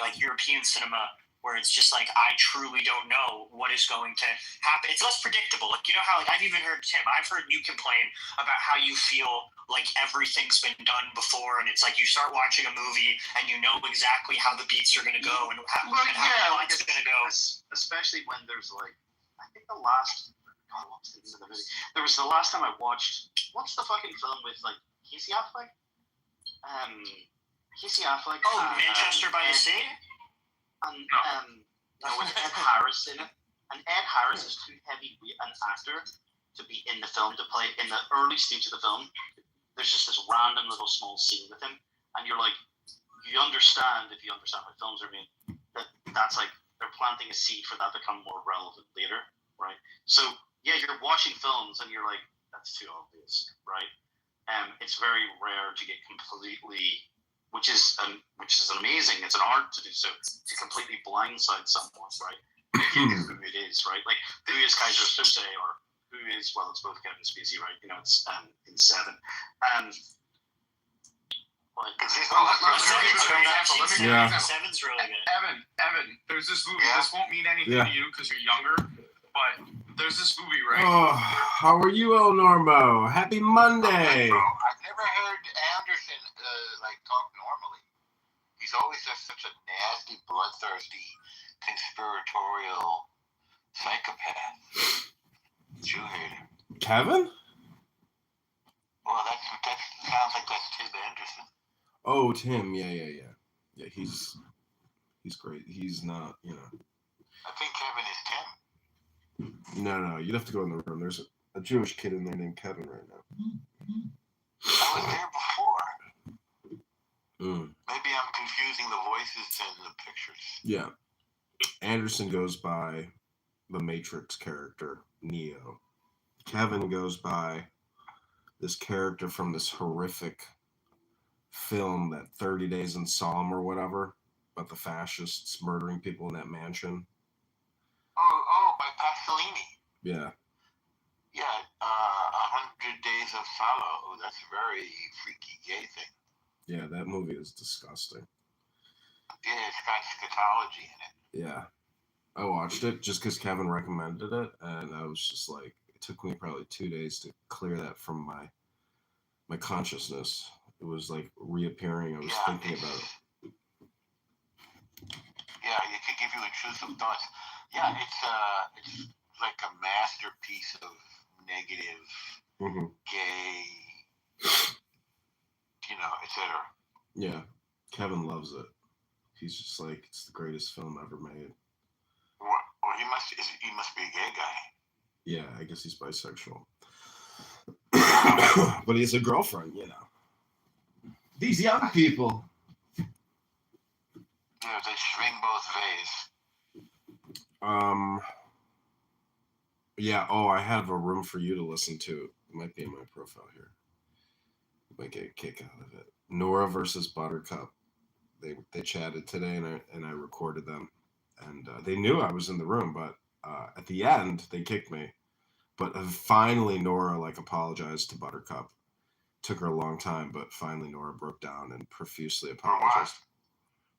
like European cinema where it's just like I truly don't know what is going to happen. It's less predictable. Like, you know how like I've even heard I've heard you complain about how you feel like everything's been done before, and it's like you start watching a movie and you know exactly how the beats are going to go and how it's going to go. Especially when there's like. I think the last. God, what was the name of the movie? There was the last time I watched. What's the fucking film with like Casey Affleck? Casey Affleck. Oh, Manchester by the Sea. And with Ed Harris in it. And Ed Harris is too heavy an actor to be in the film, to play in the early stage of the film. There's just this random little small scene with him, and you're like, you understand if you understand how films are made, that's like. They're planting a seed for that to become more relevant later, right? So yeah, you're watching films and you're like, that's too obvious, right? It's very rare to get completely, which is amazing. It's an art to do so, to completely blindside someone, right? If you know who it is, right? Like who is Kaiser Soze, or who is, well, it's both Kevin Spacey, right? You know, it's in Seven. Seven's really good. Evan, there's this movie. This won't mean anything to you because you're younger, but there's this movie, right? Oh, how are you, El Normo? Happy Monday. I've never heard Anderson like talk normally. He's always just such a nasty, bloodthirsty, conspiratorial psychopath. Jew hater. Kevin? Well, that sounds like that's Tim Anderson. Oh, Tim. Yeah. Yeah, he's great. He's not, you know. I think Kevin is Tim. No, you'd have to go in the room. There's a Jewish kid in there named Kevin right now. I was there before. Mm. Maybe I'm confusing the voices and the pictures. Yeah. Anderson goes by the Matrix character, Neo. Kevin goes by this character from this horrific film, that 30 Days in Solemn or whatever, about the fascists murdering people in that mansion. Oh, by Pasolini. Yeah. Yeah, 100 Days of Sorrow. That's a very freaky gay thing. Yeah, that movie is disgusting. Yeah, it's got scatology in it. Yeah. I watched it just because Kevin recommended it, and I was just like, it took me probably 2 days to clear that from my consciousness. It was like reappearing. I was thinking about it. Yeah, it could give you intrusive thoughts. Yeah, it's like a masterpiece of negative, gay, etc. Yeah, Kevin loves it. He's just like, it's the greatest film ever made. Well, he must be a gay guy. Yeah, I guess he's bisexual. But he has a girlfriend, These young people. They swing both ways. Yeah, I have a room for you to listen to. It might be in my profile here. You might get a kick out of it. Nora versus Buttercup. They chatted today, and I recorded them. And they knew I was in the room, but at the end, they kicked me. But finally, Nora apologized to Buttercup. Took her a long time, but finally Nora broke down and profusely apologized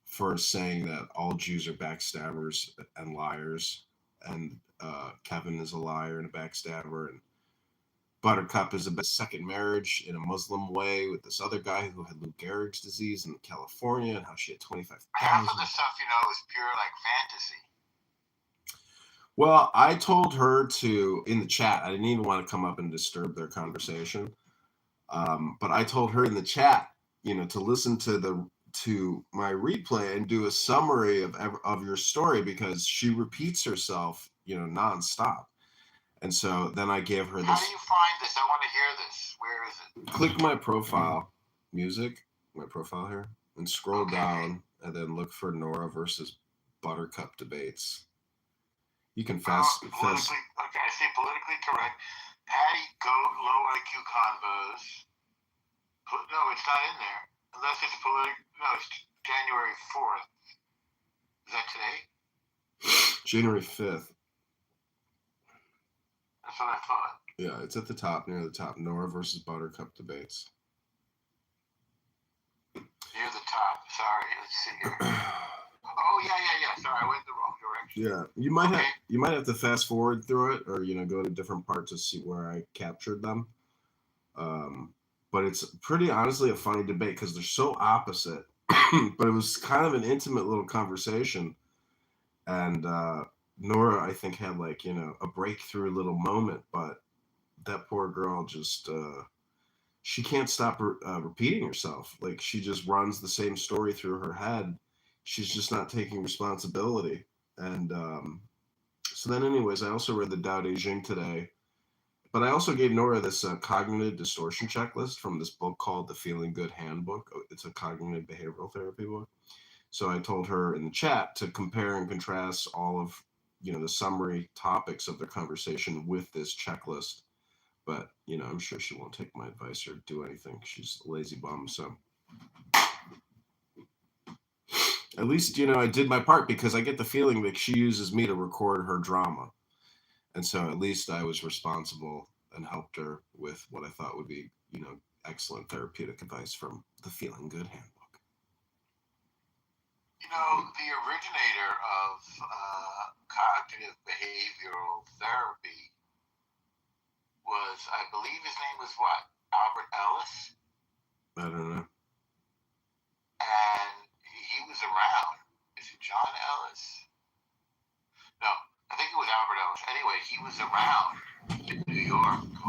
for saying that all Jews are backstabbers and liars, and Kevin is a liar and a backstabber, and Buttercup is a second marriage in a Muslim way with this other guy who had Lou Gehrig's disease in California, and how she had 25,000. Half of the stuff is pure fantasy. Well, I told her to, in the chat, I didn't even want to come up and disturb their conversation. But I told her in the chat, to listen to my replay and do a summary of your story, because she repeats herself, nonstop. And so then I gave her this. How do you find this? I want to hear this. Where is it? Click my profile, my profile here, and scroll down, and then look for Nora versus Buttercup debates. You can fast. Okay, I see politically correct. Patty Goat low IQ convos. No, it's not in there. Unless it's No, it's January 4th. Is that today? January 5th. That's what I thought. Yeah, it's at the top, near the top. Nora versus Buttercup debates. Near the top. Sorry, let's see here. Oh yeah. Sorry, I went the wrong direction. Yeah, you might have to fast forward through it, or go to different parts to see where I captured them. But it's pretty honestly a funny debate because they're so opposite. But it was kind of an intimate little conversation, and Nora, I think, had a breakthrough little moment, but that poor girl just she can't stop repeating herself. She just runs the same story through her head. She's just not taking responsibility. And so then anyways, I also read the Tao Te Ching today, but I also gave Nora this cognitive distortion checklist from this book called The Feeling Good Handbook. It's a cognitive behavioral therapy book. So I told her in the chat to compare and contrast all of, the summary topics of their conversation with this checklist. But, I'm sure she won't take my advice or do anything. She's a lazy bum, so. At least, I did my part, because I get the feeling that she uses me to record her drama. And so at least I was responsible and helped her with what I thought would be, excellent therapeutic advice from the Feeling Good Handbook. The originator of cognitive behavioral therapy was, I believe his name was what? Albert Ellis? I don't know. And he was around. Is it John Ellis? No, I think it was Albert Ellis. Anyway, he was around in New York a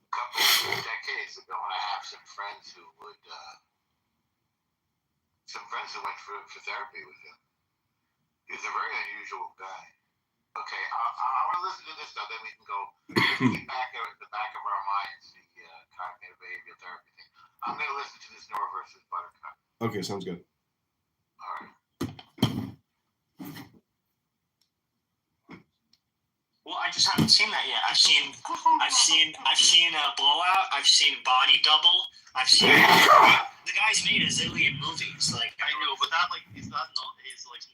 couple of decades ago, and I have some friends who went for therapy with him. He was a very unusual guy. Okay, I want to listen to this though, then we can go get back at the back of our minds, the cognitive behavioral therapy thing. I'm going to listen to this Nora versus Buttercup. Okay, sounds good. All right. Well, I just haven't seen that yet. I've seen Blowout. I've seen Body Double. I've seen the guy's made a zillion movies. I know, but that he's not his most.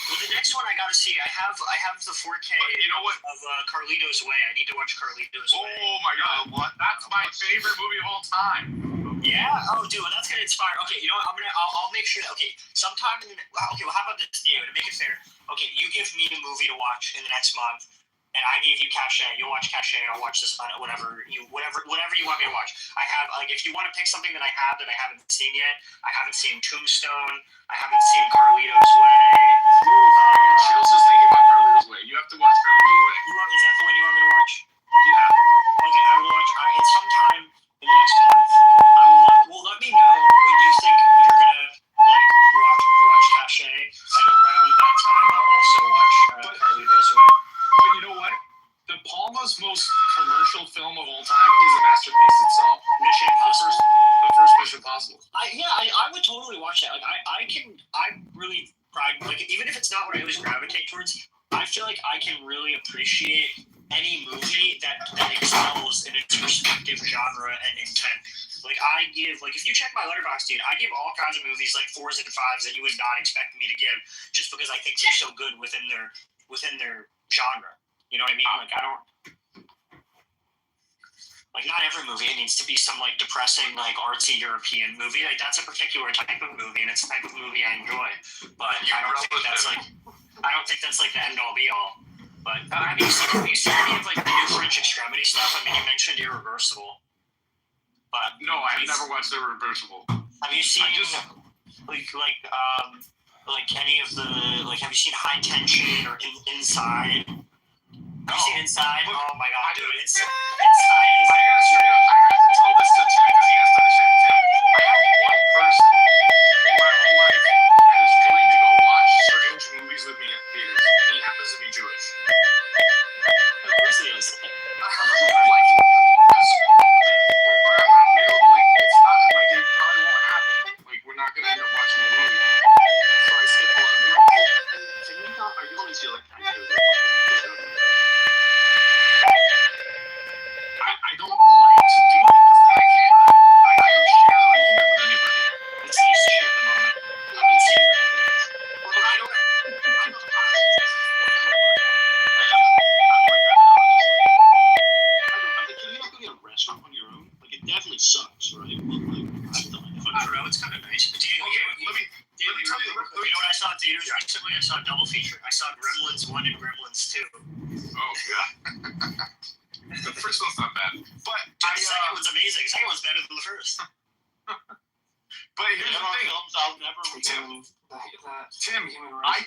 Well, the next one I gotta see. I have the 4K. You know what? Of Carlito's Way. I need to watch Carlito's Way. Oh my God! What? That's my favorite movie of all time. Yeah. Oh, dude, well, that's gonna inspire. Okay, you know what? I'll make sure that. Okay, sometime. Okay, well, how about this, David? To make it fair. Okay, you give me a movie to watch in the next month, and I gave you Cachet. You'll watch Cachet, and I'll watch this on whatever you want me to watch. I have if you want to pick something that I haven't seen yet. I haven't seen Tombstone. I haven't seen Carlito's Way. She was just thinking about Carlito's Way. You have to watch Carlito's Way. Is that the one you want me to watch? Yeah. Okay, I will watch. It's sometime in the next month. Let me know when you think you're gonna watch Cachet, and around that time I'll also watch Carlito's Way. But you know what? De Palma's most commercial film of all time is a masterpiece itself. Mission Impossible. The first Mission Impossible. I would totally watch that. Like I really pride, like, even if it's not what I always gravitate towards, I feel like I can really appreciate any movie that excels in its respective genre and intent. Like if you check my letterbox, dude, I give all kinds of movies like 4s and 5s that you would not expect me to give, just because I think they're so good within their genre. You know what I mean? Like I don't. Like, not every movie needs to be some, like, depressing, like, artsy European movie. Like, that's a particular type of movie, and it's the type of movie I enjoy. But I don't think that's, like, the end-all, be-all. But have you seen any of, like, the new French Extremity stuff? I mean, you mentioned Irreversible. But no, I've never watched Irreversible. Have you seen, like any of the, like, have you seen High Tension or Inside? Have you seen Inside? Oh my god, dude, Inside is... I have to tell this to Tim because he has to understand. Tim, I have one person in my whole life that is willing to go watch strange movies with me at theaters, and he happens to be Jewish. Of course he is. Like, because where I'm not available, like, it's not, like, it probably won't happen. Like, we're not gonna end up watching a movie. So I skip a lot of movies. Are you going to like I don't like to do it because then I can't share the moment with anybody. It's nice to share the moment. I've been seeing that. Well, I don't can you not go get a restaurant on your own? Like, it definitely sucks, right? I don't know, it's kind of nice. But let me tell you, you know what I saw in theaters recently? I saw a double feature. I saw Gremlins 1 and Gremlins 2. Oh, yeah. The first one's not bad. But the second one's amazing. The second one's better than the first. But here's the thing. I'll never Tim, I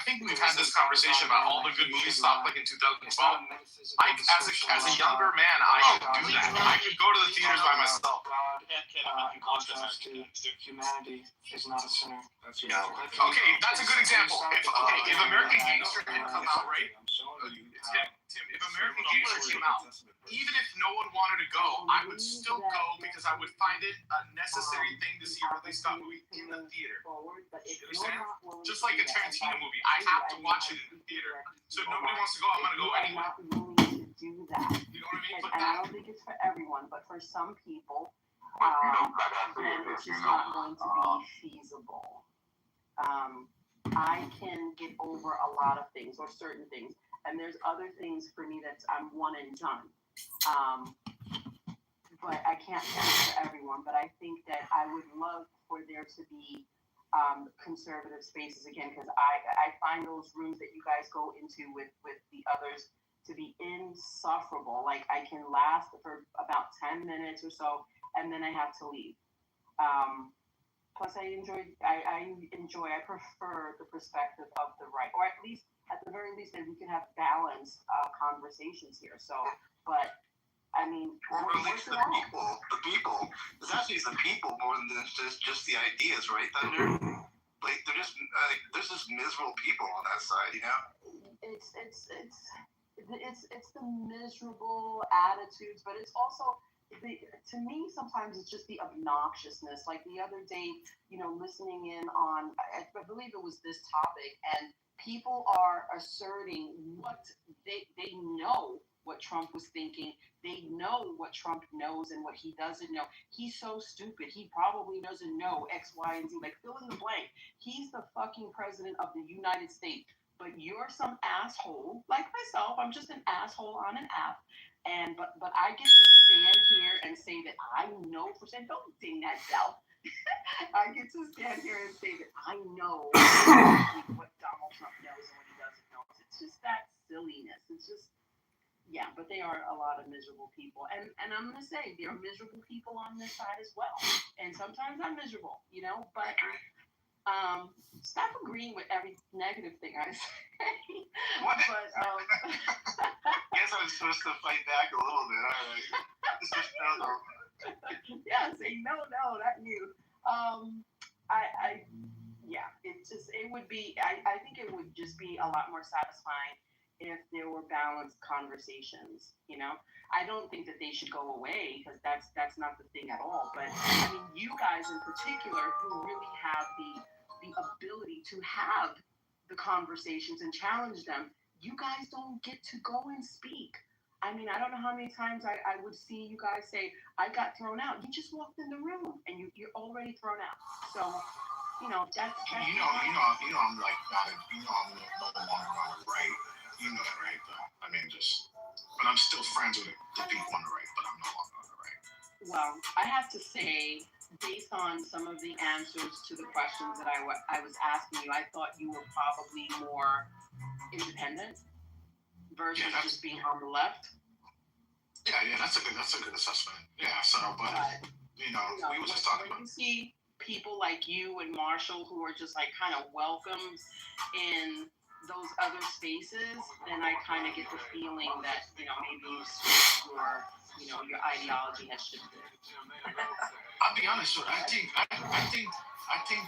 think we've had this conversation about all the good movies stopped like in 2012. As a younger man, I could do that. I could go to the theaters by myself. Humanity is not a sinner. Okay, that's a good example. If American Gangster had come out, right? Tim, if American Gangster came out, even if no one wanted to go, I would still go because I would find it a necessary thing to see a release that movie in the theater. You understand? Just like a Tarantino movie, I have to watch it in the theater. So if nobody wants to go, I'm gonna go anyway. Do that. You know what I mean? And I don't think it's for everyone, but for some people, then it's just not going to be feasible. I can get over a lot of things or certain things, and there's other things for me that's I'm one and done. But I can't say it for everyone. But I think that I would love for there to be conservative spaces again, because I find those rooms that you guys go into with the others to be insufferable. Like, I can last for about 10 minutes or so, and then I have to leave. Plus, I prefer the perspective of the right, or at the very least, that we can have balanced conversations here. So, but I mean, or at least the people. It's actually the people more than just the ideas, right, Thunder? Like, they're just there's just miserable people on that side, you know. It's the miserable attitudes, but it's also. To me, sometimes it's just the obnoxiousness. Like the other day, listening in on, I believe it was this topic, and people are asserting what they know what Trump was thinking. They know what Trump knows and what he doesn't know. He's so stupid. He probably doesn't know X, Y, and Z. Like, fill in the blank. He's the fucking president of the United States. but you're some asshole like myself. I'm just an asshole on an app. And but I get to stand here and say that I know for certain. Don't ding that bell. I get to stand here and say that I know what Donald Trump knows and what he doesn't know. It's just that silliness. It's just, yeah, but they are a lot of miserable people. And I'm going to say there are miserable people on this side as well. And sometimes I'm miserable, you know, but stop agreeing with every negative thing I say. What? But, Guess I'm supposed to fight back a little bit. All right. Yeah, say no, not you. Yeah, it would be, I think it would just be a lot more satisfying if there were balanced conversations, you know? I don't think that they should go away because that's not the thing at all. But I mean, you guys in particular who really have the ability to have the conversations and challenge them, you guys don't get to go and speak. I mean, I don't know how many times I would see you guys say, I got thrown out. You just walked in the room and you're already thrown out. So, you know, that's I'm like not I'm no longer on the right. You know that, right? I mean, but I'm still friends with the people on the right, but I'm no longer on the right. Well, I have to say, based on some of the answers to the questions that I was asking you, I thought you were probably more independent versus just being on the left. Yeah, that's a good assessment. Yeah, so, but you know, we were just talking about. You see people like you and Marshall who are just like kind of welcomed in those other spaces, then I kind of get the feeling that, you know, maybe your ideology has shifted. I'll be honest with you. I think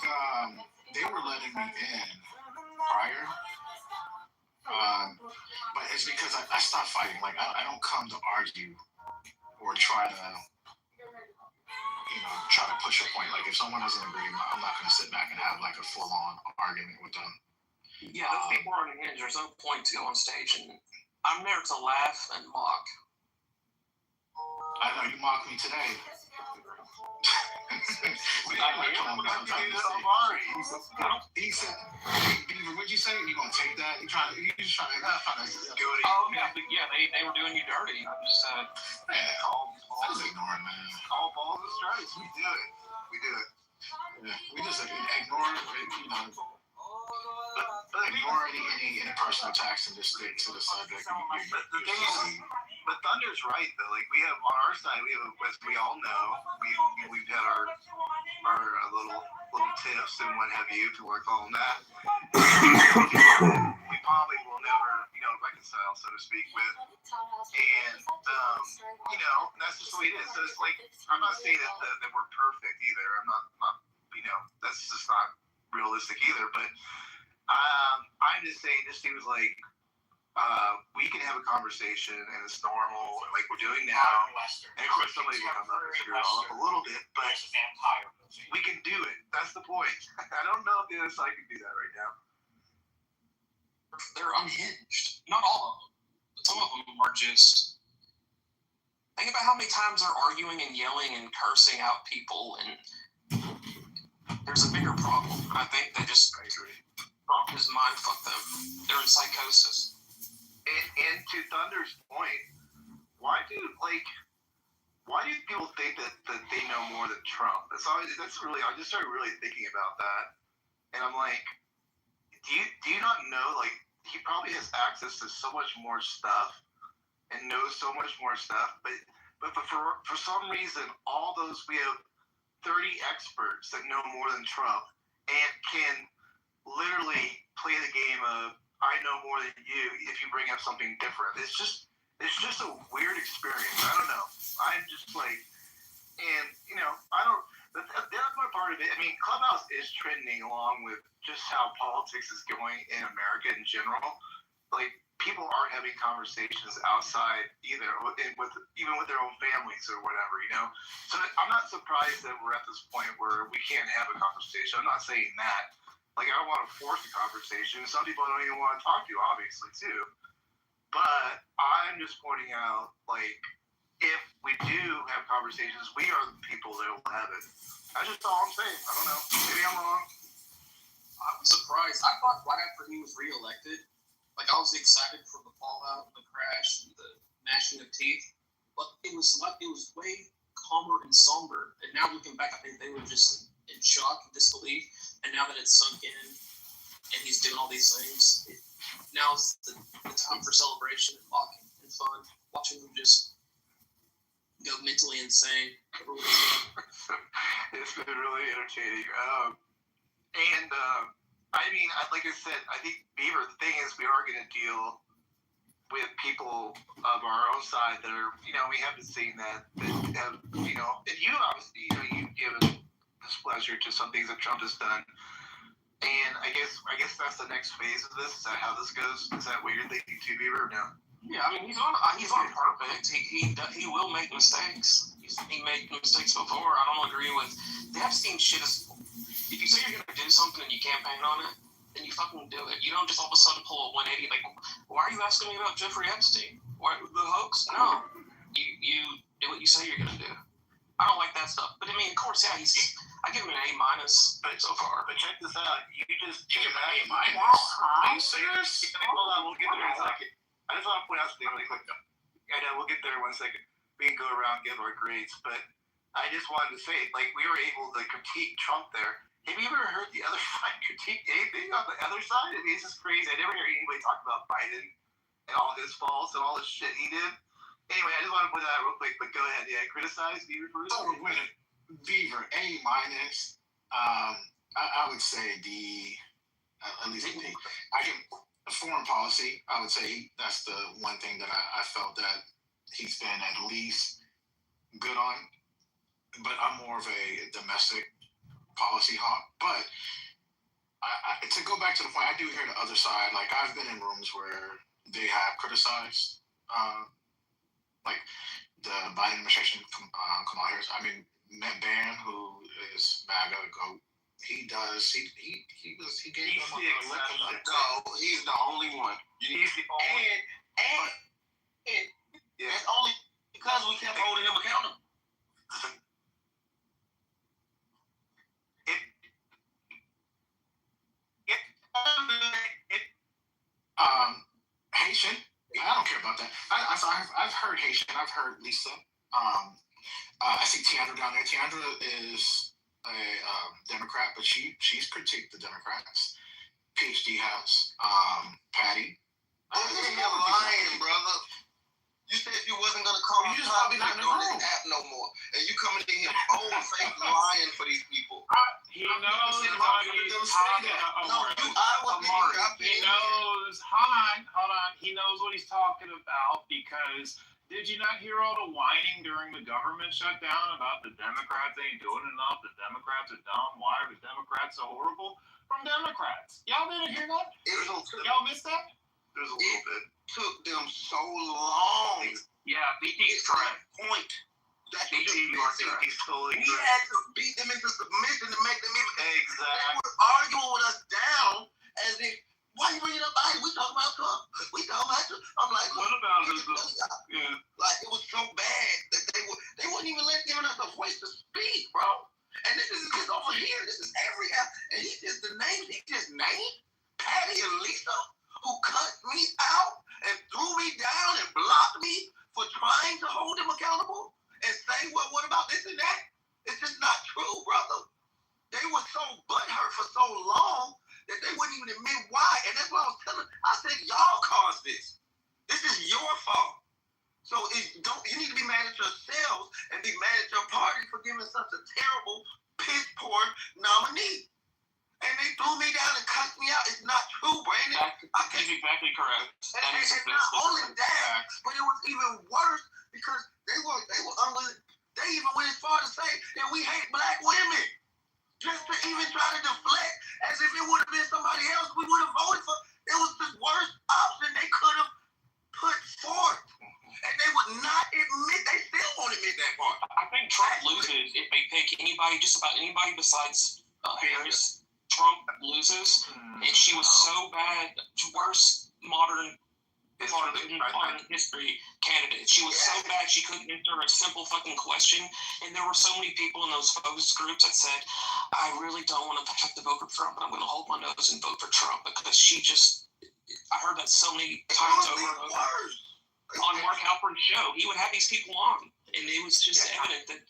they were letting me in prior. But it's because I stopped fighting. Like I don't come to argue or try to push a point. Like if someone doesn't agree, I'm not going to sit back and have like a full-on argument with them. Yeah, those people are unhinged. There's no point to go on stage, and I'm there to laugh and mock. I know you mocked me today. He said, "What'd you say? You gonna take that? You trying to do it?" Oh yeah, but yeah, they were doing you dirty. I just I just ignore it, man. All balls and strikes. We do it. Yeah, we just ignore it. Ignore any personal attacks and just stick to the subject. But Thunder's right though. Like we have on our side, as we all know, we've had our little tiffs and what have you, if you want to call them that. We probably will never, reconcile, so to speak, with. And that's just the way it is. So it's like I'm not saying that we're perfect either. I'm not that's just not realistic either. But I'm just saying this seems like we can have a conversation and it's normal, like we're doing now. And of course, somebody will come up and screw it all up a little bit, but we can do it. That's the point. I don't know if the other side can do that right now. They're unhinged. Not all of them. But some of them are just. Think about how many times they're arguing and yelling and cursing out people, and there's a bigger problem. I think they just. Trump his mind fuck them. They're in psychosis. And to Thunder's point, why do people think that they know more than Trump? I just started really thinking about that, and I'm like, do you not know? Like he probably has access to so much more stuff and knows so much more stuff, but for some reason, we have 30 experts that know more than Trump and can literally play the game of I know more than you if you bring up something different. It's just a weird experience. I don't know. I'm just like, and I don't. That's my part of it. I mean, Clubhouse is trending along with just how politics is going in America in general. Like people aren't having conversations outside either, even with their own families or whatever. So I'm not surprised that we're at this point where we can't have a conversation. I'm not saying that. Like, I don't want to force a conversation. Some people I don't even want to talk to, obviously, too. But I'm just pointing out, like, if we do have conversations, we are the people that will have it. That's just all I'm saying. I don't know. Maybe I'm wrong. I was surprised surprised. I thought right after he was reelected, like I was excited for the fallout, the crash, the gnashing of teeth, but it was way calmer and somber. And now looking back, I think they were just in shock and disbelief. And now that it's sunk in, and he's doing all these things, now's the time for celebration and mocking and fun. Watching him just go mentally insane. It's been really entertaining. I mean, like I said, I think Beaver, the thing is, we are going to deal with people of our own side that are, we haven't seen that have, and you obviously, you've given displeasure to some things that Trump has done. And I guess that's the next phase of this. Is that how this goes? Is that what you're thinking too, Beaver, or no? Yeah, I mean, he's on purpose. He will make mistakes. He made mistakes before. I don't agree with the Epstein shit. If you say you're gonna do something and you campaign on it, then you fucking do it. You don't just all of a sudden pull a 180. Like, why are you asking me about Jeffrey Epstein? Why the hoax? No, you do what you say you're gonna do. I don't like that stuff. But I mean, of course, yeah, I give him an A- so far. But check this out. You just give him an A-. Are you serious? Hold on, we'll get there in a second. I just want to point out something really quick though. I know we'll get there in 1 second. We can go around and give our grades, but I just wanted to say, like, we were able to critique Trump there. Have you ever heard the other side critique anything on the other side? I mean, it's just crazy. I never hear anybody talk about Biden and all his faults and all the shit he did. Anyway, I just want to put that out real quick, but go ahead. Yeah, criticize Beaver first. Oh, with Beaver, A-. I would say D, at least a D. Foreign policy, I would say that's the one thing that I felt that he's been at least good on. But I'm more of a domestic policy hawk. But to go back to the point, I do hear the other side. Like, I've been in rooms where they have criticized, like, the Biden administration, Kamala Harris. I mean, Matt Barron, who is MAGA, he gave them a look. No, he's the only one. He's the only. And that's only because we kept holding him accountable. Haitian. I don't care about that. I've heard Haitian. I've heard Lisa. I see Tiandra down there. Tiandra is a Democrat, but she's critiqued the Democrats. PhD has. Patty. You're lying, brother. You said you wasn't gonna call you just probably not in the on room. this app no more, and you coming in here bold fake lying for these people. He knows He knows. Hold on. He knows what he's talking about because did you not hear all the whining during the government shutdown about the Democrats ain't doing enough? The Democrats are dumb. Why are the Democrats so horrible? From Democrats. Y'all didn't hear that? Y'all missed that? There's a little bit. Took them so long. Yeah, BT's correct. Point. That's BT, you are correct. He's totally correct. We had to beat them into submission to make them even. Exactly. They were arguing with us down as if, why you bringing up Biden? We talking about Trump. We talking about Trump. I'm like, what about this? Yeah. Like, it was so bad that they wouldn't even giving us a voice to speak, bro. And this is just over here. This is every app. And he just named Patty and Lisa, who cut me out and threw me down and blocked me for trying to hold them accountable and say, well, what about this and that? It's just not true, brother. They were so butthurt for so long that they wouldn't even admit why. And that's what I was telling them. I said, y'all caused this. This is your fault. So you need to be mad at yourselves and be mad at your party for giving such a terrible, piss poor nominee. And they threw me down and cut me out. It's not true, Brandon. That's exactly correct. And not only that, but it was even worse because they even went as far to say that we hate black women. Just to even try to deflect as if it would have been somebody else we would have voted for. It was the worst option they could have put forth. And they would not admit, they still won't admit that part. I think Trump loses if they pick anybody, just about anybody besides Harris. Trump loses, and she was so bad. Worst modern on history candidate. She was so bad she couldn't answer a simple fucking question, and there were so many people in those focus groups that said, I really don't want to have to vote for Trump, but I'm going to hold my nose and vote for Trump because she just, I heard that so many times over and over on Mark Halpern's show. He would have these people on, and it was just evident that.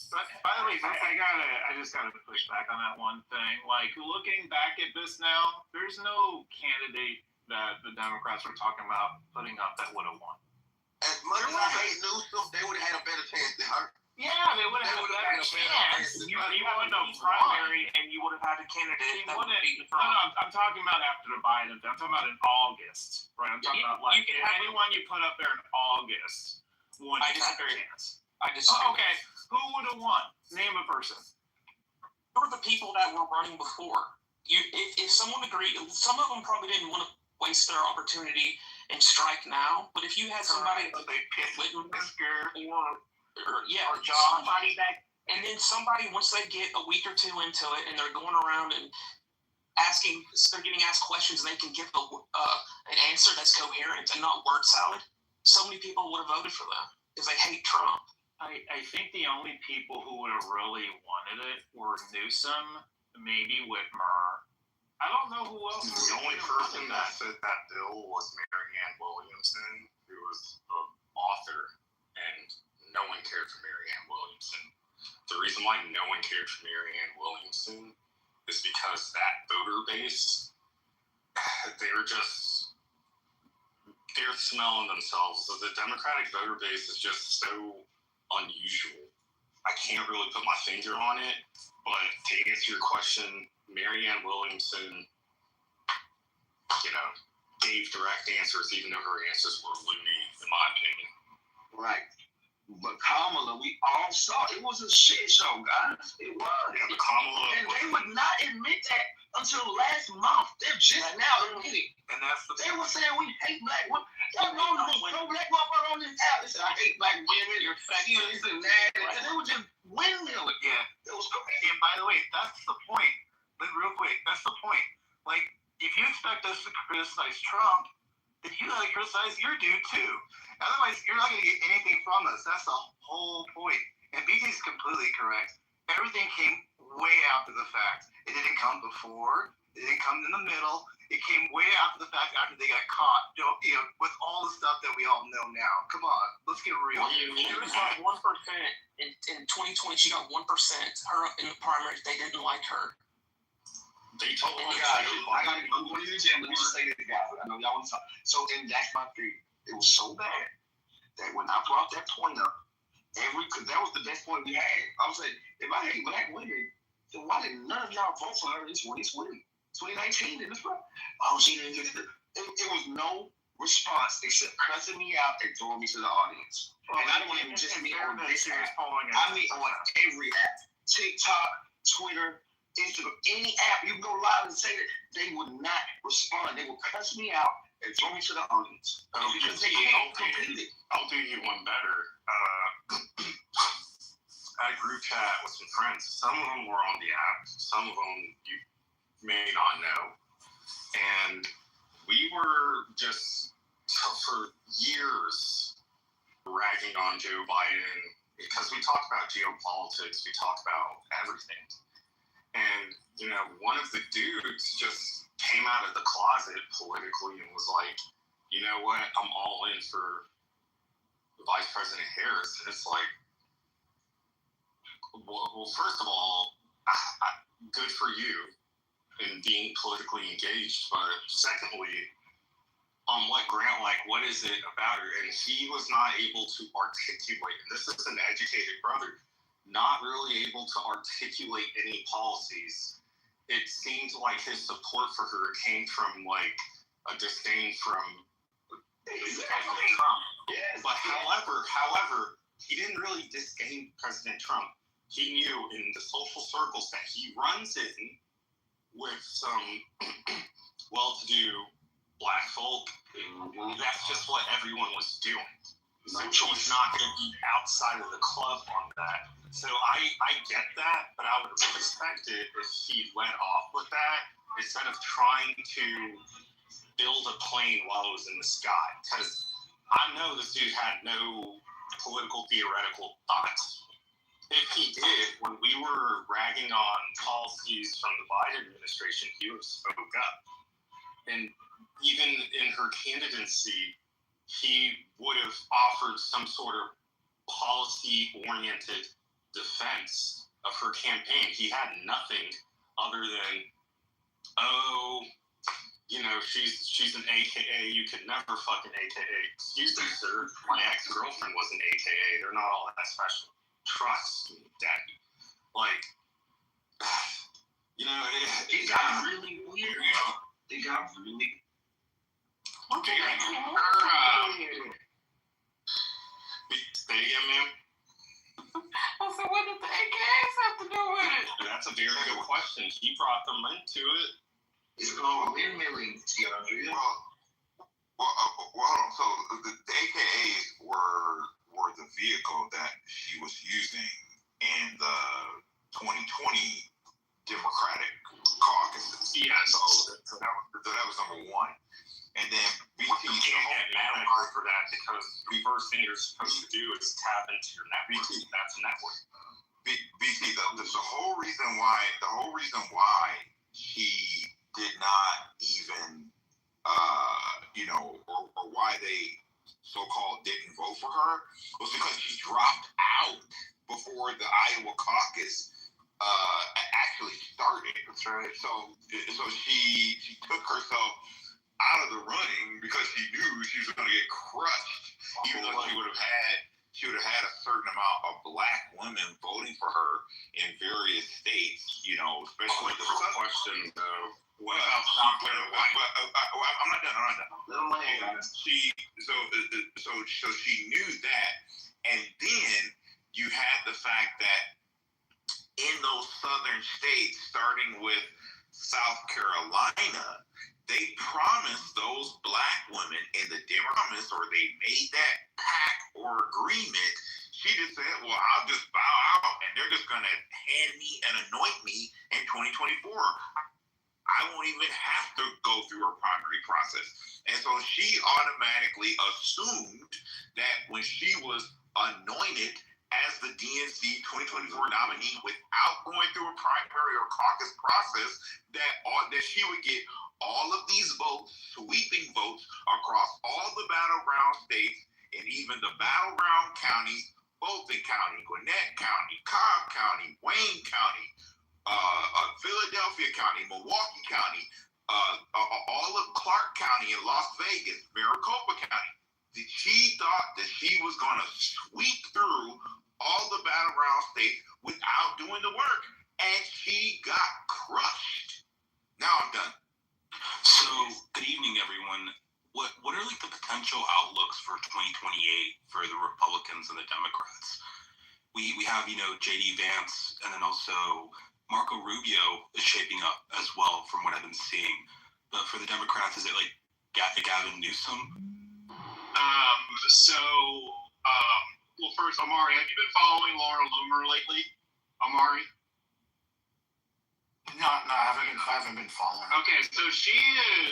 But by the way, I just gotta push back on that one thing. Like, looking back at this now, there's no candidate that the Democrats were talking about putting up that would have won. As much as I hate Newsom, they would have had a better chance than her. Yeah, they would have had a better chance. You won a primary, and you would have had a candidate that would beat the Trump. No, I'm talking about after the Biden. I'm talking about in August, right? I'm talking about like anyone you put up there in August won a better chance. I disagree. Oh, okay, who would have won? Name a person. Who were the people that were running before? If someone agreed, some of them probably didn't want to waste their opportunity and strike now. But if you had somebody or somebody that, and then somebody once they get a week or two into it and they're going around and they're getting asked questions and they can give an answer that's coherent and not word salad. So many people would have voted for them because they hate Trump. I think the only people who would have really wanted it were Newsom, maybe Whitmer. I don't know who else. The only person that fit that bill was Marianne Williamson, who was an author, and no one cared for Marianne Williamson. The reason why no one cared for Marianne Williamson is because that voter base, they're smelling themselves. So the Democratic voter base is just so unusual. I can't really put my finger on it, but to answer your question, Marianne Williamson, gave direct answers, even though her answers were loony, in my opinion. Right. But Kamala, we all saw it was a shit show, guys. It was. Yeah, but Kamala, and they would not admit that until last month. They're just now admitting. And that's they were saying we hate black women. Y'all know no black motherfucker on this app. They said I hate black women. You're sexist and that. And they were just windmilling. Yeah. It was crazy. And by the way, that's the point. But real quick, that's the point. Like, if you expect us to criticize Trump, then you gotta criticize your dude too. Otherwise, you're not gonna get anything from us. That's the whole point. And BJ's completely correct. Everything came way after the fact. It didn't come before. It didn't come in the middle. It came way after the fact, after they got caught. With all the stuff that we all know now. Come on, let's get real. She was like 1% in 2020. She got 1%. Her in the primaries, they didn't like her. They told me. I'm going to the gym. Let me just say this, guys. I know y'all want to talk. So, and that's my theory. It was so bad that when I brought that point up, because that was the best point we had. I was like, if I hate black women, then why did none of y'all vote for her in 2020, 2019 in this one? Oh, she didn't get it. It was no response except cussing me out and throwing me to the audience. And I don't even just mean on this app. I mean on every app. TikTok, Twitter, Instagram, any app. You go live and say that they would not respond. They would cuss me out and throw me to the audience. Because they can't compete it. I'll do you one better. I group chat with some friends. Some of them were on the app. Some of them you may not know. And we were just, for years, ragging on Joe Biden because we talked about geopolitics. We talked about everything. And, one of the dudes just came out of the closet politically and was like, you know what, I'm all in for Vice President Harris. And it's like, well, first of all, good for you in being politically engaged. But secondly, on what ground, what is it about her? And he was not able to articulate, and this is an educated brother, not really able to articulate any policies. It seemed like his support for her came from a disdain from President Trump. Yes. But however, he didn't really disdain President Trump. He knew in the social circles that he runs in with some well-to-do black folk, that's just what everyone was doing. So he's not going to be outside of the club on that. So I get that, but I would respect it if he went off with that instead of trying to build a plane while it was in the sky. Because I know this dude had no political theoretical thoughts. If he did, when we were ragging on policies from the Biden administration, he would have spoke up. And even in her candidacy, he would have offered some sort of policy-oriented defense of her campaign. He had nothing other than, oh, you know, she's an AKA. You could never fucking AKA. Excuse me, sir. My ex-girlfriend was an AKA. They're not all that special. Trust me, Daddy. Like, you know, it got really weird. It got really. Okay, Say again, ma'am. I said, what did the AKAs have to do with it? That's a very good question. He brought them into it. It's called windmilling, DeAndre. Well, hold on. So the AKAs were the vehicle that she was using in the 2020 Democratic caucuses. Yeah. So that was number one. And then BT get mad at her for that because the first thing you're supposed to do is tap into your network. That's a network. BT, the whole reason why he did not even, or why they so-called didn't vote for her was because she dropped out before the Iowa caucus actually started. That's right. So she took herself out of the running because she knew she was going to get crushed, even though she would have had a certain amount of black women voting for her in various states, especially the question though. Well, I'm not done. So she knew that, and then you had the fact that in those southern states, starting with South Carolina, they promised those black women in the Democrats, or they made that pact or agreement. She just said, well, I'll just bow out and they're just going to hand me and anoint me in 2024. I won't even have to go through a primary process. And so she automatically assumed that when she was anointed as the DNC 2024 nominee without going through a primary or caucus process, that she would get all of these votes, sweeping votes across all the battleground states and even the battleground counties, Fulton County, Gwinnett County, Cobb County, Wayne County, Philadelphia County, Milwaukee County, all of Clark County in Las Vegas, Maricopa County. She thought that she was going to sweep through all the battleground states without doing the work, and she got crushed. Now I'm done. So, good evening, everyone. What are like the potential outlooks for 2028 for the Republicans and the Democrats? We have, J.D. Vance, and then also Marco Rubio is shaping up as well from what I've been seeing. But for the Democrats, is it like Gavin Newsom? Well, first, Amari, have you been following Laura Loomer lately? Amari? No, I haven't been following. Okay, so she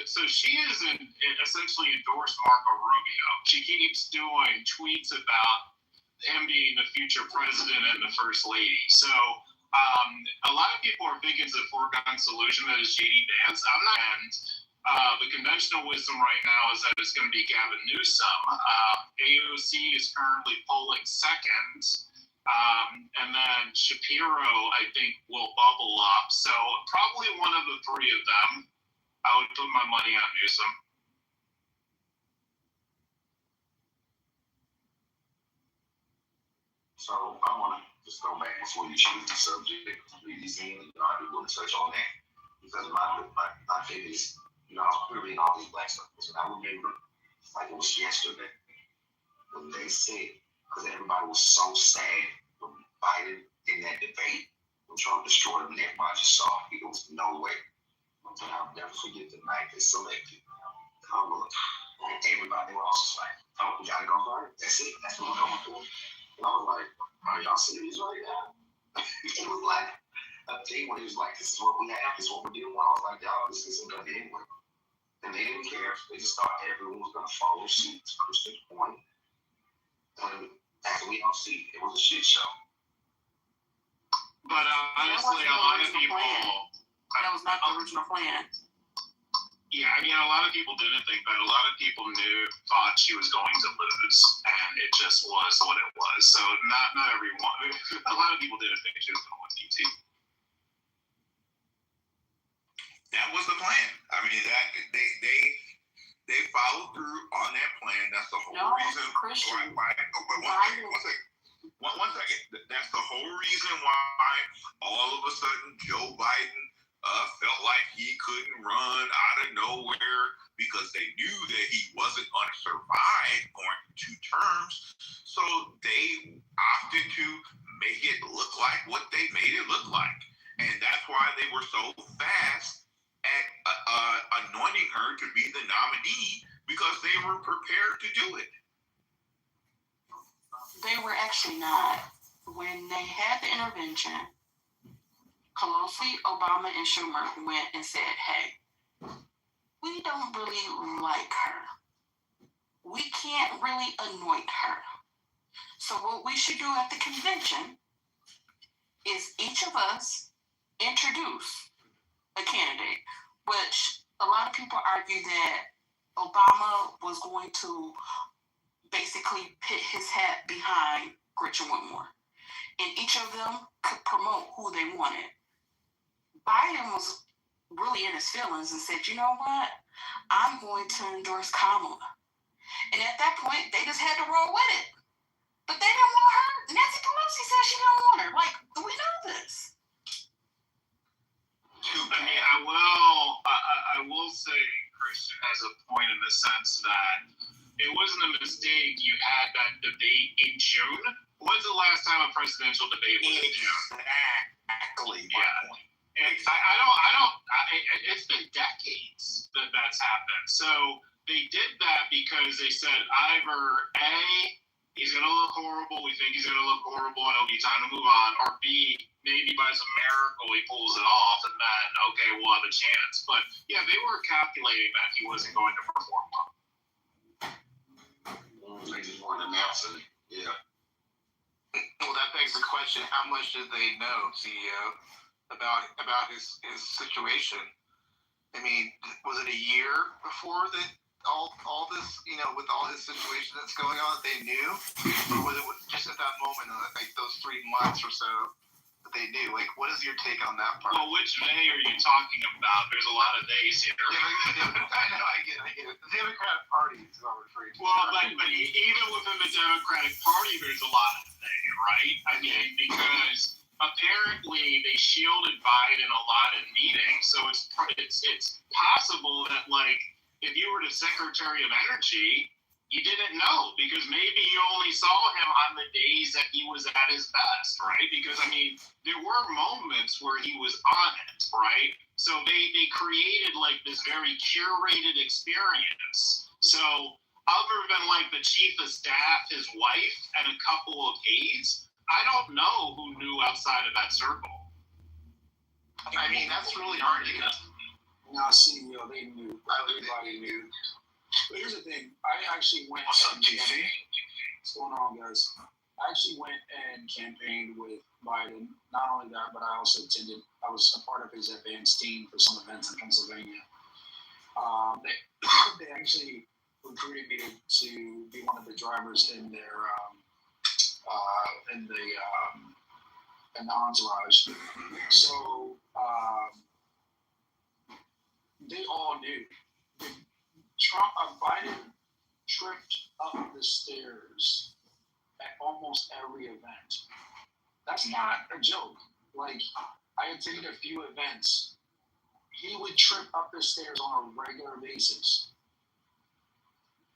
is essentially endorsed Marco Rubio. She keeps doing tweets about him being the future president and the first lady. So a lot of people are thinking it's a foregone solution that is J.D. Vance. I'm not. And the conventional wisdom right now is that it's going to be Gavin Newsom. AOC is currently polling second. And then Shapiro, I think, will bubble up. So probably one of the three of them. I would put my money on Newsom. So I want to just go back before you choose the subject. I do want to touch on that because my thing is, I was reading all these black stuff, and I remember like it was yesterday when they said, because everybody was so sad when Biden in that debate when Trump destroyed him, and everybody just saw it was no way. And I'll never forget the night they selected Kamala, and everybody was also like, "Oh, we gotta go for it. That's it. That's what we're going for." And I was like, "Are y'all serious right now?" It was like a thing when he was like, "This is what we have. This is what we're doing." I was like, "Y'all, this isn't gonna be anywhere." And they didn't care. They just thought everyone was going to follow suit. Christian's point. And as we all see, it was a shit show. But honestly, a lot of people. That was not the original plan. Yeah, I mean, a lot of people didn't think that. A lot of people thought she was going to lose, and it just was what it was. So not everyone. A lot of people didn't think she was going to win DT. That was the plan. I mean, that they followed through on that plan. That's the whole reason. Christian. One second. That's the whole reason why all of a sudden Joe Biden felt like he couldn't run out of nowhere because they knew that he wasn't going to survive going 2 terms. So they opted to make it look like what they made it look like. And that's why they were so fast at anointing her to be the nominee, because they were prepared to do it. They were actually not. When they had the intervention, Pelosi, Obama, and Schumer went and said, hey, we don't really like her. We can't really anoint her. So what we should do at the convention is each of us introduce a candidate, which a lot of people argue that Obama was going to basically put his hat behind Gretchen Whitmore. And each of them could promote who they wanted. Biden was really in his feelings and said, you know what? I'm going to endorse Kamala. And at that point, they just had to roll with it. But they didn't want her. Nancy Pelosi said she didn't want her. Like, do we know this? I mean, I will say Christian has a point in the sense that it wasn't a mistake you had that debate in June. When's the last time a presidential debate was in June? Exactly. Yeah. And it's been decades that's happened. So they did that because they said either A, he's going to look horrible, we think he's going to look horrible, and it'll be time to move on, or B, maybe by some miracle he pulls it off, and then, okay, we'll have a chance. But, yeah, they were calculating that he wasn't going to perform well. They just weren't announcing it. Yeah. Well, that begs the question: how much did they know, CEO, about his situation? I mean, was it a year before that all this, with all his situation that's going on, that they knew, or was it just at that moment, like those 3 months or so, that they knew? Like, what is your take on that part? Well, which they are you talking about? There's a lot of days here. I know, I get it. The Democratic Party is what I'm referring to. Well, but even within the Democratic Party, there's a lot of things, right? I mean, because apparently they shielded Biden a lot in meetings, so it's possible that, like, if you were the Secretary of Energy, you didn't know, because maybe you only saw him on the days that he was at his best, right? Because, I mean, there were moments where he was on it, right? So they created, like, this very curated experience. So other than, like, the chief of staff, his wife, and a couple of aides, I don't know who knew outside of that circle. I mean, that's really hard to get. No, CEO, they knew. Everybody knew. But here's the thing. I actually went. What's up, TC? What's going on, guys? I actually went and campaigned with Biden. Not only that, but I also attended. I was a part of his advance team for some events in Pennsylvania. They actually recruited me to be one of the drivers in their in the entourage. So they all knew. Biden tripped up the stairs at almost every event. That's not a joke. Like, I attended a few events. He would trip up the stairs on a regular basis.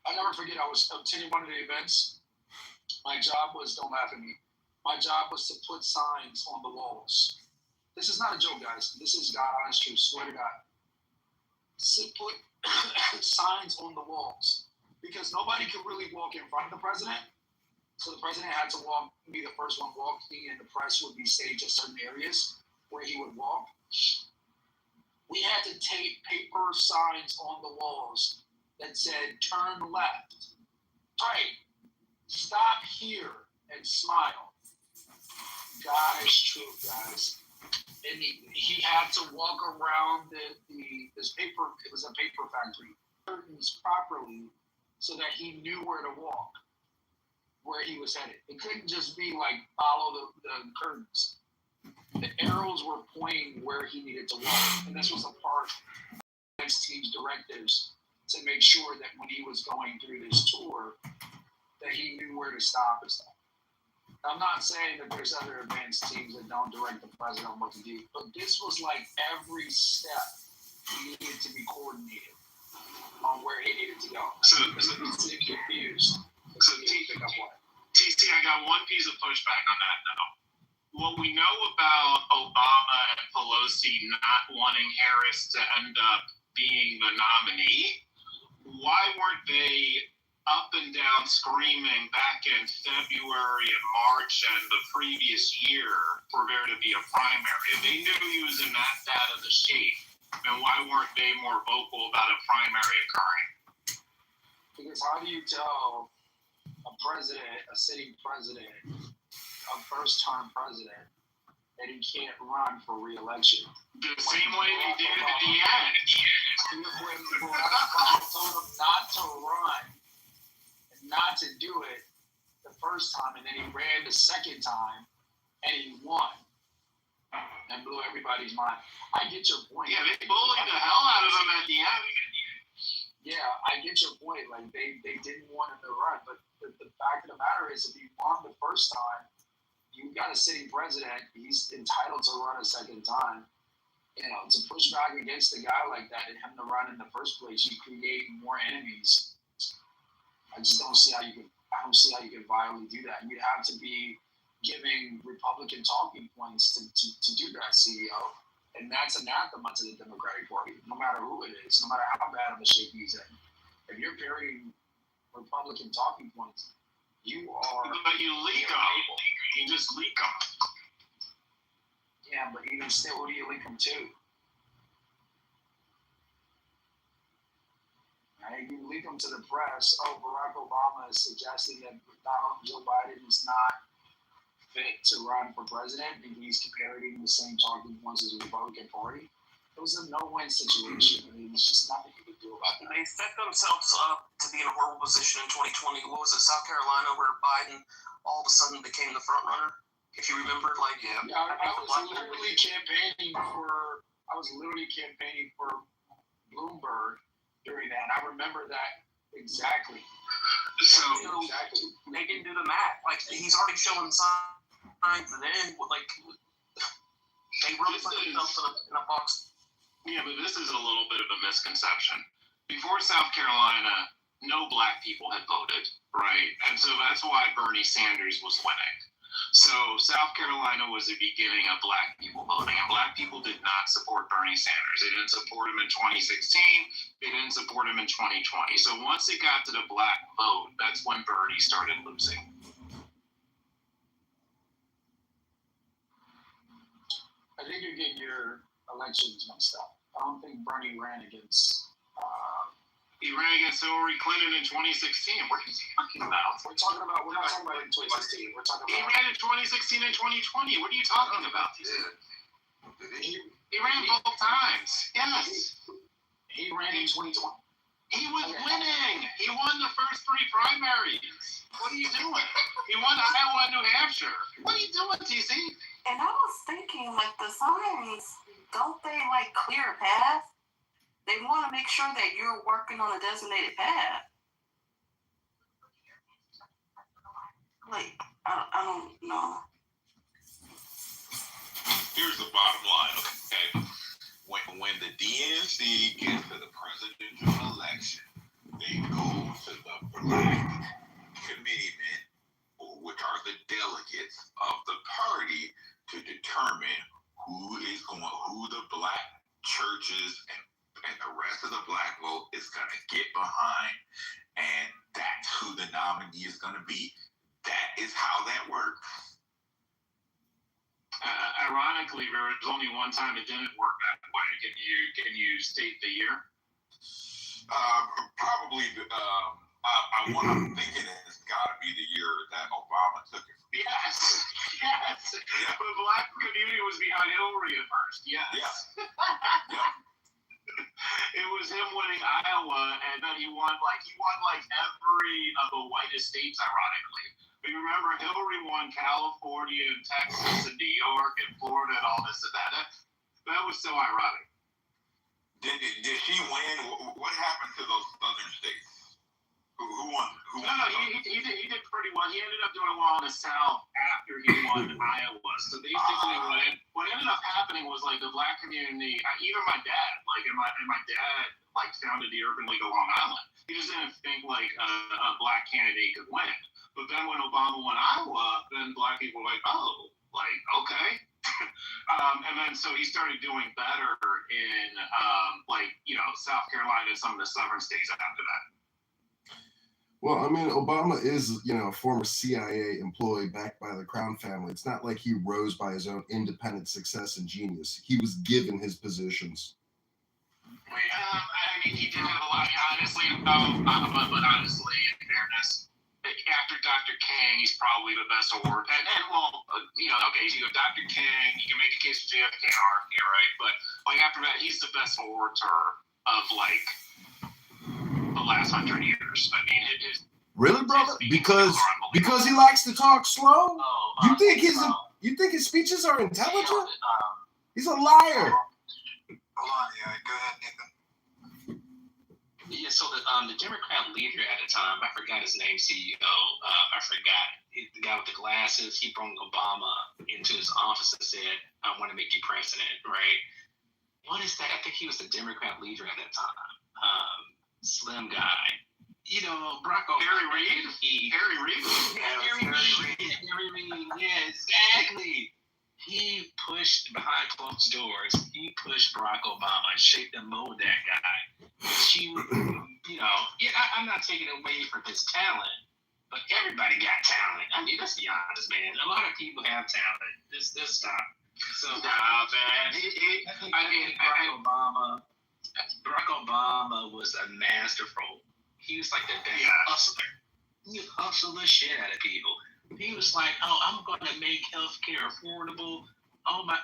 I never forget, I was attending one of the events. My job was, don't laugh at me, my job was to put signs on the walls. This is not a joke, guys. This is God honest truth, swear to God. Put signs on the walls, because nobody could really walk in front of the president. So the president had to be the first one walking, and the press would be staged at certain areas where he would walk. We had to tape paper signs on the walls that said, turn left, right, stop here, and smile. God is true, guys. And he had to walk around this paper, it was a paper factory, curtains properly so that he knew where to walk, where he was headed. It couldn't just be like follow the curtains. The arrows were pointing where he needed to walk, and this was a part of the team's directives to make sure that when he was going through this tour, that he knew where to stop and stuff. I'm not saying that there's other advanced teams that don't direct the president on what to do, but this was like every step needed to be coordinated on where he needed to go. So he's confused. TC, I got one piece of pushback on that now. What we know about Obama and Pelosi not wanting Harris to end up being the nominee, why weren't they up and down screaming back in February and March and the previous year for there to be a primary? If they knew he was in that bad of a shape, then why weren't they more vocal about a primary occurring? Because how do you tell a president, a sitting president, a first-term president, that he can't run for re-election? The same way they did at the end. When Obama told him not to run, not to do it the first time, and then he ran the second time, and he won, and blew everybody's mind. I get your point. Yeah, they bullied the hell out of him at the end. Yeah, I get your point. Like, they didn't want him to run, but the fact of the matter is, if he won the first time, you got a sitting president, he's entitled to run a second time. You know, to push back against a guy like that and him to run in the first place, you create more enemies. I just don't see how you can. I don't see how you can violently do that. You'd have to be giving Republican talking points to do that, CEO, and that's anathema to the Democratic Party. No matter who it is, no matter how bad of a shape he's in, if you're parroting Republican talking points, you are. But you leak them. You just leak them. Yeah, but even still, who do you leak them to? Right? You leak them to the press. Oh, Barack Obama is suggesting that Joe Biden is not fit to run for president, and he's parroting the same talking points as the Republican Party. It was a no-win situation. I mean, there's just nothing you can do about that. They set themselves up to be in a horrible position in 2020. What was it, South Carolina, where Biden all of a sudden became the front runner? If you remember, like, I was literally campaigning for Bloomberg during that. And I remember that exactly. So they didn't do the math. Like, he's already showing signs, and then like they really put themselves in a box. Yeah, but this is a little bit of a misconception. Before South Carolina, no black people had voted, right? And so that's why Bernie Sanders was winning. So South Carolina was the beginning of black people voting, and black people did not support Bernie Sanders. They didn't support him in 2016. They didn't support him in 2020. So once it got to the black vote, that's when Bernie started losing. I think you're getting your elections mixed up. I don't think Bernie ran against. He ran against Hillary Clinton in 2016. What are you talking about? We're not talking about in 2016. We're talking about. He ran in 2016 and 2020. What are you talking about? He ran both times. Yes. He ran in 2020. He was winning. He won the first three primaries. What are you doing? He won Iowa and New Hampshire. What are you doing, TC? And I was thinking, like, the signs, don't they, like, clear a path? They want to make sure that you're working on a designated path. Like, I don't know. Here's the bottom line, okay? When the DNC gets to the presidential election, they go to the black committeemen, which are the delegates of the party, to determine who the black churches and the rest of the black vote is going to get behind, and that's who the nominee is going to be. That is how that works. Ironically, there was only one time it didn't work that way. Can you state the year? Probably. What I'm thinking is got to be the year that Obama took it. Yes. Yeah. The black community was behind Hillary at first. Yes. Yeah. It was him winning Iowa, and then he won every of the whitest states, ironically. But remember, Hillary won California and Texas and New York and Florida and all this and that. That was so ironic. Did she win? What happened to those southern states? Who won? No, he did pretty well. He ended up doing well in the South after he won Iowa. So basically, what ended up happening was like the black community, even my dad, and my dad founded the Urban League of Long Island. He just didn't think like a black candidate could win. But then when Obama won Iowa, then black people were like, oh, okay. And then so he started doing better in South Carolina and some of the southern states after that. Well, I mean, Obama is, a former CIA employee backed by the Crown family. It's not like he rose by his own independent success and genius. He was given his positions. He did have a lot, honestly, but honestly, in fairness, after Dr. King, he's probably the best award. And okay, so you go Dr. King, you can make a case for JFK and RFK, right? But after that, he's the best orator of the last 100 years. I mean, it is really, brother, because he likes to talk slow. You think his speeches are intelligent? He's a liar. Hold on, go ahead, Nathan. Yeah, so the Democrat leader at the time, I forgot his name, CEO. I forgot the guy with the glasses. He brought Obama into his office and said, "I want to make you president." Right? What is that? I think he was the Democrat leader at that time. Slim guy. Barack Obama. Harry Reid? Harry Reid? Harry Reid. Yeah, exactly. He pushed behind closed doors. He pushed Barack Obama, shaped and molded that guy. I'm not taking away from his talent, but everybody got talent. I mean, let's be honest, man. A lot of people have talent. This stop. So, man. Barack Obama was a masterful. He was like the best hustler. He would hustle the shit out of people. He was like, "Oh, I'm going to make healthcare affordable. Oh my,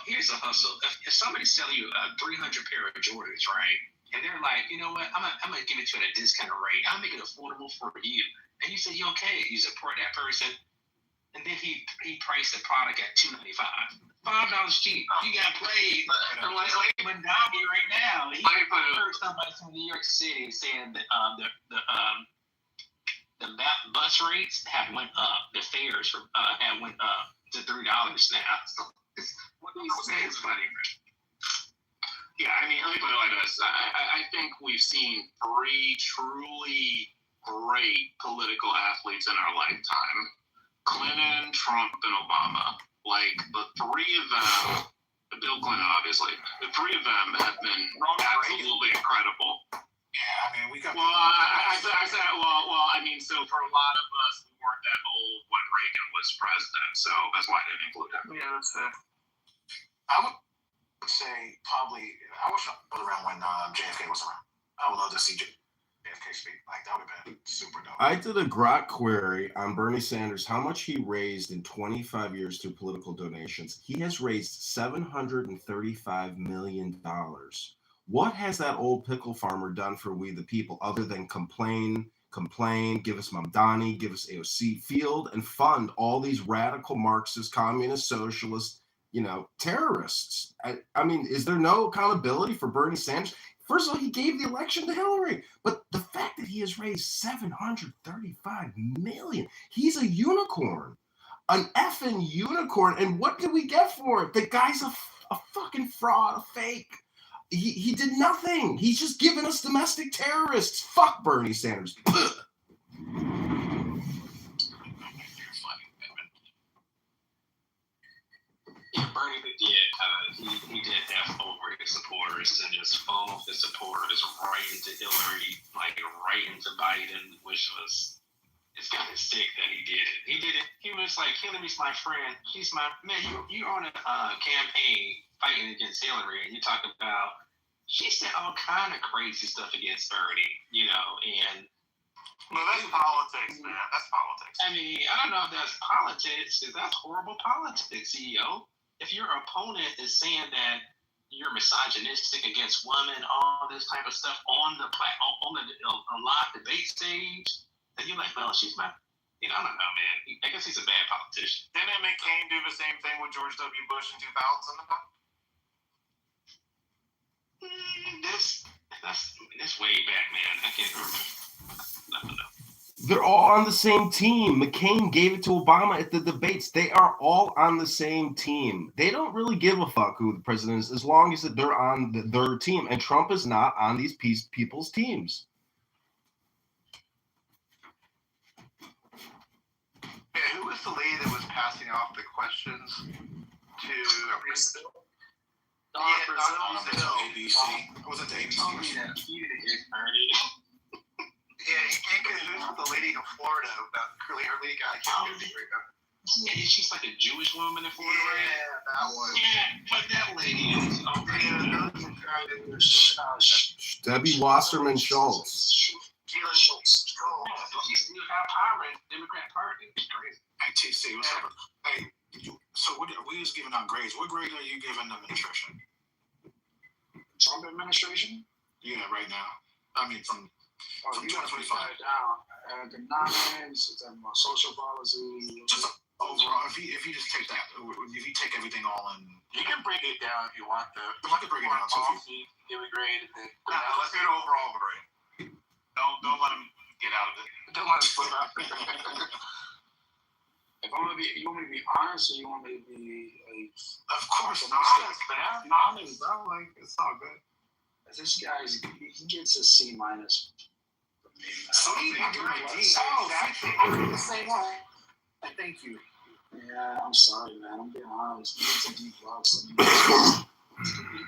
here's a hustle. If somebody's selling you a 300 pair of Jordans, right? And they're like, you know what? I'm gonna give it to you at a discounted rate. I'll make it affordable for you." And you say, "You okay?" You support that person, and then he priced the product at $2.95. $5 cheap. You got played. I'm like Mondami right now. He heard somebody from New York City saying that the bus rates have went up. The fares have went up to $3 now. So it's funny. Yeah, I mean, let me put it like this. I think we've seen 3 truly great political athletes in our lifetime: Clinton, Trump, and Obama. The 3 of them, Bill Clinton, obviously, the 3 of them have been absolutely incredible. Yeah, I mean, we got. Well, I said, I mean, so for a lot of us, we weren't that old when Reagan was president, so that's why I didn't include him. Yeah, that's fair. I would say probably, I wish I was around when JFK was around. I would love to see JFK speak. That would have been super dope. I did a grok query on Bernie Sanders, how much he raised in 25 years through political donations. He has raised $735 million. What has that old pickle farmer done for we the people other than complain, give us Mamdani, give us AOC Field, and fund all these radical Marxist, communist, socialist, terrorists? I mean, is there no accountability for Bernie Sanders? First of all, he gave the election to Hillary, but the fact that he has raised $735 million, he's a unicorn, an effing unicorn. And what did we get for it? The guy's a fucking fraud, a fake. He did nothing. He's just giving us domestic terrorists. Fuck Bernie Sanders. Yeah, Bernie did. He did F over his supporters and just funneled his supporters right into Hillary, right into Biden, which was It's kind of sick that he did it. He did it. He was like, Hillary's my friend. She's my man. You're on a campaign fighting against Hillary, and you talk about she said all kind of crazy stuff against Bernie, and. Well, that's politics, man. That's politics. I mean, I don't know if that's politics. That's horrible politics, CEO. If your opponent is saying that you're misogynistic against women, all this type of stuff on the live debate stage, then you're like, well, she's my. I don't know, man. I guess he's a bad politician. Didn't McCain do the same thing with George W. Bush in 2000? That's way back, man. I can't remember. They're all on the same team. McCain gave it to Obama at the debates. They are all on the same team. They don't really give a fuck who the president is as long as they're on their team. And Trump is not on these people's teams. Yeah, who was the lady that was passing off the questions to Brazil? ABC. Was it the ABC? Yeah, he can't get who's with the lady in Florida, that curly hair lady guy. I can't get it right now. Yeah, she's like a Jewish woman in Florida, right? Yeah, that one. Yeah, but that lady is. Debbie Wasserman Schultz. Gila Schultz. She still have power in the Democrat Party. It's crazy. Hey, TC, what's up? Hey, so we was giving out grades. What grade are you giving the administration? Trump administration? Yeah, right now. I mean, from you got to put that down. Economics, social policy. Just overall, if you just take that, if you take everything all in. You can break it down if you want, though. You can break it down. So give a grade. Let's do an overall grade. Don't let him get out of it. Don't let him put out. If you want me to be honest, or you want me to be like? Of course, honest, man. Honest, bro. Like it's all good. This guy's he gets a C minus. See, thank you. Yeah, I'm sorry, man. I'm being honest. It's a D plus.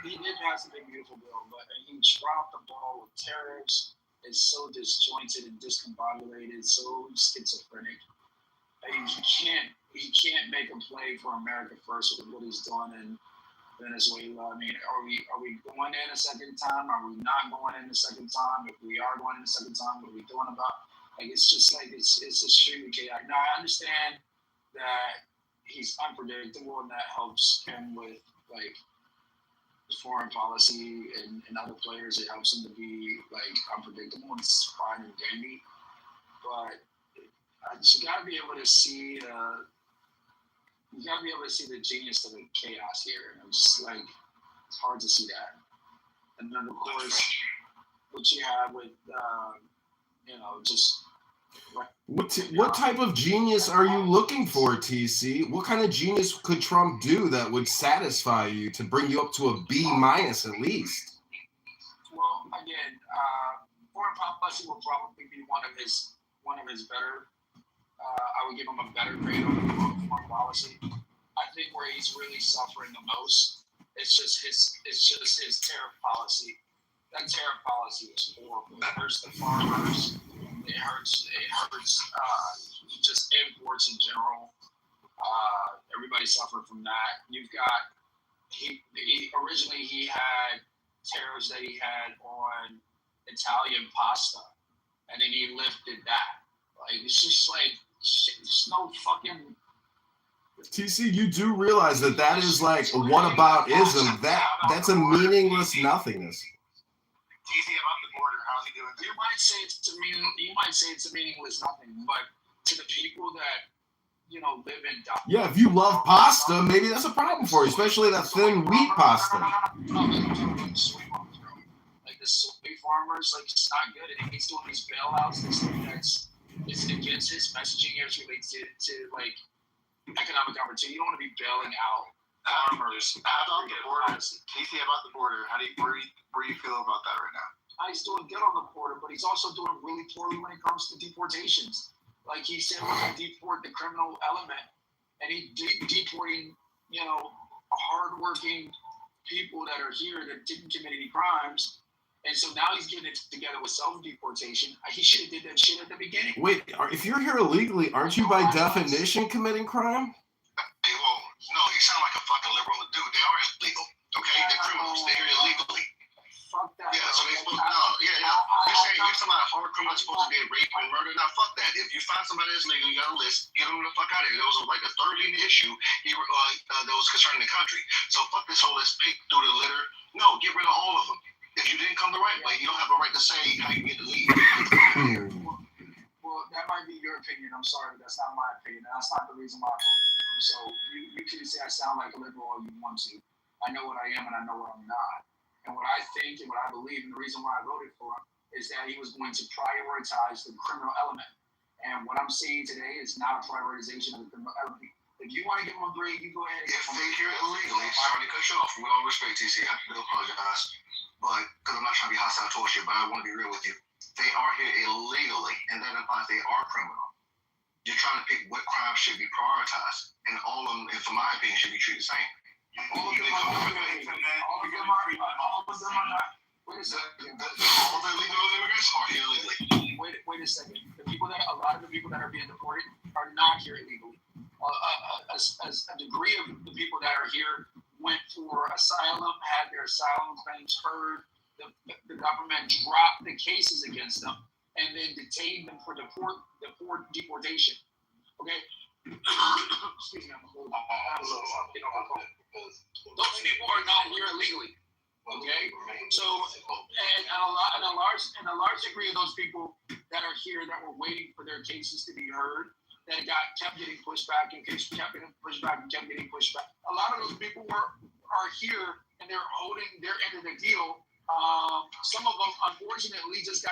He did pass a big, beautiful bill, but he dropped the ball with tariffs. It's so disjointed and discombobulated, so schizophrenic. He can't make a play for America first with what he's doing in Venezuela. I mean, are we going in a second time? Are we not going in a second time? If we are going in a second time, what are we doing about? Like it's just like it's extremely chaotic. Now I understand that he's unpredictable and that helps him with like his foreign policy and other players. It helps him to be like unpredictable and it's fine and dandy. But you gotta be able to see the genius of the chaos here. And I'm just like, it's hard to see that. And then of course, what you have with, just. What type of genius are you looking for, TC? What kind of genius could Trump do that would satisfy you to bring you up to a B minus at least? Well, again, foreign policy will probably be one of his better. I would give him a better grade on foreign policy. I think where he's really suffering the most, it's just his tariff policy. That tariff policy is horrible. It hurts the farmers. It hurts just imports in general. Everybody suffered from that. You've got originally he had tariffs that he had on Italian pasta, and then he lifted that. Like it's just like there's no fucking. TC, you do realize that is like whataboutism. That's a meaningless nothingness. TC, I'm on the border. How's he doing? You might say it's a meaningless nothing, but to the people that live in. Yeah, if you love pasta, maybe that's a problem for you, especially that thin wheat pasta. Like the soy farmers, like it's not good. And he's doing these bailouts and stuff it's against his messaging as relates to like economic opportunity. You don't want to be bailing out farmers. About the border, TC, about the border. Where do you feel about that right now? He's doing good on the border, but he's also doing really poorly when it comes to deportations. Like he said, we're going to deport the criminal element, and he's deporting, hardworking people that are here that didn't commit any crimes, And so now he's getting it together with self-deportation. He should have did that shit at the beginning. Wait, if you're here illegally, aren't you by definition committing crime? Hey, well, no, you sound like a fucking liberal. Dude, they are illegal. Okay? They're criminals. They're here illegally. Fuck that. Yeah, so they supposed you're talking about hard criminals supposed to be rape and murder. Now, fuck that. If you find somebody that's legal, you got a list, get them the fuck out of here. There was like a third leading issue that was concerning the country. So fuck this whole let's pick through the litter. No, get rid of all of them. If you didn't come the right way, you don't have a right to say how you get to leave. Well, that might be your opinion. I'm sorry, but that's not my opinion. That's not the reason why I voted for him. So you can say I sound like a liberal all you want to. I know what I am and I know what I'm not. And what I think and what I believe and the reason why I voted for him is that he was going to prioritize the criminal element. And what I'm saying today is not a prioritization of the criminal element. If you want to give him a grade, you go ahead. If they hear it illegally, sorry to cut you off. With all respect, TC, I do apologize. But because I'm not trying to be hostile towards you, but I want to be real with you. They are here illegally, and that implies they are criminal. You're trying to pick what crimes should be prioritized, and all of them, from my opinion, should be treated the same. All of them are not. Wait a second. All the illegal immigrants are here illegally. Wait a second. A lot of the people that are being deported are not here illegally. A degree of the people that are here went for asylum, had their asylum claims heard. The government dropped the cases against them and then detained them for deportation. Okay. Excuse me, I'm a little. Those people are not here illegally. Okay. So, and a large degree of those people that are here that were waiting for their cases to be heard, that kept getting pushed back and kept getting pushed back. A lot of those people are here and they're holding their end of the deal. Some of them, unfortunately, just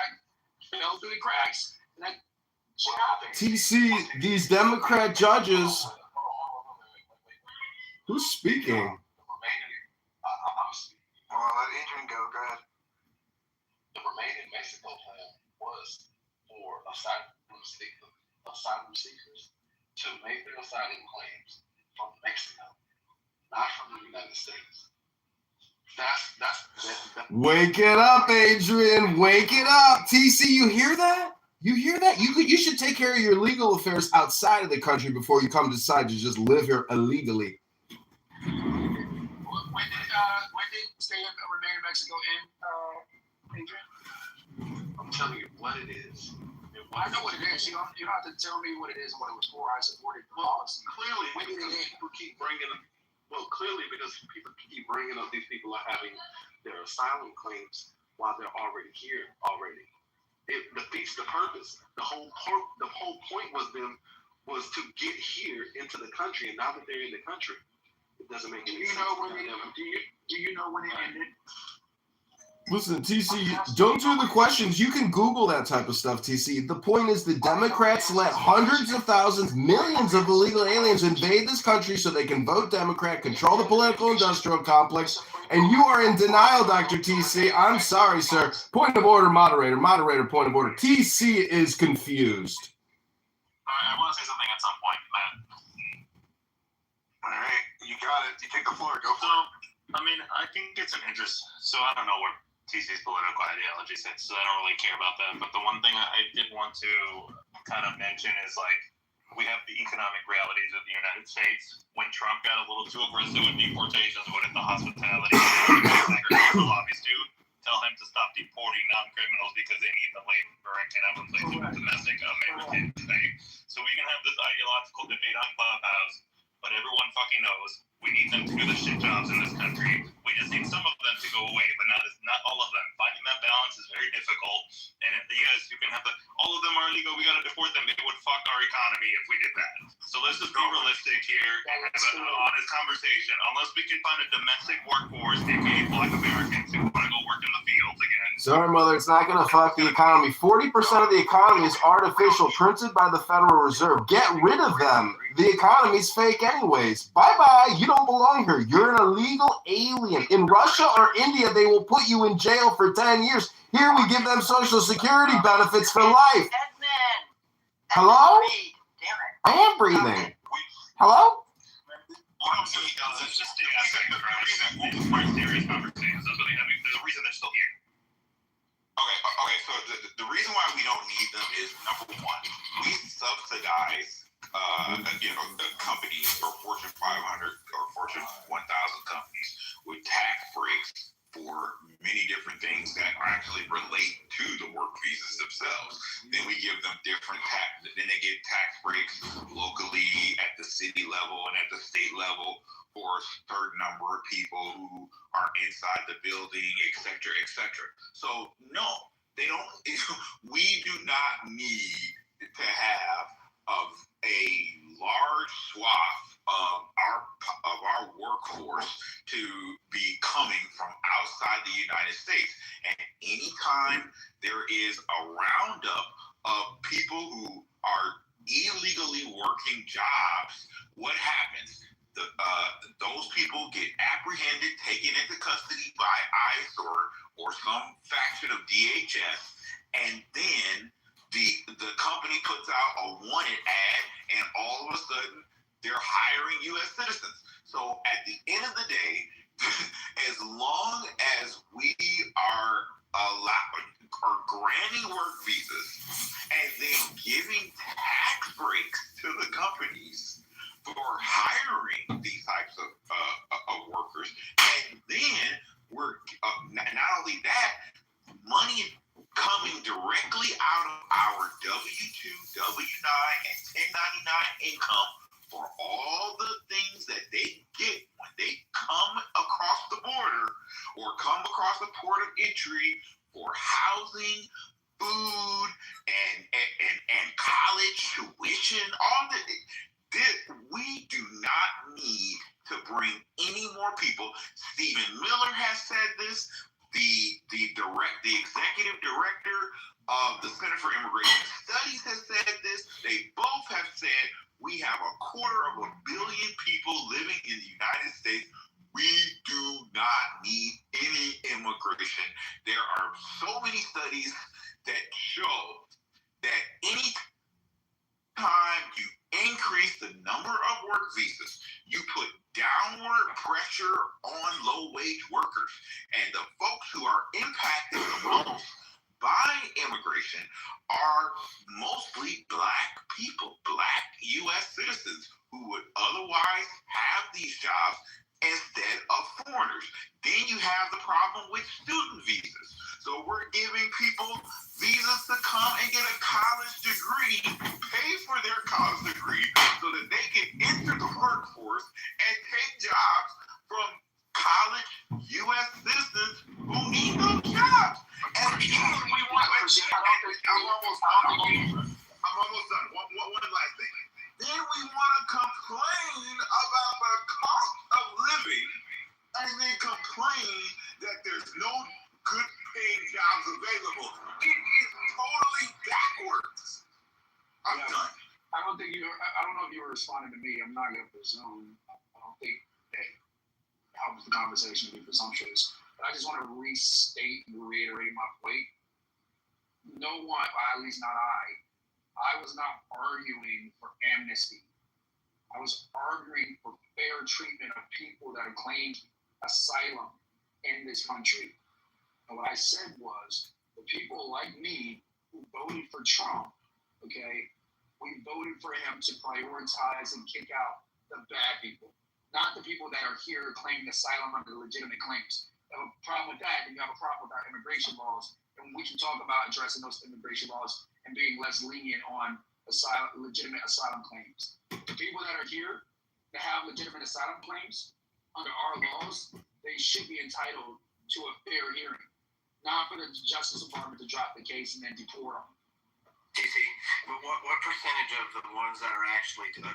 fell through the cracks. And that shit happened. TC, these Democrat judges. Who's speaking? Let Adrian go. Go ahead. The remaining Mexico plan was for asylum seekers to make their asylum claims from Mexico, not from the United States. Wake it up, Adrian. Wake it up. TC, you hear that? You hear that? You should take care of your legal affairs outside of the country before you come decide to just live here illegally. When did stay and remain in Mexico end, Adrian? I'm telling you what it is. I know what it is. You don't have to tell me what it is and what it was for. I supported the policy. Clearly, because people keep bringing up. Well, clearly because people keep bringing up these people are having their asylum claims while they're already here already. It defeats the purpose. The whole point was to get here into the country, and now that they're in the country, it doesn't make any sense. Do you know when it ended? Listen, TC, don't do the questions. You can Google that type of stuff, TC. The point is the Democrats let hundreds of thousands, millions of illegal aliens invade this country so they can vote Democrat, control the political industrial complex, and you are in denial, Dr. TC. I'm sorry, sir. Point of order, moderator. Moderator, point of order. TC is confused. All right, I want to say something at some point, Matt. All right, you got it. You take the floor. Go for it. I mean, I think it's an interest. So I don't know where TC's political ideology sits, so I don't really care about that. But the one thing I did want to kind of mention is, like, we have the economic realities of the United States. When Trump got a little too aggressive with deportations, what did the hospitality lobbies do? Tell him to stop deporting non-criminals because they need the labor and can have a place of domestic American thing. So we can have this ideological debate on Clubhouse, but everyone fucking knows we need them to do the shit jobs in this country. We just need some of them to go away, but not all of them. Finding that balance is very difficult. And yes, you can have all of them are illegal. We got to deport them. It would fuck our economy if we did that. So let's just be realistic here and have an honest conversation. Unless we can find a domestic workforce, aka Black Americans who want to go work in the fields again. Sorry, mother, it's not going to fuck the economy. 40% of the economy is artificial, printed by the Federal Reserve. Get rid of them. The economy's fake anyways. Bye-bye. You don't belong here. You're an illegal alien. In Russia or India, they will put you in jail for 10 years. Here we give them Social Security benefits for life. Hello? I am breathing. Hello? It's just serious conversations. That's what they have. There's a reason they're still here. reason why we don't need them is, number one, we subsidize the companies or Fortune 500 or Fortune 1000 companies with tax breaks for many different things that actually relate to the work visas themselves. Then we give them then they get tax breaks locally at the city level and at the state level for a certain number of people who are inside the building, et cetera, et cetera. So no, they don't. We do not need to have a large swath of our workforce to be coming from outside the United States. And anytime there is a roundup of people who are illegally working jobs, what happens? Those people get apprehended, taken into custody by ICE or some faction of DHS, and then the company puts out a wanted ad, and all of a sudden they're hiring U.S. citizens. So at the end of the day, as long as we are granting work visas and then giving tax breaks to the companies for hiring these types of workers, and then we're not only that, money coming directly out of our W-2, W-9, and 1099 income for all the things that they get when they come across the border or come across the port of entry for housing, food, and college tuition, all that. We do not need to bring any more people. Stephen Miller has said this. The executive director of the Center for Immigration Studies has said this. They both have said we have 250 million people living in the United States. We do not need any immigration. There are so many studies that show that any time you increase the number of work visas, you put downward pressure on low-wage workers. And the folks who are impacted the most by immigration are mostly Black people, Black U.S. citizens who would otherwise have these jobs instead of foreigners. Then you have the problem with student visas. So we're giving people visas to come and get a college degree, pay for their college degree so that they can enter the workforce and take jobs from college U.S. citizens who need those jobs. And then we want to I'm almost done. One last thing. Then we want to complain about the cost of living and then complain that there's no good paying jobs available. It is totally backwards. I'm done. I don't know if you were responding to me. I'm not going to presume. I don't think that helps the conversation to be presumptuous. But I just want to restate and reiterate my point. No one, at least not I was not arguing for amnesty. I was arguing for fair treatment of people that have claimed asylum in this country. And what I said was, the people like me who voted for Trump, okay, we voted for him to prioritize and kick out the bad people, not the people that are here claiming asylum under legitimate claims. You have a problem with that, and you have a problem with our immigration laws. And we can talk about addressing those immigration laws and being less lenient on legitimate asylum claims. The people that are here that have legitimate asylum claims under our laws, they should be entitled to a fair hearing, not for the Justice Department to drop the case and then deport them. TC, but what percentage of the ones that are actually, and I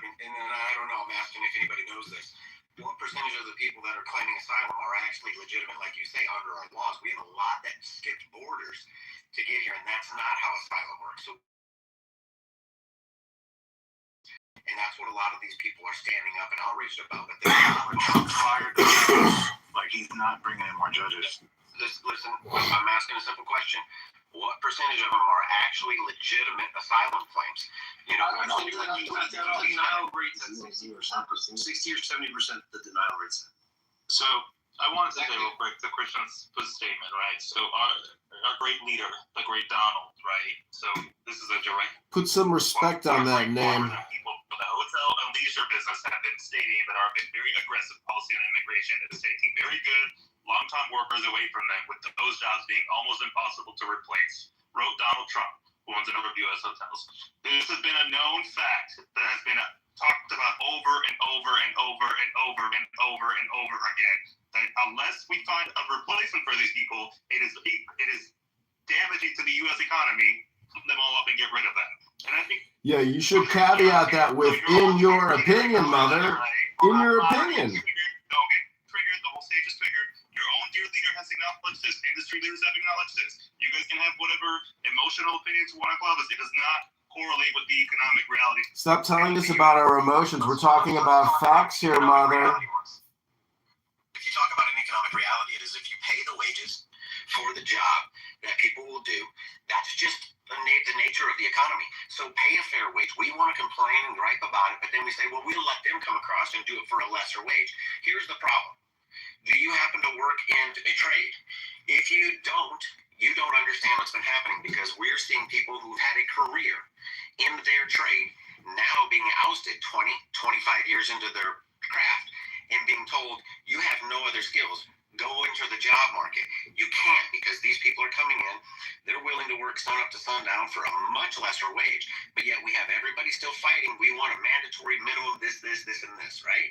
don't know, I'm asking if anybody knows this, what percentage of the people that are claiming asylum are actually legitimate, like you say, under our laws? We have a lot that skipped borders to get here, and that's not how asylum works. So, and that's what a lot of these people are standing up and outraged about. But Trump fired the judges. Like, he's not bringing in more judges. Listen, I'm asking a simple question. What percentage of them are actually legitimate asylum claims? You know, the denial rate is 60 or 70%. 60 or 70% the denial rates. So I wanted to say real quick, the Christian statement, right? So our great leader, the great Donald, right? So this is a direct. Put some respect on that name. People from the hotel and leisure business have been stating that our very aggressive policy on immigration is taking very good long-time workers away from them, with those jobs being almost impossible to replace, wrote Donald Trump, who owns a number of U.S. hotels. This has been a known fact that has been talked about over and over and over and over and over and over again. That unless we find a replacement for these people, it is damaging to the U.S. economy. Put them all up and get rid of them. And I think. Yeah, you should caveat that with "in your opinion, mother." In your opinion. Don't get triggered. The whole stage is triggered. Your own dear leader has acknowledged this. Industry leaders have acknowledged this. You guys can have whatever emotional opinions you want to club us. It does not correlate with the economic reality. Stop telling us about our emotions. We're talking about facts here, mother. If you talk about an economic reality, it is if you pay the wages for the job that people will do, that's just the nature of the economy. So pay a fair wage. We want to complain and gripe about it, but then we say, well, we'll let them come across and do it for a lesser wage. Here's the problem. Do you happen to work in a trade? If you don't understand what's been happening, because we're seeing people who've had a career in their trade now being ousted 20, 25 years into their craft and being told, you have no other skills. Go into the job market. You can't, because these people are coming in. They're willing to work sun up to sundown for a much lesser wage, but yet we have everybody still fighting. We want a mandatory minimum this, and this, right?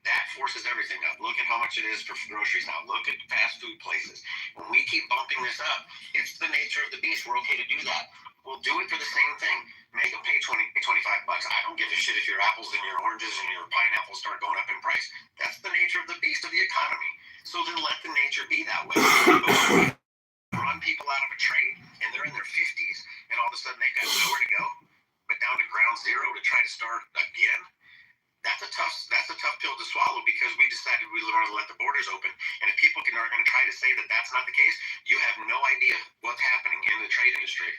That forces everything up. Look at how much it is for groceries now. Look at fast food places. When we keep bumping this up, it's the nature of the beast. We're okay to do that. We'll do it for the same thing. Make them pay $25. I don't give a shit if your apples and your oranges and your pineapples start going up in price. That's the nature of the beast of the economy. So then let the nature be that way. Run people out of a trade, and they're in their 50s, and all of a sudden they've got nowhere to go, but down to ground zero to try to start again. That's a tough pill to swallow, because we decided we want to let the borders open, and if people are going to try to say that that's not the case, you have no idea what's happening in the trade industry.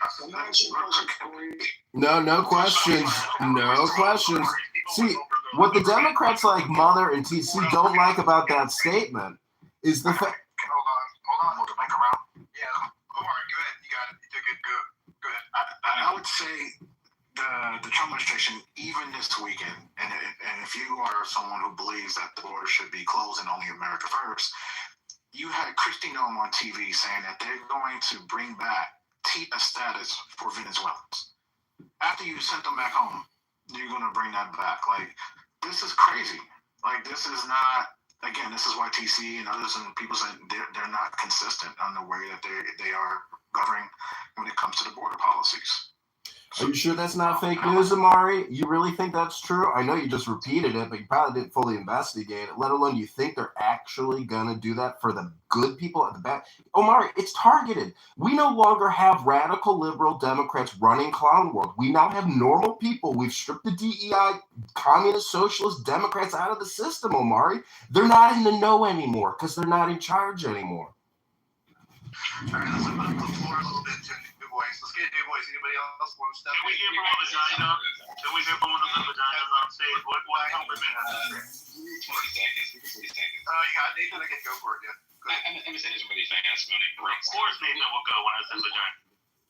No questions. No questions. See, what the Democrats like Mother and TC don't like about that statement is the fact. Hold the mic around. Yeah. All right, go ahead. You got it. You took it. Go ahead. I would say the Trump administration, even this weekend, and if you are someone who believes that the border should be closed and only America first, you had Kristi Noem on TV saying that they're going to bring back TIA status for Venezuelans. After you sent them back home, you're going to bring that back. Like, this is crazy. Like, this is not. Again, this is why TC and others and people say they're not consistent on the way that they are governing when it comes to the border policies. Are you sure that's not fake news, Amari? You really think that's true? I know you just repeated it, but you probably didn't fully investigate it, let alone you think they're actually going to do that for the good people at the back. Omari, it's targeted. We no longer have radical liberal Democrats running clown world. We now have normal people. We've stripped the DEI, communist, socialist Democrats out of the system, Omari. They're not in the know anymore because they're not in charge anymore. All right, let's open up the floor a little bit to new voice. Let's get new voice. Anybody else want to step in? Can we hear from a vagina? Can we hear from one of the vaginas on stage? What compliment has that? 20 seconds. 20 seconds. You got Nathan. I can go for it. Yeah. Let me say this really fast. Of course, Nathan will go when I say vagina.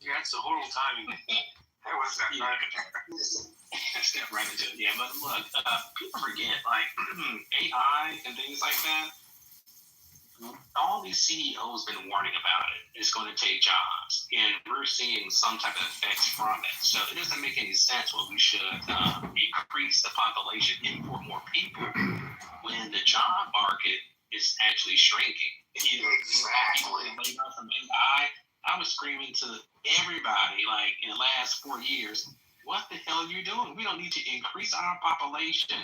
Yeah, it's a horrible timing. Hey, what's that? Step right into it. Yeah, but look, people forget, like, AI and things like that. All these CEOs been warning about it. It's going to take jobs, and we're seeing some type of effects from it. So it doesn't make any sense why we should increase the population, import more people, when the job market is actually shrinking. People laid off from AI. I was screaming to everybody, like, in the last 4 years, what the hell are you doing? We don't need to increase our population,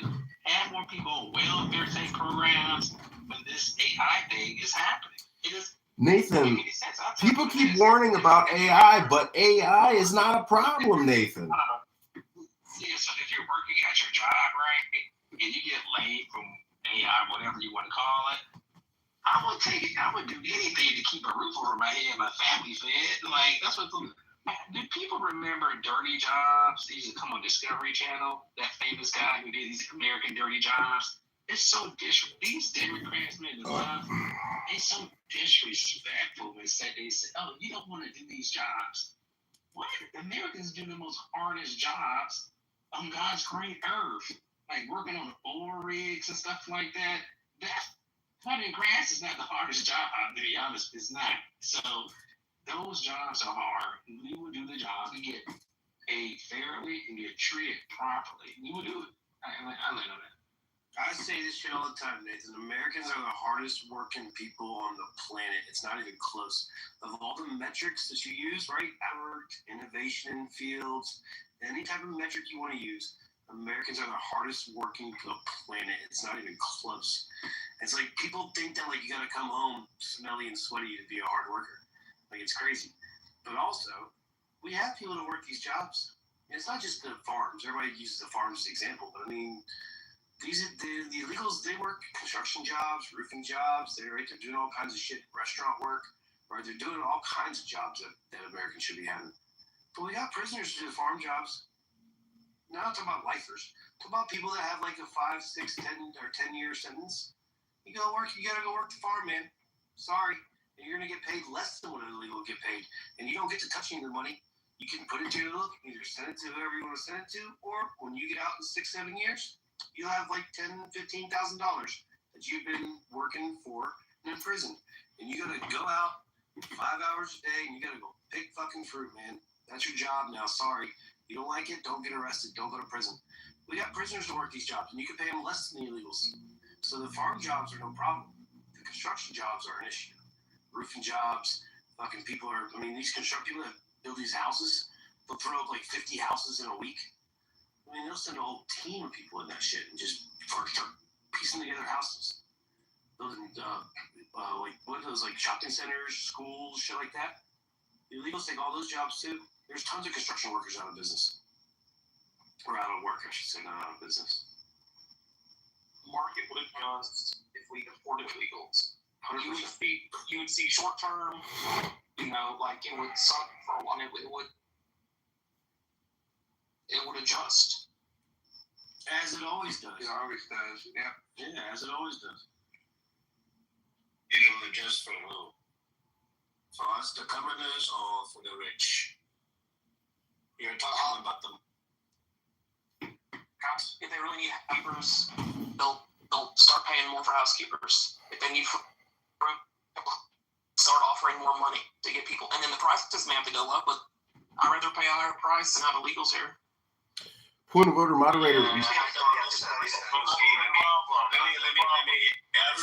add more people on welfare state programs when this AI thing is happening. It is. Nathan, people keep warning about AI, but AI is not a problem, Nathan. Yeah, so if you're working at your job, right, and you get laid from AI, whatever you want to call it, I would take it. I would do anything to keep a roof over my head and my family fed. Like, that's what. Do people remember Dirty Jobs? He used to come on Discovery Channel. That famous guy who did these American Dirty Jobs. It's so these Democrats, man, the left, they so disrespectful and said they say, oh, you don't want to do these jobs. What? Americans do the most hardest jobs on God's green earth. Like working on oil rigs and stuff like that. That cutting grass is not the hardest job, to be honest. It's not. So those jobs are hard. We will do the job and get paid fairly and get treated properly. We will do it. I land on that. I say this shit all the time, Nathan. Americans are the hardest working people on the planet. It's not even close. Of all the metrics that you use, right? Work, innovation, fields, any type of metric you want to use, Americans are the hardest working on the planet. It's not even close. It's like people think that like you gotta come home smelly and sweaty to be a hard worker. Like it's crazy. But also, we have people to work these jobs. And it's not just the farms. Everybody uses the farms as an example, but I mean, the illegals, they work construction jobs, roofing jobs. They're doing all kinds of shit, restaurant work, right? They're doing all kinds of jobs that Americans should be having. But we got prisoners to do farm jobs. Now I'm talking about lifers. I'm talking about people that have like a 5, 6, 10 year sentence. You gotta go work the farm, man. Sorry. And you're gonna get paid less than what an illegal get paid. And you don't get to touch any of the money. You can put it to your look, either send it to whoever you want to send it to, or when you get out in 6, 7 years, you'll have like $10,000, $15,000 that you've been working for in prison. And you gotta go out 5 hours a day and you gotta go pick fucking fruit, man. That's your job now. Sorry. You don't like it, don't get arrested, don't go to prison. We got prisoners to work these jobs and you can pay them less than the illegals. So the farm jobs are no problem. The construction jobs are an issue. Roofing jobs, fucking people are, I mean, these construction people that build these houses, they'll throw up like 50 houses in a week. I mean, they'll send a whole team of people in that shit and just start piecing together houses. Building, like, what are those, like, shopping centers, schools, shit like that? The illegals take all those jobs, too. There's tons of construction workers out of business. Or out of work, I should say, not out of business. Market would adjust if we deported illegals. You would see short term, like it would suck for a while. It would adjust. As it always does. It always does, yeah. Yeah, as it always does. It'll adjust for who? For us, the commoners, or for the rich? You're talking about them. If they really need housekeepers, they'll start paying more for housekeepers. If they need fruit, start offering more money to get people. And then the prices may have to go up, but I'd rather pay a higher price than have illegals here. Point of order, moderator. Let me average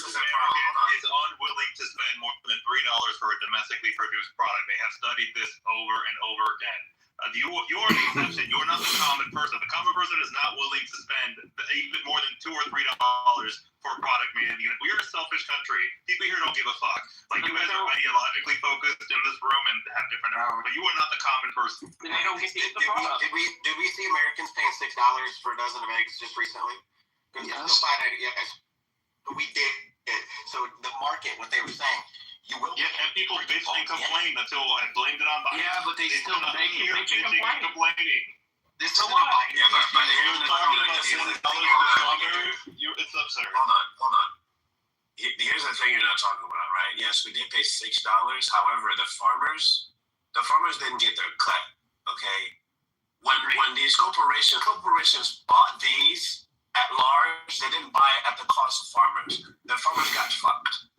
American is unwilling to spend more than $3 for a domestically produced product. They have studied this over and over again. You are the exception. You're not the common person. The common person is not willing to spend even more than $2 or $3 for a product, man. We are a selfish country. People here don't give a fuck. Like, you guys are ideologically focused in this room and have different, but you are not the common person. They don't get the product. Did we see Americans paying $6 for a dozen of eggs just recently? Yes. We did. So the market, what they were saying, you will. Yeah, and people bitched and complained until I blamed it on Biden. Yeah, but they still complaining. This is what Biden. Yeah, but you're talking about $6 it's absurd. Hold on. Here's the thing you're not talking about, right? Yes, we did pay $6. However, the farmers didn't get their cut. Okay, when these corporations bought these at large, they didn't buy it at the cost of farmers. The farmers got fucked.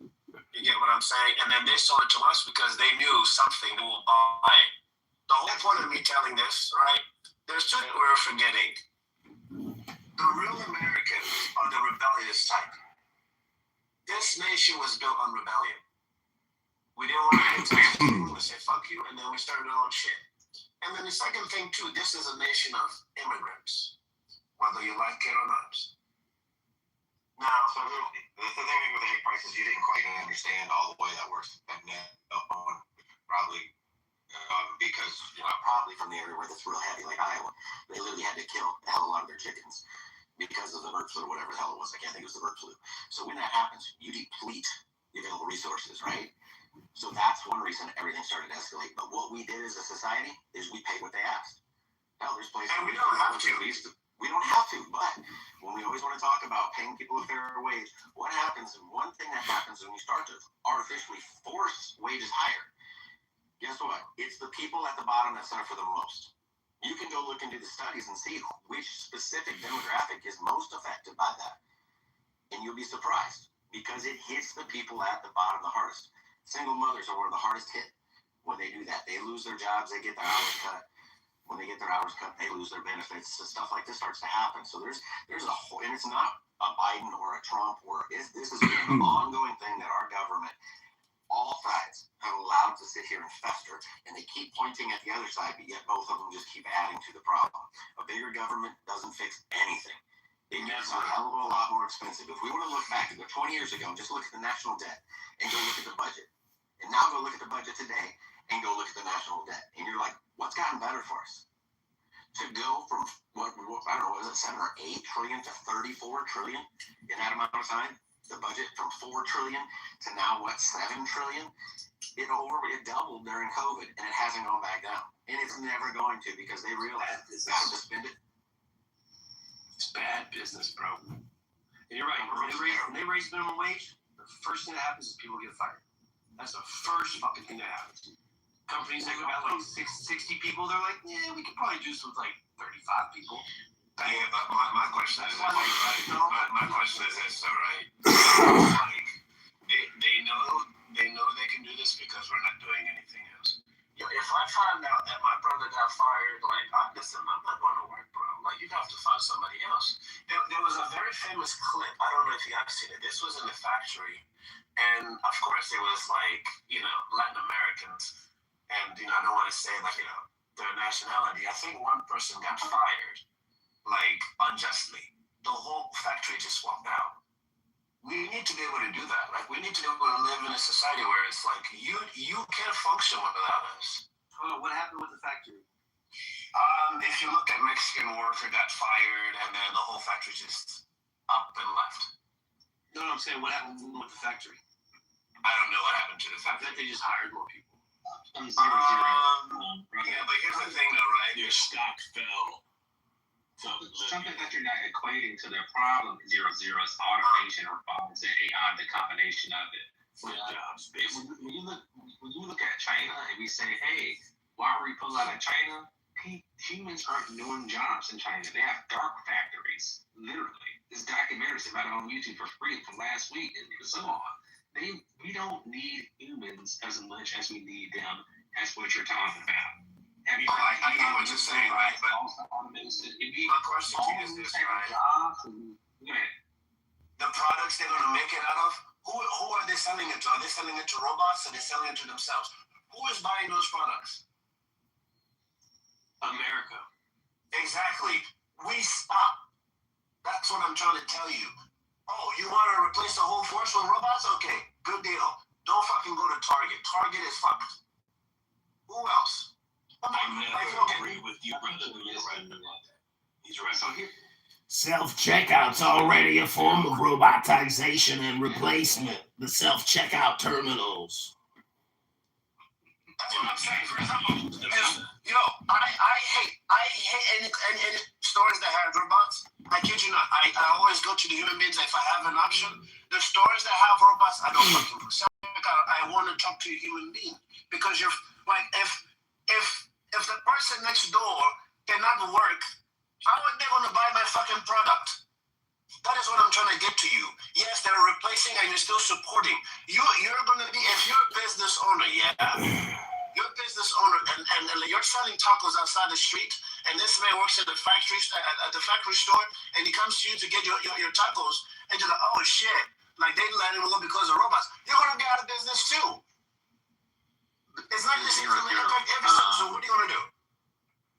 You get what I'm saying? And then they sold it to us because they knew something that will buy it. The whole point of me telling this, right? There's two that we're forgetting. The real Americans are the rebellious type. This nation was built on rebellion. We didn't want to pay attention. We wanted to say fuck you, and then we started our own shit. And then the second thing too, this is a nation of immigrants, whether you like it or not. Now, so the thing with egg prices, you didn't quite understand all the way that works. Probably because probably from the area where it's real heavy, like Iowa, they literally had to kill a hell of a lot of their chickens because of the bird flu or whatever the hell it was. I can't think it was the bird flu. So when that happens, you deplete the available resources, right? So that's one reason everything started to escalate. But what we did as a society is we paid what they asked. Hell, there's places and we don't have to. We don't have to, but when we always want to talk about paying people a fair wage, what happens, and one thing that happens when you start to artificially force wages higher, guess what? It's the people at the bottom that suffer the most. You can go look into the studies and see which specific demographic is most affected by that. And you'll be surprised because it hits the people at the bottom the hardest. Single mothers are one of the hardest hit when they do that. They lose their jobs, they get their hours cut. When they get their hours cut, they lose their benefits. So stuff like this starts to happen. So there's a whole, and it's not a Biden or a Trump or this is an ongoing thing that our government, all sides, have allowed to sit here and fester, and they keep pointing at the other side, but yet both of them just keep adding to the problem. A bigger government doesn't fix anything. It gets a hell of a lot more expensive. If we want to look back, 20 years ago, just look at the national debt and go look at the budget. And now go look at the budget today and go look at the national debt. And you're like, what's gotten better for us? To go from, what I don't know, was it 7 or 8 trillion to 34 trillion in that amount of time? The budget from 4 trillion to now, 7 trillion? It doubled during COVID, and it hasn't gone back down. And it's never going to because they realize it's got to spend it. It's bad business, bro. And you're right. When they raise minimum wage, the first thing that happens is people get fired. That's the first fucking thing that happens. Companies that got like 60 people, they're like, yeah, we could probably do this with like 35 people. Yeah, but my question is, my question is this, all right? Like, they know they can do this because we're not doing anything else. Yo, if I find out that my brother got fired, like, listen, I'm not going to work, bro. Like, you have to find somebody else. There was a very famous clip. I don't know if you have seen it. This was in the factory. And, of course, it was, like, Latin Americans. And, I don't want to say, like, their nationality. I think one person got fired, like, unjustly. The whole factory just walked out. We need to be able to do that. Like, we need to be able to live in a society where it's like, you can't function without us. What happened with the factory? If you look at Mexican worker got fired, and then the whole factory just up and left. No, I'm saying, what happened with the factory? I don't know what happened to the factory. I bet they just hired more people. Yeah, but here's the thing, though, right? Your stock fell. So something that you're not equating to the problem 0-0 is automation or robotics and AI, the combination of it. When you look at China and we say, hey, why are we pulling out of China? Humans aren't doing jobs in China. They have dark factories, literally. There's documentaries about it on YouTube for free from last week and so on. We don't need humans as much as we need them, as what you're talking about. I get what you're saying, right? But my question to you is this, right? The products they're going to make it out of, who are they selling it to? Are they selling it to robots or are they selling it to themselves? Who is buying those products? America. Exactly. We stop. That's what I'm trying to tell you. Oh, you want to replace the whole force with robots? Okay, good deal. Don't fucking go to Target. Target is fucked. Who else? I never agree with you, brother. You're right about that. He's right. So here, Self-checkout's already a form of robotization and replacement. The self-checkout terminals. That's what I'm saying. For example, I hate any stores that have robots. I kid you not. I always go to the human beings if I have an option. The stores that have robots, I don't fucking self-checkout. I want to talk to a human being because you're like if the person next door cannot work, how are they going to buy my fucking product? That is what I'm trying to get to you. Yes, they're replacing and you're still supporting. You're going to be, if you're a business owner, you're a business owner and you're selling tacos outside the street, and this man works at the factory store, and he comes to you to get your tacos, and you're like, oh shit, like they let him go because of robots. You're going to get out of business too. It's not this. So what are you going to do?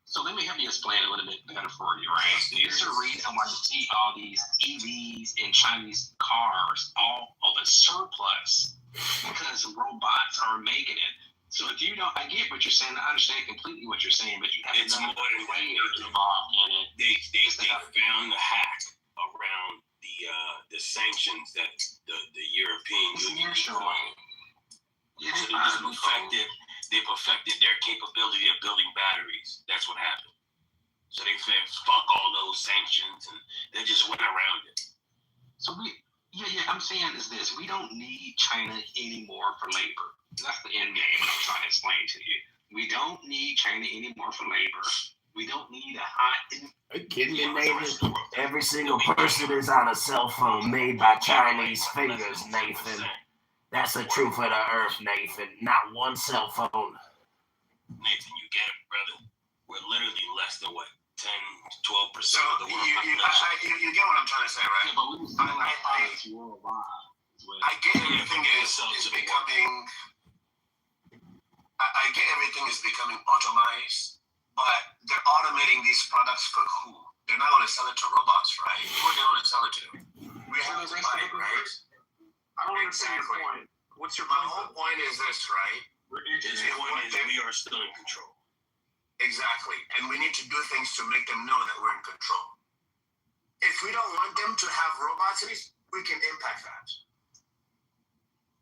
So let me help you explain it a little bit better for you, right? There's a reason why you see all these EVs and Chinese cars all of a surplus because robots are making it. So if you don't, I get what you're saying. I understand completely what you're saying, but you have It's another more than players involved in it. They found the hack around the sanctions that the European Union is doing. So they've perfected their capability of building batteries. That's what happened. So they said, fuck all those sanctions, and they just went around it. So I'm saying is this: we don't need China anymore for labor. That's the end game I'm trying to explain to you. We don't need China anymore for labor. We don't need a hot. Are you kidding me, Nathan? Every single person is on a cell phone made by Chinese fingers, Nathan. That's the truth of the earth, Nathan. Not one cell phone. Nathan, you get it, brother. We're literally less than what? 10, 12% So of the world population. you get what I'm trying to say, right? Yeah, but we sell our products worldwide. I get everything is becoming. I get everything is becoming automized, but they're automating these products for who? They're not going to sell it to robots, right? Who are they going to sell it to? We have to buy it, right? I don't understand your point. What's your My whole point is this, right? His point is we are still in control. Exactly. And we need to do things to make them know that we're in control. If we don't want them to have robots, we can impact that.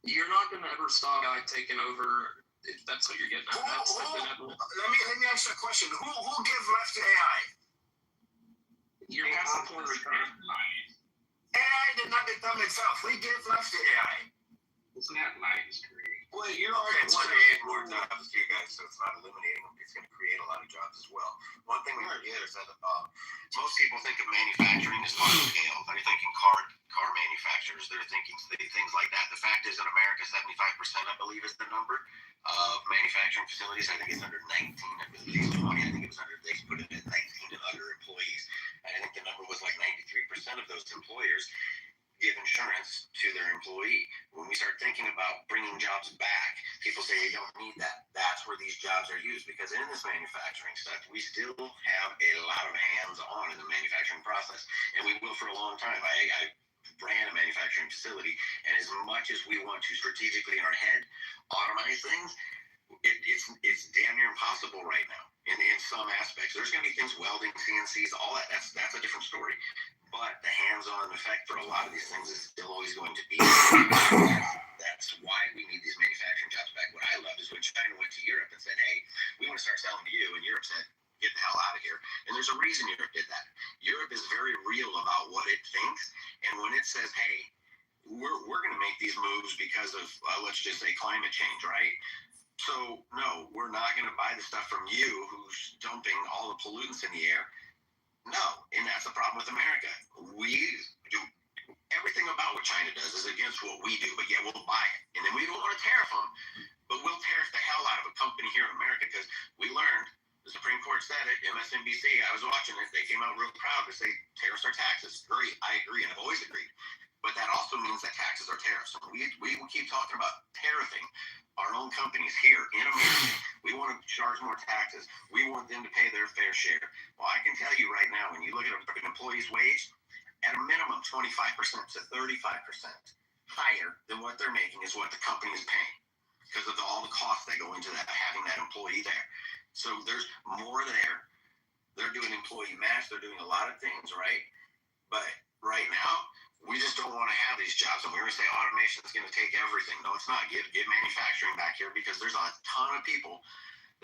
You're not going to ever stop by taking over, if that's what you're getting at. Let me ask you a question. Who gives life to AI? You're past the point of AI did not become itself. We give life to AI. It's not life, it's created. Well, you're already creating more jobs here, guys, so it's not eliminating them. It's going to create a lot of jobs as well. One thing we forget is that most people think of manufacturing as large scale. They're thinking car manufacturers. They're thinking things like that. The fact is, in America, 75%, I believe, is the number of manufacturing facilities. I think it's under 19. I believe it's 20. I think it was under. They put it at 19 and under employees. And I think the number was like 93% of those employers give insurance to their employee. When we start thinking about bringing jobs back, people say we don't need that. That's where these jobs are used, because in this manufacturing stuff, we still have a lot of hands-on in the manufacturing process, and we will for a long time. I ran a manufacturing facility, and as much as we want to strategically in our head automate things, it's damn near impossible right now in some aspects. There's going to be things, welding, CNCs, all that. That's a different story. But the hands-on effect for a lot of these things is still always going to be. That's why we need these manufacturing jobs back. What I love is when China went to Europe and said, hey, we want to start selling to you, and Europe said, get the hell out of here. And there's a reason Europe did that. Europe is very real about what it thinks, and when it says, hey, we're going to make these moves because of, let's just say, climate change, right? So, no, we're not going to buy the stuff from you who's dumping all the pollutants in the air. No, and that's the problem with America. We do everything about what China does is against what we do, but yet we'll buy it. And then we don't want to tariff them, but we'll tariff the hell out of a company here in America, because we learned, the Supreme Court said it, MSNBC, I was watching it, they came out real proud to say tariffs are taxes. Great, I agree, and I've always agreed. But that also means that taxes are tariffs. So we keep talking about tariffing our own companies here in America. We want to charge more taxes. We want them to pay their fair share. Well, I can tell you right now, when you look at an employee's wage, at a minimum 25% to 35% higher than what they're making is what the company is paying, because of all the costs that go into that, having that employee there. So there's more there. They're doing employee match. They're doing a lot of things, right? But right now, we just don't want to have these jobs. And we're going to say automation is going to take everything. No, it's not. Get manufacturing back here, because there's a ton of people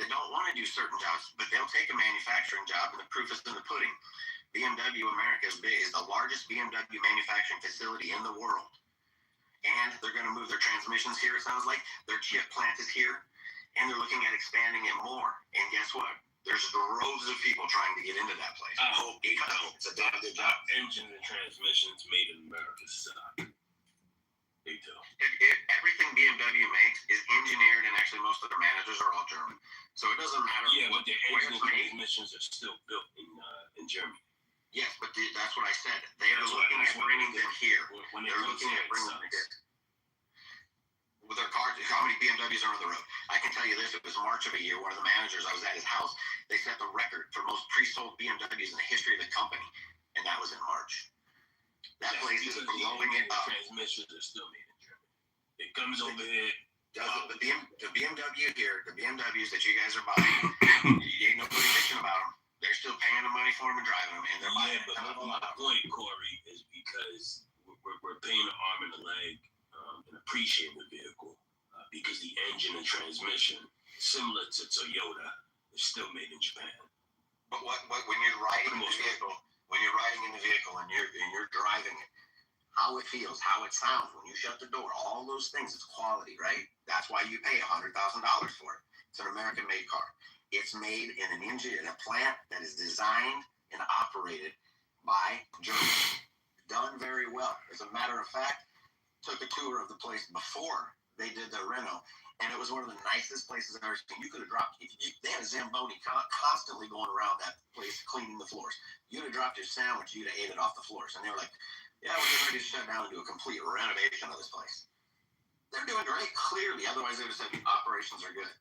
that don't want to do certain jobs, but they'll take a manufacturing job, and the proof is in the pudding. BMW America is the largest BMW manufacturing facility in the world. And they're going to move their transmissions here, it sounds like. Their chip plant is here, and they're looking at expanding it more. And guess what? There's droves of people trying to get into that place. I hope it's a damn good job. Engines and transmissions made in America suck. They do. Everything BMW makes is engineered, and actually most of their managers are all German. So it doesn't matter. Yeah, but the engines and transmissions are still built in Germany. Yes, but that's what I said. They're looking at bringing them here. They're looking at bringing them here. With their cars, how many BMWs are on the road? I can tell you this, it was March of a year, one of the managers, I was at his house, they set the record for most pre-sold BMWs in the history of the company, and that was in March. That place is blowing it up. Transmissions are still made in Germany. It comes over here. The BMW here, the BMWs that you guys are buying, you ain't nobody bitching about them. They're still paying the money for them and driving them, and they're buying them. But my point, Corey, is because we're paying an arm and a leg and appreciating the vehicle, because the engine and transmission, similar to Toyota, is still made in Japan. But when you're riding in the vehicle and you're driving it, how it feels, how it sounds when you shut the door, all those things, it's quality, right? That's why you pay $100,000 for it. It's an American-made car. It's made in an engine in a plant that is designed and operated by Germany. Done very well. As a matter of fact, took a tour of the place before they did the reno, and it was one of the nicest places I've ever seen. You could have dropped, they had a Zamboni constantly going around that place cleaning the floors. You'd have dropped your sandwich, you'd have ate it off the floors. And they were like, yeah, we're getting ready to shut down and do a complete renovation of this place. They're doing great, clearly. Otherwise, they would have said the operations are good.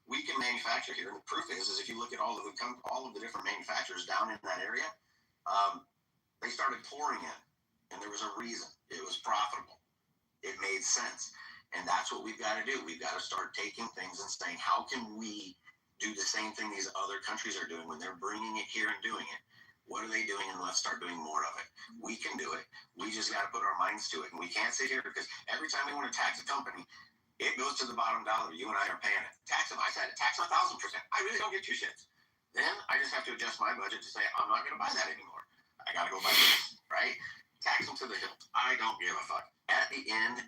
We can manufacture here, and the proof is if you look at all of the different manufacturers down in that area, they started pouring in, and there was a reason. It was profitable. It made sense. And that's what we've got to do. We've got to start taking things and saying, how can we do the same thing these other countries are doing when they're bringing it here and doing it? What are they doing? And let's start doing more of it. We can do it. We just got to put our minds to it. And we can't sit here because every time we want to tax a company, it goes to the bottom dollar. You and I are paying it. Tax them. I said it. Tax them 1,000%. I really don't get two shits. Then I just have to adjust my budget to say, I'm not going to buy that anymore. I got to go buy this, right? Tax them to the hilt. I don't give a fuck. At the end,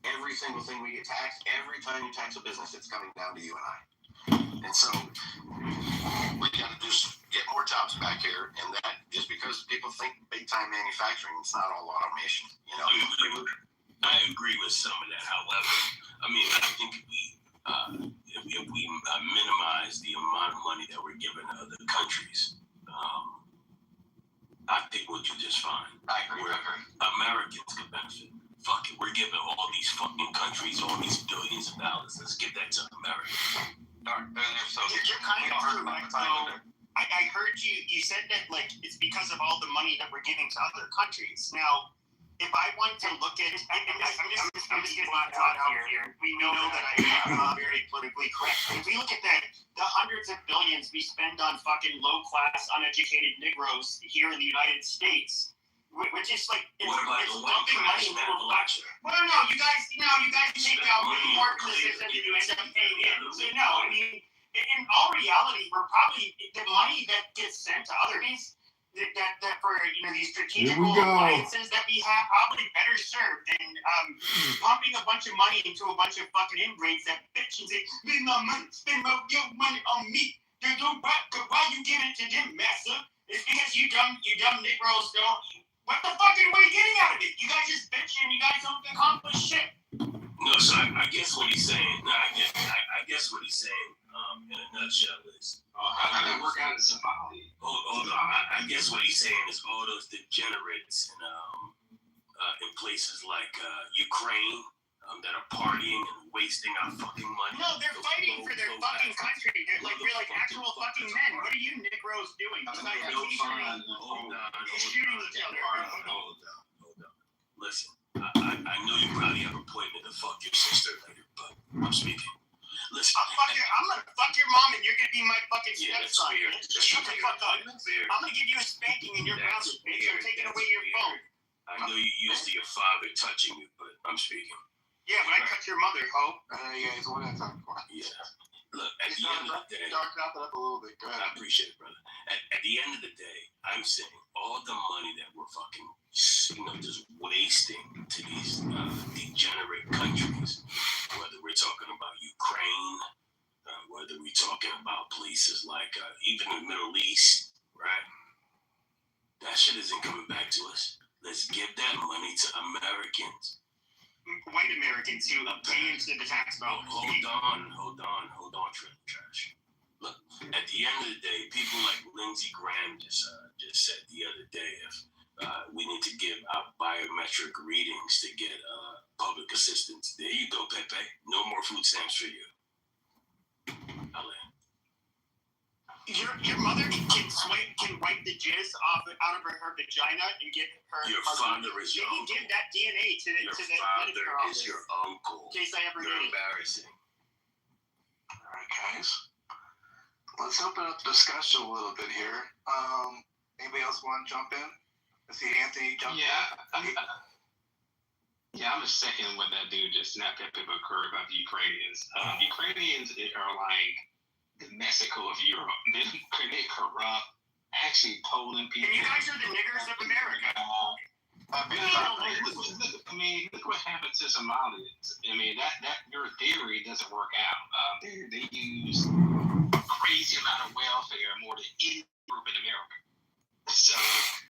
every single thing we get taxed, every time you tax a business, it's coming down to you and I. And so we got to just get more jobs back here. And that just because people think big time manufacturing, it's not all automation. You know, I agree with some of that. However, I mean, I think if we minimize the amount of money that we're giving to other countries, I think we'll do just fine. I agree. Americans can benefit. Fuck it, we're giving all these fucking countries all these billions of dollars. Let's give that to America. You're kind of true, Mike. I heard you said that like it's because of all the money that we're giving to other countries. Now, if I want to look at it, I'm just getting a thought out here. We know that I'm not very politically correct. If we look at the hundreds of billions we spend on fucking low-class, uneducated Negroes here in the United States, which is like it's dumping money into a budget. Well, no, you guys take out way more for the system than you end up paying in. So no, I mean, in all reality, we're probably the money that gets sent to others that for these strategic alliances that we have probably better served than pumping a bunch of money into a bunch of fucking ingrates that bitch and say, spend my money, spend your money on me. Why you give it to them, massa? It's because you dumb Negroes don't. What the fuck are we getting out of it? You guys just bitching. You guys don't accomplish shit. No, so I guess what he's saying. No, I guess what he's saying. In a nutshell is. How did it work out in Somalia? Hold on. I guess what he's saying is all those degenerates in places like Ukraine that are partying and wasting our fucking money. No, they're fighting for their fucking country. They're like actual fucking men. What are you Negroes doing? Besides Hold on. shooting each other. Hold on. Listen, I know you probably have a point to fuck your sister later, but I'm speaking. Listen, I'm gonna fuck your mom and you're gonna be my fucking stepson. Shut the fuck up. I'm gonna give you a spanking in your mouth, bitch. I'm taking away your phone. I know you're used to your father touching you, but I'm speaking. Yeah, but I cut your mother, ho. Yeah, he's the one that's talking about. Yeah. Look, at the end of the day, dark it up a little bit. Go ahead. I appreciate it, brother. At the end of the day, I'm saying all the money that we're fucking, just wasting to these degenerate countries, whether we're talking about Ukraine, whether we're talking about places like even the Middle East, right? That shit isn't coming back to us. Let's give that money to Americans. White Americans who pay into the tax bill. Hold on, trash. Look, at the end of the day, people like Lindsey Graham just said the other day, if we need to give out biometric readings to get public assistance. There you go, Pepe. No more food stamps for you. Your mother can wipe the jizz out of her vagina and get her. Your father is your uncle. Give that DNA to your the father is your uncle. In case I ever You're need it. embarrassing. All right, guys. Let's open up the discussion a little bit here. Anybody else want to jump in? I see Anthony jump in. Yeah, I'm just second what that dude just snapped at Pippa Curry about the Ukrainians. Ukrainians are like the Mexico of Europe. They corrupt. actually polling people. And you guys are the niggers of America. I mean, look what happened to Somalis. I mean, that your theory doesn't work out. They use a crazy amount of welfare more than any group in America. So